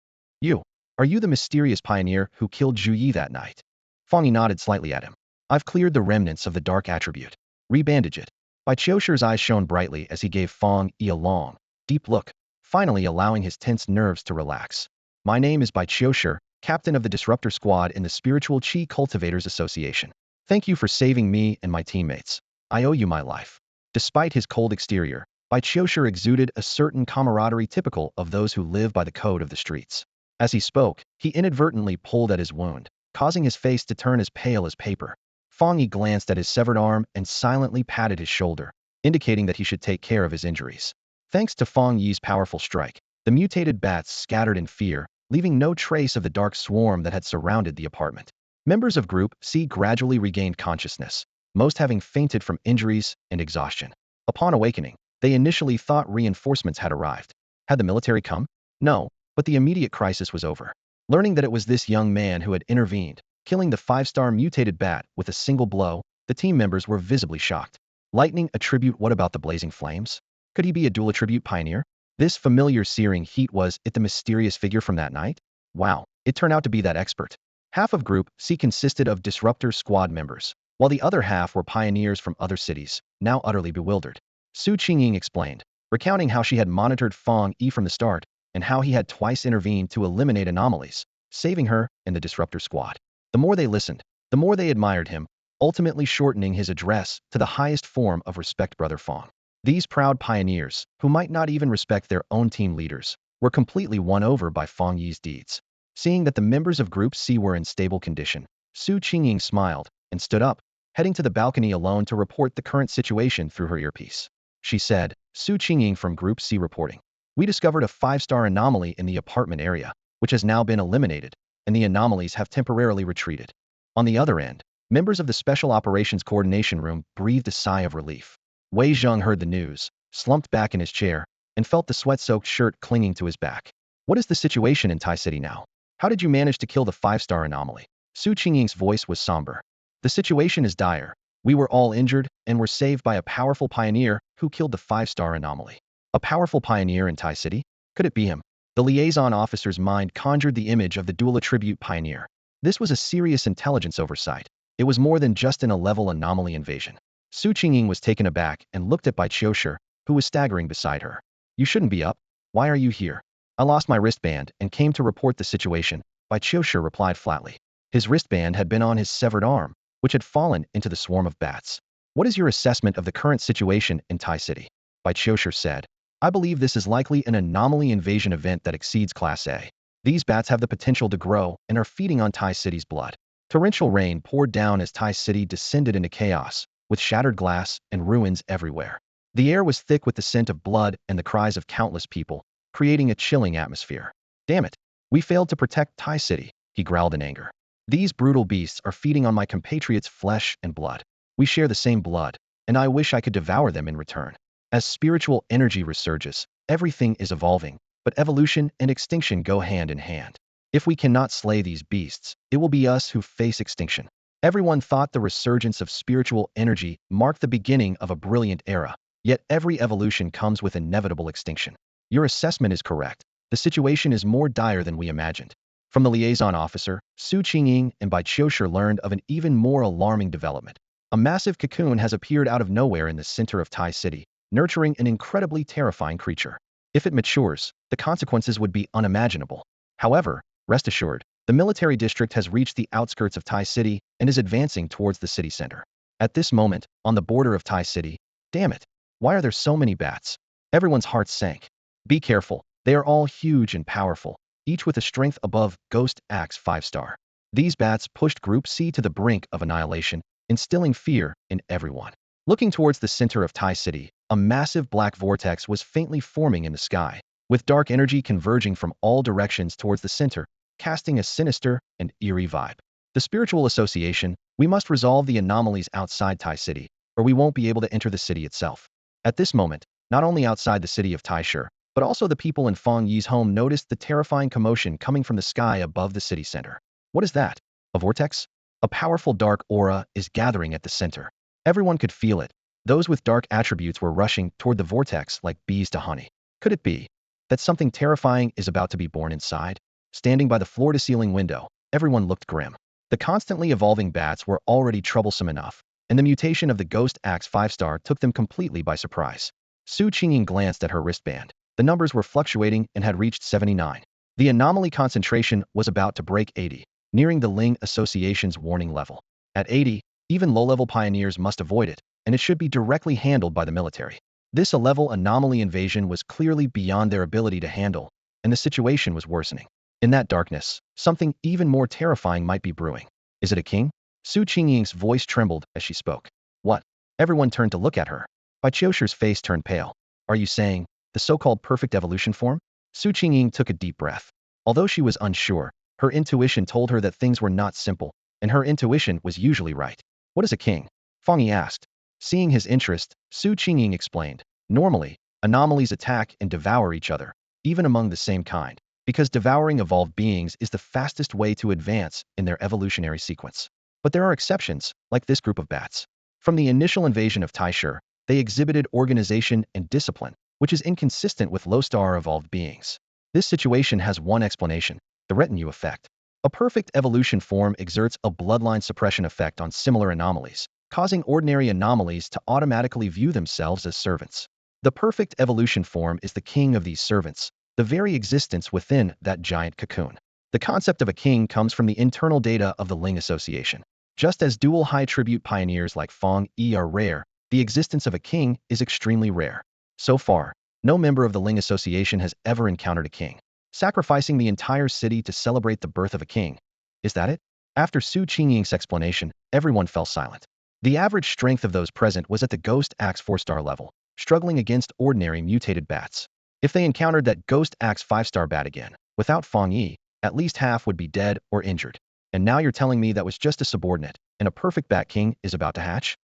Are you the mysterious pioneer who killed Zhu Yi that night?" Fang Yi nodded slightly at him. "I've cleared the remnants of the dark attribute. Rebandage it." Bai Qiushi's eyes shone brightly as he gave Fang Yi a long, deep look, finally allowing his tense nerves to relax. "My name is Bai Qiushi, captain of the Disruptor Squad in the Spiritual Qi Cultivators Association. Thank you for saving me and my teammates. I owe you my life." Despite his cold exterior, Bai Qiushi exuded a certain camaraderie typical of those who live by the code of the streets. As he spoke, he inadvertently pulled at his wound, causing his face to turn as pale as paper. Fang Yi glanced at his severed arm and silently patted his shoulder, indicating that he should take care of his injuries. Thanks to Fang Yi's powerful strike, the mutated bats scattered in fear, leaving no trace of the dark swarm that had surrounded the apartment. Members of Group C gradually regained consciousness, most having fainted from injuries and exhaustion. Upon awakening, they initially thought reinforcements had arrived. Had the military come? No, but the immediate crisis was over. Learning that it was this young man who had intervened, killing the 5-star mutated bat with a single blow, the team members were visibly shocked. Lightning attribute? What about the blazing flames? Could he be a dual attribute pioneer? This familiar searing heat, was it the mysterious figure from that night? Wow, it turned out to be that expert. Half of Group C consisted of Disruptor Squad members, while the other half were pioneers from other cities, now utterly bewildered. Su Qingying explained, recounting how she had monitored Fang Yi from the start, and how he had twice intervened to eliminate anomalies, saving her and the Disruptor Squad. The more they listened, the more they admired him, ultimately shortening his address to the highest form of respect, Brother Fang. These proud pioneers, who might not even respect their own team leaders, were completely won over by Fang Yi's deeds. Seeing that the members of Group C were in stable condition, Su Qingying smiled and stood up, heading to the balcony alone to report the current situation through her earpiece. She said, Su Qingying from Group C reporting. We discovered a 5-star anomaly in the apartment area, which has now been eliminated, and the anomalies have temporarily retreated. On the other end, members of the Special Operations Coordination Room breathed a sigh of relief. Wei Zheng heard the news, slumped back in his chair, and felt the sweat-soaked shirt clinging to his back. What is the situation in Tai City now? How did you manage to kill the 5-star anomaly? Su Qingying's voice was somber. The situation is dire. We were all injured and were saved by a powerful pioneer who killed the 5-star anomaly. A powerful pioneer in Tai City? Could it be him? The liaison officer's mind conjured the image of the dual attribute pioneer. This was a serious intelligence oversight. It was more than just an A-level anomaly invasion. Su Qingying was taken aback and looked at Bai Qiushi, who was staggering beside her. You shouldn't be up. Why are you here? I lost my wristband and came to report the situation, Bai Qiushi replied flatly. His wristband had been on his severed arm, which had fallen into the swarm of bats. What is your assessment of the current situation in Tai City? Bai Qiushi said. I believe this is likely an anomaly invasion event that exceeds Class A. These bats have the potential to grow and are feeding on Tai City's blood. Torrential rain poured down as Tai City descended into chaos, with shattered glass and ruins everywhere. The air was thick with the scent of blood and the cries of countless people, creating a chilling atmosphere. Damn it! We failed to protect Tai City, he growled in anger. These brutal beasts are feeding on my compatriots' flesh and blood. We share the same blood, and I wish I could devour them in return. As spiritual energy resurges, everything is evolving, but evolution and extinction go hand in hand. If we cannot slay these beasts, it will be us who face extinction. Everyone thought the resurgence of spiritual energy marked the beginning of a brilliant era, yet every evolution comes with inevitable extinction. Your assessment is correct. The situation is more dire than we imagined. From the liaison officer, Su Qingying and Bai Qiushi learned of an even more alarming development. A massive cocoon has appeared out of nowhere in the center of Tai City, nurturing an incredibly terrifying creature. If it matures, the consequences would be unimaginable. However, rest assured, the military district has reached the outskirts of Tai City and is advancing towards the city center. At this moment, on the border of Tai City, damn it, why are there so many bats? Everyone's hearts sank. Be careful, they are all huge and powerful, each with a strength above Ghost-Axe 5-star. These bats pushed Group C to the brink of annihilation, instilling fear in everyone. Looking towards the center of Tai City, a massive black vortex was faintly forming in the sky, with dark energy converging from all directions towards the center, casting a sinister and eerie vibe. The spiritual association, we must resolve the anomalies outside Tai City, or we won't be able to enter the city itself. At this moment, not only outside the city of Taishu, but also the people in Fang Yi's home noticed the terrifying commotion coming from the sky above the city center. What is that? A vortex? A powerful dark aura is gathering at the center. Everyone could feel it. Those with dark attributes were rushing toward the vortex like bees to honey. Could it be that something terrifying is about to be born inside? Standing by the floor-to-ceiling window, everyone looked grim. The constantly evolving bats were already troublesome enough, and the mutation of the Ghost-Axe 5-star took them completely by surprise. Su Qingying glanced at her wristband. The numbers were fluctuating and had reached 79. The anomaly concentration was about to break 80, nearing the Ling Association's warning level. At 80, even low-level pioneers must avoid it, and it should be directly handled by the military. This A-level anomaly invasion was clearly beyond their ability to handle, and the situation was worsening. In that darkness, something even more terrifying might be brewing. Is it a king? Su Qingying's voice trembled as she spoke. What? Everyone turned to look at her. Bai Qiushir's face turned pale. Are you saying the so-called perfect evolution form? Su Qingying took a deep breath. Although she was unsure, her intuition told her that things were not simple, and her intuition was usually right. What is a king? Fang Yi asked. Seeing his interest, Su Qingying explained. Normally, anomalies attack and devour each other, even among the same kind, because devouring evolved beings is the fastest way to advance in their evolutionary sequence. But there are exceptions, like this group of bats. From the initial invasion of Taishur, they exhibited organization and discipline, which is inconsistent with low-star evolved beings. This situation has one explanation: the retinue effect. A perfect evolution form exerts a bloodline suppression effect on similar anomalies, causing ordinary anomalies to automatically view themselves as servants. The perfect evolution form is the king of these servants, the very existence within that giant cocoon. The concept of a king comes from the internal data of the Ling Association. Just as dual high tribute pioneers like Fang Yi are rare, the existence of a king is extremely rare. So far, no member of the Ling Association has ever encountered a king, sacrificing the entire city to celebrate the birth of a king. Is that it? After Su Qingying's explanation, everyone fell silent. The average strength of those present was at the Ghost Axe 4-star level, struggling against ordinary mutated bats. If they encountered that Ghost Axe 5-star bat again, without Fang Yi, at least half would be dead or injured. And now you're telling me that was just a subordinate, and a perfect bat king is about to hatch?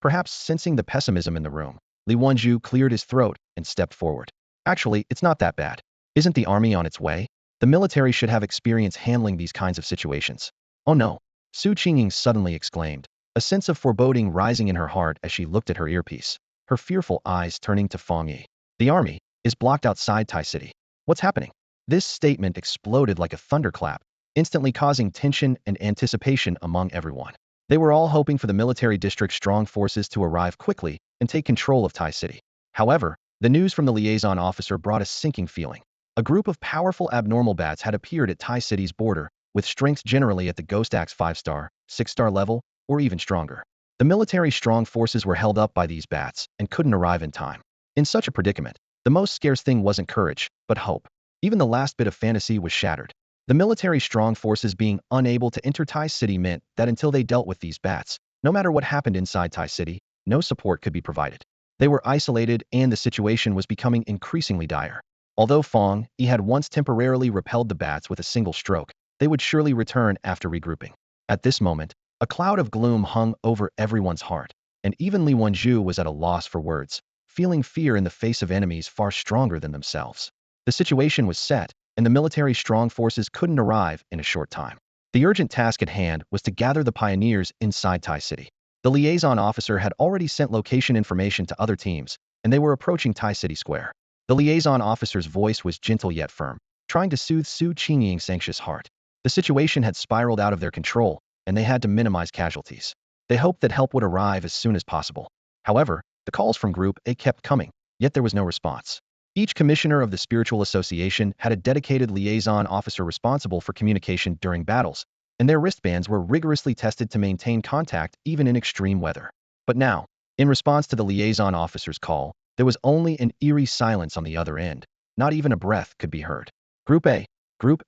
Perhaps sensing the pessimism in the room, Li Wenju cleared his throat and stepped forward. Actually, it's not that bad. Isn't the army on its way? The military should have experience handling these kinds of situations. Oh no! Su Qingying suddenly exclaimed, a sense of foreboding rising in her heart as she looked at her earpiece, her fearful eyes turning to Fang Yi. The army is blocked outside Tai City. What's happening? This statement exploded like a thunderclap, instantly causing tension and anticipation among everyone. They were all hoping for the military district's strong forces to arrive quickly and take control of Tai City. However, the news from the liaison officer brought a sinking feeling. A group of powerful abnormal bats had appeared at Tai City's border, with strengths generally at the Ghost Axe 5-star, 6-star level, or even stronger. The military's strong forces were held up by these bats and couldn't arrive in time. In such a predicament, the most scarce thing wasn't courage, but hope. Even the last bit of fantasy was shattered. The military's strong forces being unable to enter Tai City meant that until they dealt with these bats, no matter what happened inside Tai City, no support could be provided. They were isolated and the situation was becoming increasingly dire. Although Fang Yi had once temporarily repelled the bats with a single stroke, they would surely return after regrouping. At this moment, a cloud of gloom hung over everyone's heart, and even Li Wenju was at a loss for words, feeling fear in the face of enemies far stronger than themselves. The situation was set, and the military's strong forces couldn't arrive in a short time. The urgent task at hand was to gather the pioneers inside Tai City. The liaison officer had already sent location information to other teams, and they were approaching Tai City Square. The liaison officer's voice was gentle yet firm, trying to soothe Su Qingying's anxious heart. The situation had spiraled out of their control, and they had to minimize casualties. They hoped that help would arrive as soon as possible. However, the calls from Group A kept coming, yet there was no response. Each commissioner of the Spiritual Association had a dedicated liaison officer responsible for communication during battles, and their wristbands were rigorously tested to maintain contact even in extreme weather. But now, in response to the liaison officer's call, there was only an eerie silence on the other end. Not even a breath could be heard. Group A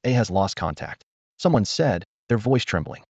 has lost contact. Someone said, their voice trembling.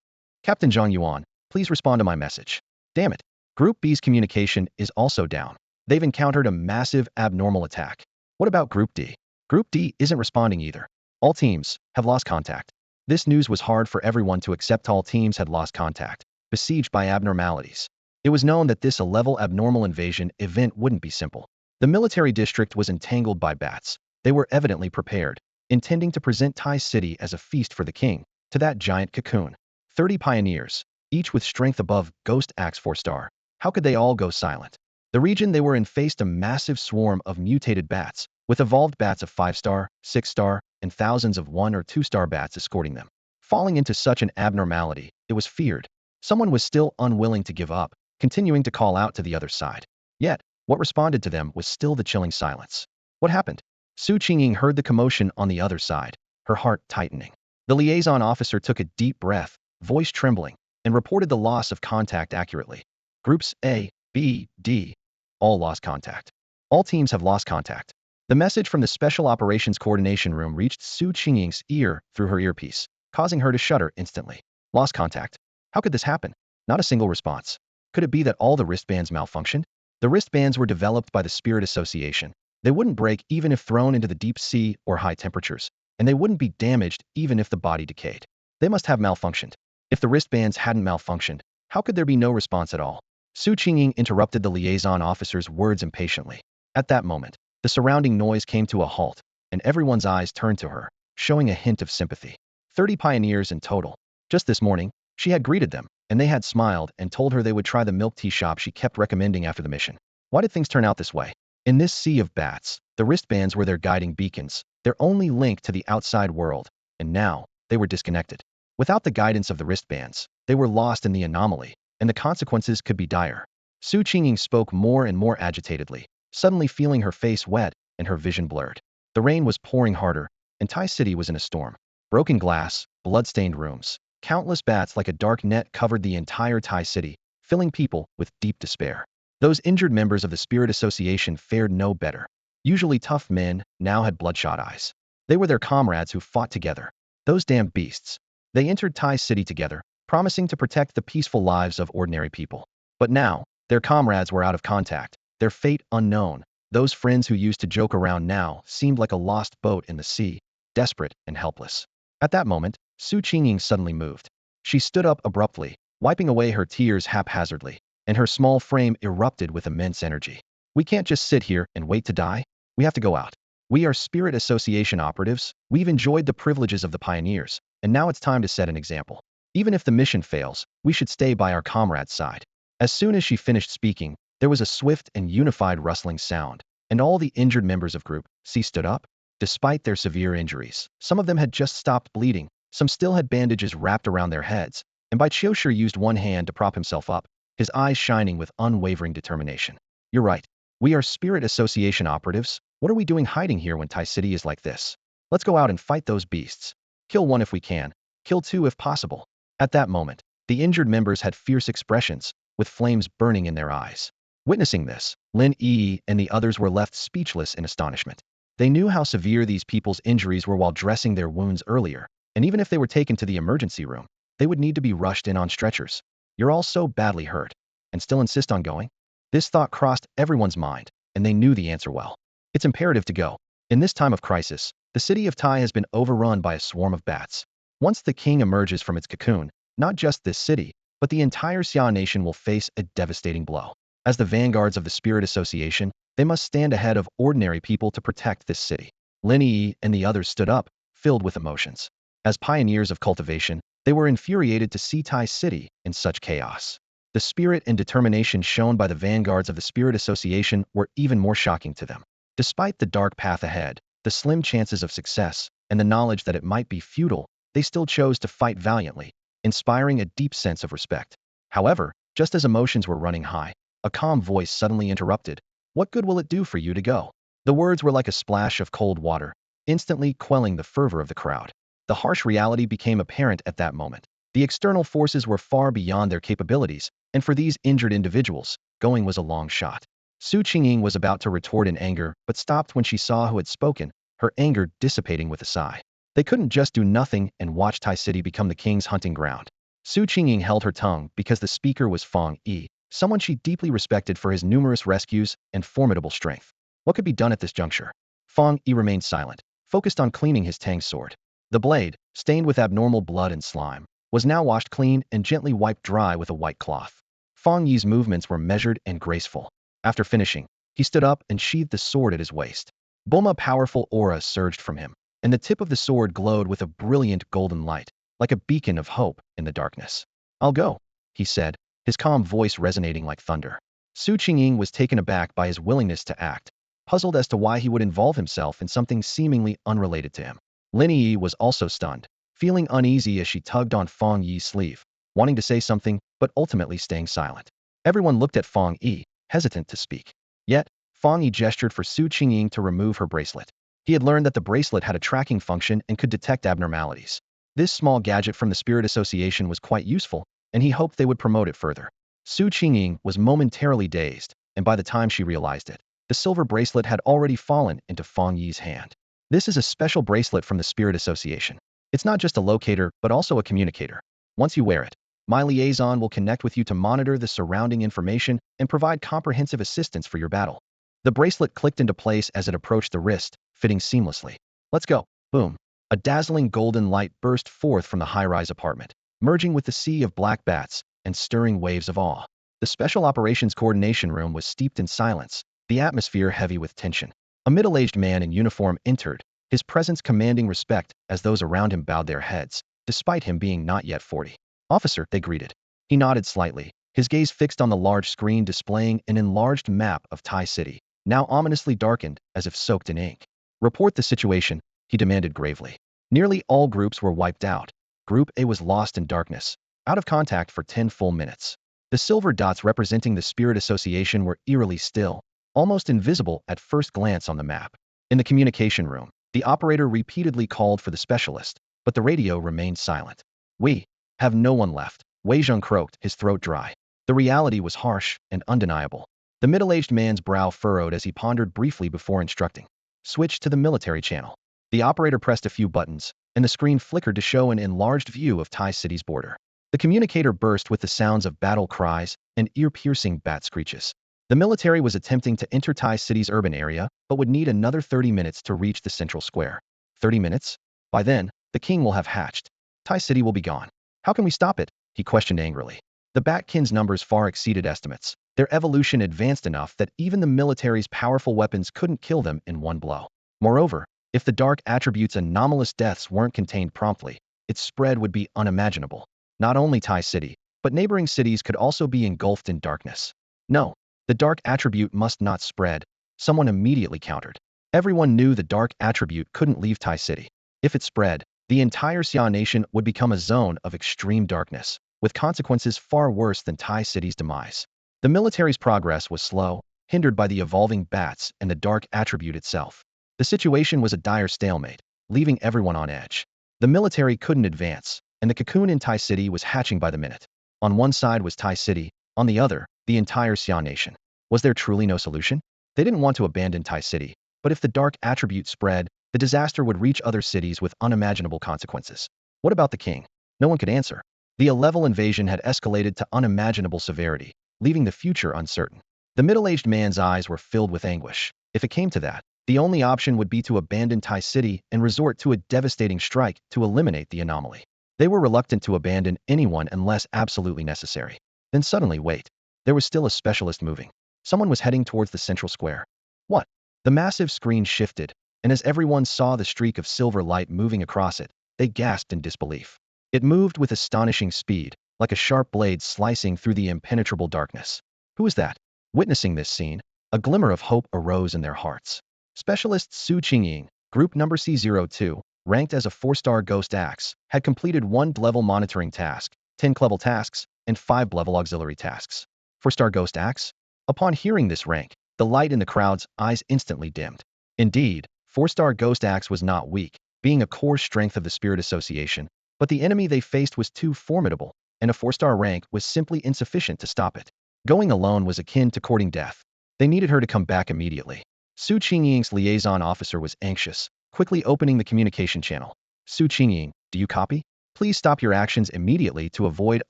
Captain Zhang Yuan, please respond to my message. Damn it. Group B's communication is also down. They've encountered a massive abnormal attack. What about Group D? Group D isn't responding either. All teams have lost contact. This news was hard for everyone to accept. All teams had lost contact, besieged by abnormalities. It was known that this A-level abnormal invasion event wouldn't be simple. The military district was entangled by bats. They were evidently prepared, intending to present Tai City as a feast for the king, to that giant cocoon. 30 pioneers, each with strength above Ghost Axe 4-star. How could they all go silent? The region they were in faced a massive swarm of mutated bats, with evolved bats of 5-star, 6-star, and thousands of 1- or 2-star bats escorting them. Falling into such an abnormality, it was feared. Someone was still unwilling to give up, continuing to call out to the other side. Yet, what responded to them was still the chilling silence. What happened? Su Qingying heard the commotion on the other side, her heart tightening. The liaison officer took a deep breath, voice trembling, and reported the loss of contact accurately. Groups A, B, D, all lost contact. All teams have lost contact. The message from the Special Operations Coordination Room reached Su Qingying's ear through her earpiece, causing her to shudder instantly. Lost contact. How could this happen? Not a single response. Could it be that all the wristbands malfunctioned? The wristbands were developed by the Spirit Association. They wouldn't break even if thrown into the deep sea or high temperatures, and they wouldn't be damaged even if the body decayed. They must have malfunctioned. If the wristbands hadn't malfunctioned, how could there be no response at all? Su Qingying interrupted the liaison officer's words impatiently. At that moment, the surrounding noise came to a halt, and everyone's eyes turned to her, showing a hint of sympathy. 30 pioneers in total. Just this morning, she had greeted them, and they had smiled and told her they would try the milk tea shop she kept recommending after the mission. Why did things turn out this way? In this sea of bats, the wristbands were their guiding beacons, their only link to the outside world, and now, they were disconnected. Without the guidance of the wristbands, they were lost in the anomaly, and the consequences could be dire. Su Qingying spoke more and more agitatedly, suddenly feeling her face wet and her vision blurred. The rain was pouring harder, and Tai City was in a storm. Broken glass, blood-stained rooms, countless bats like a dark net covered the entire Tai City, filling people with deep despair. Those injured members of the Spirit Association fared no better. Usually tough men now had bloodshot eyes. They were their comrades who fought together. Those damned beasts. They entered Tai City together, promising to protect the peaceful lives of ordinary people. But now, their comrades were out of contact, their fate unknown. Those friends who used to joke around now seemed like a lost boat in the sea, desperate and helpless. At that moment, Su Qingying suddenly moved. She stood up abruptly, wiping away her tears haphazardly, and her small frame erupted with immense energy. We can't just sit here and wait to die. We have to go out. We are Spirit Association operatives. We've enjoyed the privileges of the pioneers, and now it's time to set an example. Even if the mission fails, we should stay by our comrades' side. As soon as she finished speaking, there was a swift and unified rustling sound, and all the injured members of Group C stood up. Despite their severe injuries, some of them had just stopped bleeding, some still had bandages wrapped around their heads, and Bai Qiushi used one hand to prop himself up, his eyes shining with unwavering determination. You're right. We are Spirit Association operatives. What are we doing hiding here when Tai City is like this? Let's go out and fight those beasts. Kill one if we can. Kill two if possible. At that moment, the injured members had fierce expressions, with flames burning in their eyes. Witnessing this, Lin Yi and the others were left speechless in astonishment. They knew how severe these people's injuries were while dressing their wounds earlier, and even if they were taken to the emergency room, they would need to be rushed in on stretchers. You're all so badly hurt, and still insist on going? This thought crossed everyone's mind, and they knew the answer well. It's imperative to go. In this time of crisis, the city of Tai has been overrun by a swarm of bats. Once the king emerges from its cocoon, not just this city, but the entire Xia nation will face a devastating blow. As the vanguards of the Spirit Association, they must stand ahead of ordinary people to protect this city. Lin Yi and the others stood up, filled with emotions. As pioneers of cultivation, they were infuriated to see Tai City in such chaos. The spirit and determination shown by the vanguards of the Spirit Association were even more shocking to them. Despite the dark path ahead, the slim chances of success, and the knowledge that it might be futile, they still chose to fight valiantly, inspiring a deep sense of respect. However, just as emotions were running high, a calm voice suddenly interrupted. What good will it do for you to go? The words were like a splash of cold water, instantly quelling the fervor of the crowd. The harsh reality became apparent at that moment. The external forces were far beyond their capabilities, and for these injured individuals, going was a long shot. Su Qingying was about to retort in anger, but stopped when she saw who had spoken, her anger dissipating with a sigh. They couldn't just do nothing and watch Tai City become the king's hunting ground. Su Qingying held her tongue because the speaker was Fang Yi, someone she deeply respected for his numerous rescues and formidable strength. What could be done at this juncture? Fang Yi remained silent, focused on cleaning his Tang sword. The blade, stained with abnormal blood and slime, was now washed clean and gently wiped dry with a white cloth. Fang Yi's movements were measured and graceful. After finishing, he stood up and sheathed the sword at his waist. A powerful aura surged from him, and the tip of the sword glowed with a brilliant golden light, like a beacon of hope in the darkness. I'll go, he said, his calm voice resonating like thunder. Su Qingying was taken aback by his willingness to act, puzzled as to why he would involve himself in something seemingly unrelated to him. Lin Yi was also stunned, feeling uneasy as she tugged on Fang Yi's sleeve, wanting to say something, but ultimately staying silent. Everyone looked at Fang Yi, hesitant to speak. Yet, Fang Yi gestured for Su Qingying to remove her bracelet. He had learned that the bracelet had a tracking function and could detect abnormalities. This small gadget from the Spirit Association was quite useful, and he hoped they would promote it further. Su Qingying was momentarily dazed, and by the time she realized it, the silver bracelet had already fallen into Fang Yi's hand. This is a special bracelet from the Spirit Association. It's not just a locator, but also a communicator. Once you wear it, My liaison will connect with you to monitor the surrounding information and provide comprehensive assistance for your battle. The bracelet clicked into place as it approached the wrist, fitting seamlessly. Let's go. Boom. A dazzling golden light burst forth from the high-rise apartment, merging with the sea of black bats and stirring waves of awe. The Special Operations Coordination Room was steeped in silence, the atmosphere heavy with tension. A middle-aged man in uniform entered, his presence commanding respect as those around him bowed their heads, despite him being not yet 40. Officer, they greeted. He nodded slightly, his gaze fixed on the large screen displaying an enlarged map of Tai City, now ominously darkened as if soaked in ink. Report the situation, he demanded gravely. Nearly all groups were wiped out. Group A was lost in darkness, out of contact for 10 full minutes. The silver dots representing the Spirit Association were eerily still, almost invisible at first glance on the map. In the communication room, the operator repeatedly called for the specialist, but the radio remained silent. We have no one left, Wei Zheng croaked, his throat dry. The reality was harsh and undeniable. The middle-aged man's brow furrowed as he pondered briefly before instructing. Switch to the military channel. The operator pressed a few buttons, and the screen flickered to show an enlarged view of Tai City's border. The communicator burst with the sounds of battle cries and ear-piercing bat screeches. The military was attempting to enter Tai City's urban area, but would need another 30 minutes to reach the central square. 30 minutes? By then, the king will have hatched. Tai City will be gone. How can we stop it? He questioned angrily. The Batkins' numbers far exceeded estimates. Their evolution advanced enough that even the military's powerful weapons couldn't kill them in one blow. Moreover, if the dark attribute's anomalous deaths weren't contained promptly, its spread would be unimaginable. Not only Tai City, but neighboring cities could also be engulfed in darkness. No, the dark attribute must not spread, someone immediately countered. Everyone knew the dark attribute couldn't leave Tai City. If it spread, the entire Xia nation would become a zone of extreme darkness, with consequences far worse than Tai City's demise. The military's progress was slow, hindered by the evolving bats and the dark attribute itself. The situation was a dire stalemate, leaving everyone on edge. The military couldn't advance, and the cocoon in Tai City was hatching by the minute. On one side was Tai City, on the other, the entire Xia nation. Was there truly no solution? They didn't want to abandon Tai City, but if the dark attribute spread, the disaster would reach other cities with unimaginable consequences. What about the king? No one could answer. The A-level invasion had escalated to unimaginable severity, leaving the future uncertain. The middle-aged man's eyes were filled with anguish. If it came to that, the only option would be to abandon Tai City and resort to a devastating strike to eliminate the anomaly. They were reluctant to abandon anyone unless absolutely necessary. Then suddenly, wait. There was still a specialist moving. Someone was heading towards the central square. What? The massive screen shifted, and as everyone saw the streak of silver light moving across it, they gasped in disbelief. It moved with astonishing speed, like a sharp blade slicing through the impenetrable darkness. Who is that? Witnessing this scene, a glimmer of hope arose in their hearts. Specialist Su Qingying, group number C02, ranked as a 4-star ghost axe, had completed 1 level monitoring task, 10 level tasks, and 5 level auxiliary tasks. 4-star ghost axe? Upon hearing this rank, the light in the crowd's eyes instantly dimmed. Indeed, 4-star ghost axe was not weak, being a core strength of the Spirit Association, but the enemy they faced was too formidable, and a 4-star rank was simply insufficient to stop it. Going alone was akin to courting death. They needed her to come back immediately. Su Qingying's liaison officer was anxious, quickly opening the communication channel. Su Qingying, do you copy? Please stop your actions immediately to avoid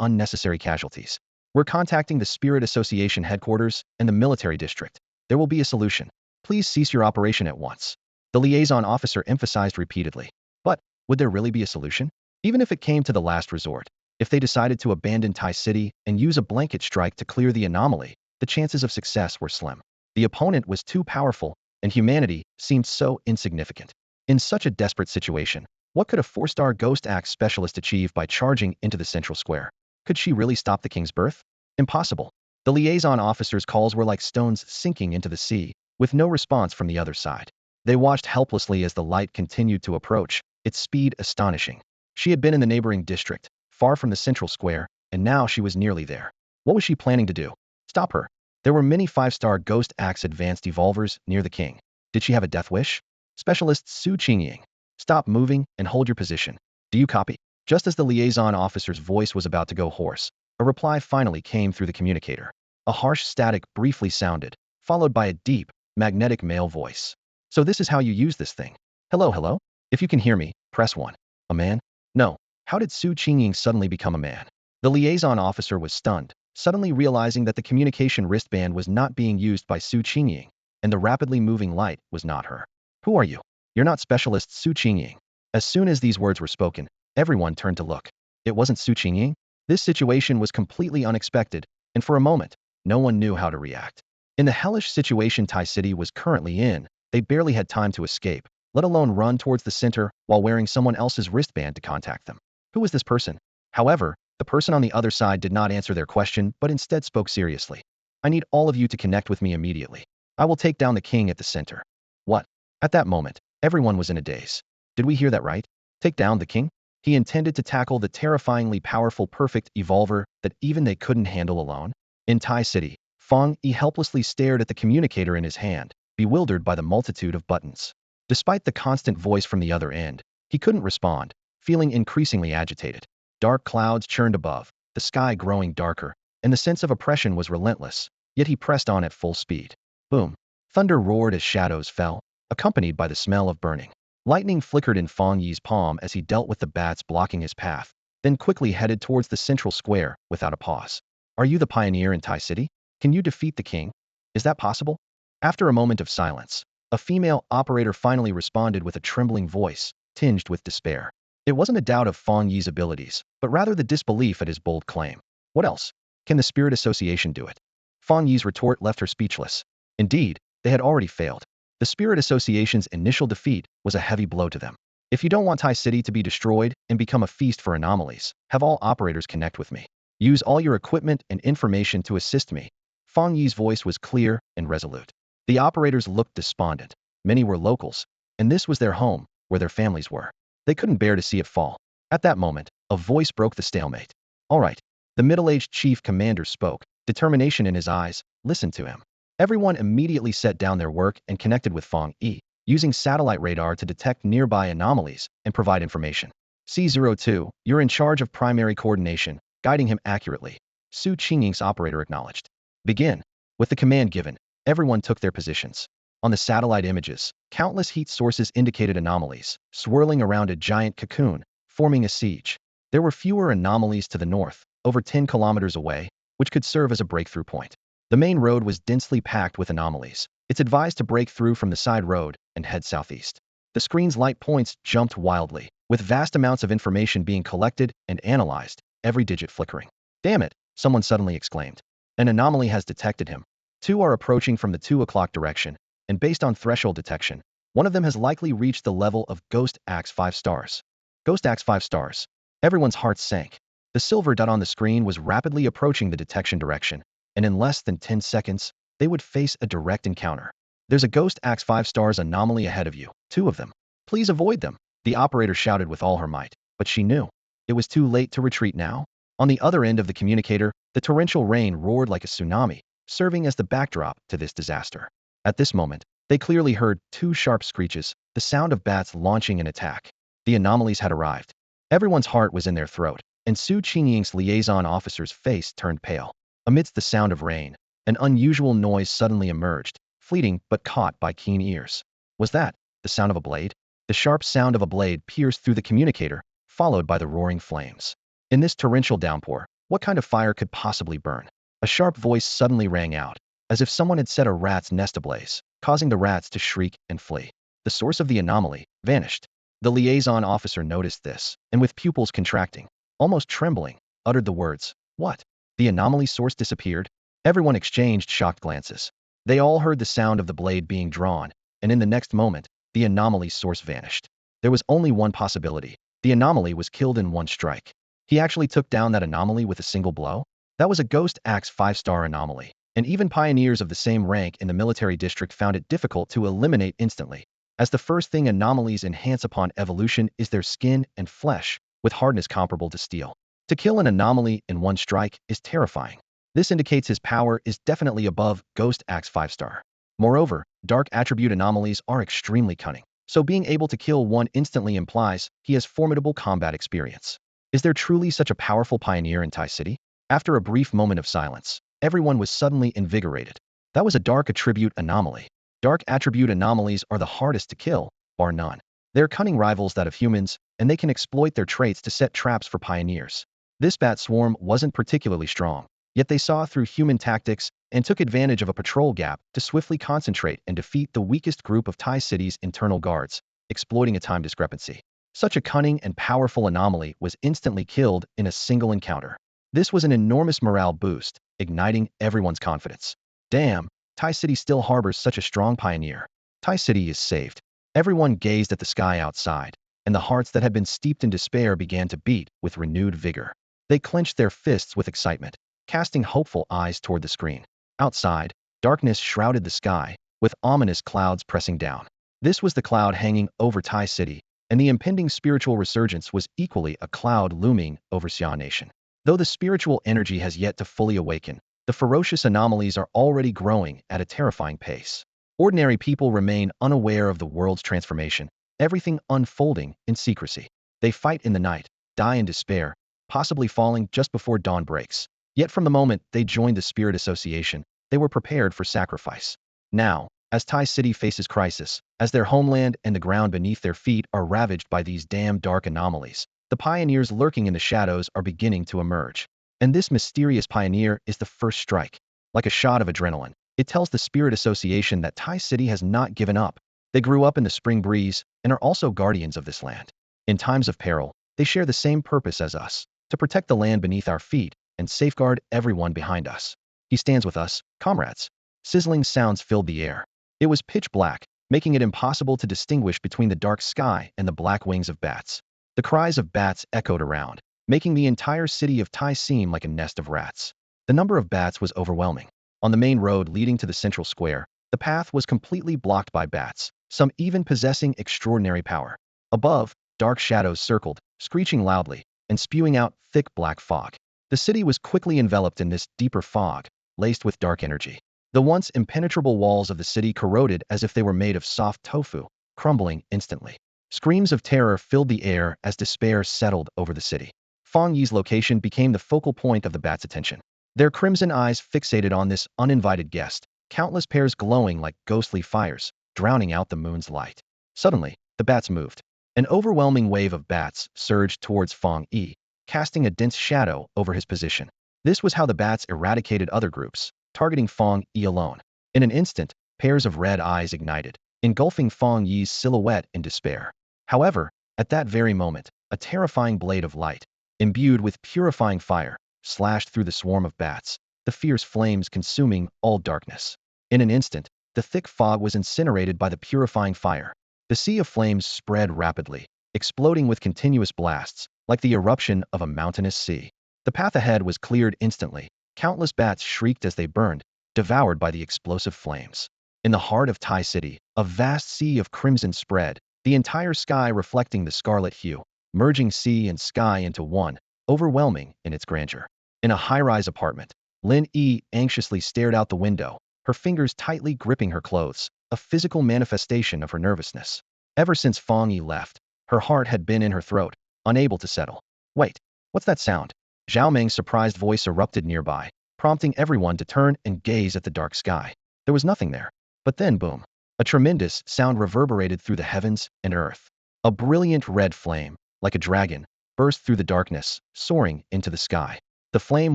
unnecessary casualties. We're contacting the Spirit Association headquarters and the military district. There will be a solution. Please cease your operation at once. The liaison officer emphasized repeatedly. But, would there really be a solution? Even if it came to the last resort, if they decided to abandon Tai City and use a blanket strike to clear the anomaly, the chances of success were slim. The opponent was too powerful, and humanity seemed so insignificant. In such a desperate situation, what could a 4-star ghost axe specialist achieve by charging into the central square? Could she really stop the king's birth? Impossible. The liaison officer's calls were like stones sinking into the sea, with no response from the other side. They watched helplessly as the light continued to approach, its speed astonishing. She had been in the neighboring district, far from the central square, and now she was nearly there. What was she planning to do? Stop her. There were many 5-star ghost axe advanced evolvers near the king. Did she have a death wish? Specialist Su Qingying. Stop moving and hold your position. Do you copy? Just as the liaison officer's voice was about to go hoarse, a reply finally came through the communicator. A harsh static briefly sounded, followed by a deep, magnetic male voice. So this is how you use this thing. Hello, hello? If you can hear me, press 1. A man? No. How did Su Qingying suddenly become a man? The liaison officer was stunned, suddenly realizing that the communication wristband was not being used by Su Qingying, and the rapidly moving light was not her. Who are you? You're not specialist Su Qingying. As soon as these words were spoken, everyone turned to look. It wasn't Su Qingying? This situation was completely unexpected, and for a moment, no one knew how to react. In the hellish situation Tai City was currently in, they barely had time to escape, let alone run towards the center while wearing someone else's wristband to contact them. Who was this person? However, the person on the other side did not answer their question but instead spoke seriously. I need all of you to connect with me immediately. I will take down the king at the center. What? At that moment, everyone was in a daze. Did we hear that right? Take down the king? He intended to tackle the terrifyingly powerful perfect evolver that even they couldn't handle alone? In Tai City, Fang Yi helplessly stared at the communicator in his hand, bewildered by the multitude of buttons. Despite the constant voice from the other end, he couldn't respond, feeling increasingly agitated. Dark clouds churned above, the sky growing darker, and the sense of oppression was relentless, yet he pressed on at full speed. Boom! Thunder roared as shadows fell, accompanied by the smell of burning. Lightning flickered in Fang Yi's palm as he dealt with the bats blocking his path, then quickly headed towards the central square without a pause. Are you the pioneer in Tai City? Can you defeat the king? Is that possible? After a moment of silence, a female operator finally responded with a trembling voice, tinged with despair. It wasn't a doubt of Fang Yi's abilities, but rather the disbelief at his bold claim. What else? Can the Spirit Association do it? Fang Yi's retort left her speechless. Indeed, they had already failed. The Spirit Association's initial defeat was a heavy blow to them. If you don't want Tai City to be destroyed and become a feast for anomalies, have all operators connect with me. Use all your equipment and information to assist me. Fang Yi's voice was clear and resolute. The operators looked despondent. Many were locals, and this was their home, where their families were. They couldn't bear to see it fall. At that moment, a voice broke the stalemate. All right. The middle-aged chief commander spoke, determination in his eyes. Listen to him. Everyone immediately set down their work and connected with Fang Yi, using satellite radar to detect nearby anomalies and provide information. C02, you're in charge of primary coordination, guiding him accurately. Su Qingying's operator acknowledged. Begin. With the command given, everyone took their positions. On the satellite images, countless heat sources indicated anomalies, swirling around a giant cocoon, forming a siege. There were fewer anomalies to the north, over 10 kilometers away, which could serve as a breakthrough point. The main road was densely packed with anomalies. It's advised to break through from the side road and head southeast. The screen's light points jumped wildly, with vast amounts of information being collected and analyzed, every digit flickering. Damn it, someone suddenly exclaimed. An anomaly has detected him. Two are approaching from the 2 o'clock direction, and based on threshold detection, one of them has likely reached the level of Ghost Axe 5 stars. Ghost Axe 5 stars. Everyone's hearts sank. The silver dot on the screen was rapidly approaching the detection direction, and in less than 10 seconds, they would face a direct encounter. There's a Ghost Axe 5 stars anomaly ahead of you, 2 of them. Please avoid them, the operator shouted with all her might, but she knew. It was too late to retreat now. On the other end of the communicator, the torrential rain roared like a tsunami, serving as the backdrop to this disaster. At this moment, they clearly heard 2 sharp screeches, the sound of bats launching an attack. The anomalies had arrived. Everyone's heart was in their throat, and Su Qingying's liaison officer's face turned pale. Amidst the sound of rain, an unusual noise suddenly emerged, fleeting but caught by keen ears. Was that the sound of a blade? The sharp sound of a blade pierced through the communicator, followed by the roaring flames. In this torrential downpour, what kind of fire could possibly burn? A sharp voice suddenly rang out, as if someone had set a rat's nest ablaze, causing the rats to shriek and flee. The source of the anomaly vanished. The liaison officer noticed this, and with pupils contracting, almost trembling, uttered the words, "What? The anomaly source disappeared?" Everyone exchanged shocked glances. They all heard the sound of the blade being drawn, and in the next moment, the anomaly's source vanished. There was only one possibility. The anomaly was killed in one strike. He actually took down that anomaly with a single blow? That was a Ghost Axe 5-star anomaly, and even pioneers of the same rank in the military district found it difficult to eliminate instantly, as the first thing anomalies enhance upon evolution is their skin and flesh, with hardness comparable to steel. To kill an anomaly in one strike is terrifying. This indicates his power is definitely above Ghost Axe 5-star. Moreover, dark attribute anomalies are extremely cunning, so being able to kill one instantly implies he has formidable combat experience. Is there truly such a powerful pioneer in Tai City? After a brief moment of silence, everyone was suddenly invigorated. That was a dark attribute anomaly. Dark attribute anomalies are the hardest to kill, bar none. They're cunning rivals that of humans, and they can exploit their traits to set traps for pioneers. This bat swarm wasn't particularly strong, yet they saw through human tactics and took advantage of a patrol gap to swiftly concentrate and defeat the weakest group of Tai City's internal guards, exploiting a time discrepancy. Such a cunning and powerful anomaly was instantly killed in a single encounter. This was an enormous morale boost, igniting everyone's confidence. Damn, Tai City still harbors such a strong pioneer. Tai City is saved. Everyone gazed at the sky outside, and the hearts that had been steeped in despair began to beat with renewed vigor. They clenched their fists with excitement, casting hopeful eyes toward the screen. Outside, darkness shrouded the sky, with ominous clouds pressing down. This was the cloud hanging over Tai City, and the impending spiritual resurgence was equally a cloud looming over Xia Nation. Though the spiritual energy has yet to fully awaken, the ferocious anomalies are already growing at a terrifying pace. Ordinary people remain unaware of the world's transformation, everything unfolding in secrecy. They fight in the night, die in despair, possibly falling just before dawn breaks. Yet from the moment they joined the Spirit Association, they were prepared for sacrifice. Now, as Tai City faces crisis, as their homeland and the ground beneath their feet are ravaged by these damn dark anomalies, the pioneers lurking in the shadows are beginning to emerge. And this mysterious pioneer is the first strike. Like a shot of adrenaline, it tells the Spirit Association that Tai City has not given up. They grew up in the spring breeze and are also guardians of this land. In times of peril, they share the same purpose as us, to protect the land beneath our feet and safeguard everyone behind us. He stands with us, comrades. Sizzling sounds filled the air. It was pitch black, making it impossible to distinguish between the dark sky and the black wings of bats. The cries of bats echoed around, making the entire city of Tai seem like a nest of rats. The number of bats was overwhelming. On the main road leading to the central square, the path was completely blocked by bats, some even possessing extraordinary power. Above, dark shadows circled, screeching loudly, and spewing out thick black fog. The city was quickly enveloped in this deeper fog, laced with dark energy. The once impenetrable walls of the city corroded as if they were made of soft tofu, crumbling instantly. Screams of terror filled the air as despair settled over the city. Fang Yi's location became the focal point of the bats' attention. Their crimson eyes fixated on this uninvited guest, countless pairs glowing like ghostly fires, drowning out the moon's light. Suddenly, the bats moved. An overwhelming wave of bats surged towards Fang Yi, casting a dense shadow over his position. This was how the bats eradicated other groups, targeting Fang Yi alone. In an instant, pairs of red eyes ignited, engulfing Fang Yi's silhouette in despair. However, at that very moment, a terrifying blade of light, imbued with purifying fire, slashed through the swarm of bats, the fierce flames consuming all darkness. In an instant, the thick fog was incinerated by the purifying fire. The sea of flames spread rapidly, exploding with continuous blasts, like the eruption of a mountainous sea. The path ahead was cleared instantly. Countless bats shrieked as they burned, devoured by the explosive flames. In the heart of Tai City, a vast sea of crimson spread, the entire sky reflecting the scarlet hue, merging sea and sky into one, overwhelming in its grandeur. In a high-rise apartment, Lin Yi anxiously stared out the window, her fingers tightly gripping her clothes, a physical manifestation of her nervousness. Ever since Fang Yi left, her heart had been in her throat, unable to settle. Wait, what's that sound? Zhao Meng's surprised voice erupted nearby, prompting everyone to turn and gaze at the dark sky. There was nothing there. But then, boom. A tremendous sound reverberated through the heavens and earth. A brilliant red flame, like a dragon, burst through the darkness, soaring into the sky. The flame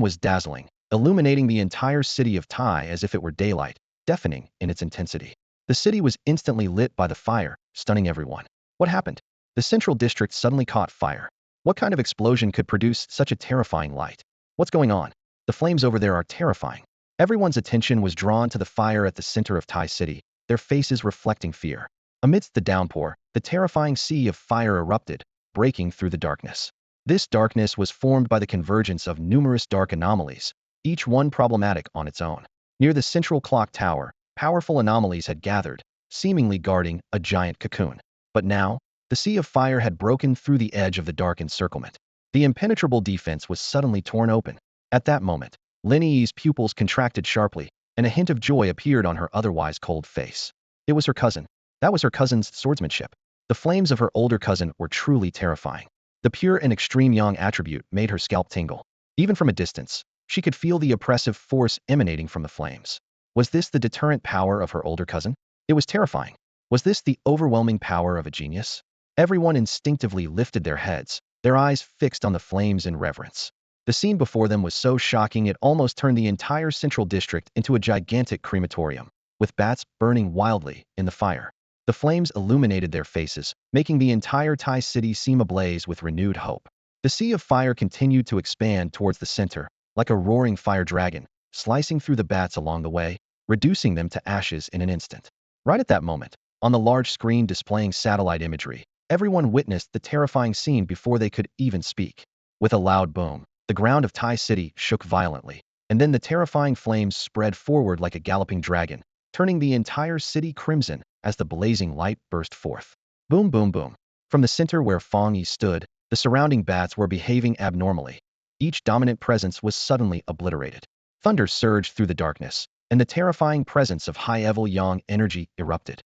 was dazzling, illuminating the entire city of Tai as if it were daylight, deafening in its intensity. The city was instantly lit by the fire, stunning everyone. What happened? The central district suddenly caught fire. What kind of explosion could produce such a terrifying light? What's going on? The flames over there are terrifying. Everyone's attention was drawn to the fire at the center of Tai City, their faces reflecting fear. Amidst the downpour, the terrifying sea of fire erupted, breaking through the darkness. This darkness was formed by the convergence of numerous dark anomalies, each one problematic on its own. Near the central clock tower, powerful anomalies had gathered, seemingly guarding a giant cocoon. But now, the sea of fire had broken through the edge of the dark encirclement. The impenetrable defense was suddenly torn open. At that moment, Lin Yi's pupils contracted sharply, and a hint of joy appeared on her otherwise cold face. It was her cousin. That was her cousin's swordsmanship. The flames of her older cousin were truly terrifying. The pure and extreme yang attribute made her scalp tingle. Even from a distance, she could feel the oppressive force emanating from the flames. Was this the deterrent power of her older cousin? It was terrifying. Was this the overwhelming power of a genius? Everyone instinctively lifted their heads, their eyes fixed on the flames in reverence. The scene before them was so shocking it almost turned the entire central district into a gigantic crematorium, with bats burning wildly in the fire. The flames illuminated their faces, making the entire Thai city seem ablaze with renewed hope. The sea of fire continued to expand towards the center, like a roaring fire dragon, slicing through the bats along the way, reducing them to ashes in an instant. Right at that moment, on the large screen displaying satellite imagery, everyone witnessed the terrifying scene before they could even speak. With a loud boom, the ground of Thai City shook violently, and then the terrifying flames spread forward like a galloping dragon, turning the entire city crimson as the blazing light burst forth. Boom, boom, boom. From the center where Fang Yi stood, the surrounding bats were behaving abnormally. Each dominant presence was suddenly obliterated. Thunder surged through the darkness, and the terrifying presence of high-level yang energy erupted.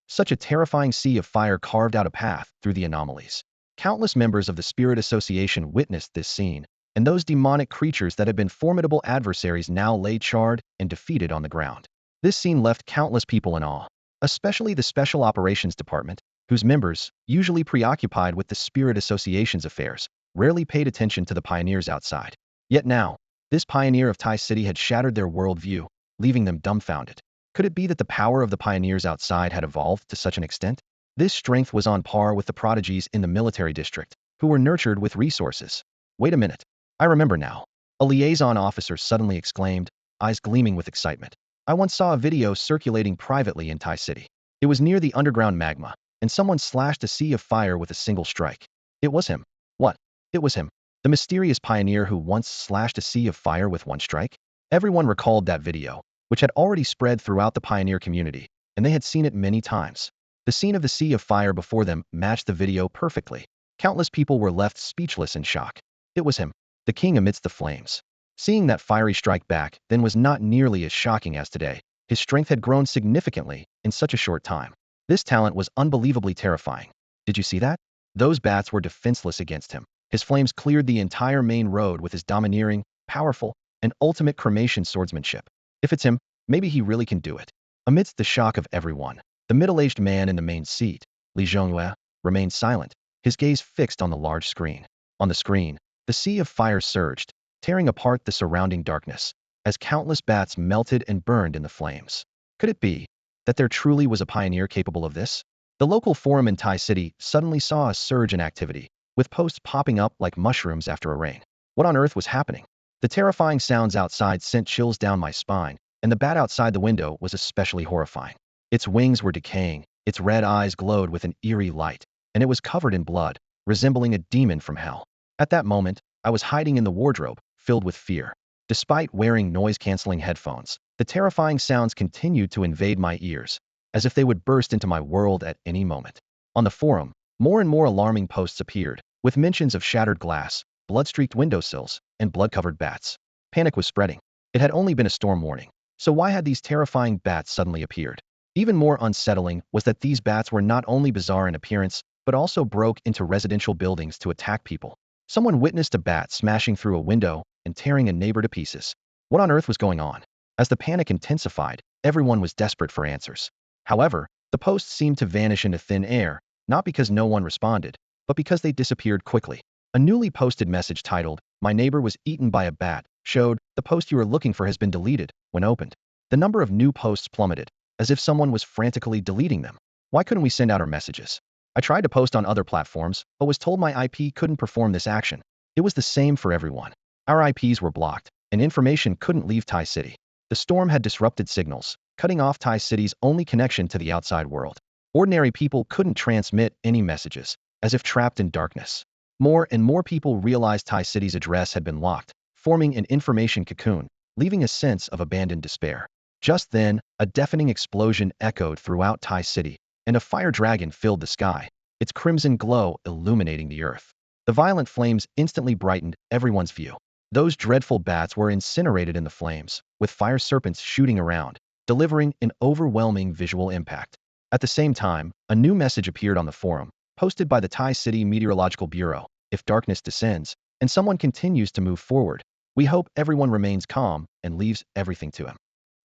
Such a terrifying sea of fire carved out a path through the anomalies. Countless members of the Spirit Association witnessed this scene, and those demonic creatures that had been formidable adversaries now lay charred and defeated on the ground. This scene left countless people in awe, especially the Special Operations Department, whose members, usually preoccupied with the Spirit Association's affairs, rarely paid attention to the pioneers outside. Yet now, this pioneer of Thai City had shattered their worldview, leaving them dumbfounded. Could it be that the power of the pioneers outside had evolved to such an extent? This strength was on par with the prodigies in the military district, who were nurtured with resources. Wait a minute. I remember now. A liaison officer suddenly exclaimed, eyes gleaming with excitement. I once saw a video circulating privately in Thai City. It was near the underground magma, and someone slashed a sea of fire with a single strike. It was him. What? It was him. The mysterious pioneer who once slashed a sea of fire with one strike? Everyone recalled that video, which had already spread throughout the pioneer community, and they had seen it many times. The scene of the sea of fire before them matched the video perfectly. Countless people were left speechless in shock. It was him, the king amidst the flames. Seeing that fiery strike back then was not nearly as shocking as today. His strength had grown significantly in such a short time. This talent was unbelievably terrifying. Did you see that? Those bats were defenseless against him. His flames cleared the entire main road with his domineering, powerful, and ultimate cremation swordsmanship. If it's him, maybe he really can do it. Amidst the shock of everyone, the middle-aged man in the main seat, Li Zhongyue, remained silent, his gaze fixed on the large screen. On the screen, the sea of fire surged, tearing apart the surrounding darkness, as countless bats melted and burned in the flames. Could it be that there truly was a pioneer capable of this? The local forum in Thai City suddenly saw a surge in activity, with posts popping up like mushrooms after a rain. What on earth was happening? The terrifying sounds outside sent chills down my spine, and the bat outside the window was especially horrifying. Its wings were decaying, its red eyes glowed with an eerie light, and it was covered in blood, resembling a demon from hell. At that moment, I was hiding in the wardrobe, filled with fear. Despite wearing noise-canceling headphones, the terrifying sounds continued to invade my ears, as if they would burst into my world at any moment. On the forum, more and more alarming posts appeared, with mentions of shattered glass, blood-streaked windowsills, and blood-covered bats. Panic was spreading. It had only been a storm warning. So why had these terrifying bats suddenly appeared? Even more unsettling was that these bats were not only bizarre in appearance, but also broke into residential buildings to attack people. Someone witnessed a bat smashing through a window and tearing a neighbor to pieces. What on earth was going on? As the panic intensified, everyone was desperate for answers. However, the posts seemed to vanish into thin air, not because no one responded, but because they disappeared quickly. A newly posted message titled, "My neighbor was eaten by a bat," showed, "The post you are looking for has been deleted," when opened. The number of new posts plummeted, as if someone was frantically deleting them. Why couldn't we send out our messages? I tried to post on other platforms, but was told my IP couldn't perform this action. It was the same for everyone. Our IPs were blocked, and information couldn't leave Thai City. The storm had disrupted signals, cutting off Thai City's only connection to the outside world. Ordinary people couldn't transmit any messages, as if trapped in darkness. More and more people realized Thai City's address had been locked, forming an information cocoon, leaving a sense of abandoned despair. Just then, a deafening explosion echoed throughout Thai City, and a fire dragon filled the sky, its crimson glow illuminating the earth. The violent flames instantly brightened everyone's view. Those dreadful bats were incinerated in the flames, with fire serpents shooting around, delivering an overwhelming visual impact. At the same time, a new message appeared on the forum, posted by the Thai City Meteorological Bureau. If darkness descends, and someone continues to move forward, we hope everyone remains calm and leaves everything to him.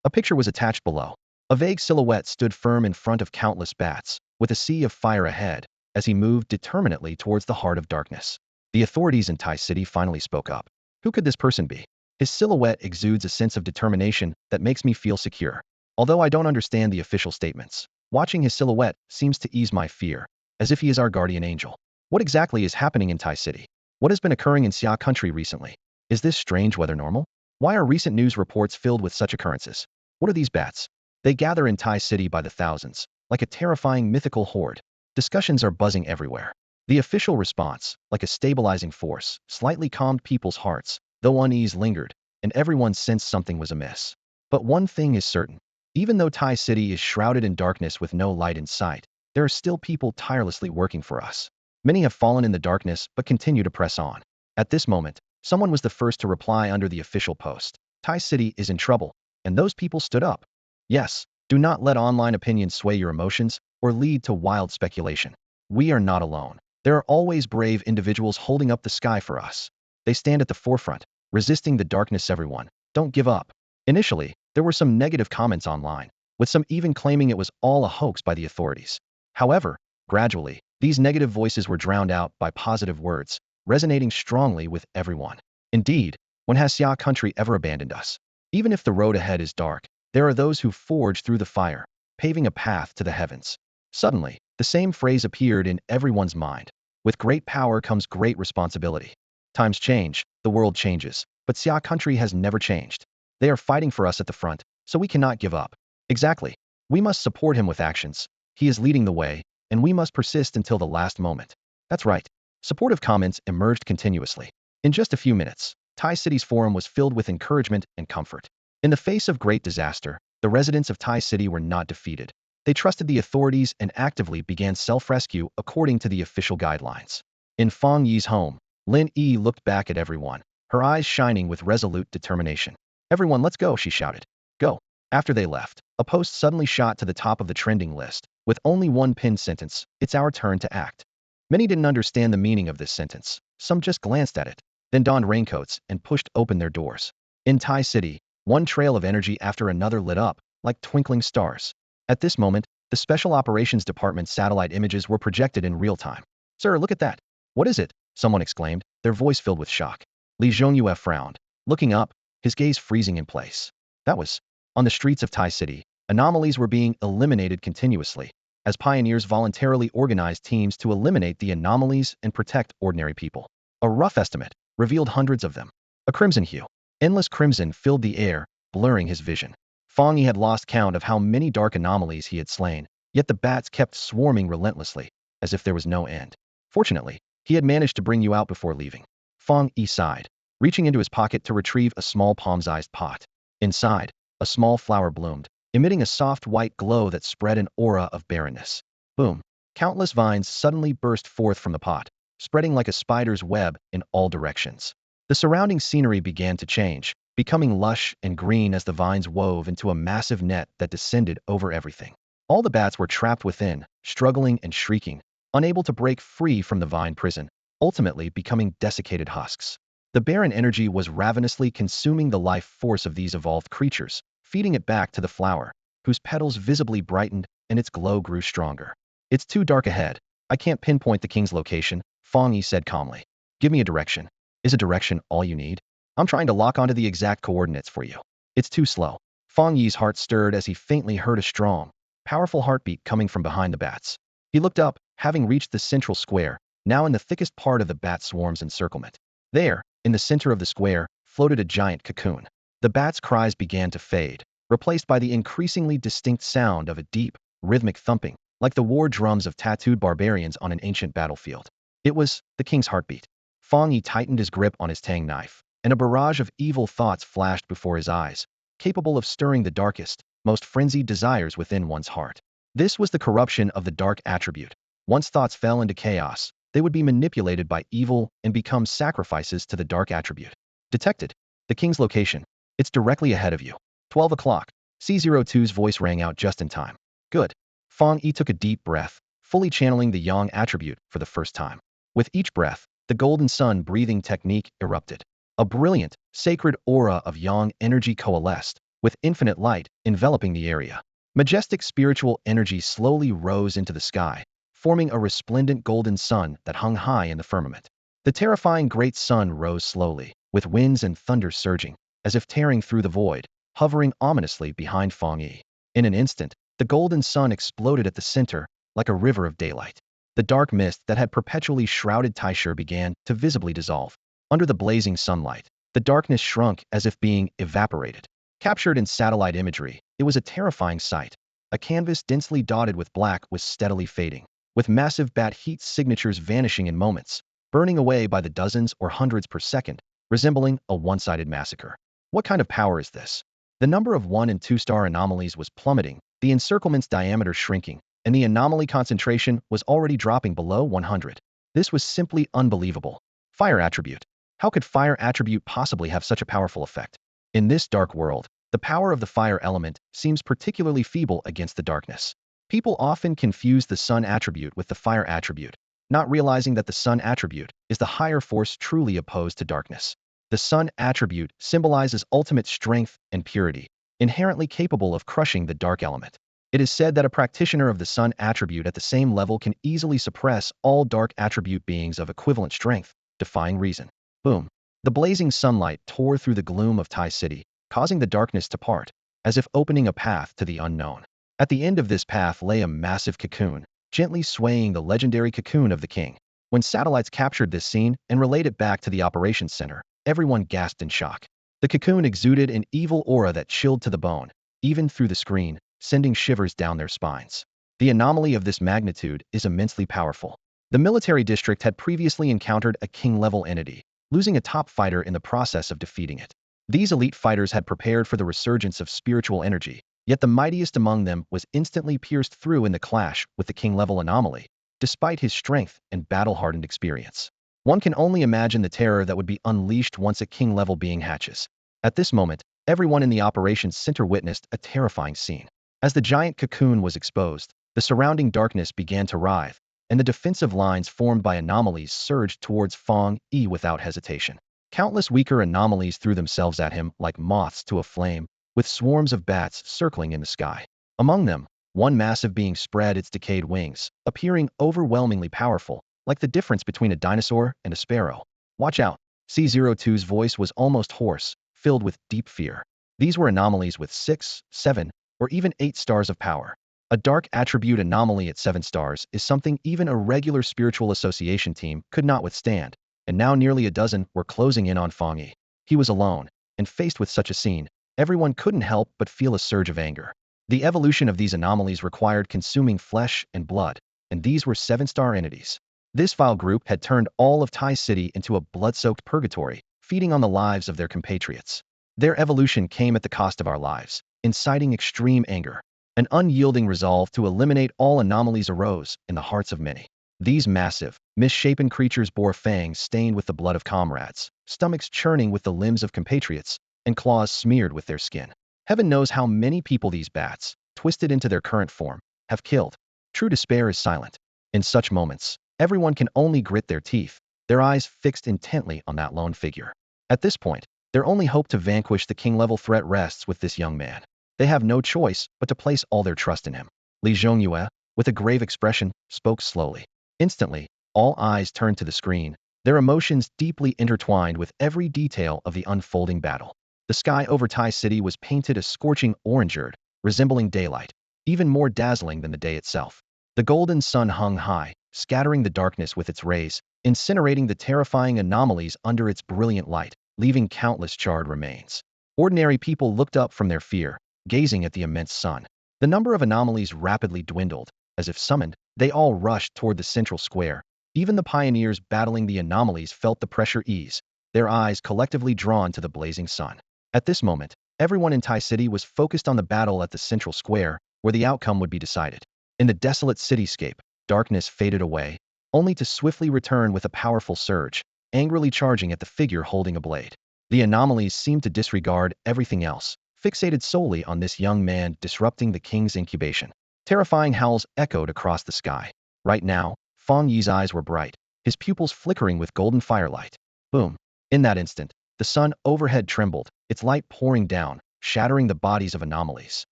A picture was attached below. A vague silhouette stood firm in front of countless bats, with a sea of fire ahead, as he moved determinedly towards the heart of darkness. The authorities in Thai City finally spoke up. Who could this person be? His silhouette exudes a sense of determination that makes me feel secure. Although I don't understand the official statements, watching his silhouette seems to ease my fear, as if he is our guardian angel. What exactly is happening in Tai City? What has been occurring in Xia country recently? Is this strange weather normal? Why are recent news reports filled with such occurrences? What are these bats? They gather in Tai City by the thousands, like a terrifying mythical horde. Discussions are buzzing everywhere. The official response, like a stabilizing force, slightly calmed people's hearts, though unease lingered, and everyone sensed something was amiss. But one thing is certain. Even though Tai City is shrouded in darkness with no light in sight, there are still people tirelessly working for us. Many have fallen in the darkness but continue to press on. At this moment, someone was the first to reply under the official post. Tai City is in trouble, and those people stood up. Yes, do not let online opinions sway your emotions or lead to wild speculation. We are not alone. There are always brave individuals holding up the sky for us. They stand at the forefront, resisting the darkness. Everyone, don't give up. Initially, there were some negative comments online, with some even claiming it was all a hoax by the authorities. However, gradually, these negative voices were drowned out by positive words, resonating strongly with everyone. Indeed, when has Xia country ever abandoned us? Even if the road ahead is dark, there are those who forge through the fire, paving a path to the heavens. Suddenly, the same phrase appeared in everyone's mind. With great power comes great responsibility. Times change, the world changes, but Xia country has never changed. They are fighting for us at the front, so we cannot give up. Exactly. We must support him with actions. He is leading the way, and we must persist until the last moment. That's right. Supportive comments emerged continuously. In just a few minutes, Tai City's forum was filled with encouragement and comfort. In the face of great disaster, the residents of Tai City were not defeated. They trusted the authorities and actively began self-rescue according to the official guidelines. In Fang Yi's home, Lin Yi looked back at everyone, her eyes shining with resolute determination. Everyone, let's go, she shouted. Go. After they left, a post suddenly shot to the top of the trending list, with only one pinned sentence: it's our turn to act. Many didn't understand the meaning of this sentence. Some just glanced at it, then donned raincoats and pushed open their doors. In Tai City, one trail of energy after another lit up, like twinkling stars. At this moment, the Special Operations Department satellite images were projected in real time. Sir, look at that. What is it? Someone exclaimed, their voice filled with shock. Li Zhongyue frowned, looking up, his gaze freezing in place. That was. On the streets of Tai City, anomalies were being eliminated continuously, as pioneers voluntarily organized teams to eliminate the anomalies and protect ordinary people. A rough estimate revealed hundreds of them. A crimson hue. Endless crimson filled the air, blurring his vision. Fongi had lost count of how many dark anomalies he had slain, yet the bats kept swarming relentlessly, as if there was no end. Fortunately, he had managed to bring you out before leaving. Fang Yi sighed, reaching into his pocket to retrieve a small palm-sized pot. Inside, a small flower bloomed, emitting a soft white glow that spread an aura of barrenness. Boom! Countless vines suddenly burst forth from the pot, spreading like a spider's web in all directions. The surrounding scenery began to change, becoming lush and green as the vines wove into a massive net that descended over everything. All the bats were trapped within, struggling and shrieking, unable to break free from the vine prison, ultimately becoming desiccated husks. The barren energy was ravenously consuming the life force of these evolved creatures, feeding it back to the flower, whose petals visibly brightened and its glow grew stronger. It's too dark ahead. I can't pinpoint the king's location, Fang Yi said calmly. Give me a direction. Is a direction all you need? I'm trying to lock onto the exact coordinates for you. It's too slow. Fang Yi's heart stirred as he faintly heard a strong, powerful heartbeat coming from behind the bats. He looked up, having reached the central square, now in the thickest part of the bat swarm's encirclement. There, in the center of the square, floated a giant cocoon. The bats' cries began to fade, replaced by the increasingly distinct sound of a deep, rhythmic thumping, like the war drums of tattooed barbarians on an ancient battlefield. It was the king's heartbeat. Fang Yi tightened his grip on his tang knife, and a barrage of evil thoughts flashed before his eyes, capable of stirring the darkest, most frenzied desires within one's heart. This was the corruption of the dark attribute. Once thoughts fell into chaos, they would be manipulated by evil and become sacrifices to the dark attribute. Detected. The king's location. It's directly ahead of you. 12 o'clock. C02's voice rang out just in time. Good. Fang Yi took a deep breath, fully channeling the yang attribute for the first time. With each breath, the golden sun breathing technique erupted. A brilliant, sacred aura of yang energy coalesced, with infinite light enveloping the area. Majestic spiritual energy slowly rose into the sky, forming a resplendent golden sun that hung high in the firmament. The terrifying great sun rose slowly, with winds and thunder surging, as if tearing through the void, hovering ominously behind Fang Yi. In an instant, the golden sun exploded at the center, like a river of daylight. The dark mist that had perpetually shrouded Taisher began to visibly dissolve. Under the blazing sunlight, the darkness shrunk as if being evaporated. Captured in satellite imagery, it was a terrifying sight. A canvas densely dotted with black was steadily fading, with massive bat heat signatures vanishing in moments, burning away by the dozens or hundreds per second, resembling a one-sided massacre. What kind of power is this? The number of 1- and 2-star anomalies was plummeting, the encirclement's diameter shrinking, and the anomaly concentration was already dropping below 100. This was simply unbelievable. Fire attribute. How could fire attribute possibly have such a powerful effect? In this dark world, the power of the fire element seems particularly feeble against the darkness. People often confuse the sun attribute with the fire attribute, not realizing that the sun attribute is the higher force truly opposed to darkness. The sun attribute symbolizes ultimate strength and purity, inherently capable of crushing the dark element. It is said that a practitioner of the sun attribute at the same level can easily suppress all dark attribute beings of equivalent strength, defying reason. Boom. The blazing sunlight tore through the gloom of Tai City, causing the darkness to part, as if opening a path to the unknown. At the end of this path lay a massive cocoon, gently swaying, the legendary cocoon of the king. When satellites captured this scene and relayed it back to the operations center, everyone gasped in shock. The cocoon exuded an evil aura that chilled to the bone, even through the screen, sending shivers down their spines. The anomaly of this magnitude is immensely powerful. The military district had previously encountered a king-level entity, losing a top fighter in the process of defeating it. These elite fighters had prepared for the resurgence of spiritual energy, yet the mightiest among them was instantly pierced through in the clash with the king-level anomaly, despite his strength and battle-hardened experience. One can only imagine the terror that would be unleashed once a king-level being hatches. At this moment, everyone in the operations center witnessed a terrifying scene. As the giant cocoon was exposed, the surrounding darkness began to writhe, and the defensive lines formed by anomalies surged towards Fang Yi without hesitation. Countless weaker anomalies threw themselves at him like moths to a flame, with swarms of bats circling in the sky. Among them, one massive being spread its decayed wings, appearing overwhelmingly powerful, like the difference between a dinosaur and a sparrow. Watch out. C02's voice was almost hoarse, filled with deep fear. These were anomalies with 6, 7, or even 8 stars of power. A dark attribute anomaly at 7 stars is something even a regular spiritual association team could not withstand, and now nearly a dozen were closing in on Fang Yi. He was alone, and faced with such a scene, everyone couldn't help but feel a surge of anger. The evolution of these anomalies required consuming flesh and blood, and these were 7-star entities. This vile group had turned all of Tai City into a blood-soaked purgatory, feeding on the lives of their compatriots. Their evolution came at the cost of our lives, inciting extreme anger. An unyielding resolve to eliminate all anomalies arose in the hearts of many. These massive, misshapen creatures bore fangs stained with the blood of comrades, stomachs churning with the limbs of compatriots, and claws smeared with their skin. Heaven knows how many people these bats, twisted into their current form, have killed. True despair is silent. In such moments, everyone can only grit their teeth, their eyes fixed intently on that lone figure. At this point, their only hope to vanquish the king-level threat rests with this young man. They have no choice but to place all their trust in him. Li Zhongyue, with a grave expression, spoke slowly. Instantly, all eyes turned to the screen, their emotions deeply intertwined with every detail of the unfolding battle. The sky over Tai City was painted a scorching orange-red, resembling daylight, even more dazzling than the day itself. The golden sun hung high, scattering the darkness with its rays, incinerating the terrifying anomalies under its brilliant light, leaving countless charred remains. Ordinary people looked up from their fear, gazing at the immense sun. The number of anomalies rapidly dwindled. As if summoned, they all rushed toward the central square. Even the pioneers battling the anomalies felt the pressure ease, their eyes collectively drawn to the blazing sun. At this moment, everyone in Tai City was focused on the battle at the central square, where the outcome would be decided. In the desolate cityscape, darkness faded away, only to swiftly return with a powerful surge, angrily charging at the figure holding a blade. The anomalies seemed to disregard everything else, fixated solely on this young man disrupting the king's incubation. Terrifying howls echoed across the sky. Right now, Fang Yi's eyes were bright, his pupils flickering with golden firelight. Boom. In that instant, the sun overhead trembled, its light pouring down, shattering the bodies of anomalies.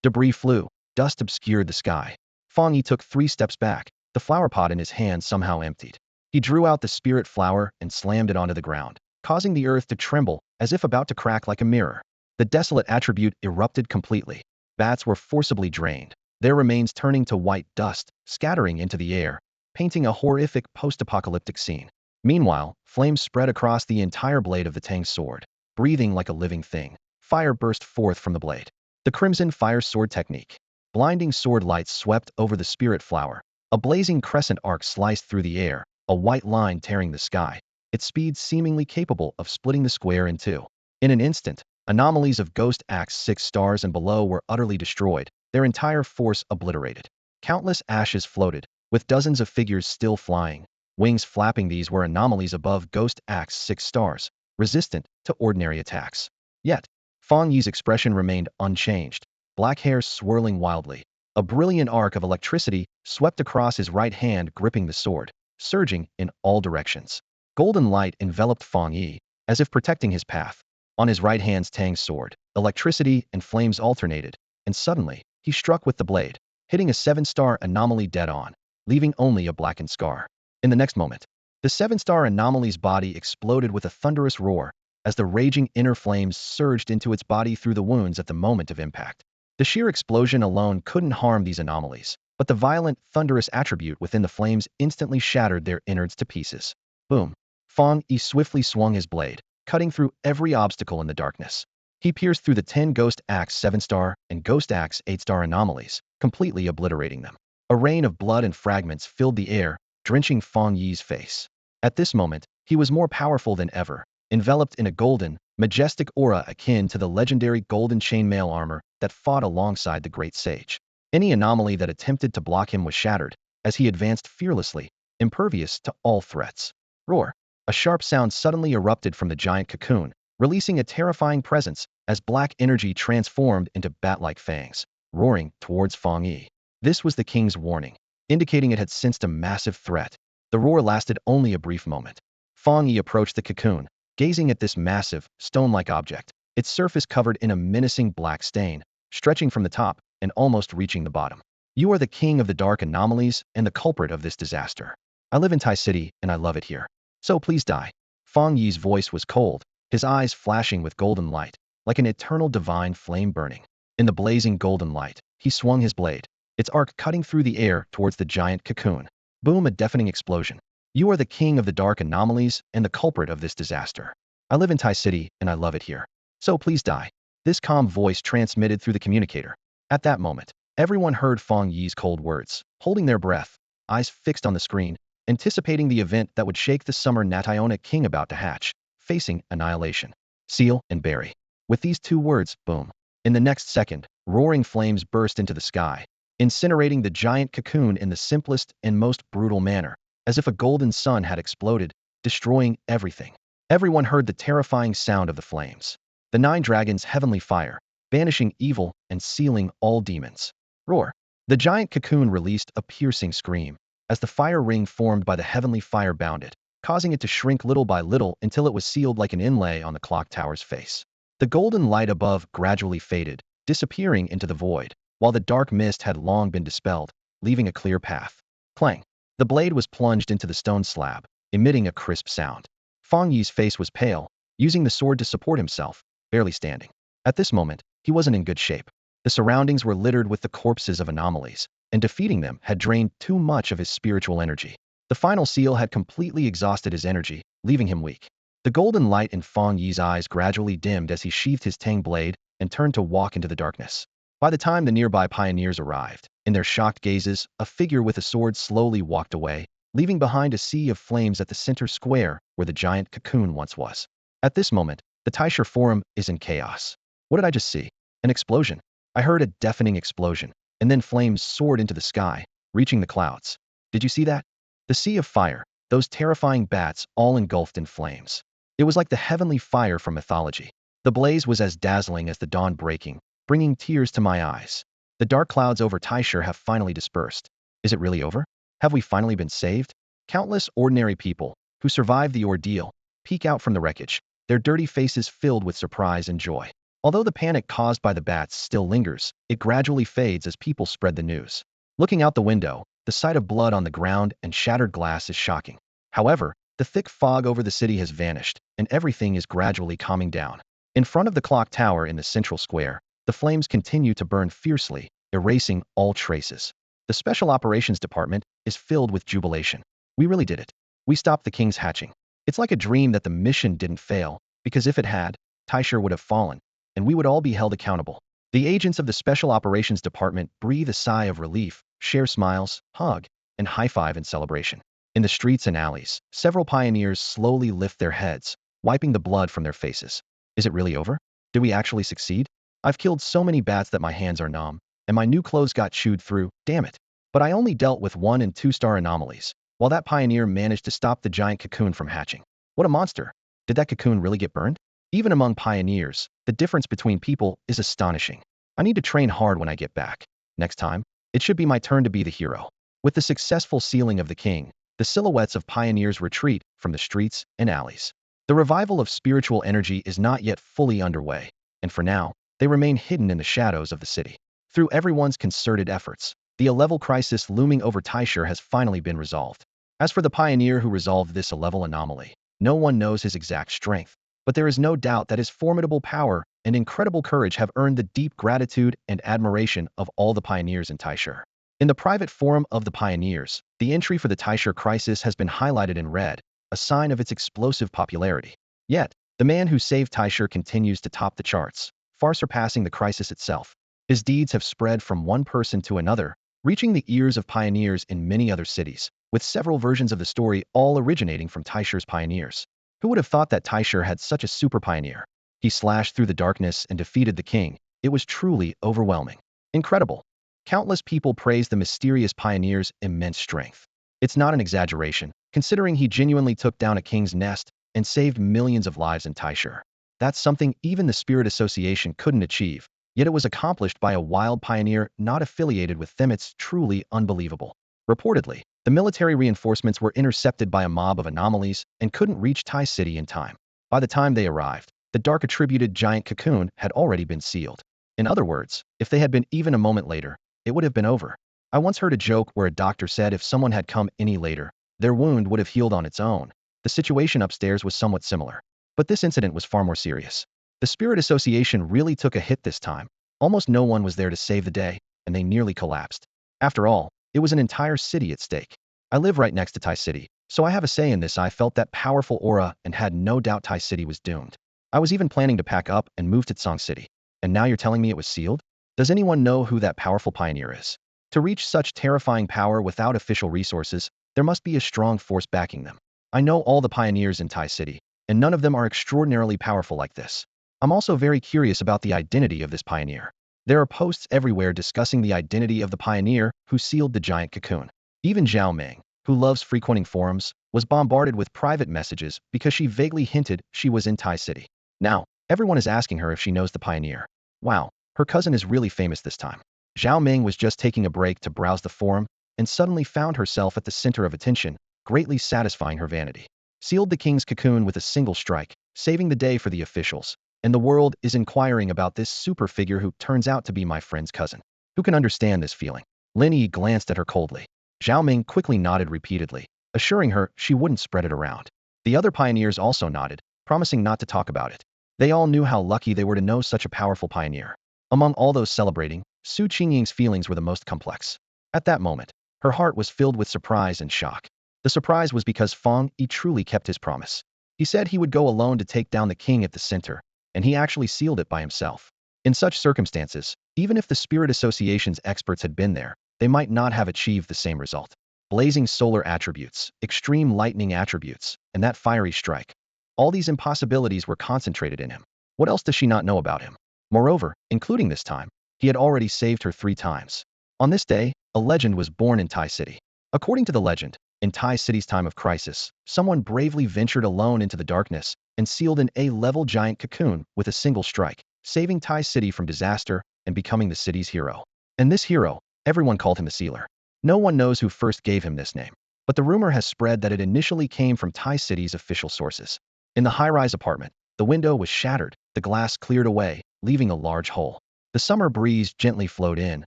Debris flew, dust obscured the sky. Fang Yi took 3 steps back, the flower pot in his hand somehow emptied. He drew out the spirit flower and slammed it onto the ground. causing the earth to tremble as if about to crack like a mirror. The desolate attribute erupted completely. Bats were forcibly drained, their remains turning to white dust, scattering into the air, painting a horrific post-apocalyptic scene. Meanwhile, flames spread across the entire blade of the Tang sword. Breathing like a living thing, fire burst forth from the blade. The crimson fire sword technique. Blinding sword lights swept over the spirit flower. A blazing crescent arc sliced through the air, a white line tearing the sky, its speed seemingly capable of splitting the square in two. In an instant, anomalies of Ghost Axe 6 stars and below were utterly destroyed, their entire force obliterated. Countless ashes floated, with dozens of figures still flying. Wings flapping. These were anomalies above Ghost Axe 6 stars, resistant to ordinary attacks. Yet, Fang Yi's expression remained unchanged, black hair swirling wildly. A brilliant arc of electricity swept across his right hand, gripping the sword, surging in all directions. Golden light enveloped Fang Yi, as if protecting his path. On his right hand's Tang sword, electricity and flames alternated, and suddenly, he struck with the blade, hitting a 7-star anomaly dead on, leaving only a blackened scar. In the next moment, the 7-star anomaly's body exploded with a thunderous roar, as the raging inner flames surged into its body through the wounds at the moment of impact. The sheer explosion alone couldn't harm these anomalies, but the violent, thunderous attribute within the flames instantly shattered their innards to pieces. Boom! Fang Yi swiftly swung his blade, cutting through every obstacle in the darkness. He pierced through the 10 Ghost Axe 7-star and Ghost Axe 8-star anomalies, completely obliterating them. A rain of blood and fragments filled the air, drenching Fang Yi's face. At this moment, he was more powerful than ever, enveloped in a golden, majestic aura akin to the legendary golden chainmail armor that fought alongside the great sage. Any anomaly that attempted to block him was shattered, as he advanced fearlessly, impervious to all threats. Roar! A sharp sound suddenly erupted from the giant cocoon, releasing a terrifying presence as black energy transformed into bat-like fangs, roaring towards Fang Yi. This was the king's warning, indicating it had sensed a massive threat. The roar lasted only a brief moment. Fang Yi approached the cocoon, gazing at this massive, stone-like object, its surface covered in a menacing black stain, stretching from the top and almost reaching the bottom. You are the king of the dark anomalies and the culprit of this disaster. I live in Tai City and I love it here. So please die. Fang Yi's voice was cold, his eyes flashing with golden light, like an eternal divine flame burning. In the blazing golden light, he swung his blade, its arc cutting through the air towards the giant cocoon. Boom! A deafening explosion. You are the king of the dark anomalies and the culprit of this disaster. I live in Tai City and I love it here. So please die. This calm voice transmitted through the communicator. At that moment, everyone heard Fang Yi's cold words, holding their breath, eyes fixed on the screen, anticipating the event that would shake the summer Nationa king about to hatch, facing annihilation. Seal and bury. With these two words, boom. In the next second, roaring flames burst into the sky, incinerating the giant cocoon in the simplest and most brutal manner, as if a golden sun had exploded, destroying everything. Everyone heard the terrifying sound of the flames. The 9 dragons' heavenly fire, banishing evil and sealing all demons. Roar! The giant cocoon released a piercing scream, as the fire ring formed by the heavenly fire bounded, causing it to shrink little by little until it was sealed like an inlay on the clock tower's face. The golden light above gradually faded, disappearing into the void, while the dark mist had long been dispelled, leaving a clear path. Clang! The blade was plunged into the stone slab, emitting a crisp sound. Fang Yi's face was pale, using the sword to support himself, barely standing. At this moment, he wasn't in good shape. The surroundings were littered with the corpses of anomalies, and defeating them had drained too much of his spiritual energy. The final seal had completely exhausted his energy, leaving him weak. The golden light in Fang Yi's eyes gradually dimmed as he sheathed his Tang Blade and turned to walk into the darkness. By the time the nearby pioneers arrived, in their shocked gazes, a figure with a sword slowly walked away, leaving behind a sea of flames at the center square where the giant cocoon once was. At this moment, the Taisher Forum is in chaos. What did I just see? An explosion. I heard a deafening explosion, and then flames soared into the sky, reaching the clouds. Did you see that? The sea of fire, those terrifying bats all engulfed in flames. It was like the heavenly fire from mythology. The blaze was as dazzling as the dawn breaking, bringing tears to my eyes. The dark clouds over Taisher have finally dispersed. Is it really over? Have we finally been saved? Countless ordinary people, who survived the ordeal, peek out from the wreckage, their dirty faces filled with surprise and joy. Although the panic caused by the bats still lingers, it gradually fades as people spread the news. Looking out the window, the sight of blood on the ground and shattered glass is shocking. However, The thick fog over the city has vanished, and everything is gradually calming down. In front of the clock tower in the central square, the flames continue to burn fiercely, erasing all traces. The Special Operations Department is filled with jubilation. We really did it. We stopped the king's hatching. It's like a dream that the mission didn't fail, because if it had, Taishir would have fallen, and we would all be held accountable. The agents of the Special Operations Department breathe a sigh of relief, share smiles, hug, and high-five in celebration. In the streets and alleys, several pioneers slowly lift their heads, wiping the blood from their faces. Is it really over? Did we actually succeed? I've killed so many bats that my hands are numb, and my new clothes got chewed through, damn it. But I only dealt with 1- and 2-star anomalies, while that pioneer managed to stop the giant cocoon from hatching. What a monster! Did that cocoon really get burned? Even among pioneers, the difference between people is astonishing. I need to train hard when I get back. Next time, it should be my turn to be the hero. With the successful sealing of the king, the silhouettes of pioneers retreat from the streets and alleys. The revival of spiritual energy is not yet fully underway, and for now, they remain hidden in the shadows of the city. Through everyone's concerted efforts, the A-level crisis looming over Taishir has finally been resolved. As for the pioneer who resolved this A-level anomaly, no one knows his exact strength, but there is no doubt that his formidable power and incredible courage have earned the deep gratitude and admiration of all the pioneers in Taishir. In the private forum of the pioneers, the entry for the Taishir crisis has been highlighted in red, a sign of its explosive popularity. Yet, the man who saved Taishir continues to top the charts, far surpassing the crisis itself. His deeds have spread from one person to another, reaching the ears of pioneers in many other cities, with several versions of the story all originating from Taishir's pioneers. Who would have thought that Taishir had such a super pioneer? He slashed through the darkness and defeated the king. It was truly overwhelming. Incredible. Countless people praise the mysterious pioneer's immense strength. It's not an exaggeration, considering he genuinely took down a king's nest and saved millions of lives in Taishir. That's something even the Spirit Association couldn't achieve, yet it was accomplished by a wild pioneer not affiliated with them. It's truly unbelievable. Reportedly, the military reinforcements were intercepted by a mob of anomalies and couldn't reach Tai City in time. By the time they arrived, the dark-attributed giant cocoon had already been sealed. In other words, if they had been even a moment later, it would have been over. I once heard a joke where a doctor said if someone had come any later, their wound would have healed on its own. The situation upstairs was somewhat similar. But this incident was far more serious. The Spirit Association really took a hit this time. Almost no one was there to save the day, and they nearly collapsed. After all, it was an entire city at stake. I live right next to Tai City, so I have a say in this. I felt that powerful aura and had no doubt Tai City was doomed. I was even planning to pack up and move to Tsang City. And now you're telling me it was sealed? Does anyone know who that powerful pioneer is? To reach such terrifying power without official resources, there must be a strong force backing them. I know all the pioneers in Tai City, and none of them are extraordinarily powerful like this. I'm also very curious about the identity of this pioneer. There are posts everywhere discussing the identity of the pioneer who sealed the giant cocoon. Even Zhao Ming, who loves frequenting forums, was bombarded with private messages because she vaguely hinted she was in Tai City. Now, everyone is asking her if she knows the pioneer. Wow, her cousin is really famous this time. Zhao Ming was just taking a break to browse the forum and suddenly found herself at the center of attention, greatly satisfying her vanity. Sealed the king's cocoon with a single strike, saving the day for the officials. And the world is inquiring about this super figure who turns out to be my friend's cousin. Who can understand this feeling? Lin Yi glanced at her coldly. Zhao Ming quickly nodded repeatedly, assuring her she wouldn't spread it around. The other pioneers also nodded, promising not to talk about it. They all knew how lucky they were to know such a powerful pioneer. Among all those celebrating, Su Qingying's feelings were the most complex. At that moment, her heart was filled with surprise and shock. The surprise was because Fang Yi truly kept his promise. He said he would go alone to take down the king at the center, and he actually sealed it by himself. In such circumstances, even if the Spirit Association's experts had been there, they might not have achieved the same result. Blazing solar attributes, extreme lightning attributes, and that fiery strike. All these impossibilities were concentrated in him. What else does she not know about him? Moreover, including this time, he had already saved her 3 times. On this day, a legend was born in Tai City. According to the legend, in Tai City's time of crisis, someone bravely ventured alone into the darkness and sealed an A-level giant cocoon with a single strike, saving Tai City from disaster and becoming the city's hero. And this hero, everyone called him the Sealer. No one knows who first gave him this name, but the rumor has spread that it initially came from Tai City's official sources. In the high-rise apartment, the window was shattered, the glass cleared away, leaving a large hole. The summer breeze gently flowed in,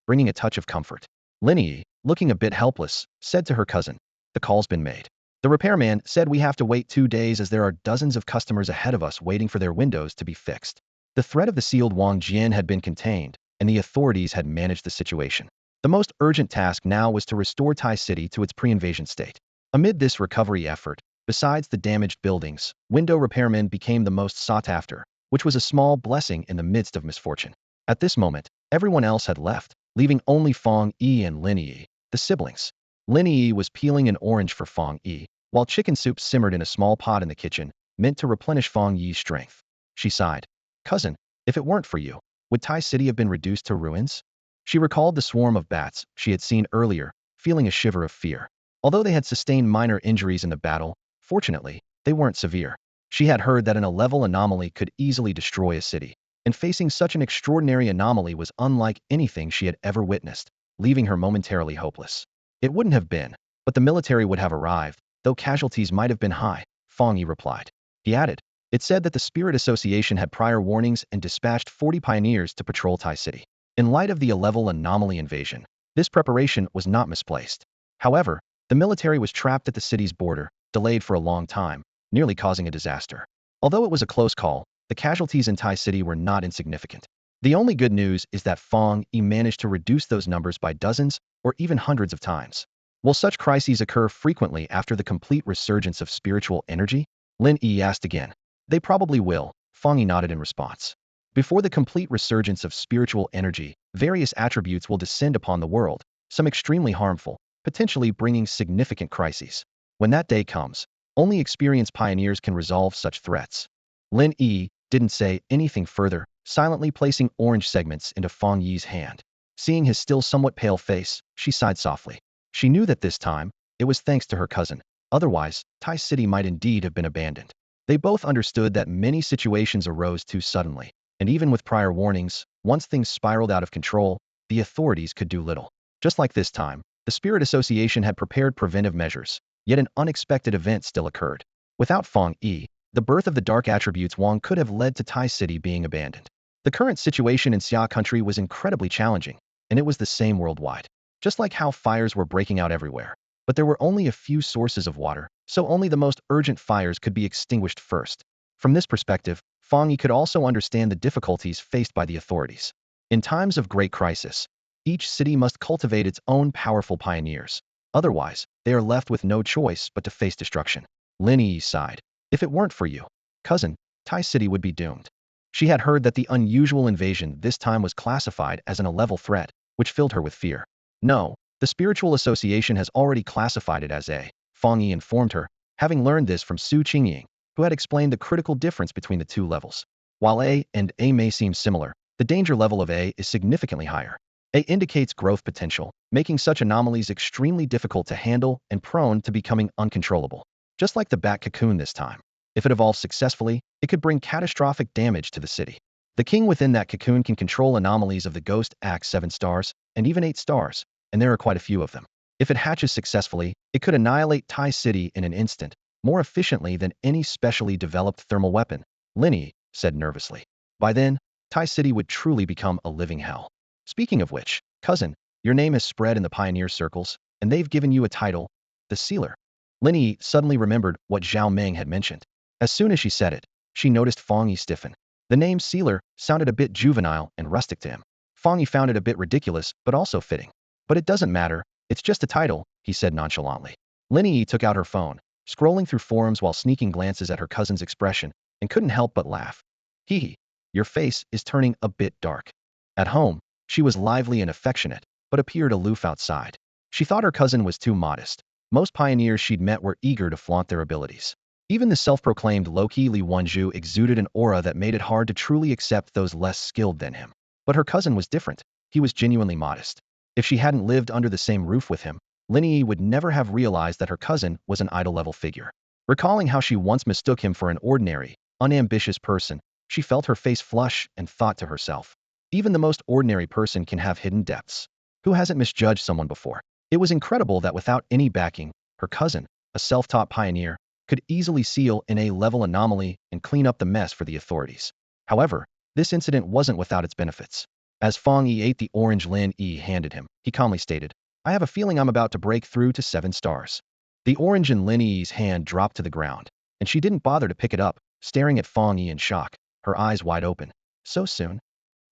bringing a touch of comfort. Lin Yi, looking a bit helpless, said to her cousin, "The call's been made." The repairman said we have to wait 2 days as there are dozens of customers ahead of us waiting for their windows to be fixed. The threat of the sealed Wang Jian had been contained, and the authorities had managed the situation. The most urgent task now was to restore Tai City to its pre-invasion state. Amid this recovery effort, besides the damaged buildings, window repairmen became the most sought after, which was a small blessing in the midst of misfortune. At this moment, everyone else had left, leaving only Fang Yi and Lin Yi, the siblings. Lin Yi was peeling an orange for Fang Yi, while chicken soup simmered in a small pot in the kitchen, meant to replenish Fang Yi's strength. She sighed. Cousin, if it weren't for you, would Tai City have been reduced to ruins? She recalled the swarm of bats she had seen earlier, feeling a shiver of fear. Although they had sustained minor injuries in the battle, fortunately, they weren't severe. She had heard that a level anomaly could easily destroy a city, and facing such an extraordinary anomaly was unlike anything she had ever witnessed, leaving her momentarily hopeless. It wouldn't have been, but the military would have arrived, though casualties might have been high, Fang Yi replied. He added, it said that the Spirit Association had prior warnings and dispatched 40 pioneers to patrol Tai City. In light of the level anomaly invasion, this preparation was not misplaced. However, the military was trapped at the city's border, delayed for a long time, nearly causing a disaster. Although it was a close call, the casualties in Tai City were not insignificant. The only good news is that Fang Yi managed to reduce those numbers by dozens or even hundreds of times. Will such crises occur frequently after the complete resurgence of spiritual energy? Lin Yi asked again. They probably will, Fang Yi nodded in response. Before the complete resurgence of spiritual energy, various attributes will descend upon the world, some extremely harmful, potentially bringing significant crises. When that day comes, only experienced pioneers can resolve such threats. Lin Yi didn't say anything further, silently placing orange segments into Fang Yi's hand. Seeing his still somewhat pale face, she sighed softly. She knew that this time, it was thanks to her cousin. Otherwise, Tai City might indeed have been abandoned. They both understood that many situations arose too suddenly, and even with prior warnings, once things spiraled out of control, the authorities could do little. Just like this time, the Spirit Association had prepared preventive measures, yet an unexpected event still occurred. Without Fang Yi, the birth of the dark attributes Wang could have led to Tai City being abandoned. The current situation in Xia country was incredibly challenging, and it was the same worldwide. Just like how fires were breaking out everywhere. But there were only a few sources of water, so only the most urgent fires could be extinguished first. From this perspective, Fang Yi could also understand the difficulties faced by the authorities. In times of great crisis, each city must cultivate its own powerful pioneers. Otherwise, they are left with no choice but to face destruction. Lin Yi sighed. If it weren't for you, cousin, Tai City would be doomed. She had heard that the unusual invasion this time was classified as an A-level threat, which filled her with fear. No, the Spiritual Association has already classified it as A, Fang Yi informed her, having learned this from Su Qingying, who had explained the critical difference between the two levels. While A and A may seem similar, the danger level of A is significantly higher. A indicates growth potential, making such anomalies extremely difficult to handle and prone to becoming uncontrollable. Just like the bat cocoon this time. If it evolves successfully, it could bring catastrophic damage to the city. The king within that cocoon can control anomalies of the Ghost Axe 7 stars, and even 8 stars, and there are quite a few of them. If it hatches successfully, it could annihilate Tai City in an instant, more efficiently than any specially developed thermal weapon, Lin Yi said nervously. By then, Tai City would truly become a living hell. Speaking of which, cousin, your name has spread in the pioneer circles, and they've given you a title, the Sealer. Lin Yi suddenly remembered what Zhao Meng had mentioned. As soon as she said it, she noticed Fang Yi stiffen. The name Sealer sounded a bit juvenile and rustic to him. Fang Yi found it a bit ridiculous, but also fitting. But it doesn't matter, it's just a title, he said nonchalantly. Lin Yi took out her phone, scrolling through forums while sneaking glances at her cousin's expression, and couldn't help but laugh. Hee, your face is turning a bit dark. At home, she was lively and affectionate, but appeared aloof outside. She thought her cousin was too modest. Most pioneers she'd met were eager to flaunt their abilities. Even the self-proclaimed low-key Li Wanzhu exuded an aura that made it hard to truly accept those less skilled than him. But her cousin was different. He was genuinely modest. If she hadn't lived under the same roof with him, Lin Yi would never have realized that her cousin was an idol-level figure. Recalling how she once mistook him for an ordinary, unambitious person, she felt her face flush and thought to herself. Even the most ordinary person can have hidden depths. Who hasn't misjudged someone before? It was incredible that without any backing, her cousin, a self-taught pioneer, could easily seal an A-level anomaly and clean up the mess for the authorities. However, this incident wasn't without its benefits. As Fang Yi ate the orange Lin Yi handed him, he calmly stated, I have a feeling I'm about to break through to 7 stars. The orange in Lin Yi's hand dropped to the ground, and she didn't bother to pick it up, staring at Fang Yi in shock, her eyes wide open. So soon?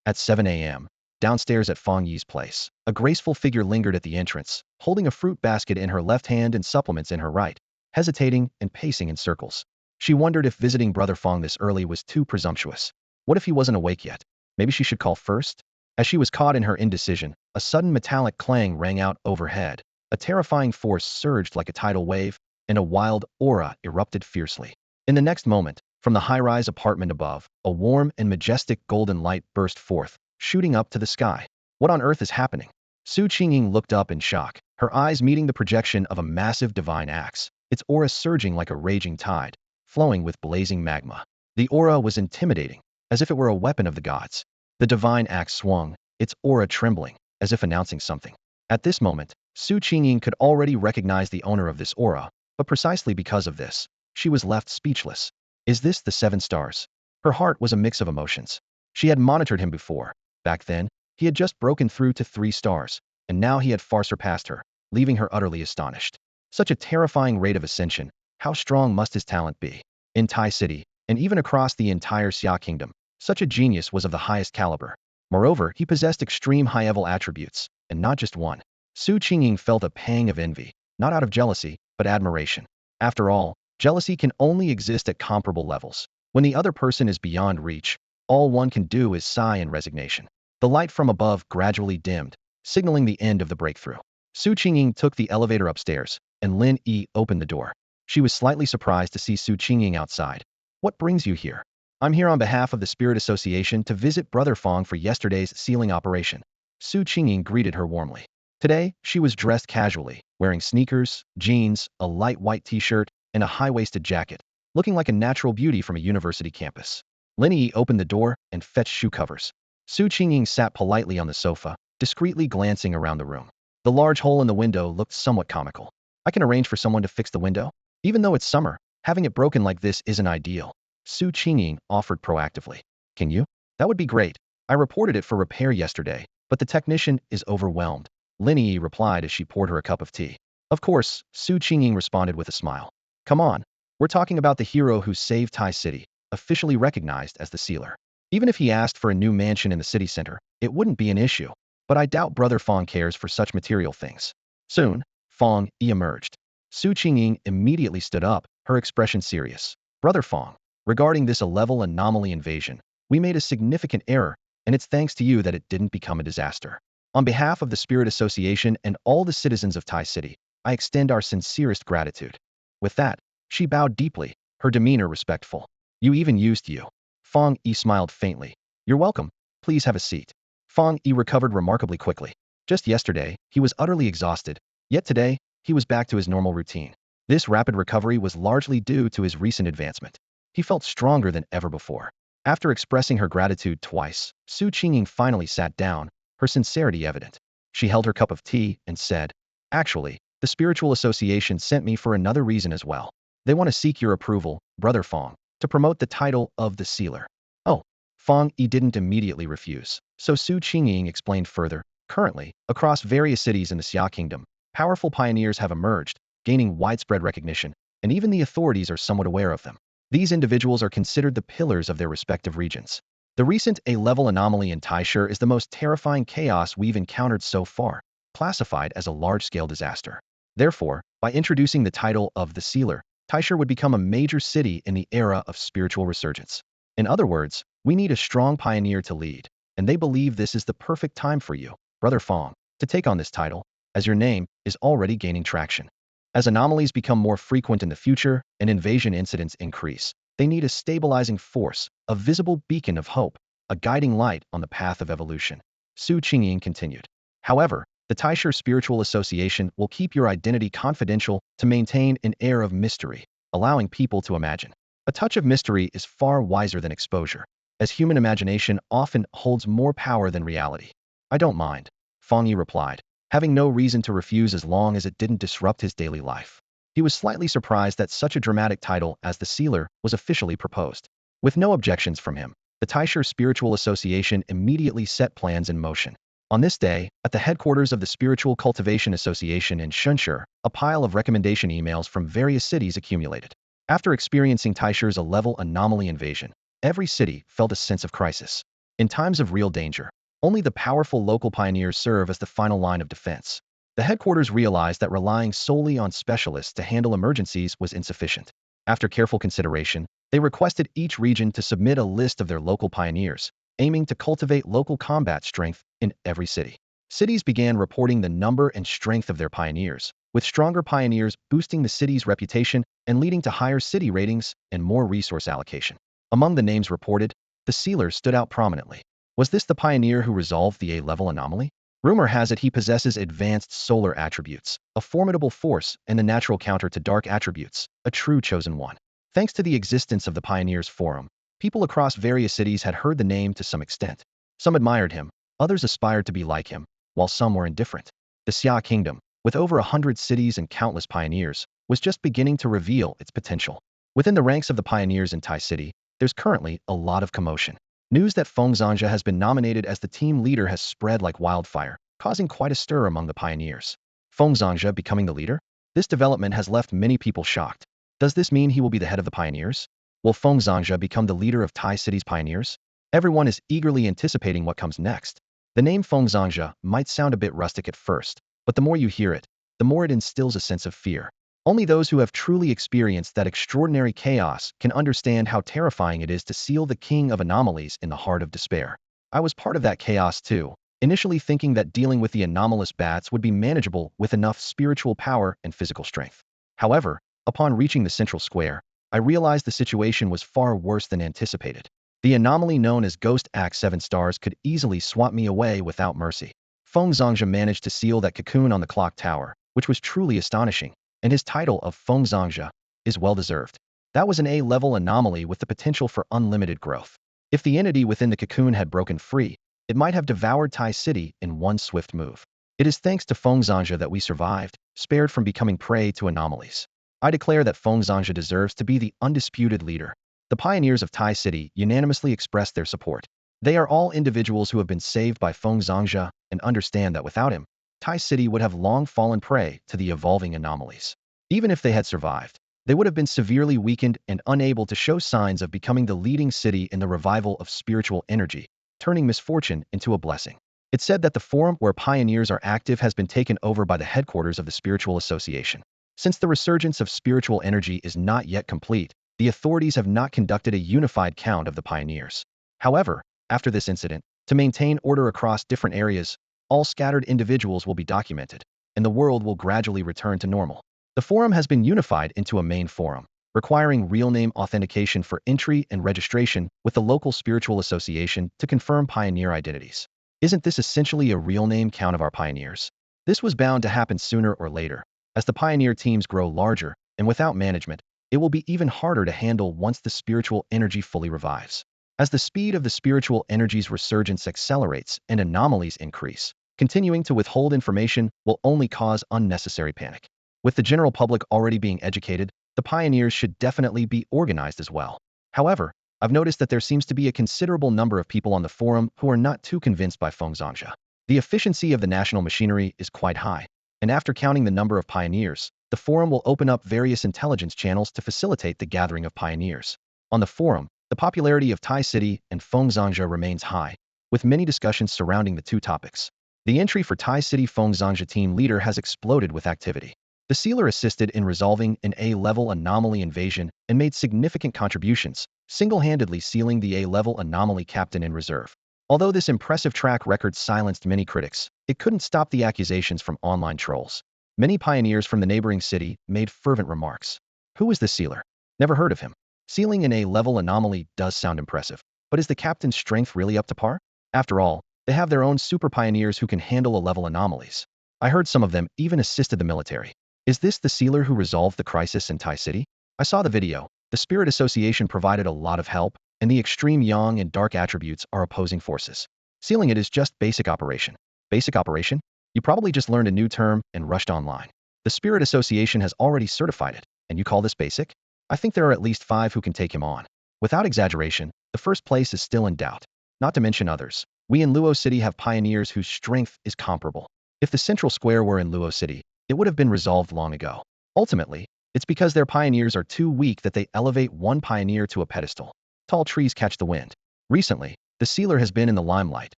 At 7 a.m., downstairs at Fang Yi's place, a graceful figure lingered at the entrance, holding a fruit basket in her left hand and supplements in her right, hesitating and pacing in circles. She wondered if visiting Brother Fang this early was too presumptuous. What if he wasn't awake yet? Maybe she should call first? As she was caught in her indecision, a sudden metallic clang rang out overhead. A terrifying force surged like a tidal wave, and a wild aura erupted fiercely. In the next moment, from the high-rise apartment above, a warm and majestic golden light burst forth, shooting up to the sky. What on earth is happening? Su Qingying looked up in shock, her eyes meeting the projection of a massive divine axe, its aura surging like a raging tide, flowing with blazing magma. The aura was intimidating, as if it were a weapon of the gods. The divine axe swung, its aura trembling, as if announcing something. At this moment, Su Qingying could already recognize the owner of this aura, but precisely because of this, she was left speechless. Is this the 7 stars? Her heart was a mix of emotions. She had monitored him before. Back then, he had just broken through to 3 stars, and now he had far surpassed her, leaving her utterly astonished. Such a terrifying rate of ascension, how strong must his talent be? In Tai City, and even across the entire Xia Kingdom, such a genius was of the highest caliber. Moreover, he possessed extreme high-level attributes, and not just one. Su Qingying felt a pang of envy, not out of jealousy, but admiration. After all, jealousy can only exist at comparable levels. When the other person is beyond reach, all one can do is sigh in resignation. The light from above gradually dimmed, signaling the end of the breakthrough. Su Qingying took the elevator upstairs, and Lin Yi opened the door. She was slightly surprised to see Su Qingying outside. What brings you here? I'm here on behalf of the Spirit Association to visit Brother Fang for yesterday's sealing operation. Su Qingying greeted her warmly. Today, she was dressed casually, wearing sneakers, jeans, a light white t-shirt, and a high-waisted jacket, looking like a natural beauty from a university campus. Lin Yi opened the door and fetched shoe covers. Su Qingying sat politely on the sofa, discreetly glancing around the room. The large hole in the window looked somewhat comical. I can arrange for someone to fix the window? Even though it's summer, having it broken like this isn't ideal. Su Qingying offered proactively. Can you? That would be great. I reported it for repair yesterday, but the technician is overwhelmed. Lin Yi replied as she poured her a cup of tea. Of course, Su Qingying responded with a smile. Come on. We're talking about the hero who saved Tai City, officially recognized as the sealer. Even if he asked for a new mansion in the city center, it wouldn't be an issue. But I doubt Brother Fang cares for such material things. Soon, Fang Yi emerged. Su Qingying immediately stood up, her expression serious. Brother Fang, regarding this A-level anomaly invasion, we made a significant error, and it's thanks to you that it didn't become a disaster. On behalf of the Spirit Association and all the citizens of Tai City, I extend our sincerest gratitude. With that, she bowed deeply, her demeanor respectful. You even used you. Fang Yi smiled faintly. You're welcome. Please have a seat. Fang Yi recovered remarkably quickly. Just yesterday, he was utterly exhausted, yet today, he was back to his normal routine. This rapid recovery was largely due to his recent advancement. He felt stronger than ever before. After expressing her gratitude twice, Su Qingying finally sat down, her sincerity evident. She held her cup of tea and said, Actually, the Spiritual Association sent me for another reason as well. They want to seek your approval, Brother Fang, to promote the title of the Sealer. Oh, Fang Yi didn't immediately refuse, so Su Qingying explained further. Currently, across various cities in the Xia Kingdom, powerful pioneers have emerged, gaining widespread recognition, and even the authorities are somewhat aware of them. These individuals are considered the pillars of their respective regions. The recent A-level anomaly in Taisha is the most terrifying chaos we've encountered so far, classified as a large-scale disaster. Therefore, by introducing the title of the Sealer, Taisha would become a major city in the era of spiritual resurgence. In other words, we need a strong pioneer to lead, and they believe this is the perfect time for you, Brother Fang, to take on this title, as your name is already gaining traction. As anomalies become more frequent in the future and invasion incidents increase, they need a stabilizing force, a visible beacon of hope, a guiding light on the path of evolution. Su Qingying continued. However, the Taisha Spiritual Association will keep your identity confidential to maintain an air of mystery, allowing people to imagine. A touch of mystery is far wiser than exposure, as human imagination often holds more power than reality. I don't mind, Fang Yi replied, having no reason to refuse as long as it didn't disrupt his daily life. He was slightly surprised that such a dramatic title as the Sealer was officially proposed. With no objections from him, the Taisha Spiritual Association immediately set plans in motion. On this day, at the headquarters of the Spiritual Cultivation Association in Shunshur, a pile of recommendation emails from various cities accumulated. After experiencing Taishu's a-level anomaly invasion, every city felt a sense of crisis. In times of real danger, only the powerful local pioneers serve as the final line of defense. The headquarters realized that relying solely on specialists to handle emergencies was insufficient. After careful consideration, they requested each region to submit a list of their local pioneers, aiming to cultivate local combat strength in every city. Cities began reporting the number and strength of their pioneers, with stronger pioneers boosting the city's reputation and leading to higher city ratings and more resource allocation. Among the names reported, the sealer stood out prominently. Was this the pioneer who resolved the A-level anomaly? Rumor has it he possesses advanced solar attributes, a formidable force, and the natural counter to dark attributes, a true chosen one. Thanks to the existence of the Pioneers Forum, people across various cities had heard the name to some extent. Some admired him, others aspired to be like him, while some were indifferent. The Xia Kingdom, with over 100 cities and countless pioneers, was just beginning to reveal its potential. Within the ranks of the pioneers in Tai City, there's currently a lot of commotion. News that Feng Zhangja has been nominated as the team leader has spread like wildfire, causing quite a stir among the pioneers. Feng Zhangja becoming the leader? This development has left many people shocked. Does this mean he will be the head of the pioneers? Will Feng Zhangja become the leader of Tai City's pioneers? Everyone is eagerly anticipating what comes next. The name Feng Zhangja might sound a bit rustic at first, but the more you hear it, the more it instills a sense of fear. Only those who have truly experienced that extraordinary chaos can understand how terrifying it is to seal the king of anomalies in the heart of despair. I was part of that chaos too, initially thinking that dealing with the anomalous bats would be manageable with enough spiritual power and physical strength. However, upon reaching the central square, I realized the situation was far worse than anticipated. The anomaly known as Ghost Axe 7 Stars could easily swat me away without mercy. Feng Zhangja managed to seal that cocoon on the clock tower, which was truly astonishing, and his title of Feng Zhangja is well-deserved. That was an A-level anomaly with the potential for unlimited growth. If the entity within the cocoon had broken free, it might have devoured Tai City in one swift move. It is thanks to Feng Zhangja that we survived, spared from becoming prey to anomalies. I declare that Feng Zhangja deserves to be the undisputed leader. The pioneers of Tai City unanimously expressed their support. They are all individuals who have been saved by Feng Zhangja and understand that without him, Tai City would have long fallen prey to the evolving anomalies. Even if they had survived, they would have been severely weakened and unable to show signs of becoming the leading city in the revival of spiritual energy, turning misfortune into a blessing. It's said that the forum where pioneers are active has been taken over by the headquarters of the Spiritual Association. Since the resurgence of spiritual energy is not yet complete, the authorities have not conducted a unified count of the pioneers. However, after this incident, to maintain order across different areas, all scattered individuals will be documented, and the world will gradually return to normal. The forum has been unified into a main forum, requiring real name authentication for entry and registration with the local spiritual association to confirm pioneer identities. Isn't this essentially a real name count of our pioneers? This was bound to happen sooner or later. As the pioneer teams grow larger, and without management, it will be even harder to handle once the spiritual energy fully revives. As the speed of the spiritual energy's resurgence accelerates and anomalies increase, continuing to withhold information will only cause unnecessary panic. With the general public already being educated, the pioneers should definitely be organized as well. However, I've noticed that there seems to be a considerable number of people on the forum who are not too convinced by Feng Zhangja. The efficiency of the national machinery is quite high, and after counting the number of pioneers, the forum will open up various intelligence channels to facilitate the gathering of pioneers. On the forum, the popularity of Tai City and Feng Zhangja remains high, with many discussions surrounding the two topics. The entry for Tai City Feng Zhangja team leader has exploded with activity. The sealer assisted in resolving an A-level anomaly invasion and made significant contributions, single-handedly sealing the A-level anomaly captain in reserve. Although this impressive track record silenced many critics, it couldn't stop the accusations from online trolls. Many pioneers from the neighboring city made fervent remarks. Who is this sealer? Never heard of him. Sealing an A-level anomaly does sound impressive, but is the captain's strength really up to par? After all, they have their own super pioneers who can handle A-level anomalies. I heard some of them even assisted the military. Is this the sealer who resolved the crisis in Tai City? I saw the video. The Spirit Association provided a lot of help, and the extreme yang and dark attributes are opposing forces. Sealing it is just basic operation. Basic operation? You probably just learned a new term and rushed online. The Spirit Association has already certified it, and you call this basic? I think there are at least 5 who can take him on. Without exaggeration, the first place is still in doubt, not to mention others. We in Luo City have pioneers whose strength is comparable. If the central square were in Luo City, it would have been resolved long ago. Ultimately, it's because their pioneers are too weak that they elevate one pioneer to a pedestal. Tall trees catch the wind. Recently, the sealer has been in the limelight,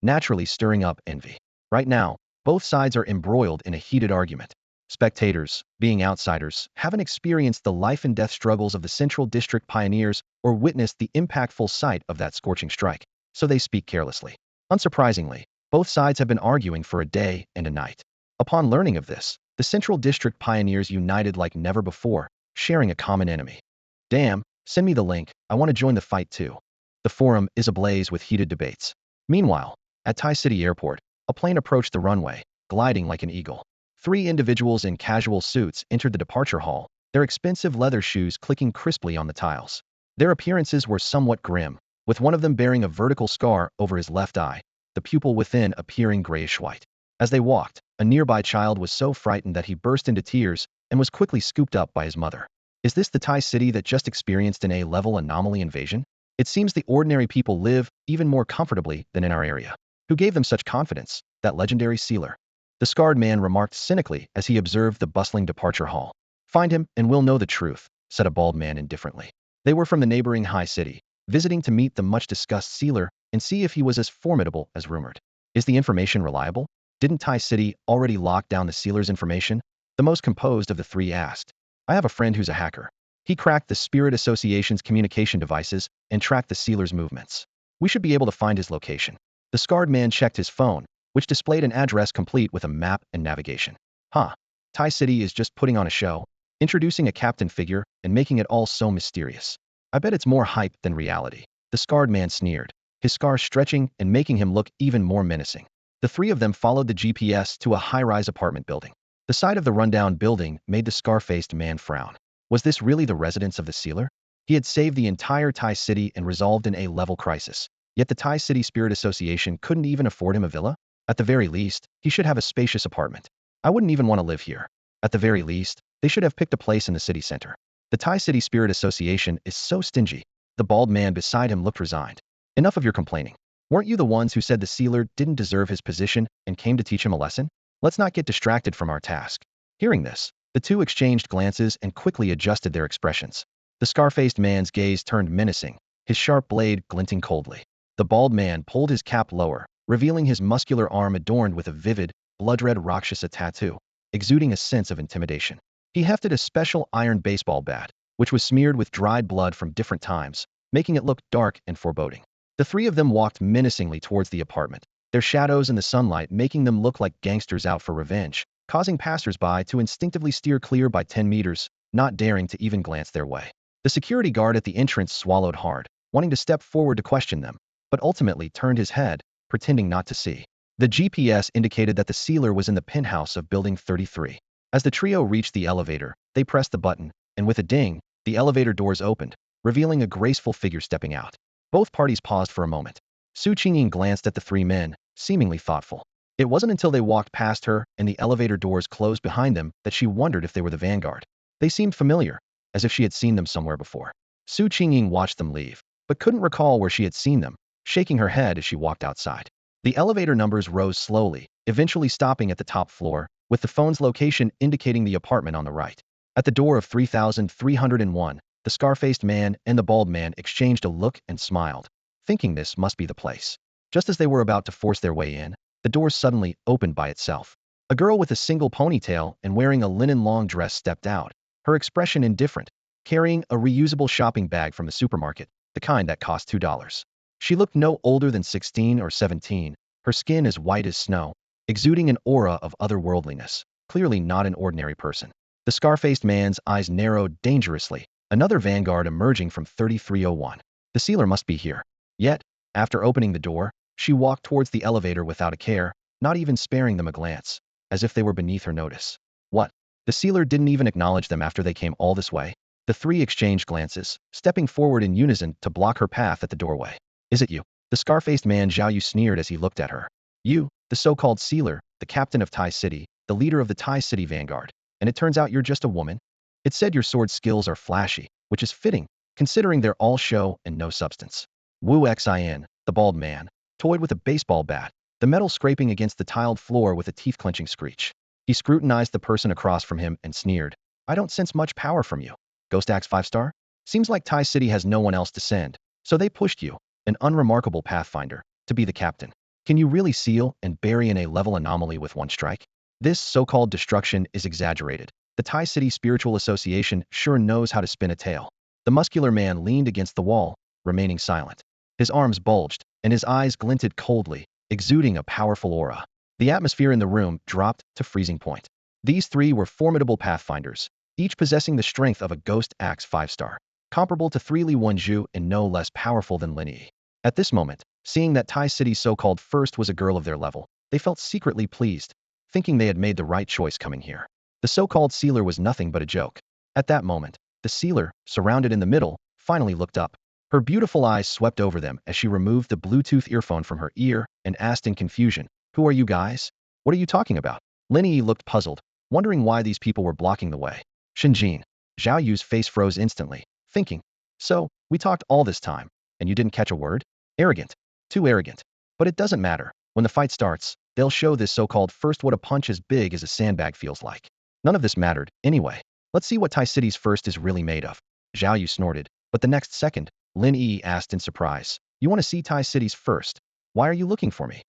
naturally stirring up envy. Right now, both sides are embroiled in a heated argument. Spectators, being outsiders, haven't experienced the life and death struggles of the Central District pioneers or witnessed the impactful sight of that scorching strike, so they speak carelessly. Unsurprisingly, both sides have been arguing for a day and a night. Upon learning of this, the Central District pioneers united like never before, sharing a common enemy. Damn, send me the link, I want to join the fight too. The forum is ablaze with heated debates. Meanwhile, at Tai City Airport, a plane approached the runway, gliding like an eagle. Three individuals in casual suits entered the departure hall, their expensive leather shoes clicking crisply on the tiles. Their appearances were somewhat grim, with one of them bearing a vertical scar over his left eye, the pupil within appearing grayish-white. As they walked, a nearby child was so frightened that he burst into tears and was quickly scooped up by his mother. Is this the Tai City that just experienced an A-level anomaly invasion? It seems the ordinary people live even more comfortably than in our area. Who gave them such confidence? That legendary sealer. The scarred man remarked cynically as he observed the bustling departure hall. Find him and we'll know the truth, said a bald man indifferently. They were from the neighboring high city, visiting to meet the much-discussed sealer and see if he was as formidable as rumored. Is the information reliable? Didn't Tai City already lock down the sealer's information? The most composed of the three asked. I have a friend who's a hacker. He cracked the Spirit Association's communication devices and tracked the sealer's movements. We should be able to find his location. The scarred man checked his phone, which displayed an address complete with a map and navigation. Huh. Tai City is just putting on a show, introducing a captain figure and making it all so mysterious. I bet it's more hype than reality. The scarred man sneered, his scar stretching and making him look even more menacing. The three of them followed the GPS to a high-rise apartment building. The sight of the rundown building made the scar-faced man frown. Was this really the residence of the sealer? He had saved the entire Tai City and resolved an A-level crisis. Yet the Tai City Spirit Association couldn't even afford him a villa? At the very least, he should have a spacious apartment. I wouldn't even want to live here. At the very least, they should have picked a place in the city center. The Tai City Spirit Association is so stingy. The bald man beside him looked resigned. Enough of your complaining. Weren't you the ones who said the sealer didn't deserve his position and came to teach him a lesson? Let's not get distracted from our task. Hearing this, the two exchanged glances and quickly adjusted their expressions. The scar-faced man's gaze turned menacing, his sharp blade glinting coldly. The bald man pulled his cap lower, revealing his muscular arm adorned with a vivid, blood-red Rakshasa tattoo, exuding a sense of intimidation. He hefted a special iron baseball bat, which was smeared with dried blood from different times, making it look dark and foreboding. The three of them walked menacingly towards the apartment, their shadows in the sunlight making them look like gangsters out for revenge, causing passers-by to instinctively steer clear by 10 meters, not daring to even glance their way. The security guard at the entrance swallowed hard, wanting to step forward to question them, but ultimately turned his head, pretending not to see. The GPS indicated that the sealer was in the penthouse of Building 33. As the trio reached the elevator, they pressed the button, and with a ding, the elevator doors opened, revealing a graceful figure stepping out. Both parties paused for a moment. Su Qingying glanced at the three men, seemingly thoughtful. It wasn't until they walked past her and the elevator doors closed behind them that she wondered if they were the vanguard. They seemed familiar, as if she had seen them somewhere before. Su Qingying watched them leave, but couldn't recall where she had seen them, shaking her head as she walked outside. The elevator numbers rose slowly, eventually stopping at the top floor, with the phone's location indicating the apartment on the right. At the door of 3301, the scar-faced man and the bald man exchanged a look and smiled, thinking this must be the place. Just as they were about to force their way in, the door suddenly opened by itself. A girl with a single ponytail and wearing a linen long dress stepped out, her expression indifferent, carrying a reusable shopping bag from the supermarket, the kind that cost $2. She looked no older than 16 or 17, her skin as white as snow, exuding an aura of otherworldliness, clearly not an ordinary person. The scar-faced man's eyes narrowed dangerously, another vanguard emerging from 3301. The sealer must be here. Yet, after opening the door, she walked towards the elevator without a care, not even sparing them a glance, as if they were beneath her notice. What? The sealer didn't even acknowledge them after they came all this way? The three exchanged glances, stepping forward in unison to block her path at the doorway. Is it you? The scar-faced man Zhao Yu sneered as he looked at her. You, the so-called sealer, the captain of Tai City, the leader of the Tai City vanguard, and it turns out you're just a woman? It said your sword skills are flashy, which is fitting, considering they're all show and no substance. Wu Xin, the bald man, toyed with a baseball bat, the metal scraping against the tiled floor with a teeth-clenching screech. He scrutinized the person across from him and sneered. I don't sense much power from you. Ghost Axe 5-star? Seems like Tai City has no one else to send, so they pushed you, an unremarkable pathfinder, to be the captain. Can you really seal and bury an A-level anomaly with one strike? This so-called destruction is exaggerated. The Tai City Spiritual Association sure knows how to spin a tale. The muscular man leaned against the wall, remaining silent. His arms bulged, and his eyes glinted coldly, exuding a powerful aura. The atmosphere in the room dropped to freezing point. These three were formidable pathfinders, each possessing the strength of a Ghost Axe 5-star, comparable to 3 Li Wenju and no less powerful than Lin Yi. At this moment, seeing that Tai City's so-called first was a girl of their level, they felt secretly pleased, thinking they had made the right choice coming here. The so-called sealer was nothing but a joke. At that moment, the sealer, surrounded in the middle, finally looked up. Her beautiful eyes swept over them as she removed the Bluetooth earphone from her ear and asked in confusion, Who are you guys? What are you talking about? Lin Yi looked puzzled, wondering why these people were blocking the way. Shinjin. Zhao Yu's face froze instantly, thinking, So, we talked all this time, and you didn't catch a word? Arrogant. Too arrogant. But it doesn't matter. When the fight starts, they'll show this so-called first what a punch as big as a sandbag feels like. None of this mattered, anyway. Let's see what Tai City's first is really made of. Zhao Yu snorted, but the next second, Lin Yi asked in surprise, You want to see Tai City's first? Why are you looking for me?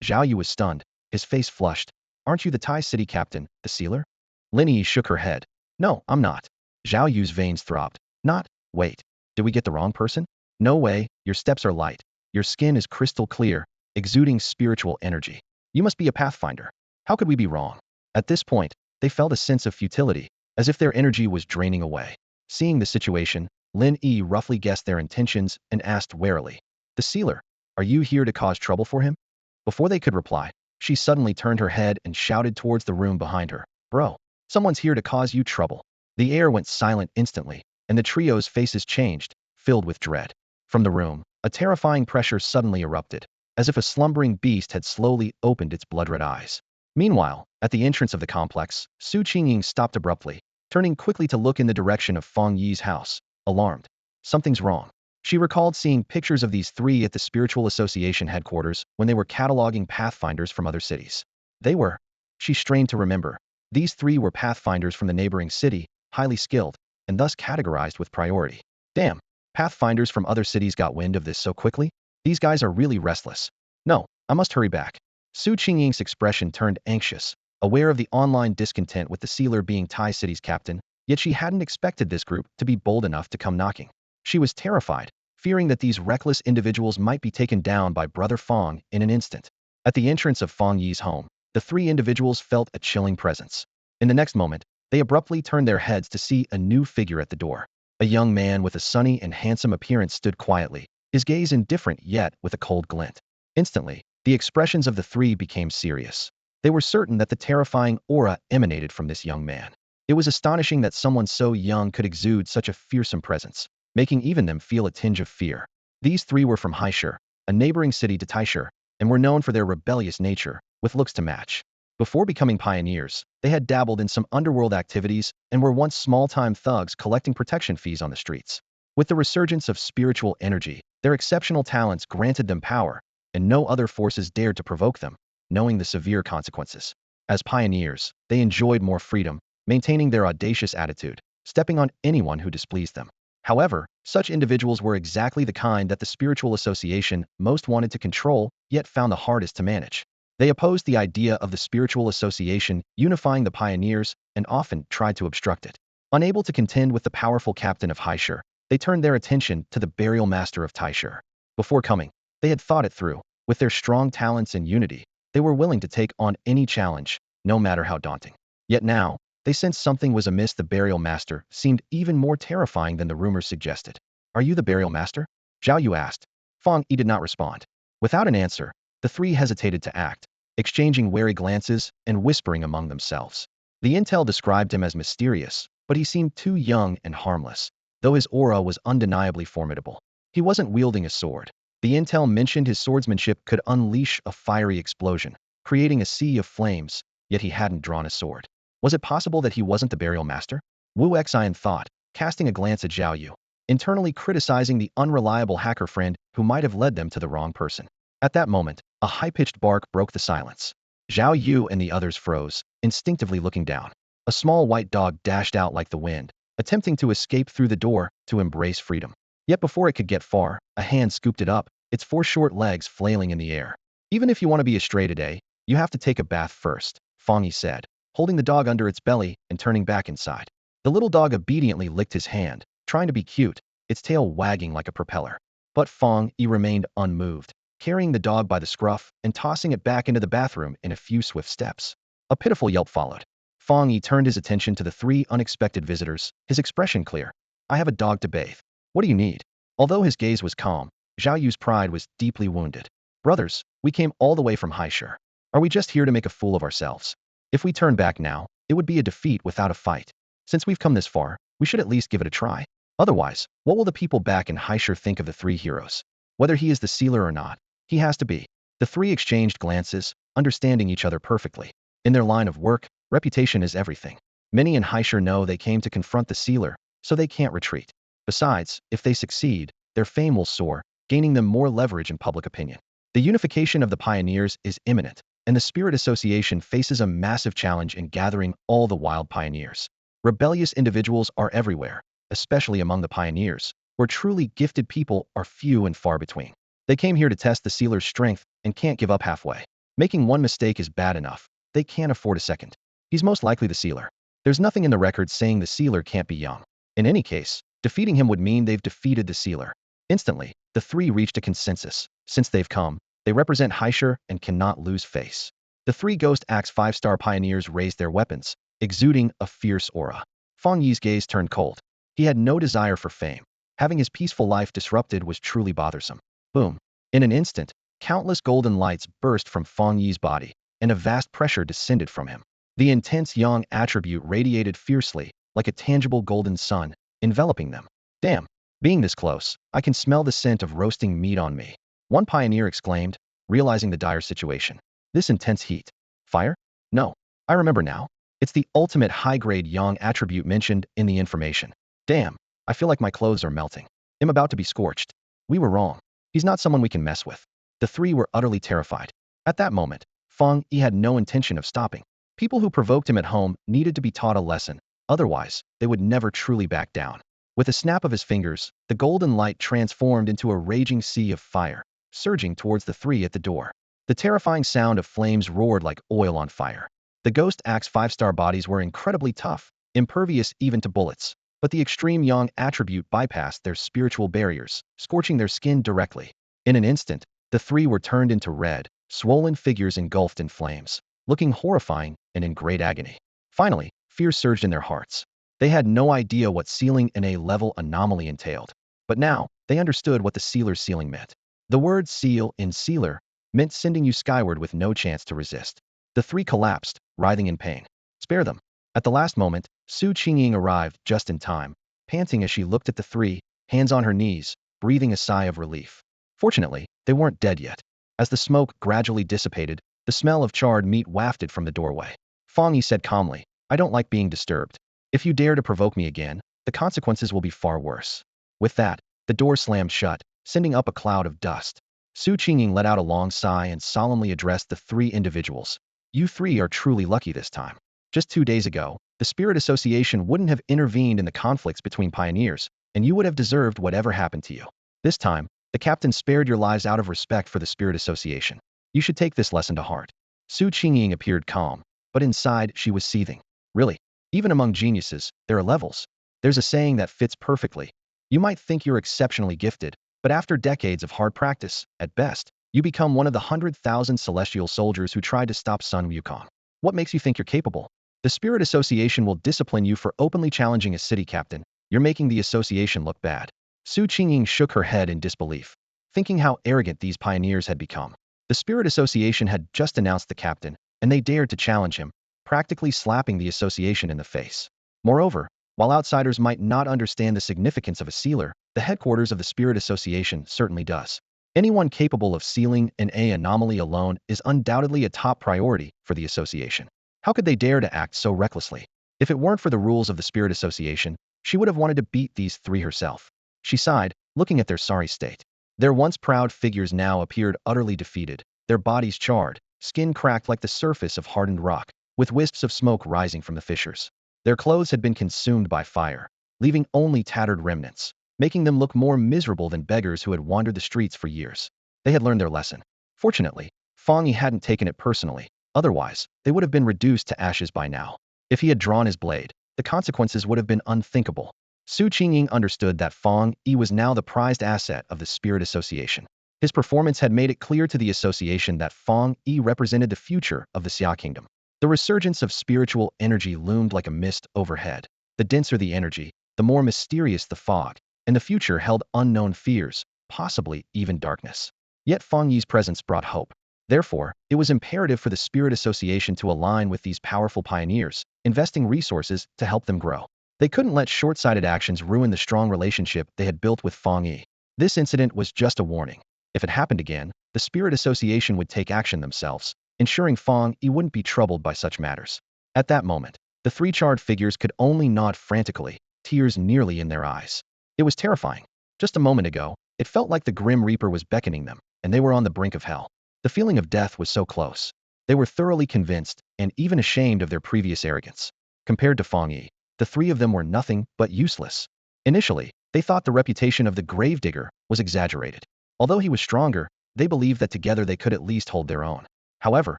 Zhao Yu was stunned, his face flushed. Aren't you the Tai City captain, the sealer? Lin Yi shook her head. No, I'm not. Zhao Yu's veins throbbed. Not? Wait. Did we get the wrong person? No way, your steps are light. Your skin is crystal clear, exuding spiritual energy. You must be a pathfinder. How could we be wrong? At this point, they felt a sense of futility, as if their energy was draining away. Seeing the situation, Lin Yi roughly guessed their intentions and asked warily, The sealer, are you here to cause trouble for him? Before they could reply, she suddenly turned her head and shouted towards the room behind her, Bro, someone's here to cause you trouble. The air went silent instantly, and the trio's faces changed, filled with dread. From the room, a terrifying pressure suddenly erupted, as if a slumbering beast had slowly opened its blood-red eyes. Meanwhile, at the entrance of the complex, Su Qingying stopped abruptly, turning quickly to look in the direction of Fang Yi's house, alarmed. Something's wrong. She recalled seeing pictures of these three at the Spiritual Association headquarters when they were cataloging pathfinders from other cities. They were. She strained to remember. These three were pathfinders from the neighboring city, highly skilled, and thus categorized with priority. Damn, pathfinders from other cities got wind of this so quickly? These guys are really restless. No, I must hurry back. Su Qingying's expression turned anxious, aware of the online discontent with the sealer being Tai City's captain, yet she hadn't expected this group to be bold enough to come knocking. She was terrified, fearing that these reckless individuals might be taken down by Brother Fang in an instant. At the entrance of Fang Yi's home, the three individuals felt a chilling presence. In the next moment, they abruptly turned their heads to see a new figure at the door. A young man with a sunny and handsome appearance stood quietly, his gaze indifferent yet with a cold glint. Instantly, the expressions of the three became serious. They were certain that the terrifying aura emanated from this young man. It was astonishing that someone so young could exude such a fearsome presence, making even them feel a tinge of fear. These three were from Haishur, a neighboring city to Taishur, and were known for their rebellious nature, with looks to match. Before becoming pioneers, they had dabbled in some underworld activities and were once small-time thugs collecting protection fees on the streets. With the resurgence of spiritual energy, their exceptional talents granted them power, and no other forces dared to provoke them, knowing the severe consequences. As pioneers, they enjoyed more freedom, maintaining their audacious attitude, stepping on anyone who displeased them. However, such individuals were exactly the kind that the Spiritual Association most wanted to control, yet found the hardest to manage. They opposed the idea of the Spiritual Association unifying the pioneers and often tried to obstruct it. Unable to contend with the powerful captain of Haishur, they turned their attention to the burial master of Taishur. Before coming, they had thought it through. With their strong talents and unity, they were willing to take on any challenge, no matter how daunting. Yet now, they sensed something was amiss. The burial master seemed even more terrifying than the rumors suggested. Are you the burial master? Zhao Yu asked. Fang Yi did not respond. Without an answer, the three hesitated to act, exchanging wary glances and whispering among themselves. The intel described him as mysterious, but he seemed too young and harmless, though his aura was undeniably formidable. He wasn't wielding a sword. The intel mentioned his swordsmanship could unleash a fiery explosion, creating a sea of flames, yet he hadn't drawn a sword. Was it possible that he wasn't the burial master? Wu Xian thought, casting a glance at Zhao Yu, internally criticizing the unreliable hacker friend who might have led them to the wrong person. At that moment, a high-pitched bark broke the silence. Zhao Yu and the others froze, instinctively looking down. A small white dog dashed out like the wind, attempting to escape through the door to embrace freedom. Yet before it could get far, a hand scooped it up, its four short legs flailing in the air. Even if you want to be a stray today, you have to take a bath first, Fang Yi said, holding the dog under its belly and turning back inside. The little dog obediently licked his hand, trying to be cute, its tail wagging like a propeller. But Fang Yi remained unmoved, carrying the dog by the scruff and tossing it back into the bathroom in a few swift steps. A pitiful yelp followed. Fang Yi turned his attention to the three unexpected visitors, his expression clear. I have a dog to bathe. What do you need? Although his gaze was calm, Zhao Yu's pride was deeply wounded. Brothers, we came all the way from Haishur. Are we just here to make a fool of ourselves? If we turn back now, it would be a defeat without a fight. Since we've come this far, we should at least give it a try. Otherwise, what will the people back in Haishur think of the three heroes? Whether he is the sealer or not, he has to be. The three exchanged glances, understanding each other perfectly. In their line of work, reputation is everything. Many in Haishur know they came to confront the sealer, so they can't retreat. Besides, if they succeed, their fame will soar, gaining them more leverage in public opinion. The unification of the pioneers is imminent, and the Spirit Association faces a massive challenge in gathering all the wild pioneers. Rebellious individuals are everywhere, especially among the pioneers, where truly gifted people are few and far between. They came here to test the sealer's strength and can't give up halfway. Making one mistake is bad enough. They can't afford a second. He's most likely the sealer. There's nothing in the record saying the sealer can't be young. In any case, defeating him would mean they've defeated the sealer. Instantly, the three reached a consensus. Since they've come, they represent Haishur and cannot lose face. The three Ghost Axe 5-star pioneers raised their weapons, exuding a fierce aura. Fang Yi's gaze turned cold. He had no desire for fame. Having his peaceful life disrupted was truly bothersome. Boom. In an instant, countless golden lights burst from Fang Yi's body, and a vast pressure descended from him. The intense yang attribute radiated fiercely, like a tangible golden sun, enveloping them. Damn. Being this close, I can smell the scent of roasting meat on me. One pioneer exclaimed, realizing the dire situation. This intense heat. Fire? No. I remember now. It's the ultimate high-grade yang attribute mentioned in the information. Damn. I feel like my clothes are melting. I'm about to be scorched. We were wrong. He's not someone we can mess with. The three were utterly terrified. At that moment, Fang Yi had no intention of stopping. People who provoked him at home needed to be taught a lesson. Otherwise, they would never truly back down. With a snap of his fingers, the golden light transformed into a raging sea of fire, surging towards the three at the door. The terrifying sound of flames roared like oil on fire. The Ghost Axe 5-star bodies were incredibly tough, impervious even to bullets, but the extreme yang attribute bypassed their spiritual barriers, scorching their skin directly. In an instant, the three were turned into red, swollen figures engulfed in flames, looking horrifying and in great agony. Finally, fear surged in their hearts. They had no idea what sealing in a level anomaly entailed. But now, they understood what the sealer's sealing meant. The word seal in sealer meant sending you skyward with no chance to resist. The three collapsed, writhing in pain. Spare them. At the last moment, Su Qingying arrived just in time, panting as she looked at the three, hands on her knees, breathing a sigh of relief. Fortunately, they weren't dead yet. As the smoke gradually dissipated, the smell of charred meat wafted from the doorway. Fang Yi said calmly, I don't like being disturbed. If you dare to provoke me again, the consequences will be far worse. With that, the door slammed shut, sending up a cloud of dust. Su Qingying let out a long sigh and solemnly addressed the three individuals. You three are truly lucky this time. Just 2 days ago, the Spirit Association wouldn't have intervened in the conflicts between pioneers, and you would have deserved whatever happened to you. This time, the captain spared your lives out of respect for the Spirit Association. You should take this lesson to heart. Su Qingying appeared calm, but inside she was seething. Really? Even among geniuses, there are levels. There's a saying that fits perfectly. You might think you're exceptionally gifted, but after decades of hard practice, at best, you become one of the 100,000 celestial soldiers who tried to stop Sun Wukong. What makes you think you're capable? The Spirit Association will discipline you for openly challenging a city captain. You're making the association look bad. Su Qingying shook her head in disbelief, thinking how arrogant these pioneers had become. The Spirit Association had just announced the captain, and they dared to challenge him, practically slapping the association in the face. Moreover, while outsiders might not understand the significance of a sealer, the headquarters of the Spirit Association certainly does. Anyone capable of sealing an anomaly alone is undoubtedly a top priority for the association. How could they dare to act so recklessly? If it weren't for the rules of the Spirit Association, she would have wanted to beat these three herself. She sighed, looking at their sorry state. Their once proud figures now appeared utterly defeated, their bodies charred, skin cracked like the surface of hardened rock, with wisps of smoke rising from the fissures. Their clothes had been consumed by fire, leaving only tattered remnants, making them look more miserable than beggars who had wandered the streets for years. They had learned their lesson. Fortunately, Fang Yi hadn't taken it personally, otherwise, they would have been reduced to ashes by now. If he had drawn his blade, the consequences would have been unthinkable. Su Qingying understood that Fang Yi was now the prized asset of the Spirit Association. His performance had made it clear to the association that Fang Yi represented the future of the Xia Kingdom. The resurgence of spiritual energy loomed like a mist overhead. The denser the energy, the more mysterious the fog, and the future held unknown fears, possibly even darkness. Yet Fang Yi's presence brought hope. Therefore, it was imperative for the Spirit Association to align with these powerful pioneers, investing resources to help them grow. They couldn't let short-sighted actions ruin the strong relationship they had built with Fang Yi. This incident was just a warning. If it happened again, the Spirit Association would take action themselves, ensuring Fang Yi wouldn't be troubled by such matters. At that moment, the three charred figures could only nod frantically, tears nearly in their eyes. It was terrifying. Just a moment ago, it felt like the Grim Reaper was beckoning them, and they were on the brink of hell. The feeling of death was so close. They were thoroughly convinced, and even ashamed of their previous arrogance. Compared to Fang Yi, the three of them were nothing but useless. Initially, they thought the reputation of the gravedigger was exaggerated. Although he was stronger, they believed that together they could at least hold their own. However,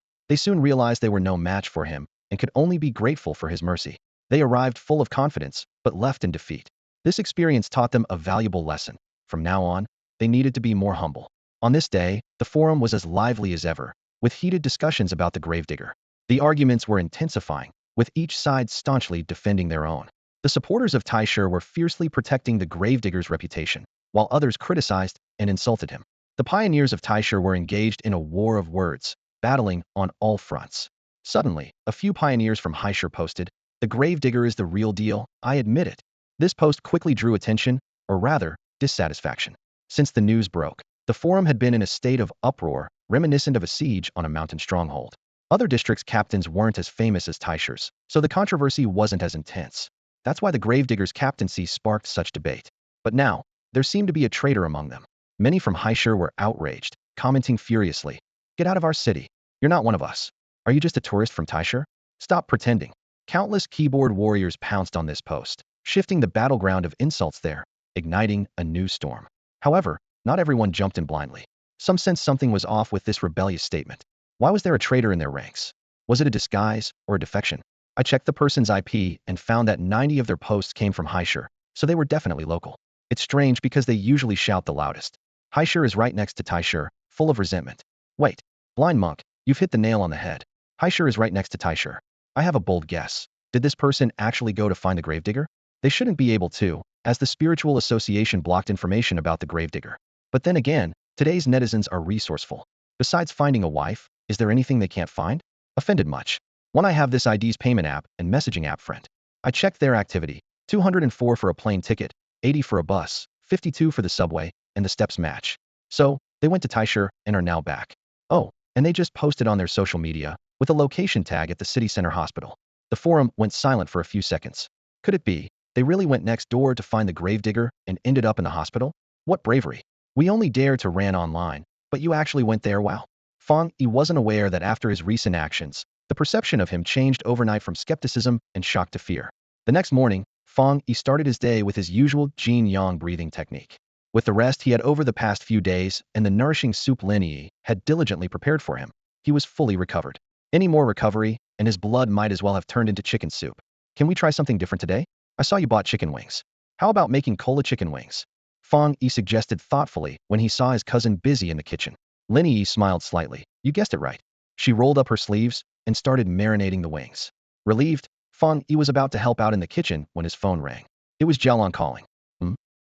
they soon realized they were no match for him, and could only be grateful for his mercy. They arrived full of confidence, but left in defeat. This experience taught them a valuable lesson. From now on, they needed to be more humble. On this day, the forum was as lively as ever, with heated discussions about the gravedigger. The arguments were intensifying, with each side staunchly defending their own. The supporters of Taisher were fiercely protecting the gravedigger's reputation, while others criticized and insulted him. The pioneers of Taisher were engaged in a war of words, battling on all fronts. Suddenly, a few pioneers from Haisher posted, "The gravedigger is the real deal, I admit it." This post quickly drew attention, or rather, dissatisfaction. Since the news broke, the forum had been in a state of uproar, reminiscent of a siege on a mountain stronghold. Other districts' captains weren't as famous as Taisher's, so the controversy wasn't as intense. That's why the gravedigger's captaincy sparked such debate. But now, there seemed to be a traitor among them. Many from Haisher were outraged, commenting furiously, "Get out of our city. You're not one of us. Are you just a tourist from Taisher? Stop pretending." Countless keyboard warriors pounced on this post, shifting the battleground of insults there, igniting a new storm. However, not everyone jumped in blindly. Some sensed something was off with this rebellious statement. Why was there a traitor in their ranks? Was it a disguise or a defection? I checked the person's IP and found that 90 of their posts came from Haisher, so they were definitely local. It's strange because they usually shout the loudest. Haisher is right next to Taisher, full of resentment. Wait, blind monk, you've hit the nail on the head. Haisher is right next to Taisher. I have a bold guess. Did this person actually go to find the gravedigger? They shouldn't be able to, as the Spiritual Association blocked information about the gravedigger. But then again, today's netizens are resourceful. Besides finding a wife, is there anything they can't find? Offended much. One I have this ID's payment app and messaging app friend. I checked their activity. 204 for a plane ticket, 80 for a bus, 52 for the subway, and the steps match. So, they went to Taisher and are now back. Oh, and they just posted on their social media, with a location tag at the city center hospital. The forum went silent for a few seconds. Could it be they really went next door to find the gravedigger and ended up in the hospital? What bravery. We only dared to ran online, but you actually went there, wow. Fang Yi wasn't aware that after his recent actions, the perception of him changed overnight from skepticism and shock to fear. The next morning, Fang Yi started his day with his usual Jin-Yang breathing technique. With the rest he had over the past few days and the nourishing soup Lin Yi had diligently prepared for him, he was fully recovered. Any more recovery, and his blood might as well have turned into chicken soup. Can we try something different today? I saw you bought chicken wings. How about making cola chicken wings? Fang Yi suggested thoughtfully when he saw his cousin busy in the kitchen. Lin Yi smiled slightly. You guessed it right. She rolled up her sleeves and started marinating the wings. Relieved, Fang Yi was about to help out in the kitchen when his phone rang. It was Jialon calling.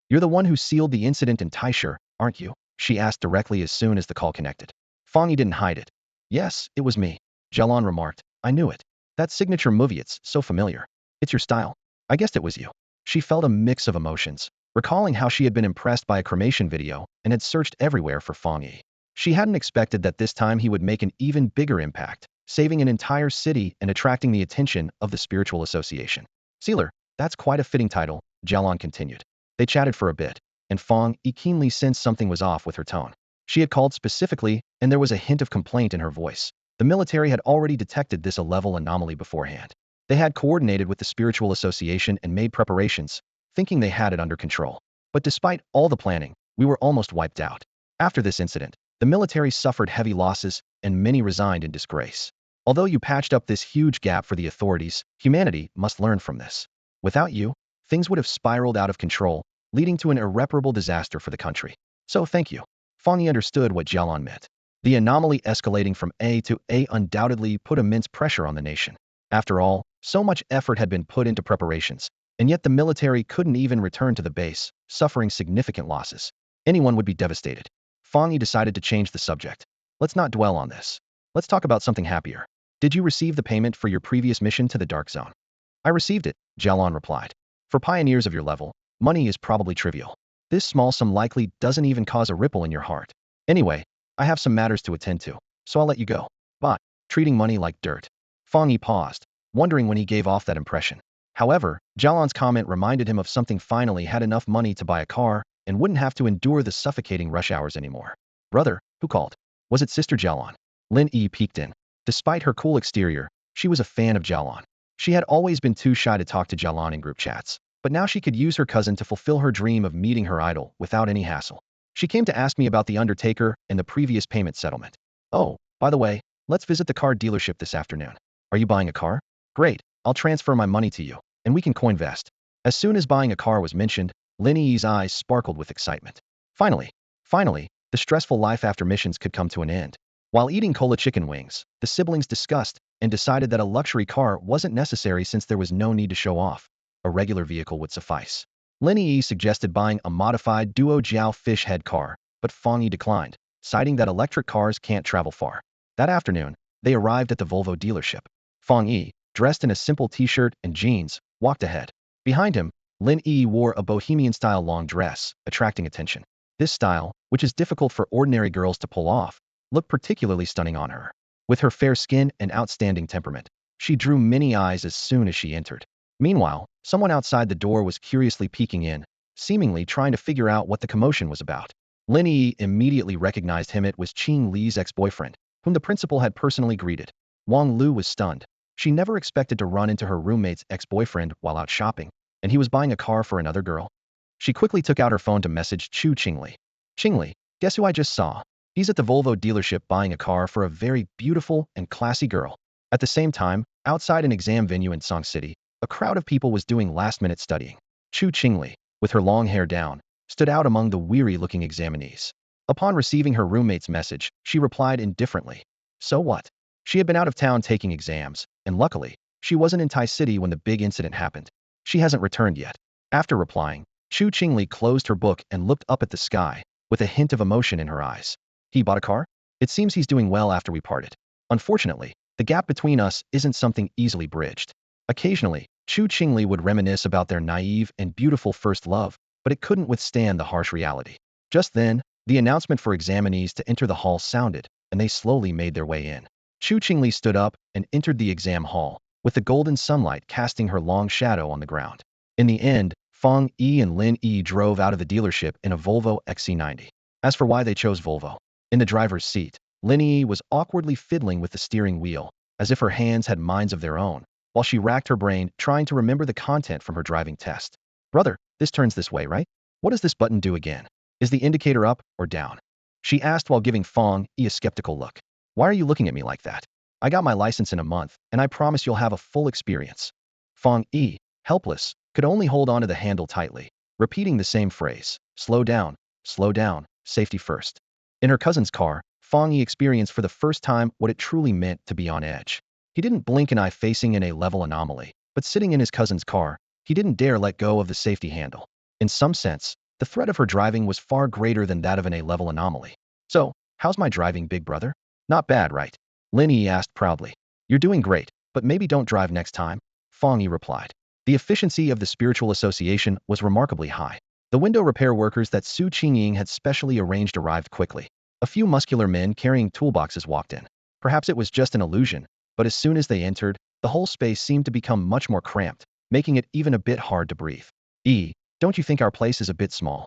You're the one who sealed the incident in Taisher, aren't you? She asked directly as soon as the call connected. Fang Yi didn't hide it. Yes, it was me. Jialon remarked. I knew it. That signature movie, it's so familiar. It's your style. I guessed it was you. She felt a mix of emotions, recalling how she had been impressed by a cremation video and had searched everywhere for Fang Yi. She hadn't expected that this time he would make an even bigger impact, saving an entire city and attracting the attention of the Spiritual Association. Sealer, that's quite a fitting title, Jialon continued. They chatted for a bit, and Fang Yi keenly sensed something was off with her tone. She had called specifically, and there was a hint of complaint in her voice. The military had already detected this a-level anomaly beforehand. They had coordinated with the Spiritual Association and made preparations, thinking they had it under control. But despite all the planning, we were almost wiped out. After this incident, the military suffered heavy losses, and many resigned in disgrace. Although you patched up this huge gap for the authorities, humanity must learn from this. Without you, things would have spiraled out of control, leading to an irreparable disaster for the country. So thank you. Fang Yi understood what Jialan meant. The anomaly escalating from A to A undoubtedly put immense pressure on the nation. After all, so much effort had been put into preparations, and yet the military couldn't even return to the base, suffering significant losses. Anyone would be devastated. Fang Yi decided to change the subject. Let's not dwell on this. Let's talk about something happier. Did you receive the payment for your previous mission to the Dark Zone? I received it, Jialan replied. For pioneers of your level, money is probably trivial. This small sum likely doesn't even cause a ripple in your heart. Anyway, I have some matters to attend to, so I'll let you go. But, treating money like dirt. Fang Yi paused, wondering when he gave off that impression. However, Jialan's comment reminded him of something. Finally had enough money to buy a car and wouldn't have to endure the suffocating rush hours anymore. Brother, who called? Was it Sister Jialan? Lin Yi peeked in. Despite her cool exterior, she was a fan of Jialan. She had always been too shy to talk to Jialan in group chats, but now she could use her cousin to fulfill her dream of meeting her idol without any hassle. She came to ask me about the Undertaker and the previous payment settlement. Oh, by the way, let's visit the car dealership this afternoon. Are you buying a car? Great, I'll transfer my money to you, and we can coinvest. As soon as buying a car was mentioned, Lin Yi's eyes sparkled with excitement. Finally, the stressful life after missions could come to an end. While eating cola chicken wings, the siblings discussed and decided that a luxury car wasn't necessary since there was no need to show off. A regular vehicle would suffice. Lin Yi suggested buying a modified Duo Jiao fish head car, but Fang Yi declined, citing that electric cars can't travel far. That afternoon, they arrived at the Volvo dealership. Fang Yi, dressed in a simple t-shirt and jeans, walked ahead. Behind him, Lin Yi wore a bohemian-style long dress, attracting attention. This style, which is difficult for ordinary girls to pull off, looked particularly stunning on her. With her fair skin and outstanding temperament, she drew many eyes as soon as she entered. Meanwhile, someone outside the door was curiously peeking in, seemingly trying to figure out what the commotion was about. Lin Yi immediately recognized him. It was Qing Li's ex-boyfriend, whom the principal had personally greeted. Wang Lu was stunned. She never expected to run into her roommate's ex-boyfriend while out shopping, and he was buying a car for another girl. She quickly took out her phone to message Chu Qingli. Qingli, guess who I just saw? He's at the Volvo dealership buying a car for a very beautiful and classy girl. At the same time, outside an exam venue in Song City, a crowd of people was doing last-minute studying. Chu Qingli, with her long hair down, stood out among the weary-looking examinees. Upon receiving her roommate's message, she replied indifferently. So what? She had been out of town taking exams, and luckily, she wasn't in Tai City when the big incident happened. She hasn't returned yet. After replying, Chu Qingli closed her book and looked up at the sky, with a hint of emotion in her eyes. He bought a car? It seems he's doing well after we parted. Unfortunately, the gap between us isn't something easily bridged. Occasionally, Chu Qingli would reminisce about their naive and beautiful first love, but it couldn't withstand the harsh reality. Just then, the announcement for examinees to enter the hall sounded, and they slowly made their way in. Chu Qingli stood up and entered the exam hall, with the golden sunlight casting her long shadow on the ground. In the end, Fang Yi and Lin Yi drove out of the dealership in a Volvo XC90. As for why they chose Volvo, in the driver's seat, Lin Yi was awkwardly fiddling with the steering wheel, as if her hands had minds of their own, while she racked her brain trying to remember the content from her driving test. Brother, this turns this way, right? What does this button do again? Is the indicator up or down? She asked while giving Fang Yi a skeptical look. Why are you looking at me like that? I got my license in a month, and I promise you'll have a full experience. Fang Yi, helpless, could only hold onto the handle tightly, repeating the same phrase. Slow down, safety first. In her cousin's car, Fang Yi experienced for the first time what it truly meant to be on edge. He didn't blink an eye facing in a level anomaly, but sitting in his cousin's car, he didn't dare let go of the safety handle. In some sense, the threat of her driving was far greater than that of an A-level anomaly. So, how's my driving, big brother? Not bad, right? Lin Yi asked proudly. You're doing great, but maybe don't drive next time, Fang Yi replied. The efficiency of the Spiritual Association was remarkably high. The window repair workers that Su Qingying had specially arranged arrived quickly. A few muscular men carrying toolboxes walked in. Perhaps it was just an illusion, but as soon as they entered, the whole space seemed to become much more cramped, making it even a bit hard to breathe. Don't you think our place is a bit small?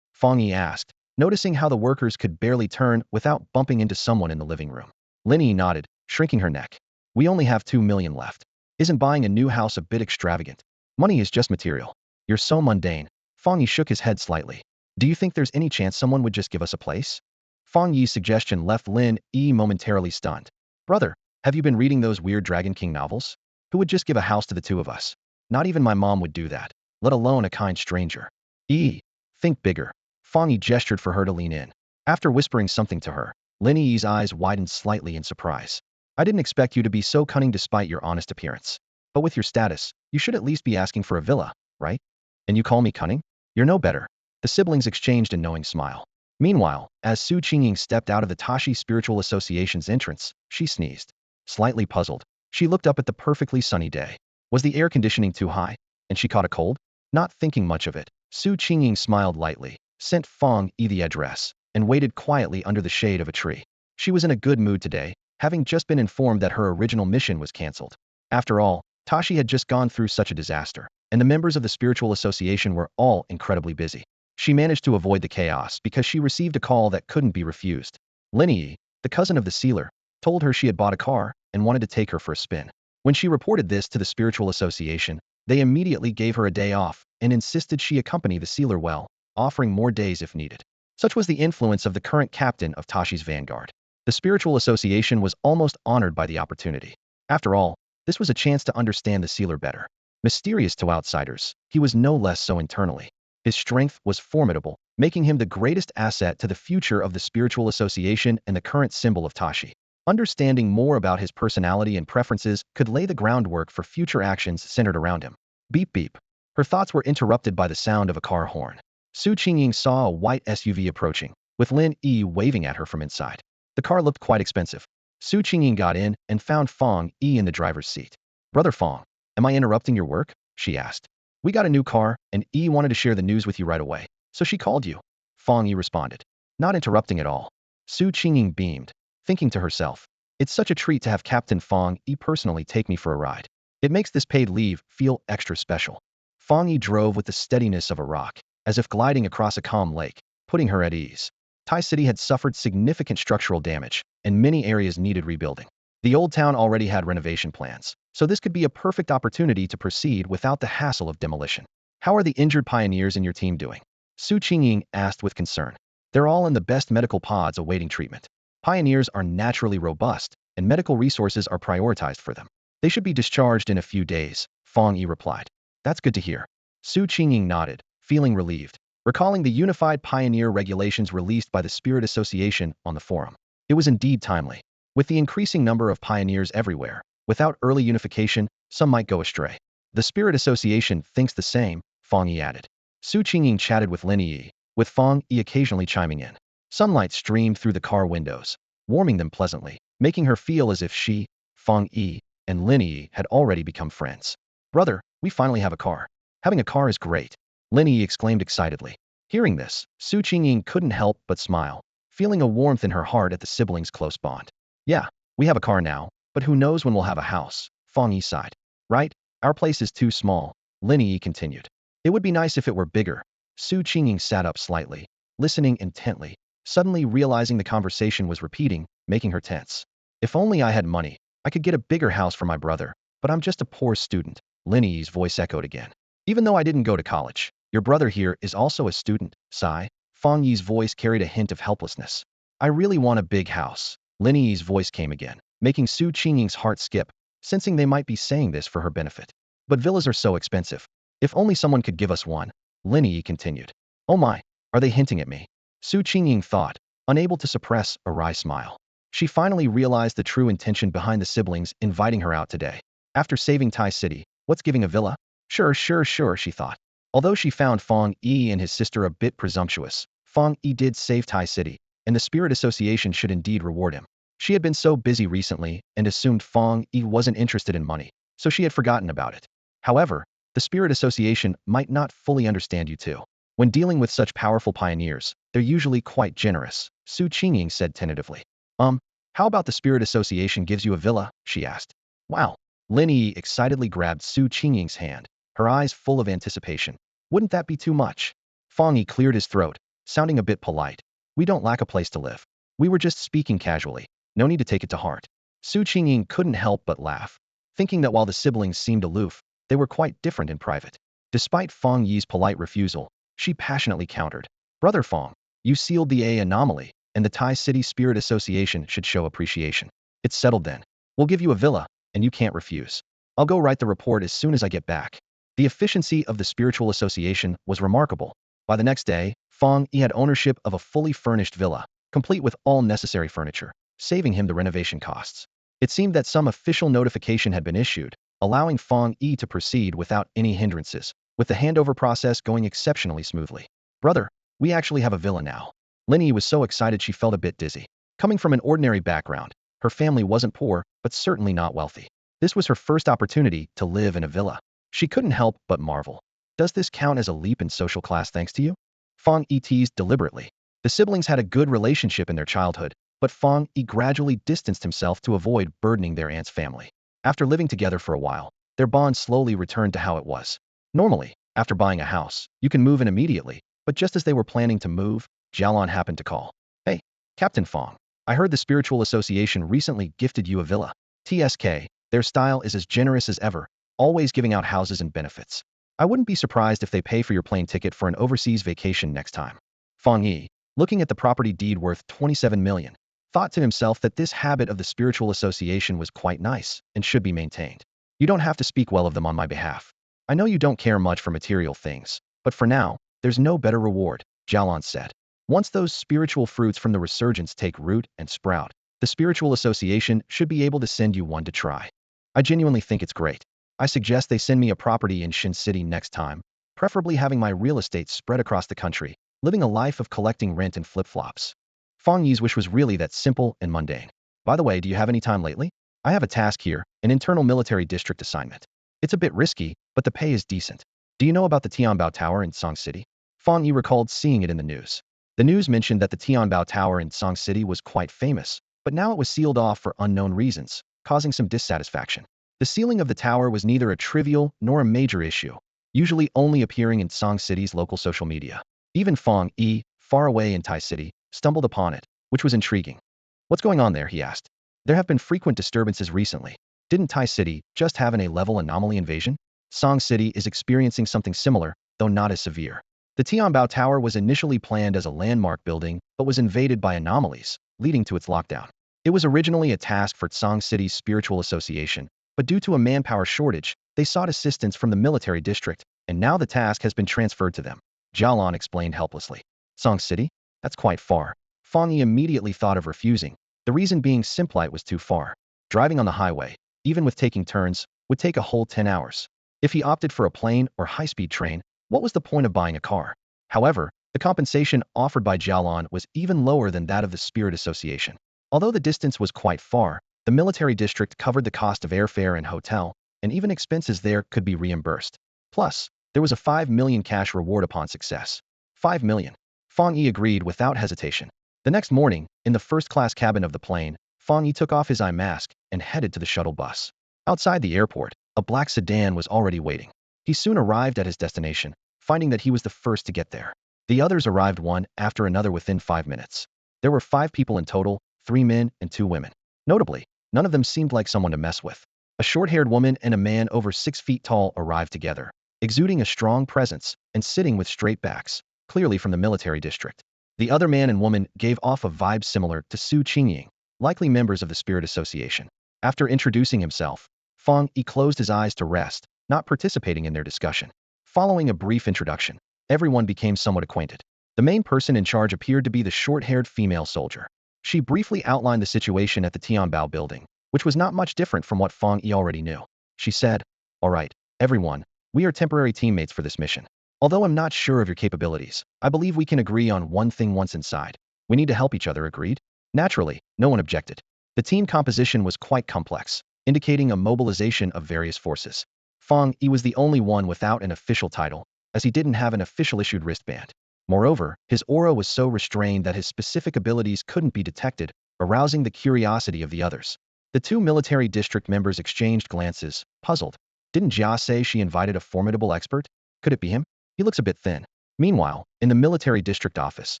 Fang Yi asked, noticing how the workers could barely turn without bumping into someone in the living room. Lin Yi nodded, shrinking her neck. We only have 2 million left. Isn't buying a new house a bit extravagant? Money is just material. You're so mundane. Fang Yi shook his head slightly. Do you think there's any chance someone would just give us a place? Fang Yi's suggestion left Lin Yi momentarily stunned. Brother, have you been reading those weird Dragon King novels? Who would just give a house to the two of us? Not even my mom would do that, let alone a kind stranger. Think bigger. Fang Yi gestured for her to lean in. After whispering something to her, Lin Yi's eyes widened slightly in surprise. I didn't expect you to be so cunning despite your honest appearance. But with your status, you should at least be asking for a villa, right? And you call me cunning? You're no better. The siblings exchanged a knowing smile. Meanwhile, as Su Qingying stepped out of the Tashi Spiritual Association's entrance, she sneezed. Slightly puzzled, she looked up at the perfectly sunny day. Was the air conditioning too high? And she caught a cold? Not thinking much of it, Su Qingying smiled lightly, sent Fang Yi the address, and waited quietly under the shade of a tree. She was in a good mood today, having just been informed that her original mission was cancelled. After all, Tashi had just gone through such a disaster, and the members of the Spiritual Association were all incredibly busy. She managed to avoid the chaos because she received a call that couldn't be refused. Lin Yi, the cousin of the sealer, told her she had bought a car and wanted to take her for a spin. When she reported this to the Spiritual Association, they immediately gave her a day off and insisted she accompany the sealer well, offering more days if needed. Such was the influence of the current captain of Tashi's vanguard. The Spiritual Association was almost honored by the opportunity. After all, this was a chance to understand the sealer better. Mysterious to outsiders, he was no less so internally. His strength was formidable, making him the greatest asset to the future of the Spiritual Association and the current symbol of Tashi. Understanding more about his personality and preferences could lay the groundwork for future actions centered around him. Beep beep. Her thoughts were interrupted by the sound of a car horn. Su Qingying saw a white SUV approaching, with Lin Yi waving at her from inside. The car looked quite expensive. Su Qingying got in and found Fang Yi in the driver's seat. Brother Fang, am I interrupting your work? She asked. We got a new car, and Yi wanted to share the news with you right away, so she called you. Fang Yi responded. Not interrupting at all. Su Qingying beamed, thinking to herself, it's such a treat to have Captain Fang Yi personally take me for a ride. It makes this paid leave feel extra special. Fang Yi drove with the steadiness of a rock, as if gliding across a calm lake, putting her at ease. Tai City had suffered significant structural damage, and many areas needed rebuilding. The old town already had renovation plans, so this could be a perfect opportunity to proceed without the hassle of demolition. How are the injured pioneers in your team doing? Su Qingying asked with concern. They're all in the best medical pods awaiting treatment. Pioneers are naturally robust, and medical resources are prioritized for them. They should be discharged in a few days, Fang Yi replied. That's good to hear. Su Qingying nodded, feeling relieved, recalling the unified pioneer regulations released by the Spirit Association on the forum. It was indeed timely. With the increasing number of pioneers everywhere, without early unification, some might go astray. The Spirit Association thinks the same, Fang Yi added. Su Qingying chatted with Lin Yi, with Fang Yi occasionally chiming in. Sunlight streamed through the car windows, warming them pleasantly, making her feel as if she, Fang Yi, and Lin Yi had already become friends. Brother, we finally have a car. Having a car is great, Lin Yi exclaimed excitedly. Hearing this, Su Qingying couldn't help but smile, feeling a warmth in her heart at the siblings' close bond. Yeah, we have a car now, but who knows when we'll have a house, Fang Yi sighed. Right? Our place is too small, Lin Yi continued. It would be nice if it were bigger. Su Qingying sat up slightly, listening intently, suddenly realizing the conversation was repeating, making her tense. If only I had money, I could get a bigger house for my brother, but I'm just a poor student, Lin Yi's voice echoed again. Even though I didn't go to college, your brother here is also a student, sigh. Fang Yi's voice carried a hint of helplessness. I really want a big house. Lin Yi's voice came again, making Su Qingying's heart skip, sensing they might be saying this for her benefit. But villas are so expensive. If only someone could give us one, Lin Yi continued. Oh my, are they hinting at me? Su Qingying thought, unable to suppress a wry smile. She finally realized the true intention behind the siblings inviting her out today. After saving Tai City, what's giving a villa? Sure, she thought. Although she found Fang Yi and his sister a bit presumptuous, Fang Yi did save Tai City, and the Spirit Association should indeed reward him. She had been so busy recently and assumed Fang Yi wasn't interested in money, so she had forgotten about it. However, the Spirit Association might not fully understand you too. When dealing with such powerful pioneers, they're usually quite generous, Su Qingying said tentatively. How about the Spirit Association gives you a villa? She asked. Wow. Lin Yi excitedly grabbed Su Qingying's hand, her eyes full of anticipation. Wouldn't that be too much? Fang Yi cleared his throat, sounding a bit polite. We don't lack a place to live. We were just speaking casually. No need to take it to heart. Su Qingying couldn't help but laugh, thinking that while the siblings seemed aloof, they were quite different in private. Despite Fang Yi's polite refusal, she passionately countered. Brother Fang, you sealed the Anomaly, and the Tai City Spirit Association should show appreciation. It's settled then. We'll give you a villa, and you can't refuse. I'll go write the report as soon as I get back. The efficiency of the spiritual association was remarkable. By the next day, Fang Yi had ownership of a fully furnished villa, complete with all necessary furniture, saving him the renovation costs. It seemed that some official notification had been issued, allowing Fang Yi to proceed without any hindrances, with the handover process going exceptionally smoothly. Brother, we actually have a villa now. Lin Yi was so excited she felt a bit dizzy. Coming from an ordinary background, her family wasn't poor, but certainly not wealthy. This was her first opportunity to live in a villa. She couldn't help but marvel. Does this count as a leap in social class thanks to you? Fang Yi teased deliberately. The siblings had a good relationship in their childhood, but Fang Yi gradually distanced himself to avoid burdening their aunt's family. After living together for a while, their bond slowly returned to how it was. Normally, after buying a house, you can move in immediately, but just as they were planning to move, Jialan happened to call. Hey, Captain Fang, I heard the Spiritual Association recently gifted you a villa. TSK, their style is as generous as ever, always giving out houses and benefits. I wouldn't be surprised if they pay for your plane ticket for an overseas vacation next time. Fang Yi, looking at the property deed worth 27 million, thought to himself that this habit of the Spiritual Association was quite nice and should be maintained. You don't have to speak well of them on my behalf. I know you don't care much for material things, but for now, there's no better reward, Jialan said. Once those spiritual fruits from the resurgence take root and sprout, the Spiritual Association should be able to send you one to try. I genuinely think it's great. I suggest they send me a property in Shin City next time, preferably having my real estate spread across the country, living a life of collecting rent and flip-flops. Fang Yi's wish was really that simple and mundane. By the way, do you have any time lately? I have a task here, an internal military district assignment. It's a bit risky, but the pay is decent. Do you know about the Tianbao Tower in Song City? Fang Yi recalled seeing it in the news. The news mentioned that the Tianbao Tower in Song City was quite famous, but now it was sealed off for unknown reasons, causing some dissatisfaction. The sealing of the tower was neither a trivial nor a major issue, usually only appearing in Song City's local social media. Even Fang Yi, far away in Tai City, stumbled upon it, which was intriguing. What's going on there, he asked. There have been frequent disturbances recently. Didn't Tai City just have an A-level anomaly invasion? Song City is experiencing something similar, though not as severe. The Tianbao Tower was initially planned as a landmark building, but was invaded by anomalies, leading to its lockdown. It was originally a task for Song City's Spiritual Association, but due to a manpower shortage, they sought assistance from the military district, and now the task has been transferred to them. Jialan explained helplessly. Song City? That's quite far. Fang Yi immediately thought of refusing, the reason being Simplite was too far. Driving on the highway, even with taking turns, would take a whole 10 hours. If he opted for a plane or high-speed train, what was the point of buying a car? However, the compensation offered by Jialan was even lower than that of the Spirit Association. Although the distance was quite far, the military district covered the cost of airfare and hotel, and even expenses there could be reimbursed. Plus, there was a 5 million cash reward upon success. 5 million. Fang Yi agreed without hesitation. The next morning, in the first-class cabin of the plane, Fang Yi took off his eye mask and headed to the shuttle bus. Outside the airport, a black sedan was already waiting. He soon arrived at his destination, finding that he was the first to get there. The others arrived one after another within 5 minutes. There were 5 people in total, 3 men and 2 women. Notably, none of them seemed like someone to mess with. A short-haired woman and a man over 6 feet tall arrived together, exuding a strong presence and sitting with straight backs, clearly from the military district. The other man and woman gave off a vibe similar to Su Qingying, likely members of the Spirit Association. After introducing himself, Fang Yi closed his eyes to rest, not participating in their discussion. Following a brief introduction, everyone became somewhat acquainted. The main person in charge appeared to be the short-haired female soldier. She briefly outlined the situation at the Tianbao building, which was not much different from what Fang Yi already knew. She said, "All right, everyone, we are temporary teammates for this mission. Although I'm not sure of your capabilities, I believe we can agree on one thing once inside. We need to help each other, agreed?" Naturally, no one objected. The team composition was quite complex, indicating a mobilization of various forces. Fang Yi was the only one without an official title, as he didn't have an official-issued wristband. Moreover, his aura was so restrained that his specific abilities couldn't be detected, arousing the curiosity of the others. The 2 military district members exchanged glances, puzzled. Didn't Jia say she invited a formidable expert? Could it be him? He looks a bit thin. Meanwhile, in the military district office,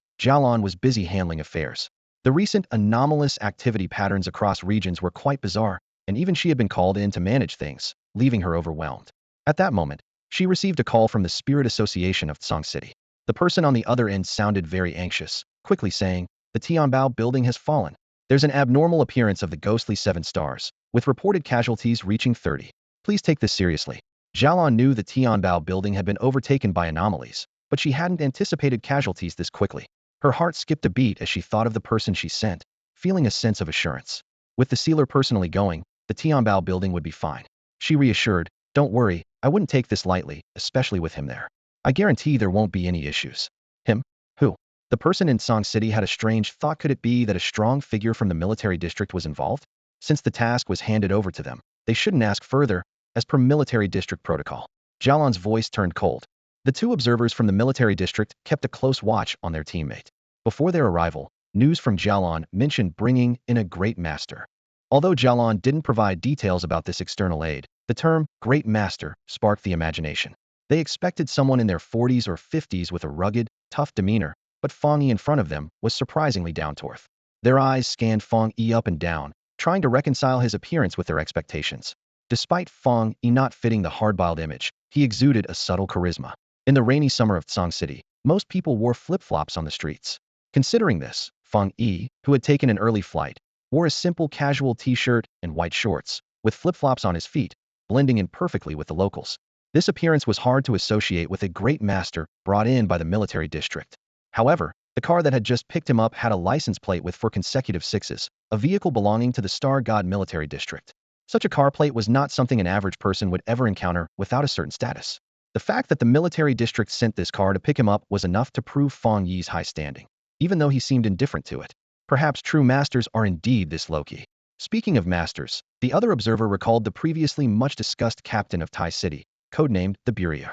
Jialan was busy handling affairs. The recent anomalous activity patterns across regions were quite bizarre, and even she had been called in to manage things, leaving her overwhelmed. At that moment, she received a call from the Spirit Association of Tsang City. The person on the other end sounded very anxious, quickly saying, "The Tianbao building has fallen. There's an abnormal appearance of the ghostly 7 stars, with reported casualties reaching 30. Please take this seriously." Jialan knew the Tianbao building had been overtaken by anomalies, but she hadn't anticipated casualties this quickly. Her heart skipped a beat as she thought of the person she sent, feeling a sense of assurance. With the sealer personally going, the Tianbao building would be fine. She reassured, "Don't worry, I wouldn't take this lightly, especially with him there. I guarantee there won't be any issues." Him? Who? The person in Song City had a strange thought. Could it be that a strong figure from the military district was involved? Since the task was handed over to them, they shouldn't ask further, as per military district protocol. Jialan's voice turned cold. The two observers from the military district kept a close watch on their teammate. Before their arrival, news from Jialan mentioned bringing in a great master. Although Jialan didn't provide details about this external aid, the term great master sparked the imagination. They expected someone in their 40s or 50s with a rugged, tough demeanor, but Fang Yi in front of them was surprisingly down to earth. Their eyes scanned Fang Yi up and down, trying to reconcile his appearance with their expectations. Despite Fang Yi not fitting the hard-boiled image, he exuded a subtle charisma. In the rainy summer of Tsang City, most people wore flip-flops on the streets. Considering this, Fang Yi, who had taken an early flight, wore a simple casual t-shirt and white shorts, with flip-flops on his feet, blending in perfectly with the locals. This appearance was hard to associate with a great master brought in by the military district. However, the car that had just picked him up had a license plate with 4 consecutive sixes, a vehicle belonging to the Star God military district. Such a car plate was not something an average person would ever encounter without a certain status. The fact that the military district sent this car to pick him up was enough to prove Fang Yi's high standing, even though he seemed indifferent to it. Perhaps true masters are indeed this low-key. Speaking of masters, the other observer recalled the previously much-discussed captain of Tai City, codenamed the Burrier.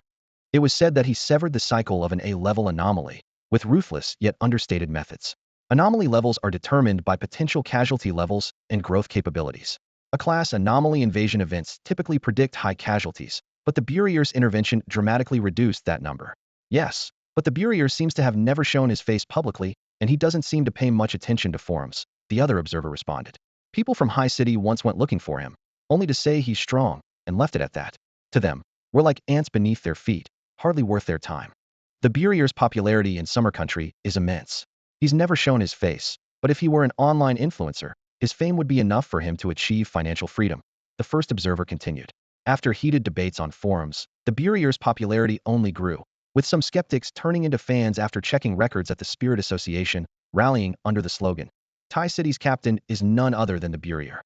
It was said that he severed the cycle of an A-level anomaly, with ruthless yet understated methods. Anomaly levels are determined by potential casualty levels and growth capabilities. A class anomaly invasion events typically predict high casualties, but the Burrier's intervention dramatically reduced that number. Yes, but the Burrier seems to have never shown his face publicly, and he doesn't seem to pay much attention to forums, the other observer responded. People from High City once went looking for him, only to say he's strong, and left it at that. To them, we're like ants beneath their feet, hardly worth their time. The Burrier's popularity in Summer Country is immense. He's never shown his face, but if he were an online influencer, his fame would be enough for him to achieve financial freedom. The first observer continued. After heated debates on forums, the Burrier's popularity only grew, with some skeptics turning into fans after checking records at the Spirit Association, rallying under the slogan, "Tai City's captain is none other than the Burrier."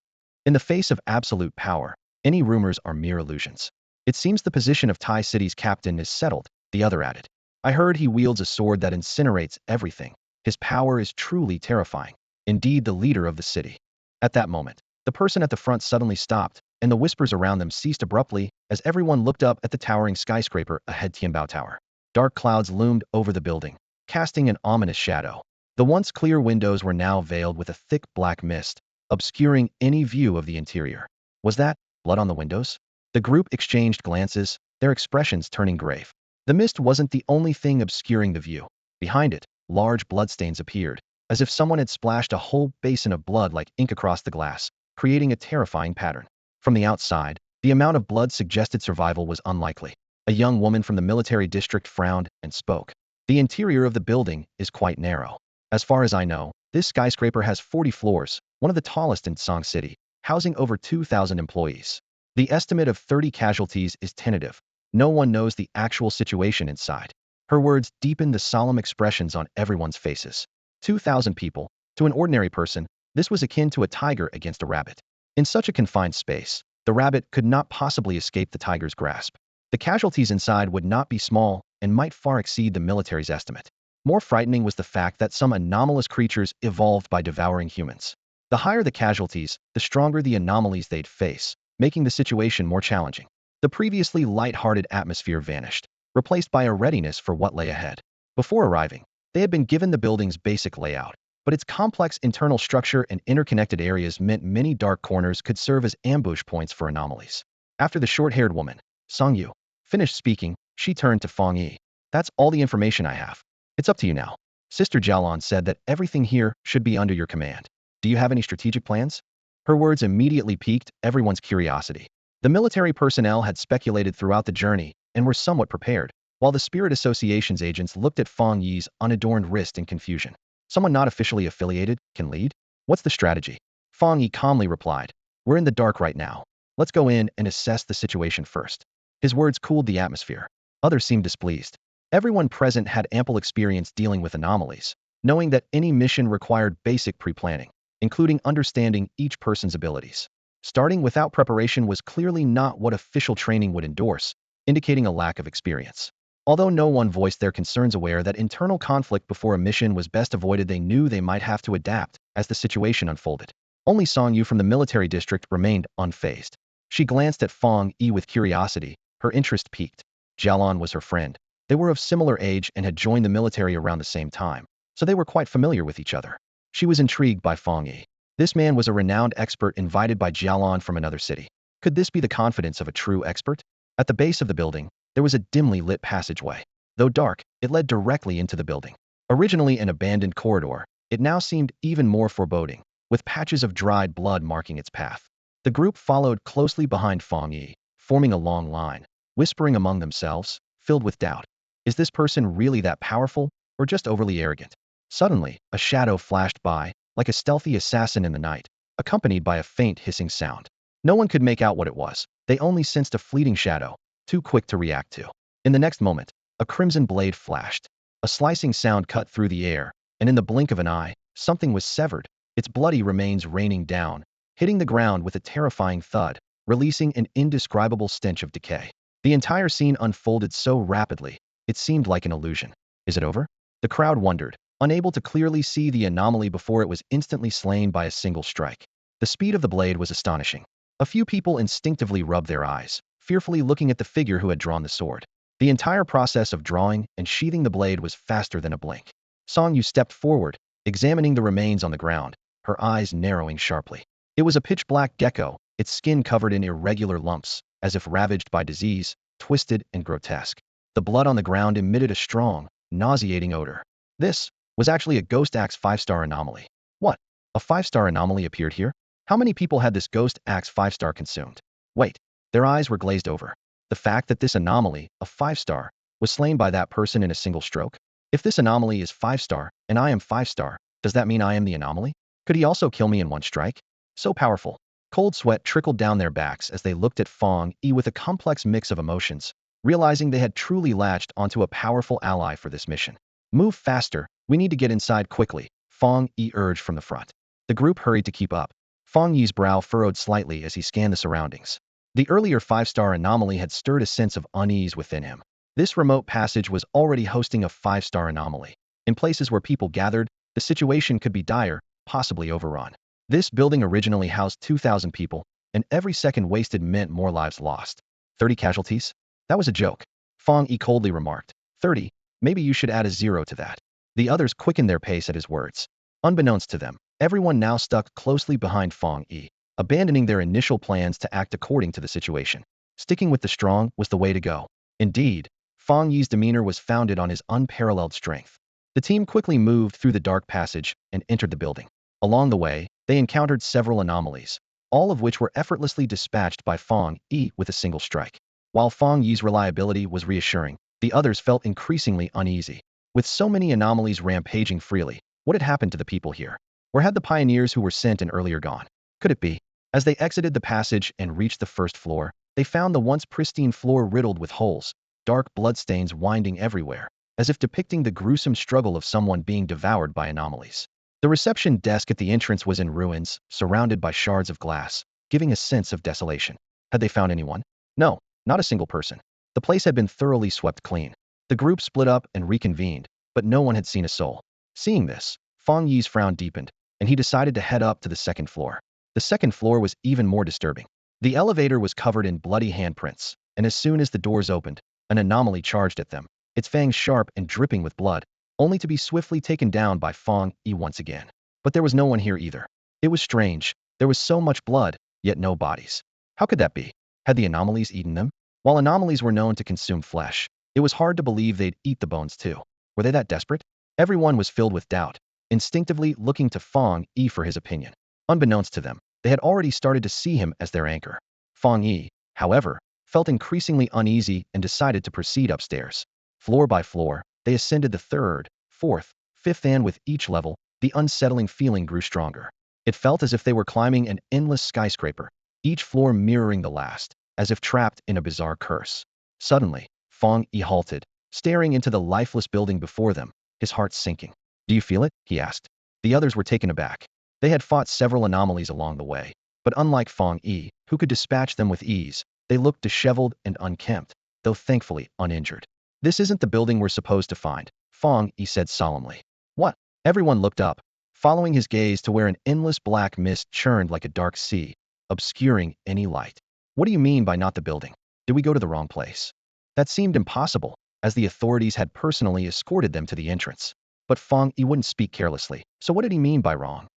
In the face of absolute power, any rumors are mere illusions. "It seems the position of Tai City's captain is settled," the other added. "I heard he wields a sword that incinerates everything. His power is truly terrifying. Indeed, the leader of the city." At that moment, the person at the front suddenly stopped, and the whispers around them ceased abruptly as everyone looked up at the towering skyscraper ahead Tianbao Tower. Dark clouds loomed over the building, casting an ominous shadow. The once clear windows were now veiled with a thick black mist, obscuring any view of the interior. Was that blood on the windows? The group exchanged glances, their expressions turning grave. The mist wasn't the only thing obscuring the view. Behind it, large bloodstains appeared, as if someone had splashed a whole basin of blood like ink across the glass, creating a terrifying pattern. From the outside, the amount of blood suggested survival was unlikely. A young woman from the military district frowned and spoke. "The interior of the building is quite narrow. As far as I know, this skyscraper has 40 floors, one of the tallest in Song City, housing over 2,000 employees. The estimate of 30 casualties is tentative. No one knows the actual situation inside." Her words deepened the solemn expressions on everyone's faces. 2,000 people. To an ordinary person, this was akin to a tiger against a rabbit. In such a confined space, the rabbit could not possibly escape the tiger's grasp. The casualties inside would not be small and might far exceed the military's estimate. More frightening was the fact that some anomalous creatures evolved by devouring humans. The higher the casualties, the stronger the anomalies they'd face, making the situation more challenging. The previously light-hearted atmosphere vanished, replaced by a readiness for what lay ahead. Before arriving, they had been given the building's basic layout, but its complex internal structure and interconnected areas meant many dark corners could serve as ambush points for anomalies. After the short-haired woman, Song Yu, finished speaking, she turned to Fang Yi. That's all the information I have. It's up to you now. Sister Jialan said that everything here should be under your command. Do you have any strategic plans? Her words immediately piqued everyone's curiosity. The military personnel had speculated throughout the journey and were somewhat prepared, while the Spirit Association's agents looked at Fang Yi's unadorned wrist in confusion. Someone not officially affiliated can lead? What's the strategy? Fang Yi calmly replied. We're in the dark right now. Let's go in and assess the situation first. His words cooled the atmosphere. Others seemed displeased. Everyone present had ample experience dealing with anomalies, knowing that any mission required basic pre-planning, including understanding each person's abilities. Starting without preparation was clearly not what official training would endorse, indicating a lack of experience. Although no one voiced their concerns, aware that internal conflict before a mission was best avoided, they knew they might have to adapt as the situation unfolded. Only Song Yu from the military district remained unfazed. She glanced at Fang Yi with curiosity, her interest piqued. Jialan was her friend. They were of similar age and had joined the military around the same time, so they were quite familiar with each other. She was intrigued by Fang Yi. This man was a renowned expert invited by Jialan from another city. Could this be the confidence of a true expert? At the base of the building, there was a dimly lit passageway. Though dark, it led directly into the building. Originally an abandoned corridor, it now seemed even more foreboding, with patches of dried blood marking its path. The group followed closely behind Fang Yi, forming a long line, whispering among themselves, filled with doubt. Is this person really that powerful, or just overly arrogant? Suddenly, a shadow flashed by, like a stealthy assassin in the night, accompanied by a faint hissing sound. No one could make out what it was. They only sensed a fleeting shadow, too quick to react to. In the next moment, a crimson blade flashed. A slicing sound cut through the air, and in the blink of an eye, something was severed, its bloody remains raining down, hitting the ground with a terrifying thud, releasing an indescribable stench of decay. The entire scene unfolded so rapidly, it seemed like an illusion. Is it over? The crowd wondered, unable to clearly see the anomaly before it was instantly slain by a single strike. The speed of the blade was astonishing. A few people instinctively rubbed their eyes, fearfully looking at the figure who had drawn the sword. The entire process of drawing and sheathing the blade was faster than a blink. Song Yu stepped forward, examining the remains on the ground, her eyes narrowing sharply. It was a pitch-black gecko, its skin covered in irregular lumps, as if ravaged by disease, twisted and grotesque. The blood on the ground emitted a strong, nauseating odor. This was actually a Ghost Axe 5-star anomaly. What? A 5-star anomaly appeared here? How many people had this Ghost Axe 5-star consumed? Wait, their eyes were glazed over. The fact that this anomaly, a 5-star, was slain by that person in a single stroke? If this anomaly is 5-star, and I am 5-star, does that mean I am the anomaly? Could he also kill me in one strike? So powerful. Cold sweat trickled down their backs as they looked at Fang Yi with a complex mix of emotions, realizing they had truly latched onto a powerful ally for this mission. Move faster, we need to get inside quickly, Fang Yi urged from the front. The group hurried to keep up. Fang Yi's brow furrowed slightly as he scanned the surroundings. The earlier 5-star anomaly had stirred a sense of unease within him. This remote passage was already hosting a 5-star anomaly. In places where people gathered, the situation could be dire, possibly overrun. This building originally housed 2,000 people, and every second wasted meant more lives lost. 30 casualties? That was a joke. Fang Yi coldly remarked. 30? Maybe you should add a 0 to that. The others quickened their pace at his words. Unbeknownst to them, everyone now stuck closely behind Fang Yi, abandoning their initial plans to act according to the situation. Sticking with the strong was the way to go. Indeed, Fang Yi's demeanor was founded on his unparalleled strength. The team quickly moved through the dark passage and entered the building. Along the way, they encountered several anomalies, all of which were effortlessly dispatched by Fang Yi with a single strike. While Fang Yi's reliability was reassuring, the others felt increasingly uneasy. With so many anomalies rampaging freely, what had happened to the people here? Or had the pioneers who were sent in earlier gone? Could it be? As they exited the passage and reached the first floor, they found the once pristine floor riddled with holes, dark bloodstains winding everywhere, as if depicting the gruesome struggle of someone being devoured by anomalies. The reception desk at the entrance was in ruins, surrounded by shards of glass, giving a sense of desolation. Had they found anyone? No, not a single person. The place had been thoroughly swept clean. The group split up and reconvened, but no one had seen a soul. Seeing this, Fang Yi's frown deepened, and he decided to head up to the second floor. The second floor was even more disturbing. The elevator was covered in bloody handprints, and as soon as the doors opened, an anomaly charged at them, its fangs sharp and dripping with blood, only to be swiftly taken down by Fang Yi once again. But there was no one here either. It was strange. There was so much blood, yet no bodies. How could that be? Had the anomalies eaten them? While anomalies were known to consume flesh, It was hard to believe they'd eat the bones too. Were they that desperate? Everyone was filled with doubt, instinctively looking to Fang Yi for his opinion. Unbeknownst to them, they had already started to see him as their anchor. Fang Yi, however, felt increasingly uneasy and decided to proceed upstairs. Floor by floor, they ascended the third, fourth, fifth, and with each level, the unsettling feeling grew stronger. It felt as if they were climbing an endless skyscraper, each floor mirroring the last, as if trapped in a bizarre curse. Suddenly, Fang Yi halted, staring into the lifeless building before them, his heart sinking. "Do you feel it?" he asked. The others were taken aback. They had fought several anomalies along the way, but unlike Fang Yi, who could dispatch them with ease, they looked disheveled and unkempt, though thankfully uninjured. "This isn't the building we're supposed to find," Fang Yi said solemnly. "What?" Everyone looked up, following his gaze to where an endless black mist churned like a dark sea, obscuring any light. "What do you mean by not the building? Did we go to the wrong place?" That seemed impossible, as the authorities had personally escorted them to the entrance. But Fang Yi wouldn't speak carelessly, so what did he mean by wrong?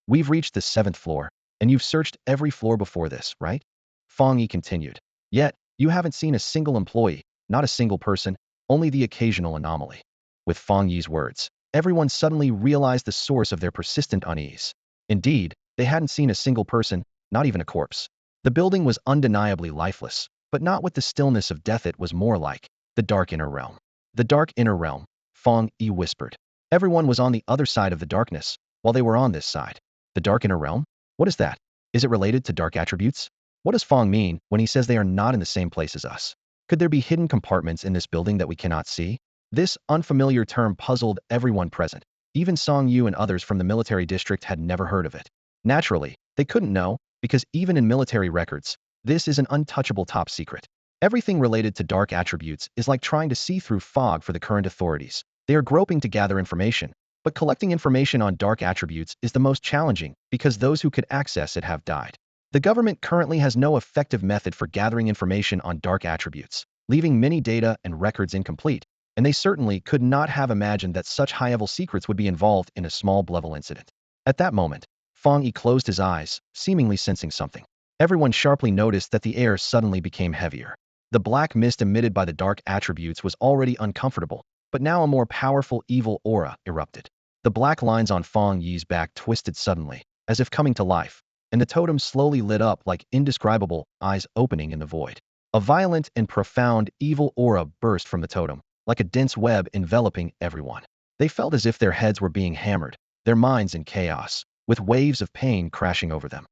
"We've reached the 7th floor, and you've searched every floor before this, right?" Fang Yi continued. "Yet, you haven't seen a single employee, not a single person, only the occasional anomaly." With Fang Yi's words, everyone suddenly realized the source of their persistent unease. Indeed, they hadn't seen a single person, not even a corpse. The building was undeniably lifeless, but not with the stillness of death. It was more like the dark inner realm. "The dark inner realm," Fang Yi whispered. Everyone was on the other side of the darkness, while they were on this side. The dark inner realm? What is that? Is it related to dark attributes? What does Fang mean when he says they are not in the same place as us? Could there be hidden compartments in this building that we cannot see? This unfamiliar term puzzled everyone present. Even Song Yu and others from the military district had never heard of it. Naturally, they couldn't know, because even in military records, this is an untouchable top secret. Everything related to dark attributes is like trying to see through fog for the current authorities. They are groping to gather information, but collecting information on dark attributes is the most challenging because those who could access it have died. The government currently has no effective method for gathering information on dark attributes, leaving many data and records incomplete, and they certainly could not have imagined that such high-level secrets would be involved in a small level incident. At that moment, Fang Yi closed his eyes, seemingly sensing something. Everyone sharply noticed that the air suddenly became heavier. The black mist emitted by the dark attributes was already uncomfortable, but now a more powerful evil aura erupted. The black lines on Fang Yi's back twisted suddenly, as if coming to life, and the totem slowly lit up like indescribable eyes opening in the void. A violent and profound evil aura burst from the totem, like a dense web enveloping everyone. They felt as if their heads were being hammered, their minds in chaos, with waves of pain crashing over them.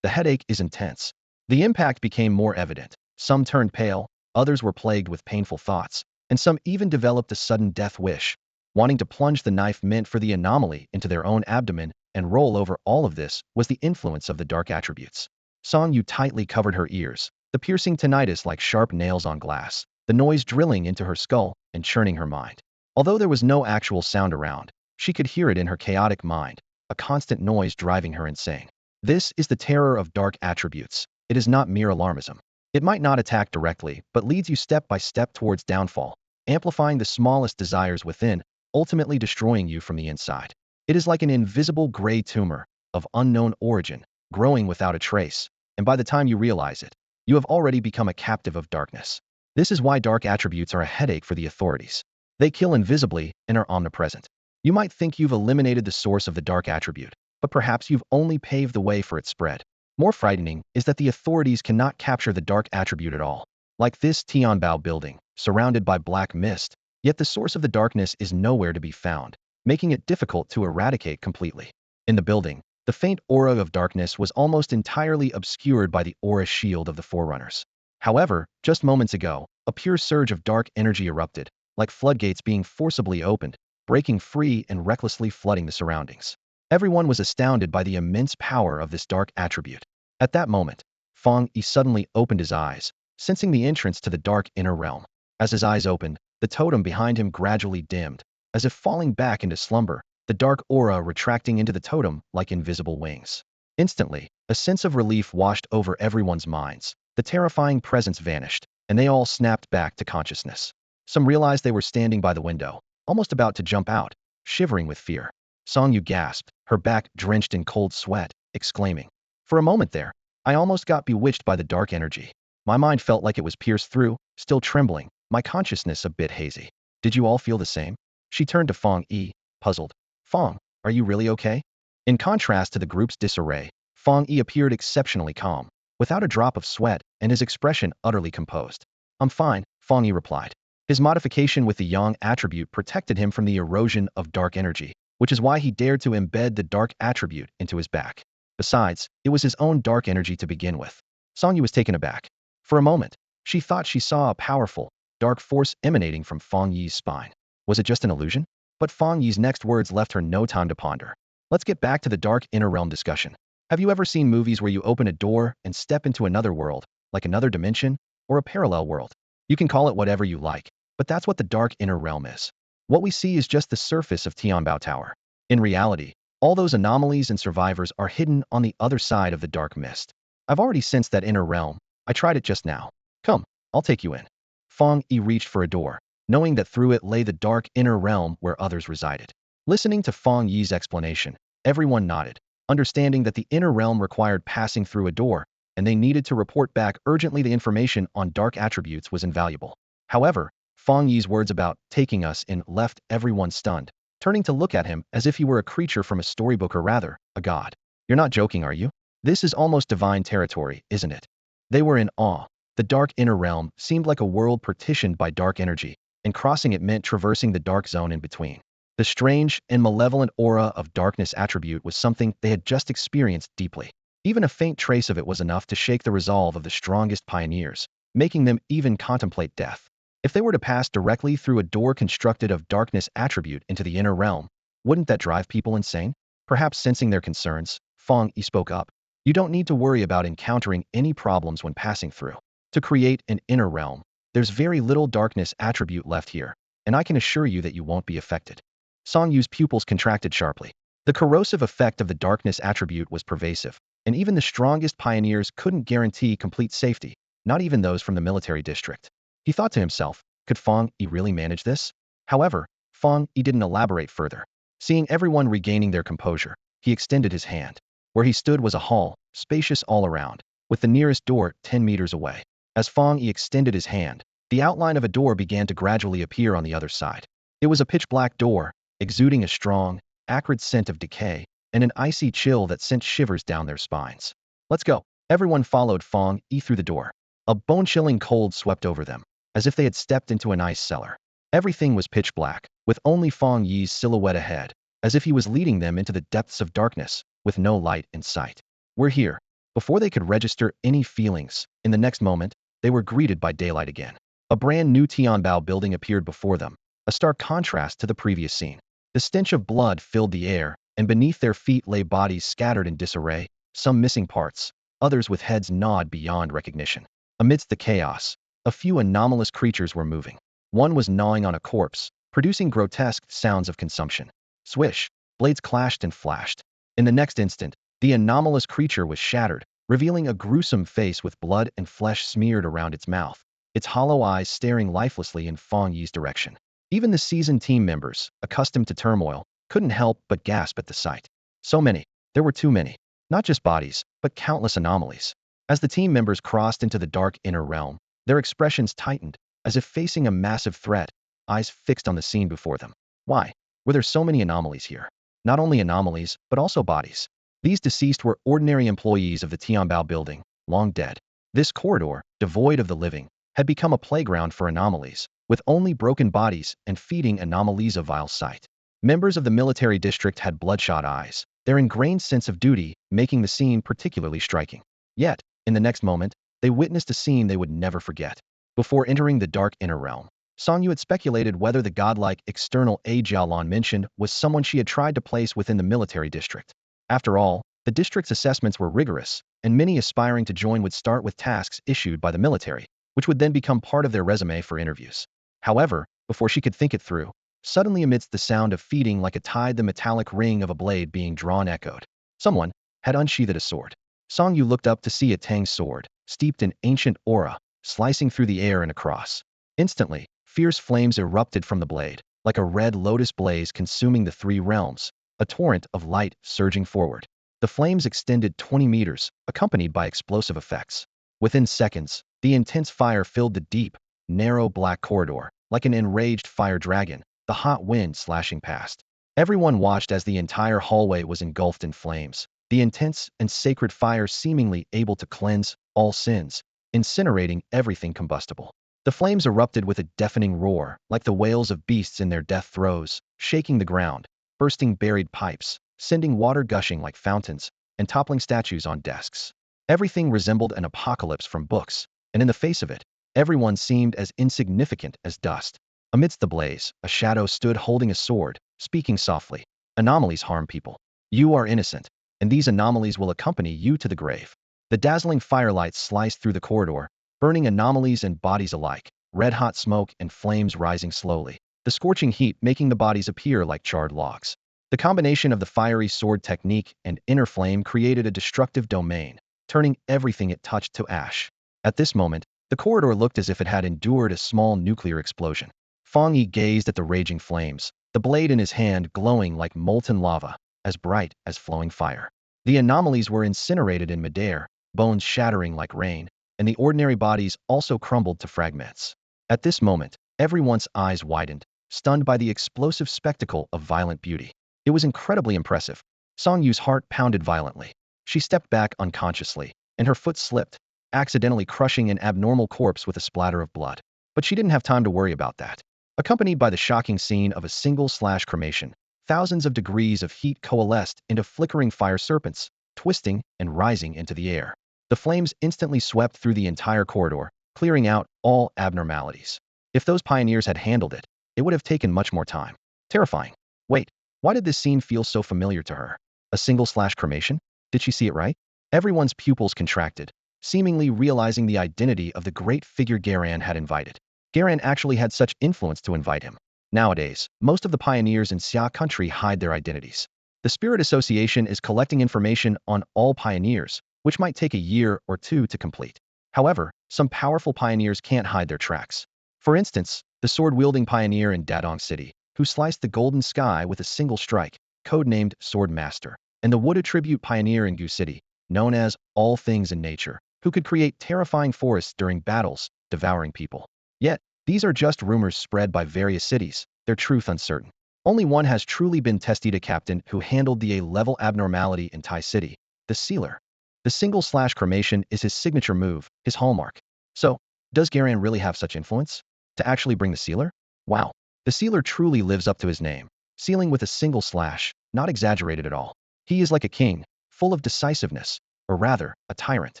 The headache is intense. The impact became more evident. Some turned pale, others were plagued with painful thoughts, and some even developed a sudden death wish, wanting to plunge the knife meant for the anomaly into their own abdomen and roll over. All of this was the influence of the dark attributes. Song Yu tightly covered her ears, the piercing tinnitus like sharp nails on glass, the noise drilling into her skull and churning her mind. Although there was no actual sound around, she could hear it in her chaotic mind, a constant noise driving her insane. This is the terror of dark attributes. It is not mere alarmism. It might not attack directly, but leads you step by step towards downfall, amplifying the smallest desires within, ultimately destroying you from the inside. It is like an invisible gray tumor, of unknown origin, growing without a trace, and by the time you realize it, you have already become a captive of darkness. This is why dark attributes are a headache for the authorities. They kill invisibly and are omnipresent. You might think you've eliminated the source of the dark attribute, but perhaps you've only paved the way for its spread. More frightening is that the authorities cannot capture the dark attribute at all. Like this Tianbao building, surrounded by black mist, yet the source of the darkness is nowhere to be found, making it difficult to eradicate completely. In the building, the faint aura of darkness was almost entirely obscured by the aura shield of the Forerunners. However, just moments ago, a pure surge of dark energy erupted, like floodgates being forcibly opened, breaking free and recklessly flooding the surroundings. Everyone was astounded by the immense power of this dark attribute. At that moment, Fang Yi suddenly opened his eyes, sensing the entrance to the dark inner realm. As his eyes opened, the totem behind him gradually dimmed, as if falling back into slumber, the dark aura retracting into the totem like invisible wings. Instantly, a sense of relief washed over everyone's minds. The terrifying presence vanished, and they all snapped back to consciousness. Some realized they were standing by the window, almost about to jump out, shivering with fear. Song Yu gasped, her back drenched in cold sweat, exclaiming, "For a moment there, I almost got bewitched by the dark energy. My mind felt like it was pierced through, still trembling, my consciousness a bit hazy. Did you all feel the same? She turned to Fang Yi, puzzled. Fang, are you really okay? In contrast to the group's disarray, Fang Yi appeared exceptionally calm, without a drop of sweat, and his expression utterly composed. I'm fine, Fang Yi replied. His modification with the yang attribute protected him from the erosion of dark energy, which is why he dared to embed the dark attribute into his back. Besides, it was his own dark energy to begin with. Fang Yi was taken aback. For a moment, she thought she saw a powerful, dark force emanating from Fang Yi's spine. Was it just an illusion? But Fang Yi's next words left her no time to ponder. Let's get back to the dark inner realm discussion. Have you ever seen movies where you open a door and step into another world, like another dimension, or a parallel world? You can call it whatever you like, but that's what the dark inner realm is. What we see is just the surface of Tianbao Tower. In reality, all those anomalies and survivors are hidden on the other side of the dark mist. I've already sensed that inner realm. I tried it just now. Come, I'll take you in. Fang Yi reached for a door, knowing that through it lay the dark inner realm where others resided. Listening to Fang Yi's explanation, everyone nodded, understanding that the inner realm required passing through a door, and they needed to report back urgently. The information on dark attributes was invaluable. However, Fang Yi's words about taking us in left everyone stunned, turning to look at him as if he were a creature from a storybook or rather, a god. You're not joking, are you? This is almost divine territory, isn't it? They were in awe. The dark inner realm seemed like a world partitioned by dark energy, and crossing it meant traversing the dark zone in between. The strange and malevolent aura of darkness attribute was something they had just experienced deeply. Even a faint trace of it was enough to shake the resolve of the strongest pioneers, making them even contemplate death. If they were to pass directly through a door constructed of darkness attribute into the inner realm, wouldn't that drive people insane? Perhaps sensing their concerns, Fang Yi spoke up. You don't need to worry about encountering any problems when passing through. To create an inner realm, there's very little darkness attribute left here, and I can assure you that you won't be affected. Song Yu's pupils contracted sharply. The corrosive effect of the darkness attribute was pervasive, and even the strongest pioneers couldn't guarantee complete safety, not even those from the military district. He thought to himself, could Fang Yi really manage this? However, Fang Yi didn't elaborate further. Seeing everyone regaining their composure, he extended his hand. Where he stood was a hall, spacious all around, with the nearest door 10 meters away. As Fang Yi extended his hand, the outline of a door began to gradually appear on the other side. It was a pitch-black door, exuding a strong, acrid scent of decay, and an icy chill that sent shivers down their spines. Let's go. Everyone followed Fang Yi through the door. A bone-chilling cold swept over them, as if they had stepped into an ice cellar. Everything was pitch black, with only Fang Yi's silhouette ahead, as if he was leading them into the depths of darkness, with no light in sight. We're here. Before they could register any feelings, in the next moment, they were greeted by daylight again. A brand new Tianbao building appeared before them, a stark contrast to the previous scene. The stench of blood filled the air, and beneath their feet lay bodies scattered in disarray, some missing parts, others with heads gnawed beyond recognition. Amidst the chaos, a few anomalous creatures were moving. One was gnawing on a corpse, producing grotesque sounds of consumption. Swish, blades clashed and flashed. In the next instant, the anomalous creature was shattered, revealing a gruesome face with blood and flesh smeared around its mouth, its hollow eyes staring lifelessly in Fang Yi's direction. Even the seasoned team members, accustomed to turmoil, couldn't help but gasp at the sight. So many. There were too many. Not just bodies, but countless anomalies. As the team members crossed into the dark inner realm, their expressions tightened, as if facing a massive threat, eyes fixed on the scene before them. Why were there so many anomalies here? Not only anomalies, but also bodies. These deceased were ordinary employees of the Tianbao building, long dead. This corridor, devoid of the living, had become a playground for anomalies, with only broken bodies and feeding anomalies a vile sight. Members of the military district had bloodshot eyes, their ingrained sense of duty making the scene particularly striking. Yet, in the next moment, they witnessed a scene they would never forget. Before entering the dark inner realm, Song Yu had speculated whether the godlike external A Jialan mentioned was someone she had tried to place within the military district. After all, the district's assessments were rigorous, and many aspiring to join would start with tasks issued by the military, which would then become part of their resume for interviews. However, before she could think it through, suddenly amidst the sound of feeding like a tide the metallic ring of a blade being drawn echoed. Someone had unsheathed a sword. Song Yu looked up to see a Tang sword, steeped in ancient aura, slicing through the air and across. Instantly, fierce flames erupted from the blade, like a red lotus blaze consuming the three realms, a torrent of light surging forward. The flames extended 20 meters, accompanied by explosive effects. Within seconds, the intense fire filled the deep, narrow black corridor, like an enraged fire dragon, the hot wind slashing past. Everyone watched as the entire hallway was engulfed in flames, the intense and sacred fire seemingly able to cleanse all sins, incinerating everything combustible. The flames erupted with a deafening roar, like the wails of beasts in their death throes, shaking the ground, bursting buried pipes, sending water gushing like fountains, and toppling statues on desks. Everything resembled an apocalypse from books, and in the face of it, everyone seemed as insignificant as dust. Amidst the blaze, a shadow stood holding a sword, speaking softly. Anomalies harm people. You are innocent, and these anomalies will accompany you to the grave. The dazzling firelight sliced through the corridor, burning anomalies and bodies alike, red-hot smoke and flames rising slowly, the scorching heat making the bodies appear like charred logs. The combination of the fiery sword technique and inner flame created a destructive domain, turning everything it touched to ash. At this moment, the corridor looked as if it had endured a small nuclear explosion. Fang Yi gazed at the raging flames, the blade in his hand glowing like molten lava, as bright as flowing fire. The anomalies were incinerated in midair, bones shattering like rain, and the ordinary bodies also crumbled to fragments. At this moment, everyone's eyes widened, stunned by the explosive spectacle of violent beauty. It was incredibly impressive. Song Yu's heart pounded violently. She stepped back unconsciously, and her foot slipped, accidentally crushing an abnormal corpse with a splatter of blood. But she didn't have time to worry about that. Accompanied by the shocking scene of a single-slash cremation, thousands of degrees of heat coalesced into flickering fire serpents, twisting and rising into the air. The flames instantly swept through the entire corridor, clearing out all abnormalities. If those pioneers had handled it, it would have taken much more time. Terrifying. Wait, why did this scene feel so familiar to her? A single-slash cremation? Did she see it right? Everyone's pupils contracted, seemingly realizing the identity of the great figure Garan had invited. Garan actually had such influence to invite him. Nowadays, most of the pioneers in Xia country hide their identities. The Spirit Association is collecting information on all pioneers, which might take a year or two to complete. However, some powerful pioneers can't hide their tracks. For instance, the sword-wielding pioneer in Dadong City, who sliced the golden sky with a single strike, codenamed Sword Master, and the wood tribute pioneer in Gu City, known as All Things in Nature, who could create terrifying forests during battles, devouring people. Yet, these are just rumors spread by various cities, their truth uncertain. Only one has truly been tested, a captain who handled the A-level abnormality in Tai City, the Sealer. The single-slash cremation is his signature move, his hallmark. So, does Garan really have such influence? To actually bring the Sealer? Wow. The Sealer truly lives up to his name, sealing with a single slash, not exaggerated at all. He is like a king, full of decisiveness, or rather, a tyrant.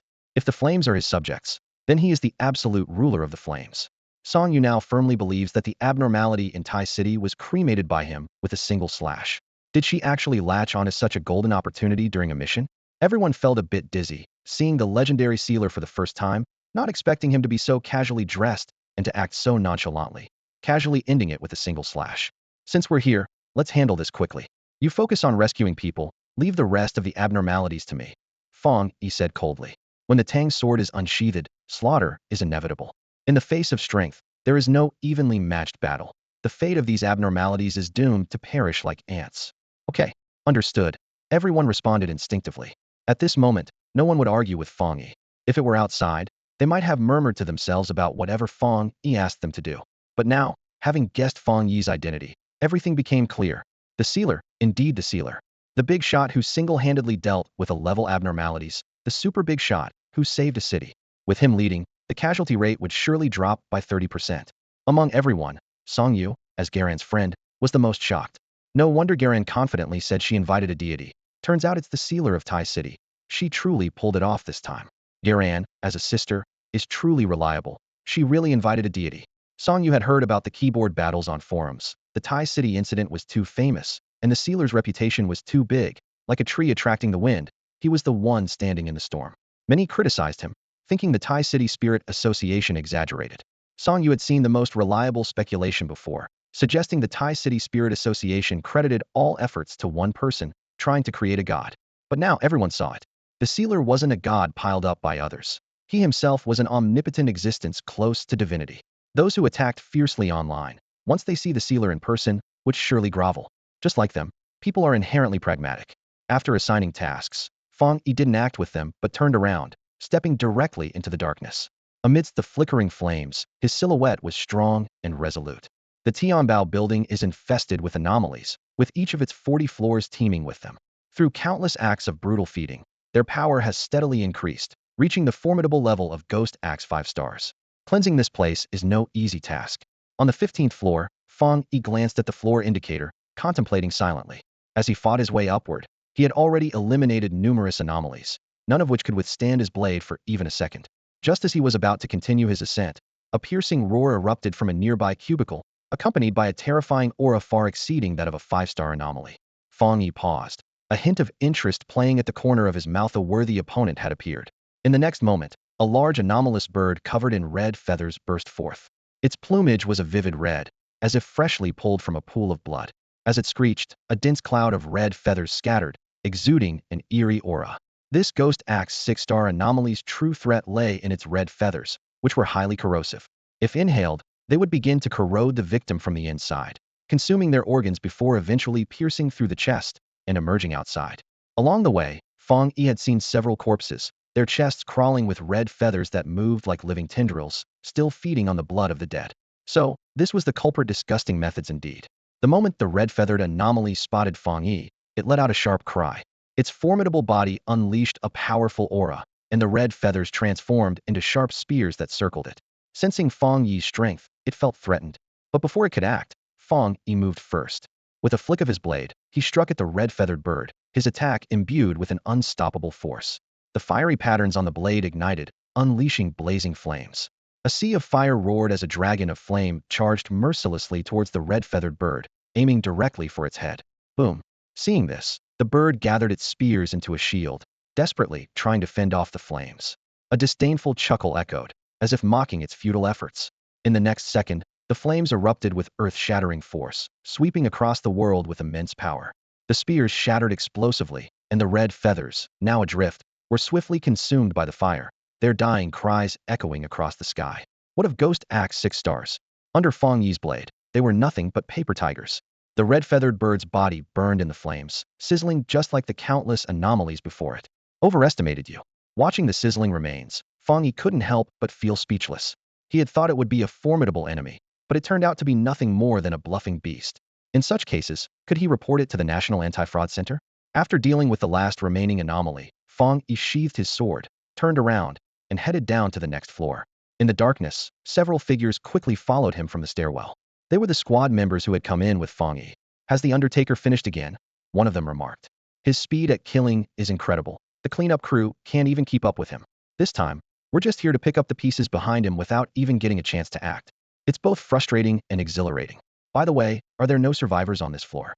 If the flames are his subjects, then he is the absolute ruler of the flames. Song Yu now firmly believes that the abnormality in Tai City was cremated by him with a single slash. Did she actually latch onto such a golden opportunity during a mission? Everyone felt a bit dizzy, seeing the legendary Sealer for the first time, not expecting him to be so casually dressed and to act so nonchalantly, casually ending it with a single slash. Since we're here, let's handle this quickly. You focus on rescuing people, leave the rest of the abnormalities to me. Fang Yi said coldly. When the Tang sword is unsheathed, slaughter is inevitable. In the face of strength, there is no evenly matched battle. The fate of these abnormalities is doomed to perish like ants. Okay, understood. Everyone responded instinctively. At this moment, no one would argue with Fang Yi. If it were outside, they might have murmured to themselves about whatever Fang Yi asked them to do. But now, having guessed Fang Yi's identity, everything became clear. The Sealer, indeed the Sealer. The big shot who single-handedly dealt with A-level abnormalities, the super big shot who saved a city. With him leading, the casualty rate would surely drop by 30%. Among everyone, Song Yu, as Garan's friend, was the most shocked. No wonder Garan confidently said she invited a deity. Turns out it's the Sealer of Tai City. She truly pulled it off this time. Garan, as a sister, is truly reliable. She really invited a deity. Song Yu had heard about the keyboard battles on forums. The Tai City incident was too famous, and the Sealer's reputation was too big. Like a tree attracting the wind, he was the one standing in the storm. Many criticized him, thinking the Tai City Spirit Association exaggerated. Song Yu had seen the most reliable speculation before, suggesting the Tai City Spirit Association credited all efforts to one person, trying to create a god. But now everyone saw it. The Sealer wasn't a god piled up by others. He himself was an omnipotent existence close to divinity. Those who attacked fiercely online, once they see the Sealer in person, would surely grovel. Just like them, people are inherently pragmatic. After assigning tasks, Fang Yi didn't act with them but turned around, stepping directly into the darkness. Amidst the flickering flames, his silhouette was strong and resolute. The Tianbao building is infested with anomalies, with each of its 40 floors teeming with them. Through countless acts of brutal feeding, their power has steadily increased, reaching the formidable level of Ghost Axe 5 stars. Cleansing this place is no easy task. On the 15th floor, Fang Yi glanced at the floor indicator, contemplating silently. As he fought his way upward, he had already eliminated numerous anomalies, none of which could withstand his blade for even a second. Just as he was about to continue his ascent, a piercing roar erupted from a nearby cubicle, accompanied by a terrifying aura far exceeding that of a 5-star anomaly. Fang Yi paused, a hint of interest playing at the corner of his mouth. A worthy opponent had appeared. In the next moment, a large anomalous bird covered in red feathers burst forth. Its plumage was a vivid red, as if freshly pulled from a pool of blood. As it screeched, a dense cloud of red feathers scattered, exuding an eerie aura. This Ghost Axe 6-star anomaly's true threat lay in its red feathers, which were highly corrosive. If inhaled, they would begin to corrode the victim from the inside, consuming their organs before eventually piercing through the chest and emerging outside. Along the way, Fang Yi had seen several corpses, their chests crawling with red feathers that moved like living tendrils, still feeding on the blood of the dead. So, this was the culprit. Disgusting methods indeed. The moment the red-feathered anomaly spotted Fang Yi, it let out a sharp cry. Its formidable body unleashed a powerful aura, and the red feathers transformed into sharp spears that circled it. Sensing Fang Yi's strength, it felt threatened. But before it could act, Fang Yi moved first. With a flick of his blade, he struck at the red-feathered bird, his attack imbued with an unstoppable force. The fiery patterns on the blade ignited, unleashing blazing flames. A sea of fire roared as a dragon of flame charged mercilessly towards the red-feathered bird, aiming directly for its head. Boom! Seeing this, the bird gathered its spears into a shield, desperately trying to fend off the flames. A disdainful chuckle echoed, as if mocking its futile efforts. In the next second, the flames erupted with earth-shattering force, sweeping across the world with immense power. The spears shattered explosively, and the red feathers, now adrift, were swiftly consumed by the fire, their dying cries echoing across the sky. What of Ghost Axe 6 stars? Under Fang Yi's blade, they were nothing but paper tigers. The red-feathered bird's body burned in the flames, sizzling just like the countless anomalies before it. Overestimated you. Watching the sizzling remains, Fang Yi couldn't help but feel speechless. He had thought it would be a formidable enemy, but it turned out to be nothing more than a bluffing beast. In such cases, could he report it to the National Anti-Fraud Center? After dealing with the last remaining anomaly, Fang Yi sheathed his sword, turned around, and headed down to the next floor. In the darkness, several figures quickly followed him from the stairwell. They were the squad members who had come in with Fang Yi. Has the Undertaker finished again? One of them remarked. His speed at killing is incredible. The cleanup crew can't even keep up with him. This time, we're just here to pick up the pieces behind him without even getting a chance to act. It's both frustrating and exhilarating. By the way, are there no survivors on this floor?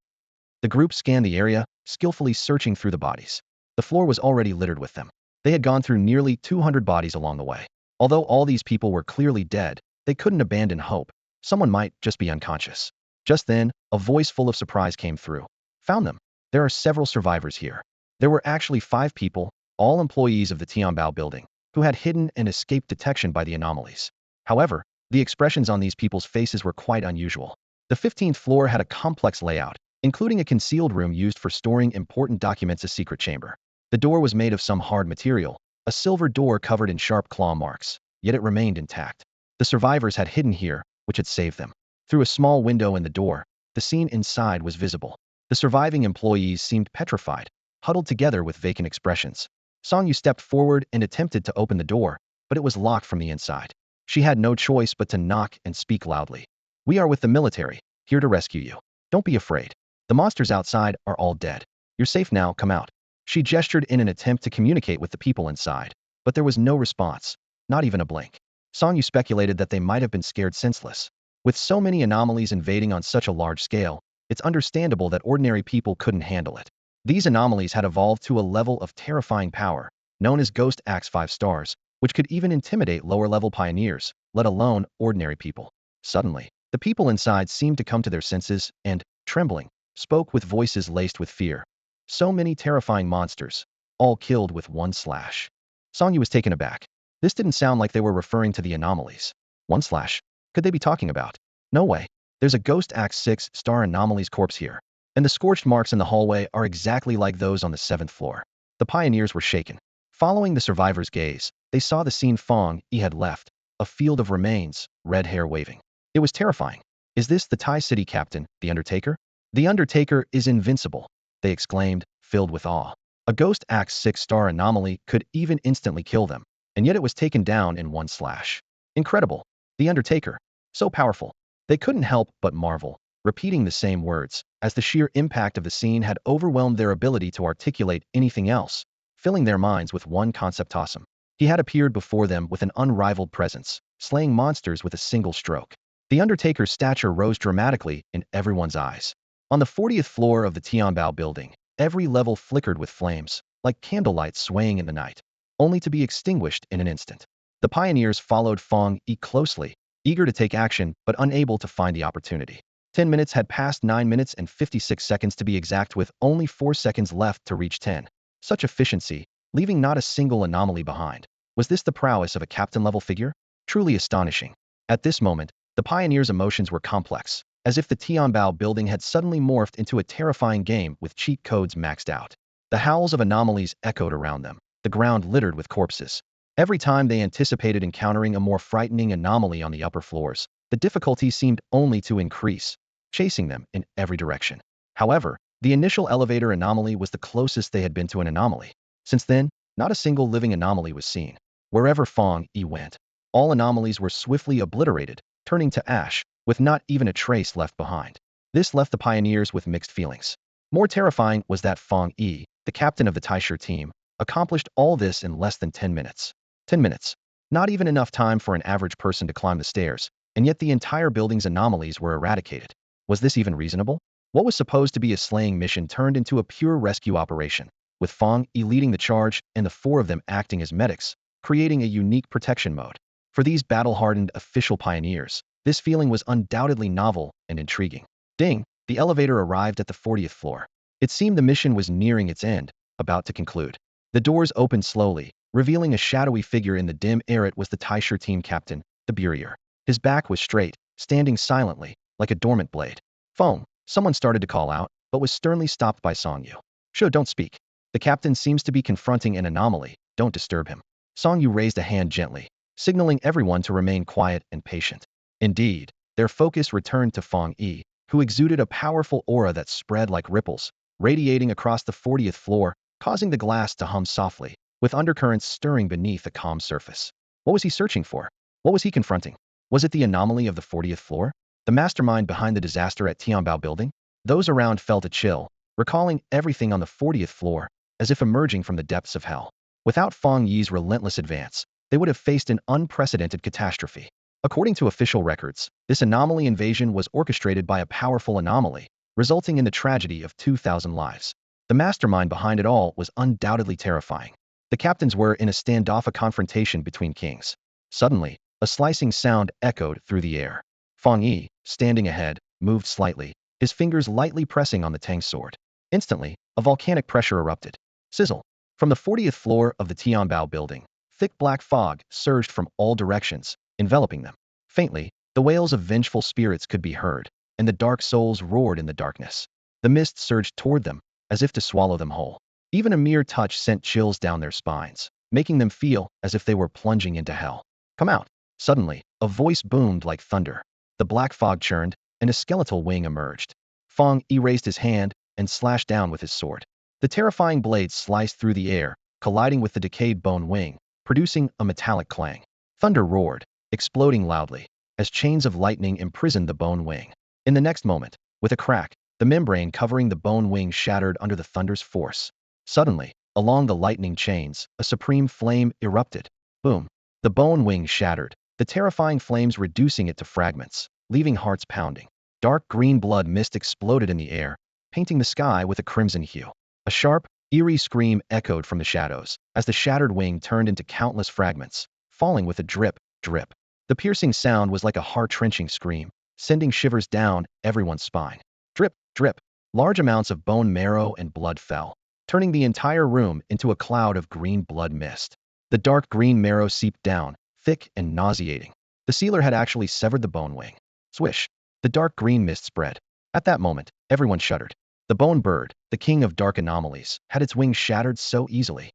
The group scanned the area, skillfully searching through the bodies. The floor was already littered with them. They had gone through nearly 200 bodies along the way. Although all these people were clearly dead, they couldn't abandon hope. Someone might just be unconscious. Just then, a voice full of surprise came through. Found them. There are several survivors here. There were actually 5 people, all employees of the Tianbao building, who had hidden and escaped detection by the anomalies. However, the expressions on these people's faces were quite unusual. The 15th floor had a complex layout, including a concealed room used for storing important documents. A secret chamber. The door was made of some hard material, a silver door covered in sharp claw marks, yet it remained intact. The survivors had hidden here, which had saved them. Through a small window in the door, the scene inside was visible. The surviving employees seemed petrified, huddled together with vacant expressions. Fang Yi stepped forward and attempted to open the door, but it was locked from the inside. She had no choice but to knock and speak loudly. We are with the military, here to rescue you. Don't be afraid. The monsters outside are all dead. You're safe now, come out. She gestured in an attempt to communicate with the people inside, but there was no response, not even a blink. Fang Yi speculated that they might have been scared senseless. With so many anomalies invading on such a large scale, it's understandable that ordinary people couldn't handle it. These anomalies had evolved to a level of terrifying power, known as Ghost Axe 5 stars, which could even intimidate lower-level pioneers, let alone ordinary people. Suddenly, the people inside seemed to come to their senses and, trembling, spoke with voices laced with fear. So many terrifying monsters, all killed with one slash. Fang Yi was taken aback. This didn't sound like they were referring to the anomalies. One slash? Could they be talking about? No way. There's a Ghost Axe 6-star anomaly's corpse here. And the scorched marks in the hallway are exactly like those on the 7th floor. The pioneers were shaken. Following the survivors' gaze, they saw the scene Fang Yi had left, a field of remains, red hair waving. It was terrifying. Is this the Tai City captain, the Undertaker? The Undertaker is invincible, they exclaimed, filled with awe. A Ghost Axe 6-star anomaly could even instantly kill them, and yet it was taken down in one slash. Incredible. The Undertaker. So powerful. They couldn't help but marvel, repeating the same words, as the sheer impact of the scene had overwhelmed their ability to articulate anything else, filling their minds with one concept: awesome. He had appeared before them with an unrivaled presence, slaying monsters with a single stroke. The Undertaker's stature rose dramatically in everyone's eyes. On the 40th floor of the Tion High building, every level flickered with flames, like candlelight swaying in the night, only to be extinguished in an instant. The pioneers followed Fang Yi closely, eager to take action but unable to find the opportunity. 10 minutes had passed, 9 minutes and 56 seconds to be exact, with only 4 seconds left to reach 10. Such efficiency, leaving not a single anomaly behind. Was this the prowess of a captain-level figure? Truly astonishing. At this moment, the pioneers' emotions were complex, as if the Tion High building had suddenly morphed into a terrifying game with cheat codes maxed out. The howls of anomalies echoed around them, the ground littered with corpses. Every time they anticipated encountering a more frightening anomaly on the upper floors, the difficulty seemed only to increase, chasing them in every direction. However, the initial elevator anomaly was the closest they had been to an anomaly. Since then, not a single living anomaly was seen. Wherever Fang Yi went, all anomalies were swiftly obliterated, turning to ash, with not even a trace left behind. This left the pioneers with mixed feelings. More terrifying was that Fang Yi, the captain of the Taisher team, accomplished all this in less than 10 minutes. 10 minutes. Not even enough time for an average person to climb the stairs, and yet the entire building's anomalies were eradicated. Was this even reasonable? What was supposed to be a slaying mission turned into a pure rescue operation, with Fang Yi leading the charge and the 4 of them acting as medics, creating a unique protection mode. For these battle-hardened official pioneers, this feeling was undoubtedly novel and intriguing. Ding! The elevator arrived at the 40th floor. It seemed the mission was nearing its end, about to conclude. The doors opened slowly, revealing a shadowy figure in the dim air. It was the Taisher team captain, the Burrier. His back was straight, standing silently, like a dormant blade. Fong, someone started to call out, but was sternly stopped by Song Yu. Sure, don't speak. The captain seems to be confronting an anomaly, don't disturb him. Song Yu raised a hand gently, signaling everyone to remain quiet and patient. Indeed, their focus returned to Fang Yi, who exuded a powerful aura that spread like ripples, radiating across the 40th floor, causing the glass to hum softly, with undercurrents stirring beneath a calm surface. What was he searching for? What was he confronting? Was it the anomaly of the 40th floor? The mastermind behind the disaster at Tion High building? Those around felt a chill, recalling everything on the 40th floor, as if emerging from the depths of hell. Without Fang Yi's relentless advance, they would have faced an unprecedented catastrophe. According to official records, this anomaly invasion was orchestrated by a powerful anomaly, resulting in the tragedy of 2,000 lives. The mastermind behind it all was undoubtedly terrifying. The captains were in a standoff, a confrontation between kings. Suddenly, a slicing sound echoed through the air. Fang Yi, standing ahead, moved slightly, his fingers lightly pressing on the Tang sword. Instantly, a volcanic pressure erupted. Sizzle! From the 40th floor of the Tion High building, thick black fog surged from all directions, enveloping them. Faintly, the wails of vengeful spirits could be heard, and the dark souls roared in the darkness. The mist surged toward them, as if to swallow them whole. Even a mere touch sent chills down their spines, making them feel as if they were plunging into hell. Come out! Suddenly, a voice boomed like thunder. The black fog churned, and a skeletal wing emerged. Fang Yi raised his hand and slashed down with his sword. The terrifying blade sliced through the air, colliding with the decayed bone wing, producing a metallic clang. Thunder roared, exploding loudly, as chains of lightning imprisoned the bone wing. In the next moment, with a crack, the membrane covering the bone wing shattered under the thunder's force. Suddenly, along the lightning chains, a supreme flame erupted. Boom! The bone wing shattered, the terrifying flames reducing it to fragments, leaving hearts pounding. Dark green blood mist exploded in the air, painting the sky with a crimson hue. A sharp, eerie scream echoed from the shadows, as the shattered wing turned into countless fragments, falling with a drip, drip. The piercing sound was like a heart-wrenching scream, sending shivers down everyone's spine. Drip, drip. Large amounts of bone marrow and blood fell, turning the entire room into a cloud of green blood mist. The dark green marrow seeped down, thick and nauseating. The sealer had actually severed the bone wing. Swish! The dark green mist spread. At that moment, everyone shuddered. The bone bird, the king of dark anomalies, had its wings shattered so easily.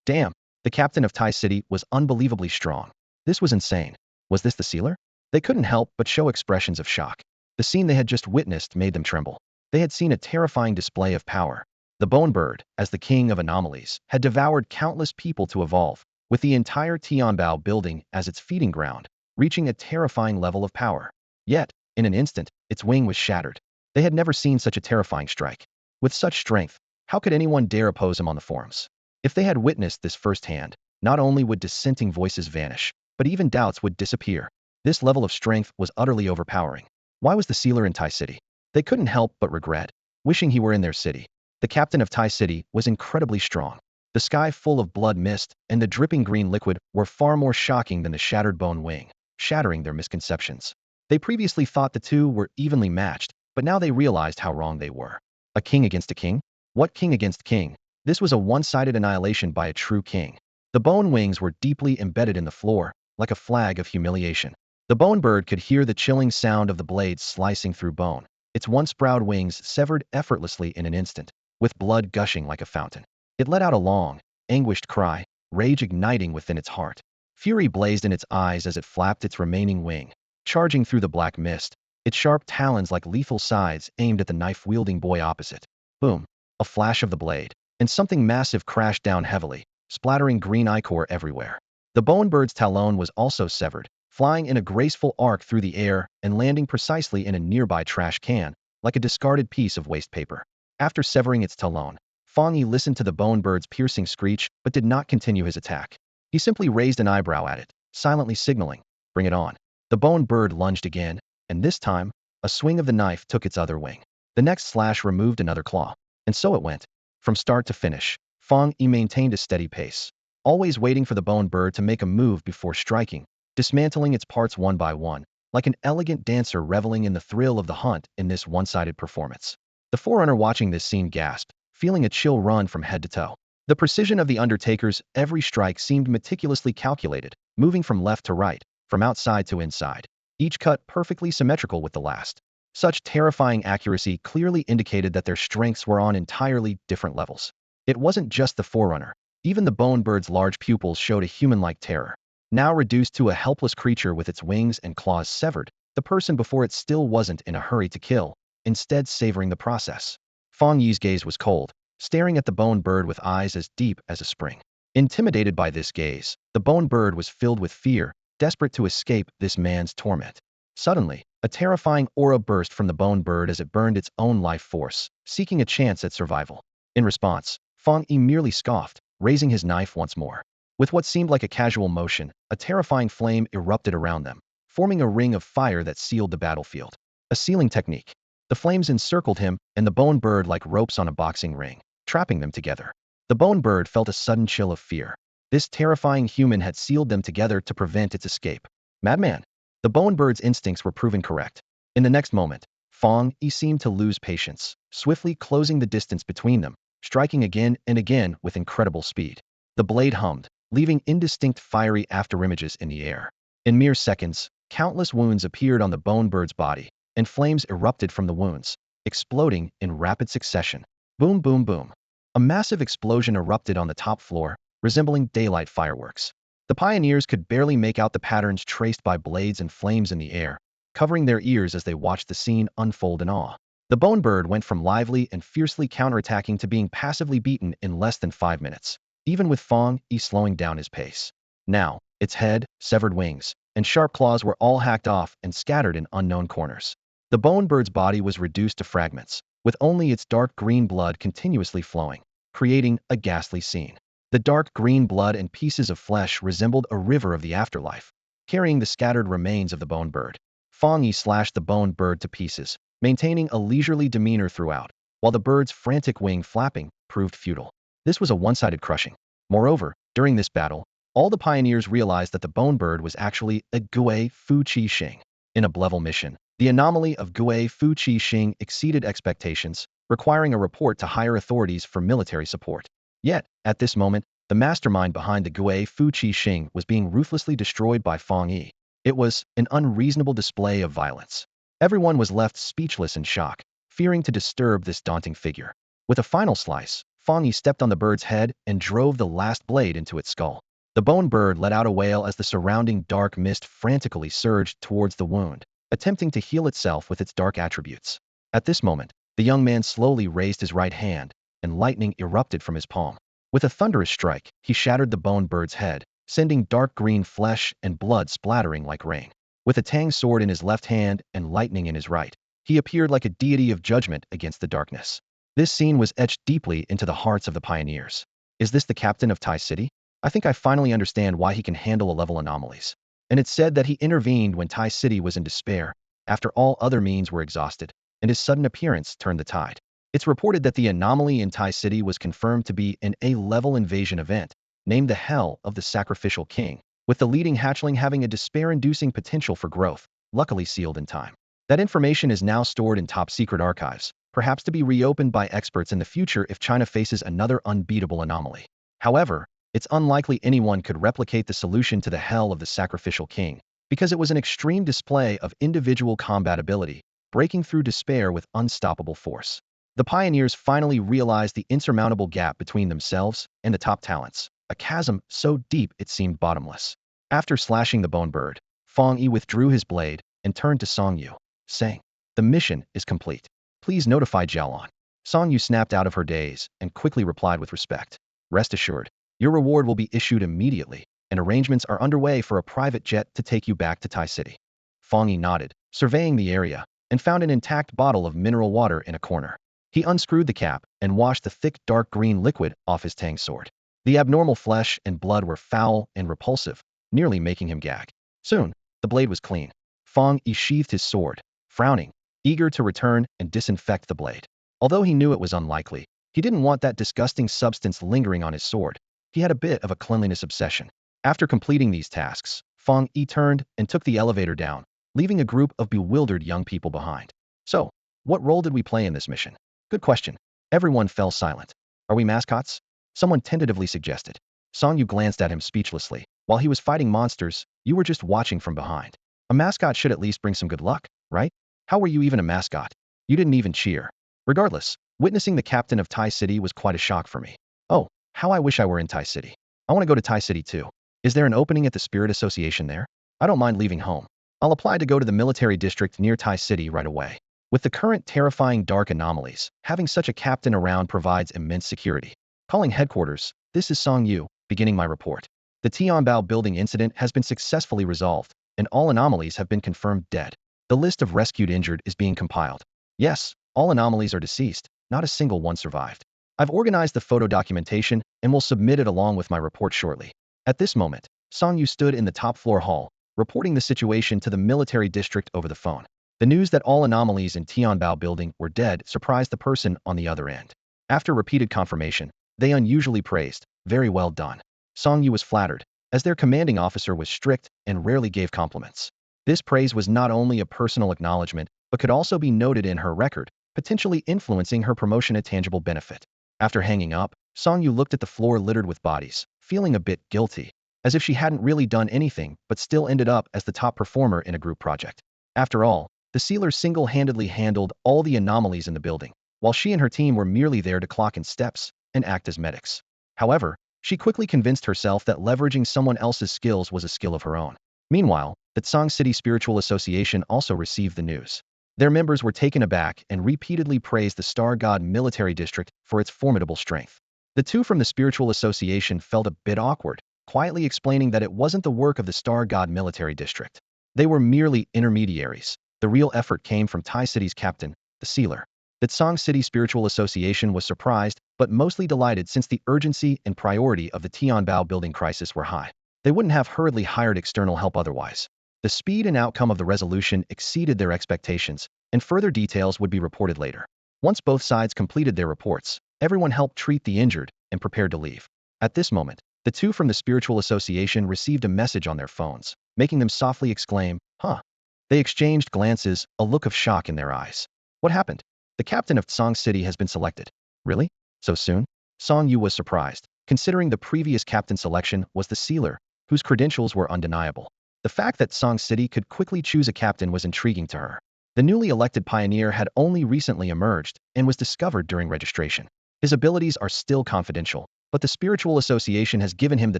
Damn! The captain of Tai City was unbelievably strong. This was insane. Was this the sealer? They couldn't help but show expressions of shock. The scene they had just witnessed made them tremble. They had seen a terrifying display of power. The bone bird, as the king of anomalies, had devoured countless people to evolve, with the entire Tianbao building as its feeding ground, reaching a terrifying level of power. Yet, in an instant, its wing was shattered. They had never seen such a terrifying strike. With such strength, how could anyone dare oppose him on the forums? If they had witnessed this firsthand, not only would dissenting voices vanish, but even doubts would disappear. This level of strength was utterly overpowering. Why was the sealer in Tai City? They couldn't help but regret, wishing he were in their city. The captain of Tai City was incredibly strong. The sky full of blood mist and the dripping green liquid were far more shocking than the shattered bone wing, shattering their misconceptions. They previously thought the two were evenly matched, but now they realized how wrong they were. A king against a king? What king against king? This was a one-sided annihilation by a true king. The bone wings were deeply embedded in the floor, like a flag of humiliation. The bone bird could hear the chilling sound of the blades slicing through bone, its once proud wings severed effortlessly in an instant, with blood gushing like a fountain. It let out a long, anguished cry, rage igniting within its heart. Fury blazed in its eyes as it flapped its remaining wing, charging through the black mist, its sharp talons like lethal scythes aimed at the knife-wielding boy opposite. Boom! A flash of the blade, and something massive crashed down heavily, splattering green ichor everywhere. The bone bird's talon was also severed, flying in a graceful arc through the air and landing precisely in a nearby trash can, like a discarded piece of waste paper. After severing its talon, Fang Yi listened to the bone bird's piercing screech but did not continue his attack. He simply raised an eyebrow at it, silently signaling, "Bring it on." The bone bird lunged again, and this time, a swing of the knife took its other wing. The next slash removed another claw. And so it went. From start to finish, Fang Yi maintained a steady pace, always waiting for the bone bird to make a move before striking, dismantling its parts one by one, like an elegant dancer reveling in the thrill of the hunt in this one-sided performance. The forerunner watching this scene gasped, feeling a chill run from head to toe. The precision of the Undertaker's every strike seemed meticulously calculated, moving from left to right, from outside to inside, each cut perfectly symmetrical with the last. Such terrifying accuracy clearly indicated that their strengths were on entirely different levels. It wasn't just the forerunner. Even the bone bird's large pupils showed a human-like terror. Now reduced to a helpless creature with its wings and claws severed, the person before it still wasn't in a hurry to kill, instead savoring the process. Fang Yi's gaze was cold, staring at the bone bird with eyes as deep as a spring. Intimidated by this gaze, the bone bird was filled with fear, desperate to escape this man's torment. Suddenly, a terrifying aura burst from the bone bird as it burned its own life force, seeking a chance at survival. In response, Fang Yi merely scoffed, raising his knife once more. With what seemed like a casual motion, a terrifying flame erupted around them, forming a ring of fire that sealed the battlefield. A sealing technique. The flames encircled him and the bone bird like ropes on a boxing ring, trapping them together. The bone bird felt a sudden chill of fear. This terrifying human had sealed them together to prevent its escape. Madman! The bone bird's instincts were proven correct. In the next moment, Fang Yi seemed to lose patience, swiftly closing the distance between them, striking again and again with incredible speed. The blade hummed, leaving indistinct fiery afterimages in the air. In mere seconds, countless wounds appeared on the bone bird's body, and flames erupted from the wounds, exploding in rapid succession. Boom, boom, boom. A massive explosion erupted on the top floor, resembling daylight fireworks. The pioneers could barely make out the patterns traced by blades and flames in the air, covering their ears as they watched the scene unfold in awe. The bone bird went from lively and fiercely counterattacking to being passively beaten in less than 5 minutes, even with Fang Yi slowing down his pace. Now, its head, severed wings, and sharp claws were all hacked off and scattered in unknown corners. The bone bird's body was reduced to fragments, with only its dark green blood continuously flowing, creating a ghastly scene. The dark green blood and pieces of flesh resembled a river of the afterlife, carrying the scattered remains of the bone bird. Fang Yi slashed the bone bird to pieces, maintaining a leisurely demeanor throughout, while the bird's frantic wing flapping proved futile. This was a one-sided crushing. Moreover, during this battle, all the pioneers realized that the bone bird was actually a Gui Fu Qi Xing. In a Blevel mission, the anomaly of Gui Fu Qi Xing exceeded expectations, requiring a report to higher authorities for military support. Yet, at this moment, the mastermind behind the Gui Fu Qi Xing was being ruthlessly destroyed by Fang Yi. It was an unreasonable display of violence. Everyone was left speechless in shock, fearing to disturb this daunting figure. With a final slice, Fang Yi stepped on the bird's head and drove the last blade into its skull. The bone bird let out a wail as the surrounding dark mist frantically surged towards the wound, attempting to heal itself with its dark attributes. At this moment, the young man slowly raised his right hand, and lightning erupted from his palm. With a thunderous strike, he shattered the bone bird's head, sending dark green flesh and blood splattering like rain. With a Tang sword in his left hand and lightning in his right, he appeared like a deity of judgment against the darkness. This scene was etched deeply into the hearts of the pioneers. Is this the captain of Tai City? I think I finally understand why he can handle a-level anomalies. And it's said that he intervened when Tai City was in despair, after all other means were exhausted, and his sudden appearance turned the tide. It's reported that the anomaly in Tai City was confirmed to be an A-level invasion event, named the Hell of the Sacrificial King, with the leading hatchling having a despair-inducing potential for growth, luckily sealed in time. That information is now stored in top-secret archives, perhaps to be reopened by experts in the future if China faces another unbeatable anomaly. However, it's unlikely anyone could replicate the solution to the Hell of the Sacrificial King, because it was an extreme display of individual combat ability, breaking through despair with unstoppable force. The pioneers finally realized the insurmountable gap between themselves and the top talents, a chasm so deep it seemed bottomless. After slashing the bone bird, Fang Yi withdrew his blade and turned to Song Yu, saying, "The mission is complete. Please notify Jiaolan." Song Yu snapped out of her daze and quickly replied with respect. "Rest assured, your reward will be issued immediately, and arrangements are underway for a private jet to take you back to Tai City." Fang Yi nodded, surveying the area, and found an intact bottle of mineral water in a corner. He unscrewed the cap and washed the thick dark green liquid off his Tang sword. The abnormal flesh and blood were foul and repulsive, nearly making him gag. Soon, the blade was clean. Fang Yi sheathed his sword, frowning, eager to return and disinfect the blade. Although he knew it was unlikely, he didn't want that disgusting substance lingering on his sword. He had a bit of a cleanliness obsession. After completing these tasks, Fang Yi turned and took the elevator down, leaving a group of bewildered young people behind. "So, what role did we play in this mission?" "Good question." Everyone fell silent. "Are we mascots?" someone tentatively suggested. Song Yu glanced at him speechlessly. "While he was fighting monsters, you were just watching from behind. A mascot should at least bring some good luck, right? How were you even a mascot? You didn't even cheer." Regardless, witnessing the captain of Tai City was quite a shock for me. "Oh, how I wish I were in Tai City. I want to go to Tai City too. Is there an opening at the Spirit Association there? I don't mind leaving home. I'll apply to go to the military district near Tai City right away." With the current terrifying dark anomalies, having such a captain around provides immense security. Calling headquarters, this is Song Yu, beginning my report. The Tianbao building incident has been successfully resolved, and all anomalies have been confirmed dead. The list of rescued injured is being compiled. Yes, all anomalies are deceased, not a single one survived. I've organized the photo documentation and will submit it along with my report shortly. At this moment, Song Yu stood in the top floor hall, reporting the situation to the military district over the phone. The news that all anomalies in Tianbao building were dead surprised the person on the other end. After repeated confirmation, they unusually praised, "Very well done." Song Yu was flattered, as their commanding officer was strict and rarely gave compliments. This praise was not only a personal acknowledgement, but could also be noted in her record, potentially influencing her promotion a tangible benefit. After hanging up, Song Yu looked at the floor littered with bodies, feeling a bit guilty, as if she hadn't really done anything but still ended up as the top performer in a group project. After all, the sealer single-handedly handled all the anomalies in the building, while she and her team were merely there to clock in steps and act as medics. However, she quickly convinced herself that leveraging someone else's skills was a skill of her own. Meanwhile, the Tsang City Spiritual Association also received the news. Their members were taken aback and repeatedly praised the Star God Military District for its formidable strength. The two from the Spiritual Association felt a bit awkward, quietly explaining that it wasn't the work of the Star God Military District. They were merely intermediaries. The real effort came from Tai City's captain, the sealer. The Tsang City Spiritual Association was surprised, but mostly delighted since the urgency and priority of the Tianbao building crisis were high. They wouldn't have hurriedly hired external help otherwise. The speed and outcome of the resolution exceeded their expectations, and further details would be reported later. Once both sides completed their reports, everyone helped treat the injured and prepared to leave. At this moment, the two from the Spiritual Association received a message on their phones, making them softly exclaim, "Huh." They exchanged glances, a look of shock in their eyes. "What happened?" "The captain of Tsang City has been selected." "Really? So soon?" Song Yu was surprised, considering the previous captain selection was the sealer, whose credentials were undeniable. The fact that Tsang City could quickly choose a captain was intriguing to her. The newly elected pioneer had only recently emerged and was discovered during registration. His abilities are still confidential, but the spiritual association has given him the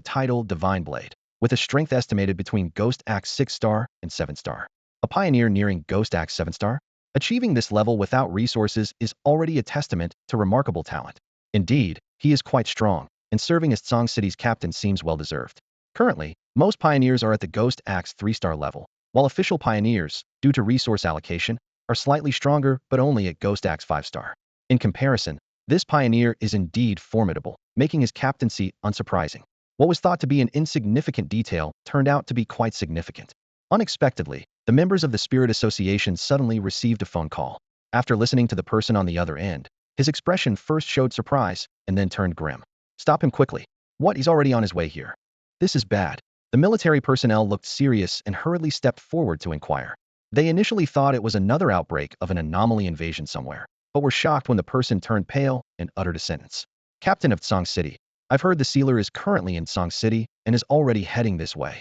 title Divine Blade, with a strength estimated between Ghost Axe 6-star and 7-star. A pioneer nearing Ghost Axe 7-star? Achieving this level without resources is already a testament to remarkable talent. Indeed, he is quite strong, and serving as Tsang City's captain seems well-deserved. Currently, most pioneers are at the Ghost Axe 3-star level, while official pioneers, due to resource allocation, are slightly stronger but only at Ghost Axe 5-star. In comparison, this pioneer is indeed formidable, making his captaincy unsurprising. What was thought to be an insignificant detail turned out to be quite significant. Unexpectedly, the members of the Spirit Association suddenly received a phone call. After listening to the person on the other end, his expression first showed surprise and then turned grim. Stop him quickly. What? He's already on his way here. This is bad. The military personnel looked serious and hurriedly stepped forward to inquire. They initially thought it was another outbreak of an anomaly invasion somewhere, but were shocked when the person turned pale and uttered a sentence. Captain of Tsang City. I've heard the sealer is currently in Tsang City and is already heading this way.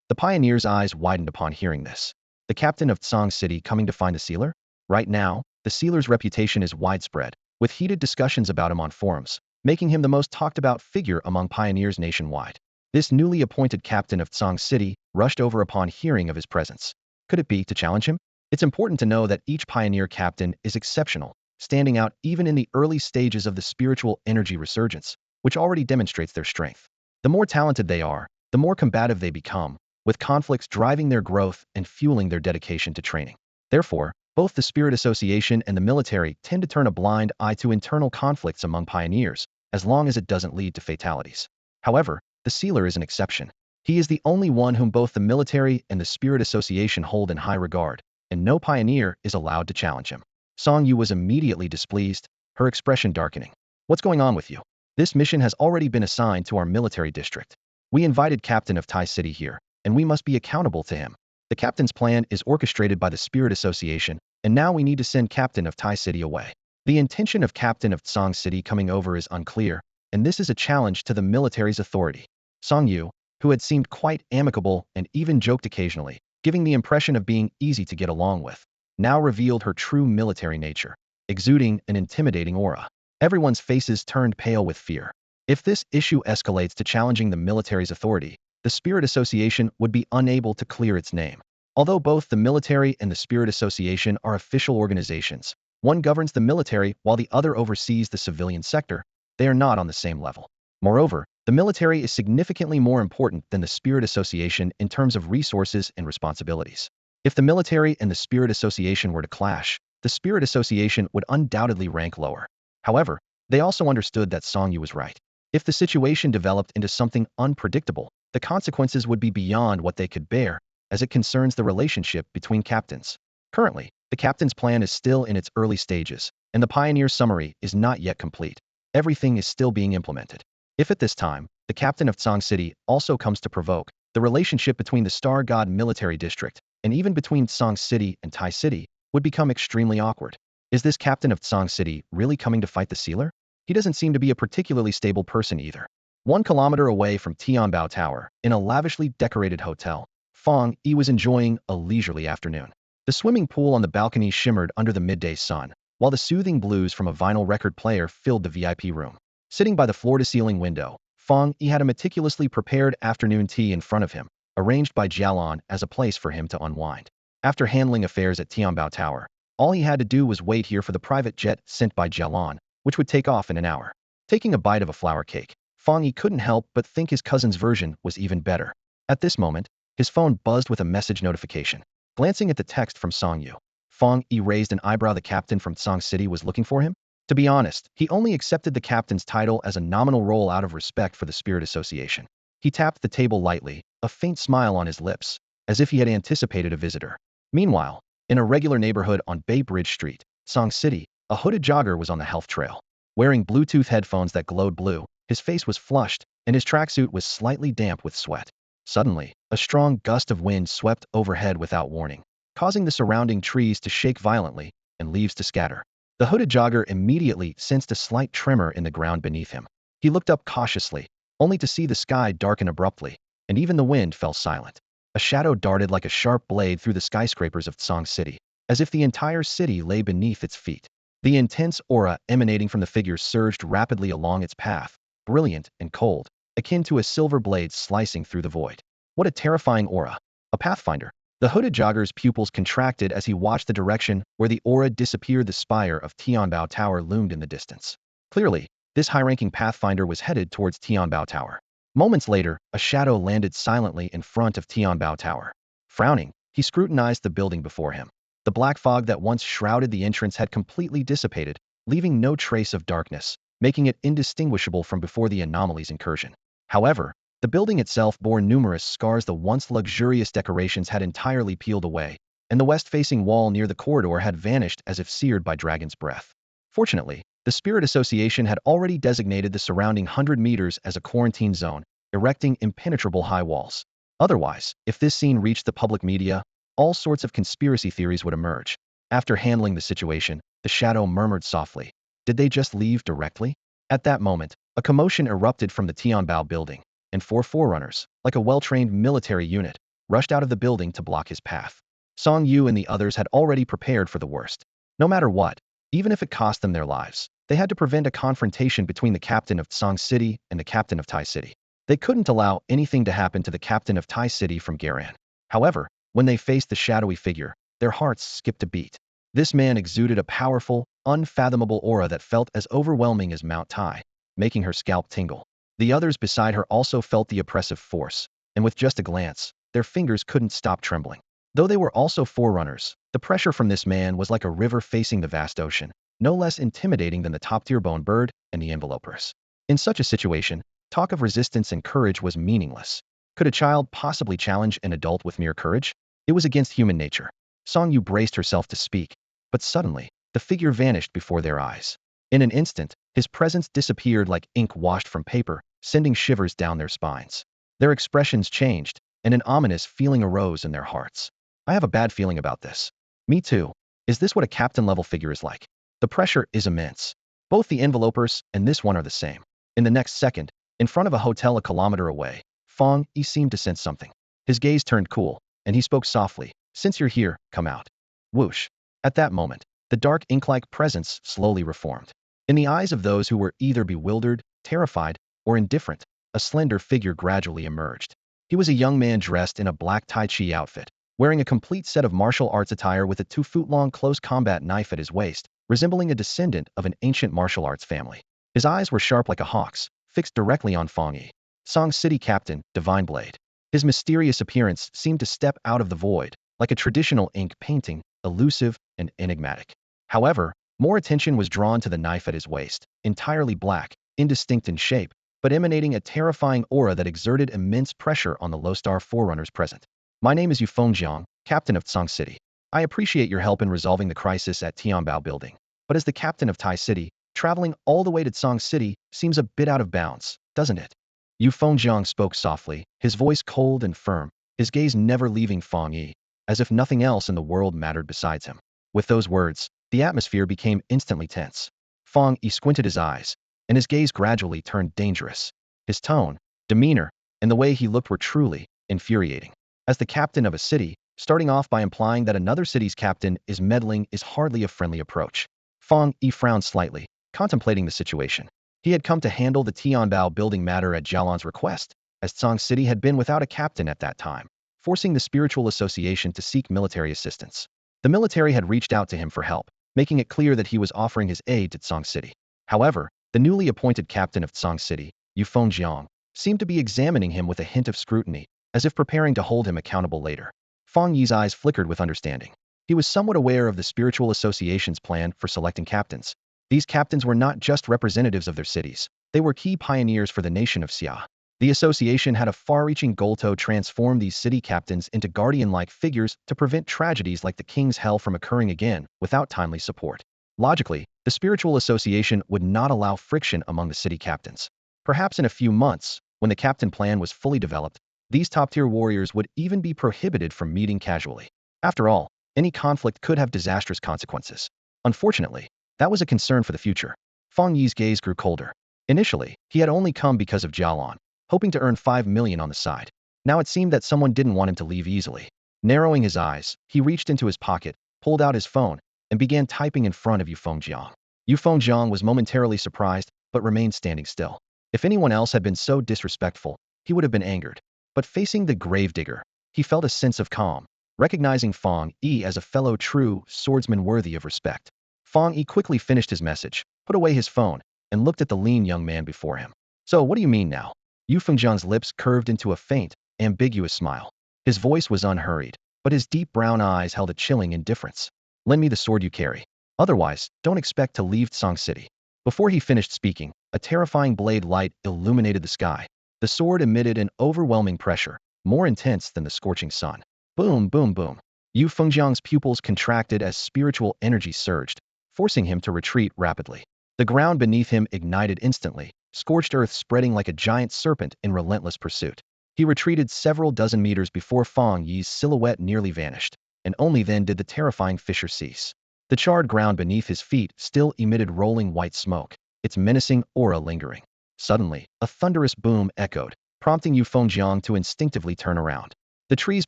The pioneer's eyes widened upon hearing this. The captain of Tsang City coming to find the sealer? Right now, the sealer's reputation is widespread, with heated discussions about him on forums, making him the most talked about figure among pioneers nationwide. This newly appointed captain of Tsang City rushed over upon hearing of his presence. Could it be to challenge him? It's important to know that each pioneer captain is exceptional, standing out even in the early stages of the spiritual energy resurgence, which already demonstrates their strength. The more talented they are, the more combative they become, with conflicts driving their growth and fueling their dedication to training. Therefore, both the Spirit Association and the military tend to turn a blind eye to internal conflicts among pioneers, as long as it doesn't lead to fatalities. However, the sealer is an exception. He is the only one whom both the military and the Spirit Association hold in high regard, and no pioneer is allowed to challenge him. Fang Yi was immediately displeased, her expression darkening. What's going on with you? This mission has already been assigned to our military district. We invited Captain of Tai City here, and we must be accountable to him. The captain's plan is orchestrated by the Spirit Association, and now we need to send Captain of Tai City away. The intention of Captain of Tsang City coming over is unclear, and this is a challenge to the military's authority. Fang Yi, who had seemed quite amicable and even joked occasionally, giving the impression of being easy to get along with, now revealed her true military nature, exuding an intimidating aura. Everyone's faces turned pale with fear. If this issue escalates to challenging the military's authority, the Spirit Association would be unable to clear its name. Although both the military and the Spirit Association are official organizations, one governs the military while the other oversees the civilian sector, they are not on the same level. Moreover, the military is significantly more important than the Spirit Association in terms of resources and responsibilities. If the military and the Spirit Association were to clash, the Spirit Association would undoubtedly rank lower. However, they also understood that Fang Yi was right. If the situation developed into something unpredictable, the consequences would be beyond what they could bear, as it concerns the relationship between captains. Currently, the captain's plan is still in its early stages, and the pioneer summary is not yet complete. Everything is still being implemented. If at this time, the captain of Tsang City also comes to provoke, the relationship between the Star God military district, and even between Tsang City and Tai City, would become extremely awkward. Is this captain of Tsang City really coming to fight the sealer? He doesn't seem to be a particularly stable person either. 1 kilometer away from Tianbao Tower, in a lavishly decorated hotel, Fang Yi was enjoying a leisurely afternoon. The swimming pool on the balcony shimmered under the midday sun, while the soothing blues from a vinyl record player filled the VIP room. Sitting by the floor-to-ceiling window, Fang Yi had a meticulously prepared afternoon tea in front of him, arranged by Jialan as a place for him to unwind. After handling affairs at Tianbao Tower, all he had to do was wait here for the private jet sent by Jialan, which would take off in an hour. Taking a bite of a flour cake, Fang Yi couldn't help but think his cousin's version was even better. At this moment, his phone buzzed with a message notification. Glancing at the text from Fang Yi, Fang Yi raised an eyebrow. The captain from Tsang City was looking for him? To be honest, he only accepted the captain's title as a nominal role out of respect for the Spirit Association. He tapped the table lightly, a faint smile on his lips, as if he had anticipated a visitor. Meanwhile, in a regular neighborhood on Bay Bridge Street, Tsang City, a hooded jogger was on the health trail. Wearing Bluetooth headphones that glowed blue, his face was flushed, and his tracksuit was slightly damp with sweat. Suddenly, a strong gust of wind swept overhead without warning, causing the surrounding trees to shake violently and leaves to scatter. The hooded jogger immediately sensed a slight tremor in the ground beneath him. He looked up cautiously, only to see the sky darken abruptly, and even the wind fell silent. A shadow darted like a sharp blade through the skyscrapers of Tsang City, as if the entire city lay beneath its feet. The intense aura emanating from the figure surged rapidly along its path, brilliant and cold, akin to a silver blade slicing through the void. What a terrifying aura. A pathfinder. The hooded jogger's pupils contracted as he watched the direction where the aura disappeared. The spire of Tianbao Tower loomed in the distance. Clearly, this high-ranking pathfinder was headed towards Tianbao Tower. Moments later, a shadow landed silently in front of Tianbao Tower. Frowning, he scrutinized the building before him. The black fog that once shrouded the entrance had completely dissipated, leaving no trace of darkness, making it indistinguishable from before the Anomaly's incursion. However, the building itself bore numerous scars. The once luxurious decorations had entirely peeled away, and the west-facing wall near the corridor had vanished as if seared by dragon's breath. Fortunately, the Spirit Association had already designated the surrounding 100 meters as a quarantine zone, erecting impenetrable high walls. Otherwise, if this scene reached the public media, all sorts of conspiracy theories would emerge. After handling the situation, the shadow murmured softly, "Did they just leave directly?" At that moment, a commotion erupted from the Tianbao building, and 4 forerunners, like a well-trained military unit, rushed out of the building to block his path. Fang Yi and the others had already prepared for the worst. No matter what, even if it cost them their lives, they had to prevent a confrontation between the captain of Tsang City and the captain of Tai City. They couldn't allow anything to happen to the captain of Tai City from Garan. However, when they faced the shadowy figure, their hearts skipped a beat. This man exuded a powerful, unfathomable aura that felt as overwhelming as Mount Tai, making her scalp tingle. The others beside her also felt the oppressive force, and with just a glance, their fingers couldn't stop trembling. Though they were also forerunners, the pressure from this man was like a river facing the vast ocean, no less intimidating than the top-tier bone bird and the envelopers. In such a situation, talk of resistance and courage was meaningless. Could a child possibly challenge an adult with mere courage? It was against human nature. Fang Yi braced herself to speak, but suddenly, the figure vanished before their eyes. In an instant, his presence disappeared like ink washed from paper, sending shivers down their spines. Their expressions changed, and an ominous feeling arose in their hearts. I have a bad feeling about this. Me too. Is this what a captain-level figure is like? The pressure is immense. Both the envelopers and this one are the same. In the next second, in front of a hotel a kilometer away, Fang Yi seemed to sense something. His gaze turned cool, and he spoke softly, "Since you're here, come out." Whoosh. At that moment, the dark ink-like presence slowly reformed. In the eyes of those who were either bewildered, terrified, or indifferent, a slender figure gradually emerged. He was a young man dressed in a black Tai Chi outfit, wearing a complete set of martial arts attire with a 2-foot-long close combat knife at his waist, resembling a descendant of an ancient martial arts family. His eyes were sharp like a hawk's, fixed directly on Fang Yi. Song City Captain, Divine Blade. His mysterious appearance seemed to step out of the void, like a traditional ink painting, elusive and enigmatic. However, more attention was drawn to the knife at his waist, entirely black, indistinct in shape, but emanating a terrifying aura that exerted immense pressure on the low-star forerunners present. "My name is Yu Fengjiang, captain of Tsang City. I appreciate your help in resolving the crisis at Tianbao Building. But as the captain of Tai City, traveling all the way to Tsang City seems a bit out of bounds, doesn't it?" Yu Fengjiang spoke softly, his voice cold and firm, his gaze never leaving Fang Yi, as if nothing else in the world mattered besides him. With those words, the atmosphere became instantly tense. Fang Yi squinted his eyes, and his gaze gradually turned dangerous. His tone, demeanor, and the way he looked were truly infuriating. As the captain of a city, starting off by implying that another city's captain is meddling is hardly a friendly approach. Fang Yi frowned slightly, contemplating the situation. He had come to handle the Tianbao building matter at Jialan's request, as Tsang City had been without a captain at that time, forcing the Spiritual Association to seek military assistance. The military had reached out to him for help, making it clear that he was offering his aid to Tsang City. However, the newly appointed captain of Tsang City, Yu Fengjiang, seemed to be examining him with a hint of scrutiny, as if preparing to hold him accountable later. Fang Yi's eyes flickered with understanding. He was somewhat aware of the Spiritual Association's plan for selecting captains. These captains were not just representatives of their cities, they were key pioneers for the nation of Xia. The association had a far-reaching goal to transform these city captains into guardian-like figures to prevent tragedies like the King's Hell from occurring again without timely support. Logically, the Spiritual Association would not allow friction among the city captains. Perhaps in a few months, when the captain plan was fully developed, these top-tier warriors would even be prohibited from meeting casually. After all, any conflict could have disastrous consequences. Unfortunately, that was a concern for the future. Fang Yi's gaze grew colder. Initially, he had only come because of Jialan, hoping to earn 5 million on the side. Now it seemed that someone didn't want him to leave easily. Narrowing his eyes, he reached into his pocket, pulled out his phone, and began typing in front of Yu Fengjiang. Yu Fengjiang was momentarily surprised, but remained standing still. If anyone else had been so disrespectful, he would have been angered. But facing the gravedigger, he felt a sense of calm, recognizing Fang Yi as a fellow true swordsman worthy of respect. Fang Yi quickly finished his message, put away his phone, and looked at the lean young man before him. So what do you mean now? Yu Fengjiang's lips curved into a faint, ambiguous smile. His voice was unhurried, but his deep brown eyes held a chilling indifference. Lend me the sword you carry. Otherwise, don't expect to leave Tsang City. Before he finished speaking, a terrifying blade light illuminated the sky. The sword emitted an overwhelming pressure, more intense than the scorching sun. Boom, boom, boom. Yu Fengjiang's pupils contracted as spiritual energy surged, forcing him to retreat rapidly. The ground beneath him ignited instantly, scorched earth spreading like a giant serpent in relentless pursuit. He retreated several dozen meters before Fang Yi's silhouette nearly vanished, and only then did the terrifying fissure cease. The charred ground beneath his feet still emitted rolling white smoke, its menacing aura lingering. Suddenly, a thunderous boom echoed, prompting Yu Fengjiang to instinctively turn around. The trees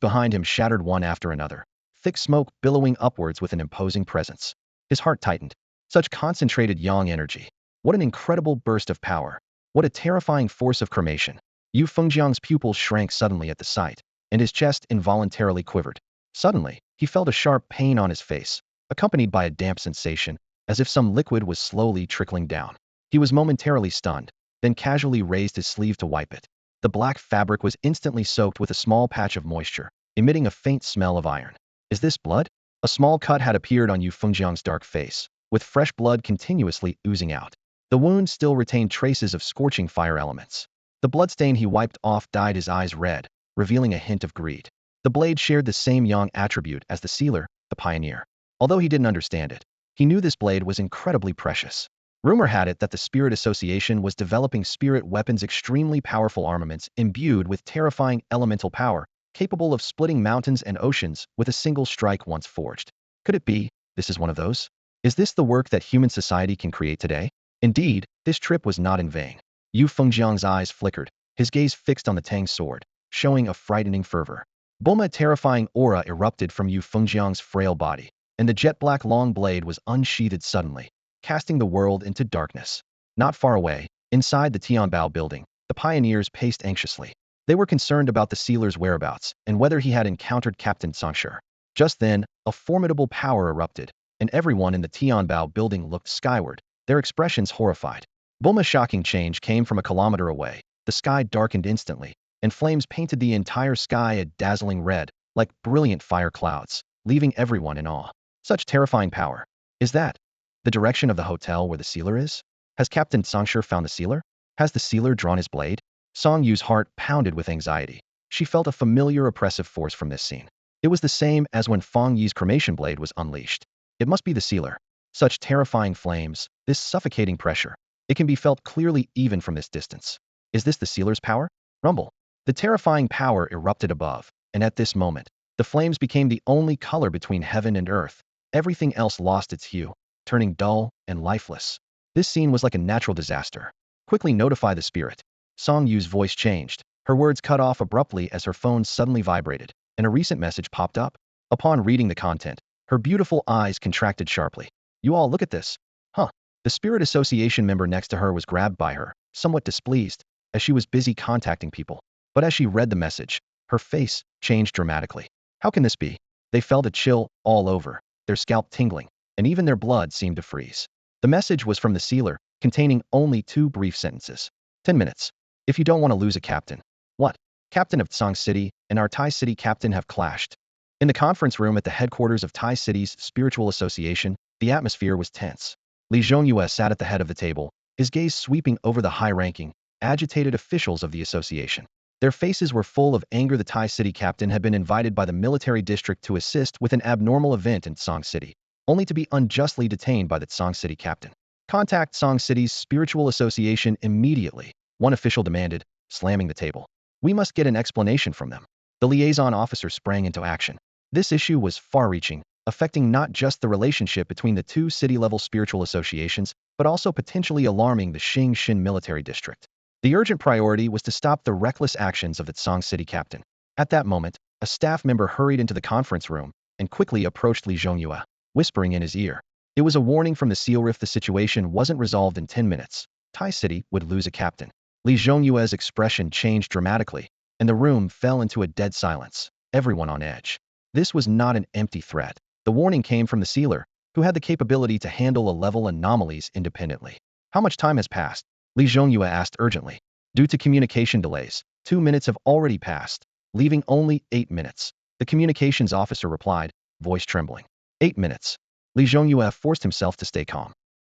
behind him shattered one after another, thick smoke billowing upwards with an imposing presence. His heart tightened. Such concentrated yang energy. What an incredible burst of power. What a terrifying force of cremation. Yu Fengjiang's pupils shrank suddenly at the sight, and his chest involuntarily quivered. Suddenly, he felt a sharp pain on his face, accompanied by a damp sensation, as if some liquid was slowly trickling down. He was momentarily stunned, then casually raised his sleeve to wipe it. The black fabric was instantly soaked with a small patch of moisture, emitting a faint smell of iron. Is this blood? A small cut had appeared on Yu Fengjiang's dark face, with fresh blood continuously oozing out. The wound still retained traces of scorching fire elements. The bloodstain he wiped off dyed his eyes red, revealing a hint of greed. The blade shared the same yang attribute as the sealer, the pioneer. Although he didn't understand it, he knew this blade was incredibly precious. Rumor had it that the Spirit Association was developing spirit weapons, extremely powerful armaments imbued with terrifying elemental power, capable of splitting mountains and oceans with a single strike once forged. Could it be this is one of those? Is this the work that human society can create today? Indeed, this trip was not in vain. Yu Fengjiang's eyes flickered, his gaze fixed on the Tang sword, showing a frightening fervor. Boom! A terrifying aura erupted from Yu Fengjiang's frail body, and the jet-black long blade was unsheathed suddenly, casting the world into darkness. Not far away, inside the Tion Bao building, the pioneers paced anxiously. They were concerned about the sealer's whereabouts and whether he had encountered Captain Tsangshi. Just then, a formidable power erupted, and everyone in the Tion Bao building looked skyward, their expressions horrified. Boom! A shocking change came from a kilometer away. The sky darkened instantly, and flames painted the entire sky a dazzling red, like brilliant fire clouds, leaving everyone in awe. Such terrifying power. Is that the direction of the hotel where the sealer is? Has Captain Tsangshi found the sealer? Has the sealer drawn his blade? Song Yu's heart pounded with anxiety. She felt a familiar oppressive force from this scene. It was the same as when Fang Yi's cremation blade was unleashed. It must be the sealer. Such terrifying flames, this suffocating pressure. It can be felt clearly even from this distance. Is this the sealer's power? Rumble. The terrifying power erupted above, and at this moment, the flames became the only color between heaven and earth. Everything else lost its hue, turning dull and lifeless. This scene was like a natural disaster. Quickly notify the spirit. Song Yu's voice changed. Her words cut off abruptly as her phone suddenly vibrated, and a recent message popped up. Upon reading the content, her beautiful eyes contracted sharply. You all look at this. Huh. The Spirit Association member next to her was grabbed by her, somewhat displeased, as she was busy contacting people. But as she read the message, her face changed dramatically. How can this be? They felt a chill all over, their scalp tingling, and even their blood seemed to freeze. The message was from the sealer, containing only 2 brief sentences. 10 minutes. If you don't want to lose a captain. What? Captain of Tsang City and our Tai City captain have clashed. In the conference room at the headquarters of Tai City's Spiritual Association, the atmosphere was tense. Li Zhongyue sat at the head of the table, his gaze sweeping over the high-ranking, agitated officials of the association. Their faces were full of anger. The Tai City captain had been invited by the military district to assist with an abnormal event in Tsang City, only to be unjustly detained by the Tsang City captain. Contact Tsang City's Spiritual Association immediately, one official demanded, slamming the table. We must get an explanation from them. The liaison officer sprang into action. This issue was far-reaching, affecting not just the relationship between the 2 city-level spiritual associations, but also potentially alarming the Xing military district. The urgent priority was to stop the reckless actions of the Tsang City captain. At that moment, a staff member hurried into the conference room and quickly approached Li Zhongyue, whispering in his ear. It was a warning from the seal. If the situation wasn't resolved in 10 minutes, Tai City would lose a captain. Li Zhongyue's expression changed dramatically, and the room fell into a dead silence, everyone on edge. This was not an empty threat. The warning came from the sealer, who had the capability to handle a-level anomalies independently. How much time has passed? Li Zhongyue asked urgently. Due to communication delays, 2 minutes have already passed, leaving only 8 minutes. The communications officer replied, voice trembling. 8 minutes. Li Zhongyue forced himself to stay calm.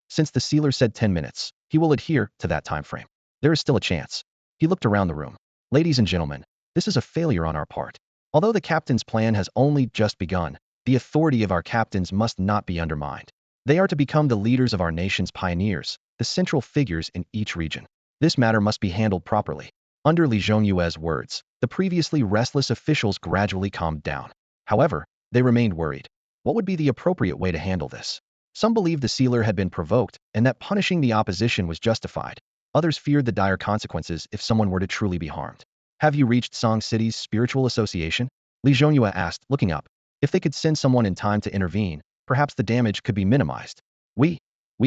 Since the sealer said 10 minutes, he will adhere to that time frame. There is still a chance. He looked around the room. Ladies and gentlemen, this is a failure on our part. Although the captain's plan has only just begun, the authority of our captains must not be undermined. They are to become the leaders of our nation's pioneers, the central figures in each region. This matter must be handled properly. Under Li Zhongyue's words, the previously restless officials gradually calmed down. However, they remained worried. What would be the appropriate way to handle this? Some believed the sealer had been provoked and that punishing the opposition was justified. Others feared the dire consequences if someone were to truly be harmed. Have you reached Song City's spiritual association? Li Zhongyue asked, looking up. If they could send someone in time to intervene, perhaps the damage could be minimized. We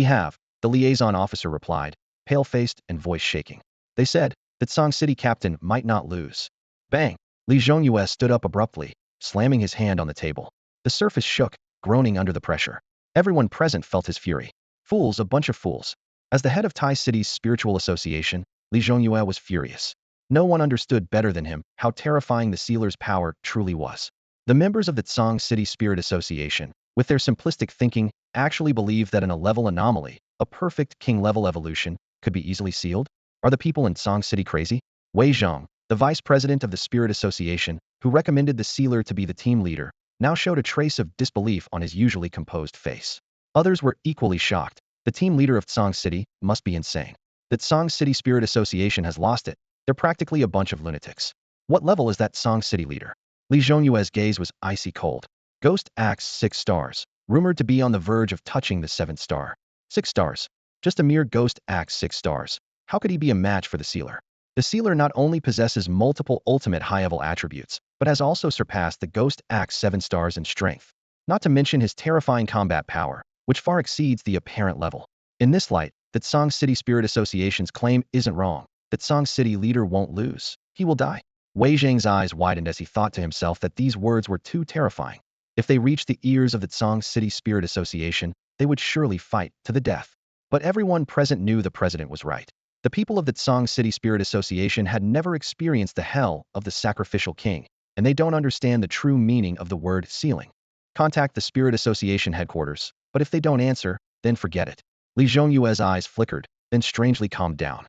have, the liaison officer replied, pale-faced and voice shaking. They said that Song City captain might not lose. Bang! Li Zhongyue stood up abruptly, slamming his hand on the table. The surface shook, groaning under the pressure. Everyone present felt his fury. Fools, a bunch of fools. As the head of Tai City's spiritual association, Li Zhongyue was furious. No one understood better than him how terrifying the sealer's power truly was. The members of the Song City Spirit Association, with their simplistic thinking, actually believed that an A-level anomaly, a perfect king-level evolution, could be easily sealed? Are the people in Song City crazy? Wei Zhang, the vice president of the Spirit Association, who recommended the sealer to be the team leader, now showed a trace of disbelief on his usually composed face. Others were equally shocked. The team leader of Song City must be insane. That Song City Spirit Association has lost it. They're practically a bunch of lunatics. What level is that Song City leader? Li Zhongyue's gaze was icy cold. Ghost Axe 6 stars, rumored to be on the verge of touching the 7th star. 6 stars. Just a mere Ghost Axe 6 stars. How could he be a match for the sealer? The sealer not only possesses multiple ultimate high-level attributes, but has also surpassed the Ghost Axe 7 stars in strength. Not to mention his terrifying combat power, which far exceeds the apparent level. In this light, that Song City Spirit Association's claim isn't wrong. That Song City leader won't lose. He will die. Wei Zhang's eyes widened as he thought to himself that these words were too terrifying. If they reached the ears of the Song City Spirit Association, they would surely fight to the death. But everyone present knew the president was right. The people of the Song City Spirit Association had never experienced the hell of the sacrificial king, and they don't understand the true meaning of the word sealing. Contact the Spirit Association headquarters, but if they don't answer, then forget it. Li Zhongyue's eyes flickered, then strangely calmed down.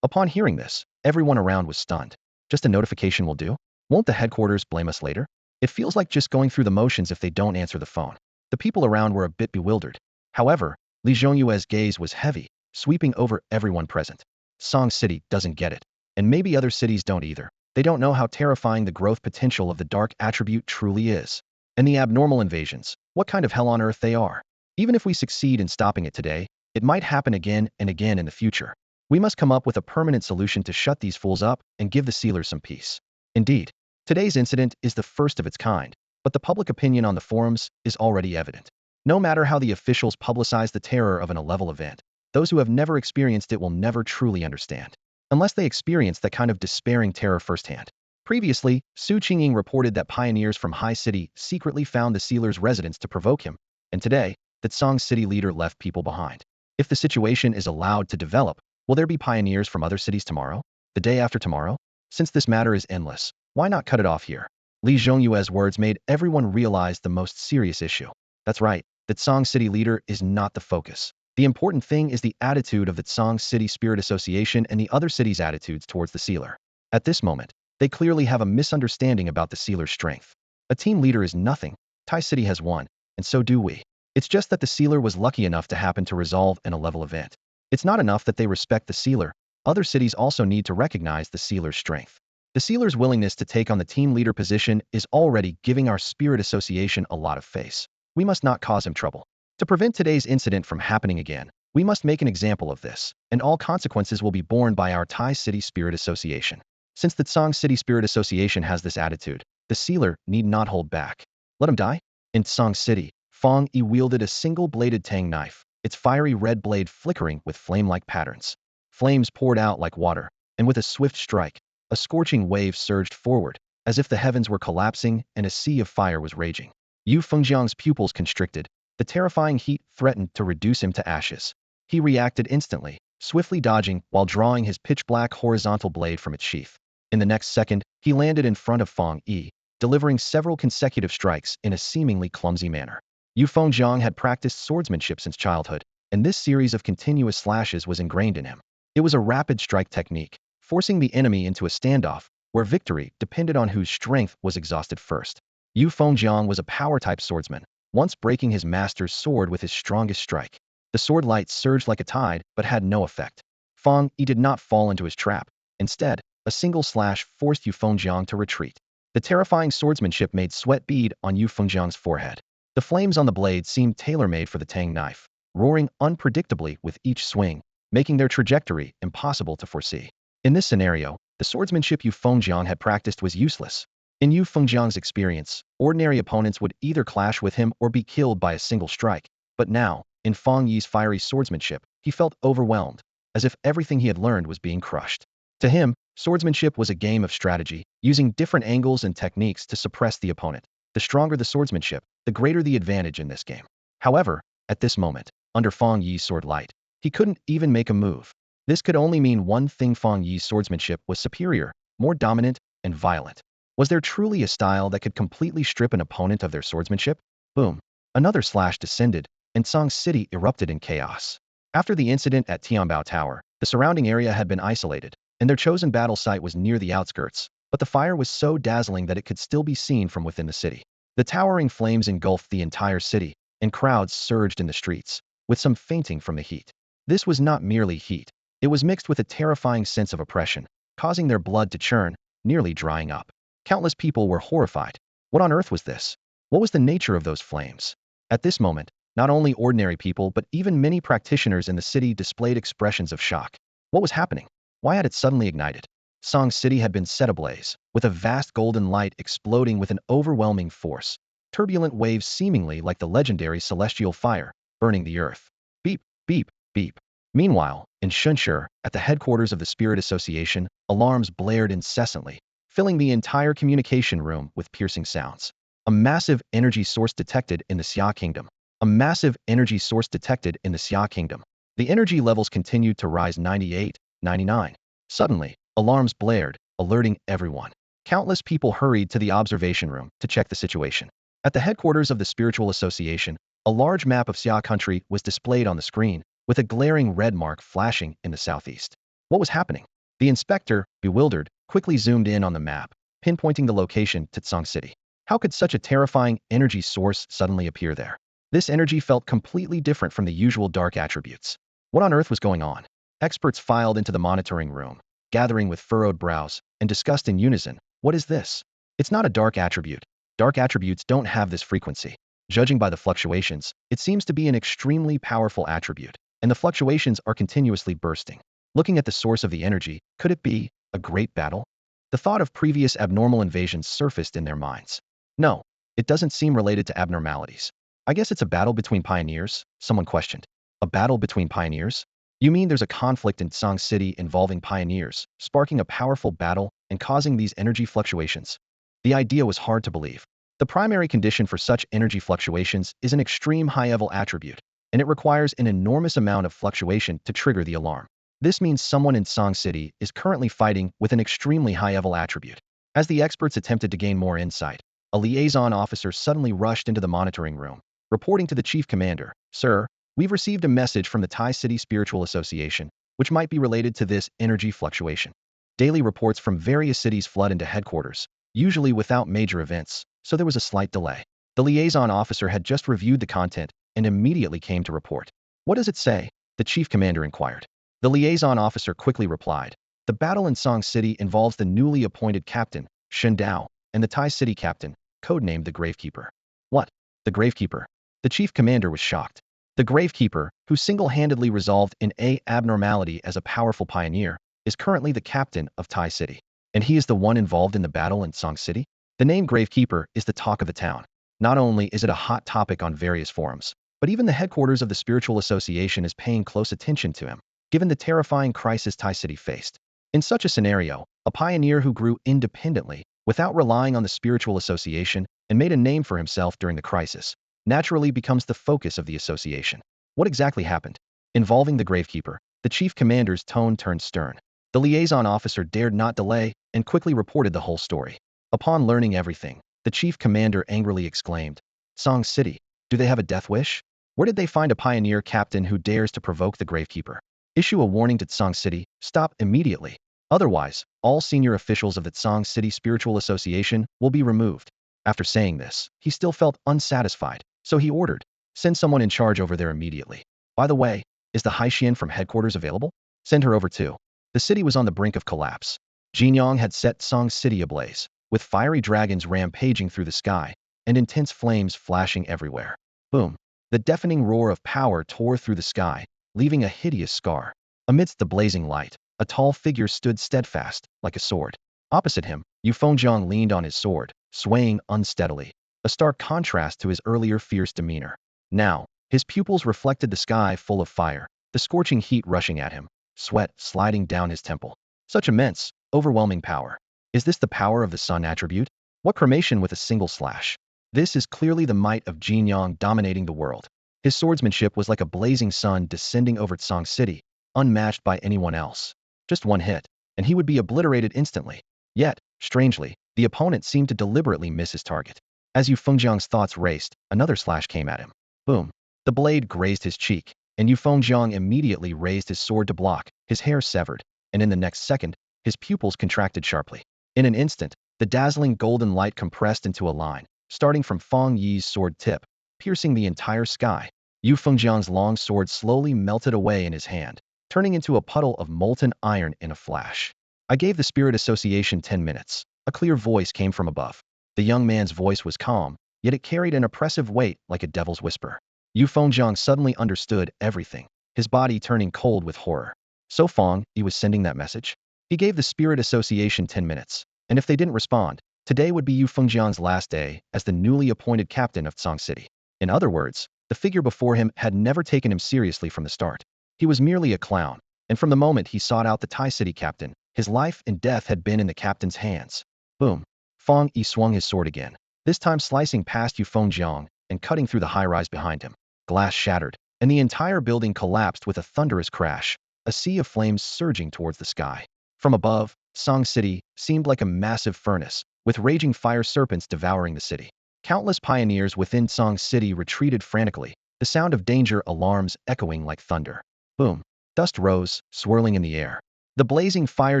Upon hearing this, everyone around was stunned. Just a notification will do? Won't the headquarters blame us later? It feels like just going through the motions if they don't answer the phone. The people around were a bit bewildered. However, Li Zhongyue's gaze was heavy, sweeping over everyone present. Song City doesn't get it. And maybe other cities don't either. They don't know how terrifying the growth potential of the dark attribute truly is. And the abnormal invasions, what kind of hell on earth they are. Even if we succeed in stopping it today, it might happen again and again in the future. We must come up with a permanent solution to shut these fools up and give the sealers some peace. Indeed, today's incident is the first of its kind, but the public opinion on the forums is already evident. No matter how the officials publicize the terror of an A-level event, those who have never experienced it will never truly understand, unless they experience that kind of despairing terror firsthand. Previously, Su Qingying reported that pioneers from High City secretly found the sealer's residence to provoke him, and today, that Song City leader left people behind. If the situation is allowed to develop, will there be pioneers from other cities tomorrow? The day after tomorrow? Since this matter is endless, why not cut it off here? Li Zhongyue's words made everyone realize the most serious issue. That's right, that Song City leader is not the focus. The important thing is the attitude of the Song City Spirit Association and the other cities' attitudes towards the sealer. At this moment, they clearly have a misunderstanding about the sealer's strength. A team leader is nothing. Tai City has won, and so do we. It's just that the sealer was lucky enough to happen to resolve an A-level event. It's not enough that they respect the sealer. Other cities also need to recognize the sealer's strength. The sealer's willingness to take on the team leader position is already giving our Spirit Association a lot of face. We must not cause him trouble. To prevent today's incident from happening again, we must make an example of this, and all consequences will be borne by our Tai City Spirit Association. Since the Song City Spirit Association has this attitude, the sealer need not hold back. Let him die? In Song City, Fang Yi wielded a single-bladed Tang knife, its fiery red blade flickering with flame-like patterns. Flames poured out like water, and with a swift strike, a scorching wave surged forward, as if the heavens were collapsing and a sea of fire was raging. Yu Fengjiang's pupils constricted. The terrifying heat threatened to reduce him to ashes. He reacted instantly, swiftly dodging while drawing his pitch-black horizontal blade from its sheath. In the next second, he landed in front of Fang Yi, delivering several consecutive strikes in a seemingly clumsy manner. Yu Fengjiang had practiced swordsmanship since childhood, and this series of continuous slashes was ingrained in him. It was a rapid strike technique, forcing the enemy into a standoff, where victory depended on whose strength was exhausted first. Yu Fengjiang was a power-type swordsman, once breaking his master's sword with his strongest strike. The sword light surged like a tide, but had no effect. Fang Yi did not fall into his trap. Instead, a single slash forced Yu Fengjiang to retreat. The terrifying swordsmanship made sweat bead on Yu Fengjiang's forehead. The flames on the blade seemed tailor-made for the Tang knife, roaring unpredictably with each swing, making their trajectory impossible to foresee. In this scenario, the swordsmanship Yu Fengjiang had practiced was useless. In Yu Fengjiang's experience, ordinary opponents would either clash with him or be killed by a single strike. But now, in Fang Yi's fiery swordsmanship, he felt overwhelmed, as if everything he had learned was being crushed. To him, swordsmanship was a game of strategy, using different angles and techniques to suppress the opponent. The stronger the swordsmanship, the greater the advantage in this game. However, at this moment, under Fang Yi's sword light, he couldn't even make a move. This could only mean one thing: Fang Yi's swordsmanship was superior, more dominant, and violent. Was there truly a style that could completely strip an opponent of their swordsmanship? Boom. Another slash descended, and Song City erupted in chaos. After the incident at Tianbao Tower, the surrounding area had been isolated, and their chosen battle site was near the outskirts, but the fire was so dazzling that it could still be seen from within the city. The towering flames engulfed the entire city, and crowds surged in the streets, with some fainting from the heat. This was not merely heat. It was mixed with a terrifying sense of oppression, causing their blood to churn, nearly drying up. Countless people were horrified. What on earth was this? What was the nature of those flames? At this moment, not only ordinary people but even many practitioners in the city displayed expressions of shock. What was happening? Why had it suddenly ignited? Song City had been set ablaze, with a vast golden light exploding with an overwhelming force. Turbulent waves seemingly like the legendary celestial fire, burning the earth. Beep, beep, beep. Meanwhile, in Shunshur, at the headquarters of the Spirit Association, alarms blared incessantly, filling the entire communication room with piercing sounds. A massive energy source detected in the Xia Kingdom. A massive energy source detected in the Xia Kingdom. The energy levels continued to rise 98, 99. Suddenly, alarms blared, alerting everyone. Countless people hurried to the observation room to check the situation. At the headquarters of the Spiritual Association, a large map of Xia country was displayed on the screen, with a glaring red mark flashing in the southeast. What was happening? The inspector, bewildered, quickly zoomed in on the map, pinpointing the location to Tsong City. How could such a terrifying energy source suddenly appear there? This energy felt completely different from the usual dark attributes. What on earth was going on? Experts filed into the monitoring room, gathering with furrowed brows, and discussed in unison, what is this? It's not a dark attribute. Dark attributes don't have this frequency. Judging by the fluctuations, it seems to be an extremely powerful attribute, and the fluctuations are continuously bursting. Looking at the source of the energy, could it be a great battle? The thought of previous abnormal invasions surfaced in their minds. No, it doesn't seem related to abnormalities. I guess it's a battle between pioneers, someone questioned. A battle between pioneers? You mean there's a conflict in Song City involving pioneers, sparking a powerful battle and causing these energy fluctuations? The idea was hard to believe. The primary condition for such energy fluctuations is an extreme high-level attribute, and it requires an enormous amount of fluctuation to trigger the alarm. This means someone in Song City is currently fighting with an extremely high-level attribute. As the experts attempted to gain more insight, a liaison officer suddenly rushed into the monitoring room, reporting to the chief commander, "Sir, we've received a message from the Tai City Spiritual Association, which might be related to this energy fluctuation." Daily reports from various cities flood into headquarters, usually without major events, so there was a slight delay. The liaison officer had just reviewed the content and immediately came to report. "What does it say?" the chief commander inquired. The liaison officer quickly replied, "The battle in Song City involves the newly appointed captain, Shen Dao, and the Tai City captain, codenamed the Gravekeeper." "What? The Gravekeeper?" The chief commander was shocked. The Gravekeeper, who single-handedly resolved an abnormality as a powerful pioneer, is currently the captain of Tai City. And he is the one involved in the battle in Song City? The name Gravekeeper is the talk of the town. Not only is it a hot topic on various forums, but even the headquarters of the Spiritual Association is paying close attention to him. given the terrifying crisis Tai City faced. In such a scenario, a pioneer who grew independently, without relying on the spiritual association, and made a name for himself during the crisis, naturally becomes the focus of the association. What exactly happened? Involving the Gravekeeper, the chief commander's tone turned stern. The liaison officer dared not delay and quickly reported the whole story. Upon learning everything, the chief commander angrily exclaimed, "Song City, do they have a death wish? Where did they find a pioneer captain who dares to provoke the Gravekeeper? Issue a warning to Tsong City, stop immediately. Otherwise, all senior officials of the Tsong City Spiritual Association will be removed." After saying this, he still felt unsatisfied, so he ordered, "Send someone in charge over there immediately. By the way, is the Haitian from headquarters available? Send her over too." The city was on the brink of collapse. Jinyong had set Tsong City ablaze, with fiery dragons rampaging through the sky and intense flames flashing everywhere. Boom! The deafening roar of power tore through the sky, leaving a hideous scar. Amidst the blazing light, a tall figure stood steadfast, like a sword. Opposite him, Yu Fengjiang leaned on his sword, swaying unsteadily, a stark contrast to his earlier fierce demeanor. Now, his pupils reflected the sky full of fire, the scorching heat rushing at him, sweat sliding down his temple. Such immense, overwhelming power. Is this the power of the sun attribute? What cremation with a single slash? This is clearly the might of Jinyang dominating the world. His swordsmanship was like a blazing sun descending over Tsong City, unmatched by anyone else. Just one hit, and he would be obliterated instantly. Yet, strangely, the opponent seemed to deliberately miss his target. As Yu Fengjiang's thoughts raced, another slash came at him. Boom! The blade grazed his cheek, and Yu Fengjiang immediately raised his sword to block, his hair severed, and in the next second, his pupils contracted sharply. In an instant, the dazzling golden light compressed into a line, starting from Fang Yi's sword tip, piercing the entire sky. Yu Fengjiang's long sword slowly melted away in his hand, turning into a puddle of molten iron in a flash. "I gave the Spirit Association 10 minutes. A clear voice came from above. The young man's voice was calm, yet it carried an oppressive weight like a devil's whisper. Yu Fengjiang suddenly understood everything, his body turning cold with horror. So Fang Yi was sending that message? He gave the Spirit Association 10 minutes, and if they didn't respond, today would be Yu Fengjiang's last day as the newly appointed captain of Tsong City. In other words, the figure before him had never taken him seriously from the start. He was merely a clown, and from the moment he sought out the Tai City captain, his life and death had been in the captain's hands. Boom! Fang Yi swung his sword again, this time slicing past Yu Fengjiang and cutting through the high-rise behind him. Glass shattered, and the entire building collapsed with a thunderous crash, a sea of flames surging towards the sky. From above, Tsong City seemed like a massive furnace, with raging fire serpents devouring the city. Countless pioneers within Tsong City retreated frantically, the sound of danger alarms echoing like thunder. Boom! Dust rose, swirling in the air. The blazing fire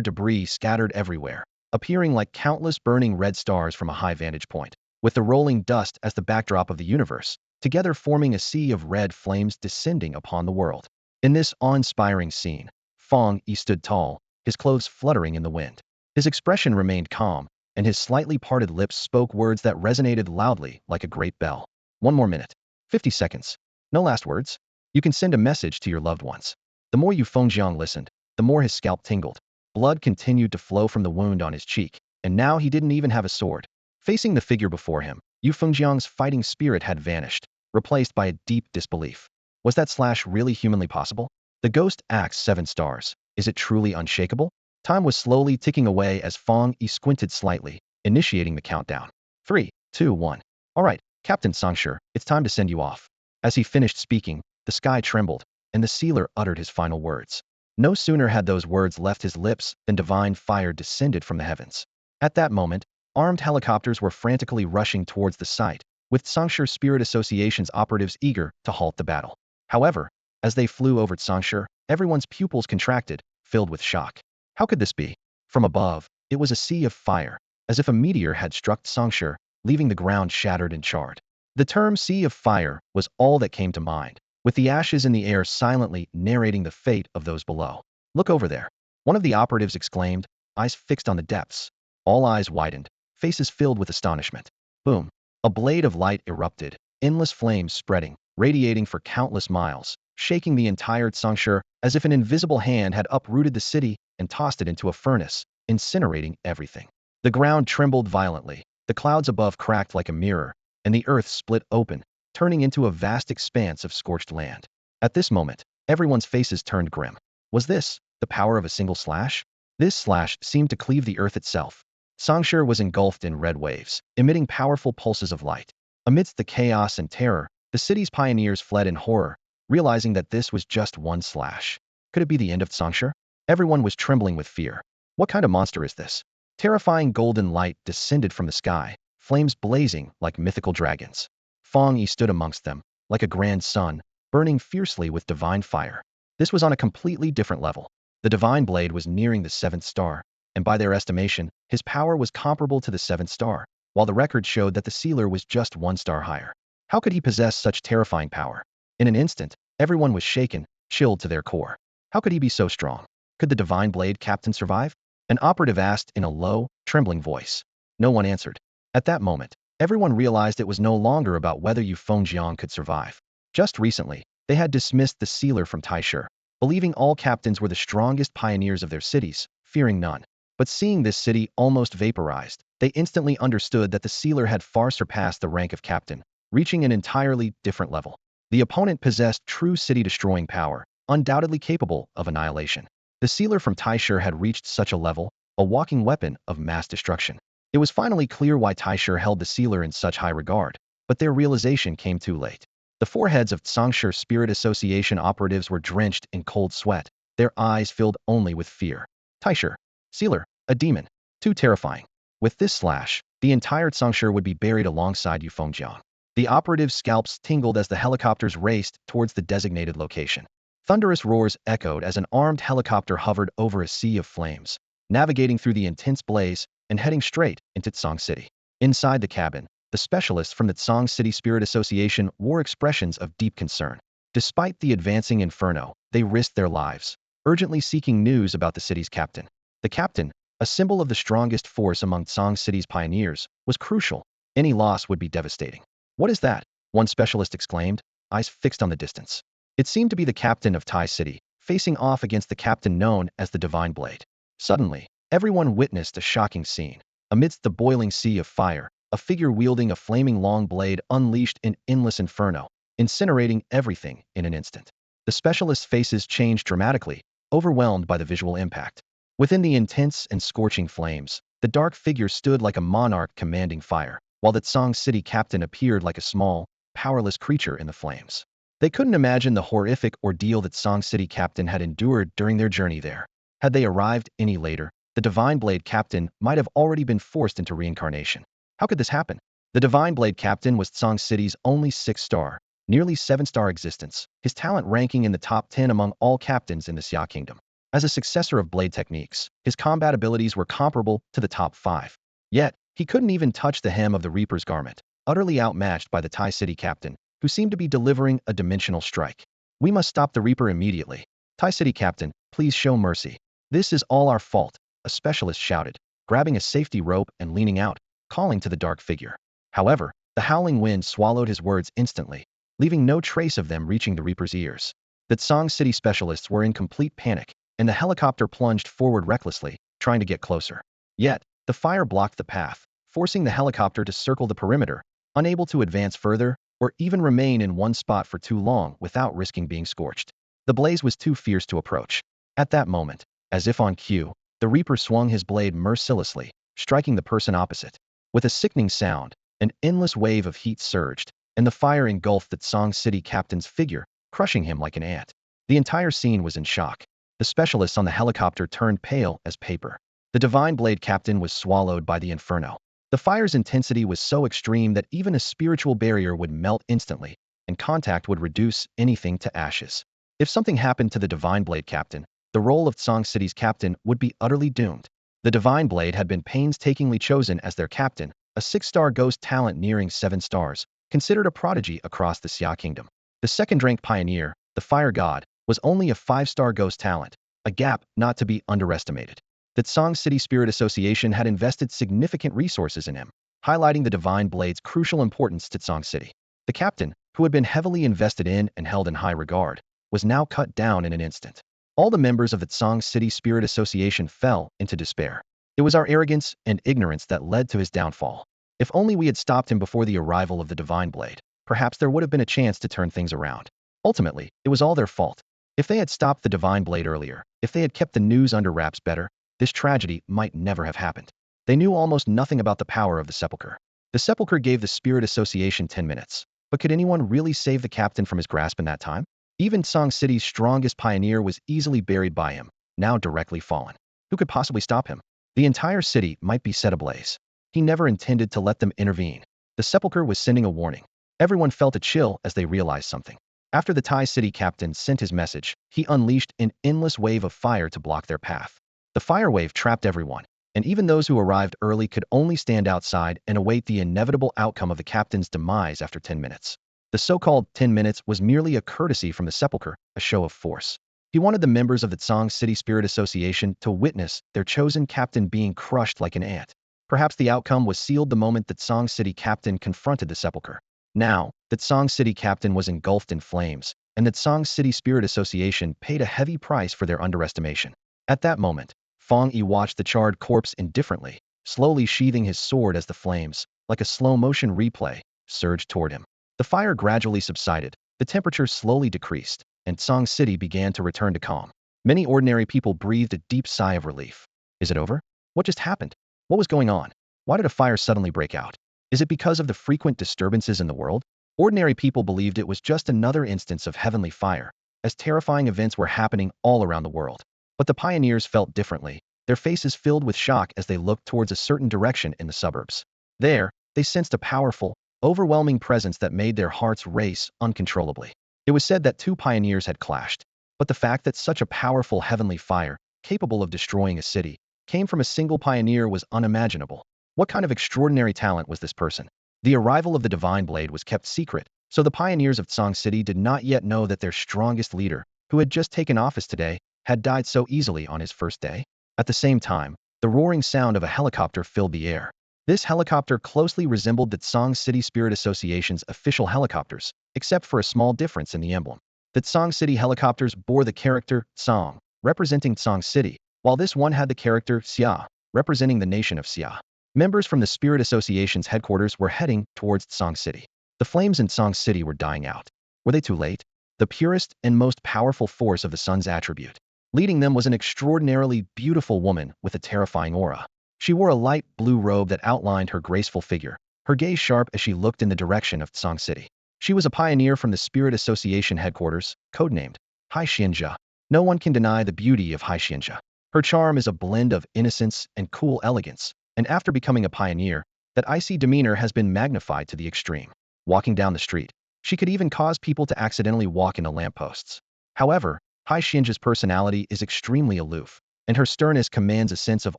debris scattered everywhere, appearing like countless burning red stars from a high vantage point, with the rolling dust as the backdrop of the universe, together forming a sea of red flames descending upon the world. In this awe-inspiring scene, Fang Yi stood tall, his clothes fluttering in the wind. His expression remained calm, and his slightly parted lips spoke words that resonated loudly like a great bell. 1 more minute. 50 seconds. No last words? You can send a message to your loved ones. The more Yu Fengjiang listened, the more his scalp tingled. Blood continued to flow from the wound on his cheek, and now he didn't even have a sword. Facing the figure before him, Yu Fengjiang's fighting spirit had vanished, replaced by a deep disbelief. Was that slash really humanly possible? The ghost axe 7 stars. Is it truly unshakable? Time was slowly ticking away as Fang Yi squinted slightly, initiating the countdown. 3, 2, 1. All right, Captain Songshi, it's time to send you off. As he finished speaking, the sky trembled, and the sealer uttered his final words. No sooner had those words left his lips than divine fire descended from the heavens. At that moment, armed helicopters were frantically rushing towards the site, with Tsongshi Spirit Association's operatives eager to halt the battle. However, as they flew over Tsongshi, everyone's pupils contracted, filled with shock. How could this be? From above, it was a sea of fire, as if a meteor had struck Tsongshi, leaving the ground shattered and charred. The term sea of fire was all that came to mind, with the ashes in the air silently narrating the fate of those below. Look over there. One of the operatives exclaimed, eyes fixed on the depths. All eyes widened, faces filled with astonishment. Boom! A blade of light erupted, endless flames spreading, radiating for countless miles, shaking the entire Tsongshi as if an invisible hand had uprooted the city and tossed it into a furnace, incinerating everything. The ground trembled violently, the clouds above cracked like a mirror, and the earth split open, turning into a vast expanse of scorched land. At this moment, everyone's faces turned grim. Was this the power of a single slash? This slash seemed to cleave the earth itself. Songshur was engulfed in red waves, emitting powerful pulses of light. Amidst the chaos and terror, the city's pioneers fled in horror, realizing that this was just one slash. Could it be the end of Songshur? Everyone was trembling with fear. What kind of monster is this? Terrifying golden light descended from the sky, flames blazing like mythical dragons. Fang Yi stood amongst them, like a grand sun, burning fiercely with divine fire. This was on a completely different level. The divine blade was nearing the seventh star, and by their estimation, his power was comparable to the seventh star, while the record showed that the sealer was just one star higher. How could he possess such terrifying power? In an instant, everyone was shaken, chilled to their core. How could he be so strong? Could the divine blade captain survive? An operative asked in a low, trembling voice. No one answered. At that moment, everyone realized it was no longer about whether Yu Fengjiang could survive. Just recently, they had dismissed the sealer from Taishu, believing all captains were the strongest pioneers of their cities, fearing none. But seeing this city almost vaporized, they instantly understood that the sealer had far surpassed the rank of captain, reaching an entirely different level. The opponent possessed true city-destroying power, undoubtedly capable of annihilation. The sealer from Taishu had reached such a level, a walking weapon of mass destruction. It was finally clear why Taishu held the sealer in such high regard, but their realization came too late. The foreheads of Songshur Spirit Association operatives were drenched in cold sweat, their eyes filled only with fear. Taishu, sealer, a demon. Too terrifying. With this slash, the entire Songshur would be buried alongside Yu Fengjiang. The operatives' scalps tingled as the helicopters raced towards the designated location. Thunderous roars echoed as an armed helicopter hovered over a sea of flames, navigating through the intense blaze and heading straight into Tsang City. Inside the cabin, the specialists from the Tsang City Spirit Association wore expressions of deep concern. Despite the advancing inferno, they risked their lives, urgently seeking news about the city's captain. The captain, a symbol of the strongest force among Tsang City's pioneers, was crucial. Any loss would be devastating. What is that? One specialist exclaimed, eyes fixed on the distance. It seemed to be the captain of Tai City, facing off against the captain known as the Divine Blade. Suddenly, everyone witnessed a shocking scene. Amidst the boiling sea of fire, a figure wielding a flaming long blade unleashed an endless inferno, incinerating everything in an instant. The specialists' faces changed dramatically, overwhelmed by the visual impact. Within the intense and scorching flames, the dark figure stood like a monarch commanding fire, while the Tsang City captain appeared like a small, powerless creature in the flames. They couldn't imagine the horrific ordeal that Tsang City captain had endured during their journey there. Had they arrived any later, the Divine Blade captain might have already been forced into reincarnation. How could this happen? The Divine Blade captain was Tsang City's only 6-star, nearly 7-star existence, his talent ranking in the top 10 among all captains in the Xia Kingdom. As a successor of blade techniques, his combat abilities were comparable to the top 5. Yet, he couldn't even touch the hem of the Reaper's garment, utterly outmatched by the Tai City captain, who seemed to be delivering a dimensional strike. We must stop the Reaper immediately. Tai City captain, please show mercy. This is all our fault, a specialist shouted, grabbing a safety rope and leaning out, calling to the dark figure. However, the howling wind swallowed his words instantly, leaving no trace of them reaching the Reaper's ears. The Tsang City specialists were in complete panic, and the helicopter plunged forward recklessly, trying to get closer. Yet, the fire blocked the path, forcing the helicopter to circle the perimeter, unable to advance further or even remain in one spot for too long without risking being scorched. The blaze was too fierce to approach. At that moment, as if on cue, the Reaper swung his blade mercilessly, striking the person opposite. With a sickening sound, an endless wave of heat surged, and the fire engulfed the Tsang City captain's figure, crushing him like an ant. The entire scene was in shock. The specialists on the helicopter turned pale as paper. The Divine Blade captain was swallowed by the inferno. The fire's intensity was so extreme that even a spiritual barrier would melt instantly, and contact would reduce anything to ashes. If something happened to the Divine Blade captain, the role of Tsang City's captain would be utterly doomed. The Divine Blade had been painstakingly chosen as their captain, a 6-star ghost talent nearing 7 stars, considered a prodigy across the Xia Kingdom. The second-ranked pioneer, the Fire God, was only a 5-star ghost talent, a gap not to be underestimated. The Tsang City Spirit Association had invested significant resources in him, highlighting the Divine Blade's crucial importance to Tsang City. The captain, who had been heavily invested in and held in high regard, was now cut down in an instant. All the members of the Tsang City Spirit Association fell into despair. It was our arrogance and ignorance that led to his downfall. If only we had stopped him before the arrival of the Divine Blade, perhaps there would have been a chance to turn things around. Ultimately, it was all their fault. If they had stopped the Divine Blade earlier, if they had kept the news under wraps better, this tragedy might never have happened. They knew almost nothing about the power of the Sepulchre. The Sepulchre gave the Spirit Association 10 minutes. But could anyone really save the captain from his grasp in that time? Even Song City's strongest pioneer was easily buried by him, now directly fallen. Who could possibly stop him? The entire city might be set ablaze. He never intended to let them intervene. The Sepulchre was sending a warning. Everyone felt a chill as they realized something. After the Thai city captain sent his message, he unleashed an endless wave of fire to block their path. The fire wave trapped everyone, and even those who arrived early could only stand outside and await the inevitable outcome of the captain's demise after 10 minutes. The so-called 10 minutes was merely a courtesy from the Sepulchre, a show of force. He wanted the members of the Tsang City Spirit Association to witness their chosen captain being crushed like an ant. Perhaps the outcome was sealed the moment that Tsang City captain confronted the Sepulchre. Now, that Tsang City captain was engulfed in flames, and that Tsang City Spirit Association paid a heavy price for their underestimation. At that moment, Fang Yi watched the charred corpse indifferently, slowly sheathing his sword as the flames, like a slow-motion replay, surged toward him. The fire gradually subsided, the temperature slowly decreased, and Tsang City began to return to calm. Many ordinary people breathed a deep sigh of relief. Is it over? What just happened? What was going on? Why did a fire suddenly break out? Is it because of the frequent disturbances in the world? Ordinary people believed it was just another instance of heavenly fire, as terrifying events were happening all around the world. But the pioneers felt differently, their faces filled with shock as they looked towards a certain direction in the suburbs. There, they sensed a powerful, overwhelming presence that made their hearts race uncontrollably. It was said that two pioneers had clashed, but the fact that such a powerful heavenly fire, capable of destroying a city, came from a single pioneer was unimaginable. What kind of extraordinary talent was this person? The arrival of the Divine Blade was kept secret, so the pioneers of Tsang City did not yet know that their strongest leader, who had just taken office today, had died so easily on his first day. At the same time, the roaring sound of a helicopter filled the air. This helicopter closely resembled the Tsang City Spirit Association's official helicopters, except for a small difference in the emblem. The Tsang City helicopters bore the character Tsang, representing Tsang City, while this one had the character Xia, representing the nation of Xia. Members from the Spirit Association's headquarters were heading towards Tsang City. The flames in Tsang City were dying out. Were they too late? The purest and most powerful force of the sun's attribute. Leading them was an extraordinarily beautiful woman with a terrifying aura. She wore a light blue robe that outlined her graceful figure, her gaze sharp as she looked in the direction of Tsang City. She was a pioneer from the Spirit Association headquarters, codenamed Hai Xianjia. No one can deny the beauty of Hai Xianjia. Her charm is a blend of innocence and cool elegance, and after becoming a pioneer, that icy demeanor has been magnified to the extreme. Walking down the street, she could even cause people to accidentally walk into lampposts. However, Hai Xianjia's personality is extremely aloof, and her sternness commands a sense of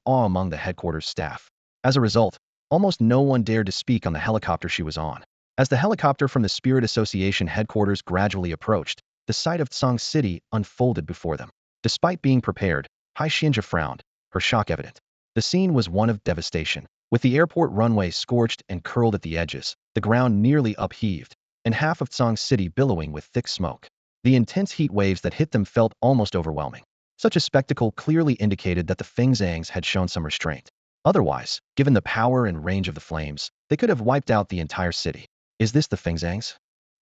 awe among the headquarters staff. As a result, almost no one dared to speak on the helicopter she was on. As the helicopter from the Spirit Association headquarters gradually approached, the sight of Tsang City unfolded before them. Despite being prepared, Hai Xianjia frowned, her shock evident. The scene was one of devastation. With the airport runway scorched and curled at the edges, the ground nearly upheaved, and half of Tsang City billowing with thick smoke. The intense heat waves that hit them felt almost overwhelming. Such a spectacle clearly indicated that the Fengzangs had shown some restraint. Otherwise, given the power and range of the flames, they could have wiped out the entire city. Is this the Fengzangs?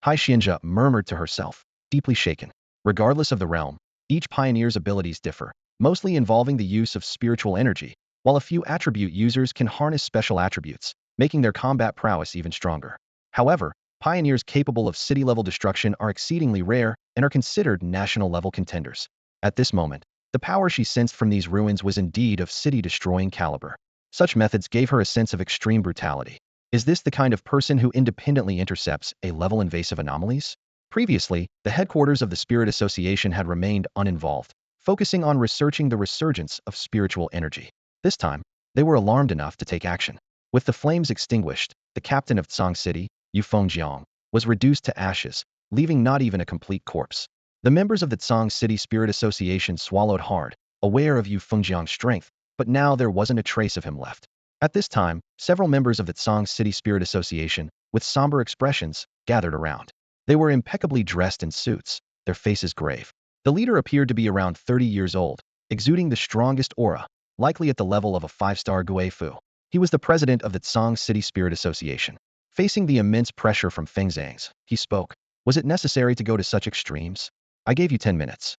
Hai Xianjia murmured to herself, deeply shaken. Regardless of the realm, each pioneer's abilities differ, mostly involving the use of spiritual energy, while a few attribute users can harness special attributes, making their combat prowess even stronger. However, pioneers capable of city-level destruction are exceedingly rare and are considered national-level contenders. At this moment, the power she sensed from these ruins was indeed of city-destroying caliber. Such methods gave her a sense of extreme brutality. Is this the kind of person who independently intercepts A-level invasive anomalies? Previously, the headquarters of the Spirit Association had remained uninvolved, focusing on researching the resurgence of spiritual energy. This time, they were alarmed enough to take action. With the flames extinguished, the captain of Tsang City, Yu Fengjiang, was reduced to ashes, leaving not even a complete corpse. The members of the Tsang City Spirit Association swallowed hard, aware of Yu Fengjiang's strength, but now there wasn't a trace of him left. At this time, several members of the Tsang City Spirit Association, with somber expressions, gathered around. They were impeccably dressed in suits, their faces grave. The leader appeared to be around 30 years old, exuding the strongest aura, likely at the level of a 5-star Guifu. He was the president of the Tsang City Spirit Association. Facing the immense pressure from Fengzangs, he spoke. Was it necessary to go to such extremes? I gave you 10 minutes.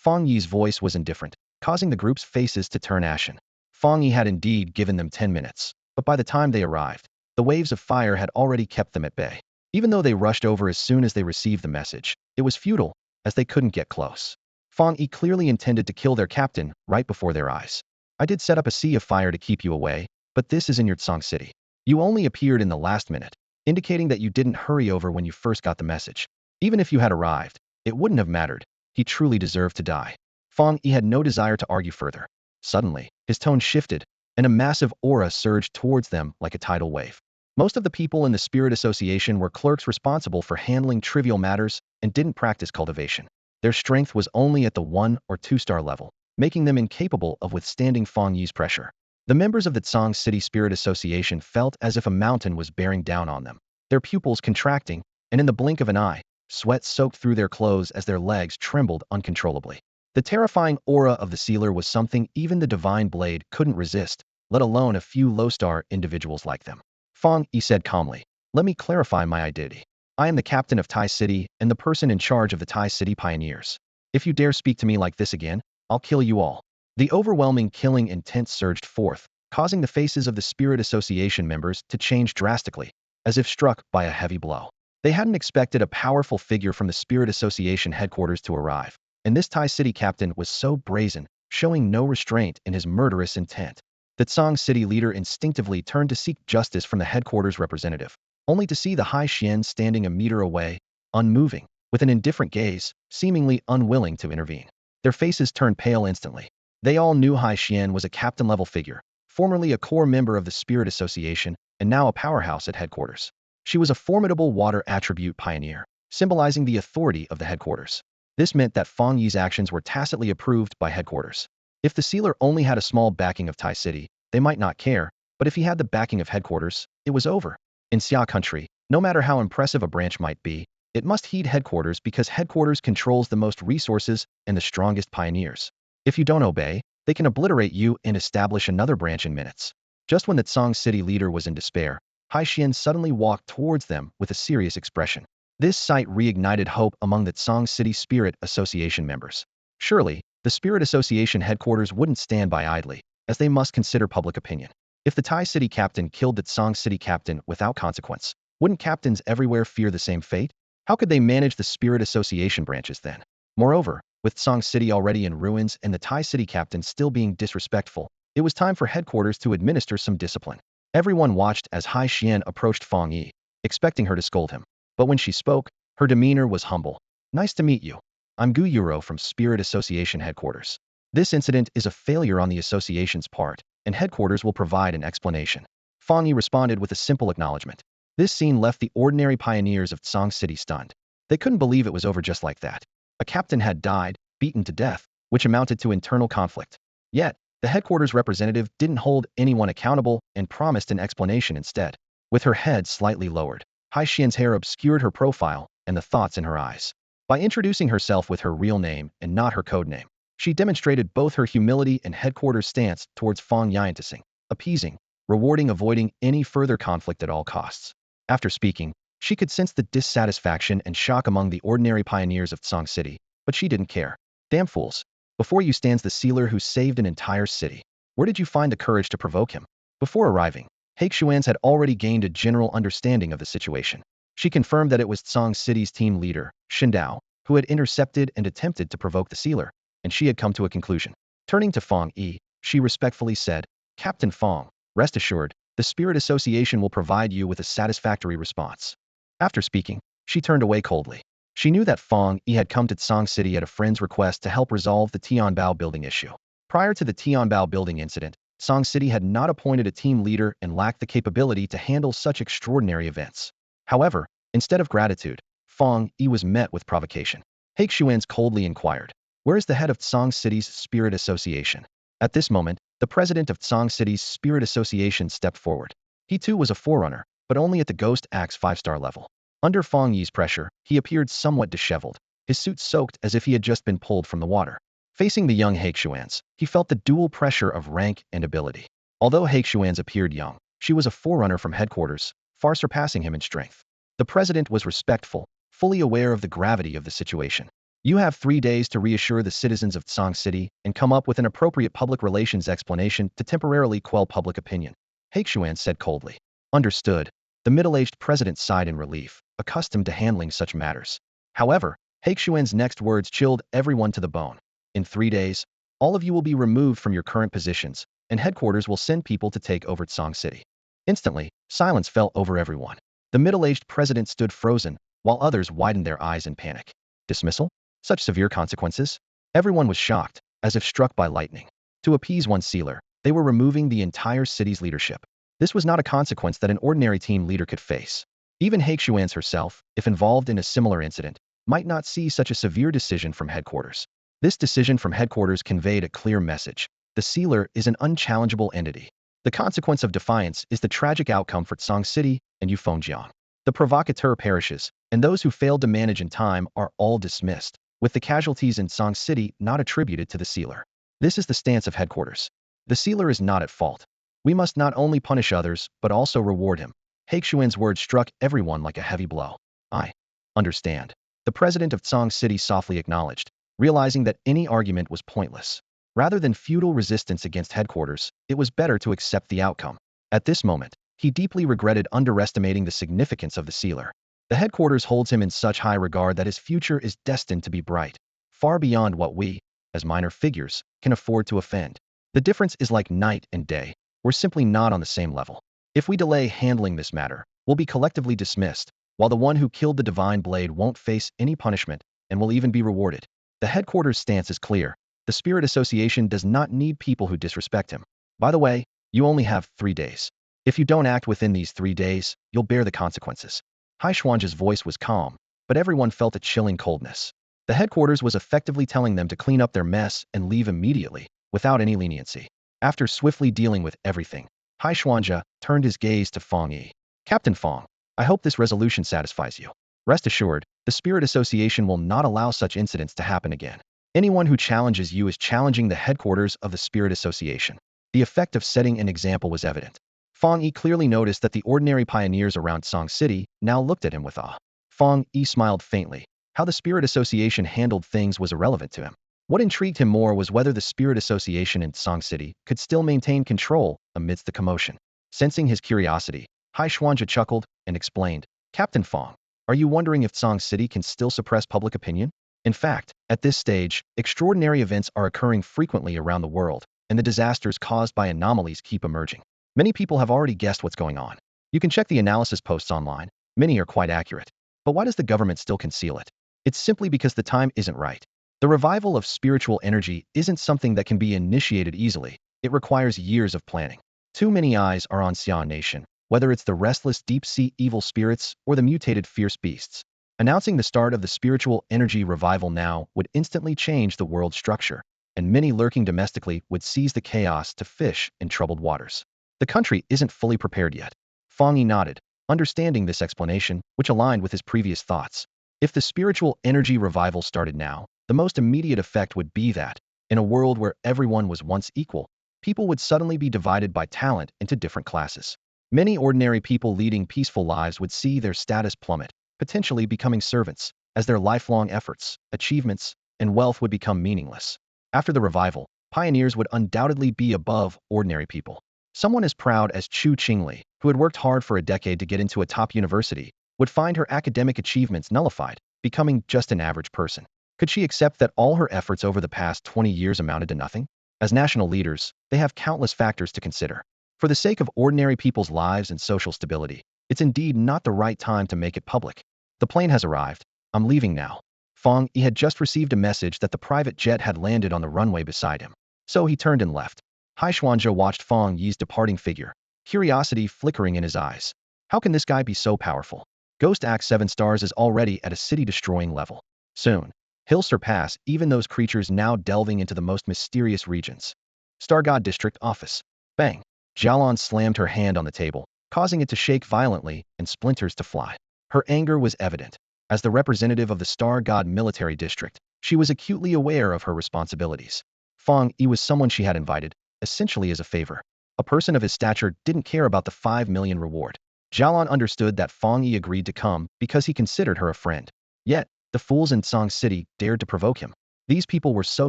Fang Yi's voice was indifferent, causing the group's faces to turn ashen. Fang Yi had indeed given them 10 minutes, but by the time they arrived, the waves of fire had already kept them at bay. Even though they rushed over as soon as they received the message, it was futile, as they couldn't get close. Fang Yi clearly intended to kill their captain right before their eyes. I did set up a sea of fire to keep you away, but this is in your Tsang City. You only appeared in the last minute, indicating that you didn't hurry over when you first got the message. Even if you had arrived, it wouldn't have mattered. He truly deserved to die. Fang Yi had no desire to argue further. Suddenly, his tone shifted, and a massive aura surged towards them like a tidal wave. Most of the people in the Spirit Association were clerks responsible for handling trivial matters and didn't practice cultivation. Their strength was only at the 1 or 2-star level, making them incapable of withstanding Fang Yi's pressure. The members of the Tsang City Spirit Association felt as if a mountain was bearing down on them, their pupils contracting, and in the blink of an eye, sweat soaked through their clothes as their legs trembled uncontrollably. The terrifying aura of the sealer was something even the Divine Blade couldn't resist, let alone a few low-star individuals like them. Fang Yi said calmly, "Let me clarify my identity. I am the captain of Tai City and the person in charge of the Tai City Pioneers. If you dare speak to me like this again, I'll kill you all." The overwhelming killing intent surged forth, causing the faces of the Spirit Association members to change drastically, as if struck by a heavy blow. They hadn't expected a powerful figure from the Spirit Association headquarters to arrive, and this Tai City captain was so brazen, showing no restraint in his murderous intent. The Tsang City leader instinctively turned to seek justice from the headquarters representative, only to see the High Xian standing a meter away, unmoving, with an indifferent gaze, seemingly unwilling to intervene. Their faces turned pale instantly. They all knew High Xian was a captain-level figure, formerly a core member of the Spirit Association, and now a powerhouse at headquarters. She was a formidable water attribute pioneer, symbolizing the authority of the headquarters. This meant that Fang Yi's actions were tacitly approved by headquarters. If the sealer only had a small backing of Tai City, they might not care, but if he had the backing of headquarters, it was over. In Xia country, no matter how impressive a branch might be, it must heed headquarters because headquarters controls the most resources and the strongest pioneers. If you don't obey, they can obliterate you and establish another branch in minutes. Just when the Tsang City leader was in despair, Hai Xian suddenly walked towards them with a serious expression. This sight reignited hope among the Tsang City Spirit Association members. Surely, the Spirit Association headquarters wouldn't stand by idly, as they must consider public opinion. If the Tai City captain killed the Tsang City captain without consequence, wouldn't captains everywhere fear the same fate? How could they manage the Spirit Association branches then? Moreover, with Tsang City already in ruins and the Tai City captain still being disrespectful, it was time for headquarters to administer some discipline. Everyone watched as Hai Xian approached Fang Yi, expecting her to scold him. But when she spoke, her demeanor was humble. "Nice to meet you. I'm Gu Yuro from Spirit Association headquarters. This incident is a failure on the association's part, and headquarters will provide an explanation." Fang Yi responded with a simple acknowledgement. This scene left the ordinary pioneers of Tsang City stunned. They couldn't believe it was over just like that. A captain had died, beaten to death, which amounted to internal conflict. Yet, the headquarters representative didn't hold anyone accountable and promised an explanation instead. With her head slightly lowered, Hai Xian's hair obscured her profile and the thoughts in her eyes. By introducing herself with her real name and not her code name, she demonstrated both her humility and headquarters stance towards Fang Yiantasing, appeasing, rewarding, avoiding any further conflict at all costs. After speaking, she could sense the dissatisfaction and shock among the ordinary pioneers of Tsang City, but she didn't care. "Damn fools. Before you stands the sealer who saved an entire city. Where did you find the courage to provoke him?" Before arriving, Haixuans had already gained a general understanding of the situation. She confirmed that it was Tsang City's team leader, Shindao, who had intercepted and attempted to provoke the sealer, and she had come to a conclusion. Turning to Fang Yi, she respectfully said, "Captain Fang, rest assured, the Spirit Association will provide you with a satisfactory response." After speaking, she turned away coldly. She knew that Fang Yi had come to Tsang City at a friend's request to help resolve the Tianbao building issue. Prior to the Tianbao building incident, Tsang City had not appointed a team leader and lacked the capability to handle such extraordinary events. However, instead of gratitude, Fang Yi was met with provocation. Haixuans coldly inquired, "Where is the head of Tsang City's Spirit Association?" At this moment, the president of Tsang City's Spirit Association stepped forward. He too was a forerunner, but only at the Ghost Axe 5-star level. Under Fang Yi's pressure, he appeared somewhat disheveled, his suit soaked as if he had just been pulled from the water. Facing the young Haixuans, he felt the dual pressure of rank and ability. Although Haixuans appeared young, she was a forerunner from headquarters, far surpassing him in strength. The president was respectful, fully aware of the gravity of the situation. You have 3 days to reassure the citizens of Tsang City and come up with an appropriate public relations explanation to temporarily quell public opinion, Haixuan said coldly. Understood. The middle-aged president sighed in relief, accustomed to handling such matters. However, Haixuan's next words chilled everyone to the bone. In 3 days, all of you will be removed from your current positions, and headquarters will send people to take over Tsang City. Instantly, silence fell over everyone. The middle-aged president stood frozen, while others widened their eyes in panic. Dismissal? Such severe consequences? Everyone was shocked, as if struck by lightning. To appease one sealer, they were removing the entire city's leadership. This was not a consequence that an ordinary team leader could face. Even Haixuan's herself, if involved in a similar incident, might not see such a severe decision from headquarters. This decision from headquarters conveyed a clear message. The sealer is an unchallengeable entity. The consequence of defiance is the tragic outcome for Tsang City and Yufengjiang. The provocateur perishes, and those who failed to manage in time are all dismissed, with the casualties in Tsang City not attributed to the sealer. This is the stance of headquarters. The sealer is not at fault. We must not only punish others, but also reward him. Haixuan's words struck everyone like a heavy blow. I understand. The president of Tsang City softly acknowledged, realizing that any argument was pointless. Rather than futile resistance against headquarters, it was better to accept the outcome. At this moment, he deeply regretted underestimating the significance of the sealer. The headquarters holds him in such high regard that his future is destined to be bright, far beyond what we, as minor figures, can afford to offend. The difference is like night and day. We're simply not on the same level. If we delay handling this matter, we'll be collectively dismissed, while the one who killed the Divine Blade won't face any punishment and will even be rewarded. The headquarters stance is clear. The Spirit Association does not need people who disrespect him. By the way, you only have 3 days. If you don't act within these 3 days, you'll bear the consequences. Haixuan's voice was calm, but everyone felt a chilling coldness. The headquarters was effectively telling them to clean up their mess and leave immediately, without any leniency. After swiftly dealing with everything, Haixuan turned his gaze to Fang Yi. Captain Fang, I hope this resolution satisfies you. Rest assured, the Spirit Association will not allow such incidents to happen again. Anyone who challenges you is challenging the headquarters of the Spirit Association. The effect of setting an example was evident. Fang Yi clearly noticed that the ordinary pioneers around Tsang City now looked at him with awe. Fang Yi smiled faintly. How the Spirit Association handled things was irrelevant to him. What intrigued him more was whether the Spirit Association in Tsang City could still maintain control amidst the commotion. Sensing his curiosity, Haixuan chuckled and explained, Captain Fang, are you wondering if Tsang City can still suppress public opinion? In fact, at this stage, extraordinary events are occurring frequently around the world, and the disasters caused by anomalies keep emerging. Many people have already guessed what's going on. You can check the analysis posts online. Many are quite accurate. But why does the government still conceal it? It's simply because the time isn't right. The revival of spiritual energy isn't something that can be initiated easily. It requires years of planning. Too many eyes are on Xian Nation, whether it's the restless deep-sea evil spirits or the mutated fierce beasts. Announcing the start of the spiritual energy revival now would instantly change the world structure, and many lurking domestically would seize the chaos to fish in troubled waters. The country isn't fully prepared yet. Fang Yi nodded, understanding this explanation, which aligned with his previous thoughts. If the spiritual energy revival started now, the most immediate effect would be that, in a world where everyone was once equal, people would suddenly be divided by talent into different classes. Many ordinary people leading peaceful lives would see their status plummet, potentially becoming servants, as their lifelong efforts, achievements, and wealth would become meaningless. After the revival, pioneers would undoubtedly be above ordinary people. Someone as proud as Chu Qingli, who had worked hard for a decade to get into a top university, would find her academic achievements nullified, becoming just an average person. Could she accept that all her efforts over the past 20 years amounted to nothing? As national leaders, they have countless factors to consider. For the sake of ordinary people's lives and social stability, it's indeed not the right time to make it public. The plane has arrived. I'm leaving now. Fang Yi had just received a message that the private jet had landed on the runway beside him. So he turned and left. Haixuan watched Fang Yi's departing figure, curiosity flickering in his eyes. How can this guy be so powerful? Ghost Axe 7 stars is already at a city-destroying level. Soon, he'll surpass even those creatures now delving into the most mysterious regions. Star God District Office. Bang! Jialan slammed her hand on the table, causing it to shake violently and splinters to fly. Her anger was evident. As the representative of the Star God Military District, she was acutely aware of her responsibilities. Fang Yi was someone she had invited, essentially as a favor. A person of his stature didn't care about the 5 million reward. Jialan understood that Fang Yi agreed to come because he considered her a friend. Yet, The fools in Song City dared to provoke him. These people were so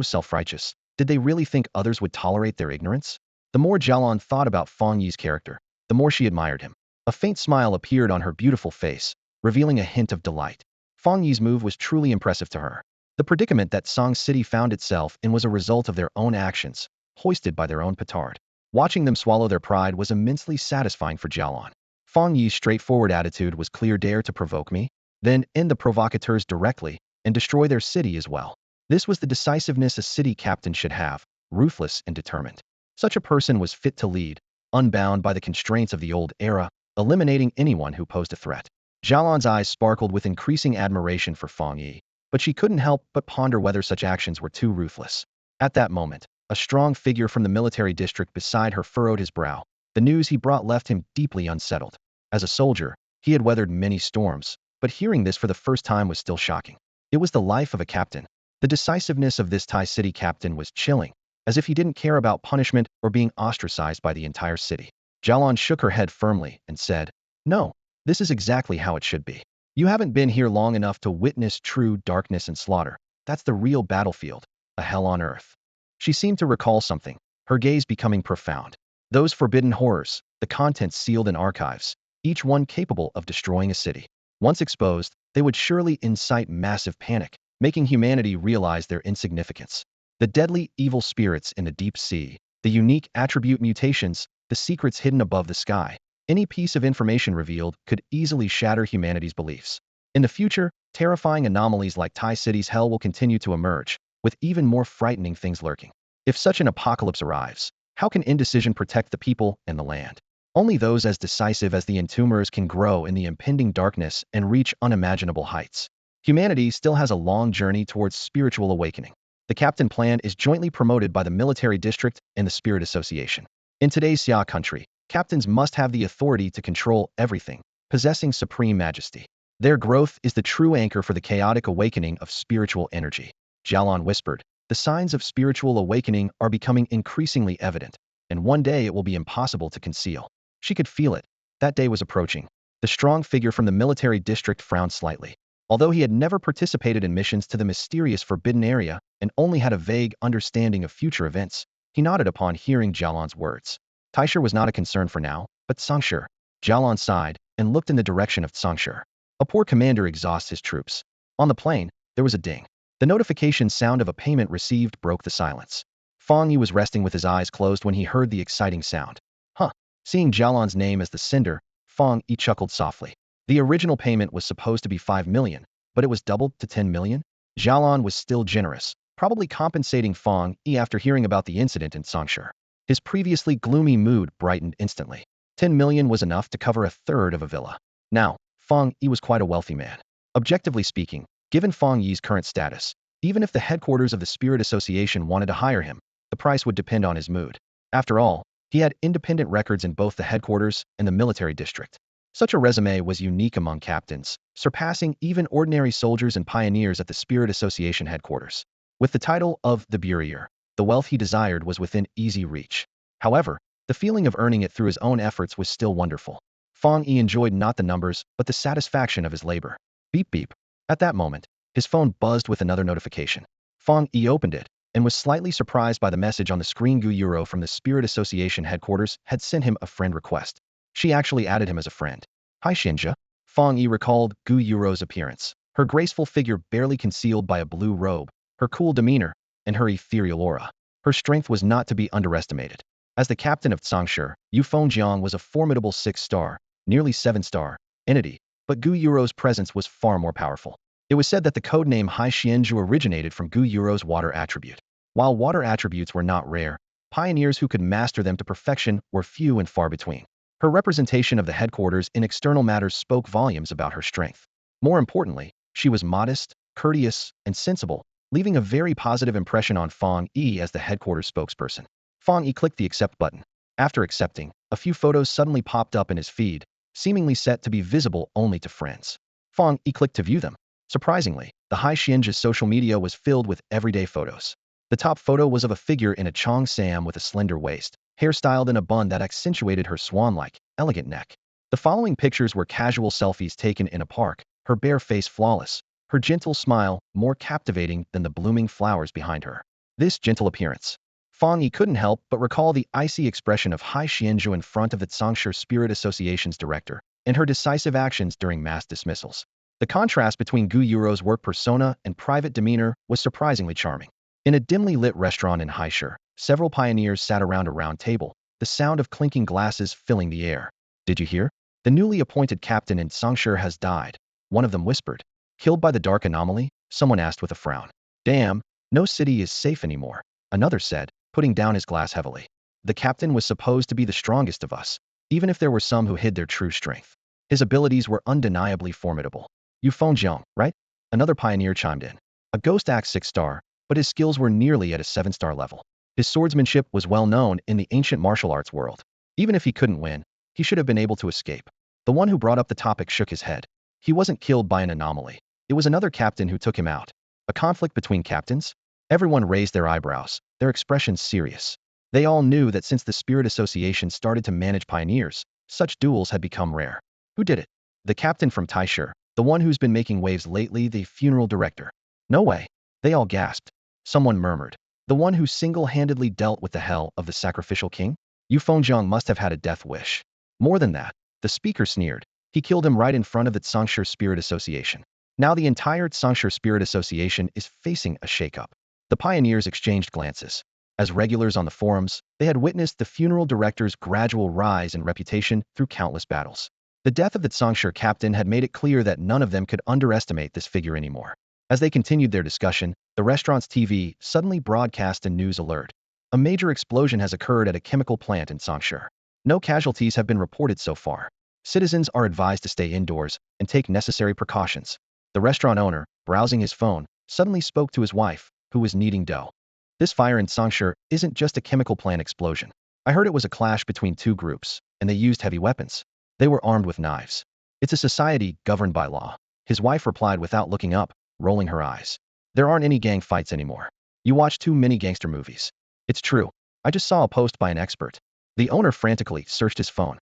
self-righteous. Did they really think others would tolerate their ignorance? The more Jialon thought about Fang Yi's character, the more she admired him. A faint smile appeared on her beautiful face, revealing a hint of delight. Fang Yi's move was truly impressive to her. The predicament that Song City found itself in was a result of their own actions, hoisted by their own petard. Watching them swallow their pride was immensely satisfying for Jialon. Fang Yi's straightforward attitude was clear: dare to provoke me? Then end the provocateurs directly, and destroy their city as well. This was the decisiveness a city captain should have, ruthless and determined. Such a person was fit to lead, unbound by the constraints of the old era, eliminating anyone who posed a threat. Jialon's eyes sparkled with increasing admiration for Fang Yi, but she couldn't help but ponder whether such actions were too ruthless. At that moment, a strong figure from the military district beside her furrowed his brow. The news he brought left him deeply unsettled. As a soldier, he had weathered many storms, but hearing this for the first time was still shocking. It was the life of a captain. The decisiveness of this Thai city captain was chilling, as if he didn't care about punishment or being ostracized by the entire city. Jialon shook her head firmly and said, "No, this is exactly how it should be. You haven't been here long enough to witness true darkness and slaughter. That's the real battlefield, a hell on earth." She seemed to recall something, her gaze becoming profound. Those forbidden horrors, the contents sealed in archives, each one capable of destroying a city. Once exposed, they would surely incite massive panic, making humanity realize their insignificance. The deadly, evil spirits in the deep sea, the unique attribute mutations, the secrets hidden above the sky. Any piece of information revealed could easily shatter humanity's beliefs. In the future, terrifying anomalies like Thai City's hell will continue to emerge, with even more frightening things lurking. If such an apocalypse arrives, how can indecision protect the people and the land? Only those as decisive as the Entombers can grow in the impending darkness and reach unimaginable heights. Humanity still has a long journey towards spiritual awakening. The Captain Plan is jointly promoted by the Military District and the Spirit Association. In today's Xia country, captains must have the authority to control everything, possessing supreme majesty. Their growth is the true anchor for the chaotic awakening of spiritual energy. Jialon whispered, "The signs of spiritual awakening are becoming increasingly evident, and one day it will be impossible to conceal." She could feel it. That day was approaching. The strong figure from the military district frowned slightly. Although he had never participated in missions to the mysterious forbidden area and only had a vague understanding of future events, he nodded upon hearing Jialon's words. Taisher was not a concern for now, but Songshur. Jialon sighed and looked in the direction of Songshur. A poor commander exhausts his troops. On the plain, there was a ding. The notification sound of a payment received broke the silence. Fang Yi was resting with his eyes closed when he heard the exciting sound. Huh. Seeing Jialon's name as the sender, Fang Yi chuckled softly. The original payment was supposed to be 5 million, but it was doubled to 10 million? Jialon was still generous, probably compensating Fang Yi after hearing about the incident in Songshur. His previously gloomy mood brightened instantly. 10 million was enough to cover a third of a villa. Now, Fang Yi was quite a wealthy man. Objectively speaking, given Fang Yi's current status, even if the headquarters of the Spirit Association wanted to hire him, the price would depend on his mood. After all, he had independent records in both the headquarters and the military district. Such a resume was unique among captains, surpassing even ordinary soldiers and pioneers at the Spirit Association headquarters. With the title of the Burier, the wealth he desired was within easy reach. However, the feeling of earning it through his own efforts was still wonderful. Fang Yi enjoyed not the numbers, but the satisfaction of his labor. Beep beep. At that moment, his phone buzzed with another notification. Fang Yi opened it, and was slightly surprised by the message on the screen. Gu Euro from the Spirit Association headquarters had sent him a friend request. She actually added him as a friend. "Hi Shinja." Fang Yi recalled Gu Euro's appearance. Her graceful figure barely concealed by a blue robe, her cool demeanor, and her ethereal aura. Her strength was not to be underestimated. As the captain of Tsangshur, Yu Fengjiang was a formidable 6-star, nearly 7-star, entity, but Gu Euro's presence was far more powerful. It was said that the codename Hai Xianzhu originated from Gu Euro's water attribute. While water attributes were not rare, pioneers who could master them to perfection were few and far between. Her representation of the headquarters in external matters spoke volumes about her strength. More importantly, she was modest, courteous, and sensible, leaving a very positive impression on Fang Yi as the headquarters spokesperson. Fang Yi clicked the accept button. After accepting, a few photos suddenly popped up in his feed, seemingly set to be visible only to friends. Fang Yi clicked to view them. Surprisingly, the Hai Xianzhu's social media was filled with everyday photos. The top photo was of a figure in a chong sam with a slender waist, hairstyled in a bun that accentuated her swan-like, elegant neck. The following pictures were casual selfies taken in a park, her bare face flawless, her gentle smile more captivating than the blooming flowers behind her. This gentle appearance. Fang Yi couldn't help but recall the icy expression of Hai Xianzhu in front of the Tsangshe Spirit Association's director, and her decisive actions during mass dismissals. The contrast between Gu Yuro's work persona and private demeanor was surprisingly charming. In a dimly lit restaurant in Haisher, several pioneers sat around a round table, the sound of clinking glasses filling the air. Did you hear? The newly appointed captain in Tsangshe has died, one of them whispered. Killed by the dark anomaly? Someone asked with a frown. Damn, no city is safe anymore, another said, putting down his glass heavily. The captain was supposed to be the strongest of us, even if there were some who hid their true strength. His abilities were undeniably formidable. You Fengjiang, right? Another pioneer chimed in. A ghost axe 6-star, but his skills were nearly at a 7-star level. His swordsmanship was well known in the ancient martial arts world. Even if he couldn't win, he should have been able to escape. The one who brought up the topic shook his head. He wasn't killed by an anomaly. It was another captain who took him out. A conflict between captains? Everyone raised their eyebrows, their expressions serious. They all knew that since the Spirit Association started to manage pioneers, such duels had become rare. Who did it? The captain from Taisher, the one who's been making waves lately, the funeral director. No way. They all gasped. Someone murmured. The one who single-handedly dealt with the hell of the sacrificial king? Yu Fengjiang must have had a death wish. More than that, the speaker sneered. He killed him right in front of the Tsangshe Spirit Association. Now the entire Tsangshe Spirit Association is facing a shakeup. The pioneers exchanged glances. As regulars on the forums, they had witnessed the funeral director's gradual rise in reputation through countless battles. The death of the Tsangshe captain had made it clear that none of them could underestimate this figure anymore. As they continued their discussion, the restaurant's TV suddenly broadcast a news alert. A major explosion has occurred at a chemical plant in Tsangshe. No casualties have been reported so far. Citizens are advised to stay indoors and take necessary precautions. The restaurant owner, browsing his phone, suddenly spoke to his wife, who was kneading dough. This fire in Tsangshe isn't just a chemical plant explosion. I heard it was a clash between two groups, and they used heavy weapons. They were armed with knives. It's a society governed by law. His wife replied without looking up, rolling her eyes. There aren't any gang fights anymore. You watch too many gangster movies. It's true. I just saw a post by an expert. The owner frantically searched his phone.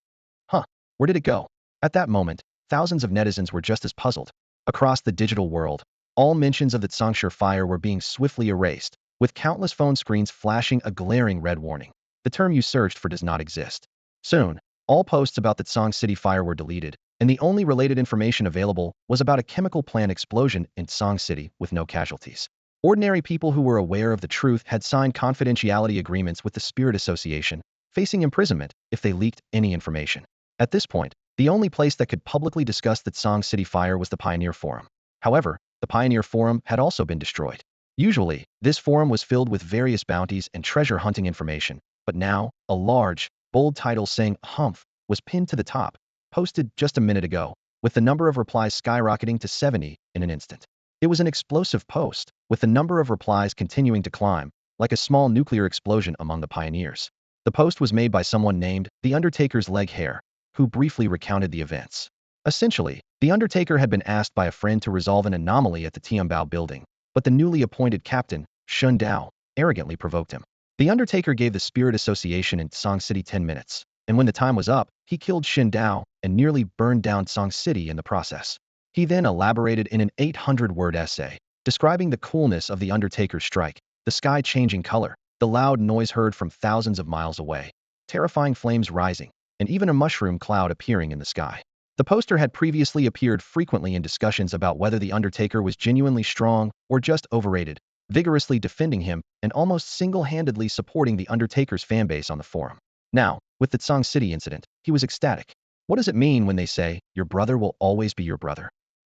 Huh, where did it go? At that moment, thousands of netizens were just as puzzled. Across the digital world, all mentions of the Tsangshe fire were being swiftly erased, with countless phone screens flashing a glaring red warning. The term you searched for does not exist. Soon, all posts about the Tsang City fire were deleted, and the only related information available was about a chemical plant explosion in Tsang City with no casualties. Ordinary people who were aware of the truth had signed confidentiality agreements with the Spirit Association, facing imprisonment if they leaked any information. At this point, the only place that could publicly discuss the Tsang City fire was the Pioneer Forum. However, the Pioneer Forum had also been destroyed. Usually, this forum was filled with various bounties and treasure hunting information, but now, a large, bold title saying "Humph" was pinned to the top, posted just a minute ago, with the number of replies skyrocketing to 70 in an instant. It was an explosive post, with the number of replies continuing to climb, like a small nuclear explosion among the pioneers. The post was made by someone named The Undertaker's Leg Hair, who briefly recounted the events. Essentially, The Undertaker had been asked by a friend to resolve an anomaly at the Tianbao building, but the newly appointed captain, Shun Dao, arrogantly provoked him. The Undertaker gave the Spirit Association in Tsang City 10 minutes, and when the time was up, he killed Shin Dao and nearly burned down Tsang City in the process. He then elaborated in an 800-word essay, describing the coolness of the Undertaker's strike, the sky changing color, the loud noise heard from thousands of miles away, terrifying flames rising, and even a mushroom cloud appearing in the sky. The poster had previously appeared frequently in discussions about whether the Undertaker was genuinely strong or just overrated, vigorously defending him and almost single-handedly supporting the Undertaker's fanbase on the forum. Now, with the Tsang City incident, he was ecstatic. What does it mean when they say, your brother will always be your brother?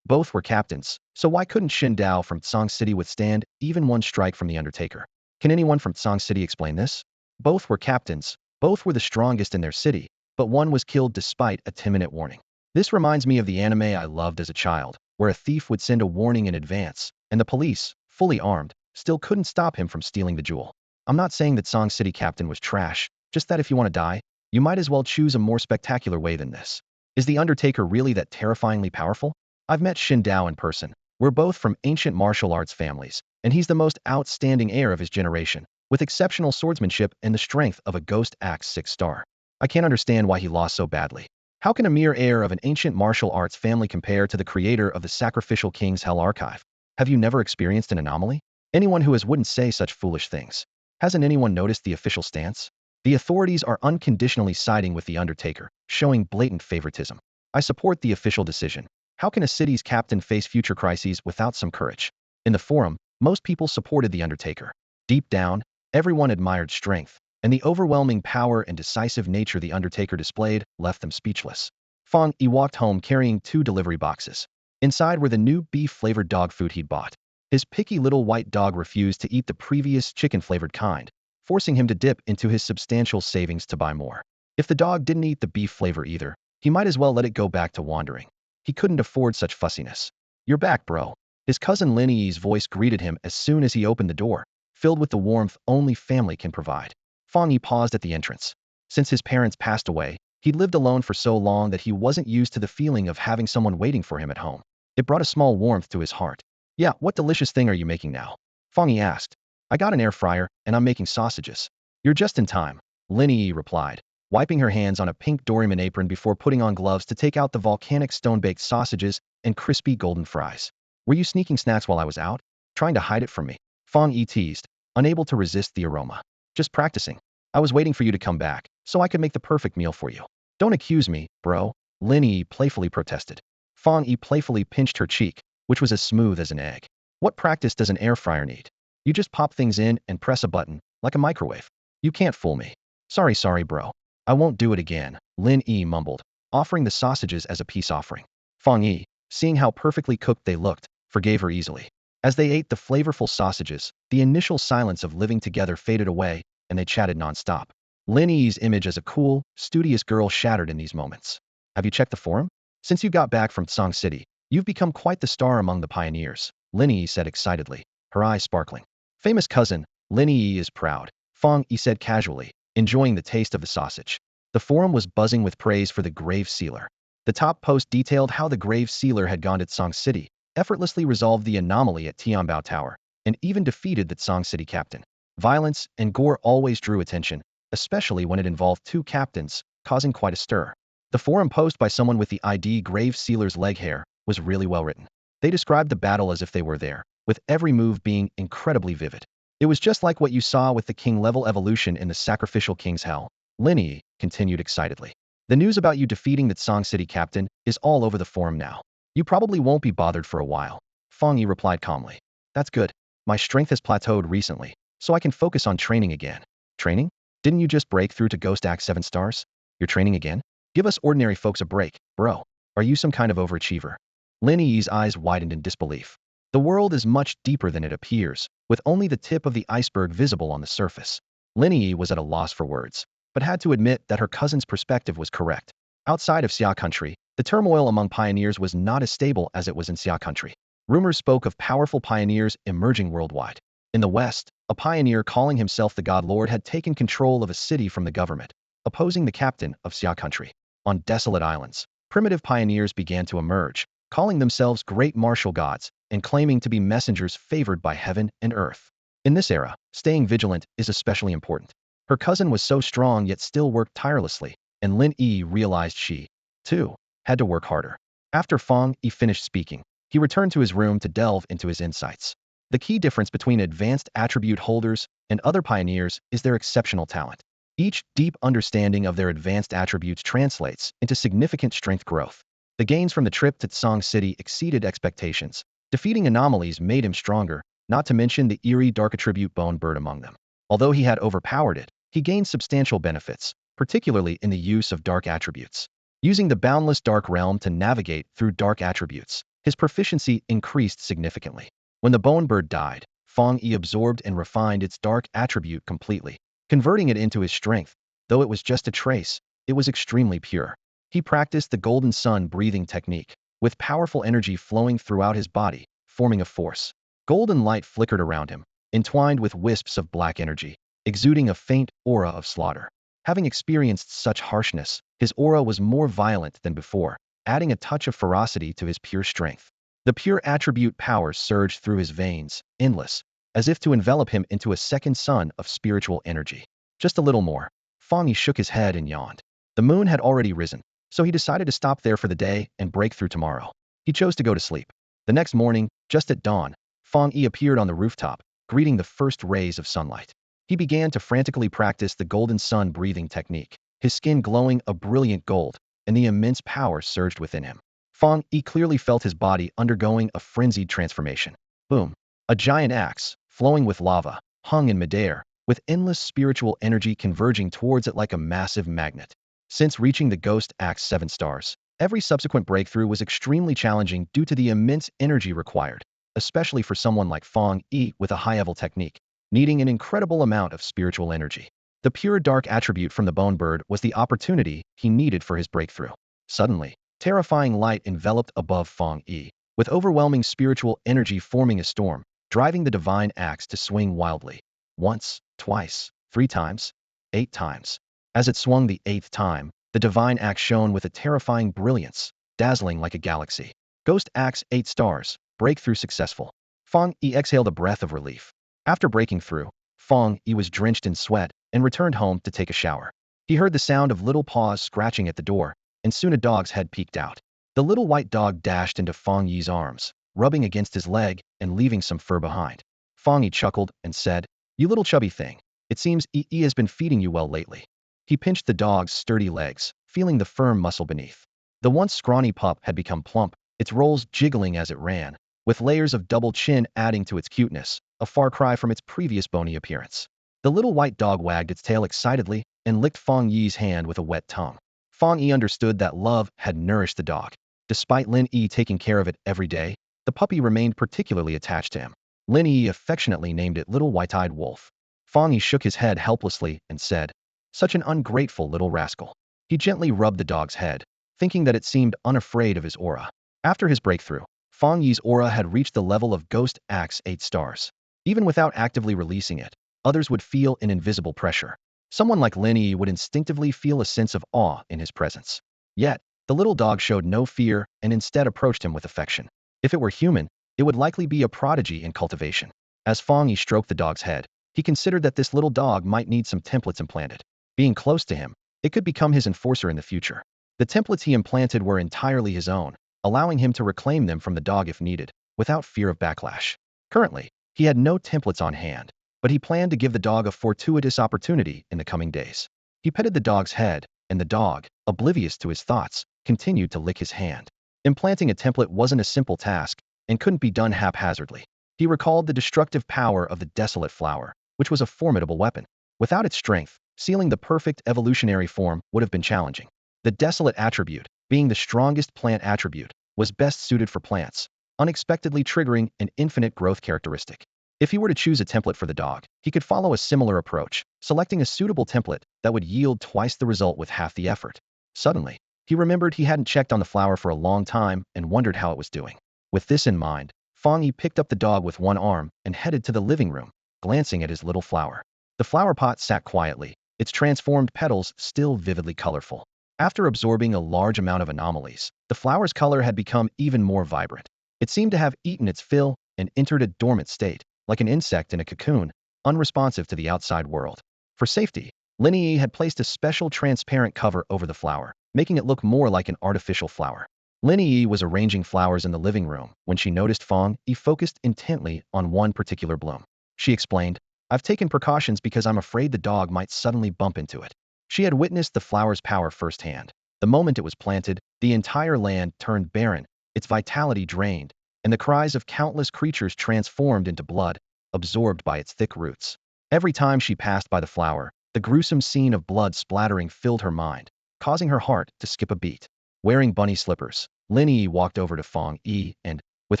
Both were captains, so why couldn't Shin Dao from Tsang City withstand even one strike from the Undertaker? Can anyone from Tsang City explain this? Both were captains, both were the strongest in their city, but one was killed despite a 10-minute warning. This reminds me of the anime I loved as a child, where a thief would send a warning in advance, and the police, fully armed, still couldn't stop him from stealing the jewel. I'm not saying that Tsang City captain was trash, just that if you want to die, you might as well choose a more spectacular way than this. Is the Undertaker really that terrifyingly powerful? I've met Shin Dao in person. We're both from ancient martial arts families, and he's the most outstanding heir of his generation, with exceptional swordsmanship and the strength of a ghost axe 6-star. I can't understand why he lost so badly. How can a mere heir of an ancient martial arts family compare to the creator of the Sacrificial King's Hell Archive? Have you never experienced an anomaly? Anyone who has wouldn't say such foolish things. Hasn't anyone noticed the official stance? The authorities are unconditionally siding with the Undertaker, showing blatant favoritism. I support the official decision. How can a city's captain face future crises without some courage? In the forum, most people supported the Undertaker. Deep down, everyone admired strength, and the overwhelming power and decisive nature the Undertaker displayed left them speechless. Fang Yi walked home carrying 2 delivery boxes. Inside were the new beef-flavored dog food he'd bought. His picky little white dog refused to eat the previous chicken-flavored kind, forcing him to dip into his substantial savings to buy more. If the dog didn't eat the beef flavor either, he might as well let it go back to wandering. He couldn't afford such fussiness. "You're back, bro." His cousin Lin Yi's voice greeted him as soon as he opened the door, filled with the warmth only family can provide. Fang Yi paused at the entrance. Since his parents passed away, he'd lived alone for so long that he wasn't used to the feeling of having someone waiting for him at home. It brought a small warmth to his heart. "Yeah, what delicious thing are you making now?" Fang Yi asked. "I got an air fryer, and I'm making sausages." "You're just in time," Lin Yi replied, wiping her hands on a pink Doraemon apron before putting on gloves to take out the volcanic stone-baked sausages and crispy golden fries. "Were you sneaking snacks while I was out? Trying to hide it from me?" Fang Yi teased, unable to resist the aroma. "Just practicing. I was waiting for you to come back, so I could make the perfect meal for you." "Don't accuse me, bro," Lin Yi playfully protested. Fang Yi playfully pinched her cheek, which was as smooth as an egg. "What practice does an air fryer need? You just pop things in and press a button, like a microwave. You can't fool me." Sorry, bro. I won't do it again," Lin Yi mumbled, offering the sausages as a peace offering. Fang Yi, seeing how perfectly cooked they looked, forgave her easily. As they ate the flavorful sausages, the initial silence of living together faded away, and they chatted nonstop. Lin Yi's image as a cool, studious girl shattered in these moments. "Have you checked the forum? Since you got back from Tsang City, you've become quite the star among the pioneers," Lin Yi said excitedly, her eyes sparkling. "Famous cousin, Lin Yi is proud," Fang Yi said casually, enjoying the taste of the sausage. The forum was buzzing with praise for the Grave Sealer. The top post detailed how the Grave Sealer had gone to Tsang City, effortlessly resolved the anomaly at Tianbao Tower, and even defeated the Tsang City captain. Violence and gore always drew attention, especially when it involved 2 captains, causing quite a stir. The forum post by someone with the ID Grave Sealer's leg hair was really well written. They described the battle as if they were there, with every move being incredibly vivid. "It was just like what you saw with the king-level evolution in the Sacrificial King's Hell," Lin Yi continued excitedly. "The news about you defeating the Tsang City captain is all over the forum now. You probably won't be bothered for a while," Fang Yi replied calmly. "That's good. My strength has plateaued recently, so I can focus on training again." "Training? Didn't you just break through to Ghost Act 7 stars? You're training again? Give us ordinary folks a break, bro. Are you some kind of overachiever?" Lin Yi's eyes widened in disbelief. The world is much deeper than it appears, with only the tip of the iceberg visible on the surface. Lin Yi was at a loss for words, but had to admit that her cousin's perspective was correct. Outside of Xia country, the turmoil among pioneers was not as stable as it was in Xia country. Rumors spoke of powerful pioneers emerging worldwide. In the West, a pioneer calling himself the God Lord had taken control of a city from the government, opposing the captain of Xia country. On desolate islands, primitive pioneers began to emerge, calling themselves great martial gods and claiming to be messengers favored by heaven and earth. In this era, staying vigilant is especially important. Her cousin was so strong yet still worked tirelessly, and Lin Yi realized she, too, had to work harder. After Fang Yi finished speaking, he returned to his room to delve into his insights. The key difference between advanced attribute holders and other pioneers is their exceptional talent. Each deep understanding of their advanced attributes translates into significant strength growth. The gains from the trip to Tsang City exceeded expectations. Defeating anomalies made him stronger, not to mention the eerie dark attribute Bone Bird among them. Although he had overpowered it, he gained substantial benefits, particularly in the use of dark attributes. Using the boundless dark realm to navigate through dark attributes, his proficiency increased significantly. When the Bone Bird died, Fang Yi absorbed and refined its dark attribute completely, converting it into his strength. Though it was just a trace, it was extremely pure. He practiced the Golden Sun breathing technique, with powerful energy flowing throughout his body, forming a force. Golden light flickered around him, entwined with wisps of black energy, exuding a faint aura of slaughter. Having experienced such harshness, his aura was more violent than before, adding a touch of ferocity to his pure strength. The pure attribute power surged through his veins, endless, as if to envelop him into a second sun of spiritual energy. Just a little more. Fongi shook his head and yawned. The moon had already risen, so he decided to stop there for the day and break through tomorrow. He chose to go to sleep. The next morning, just at dawn, Fang Yi appeared on the rooftop, greeting the first rays of sunlight. He began to frantically practice the golden sun breathing technique, his skin glowing a brilliant gold, and the immense power surged within him. Fang Yi clearly felt his body undergoing a frenzied transformation. Boom! A giant axe, flowing with lava, hung in midair, with endless spiritual energy converging towards it like a massive magnet. Since reaching the Ghost Axe 7 stars, every subsequent breakthrough was extremely challenging due to the immense energy required, especially for someone like Fang Yi with a high-level technique, needing an incredible amount of spiritual energy. The pure dark attribute from the bone bird was the opportunity he needed for his breakthrough. Suddenly, terrifying light enveloped above Fang Yi, with overwhelming spiritual energy forming a storm, driving the divine axe to swing wildly. Once, twice, 3 times, 8 times. As it swung the 8th time, the divine axe shone with a terrifying brilliance, dazzling like a galaxy. Ghost Axe 8 stars, breakthrough successful. Fang Yi exhaled a breath of relief. After breaking through, Fang Yi was drenched in sweat and returned home to take a shower. He heard the sound of little paws scratching at the door, and soon a dog's head peeked out. The little white dog dashed into Fang Yi's arms, rubbing against his leg and leaving some fur behind. Fang Yi chuckled and said, "You little chubby thing. It seems Yi has been feeding you well lately." He pinched the dog's sturdy legs, feeling the firm muscle beneath. The once scrawny pup had become plump, its rolls jiggling as it ran, with layers of double chin adding to its cuteness, a far cry from its previous bony appearance. The little white dog wagged its tail excitedly and licked Fang Yi's hand with a wet tongue. Fang Yi understood that love had nourished the dog. Despite Lin Yi taking care of it every day, the puppy remained particularly attached to him. Lin Yi affectionately named it Little White-Eyed Wolf. Fang Yi shook his head helplessly and said, "Such an ungrateful little rascal." He gently rubbed the dog's head, thinking that it seemed unafraid of his aura. After his breakthrough, Fang Yi's aura had reached the level of Ghost Axe 8 stars. Even without actively releasing it, others would feel an invisible pressure. Someone like Lin Yi would instinctively feel a sense of awe in his presence. Yet, the little dog showed no fear and instead approached him with affection. If it were human, it would likely be a prodigy in cultivation. As Fang Yi stroked the dog's head, he considered that this little dog might need some templates implanted. Being close to him, it could become his enforcer in the future. The templates he implanted were entirely his own, allowing him to reclaim them from the dog if needed, without fear of backlash. Currently, he had no templates on hand, but he planned to give the dog a fortuitous opportunity in the coming days. He petted the dog's head, and the dog, oblivious to his thoughts, continued to lick his hand. Implanting a template wasn't a simple task, and couldn't be done haphazardly. He recalled the destructive power of the desolate flower, which was a formidable weapon. Without its strength, sealing the perfect evolutionary form would have been challenging. The desolate attribute, being the strongest plant attribute, was best suited for plants, unexpectedly triggering an infinite growth characteristic. If he were to choose a template for the dog, he could follow a similar approach, selecting a suitable template that would yield twice the result with half the effort. Suddenly, he remembered he hadn't checked on the flower for a long time and wondered how it was doing. With this in mind, Fang Yi picked up the dog with one arm and headed to the living room, glancing at his little flower. The flower pot sat quietly, its transformed petals still vividly colorful. After absorbing a large amount of anomalies, the flower's color had become even more vibrant. It seemed to have eaten its fill and entered a dormant state, like an insect in a cocoon, unresponsive to the outside world. For safety, Lin Yi had placed a special transparent cover over the flower, making it look more like an artificial flower. Lin Yi was arranging flowers in the living room when she noticed Fang Yi focused intently on one particular bloom. She explained, "I've taken precautions because I'm afraid the dog might suddenly bump into it." She had witnessed the flower's power firsthand. The moment it was planted, the entire land turned barren, its vitality drained, and the cries of countless creatures transformed into blood, absorbed by its thick roots. Every time she passed by the flower, the gruesome scene of blood splattering filled her mind, causing her heart to skip a beat. Wearing bunny slippers, Lin Yi walked over to Fang Yi and, with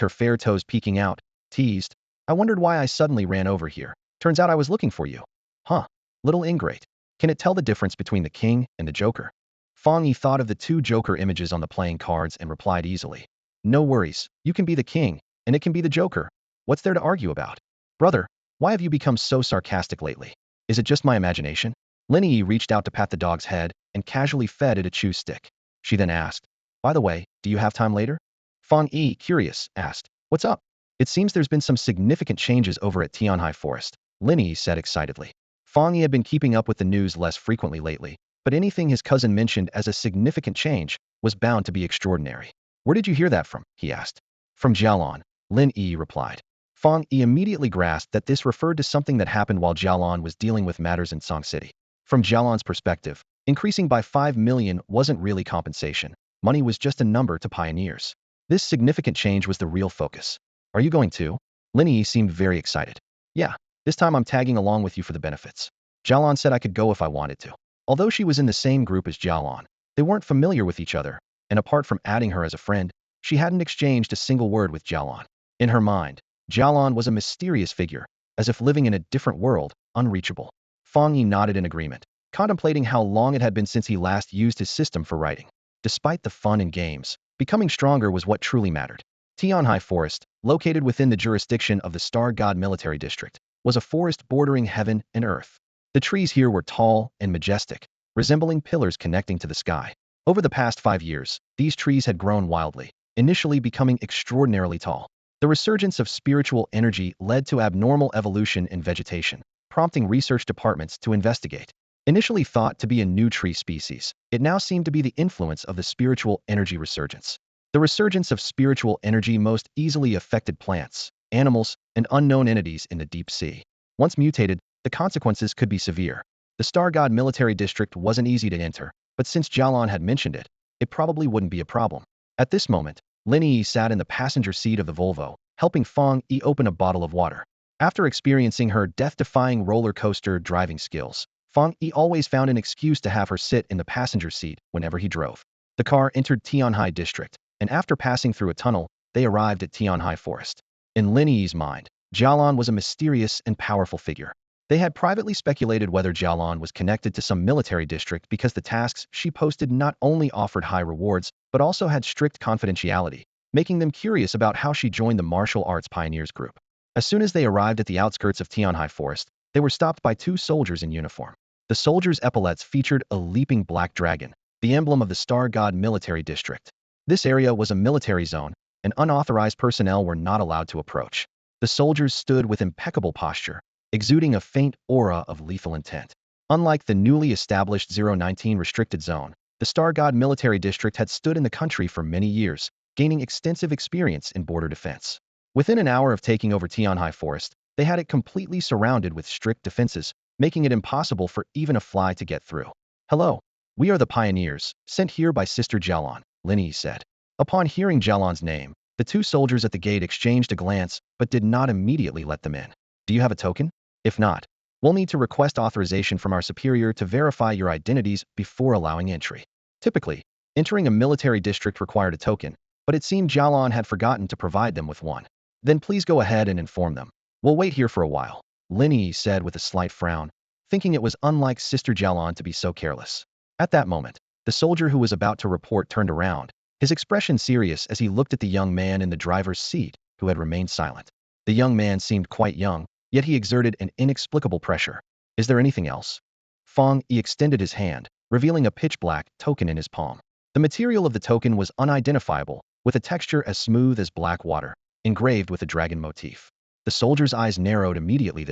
her fair toes peeking out, teased, "I wondered why I suddenly ran over here. Turns out I was looking for you." "Huh. Little ingrate. Can it tell the difference between the king and the joker?" Fang Yi thought of the 2 joker images on the playing cards and replied easily, "No worries, you can be the king, and it can be the joker. What's there to argue about?" "Brother, why have you become so sarcastic lately? Is it just my imagination?" Lin Yi reached out to pat the dog's head and casually fed it a chew stick. She then asked, "By the way, do you have time later?" Fang Yi, curious, asked, "What's up?" "It seems there's been some significant changes over at Tion High Forest," Lin Yi said excitedly. Fang Yi had been keeping up with the news less frequently lately, but anything his cousin mentioned as a significant change was bound to be extraordinary. Where did you hear that from? He asked. From Jialan, Lin Yi replied. Fang Yi immediately grasped that this referred to something that happened while Jialan was dealing with matters in Song City. From Jialan's perspective, increasing by 5 million wasn't really compensation. Money was just a number to pioneers. This significant change was the real focus. Are you going too? Lin Yi seemed very excited. Yeah, this time I'm tagging along with you for the benefits. Jialan said I could go if I wanted to. Although she was in the same group as Jialan, they weren't familiar with each other, and apart from adding her as a friend, she hadn't exchanged a single word with Jialan. In her mind, Jialan was a mysterious figure, as if living in a different world, unreachable. Fang Yi nodded in agreement, contemplating how long it had been since he last used his system for writing. Despite the fun and games, becoming stronger was what truly mattered. Tion High Forest, located within the jurisdiction of the Star God Military District, was a forest bordering heaven and earth. The trees here were tall and majestic, resembling pillars connecting to the sky. Over the past 5 years, these trees had grown wildly, initially becoming extraordinarily tall. The resurgence of spiritual energy led to abnormal evolution in vegetation, prompting research departments to investigate. Initially thought to be a new tree species, it now seemed to be the influence of the spiritual energy resurgence. The resurgence of spiritual energy most easily affected plants, animals, and unknown entities in the deep sea. Once mutated, the consequences could be severe. The Star God Military District wasn't easy to enter, but since Jialan had mentioned it, it probably wouldn't be a problem. At this moment, Lin Yi sat in the passenger seat of the Volvo, helping Fang Yi open a bottle of water. After experiencing her death-defying roller coaster driving skills, Fang Yi always found an excuse to have her sit in the passenger seat whenever he drove. The car entered Tion High District, and after passing through a tunnel, they arrived at Tion High Forest. In Lin Yi's mind, Jialan was a mysterious and powerful figure. They had privately speculated whether Jialan was connected to some military district because the tasks she posted not only offered high rewards, but also had strict confidentiality, making them curious about how she joined the martial arts pioneers group. As soon as they arrived at the outskirts of Tion High Forest, they were stopped by 2 soldiers in uniform. The soldiers' epaulets featured a leaping black dragon, the emblem of the Star God Military District. This area was a military zone, and unauthorized personnel were not allowed to approach. The soldiers stood with impeccable posture, exuding a faint aura of lethal intent. Unlike the newly established 019 restricted zone, the Star God Military District had stood in the country for many years, gaining extensive experience in border defense. Within an hour of taking over Tion High Forest, they had it completely surrounded with strict defenses, making it impossible for even a fly to get through. Hello. We are the pioneers, sent here by Sister Jialan, Lin Yi said. Upon hearing Jialan's name, the 2 soldiers at the gate exchanged a glance, but did not immediately let them in. Do you have a token? If not, we'll need to request authorization from our superior to verify your identities before allowing entry. Typically, entering a military district required a token, but it seemed Jialan had forgotten to provide them with one. Then please go ahead and inform them. We'll wait here for a while, Lin Yi said with a slight frown, thinking it was unlike Sister Jialan to be so careless. At that moment, the soldier who was about to report turned around, his expression serious as he looked at the young man in the driver's seat, who had remained silent. The young man seemed quite young, yet he exerted an inexplicable pressure. Is there anything else? Fang Yi extended his hand, revealing a pitch-black token in his palm. The material of the token was unidentifiable, with a texture as smooth as black water, engraved with a dragon motif. The soldier's eyes narrowed immediately.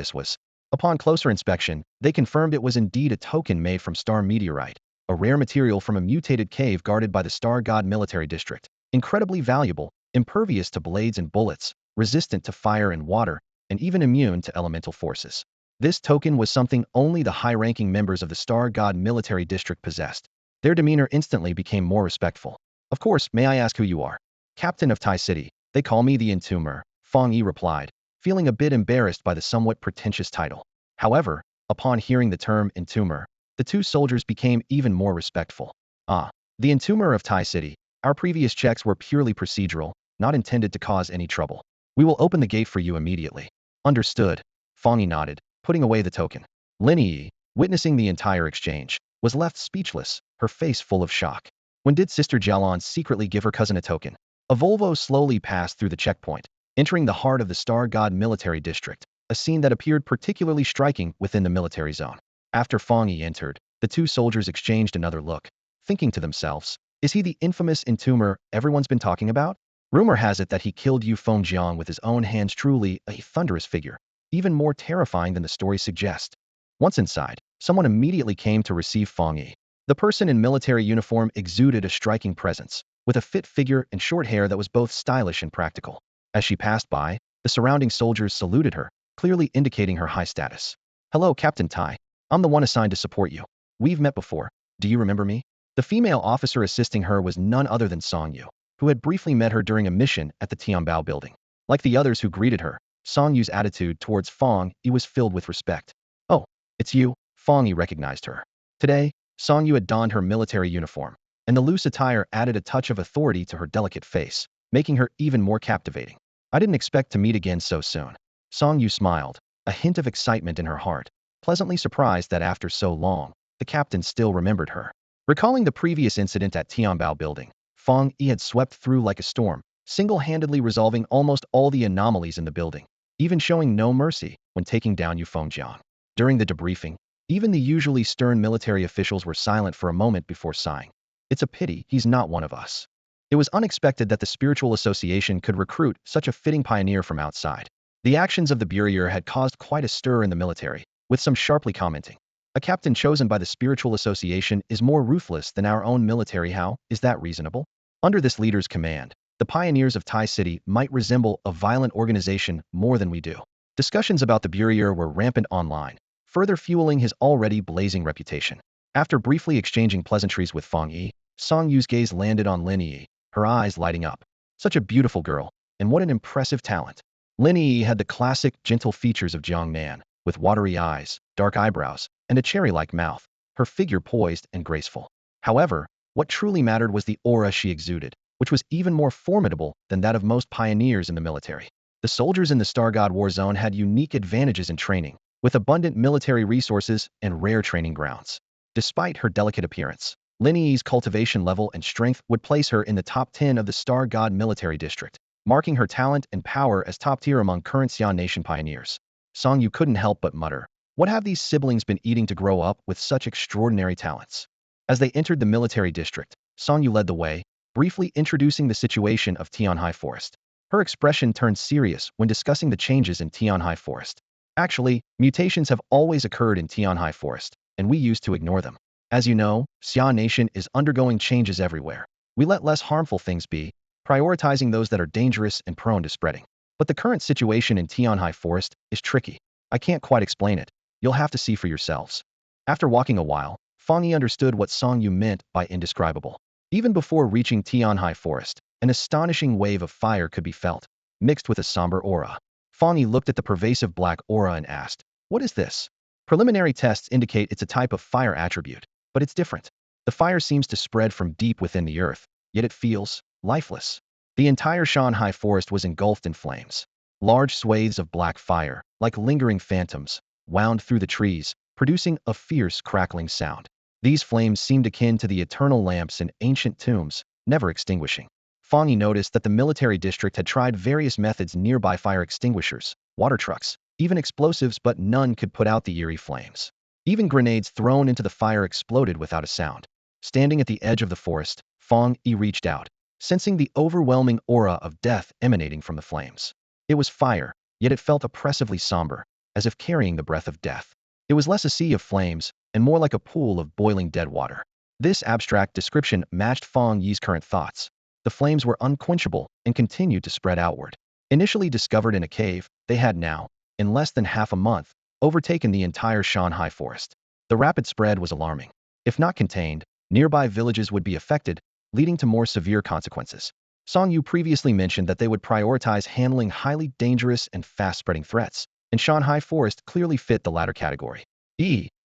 Upon closer inspection, they confirmed it was indeed a token made from star meteorite, a rare material from a mutated cave guarded by the Star God Military District, incredibly valuable, impervious to blades and bullets, resistant to fire and water, and even immune to elemental forces. This token was something only the high-ranking members of the Star God Military District possessed. Their demeanor instantly became more respectful. Of course, may I ask who you are? Captain of Tai City. They call me the Entomber, Fang Yi replied, feeling a bit embarrassed by the somewhat pretentious title. However, upon hearing the term Entomber, the 2 soldiers became even more respectful. Ah, the Entomber of Tai City. Our previous checks were purely procedural, not intended to cause any trouble. We will open the gate for you immediately. Understood. Fang Yi nodded, putting away the token. Lin Yi, witnessing the entire exchange, was left speechless, her face full of shock. When did Sister Jialan secretly give her cousin a token? A Volvo slowly passed through the checkpoint, entering the heart of the Star God Military District, a scene that appeared particularly striking within the military zone. After Fang Yi entered, the 2 soldiers exchanged another look, thinking to themselves, is he the infamous Entomber everyone's been talking about? Rumor has it that he killed Yu Fengjiang with his own hands, truly a thunderous figure, even more terrifying than the story suggests. Once inside, someone immediately came to receive Fang Yi. The person in military uniform exuded a striking presence, with a fit figure and short hair that was both stylish and practical. As she passed by, the surrounding soldiers saluted her, clearly indicating her high status. "Hello, Captain Tai. I'm the one assigned to support you. We've met before. Do you remember me?" The female officer assisting her was none other than Song Yu, who had briefly met her during a mission at the Tianbao building. Like the others who greeted her, Song Yu's attitude towards Fang Yi was filled with respect. "Oh, it's you." Fang Yi recognized her. Today, Song Yu had donned her military uniform, and the loose attire added a touch of authority to her delicate face, making her even more captivating. "I didn't expect to meet again so soon." Song Yu smiled, a hint of excitement in her heart, pleasantly surprised that after so long, the captain still remembered her. Recalling the previous incident at Tianbao building, Fang Yi had swept through like a storm, single-handedly resolving almost all the anomalies in the building, even showing no mercy when taking down Yu Fengjiang. During the debriefing, even the usually stern military officials were silent for a moment before sighing. "It's a pity he's not one of us." It was unexpected that the spiritual association could recruit such a fitting pioneer from outside. The actions of the Bureau had caused quite a stir in the military, with some sharply commenting, "A captain chosen by the spiritual association is more ruthless than our own military. How is that reasonable?" Under this leader's command, the pioneers of Tai City might resemble a violent organization more than we do. Discussions about the Bureau were rampant online, further fueling his already blazing reputation. After briefly exchanging pleasantries with Fang Yi, Song Yu's gaze landed on Lin Yi, her eyes lighting up. Such a beautiful girl, and what an impressive talent. Lin Yi had the classic, gentle features of Jiangnan, with watery eyes, dark eyebrows, and a cherry-like mouth, her figure poised and graceful. However, what truly mattered was the aura she exuded, which was even more formidable than that of most pioneers in the military. The soldiers in the Star God War Zone had unique advantages in training, with abundant military resources and rare training grounds. Despite her delicate appearance, Lin Yi's cultivation level and strength would place her in the top 10 of the Star God military district, marking her talent and power as top tier among current Xian nation pioneers. Song Yu couldn't help but mutter, "What have these siblings been eating to grow up with such extraordinary talents?" As they entered the military district, Song Yu led the way, briefly introducing the situation of Tion High Forest. Her expression turned serious when discussing the changes in Tion High Forest. "Actually, mutations have always occurred in Tion High Forest, and we used to ignore them. As you know, Xian Nation is undergoing changes everywhere. We let less harmful things be, prioritizing those that are dangerous and prone to spreading. But the current situation in Tion High Forest is tricky. I can't quite explain it. You'll have to see for yourselves." After walking a while, Fang Yi understood what Song Yu meant by indescribable. Even before reaching Tion High Forest, an astonishing wave of fire could be felt, mixed with a somber aura. Fang Yi looked at the pervasive black aura and asked, "What is this?" Preliminary tests indicate it's a type of fire attribute, but it's different. The fire seems to spread from deep within the earth, yet it feels lifeless. The entire Tion High Forest was engulfed in flames. Large swathes of black fire, like lingering phantoms, wound through the trees, producing a fierce crackling sound. These flames seemed akin to the eternal lamps in ancient tombs, never extinguishing. Fang Yi noticed that the military district had tried various methods: nearby fire extinguishers, water trucks, even explosives, but none could put out the eerie flames. Even grenades thrown into the fire exploded without a sound. Standing at the edge of the forest, Fang Yi reached out, sensing the overwhelming aura of death emanating from the flames. It was fire, yet it felt oppressively somber, as if carrying the breath of death. It was less a sea of flames, and more like a pool of boiling dead water. This abstract description matched Fang Yi's current thoughts. The flames were unquenchable and continued to spread outward. Initially discovered in a cave, they had now, in less than half a month, overtaken the entire Tion High Forest. The rapid spread was alarming. If not contained, nearby villages would be affected, leading to more severe consequences. Song Yu previously mentioned that they would prioritize handling highly dangerous and fast-spreading threats, and Tion High Forest clearly fit the latter category.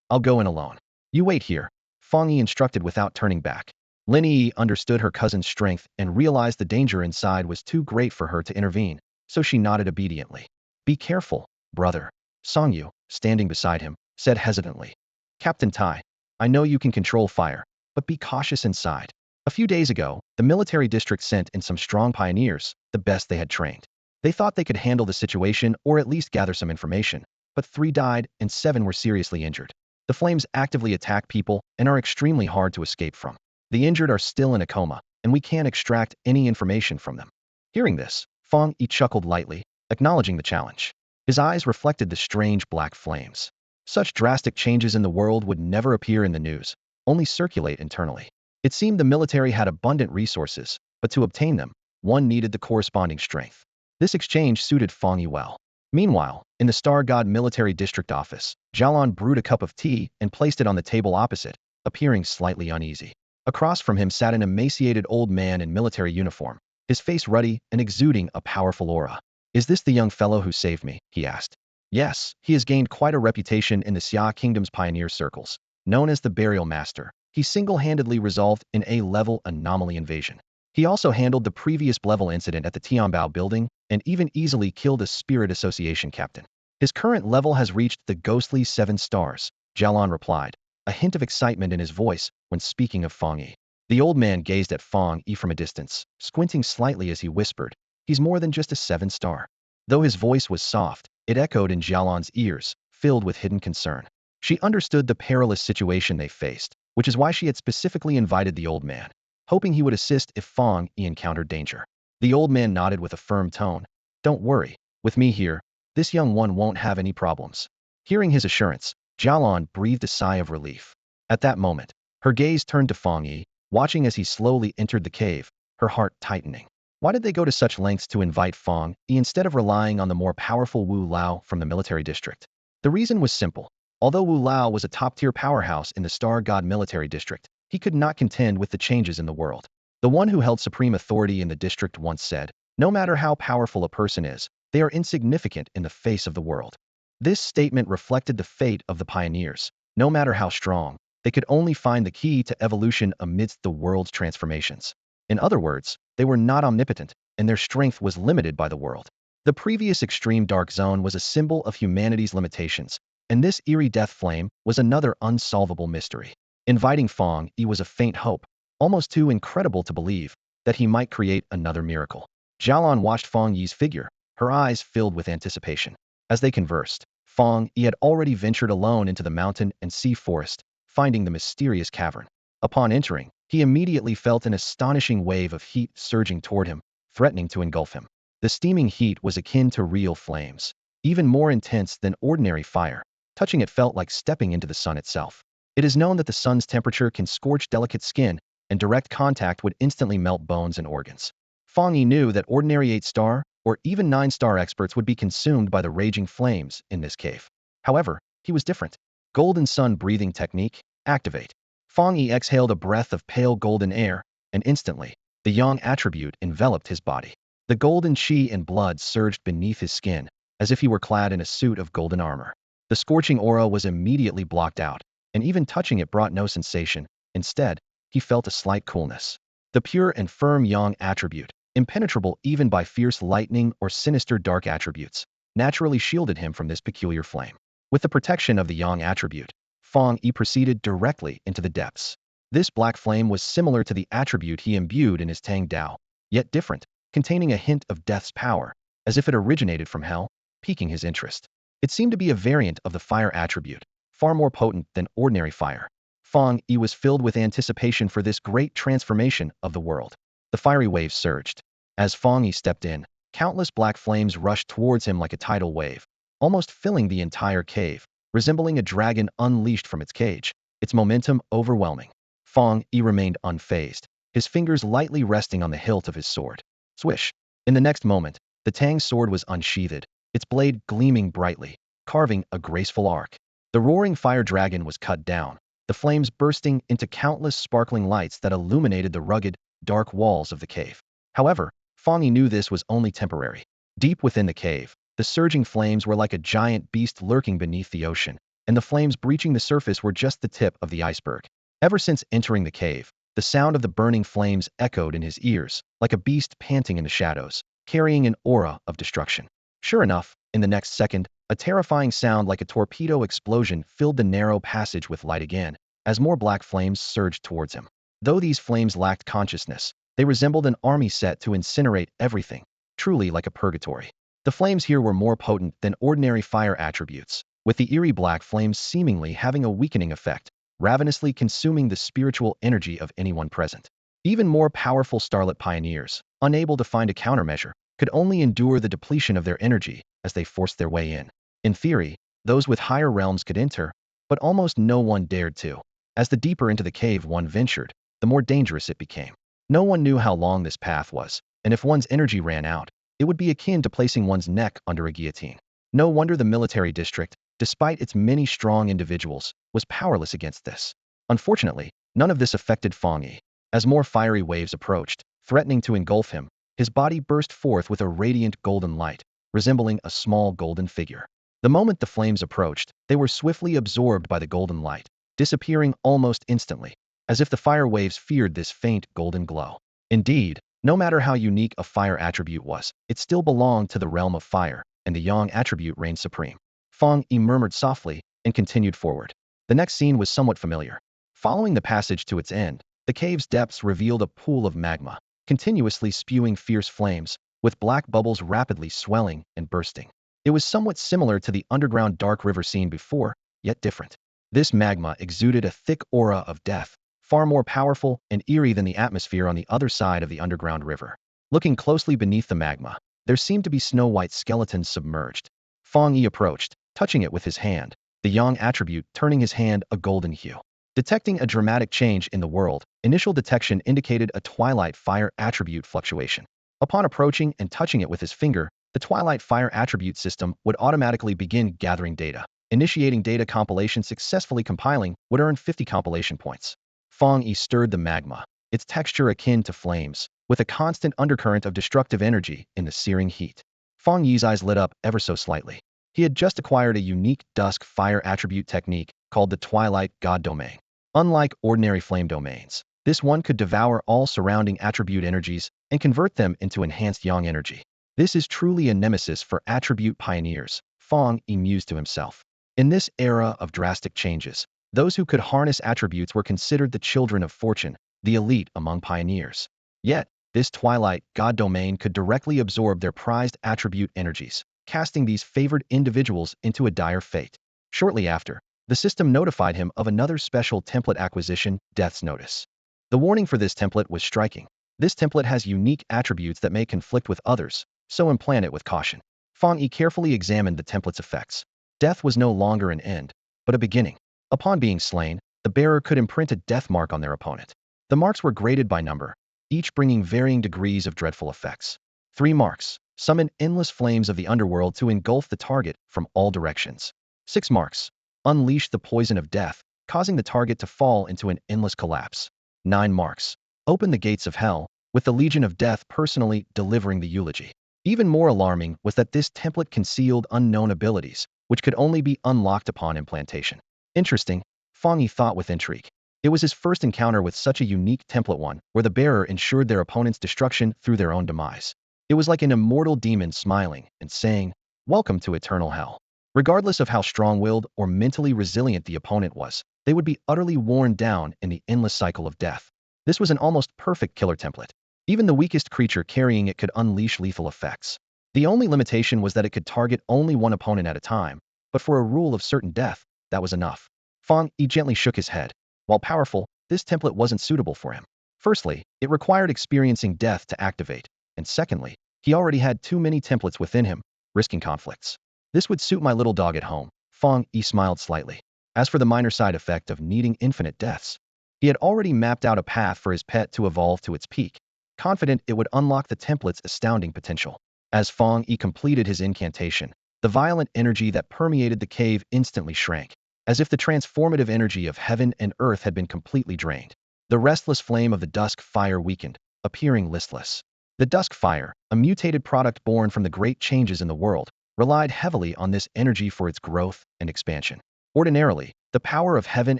I'll go in alone. You wait here," Fang Yi instructed without turning back. Lin Yi understood her cousin's strength and realized the danger inside was too great for her to intervene, so she nodded obediently. "Be careful, brother," Song Yu, standing beside him, said hesitantly. "Captain Tai, I know you can control fire, but be cautious inside." A few days ago, the military district sent in some strong pioneers, the best they had trained. They thought they could handle the situation or at least gather some information, but 3 died and 7 were seriously injured. The flames actively attack people and are extremely hard to escape from. The injured are still in a coma, and we can't extract any information from them. Hearing this, Fang Yi chuckled lightly, acknowledging the challenge. His eyes reflected the strange black flames. Such drastic changes in the world would never appear in the news, only circulate internally. It seemed the military had abundant resources, but to obtain them, one needed the corresponding strength. This exchange suited Fang Yi well. Meanwhile, in the Star God military district office, Jialan brewed a cup of tea and placed it on the table opposite, appearing slightly uneasy. Across from him sat an emaciated old man in military uniform, his face ruddy and exuding a powerful aura. "Is this the young fellow who saved me?" he asked. "Yes, he has gained quite a reputation in the Xia Kingdom's pioneer circles. Known as the Burial Master, he single-handedly resolved an A-level anomaly invasion. He also handled the previous level incident at the Tianbao building and even easily killed a Spirit Association captain. His current level has reached the ghostly 7 stars, Jialan replied, a hint of excitement in his voice when speaking of Fang Yi. The old man gazed at Fang Yi from a distance, squinting slightly as he whispered, "He's more than just a 7-star. Though his voice was soft, it echoed in Jialan's ears, filled with hidden concern. She understood the perilous situation they faced, which is why she had specifically invited the old man, hoping he would assist if Fang Yi encountered danger. The old man nodded with a firm tone. "Don't worry, with me here, this young one won't have any problems." Hearing his assurance, Jialan breathed a sigh of relief. At that moment, her gaze turned to Fang Yi, watching as he slowly entered the cave, her heart tightening. Why did they go to such lengths to invite Fang Yi instead of relying on the more powerful Wu Lao from the military district? The reason was simple. Although Wu Lao was a top-tier powerhouse in the Star God military district, he could not contend with the changes in the world. The one who held supreme authority in the district once said, "No matter how powerful a person is, they are insignificant in the face of the world." This statement reflected the fate of the pioneers. No matter how strong, they could only find the key to evolution amidst the world's transformations. In other words, they were not omnipotent, and their strength was limited by the world. The previous extreme dark zone was a symbol of humanity's limitations, and this eerie death flame was another unsolvable mystery. Inviting Fang Yi was a faint hope, almost too incredible to believe, that he might create another miracle. Jialan watched Fang Yi's figure, her eyes filled with anticipation. As they conversed, Fang Yi had already ventured alone into the mountain and sea forest, finding the mysterious cavern. Upon entering, he immediately felt an astonishing wave of heat surging toward him, threatening to engulf him. The steaming heat was akin to real flames, even more intense than ordinary fire. Touching it felt like stepping into the sun itself. It is known that the sun's temperature can scorch delicate skin, and direct contact would instantly melt bones and organs. Fang Yi knew that ordinary 8-star or even 9-star experts would be consumed by the raging flames in this cave. However, he was different. Golden sun breathing technique, activate. Fang Yi exhaled a breath of pale golden air, and instantly, the yang attribute enveloped his body. The golden qi and blood surged beneath his skin, as if he were clad in a suit of golden armor. The scorching aura was immediately blocked out, and even touching it brought no sensation. Instead, he felt a slight coolness. The pure and firm yang attribute, impenetrable even by fierce lightning or sinister dark attributes, naturally shielded him from this peculiar flame. With the protection of the yang attribute, Fang Yi proceeded directly into the depths. This black flame was similar to the attribute he imbued in his Tang Dao, yet different, containing a hint of death's power, as if it originated from hell, piquing his interest. It seemed to be a variant of the fire attribute, far more potent than ordinary fire. Fang Yi was filled with anticipation for this great transformation of the world. The fiery waves surged. As Fang Yi stepped in, countless black flames rushed towards him like a tidal wave, almost filling the entire cave, resembling a dragon unleashed from its cage, its momentum overwhelming. Fang Yi remained unfazed, his fingers lightly resting on the hilt of his sword. Swish! In the next moment, the Tang sword was unsheathed, its blade gleaming brightly, carving a graceful arc. The roaring fire dragon was cut down, the flames bursting into countless sparkling lights that illuminated the rugged, dark walls of the cave. However, Fang Yi knew this was only temporary. Deep within the cave, the surging flames were like a giant beast lurking beneath the ocean, and the flames breaching the surface were just the tip of the iceberg. Ever since entering the cave, the sound of the burning flames echoed in his ears, like a beast panting in the shadows, carrying an aura of destruction. Sure enough, in the next second, a terrifying sound like a torpedo explosion filled the narrow passage with light again, as more black flames surged towards him. Though these flames lacked consciousness, they resembled an army set to incinerate everything, truly like a purgatory. The flames here were more potent than ordinary fire attributes, with the eerie black flames seemingly having a weakening effect, ravenously consuming the spiritual energy of anyone present. Even more powerful starlit pioneers, unable to find a countermeasure, could only endure the depletion of their energy as they forced their way in. In theory, those with higher realms could enter, but almost no one dared to. As the deeper into the cave one ventured, the more dangerous it became. No one knew how long this path was, and if one's energy ran out, it would be akin to placing one's neck under a guillotine. No wonder the military district, despite its many strong individuals, was powerless against this. Unfortunately, none of this affected Fang Yi. As more fiery waves approached, threatening to engulf him, his body burst forth with a radiant golden light, resembling a small golden figure. The moment the flames approached, they were swiftly absorbed by the golden light, disappearing almost instantly, as if the fire waves feared this faint golden glow. Indeed, no matter how unique a fire attribute was, it still belonged to the realm of fire, and the yang attribute reigned supreme. Fang Yi murmured softly and continued forward. The next scene was somewhat familiar. Following the passage to its end, the cave's depths revealed a pool of magma, continuously spewing fierce flames, with black bubbles rapidly swelling and bursting. It was somewhat similar to the underground dark river seen before, yet different. This magma exuded a thick aura of death, far more powerful and eerie than the atmosphere on the other side of the underground river. Looking closely beneath the magma, there seemed to be snow-white skeletons submerged. Fang Yi approached, touching it with his hand, the yang attribute turning his hand a golden hue. Detecting a dramatic change in the world, initial detection indicated a twilight fire attribute fluctuation. Upon approaching and touching it with his finger, the twilight fire attribute system would automatically begin gathering data. Initiating data compilation successfully compiling would earn 50 compilation points. Fang Yi stirred the magma, its texture akin to flames, with a constant undercurrent of destructive energy in the searing heat. Fang Yi's eyes lit up ever so slightly. He had just acquired a unique dusk fire attribute technique called the Twilight God Domain. Unlike ordinary flame domains, this one could devour all surrounding attribute energies and convert them into enhanced yang energy. This is truly a nemesis for attribute pioneers, Fang Yi mused to himself. In this era of drastic changes, those who could harness attributes were considered the children of fortune, the elite among pioneers. Yet, this Twilight God domain could directly absorb their prized attribute energies, casting these favored individuals into a dire fate. Shortly after, the system notified him of another special template acquisition, Death's Notice. The warning for this template was striking. This template has unique attributes that may conflict with others, so implant it with caution. Fang Yi carefully examined the template's effects. Death was no longer an end, but a beginning. Upon being slain, the bearer could imprint a death mark on their opponent. The marks were graded by number, each bringing varying degrees of dreadful effects. 3 marks. Summon endless flames of the underworld to engulf the target from all directions. 6 marks. Unleash the poison of death, causing the target to fall into an endless collapse. 9 marks. Open the gates of hell, with the Legion of Death personally delivering the eulogy. Even more alarming was that this template concealed unknown abilities, which could only be unlocked upon implantation. Interesting, Fang Yi thought with intrigue. It was his first encounter with such a unique template one, where the bearer ensured their opponent's destruction through their own demise. It was like an immortal demon smiling and saying, "Welcome to eternal hell." Regardless of how strong-willed or mentally resilient the opponent was, they would be utterly worn down in the endless cycle of death. This was an almost perfect killer template. Even the weakest creature carrying it could unleash lethal effects. The only limitation was that it could target only one opponent at a time, but for a rule of certain death, that was enough. Fang Yi gently shook his head. While powerful, this template wasn't suitable for him. Firstly, it required experiencing death to activate, and secondly, he already had too many templates within him, risking conflicts. This would suit my little dog at home, Fang Yi smiled slightly. As for the minor side effect of needing infinite deaths, he had already mapped out a path for his pet to evolve to its peak, confident it would unlock the template's astounding potential. As Fang Yi completed his incantation, the violent energy that permeated the cave instantly shrank, as if the transformative energy of heaven and earth had been completely drained. The restless flame of the dusk fire weakened, appearing listless. The dusk fire, a mutated product born from the great changes in the world, relied heavily on this energy for its growth and expansion. Ordinarily, the power of heaven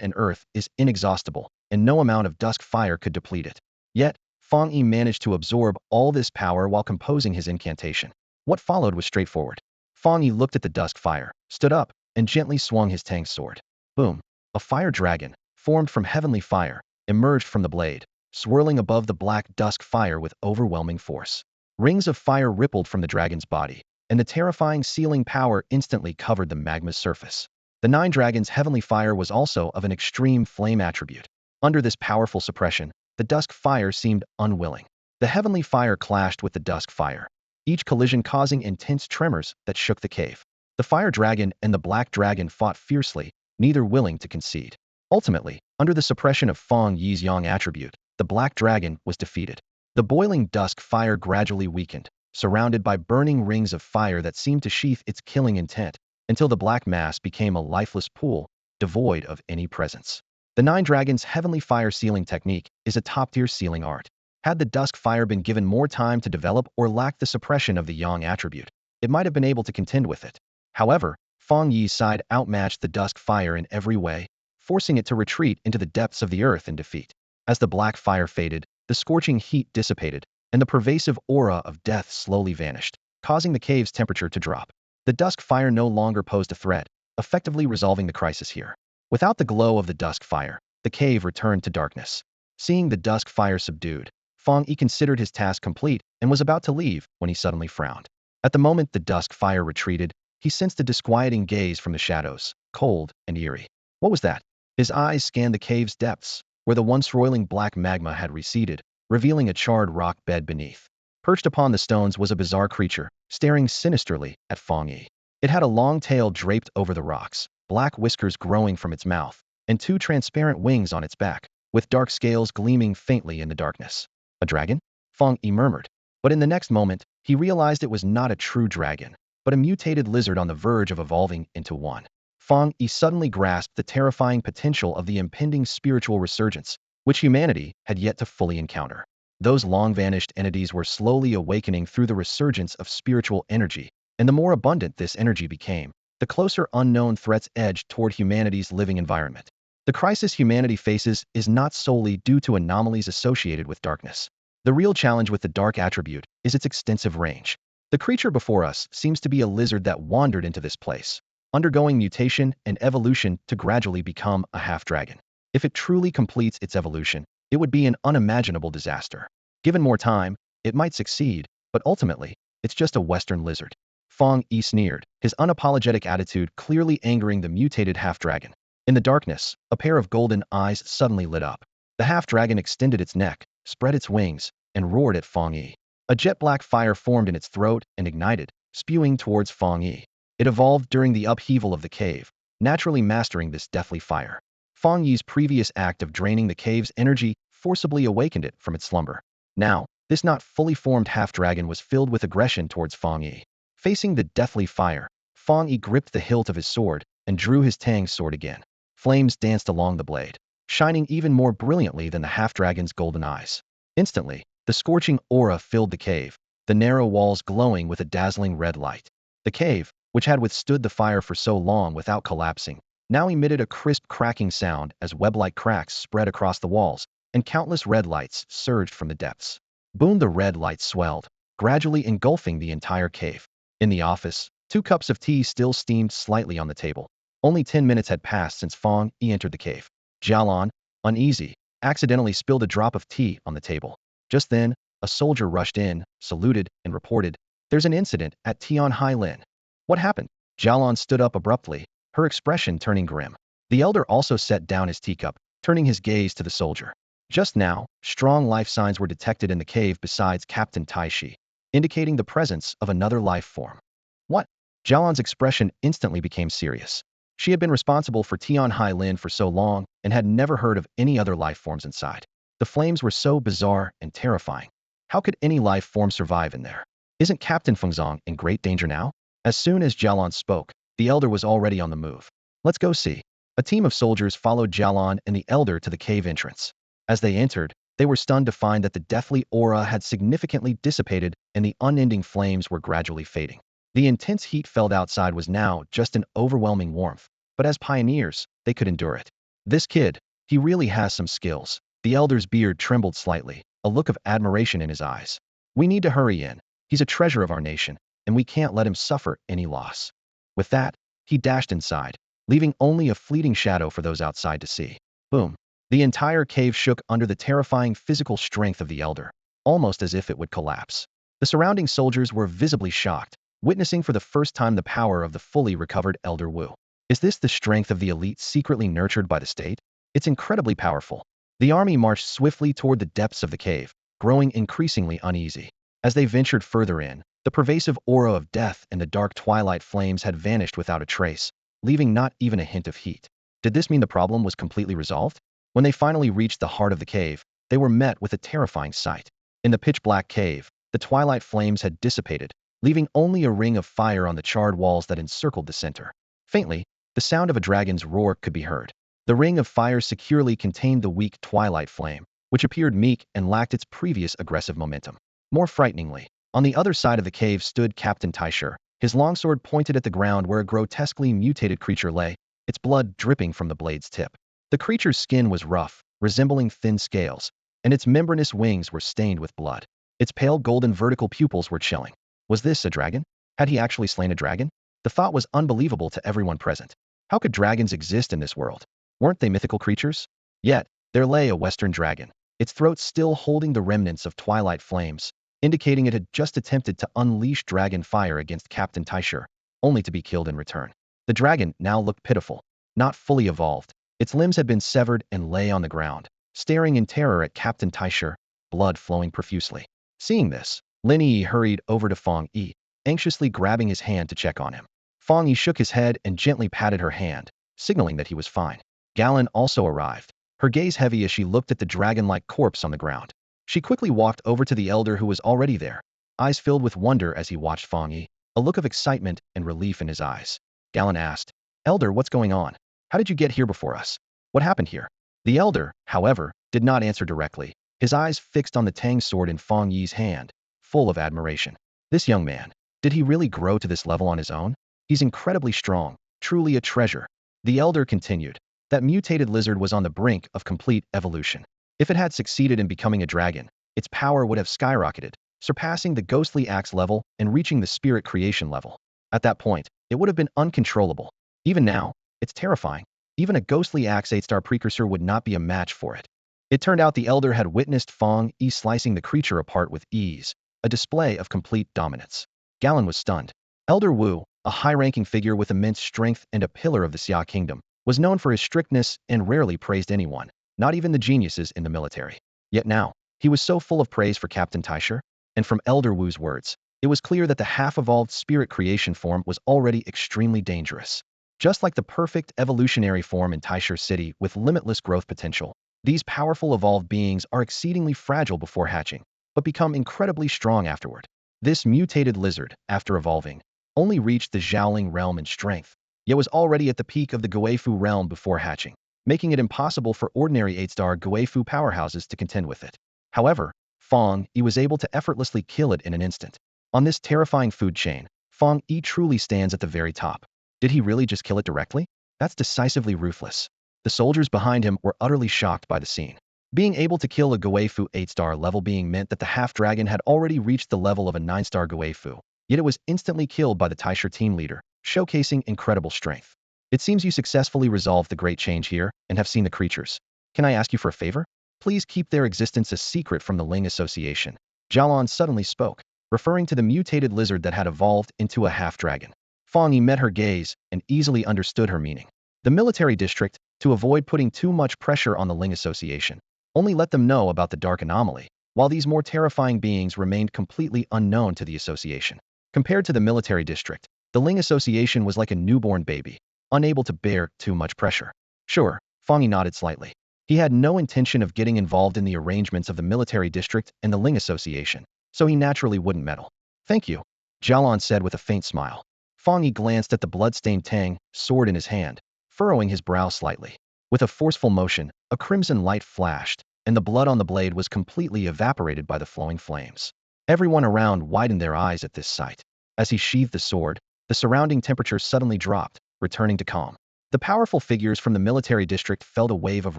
and earth is inexhaustible, and no amount of dusk fire could deplete it. Yet, Fang Yi managed to absorb all this power while composing his incantation. What followed was straightforward. Fang Yi looked at the dusk fire, stood up, and gently swung his Tang sword. Boom! A fire dragon, formed from heavenly fire, emerged from the blade, swirling above the black dusk fire with overwhelming force. Rings of fire rippled from the dragon's body, and the terrifying sealing power instantly covered the magma's surface. The 9 dragons' heavenly fire was also of an extreme flame attribute. Under this powerful suppression, the dusk fire seemed unwilling. The heavenly fire clashed with the dusk fire, each collision causing intense tremors that shook the cave. The fire dragon and the black dragon fought fiercely, neither willing to concede. Ultimately, Under the suppression of Fang Yi's yang attribute, the black dragon was defeated. The boiling dusk fire gradually weakened, surrounded by burning rings of fire that seemed to sheath its killing intent, until the black mass became a lifeless pool, devoid of any presence. The Nine Dragons' heavenly fire sealing technique is a top-tier sealing art. Had the dusk fire been given more time to develop or lacked the suppression of the yang attribute, it might have been able to contend with it. However, Fang Yi's side outmatched the dusk fire in every way, forcing it to retreat into the depths of the earth in defeat. As the black fire faded, the scorching heat dissipated, and the pervasive aura of death slowly vanished, causing the cave's temperature to drop. The dusk fire no longer posed a threat, effectively resolving the crisis here. Without the glow of the dusk fire, the cave returned to darkness. Seeing the dusk fire subdued, Fang Yi considered his task complete and was about to leave when he suddenly frowned. At the moment the dusk fire retreated, he sensed a disquieting gaze from the shadows, cold and eerie. What was that? His eyes scanned the cave's depths, where the once roiling black magma had receded, revealing a charred rock bed beneath. Perched upon the stones was a bizarre creature, staring sinisterly at Fang Yi. It had a long tail draped over the rocks, black whiskers growing from its mouth, and two transparent wings on its back, with dark scales gleaming faintly in the darkness. A dragon? Fang Yi murmured. But in the next moment, he realized it was not a true dragon, but a mutated lizard on the verge of evolving into one. Fang Yi suddenly grasped the terrifying potential of the impending spiritual resurgence, which humanity had yet to fully encounter. Those long-vanished entities were slowly awakening through the resurgence of spiritual energy, and the more abundant this energy became, the closer unknown threats edged toward humanity's living environment. The crisis humanity faces is not solely due to anomalies associated with darkness. The real challenge with the dark attribute is its extensive range. The creature before us seems to be a lizard that wandered into this place, undergoing mutation and evolution to gradually become a half-dragon. If it truly completes its evolution, it would be an unimaginable disaster. Given more time, it might succeed, but ultimately, it's just a Western lizard. Fang Yi sneered, his unapologetic attitude clearly angering the mutated half-dragon. In the darkness, a pair of golden eyes suddenly lit up. The half-dragon extended its neck, spread its wings, and roared at Fang Yi. A jet-black fire formed in its throat and ignited, spewing towards Fang Yi. It evolved during the upheaval of the cave, naturally mastering this deathly fire. Fang Yi's previous act of draining the cave's energy forcibly awakened it from its slumber. Now, this not fully formed half-dragon was filled with aggression towards Fang Yi. Facing the deathly fire, Fang Yi gripped the hilt of his sword and drew his Tang sword again. Flames danced along the blade, shining even more brilliantly than the half-dragon's golden eyes. Instantly, the scorching aura filled the cave, the narrow walls glowing with a dazzling red light. The cave, which had withstood the fire for so long without collapsing, now emitted a crisp cracking sound as web-like cracks spread across the walls, and countless red lights surged from the depths. Boom! The red lights swelled, gradually engulfing the entire cave. In the office, 2 cups of tea still steamed slightly on the table. Only 10 minutes had passed since Fang Yi entered the cave. Jialan, uneasy, accidentally spilled a drop of tea on the table. Just then, a soldier rushed in, saluted, and reported, "There's an incident at Tion High Lin." What happened? Jialan stood up abruptly, her expression turning grim. The elder also set down his teacup, turning his gaze to the soldier. Just now, strong life signs were detected in the cave besides Captain Taishi, indicating the presence of another life form. What? Jialan's expression instantly became serious. She had been responsible for Tion High Lin for so long and had never heard of any other life forms inside. The flames were so bizarre and terrifying. How could any life form survive in there? Isn't Captain Fengzong in great danger now? As soon as Jialan spoke, the elder was already on the move. Let's go see. A team of soldiers followed Jialan and the elder to the cave entrance. As they entered, they were stunned to find that the deathly aura had significantly dissipated and the unending flames were gradually fading. The intense heat felt outside was now just an overwhelming warmth, but as pioneers, they could endure it. This kid, he really has some skills. The elder's beard trembled slightly, a look of admiration in his eyes. We need to hurry in. He's a treasure of our nation, and we can't let him suffer any loss. With that, he dashed inside, leaving only a fleeting shadow for those outside to see. Boom. The entire cave shook under the terrifying physical strength of the elder, almost as if it would collapse. The surrounding soldiers were visibly shocked, witnessing for the first time the power of the fully recovered Elder Wu. Is this the strength of the elite secretly nurtured by the state? It's incredibly powerful. The army marched swiftly toward the depths of the cave, growing increasingly uneasy. As they ventured further in, the pervasive aura of death and the dark twilight flames had vanished without a trace, leaving not even a hint of heat. Did this mean the problem was completely resolved? When they finally reached the heart of the cave, they were met with a terrifying sight. In the pitch-black cave, the twilight flames had dissipated, leaving only a ring of fire on the charred walls that encircled the center. Faintly, the sound of a dragon's roar could be heard. The ring of fire securely contained the weak twilight flame, which appeared meek and lacked its previous aggressive momentum. More frighteningly, on the other side of the cave stood Captain Taishi, his longsword pointed at the ground where a grotesquely mutated creature lay, its blood dripping from the blade's tip. The creature's skin was rough, resembling thin scales, and its membranous wings were stained with blood. Its pale golden vertical pupils were chilling. Was this a dragon? Had he actually slain a dragon? The thought was unbelievable to everyone present. How could dragons exist in this world? Weren't they mythical creatures? Yet, there lay a western dragon, its throat still holding the remnants of twilight flames, indicating it had just attempted to unleash dragon fire against Captain Taishi, only to be killed in return. The dragon now looked pitiful, not fully evolved. Its limbs had been severed and lay on the ground, staring in terror at Captain Taishi, blood flowing profusely. Seeing this, Fang Yi hurried over to Fang Yi, anxiously grabbing his hand to check on him. Fang Yi shook his head and gently patted her hand, signaling that he was fine. Galen also arrived, her gaze heavy as she looked at the dragon-like corpse on the ground. She quickly walked over to the elder who was already there, eyes filled with wonder as he watched Fang Yi, a look of excitement and relief in his eyes. Galen asked, "Elder, what's going on? How did you get here before us? What happened here?" The elder, however, did not answer directly, his eyes fixed on the Tang sword in Fang Yi's hand, full of admiration. This young man, did he really grow to this level on his own? He's incredibly strong, truly a treasure. The elder continued, that mutated lizard was on the brink of complete evolution. If it had succeeded in becoming a dragon, its power would have skyrocketed, surpassing the ghostly axe level and reaching the spirit creation level. At that point, it would have been uncontrollable. Even now, it's terrifying. Even a ghostly axe 8-star precursor would not be a match for it. It turned out the elder had witnessed Fang Yi slicing the creature apart with ease, a display of complete dominance. Galen was stunned. Elder Wu, a high-ranking figure with immense strength and a pillar of the Xia kingdom, was known for his strictness and rarely praised anyone, not even the geniuses in the military. Yet now, he was so full of praise for Captain Taishi, and from Elder Wu's words, it was clear that the half-evolved spirit creation form was already extremely dangerous. Just like the perfect evolutionary form in Taishi's city with limitless growth potential, these powerful evolved beings are exceedingly fragile before hatching, but become incredibly strong afterward. This mutated lizard, after evolving, only reached the Xiaoling realm in strength, yet was already at the peak of the Guifu realm before hatching, making it impossible for ordinary 8-star Guifu powerhouses to contend with it. However, Fang Yi was able to effortlessly kill it in an instant. On this terrifying food chain, Fang Yi truly stands at the very top. Did he really just kill it directly? That's decisively ruthless. The soldiers behind him were utterly shocked by the scene. Being able to kill a Guifu 8-star level being meant that the half-dragon had already reached the level of a 9-star Guifu, yet it was instantly killed by the Taishi's team leader, showcasing incredible strength. It seems you successfully resolved the great change here and have seen the creatures. Can I ask you for a favor? Please keep their existence a secret from the Ling Association. Jialan suddenly spoke, referring to the mutated lizard that had evolved into a half-dragon. Fang Yi met her gaze and easily understood her meaning. The military district, to avoid putting too much pressure on the Ling Association, only let them know about the dark anomaly, while these more terrifying beings remained completely unknown to the association. Compared to the military district, the Ling Association was like a newborn baby, unable to bear too much pressure. Sure, Fang Yi nodded slightly. He had no intention of getting involved in the arrangements of the military district and the Ling Association, so he naturally wouldn't meddle. Thank you, Jialan said with a faint smile. Fang Yi glanced at the blood-stained Tang sword in his hand, furrowing his brow slightly. With a forceful motion, a crimson light flashed, and the blood on the blade was completely evaporated by the flowing flames. Everyone around widened their eyes at this sight. As he sheathed the sword, the surrounding temperature suddenly dropped, returning to calm. The powerful figures from the military district felt a wave of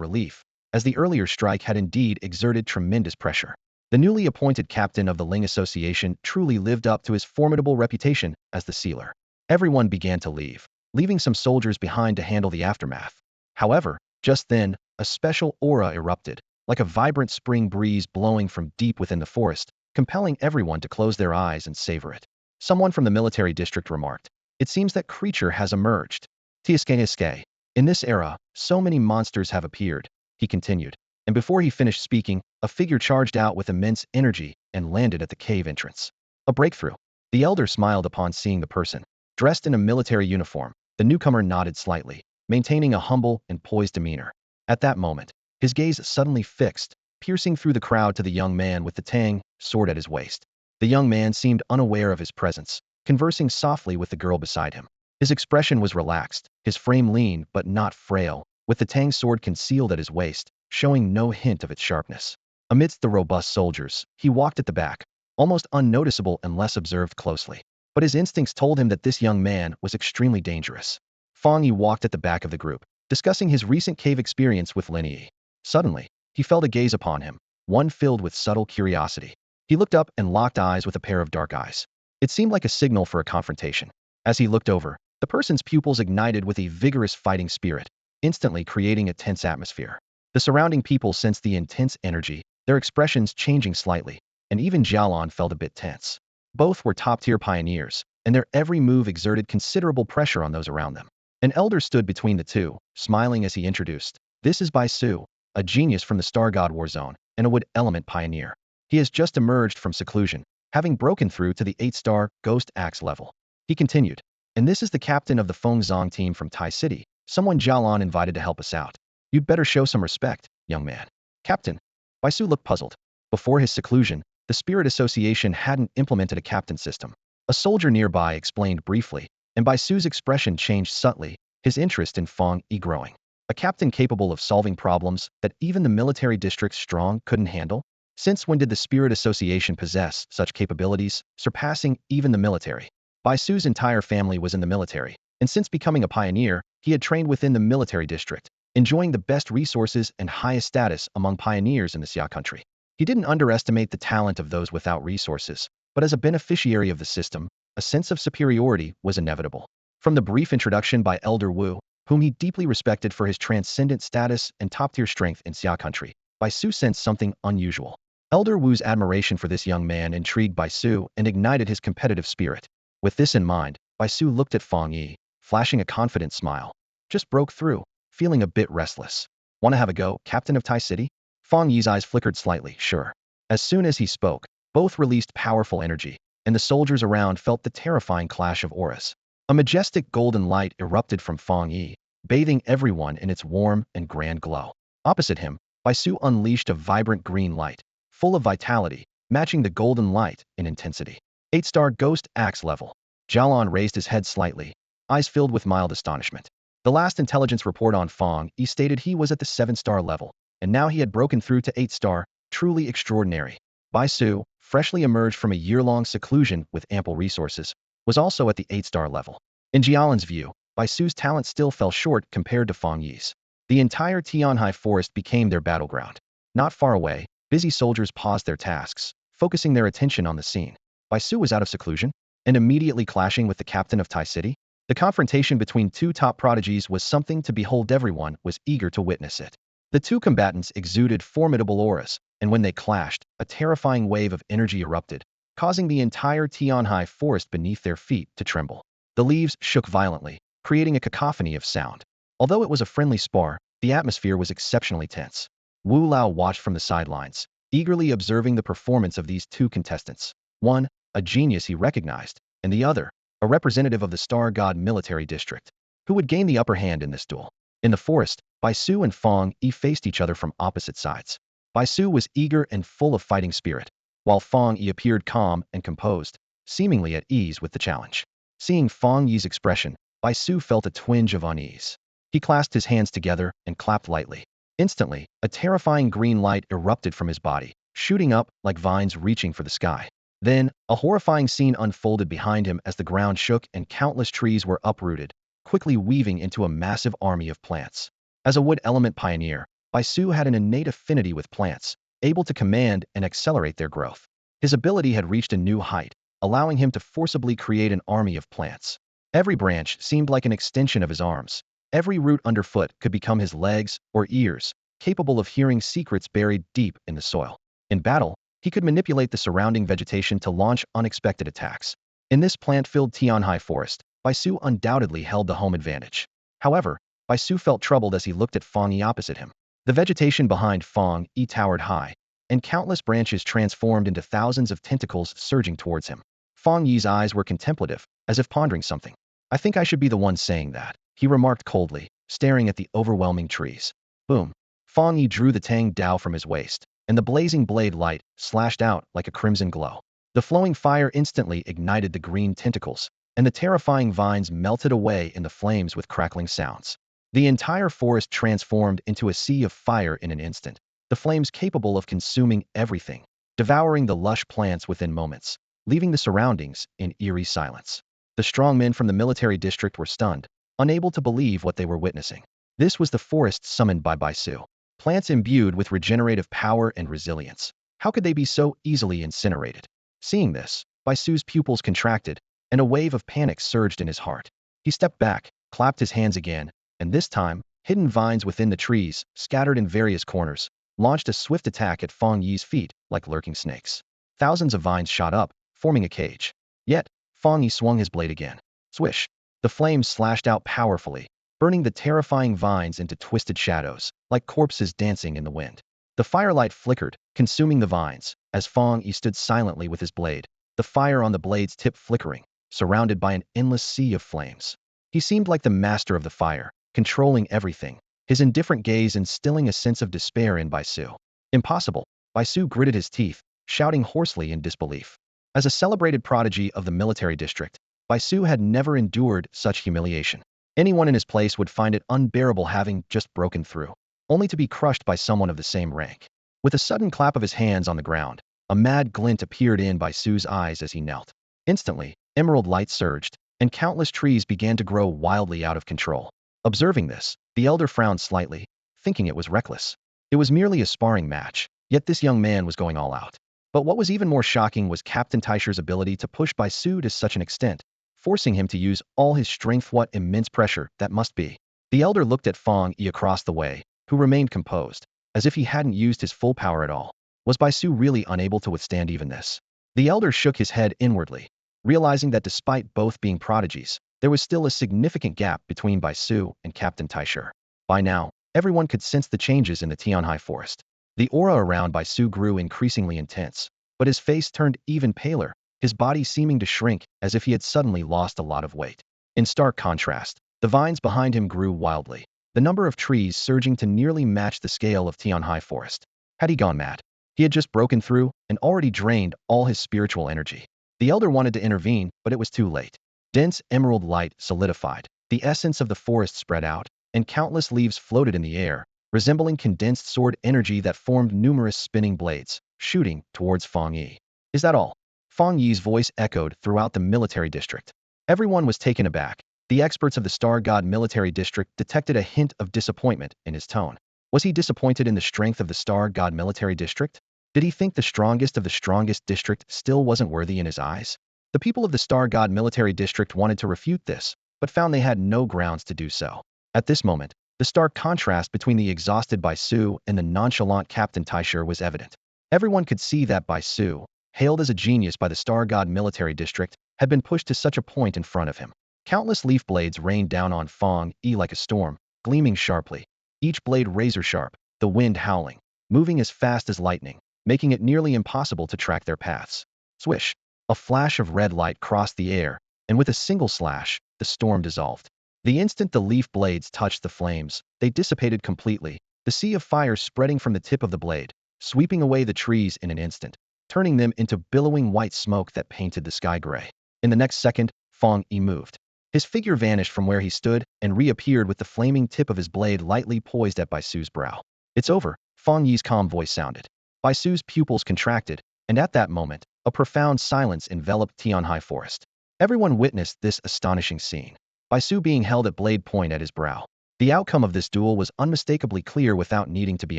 relief, as the earlier strike had indeed exerted tremendous pressure. The newly appointed captain of the Ling Association truly lived up to his formidable reputation as the sealer. Everyone began to leave, leaving some soldiers behind to handle the aftermath. However, just then, a special aura erupted, like a vibrant spring breeze blowing from deep within the forest, compelling everyone to close their eyes and savor it. Someone from the military district remarked, "It seems that creature has emerged. Tiske. In this era, so many monsters have appeared," he continued, and before he finished speaking, a figure charged out with immense energy and landed at the cave entrance. A breakthrough. The elder smiled upon seeing the person. Dressed in a military uniform, the newcomer nodded slightly, maintaining a humble and poised demeanor. At that moment, His gaze suddenly fixed, piercing through the crowd to the young man with the Tang sword at his waist. The young man seemed unaware of his presence, conversing softly with the girl beside him. His expression was relaxed, his frame lean but not frail, with the Tang sword concealed at his waist, showing no hint of its sharpness. Amidst the robust soldiers, he walked at the back, almost unnoticeable unless observed closely. But his instincts told him that this young man was extremely dangerous. Fang Yi walked at the back of the group, discussing his recent cave experience with Lin Yi. Suddenly, he felt a gaze upon him, one filled with subtle curiosity. He looked up and locked eyes with a pair of dark eyes. It seemed like a signal for a confrontation. As he looked over, the person's pupils ignited with a vigorous fighting spirit, instantly creating a tense atmosphere. The surrounding people sensed the intense energy, their expressions changing slightly, and even Jialan felt a bit tense. Both were top-tier pioneers, and their every move exerted considerable pressure on those around them. An elder stood between the two, smiling as he introduced, "This is Bai Su, a genius from the Star God War Zone, and a wood element pioneer. He has just emerged from seclusion, having broken through to the 8-star Ghost Axe level." He continued, "And this is the captain of the Fengzong team from Tai City, someone Jialan invited to help us out. You'd better show some respect, young man." "Captain?" Bai Su looked puzzled. Before his seclusion, the Spirit Association hadn't implemented a captain system. A soldier nearby explained briefly, and Bai Su's expression changed subtly, his interest in Fang Yi growing. A captain capable of solving problems that even the military district's strong couldn't handle? Since when did the Spirit Association possess such capabilities, surpassing even the military? Bai Su's entire family was in the military, and since becoming a pioneer, he had trained within the military district, enjoying the best resources and highest status among pioneers in the Xia country. He didn't underestimate the talent of those without resources, but as a beneficiary of the system, a sense of superiority was inevitable. From the brief introduction by Elder Wu, whom he deeply respected for his transcendent status and top-tier strength in Xia country, Bai Su sensed something unusual. Elder Wu's admiration for this young man intrigued Bai Su and ignited his competitive spirit. With this in mind, Bai Su looked at Fang Yi, flashing a confident smile. "Just broke through, feeling a bit restless. Want to have a go, captain of Tai City?" Fang Yi's eyes flickered slightly, "Sure." As soon as he spoke, both released powerful energy, and the soldiers around felt the terrifying clash of auras. A majestic golden light erupted from Fang Yi, bathing everyone in its warm and grand glow. Opposite him, Bai Su unleashed a vibrant green light, full of vitality, matching the golden light in intensity. 8-star Ghost Axe level. Jialan raised his head slightly, eyes filled with mild astonishment. The last intelligence report on Fang Yi stated he was at the 7-star level, and now he had broken through to 8-star, truly extraordinary. Bai Su, freshly emerged from a year-long seclusion with ample resources, was also at the 8-star level. In Jialan's view, Bai Su's talent still fell short compared to Fang Yi's. The entire Tion High Forest became their battleground. Not far away, busy soldiers paused their tasks, focusing their attention on the scene. Bai Su was out of seclusion, and immediately clashing with the captain of Tai City. The confrontation between two top prodigies was something to behold. Everyone was eager to witness it. The two combatants exuded formidable auras, and when they clashed, a terrifying wave of energy erupted, causing the entire Tion High Forest beneath their feet to tremble. The leaves shook violently, creating a cacophony of sound. Although it was a friendly spar, the atmosphere was exceptionally tense. Wu Lao watched from the sidelines, eagerly observing the performance of these two contestants. One, a genius he recognized, and the other, a representative of the Star God military district. Who would gain the upper hand in this duel? In the forest, Bai Su and Fang Yi faced each other from opposite sides. Bai Su was eager and full of fighting spirit, while Fang Yi appeared calm and composed, seemingly at ease with the challenge. Seeing Fang Yi's expression, Bai Su felt a twinge of unease. He clasped his hands together and clapped lightly. Instantly, a terrifying green light erupted from his body, shooting up like vines reaching for the sky. Then, a horrifying scene unfolded behind him as the ground shook and countless trees were uprooted, quickly weaving into a massive army of plants. As a wood element pioneer, Bai Su had an innate affinity with plants, able to command and accelerate their growth. His ability had reached a new height, allowing him to forcibly create an army of plants. Every branch seemed like an extension of his arms. Every root underfoot could become his legs or ears, capable of hearing secrets buried deep in the soil. In battle, he could manipulate the surrounding vegetation to launch unexpected attacks. In this plant-filled Tion High Forest, Bai Su undoubtedly held the home advantage. However, Bai Su felt troubled as he looked at Fang Yi opposite him. The vegetation behind Fang Yi towered high, and countless branches transformed into thousands of tentacles surging towards him. Fang Yi's eyes were contemplative, as if pondering something. "I think I should be the one saying that," he remarked coldly, staring at the overwhelming trees. Boom! Fang Yi drew the Tang Dao from his waist, and the blazing blade light slashed out like a crimson glow. The flowing fire instantly ignited the green tentacles, and the terrifying vines melted away in the flames with crackling sounds. The entire forest transformed into a sea of fire in an instant, the flames capable of consuming everything, devouring the lush plants within moments, leaving the surroundings in eerie silence. The strong men from the military district were stunned, unable to believe what they were witnessing. This was the forest summoned by Baisu. Plants imbued with regenerative power and resilience. How could they be so easily incinerated? Seeing this, Baisu's pupils contracted, and a wave of panic surged in his heart. He stepped back, clapped his hands again, and this time, hidden vines within the trees, scattered in various corners, launched a swift attack at Fang Yi's feet like lurking snakes. Thousands of vines shot up, forming a cage. Yet, Fang Yi swung his blade again. Swish! The flames slashed out powerfully, burning the terrifying vines into twisted shadows, like corpses dancing in the wind. The firelight flickered, consuming the vines, as Fang Yi stood silently with his blade, the fire on the blade's tip flickering, surrounded by an endless sea of flames. He seemed like the master of the fire, controlling everything, his indifferent gaze instilling a sense of despair in Baisu. Impossible! Baisu gritted his teeth, shouting hoarsely in disbelief. As a celebrated prodigy of the military district, Baisu had never endured such humiliation. Anyone in his place would find it unbearable having just broken through, only to be crushed by someone of the same rank. With a sudden clap of his hands on the ground, a mad glint appeared in Baisu's eyes as he knelt. Instantly, emerald light surged, and countless trees began to grow wildly out of control. Observing this, the elder frowned slightly, thinking it was reckless. It was merely a sparring match, yet this young man was going all out. But what was even more shocking was Captain Taisher's ability to push Baisu to such an extent, forcing him to use all his strength. What immense pressure that must be. The elder looked at Fang Yi across the way, who remained composed, as if he hadn't used his full power at all. Was Baisu really unable to withstand even this? The elder shook his head inwardly, realizing that despite both being prodigies, there was still a significant gap between Baisu and Captain Taisher. By now, everyone could sense the changes in the Tion High Forest. The aura around Baisu grew increasingly intense, but his face turned even paler, his body seeming to shrink as if he had suddenly lost a lot of weight. In stark contrast, the vines behind him grew wildly, the number of trees surging to nearly match the scale of Tion High Forest. Had he gone mad? He had just broken through and already drained all his spiritual energy. The elder wanted to intervene, but it was too late. Dense emerald light solidified, the essence of the forest spread out, and countless leaves floated in the air, resembling condensed sword energy that formed numerous spinning blades, shooting towards Fang Yi. Is that all? Fang Yi's voice echoed throughout the military district. Everyone was taken aback. The experts of the Star God military district detected a hint of disappointment in his tone. Was he disappointed in the strength of the Star God military district? Did he think the strongest of the strongest district still wasn't worthy in his eyes? The people of the Star God military district wanted to refute this, but found they had no grounds to do so. At this moment, the stark contrast between the exhausted Baisu and the nonchalant Captain Taisher was evident. Everyone could see that Baisu, hailed as a genius by the Star God military district, had been pushed to such a point in front of him. Countless leaf blades rained down on Fang Yi like a storm, gleaming sharply. Each blade razor-sharp, the wind howling, moving as fast as lightning, making it nearly impossible to track their paths. Swish! A flash of red light crossed the air, and with a single slash, the storm dissolved. The instant the leaf blades touched the flames, they dissipated completely, the sea of fire spreading from the tip of the blade, sweeping away the trees in an instant, turning them into billowing white smoke that painted the sky gray. In the next second, Fang Yi moved. His figure vanished from where he stood and reappeared with the flaming tip of his blade lightly poised at Baisu's brow. It's over, Fang Yi's calm voice sounded. Baisu's pupils contracted, and at that moment, a profound silence enveloped Tion High Forest. Everyone witnessed this astonishing scene. Baisu being held at blade point at his brow. The outcome of this duel was unmistakably clear without needing to be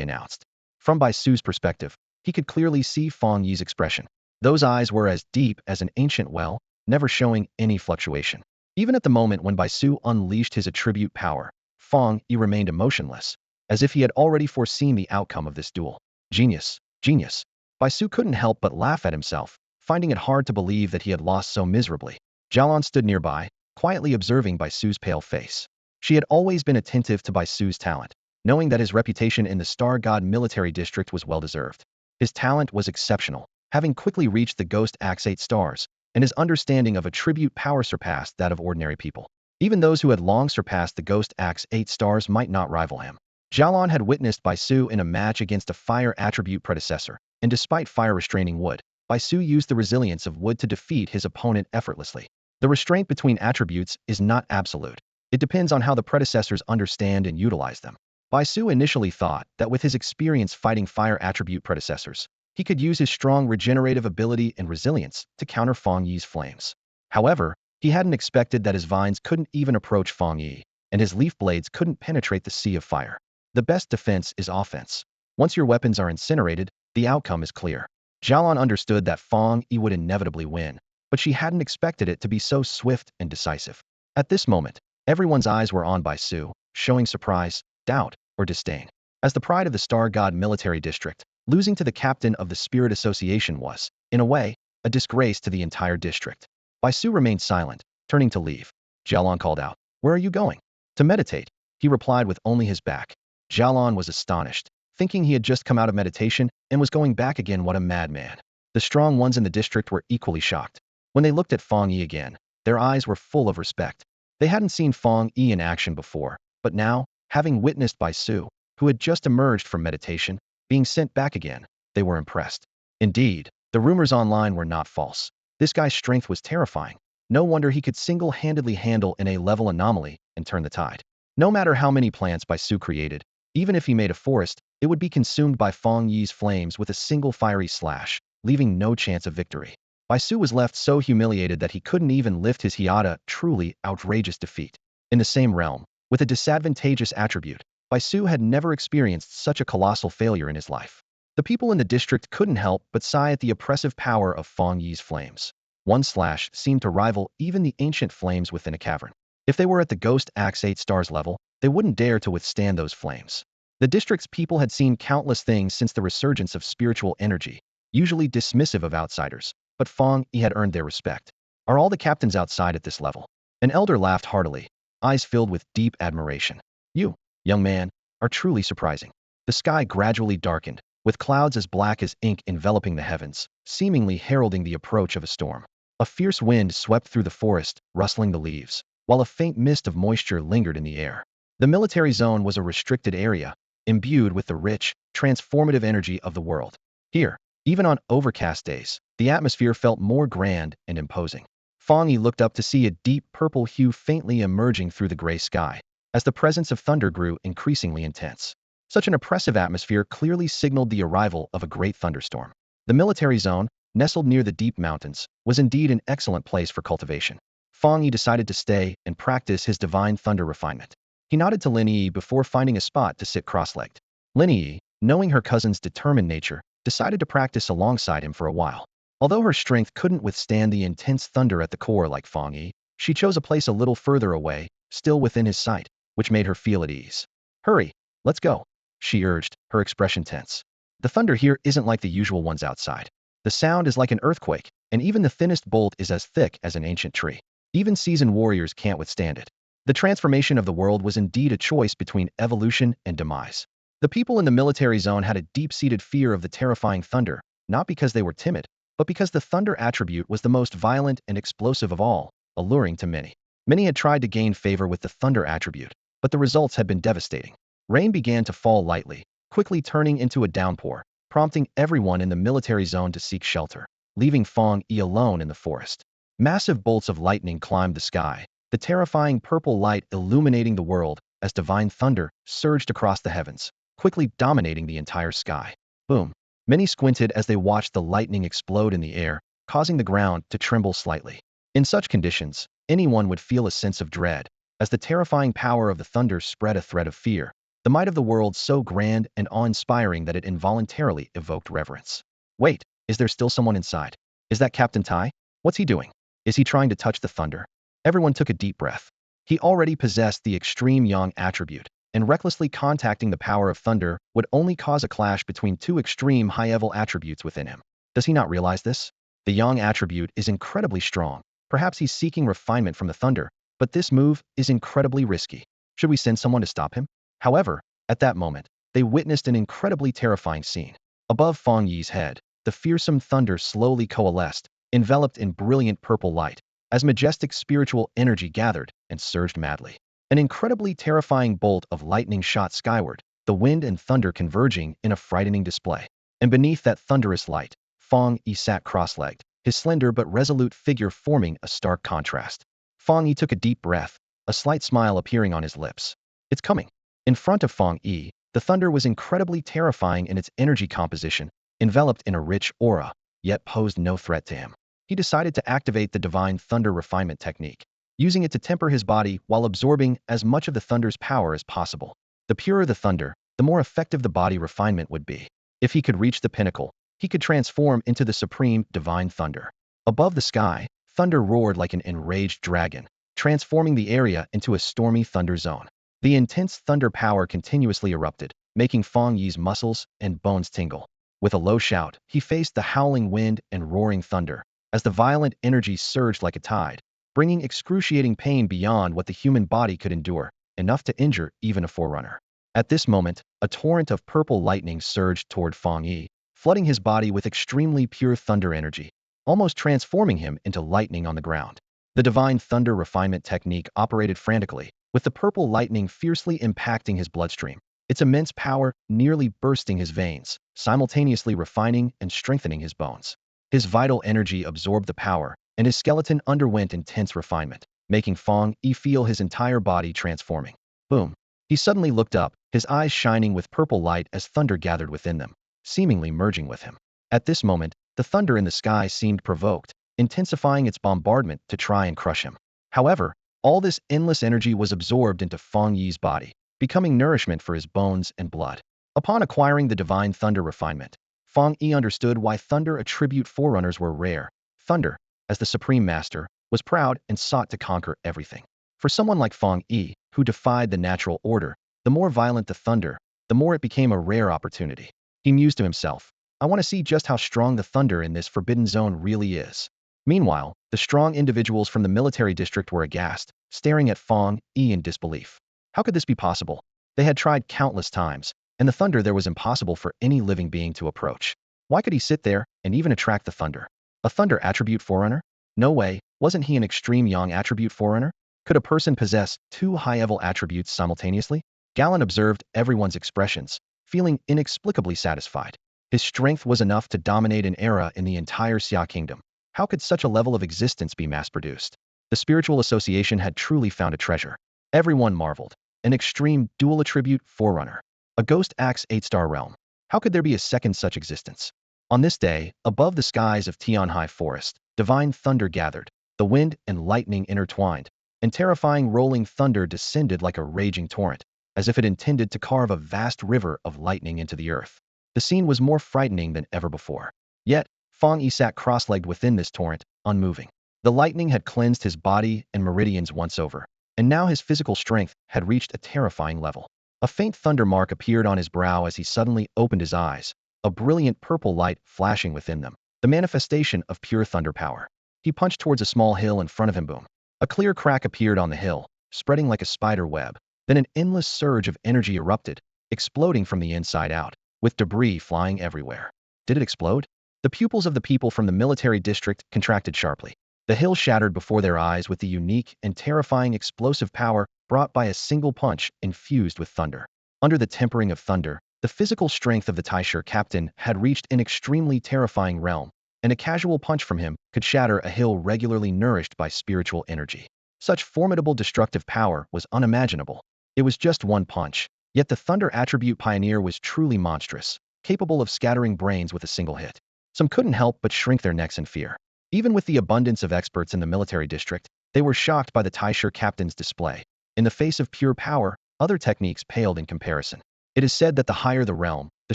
announced. From Baisu's perspective, he could clearly see Fang Yi's expression. Those eyes were as deep as an ancient well, never showing any fluctuation. Even at the moment when Baisu unleashed his attribute power, Fang Yi remained emotionless, as if he had already foreseen the outcome of this duel. Genius, genius. Baisu couldn't help but laugh at himself, finding it hard to believe that he had lost so miserably. Jialan stood nearby, quietly observing Baisu's pale face. She had always been attentive to Baisu's talent, knowing that his reputation in the Star God military district was well-deserved. His talent was exceptional, having quickly reached the Ghost Axe 8 stars, and his understanding of attribute power surpassed that of ordinary people. Even those who had long surpassed the Ghost Axe 8 stars might not rival him. Jialan had witnessed Baisu in a match against a fire attribute predecessor, and despite fire restraining wood, Baisu used the resilience of wood to defeat his opponent effortlessly. The restraint between attributes is not absolute. It depends on how the predecessors understand and utilize them. Baisu initially thought that with his experience fighting fire attribute predecessors, he could use his strong regenerative ability and resilience to counter Fang Yi's flames. However, he hadn't expected that his vines couldn't even approach Fang Yi, and his leaf blades couldn't penetrate the sea of fire. The best defense is offense. Once your weapons are incinerated, the outcome is clear. Jialan understood that Fang Yi would inevitably win, but she hadn't expected it to be so swift and decisive. At this moment, everyone's eyes were on Baisu, showing surprise, doubt, or disdain. As the pride of the Star God military district, losing to the captain of the Spirit Association was, in a way, a disgrace to the entire district. Baisu remained silent, turning to leave. Jialan called out, "Where are you going?" "To meditate," he replied with only his back. Jialan was astonished, thinking he had just come out of meditation and was going back again. What a madman. The strong ones in the district were equally shocked. When they looked at Fang Yi again, their eyes were full of respect. They hadn't seen Fang Yi in action before, but now, having witnessed Baisu, who had just emerged from meditation, being sent back again, they were impressed. Indeed, the rumors online were not false. This guy's strength was terrifying. No wonder he could single-handedly handle an A-level anomaly and turn the tide. No matter how many plants Baisu created, even if he made a forest, it would be consumed by Fang Yi's flames with a single fiery slash, leaving no chance of victory. Baisu was left so humiliated that he couldn't even lift his hiata. Truly outrageous defeat. In the same realm, with a disadvantageous attribute, Baisu had never experienced such a colossal failure in his life. The people in the district couldn't help but sigh at the oppressive power of Fang Yi's flames. One slash seemed to rival even the ancient flames within a cavern. If they were at the Ghost Axe 8 stars level, they wouldn't dare to withstand those flames. The district's people had seen countless things since the resurgence of spiritual energy, usually dismissive of outsiders, but Fang Yi had earned their respect. Are all the captains outside at this level? An elder laughed heartily, eyes filled with deep admiration. You, young man, are truly surprising. The sky gradually darkened, with clouds as black as ink enveloping the heavens, seemingly heralding the approach of a storm. A fierce wind swept through the forest, rustling the leaves, while a faint mist of moisture lingered in the air. The military zone was a restricted area, imbued with the rich, transformative energy of the world. Here, even on overcast days, the atmosphere felt more grand and imposing. Fang Yi looked up to see a deep purple hue faintly emerging through the gray sky, as the presence of thunder grew increasingly intense. Such an oppressive atmosphere clearly signaled the arrival of a great thunderstorm. The military zone, nestled near the deep mountains, was indeed an excellent place for cultivation. Fang Yi decided to stay and practice his divine thunder refinement. He nodded to Lin Yi before finding a spot to sit cross-legged. Lin Yi, knowing her cousin's determined nature, decided to practice alongside him for a while. Although her strength couldn't withstand the intense thunder at the core like Fang Yi, she chose a place a little further away, still within his sight, which made her feel at ease. "Hurry, let's go," she urged, her expression tense. "The thunder here isn't like the usual ones outside. The sound is like an earthquake, and even the thinnest bolt is as thick as an ancient tree. Even seasoned warriors can't withstand it." The transformation of the world was indeed a choice between evolution and demise. The people in the military zone had a deep-seated fear of the terrifying thunder, not because they were timid, but because the thunder attribute was the most violent and explosive of all, alluring to many. Many had tried to gain favor with the thunder attribute, but the results had been devastating. Rain began to fall lightly, quickly turning into a downpour, prompting everyone in the military zone to seek shelter, leaving Fang Yi alone in the forest. Massive bolts of lightning climbed the sky, the terrifying purple light illuminating the world as divine thunder surged across the heavens, quickly dominating the entire sky. Boom. Many squinted as they watched the lightning explode in the air, causing the ground to tremble slightly. In such conditions, anyone would feel a sense of dread, as the terrifying power of the thunder spread a thread of fear, the might of the world so grand and awe-inspiring that it involuntarily evoked reverence. Wait, is there still someone inside? Is that Captain Tai? What's he doing? Is he trying to touch the thunder? Everyone took a deep breath. He already possessed the extreme yang attribute, and recklessly contacting the power of thunder would only cause a clash between two extreme high-level attributes within him. Does he not realize this? The yang attribute is incredibly strong. Perhaps he's seeking refinement from the thunder, but this move is incredibly risky. Should we send someone to stop him? However, at that moment, they witnessed an incredibly terrifying scene. Above Fang Yi's head, the fearsome thunder slowly coalesced, enveloped in brilliant purple light, as majestic spiritual energy gathered and surged madly. An incredibly terrifying bolt of lightning shot skyward, the wind and thunder converging in a frightening display. And beneath that thunderous light, Fang Yi sat cross-legged, his slender but resolute figure forming a stark contrast. Fang Yi took a deep breath, a slight smile appearing on his lips. It's coming. In front of Fang Yi, the thunder was incredibly terrifying in its energy composition, enveloped in a rich aura, yet posed no threat to him. He decided to activate the divine thunder refinement technique, using it to temper his body while absorbing as much of the thunder's power as possible. The purer the thunder, the more effective the body refinement would be. If he could reach the pinnacle, he could transform into the supreme divine thunder. Above the sky, thunder roared like an enraged dragon, transforming the area into a stormy thunder zone. The intense thunder power continuously erupted, making Fang Yi's muscles and bones tingle. With a low shout, he faced the howling wind and roaring thunder, as the violent energy surged like a tide, bringing excruciating pain beyond what the human body could endure, enough to injure even a forerunner. At this moment, a torrent of purple lightning surged toward Fang Yi, flooding his body with extremely pure thunder energy, almost transforming him into lightning on the ground. The divine thunder refinement technique operated frantically, with the purple lightning fiercely impacting his bloodstream, its immense power nearly bursting his veins, simultaneously refining and strengthening his bones. His vital energy absorbed the power, and his skeleton underwent intense refinement, making Fang Yi feel his entire body transforming. Boom! He suddenly looked up, his eyes shining with purple light as thunder gathered within them, seemingly merging with him. At this moment, the thunder in the sky seemed provoked, intensifying its bombardment to try and crush him. However, all this endless energy was absorbed into Fang Yi's body, becoming nourishment for his bones and blood. Upon acquiring the divine thunder refinement, Fang Yi understood why thunder attribute forerunners were rare. Thunder, as the supreme master, was proud and sought to conquer everything. For someone like Fang Yi, who defied the natural order, the more violent the thunder, the more it became a rare opportunity. He mused to himself, I want to see just how strong the thunder in this forbidden zone really is. Meanwhile, the strong individuals from the military district were aghast, staring at Fang Yi in disbelief. How could this be possible? They had tried countless times, and the thunder there was impossible for any living being to approach. Why could he sit there and even attract the thunder? A thunder attribute forerunner? No way, wasn't he an extreme yang attribute forerunner? Could a person possess two high-level attributes simultaneously? Galen observed everyone's expressions, feeling inexplicably satisfied. His strength was enough to dominate an era in the entire Xia kingdom. How could such a level of existence be mass-produced? The spiritual association had truly found a treasure. Everyone marveled. An extreme dual attribute forerunner. A ghost axe 8-star realm. How could there be a second such existence? On this day, above the skies of Tion High Forest, divine thunder gathered, the wind and lightning intertwined, and terrifying rolling thunder descended like a raging torrent, as if it intended to carve a vast river of lightning into the earth. The scene was more frightening than ever before. Yet, Fang Yi sat cross-legged within this torrent, unmoving. The lightning had cleansed his body and meridians once over, and now his physical strength had reached a terrifying level. A faint thunder mark appeared on his brow as he suddenly opened his eyes, a brilliant purple light flashing within them, the manifestation of pure thunder power. He punched towards a small hill in front of him. Boom. A clear crack appeared on the hill, spreading like a spider web. Then an endless surge of energy erupted, exploding from the inside out, with debris flying everywhere. Did it explode? The pupils of the people from the military district contracted sharply. The hill shattered before their eyes with the unique and terrifying explosive power brought by a single punch infused with thunder. Under the tempering of thunder, the physical strength of the Taisher captain had reached an extremely terrifying realm, and a casual punch from him could shatter a hill regularly nourished by spiritual energy. Such formidable destructive power was unimaginable. It was just one punch, yet the thunder attribute pioneer was truly monstrous, capable of scattering brains with a single hit. Some couldn't help but shrink their necks in fear. Even with the abundance of experts in the military district, they were shocked by the Taisher captain's display. In the face of pure power, other techniques paled in comparison. It is said that the higher the realm, the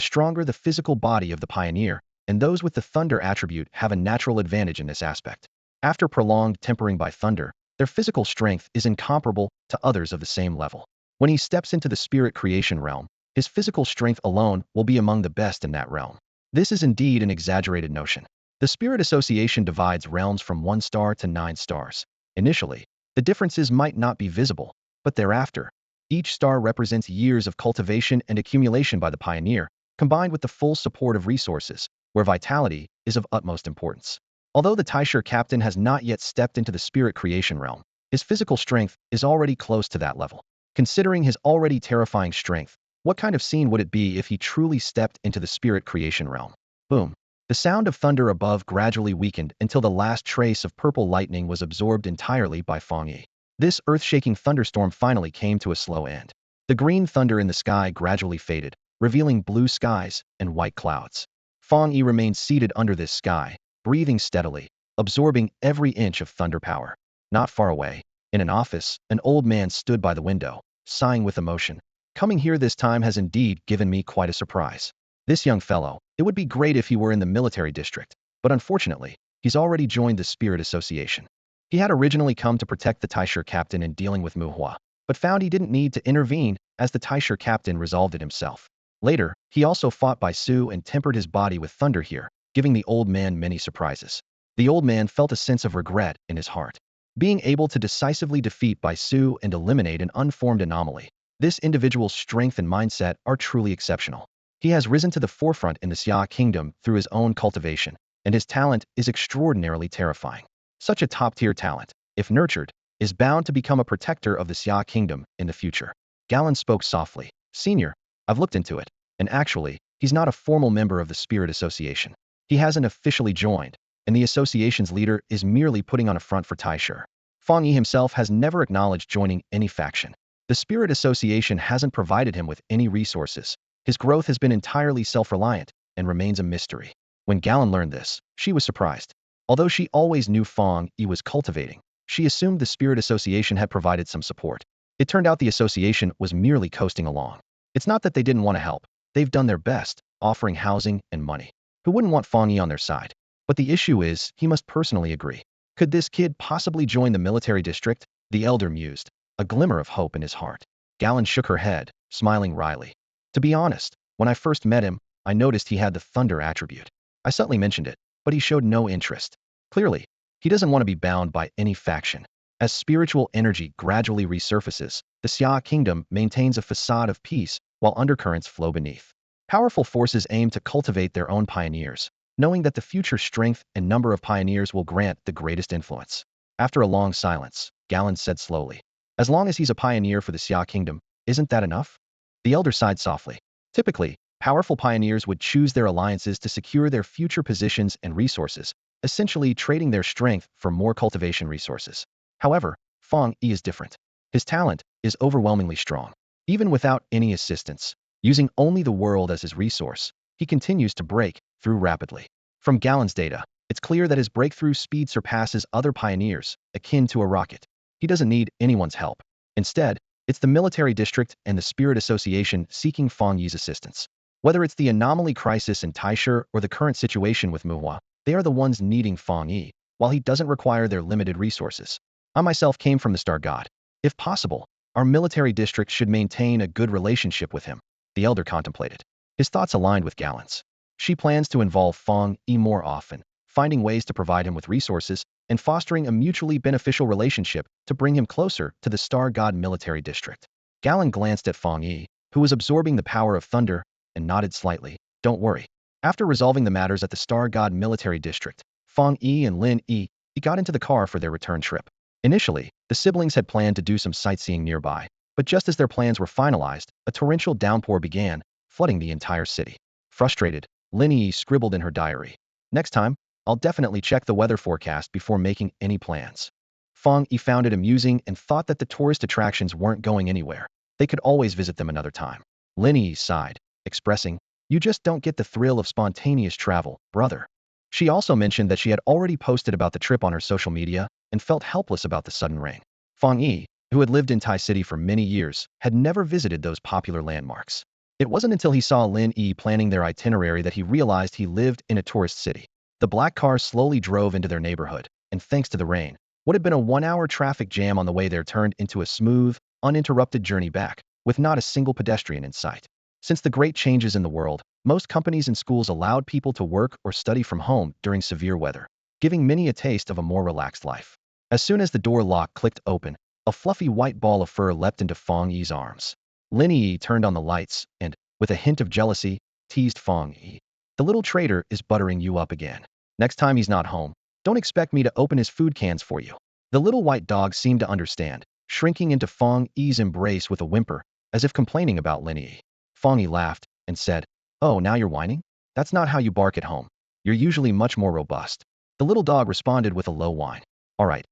stronger the physical body of the pioneer, and those with the thunder attribute have a natural advantage in this aspect. After prolonged tempering by thunder, their physical strength is incomparable to others of the same level. When he steps into the spirit creation realm, his physical strength alone will be among the best in that realm. This is indeed an exaggerated notion. The Spirit Association divides realms from 1 star to 9 stars. Initially, the differences might not be visible, but thereafter, each star represents years of cultivation and accumulation by the pioneer, combined with the full support of resources, where vitality is of utmost importance. Although the Taisher captain has not yet stepped into the spirit creation realm, his physical strength is already close to that level. Considering his already terrifying strength, What kind of scene would it be if he truly stepped into the spirit creation realm? Boom. The sound of thunder above gradually weakened until the last trace of purple lightning was absorbed entirely by Fang Yi. This earth-shaking thunderstorm finally came to a slow end. The green thunder in the sky gradually faded, revealing blue skies and white clouds. Fang Yi remained seated under this sky, breathing steadily, absorbing every inch of thunder power. Not far away, in an office, an old man stood by the window, sighing with emotion. Coming here this time has indeed given me quite a surprise. This young fellow, it would be great if he were in the military district, but unfortunately, he's already joined the Spirit Association. He had originally come to protect the Taisher captain in dealing with Muhua, but found he didn't need to intervene as the Taisher captain resolved it himself. Later, he also fought by Su and tempered his body with thunder here, giving the old man many surprises. The old man felt a sense of regret in his heart. Being able to decisively defeat Bai Su and eliminate an unformed anomaly, this individual's strength and mindset are truly exceptional. He has risen to the forefront in the Xia kingdom through his own cultivation, and his talent is extraordinarily terrifying. Such a top-tier talent, if nurtured, is bound to become a protector of the Xia kingdom in the future. Galen spoke softly. Senior, I've looked into it, and actually, he's not a formal member of the Spirit Association. He hasn't officially joined, and the association's leader is merely putting on a front for Taisher. Fang Yi himself has never acknowledged joining any faction. The Spirit Association hasn't provided him with any resources. His growth has been entirely self-reliant and remains a mystery. When Galen learned this, she was surprised. Although she always knew Fang Yi was cultivating, she assumed the Spirit Association had provided some support. It turned out the association was merely coasting along. It's not that they didn't want to help. They've done their best, offering housing and money. Who wouldn't want Fang Yi on their side? But the issue is, he must personally agree. Could this kid possibly join the military district? The elder mused, a glimmer of hope in his heart. Galen shook her head, smiling wryly. To be honest, when I first met him, I noticed he had the thunder attribute. I subtly mentioned it, but he showed no interest. Clearly, he doesn't want to be bound by any faction. As spiritual energy gradually resurfaces, the Xia kingdom maintains a facade of peace while undercurrents flow beneath. Powerful forces aim to cultivate their own pioneers, knowing that the future strength and number of pioneers will grant the greatest influence. After a long silence, Galen said slowly, as long as he's a pioneer for the Xia kingdom, isn't that enough? The elder sighed softly. Typically, powerful pioneers would choose their alliances to secure their future positions and resources, essentially trading their strength for more cultivation resources. However, Fang Yi is different. His talent is overwhelmingly strong. Even without any assistance, using only the world as his resource, he continues to break through rapidly. From Galen's data, it's clear that his breakthrough speed surpasses other pioneers, akin to a rocket. He doesn't need anyone's help. Instead, it's the military district and the Spirit Association seeking Fang Yi's assistance. Whether it's the anomaly crisis in Taisher or the current situation with Muhua, they are the ones needing Fang Yi, while he doesn't require their limited resources. I myself came from the Star God. If possible, our military district should maintain a good relationship with him. The elder contemplated. His thoughts aligned with Galen's. She plans to involve Fang Yi more often, finding ways to provide him with resources and fostering a mutually beneficial relationship to bring him closer to the Star God military district. Galen glanced at Fang Yi, who was absorbing the power of thunder, and nodded slightly. Don't worry. After resolving the matters at the Star God military district, Fang Yi and Lin Yi got into the car for their return trip. Initially, the siblings had planned to do some sightseeing nearby, but just as their plans were finalized, a torrential downpour began, flooding the entire city. Frustrated, Lin Yi scribbled in her diary. Next time, I'll definitely check the weather forecast before making any plans. Fang Yi found it amusing and thought that the tourist attractions weren't going anywhere. They could always visit them another time. Lin Yi sighed, expressing, you just don't get the thrill of spontaneous travel, brother. She also mentioned that she had already posted about the trip on her social media and felt helpless about the sudden rain. Fang Yi, who had lived in Tai City for many years, had never visited those popular landmarks. It wasn't until he saw Lin Yi planning their itinerary that he realized he lived in a tourist city. The black car slowly drove into their neighborhood, and thanks to the rain, what had been a 1-hour traffic jam on the way there turned into a smooth, uninterrupted journey back, with not a single pedestrian in sight. Since the great changes in the world, most companies and schools allowed people to work or study from home during severe weather, giving many a taste of a more relaxed life. As soon as the door lock clicked open, a fluffy white ball of fur leapt into Fang Yi's arms. Lin Yi turned on the lights and, with a hint of jealousy, teased Fang Yi. The little traitor is buttering you up again. Next time he's not home, don't expect me to open his food cans for you. The little white dog seemed to understand, shrinking into Fang Yi's embrace with a whimper, as if complaining about Lin Yi. Fongi laughed and said, "Oh, now you're whining? That's not how you bark at home. You're usually much more robust." The little dog responded with a low whine. "All right,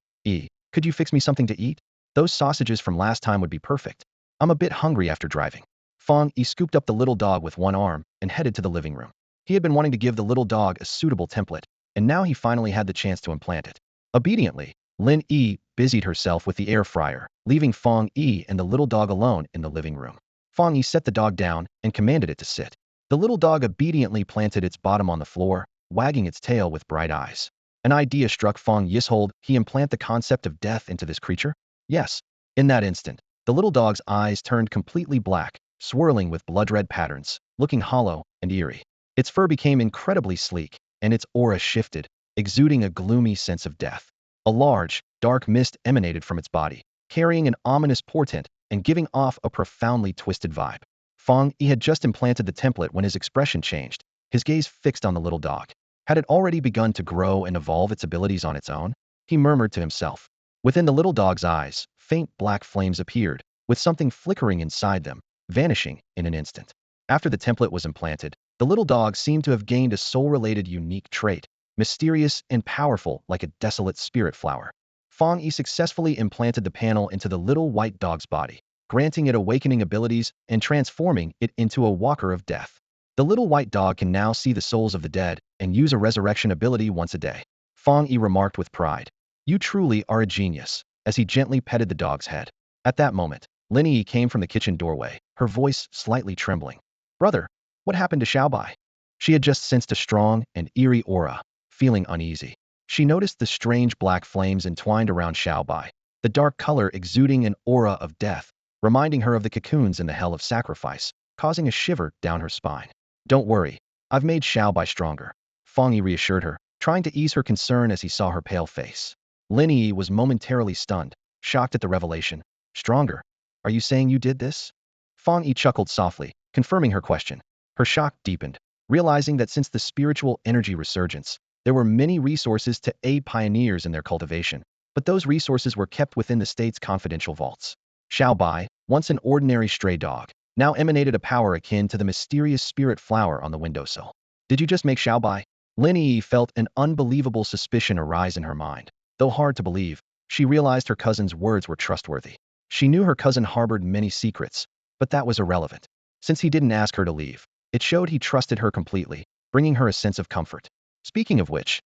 could you fix me something to eat? Those sausages from last time would be perfect. I'm a bit hungry after driving." Fang Yi scooped up the little dog with one arm and headed to the living room. He had been wanting to give the little dog a suitable template, and now he finally had the chance to implant it. Obediently, Lin Yi busied herself with the air fryer, leaving Fang Yi and the little dog alone in the living room. Fang Yi set the dog down and commanded it to sit. The little dog obediently planted its bottom on the floor, wagging its tail with bright eyes. An idea struck Fang Yi's hold. He implant the concept of death into this creature? Yes. In that instant, the little dog's eyes turned completely black, swirling with blood-red patterns, looking hollow and eerie. Its fur became incredibly sleek, and its aura shifted, exuding a gloomy sense of death. A large, dark mist emanated from its body, carrying an ominous portent and giving off a profoundly twisted vibe. Fang Yi had just implanted the template when his expression changed, his gaze fixed on the little dog. Had it already begun to grow and evolve its abilities on its own? He murmured to himself. Within the little dog's eyes, faint black flames appeared, with something flickering inside them, vanishing in an instant. After the template was implanted, the little dog seemed to have gained a soul-related unique trait, mysterious and powerful like a desolate spirit flower. Fang Yi successfully implanted the panel into the little white dog's body, granting it awakening abilities and transforming it into a walker of death. The little white dog can now see the souls of the dead and use a resurrection ability once a day. Fang Yi remarked with pride. "You truly are a genius," as he gently petted the dog's head. At that moment, Lin Yi came from the kitchen doorway, her voice slightly trembling. "Brother, what happened to Xiaobai?" She had just sensed a strong and eerie aura, feeling uneasy. She noticed the strange black flames entwined around Xiaobai, the dark color exuding an aura of death, reminding her of the cocoons in the hell of sacrifice, causing a shiver down her spine. "Don't worry, I've made Xiaobai stronger," Fang Yi reassured her, trying to ease her concern as he saw her pale face. Lin Yi was momentarily stunned, shocked at the revelation. "Stronger? Are you saying you did this?" Fang Yi chuckled softly, confirming her question. Her shock deepened, realizing that since the spiritual energy resurgence, there were many resources to aid pioneers in their cultivation, but those resources were kept within the state's confidential vaults. Xiaobai, once an ordinary stray dog, now emanated a power akin to the mysterious spirit flower on the windowsill. "Did you just make Xiaobai?" Lin Yi felt an unbelievable suspicion arise in her mind. Though hard to believe, she realized her cousin's words were trustworthy. She knew her cousin harbored many secrets, but that was irrelevant. Since he didn't ask her to leave, it showed he trusted her completely, bringing her a sense of comfort. "Speaking of which,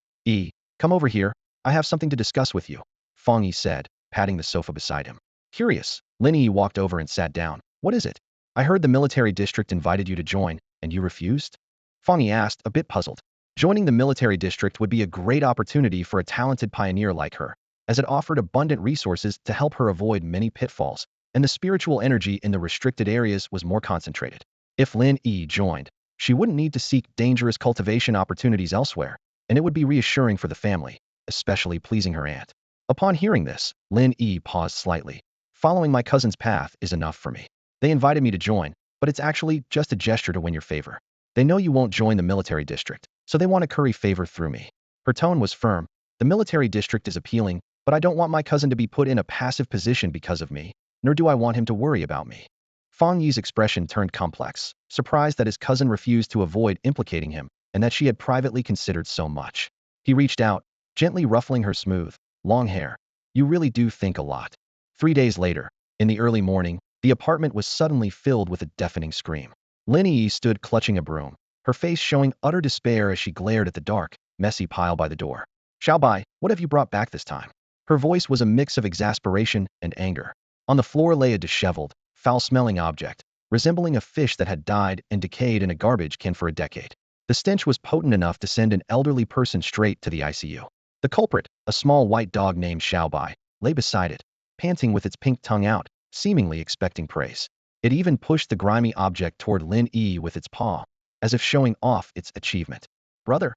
come over here, I have something to discuss with you," Fang Yi said, patting the sofa beside him. Curious, Lin Yi walked over and sat down. "What is it? I heard the military district invited you to join, and you refused?" Fang Yi asked, a bit puzzled. Joining the military district would be a great opportunity for a talented pioneer like her, as it offered abundant resources to help her avoid many pitfalls, and the spiritual energy in the restricted areas was more concentrated. If Lin Yi joined, she wouldn't need to seek dangerous cultivation opportunities elsewhere, and it would be reassuring for the family, especially pleasing her aunt. Upon hearing this, Lin Yi paused slightly. "Following my cousin's path is enough for me. They invited me to join, but it's actually just a gesture to win your favor. They know you won't join the military district, so they want to curry favor through me." Her tone was firm. "The military district is appealing, but I don't want my cousin to be put in a passive position because of me, nor do I want him to worry about me." Fang Yi's expression turned complex, surprised that his cousin refused to avoid implicating him, and that she had privately considered so much. He reached out, gently ruffling her smooth, long hair. "You really do think a lot." 3 days later, in the early morning, the apartment was suddenly filled with a deafening scream. Lin Yi stood clutching a broom, her face showing utter despair as she glared at the dark, messy pile by the door. "Xiaobai, what have you brought back this time?" Her voice was a mix of exasperation and anger. On the floor lay a disheveled, foul-smelling object, resembling a fish that had died and decayed in a garbage can for a decade. The stench was potent enough to send an elderly person straight to the ICU. The culprit, a small white dog named Xiaobai, lay beside it, panting with its pink tongue out, seemingly expecting praise. It even pushed the grimy object toward Lin Yi with its paw, as if showing off its achievement. "Brother!"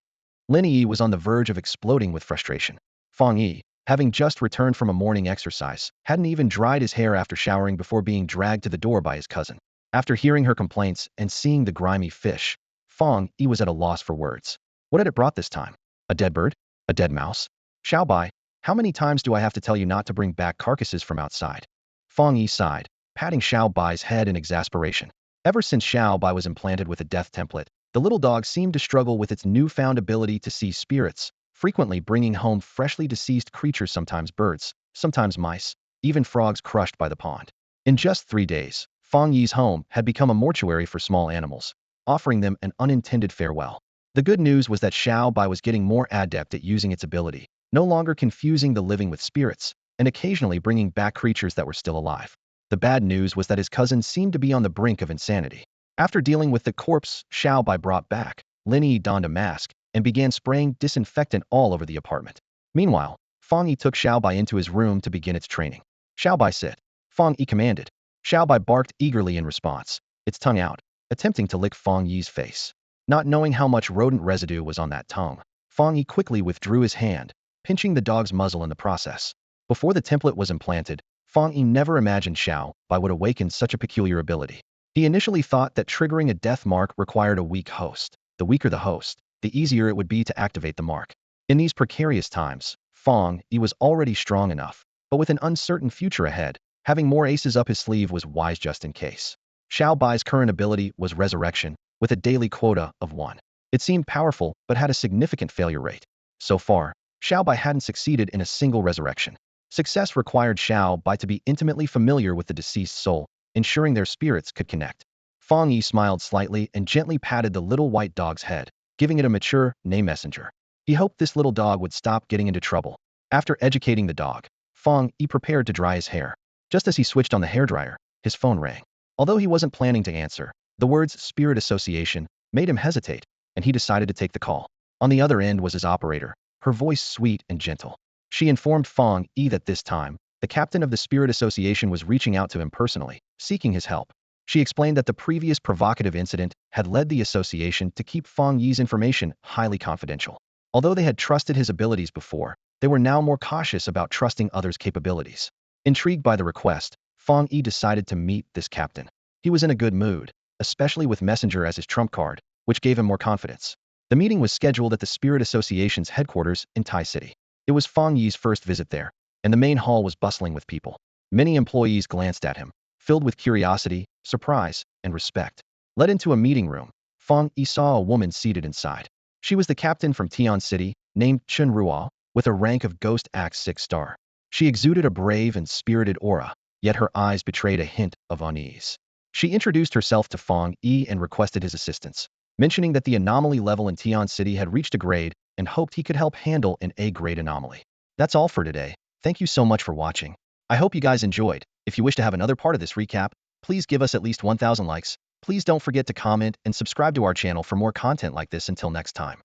Lin Yi was on the verge of exploding with frustration. Fang Yi, having just returned from a morning exercise, hadn't even dried his hair after showering before being dragged to the door by his cousin. After hearing her complaints and seeing the grimy fish, Fang Yi was at a loss for words. What had it brought this time? A dead bird? A dead mouse? "Xiaobai, how many times do I have to tell you not to bring back carcasses from outside?" Fang Yi sighed, patting Xiaobai's head in exasperation. Ever since Xiao Bai was implanted with a death template, the little dog seemed to struggle with its newfound ability to see spirits, frequently bringing home freshly deceased creatures, sometimes birds, sometimes mice, even frogs crushed by the pond. In just 3 days, Fang Yi's home had become a mortuary for small animals, offering them an unintended farewell. The good news was that Xiao Bai was getting more adept at using its ability, no longer confusing the living with spirits, and occasionally bringing back creatures that were still alive. The bad news was that his cousin seemed to be on the brink of insanity. After dealing with the corpse Xiao Bai brought back, Lin Yi donned a mask and began spraying disinfectant all over the apartment. Meanwhile, Fang Yi took Xiao Bai into his room to begin its training. Xiao Bai sit. Fang Yi commanded. Xiao Bai barked eagerly in response, its tongue out, attempting to lick Fang Yi's face. Not knowing how much rodent residue was on that tongue, Fang Yi quickly withdrew his hand, pinching the dog's muzzle in the process. Before the template was implanted, Fang Yi never imagined Xiao Bai would awaken such a peculiar ability. He initially thought that triggering a death mark required a weak host. The weaker the host, the easier it would be to activate the mark. In these precarious times, Fang Yi was already strong enough, but with an uncertain future ahead, having more aces up his sleeve was wise just in case. Xiao Bai's current ability was Resurrection, with a daily quota of 1. It seemed powerful, but had a significant failure rate. So far, Xiao Bai hadn't succeeded in a single resurrection. Success required Xiao Bai to be intimately familiar with the deceased soul, ensuring their spirits could connect. Fang Yi smiled slightly and gently patted the little white dog's head, giving it a mature name messenger. He hoped this little dog would stop getting into trouble. After educating the dog, Fang Yi prepared to dry his hair. Just as he switched on the hairdryer, his phone rang. Although he wasn't planning to answer, the words Spirit Association made him hesitate, and he decided to take the call. On the other end was his operator, her voice sweet and gentle. She informed Fang Yi that this time, the captain of the Spirit Association was reaching out to him personally, seeking his help. She explained that the previous provocative incident had led the association to keep Fang Yi's information highly confidential. Although they had trusted his abilities before, they were now more cautious about trusting others' capabilities. Intrigued by the request, Fang Yi decided to meet this captain. He was in a good mood, especially with Messenger as his trump card, which gave him more confidence. The meeting was scheduled at the Spirit Association's headquarters in Tai City. It was Fang Yi's first visit there, and the main hall was bustling with people. Many employees glanced at him, filled with curiosity, surprise, and respect. Led into a meeting room, Fang Yi saw a woman seated inside. She was the captain from Tion City, named Chen Ruo, with a rank of Ghost Axe 6-star. She exuded a brave and spirited aura, yet her eyes betrayed a hint of unease. She introduced herself to Fang Yi and requested his assistance, mentioning that the anomaly level in Tion City had reached a grade and hoped he could help handle an A-grade anomaly. That's all for today. Thank you so much for watching. I hope you guys enjoyed. If you wish to have another part of this recap, please give us at least 1,000 likes. Please don't forget to comment and subscribe to our channel for more content like this. Until next time.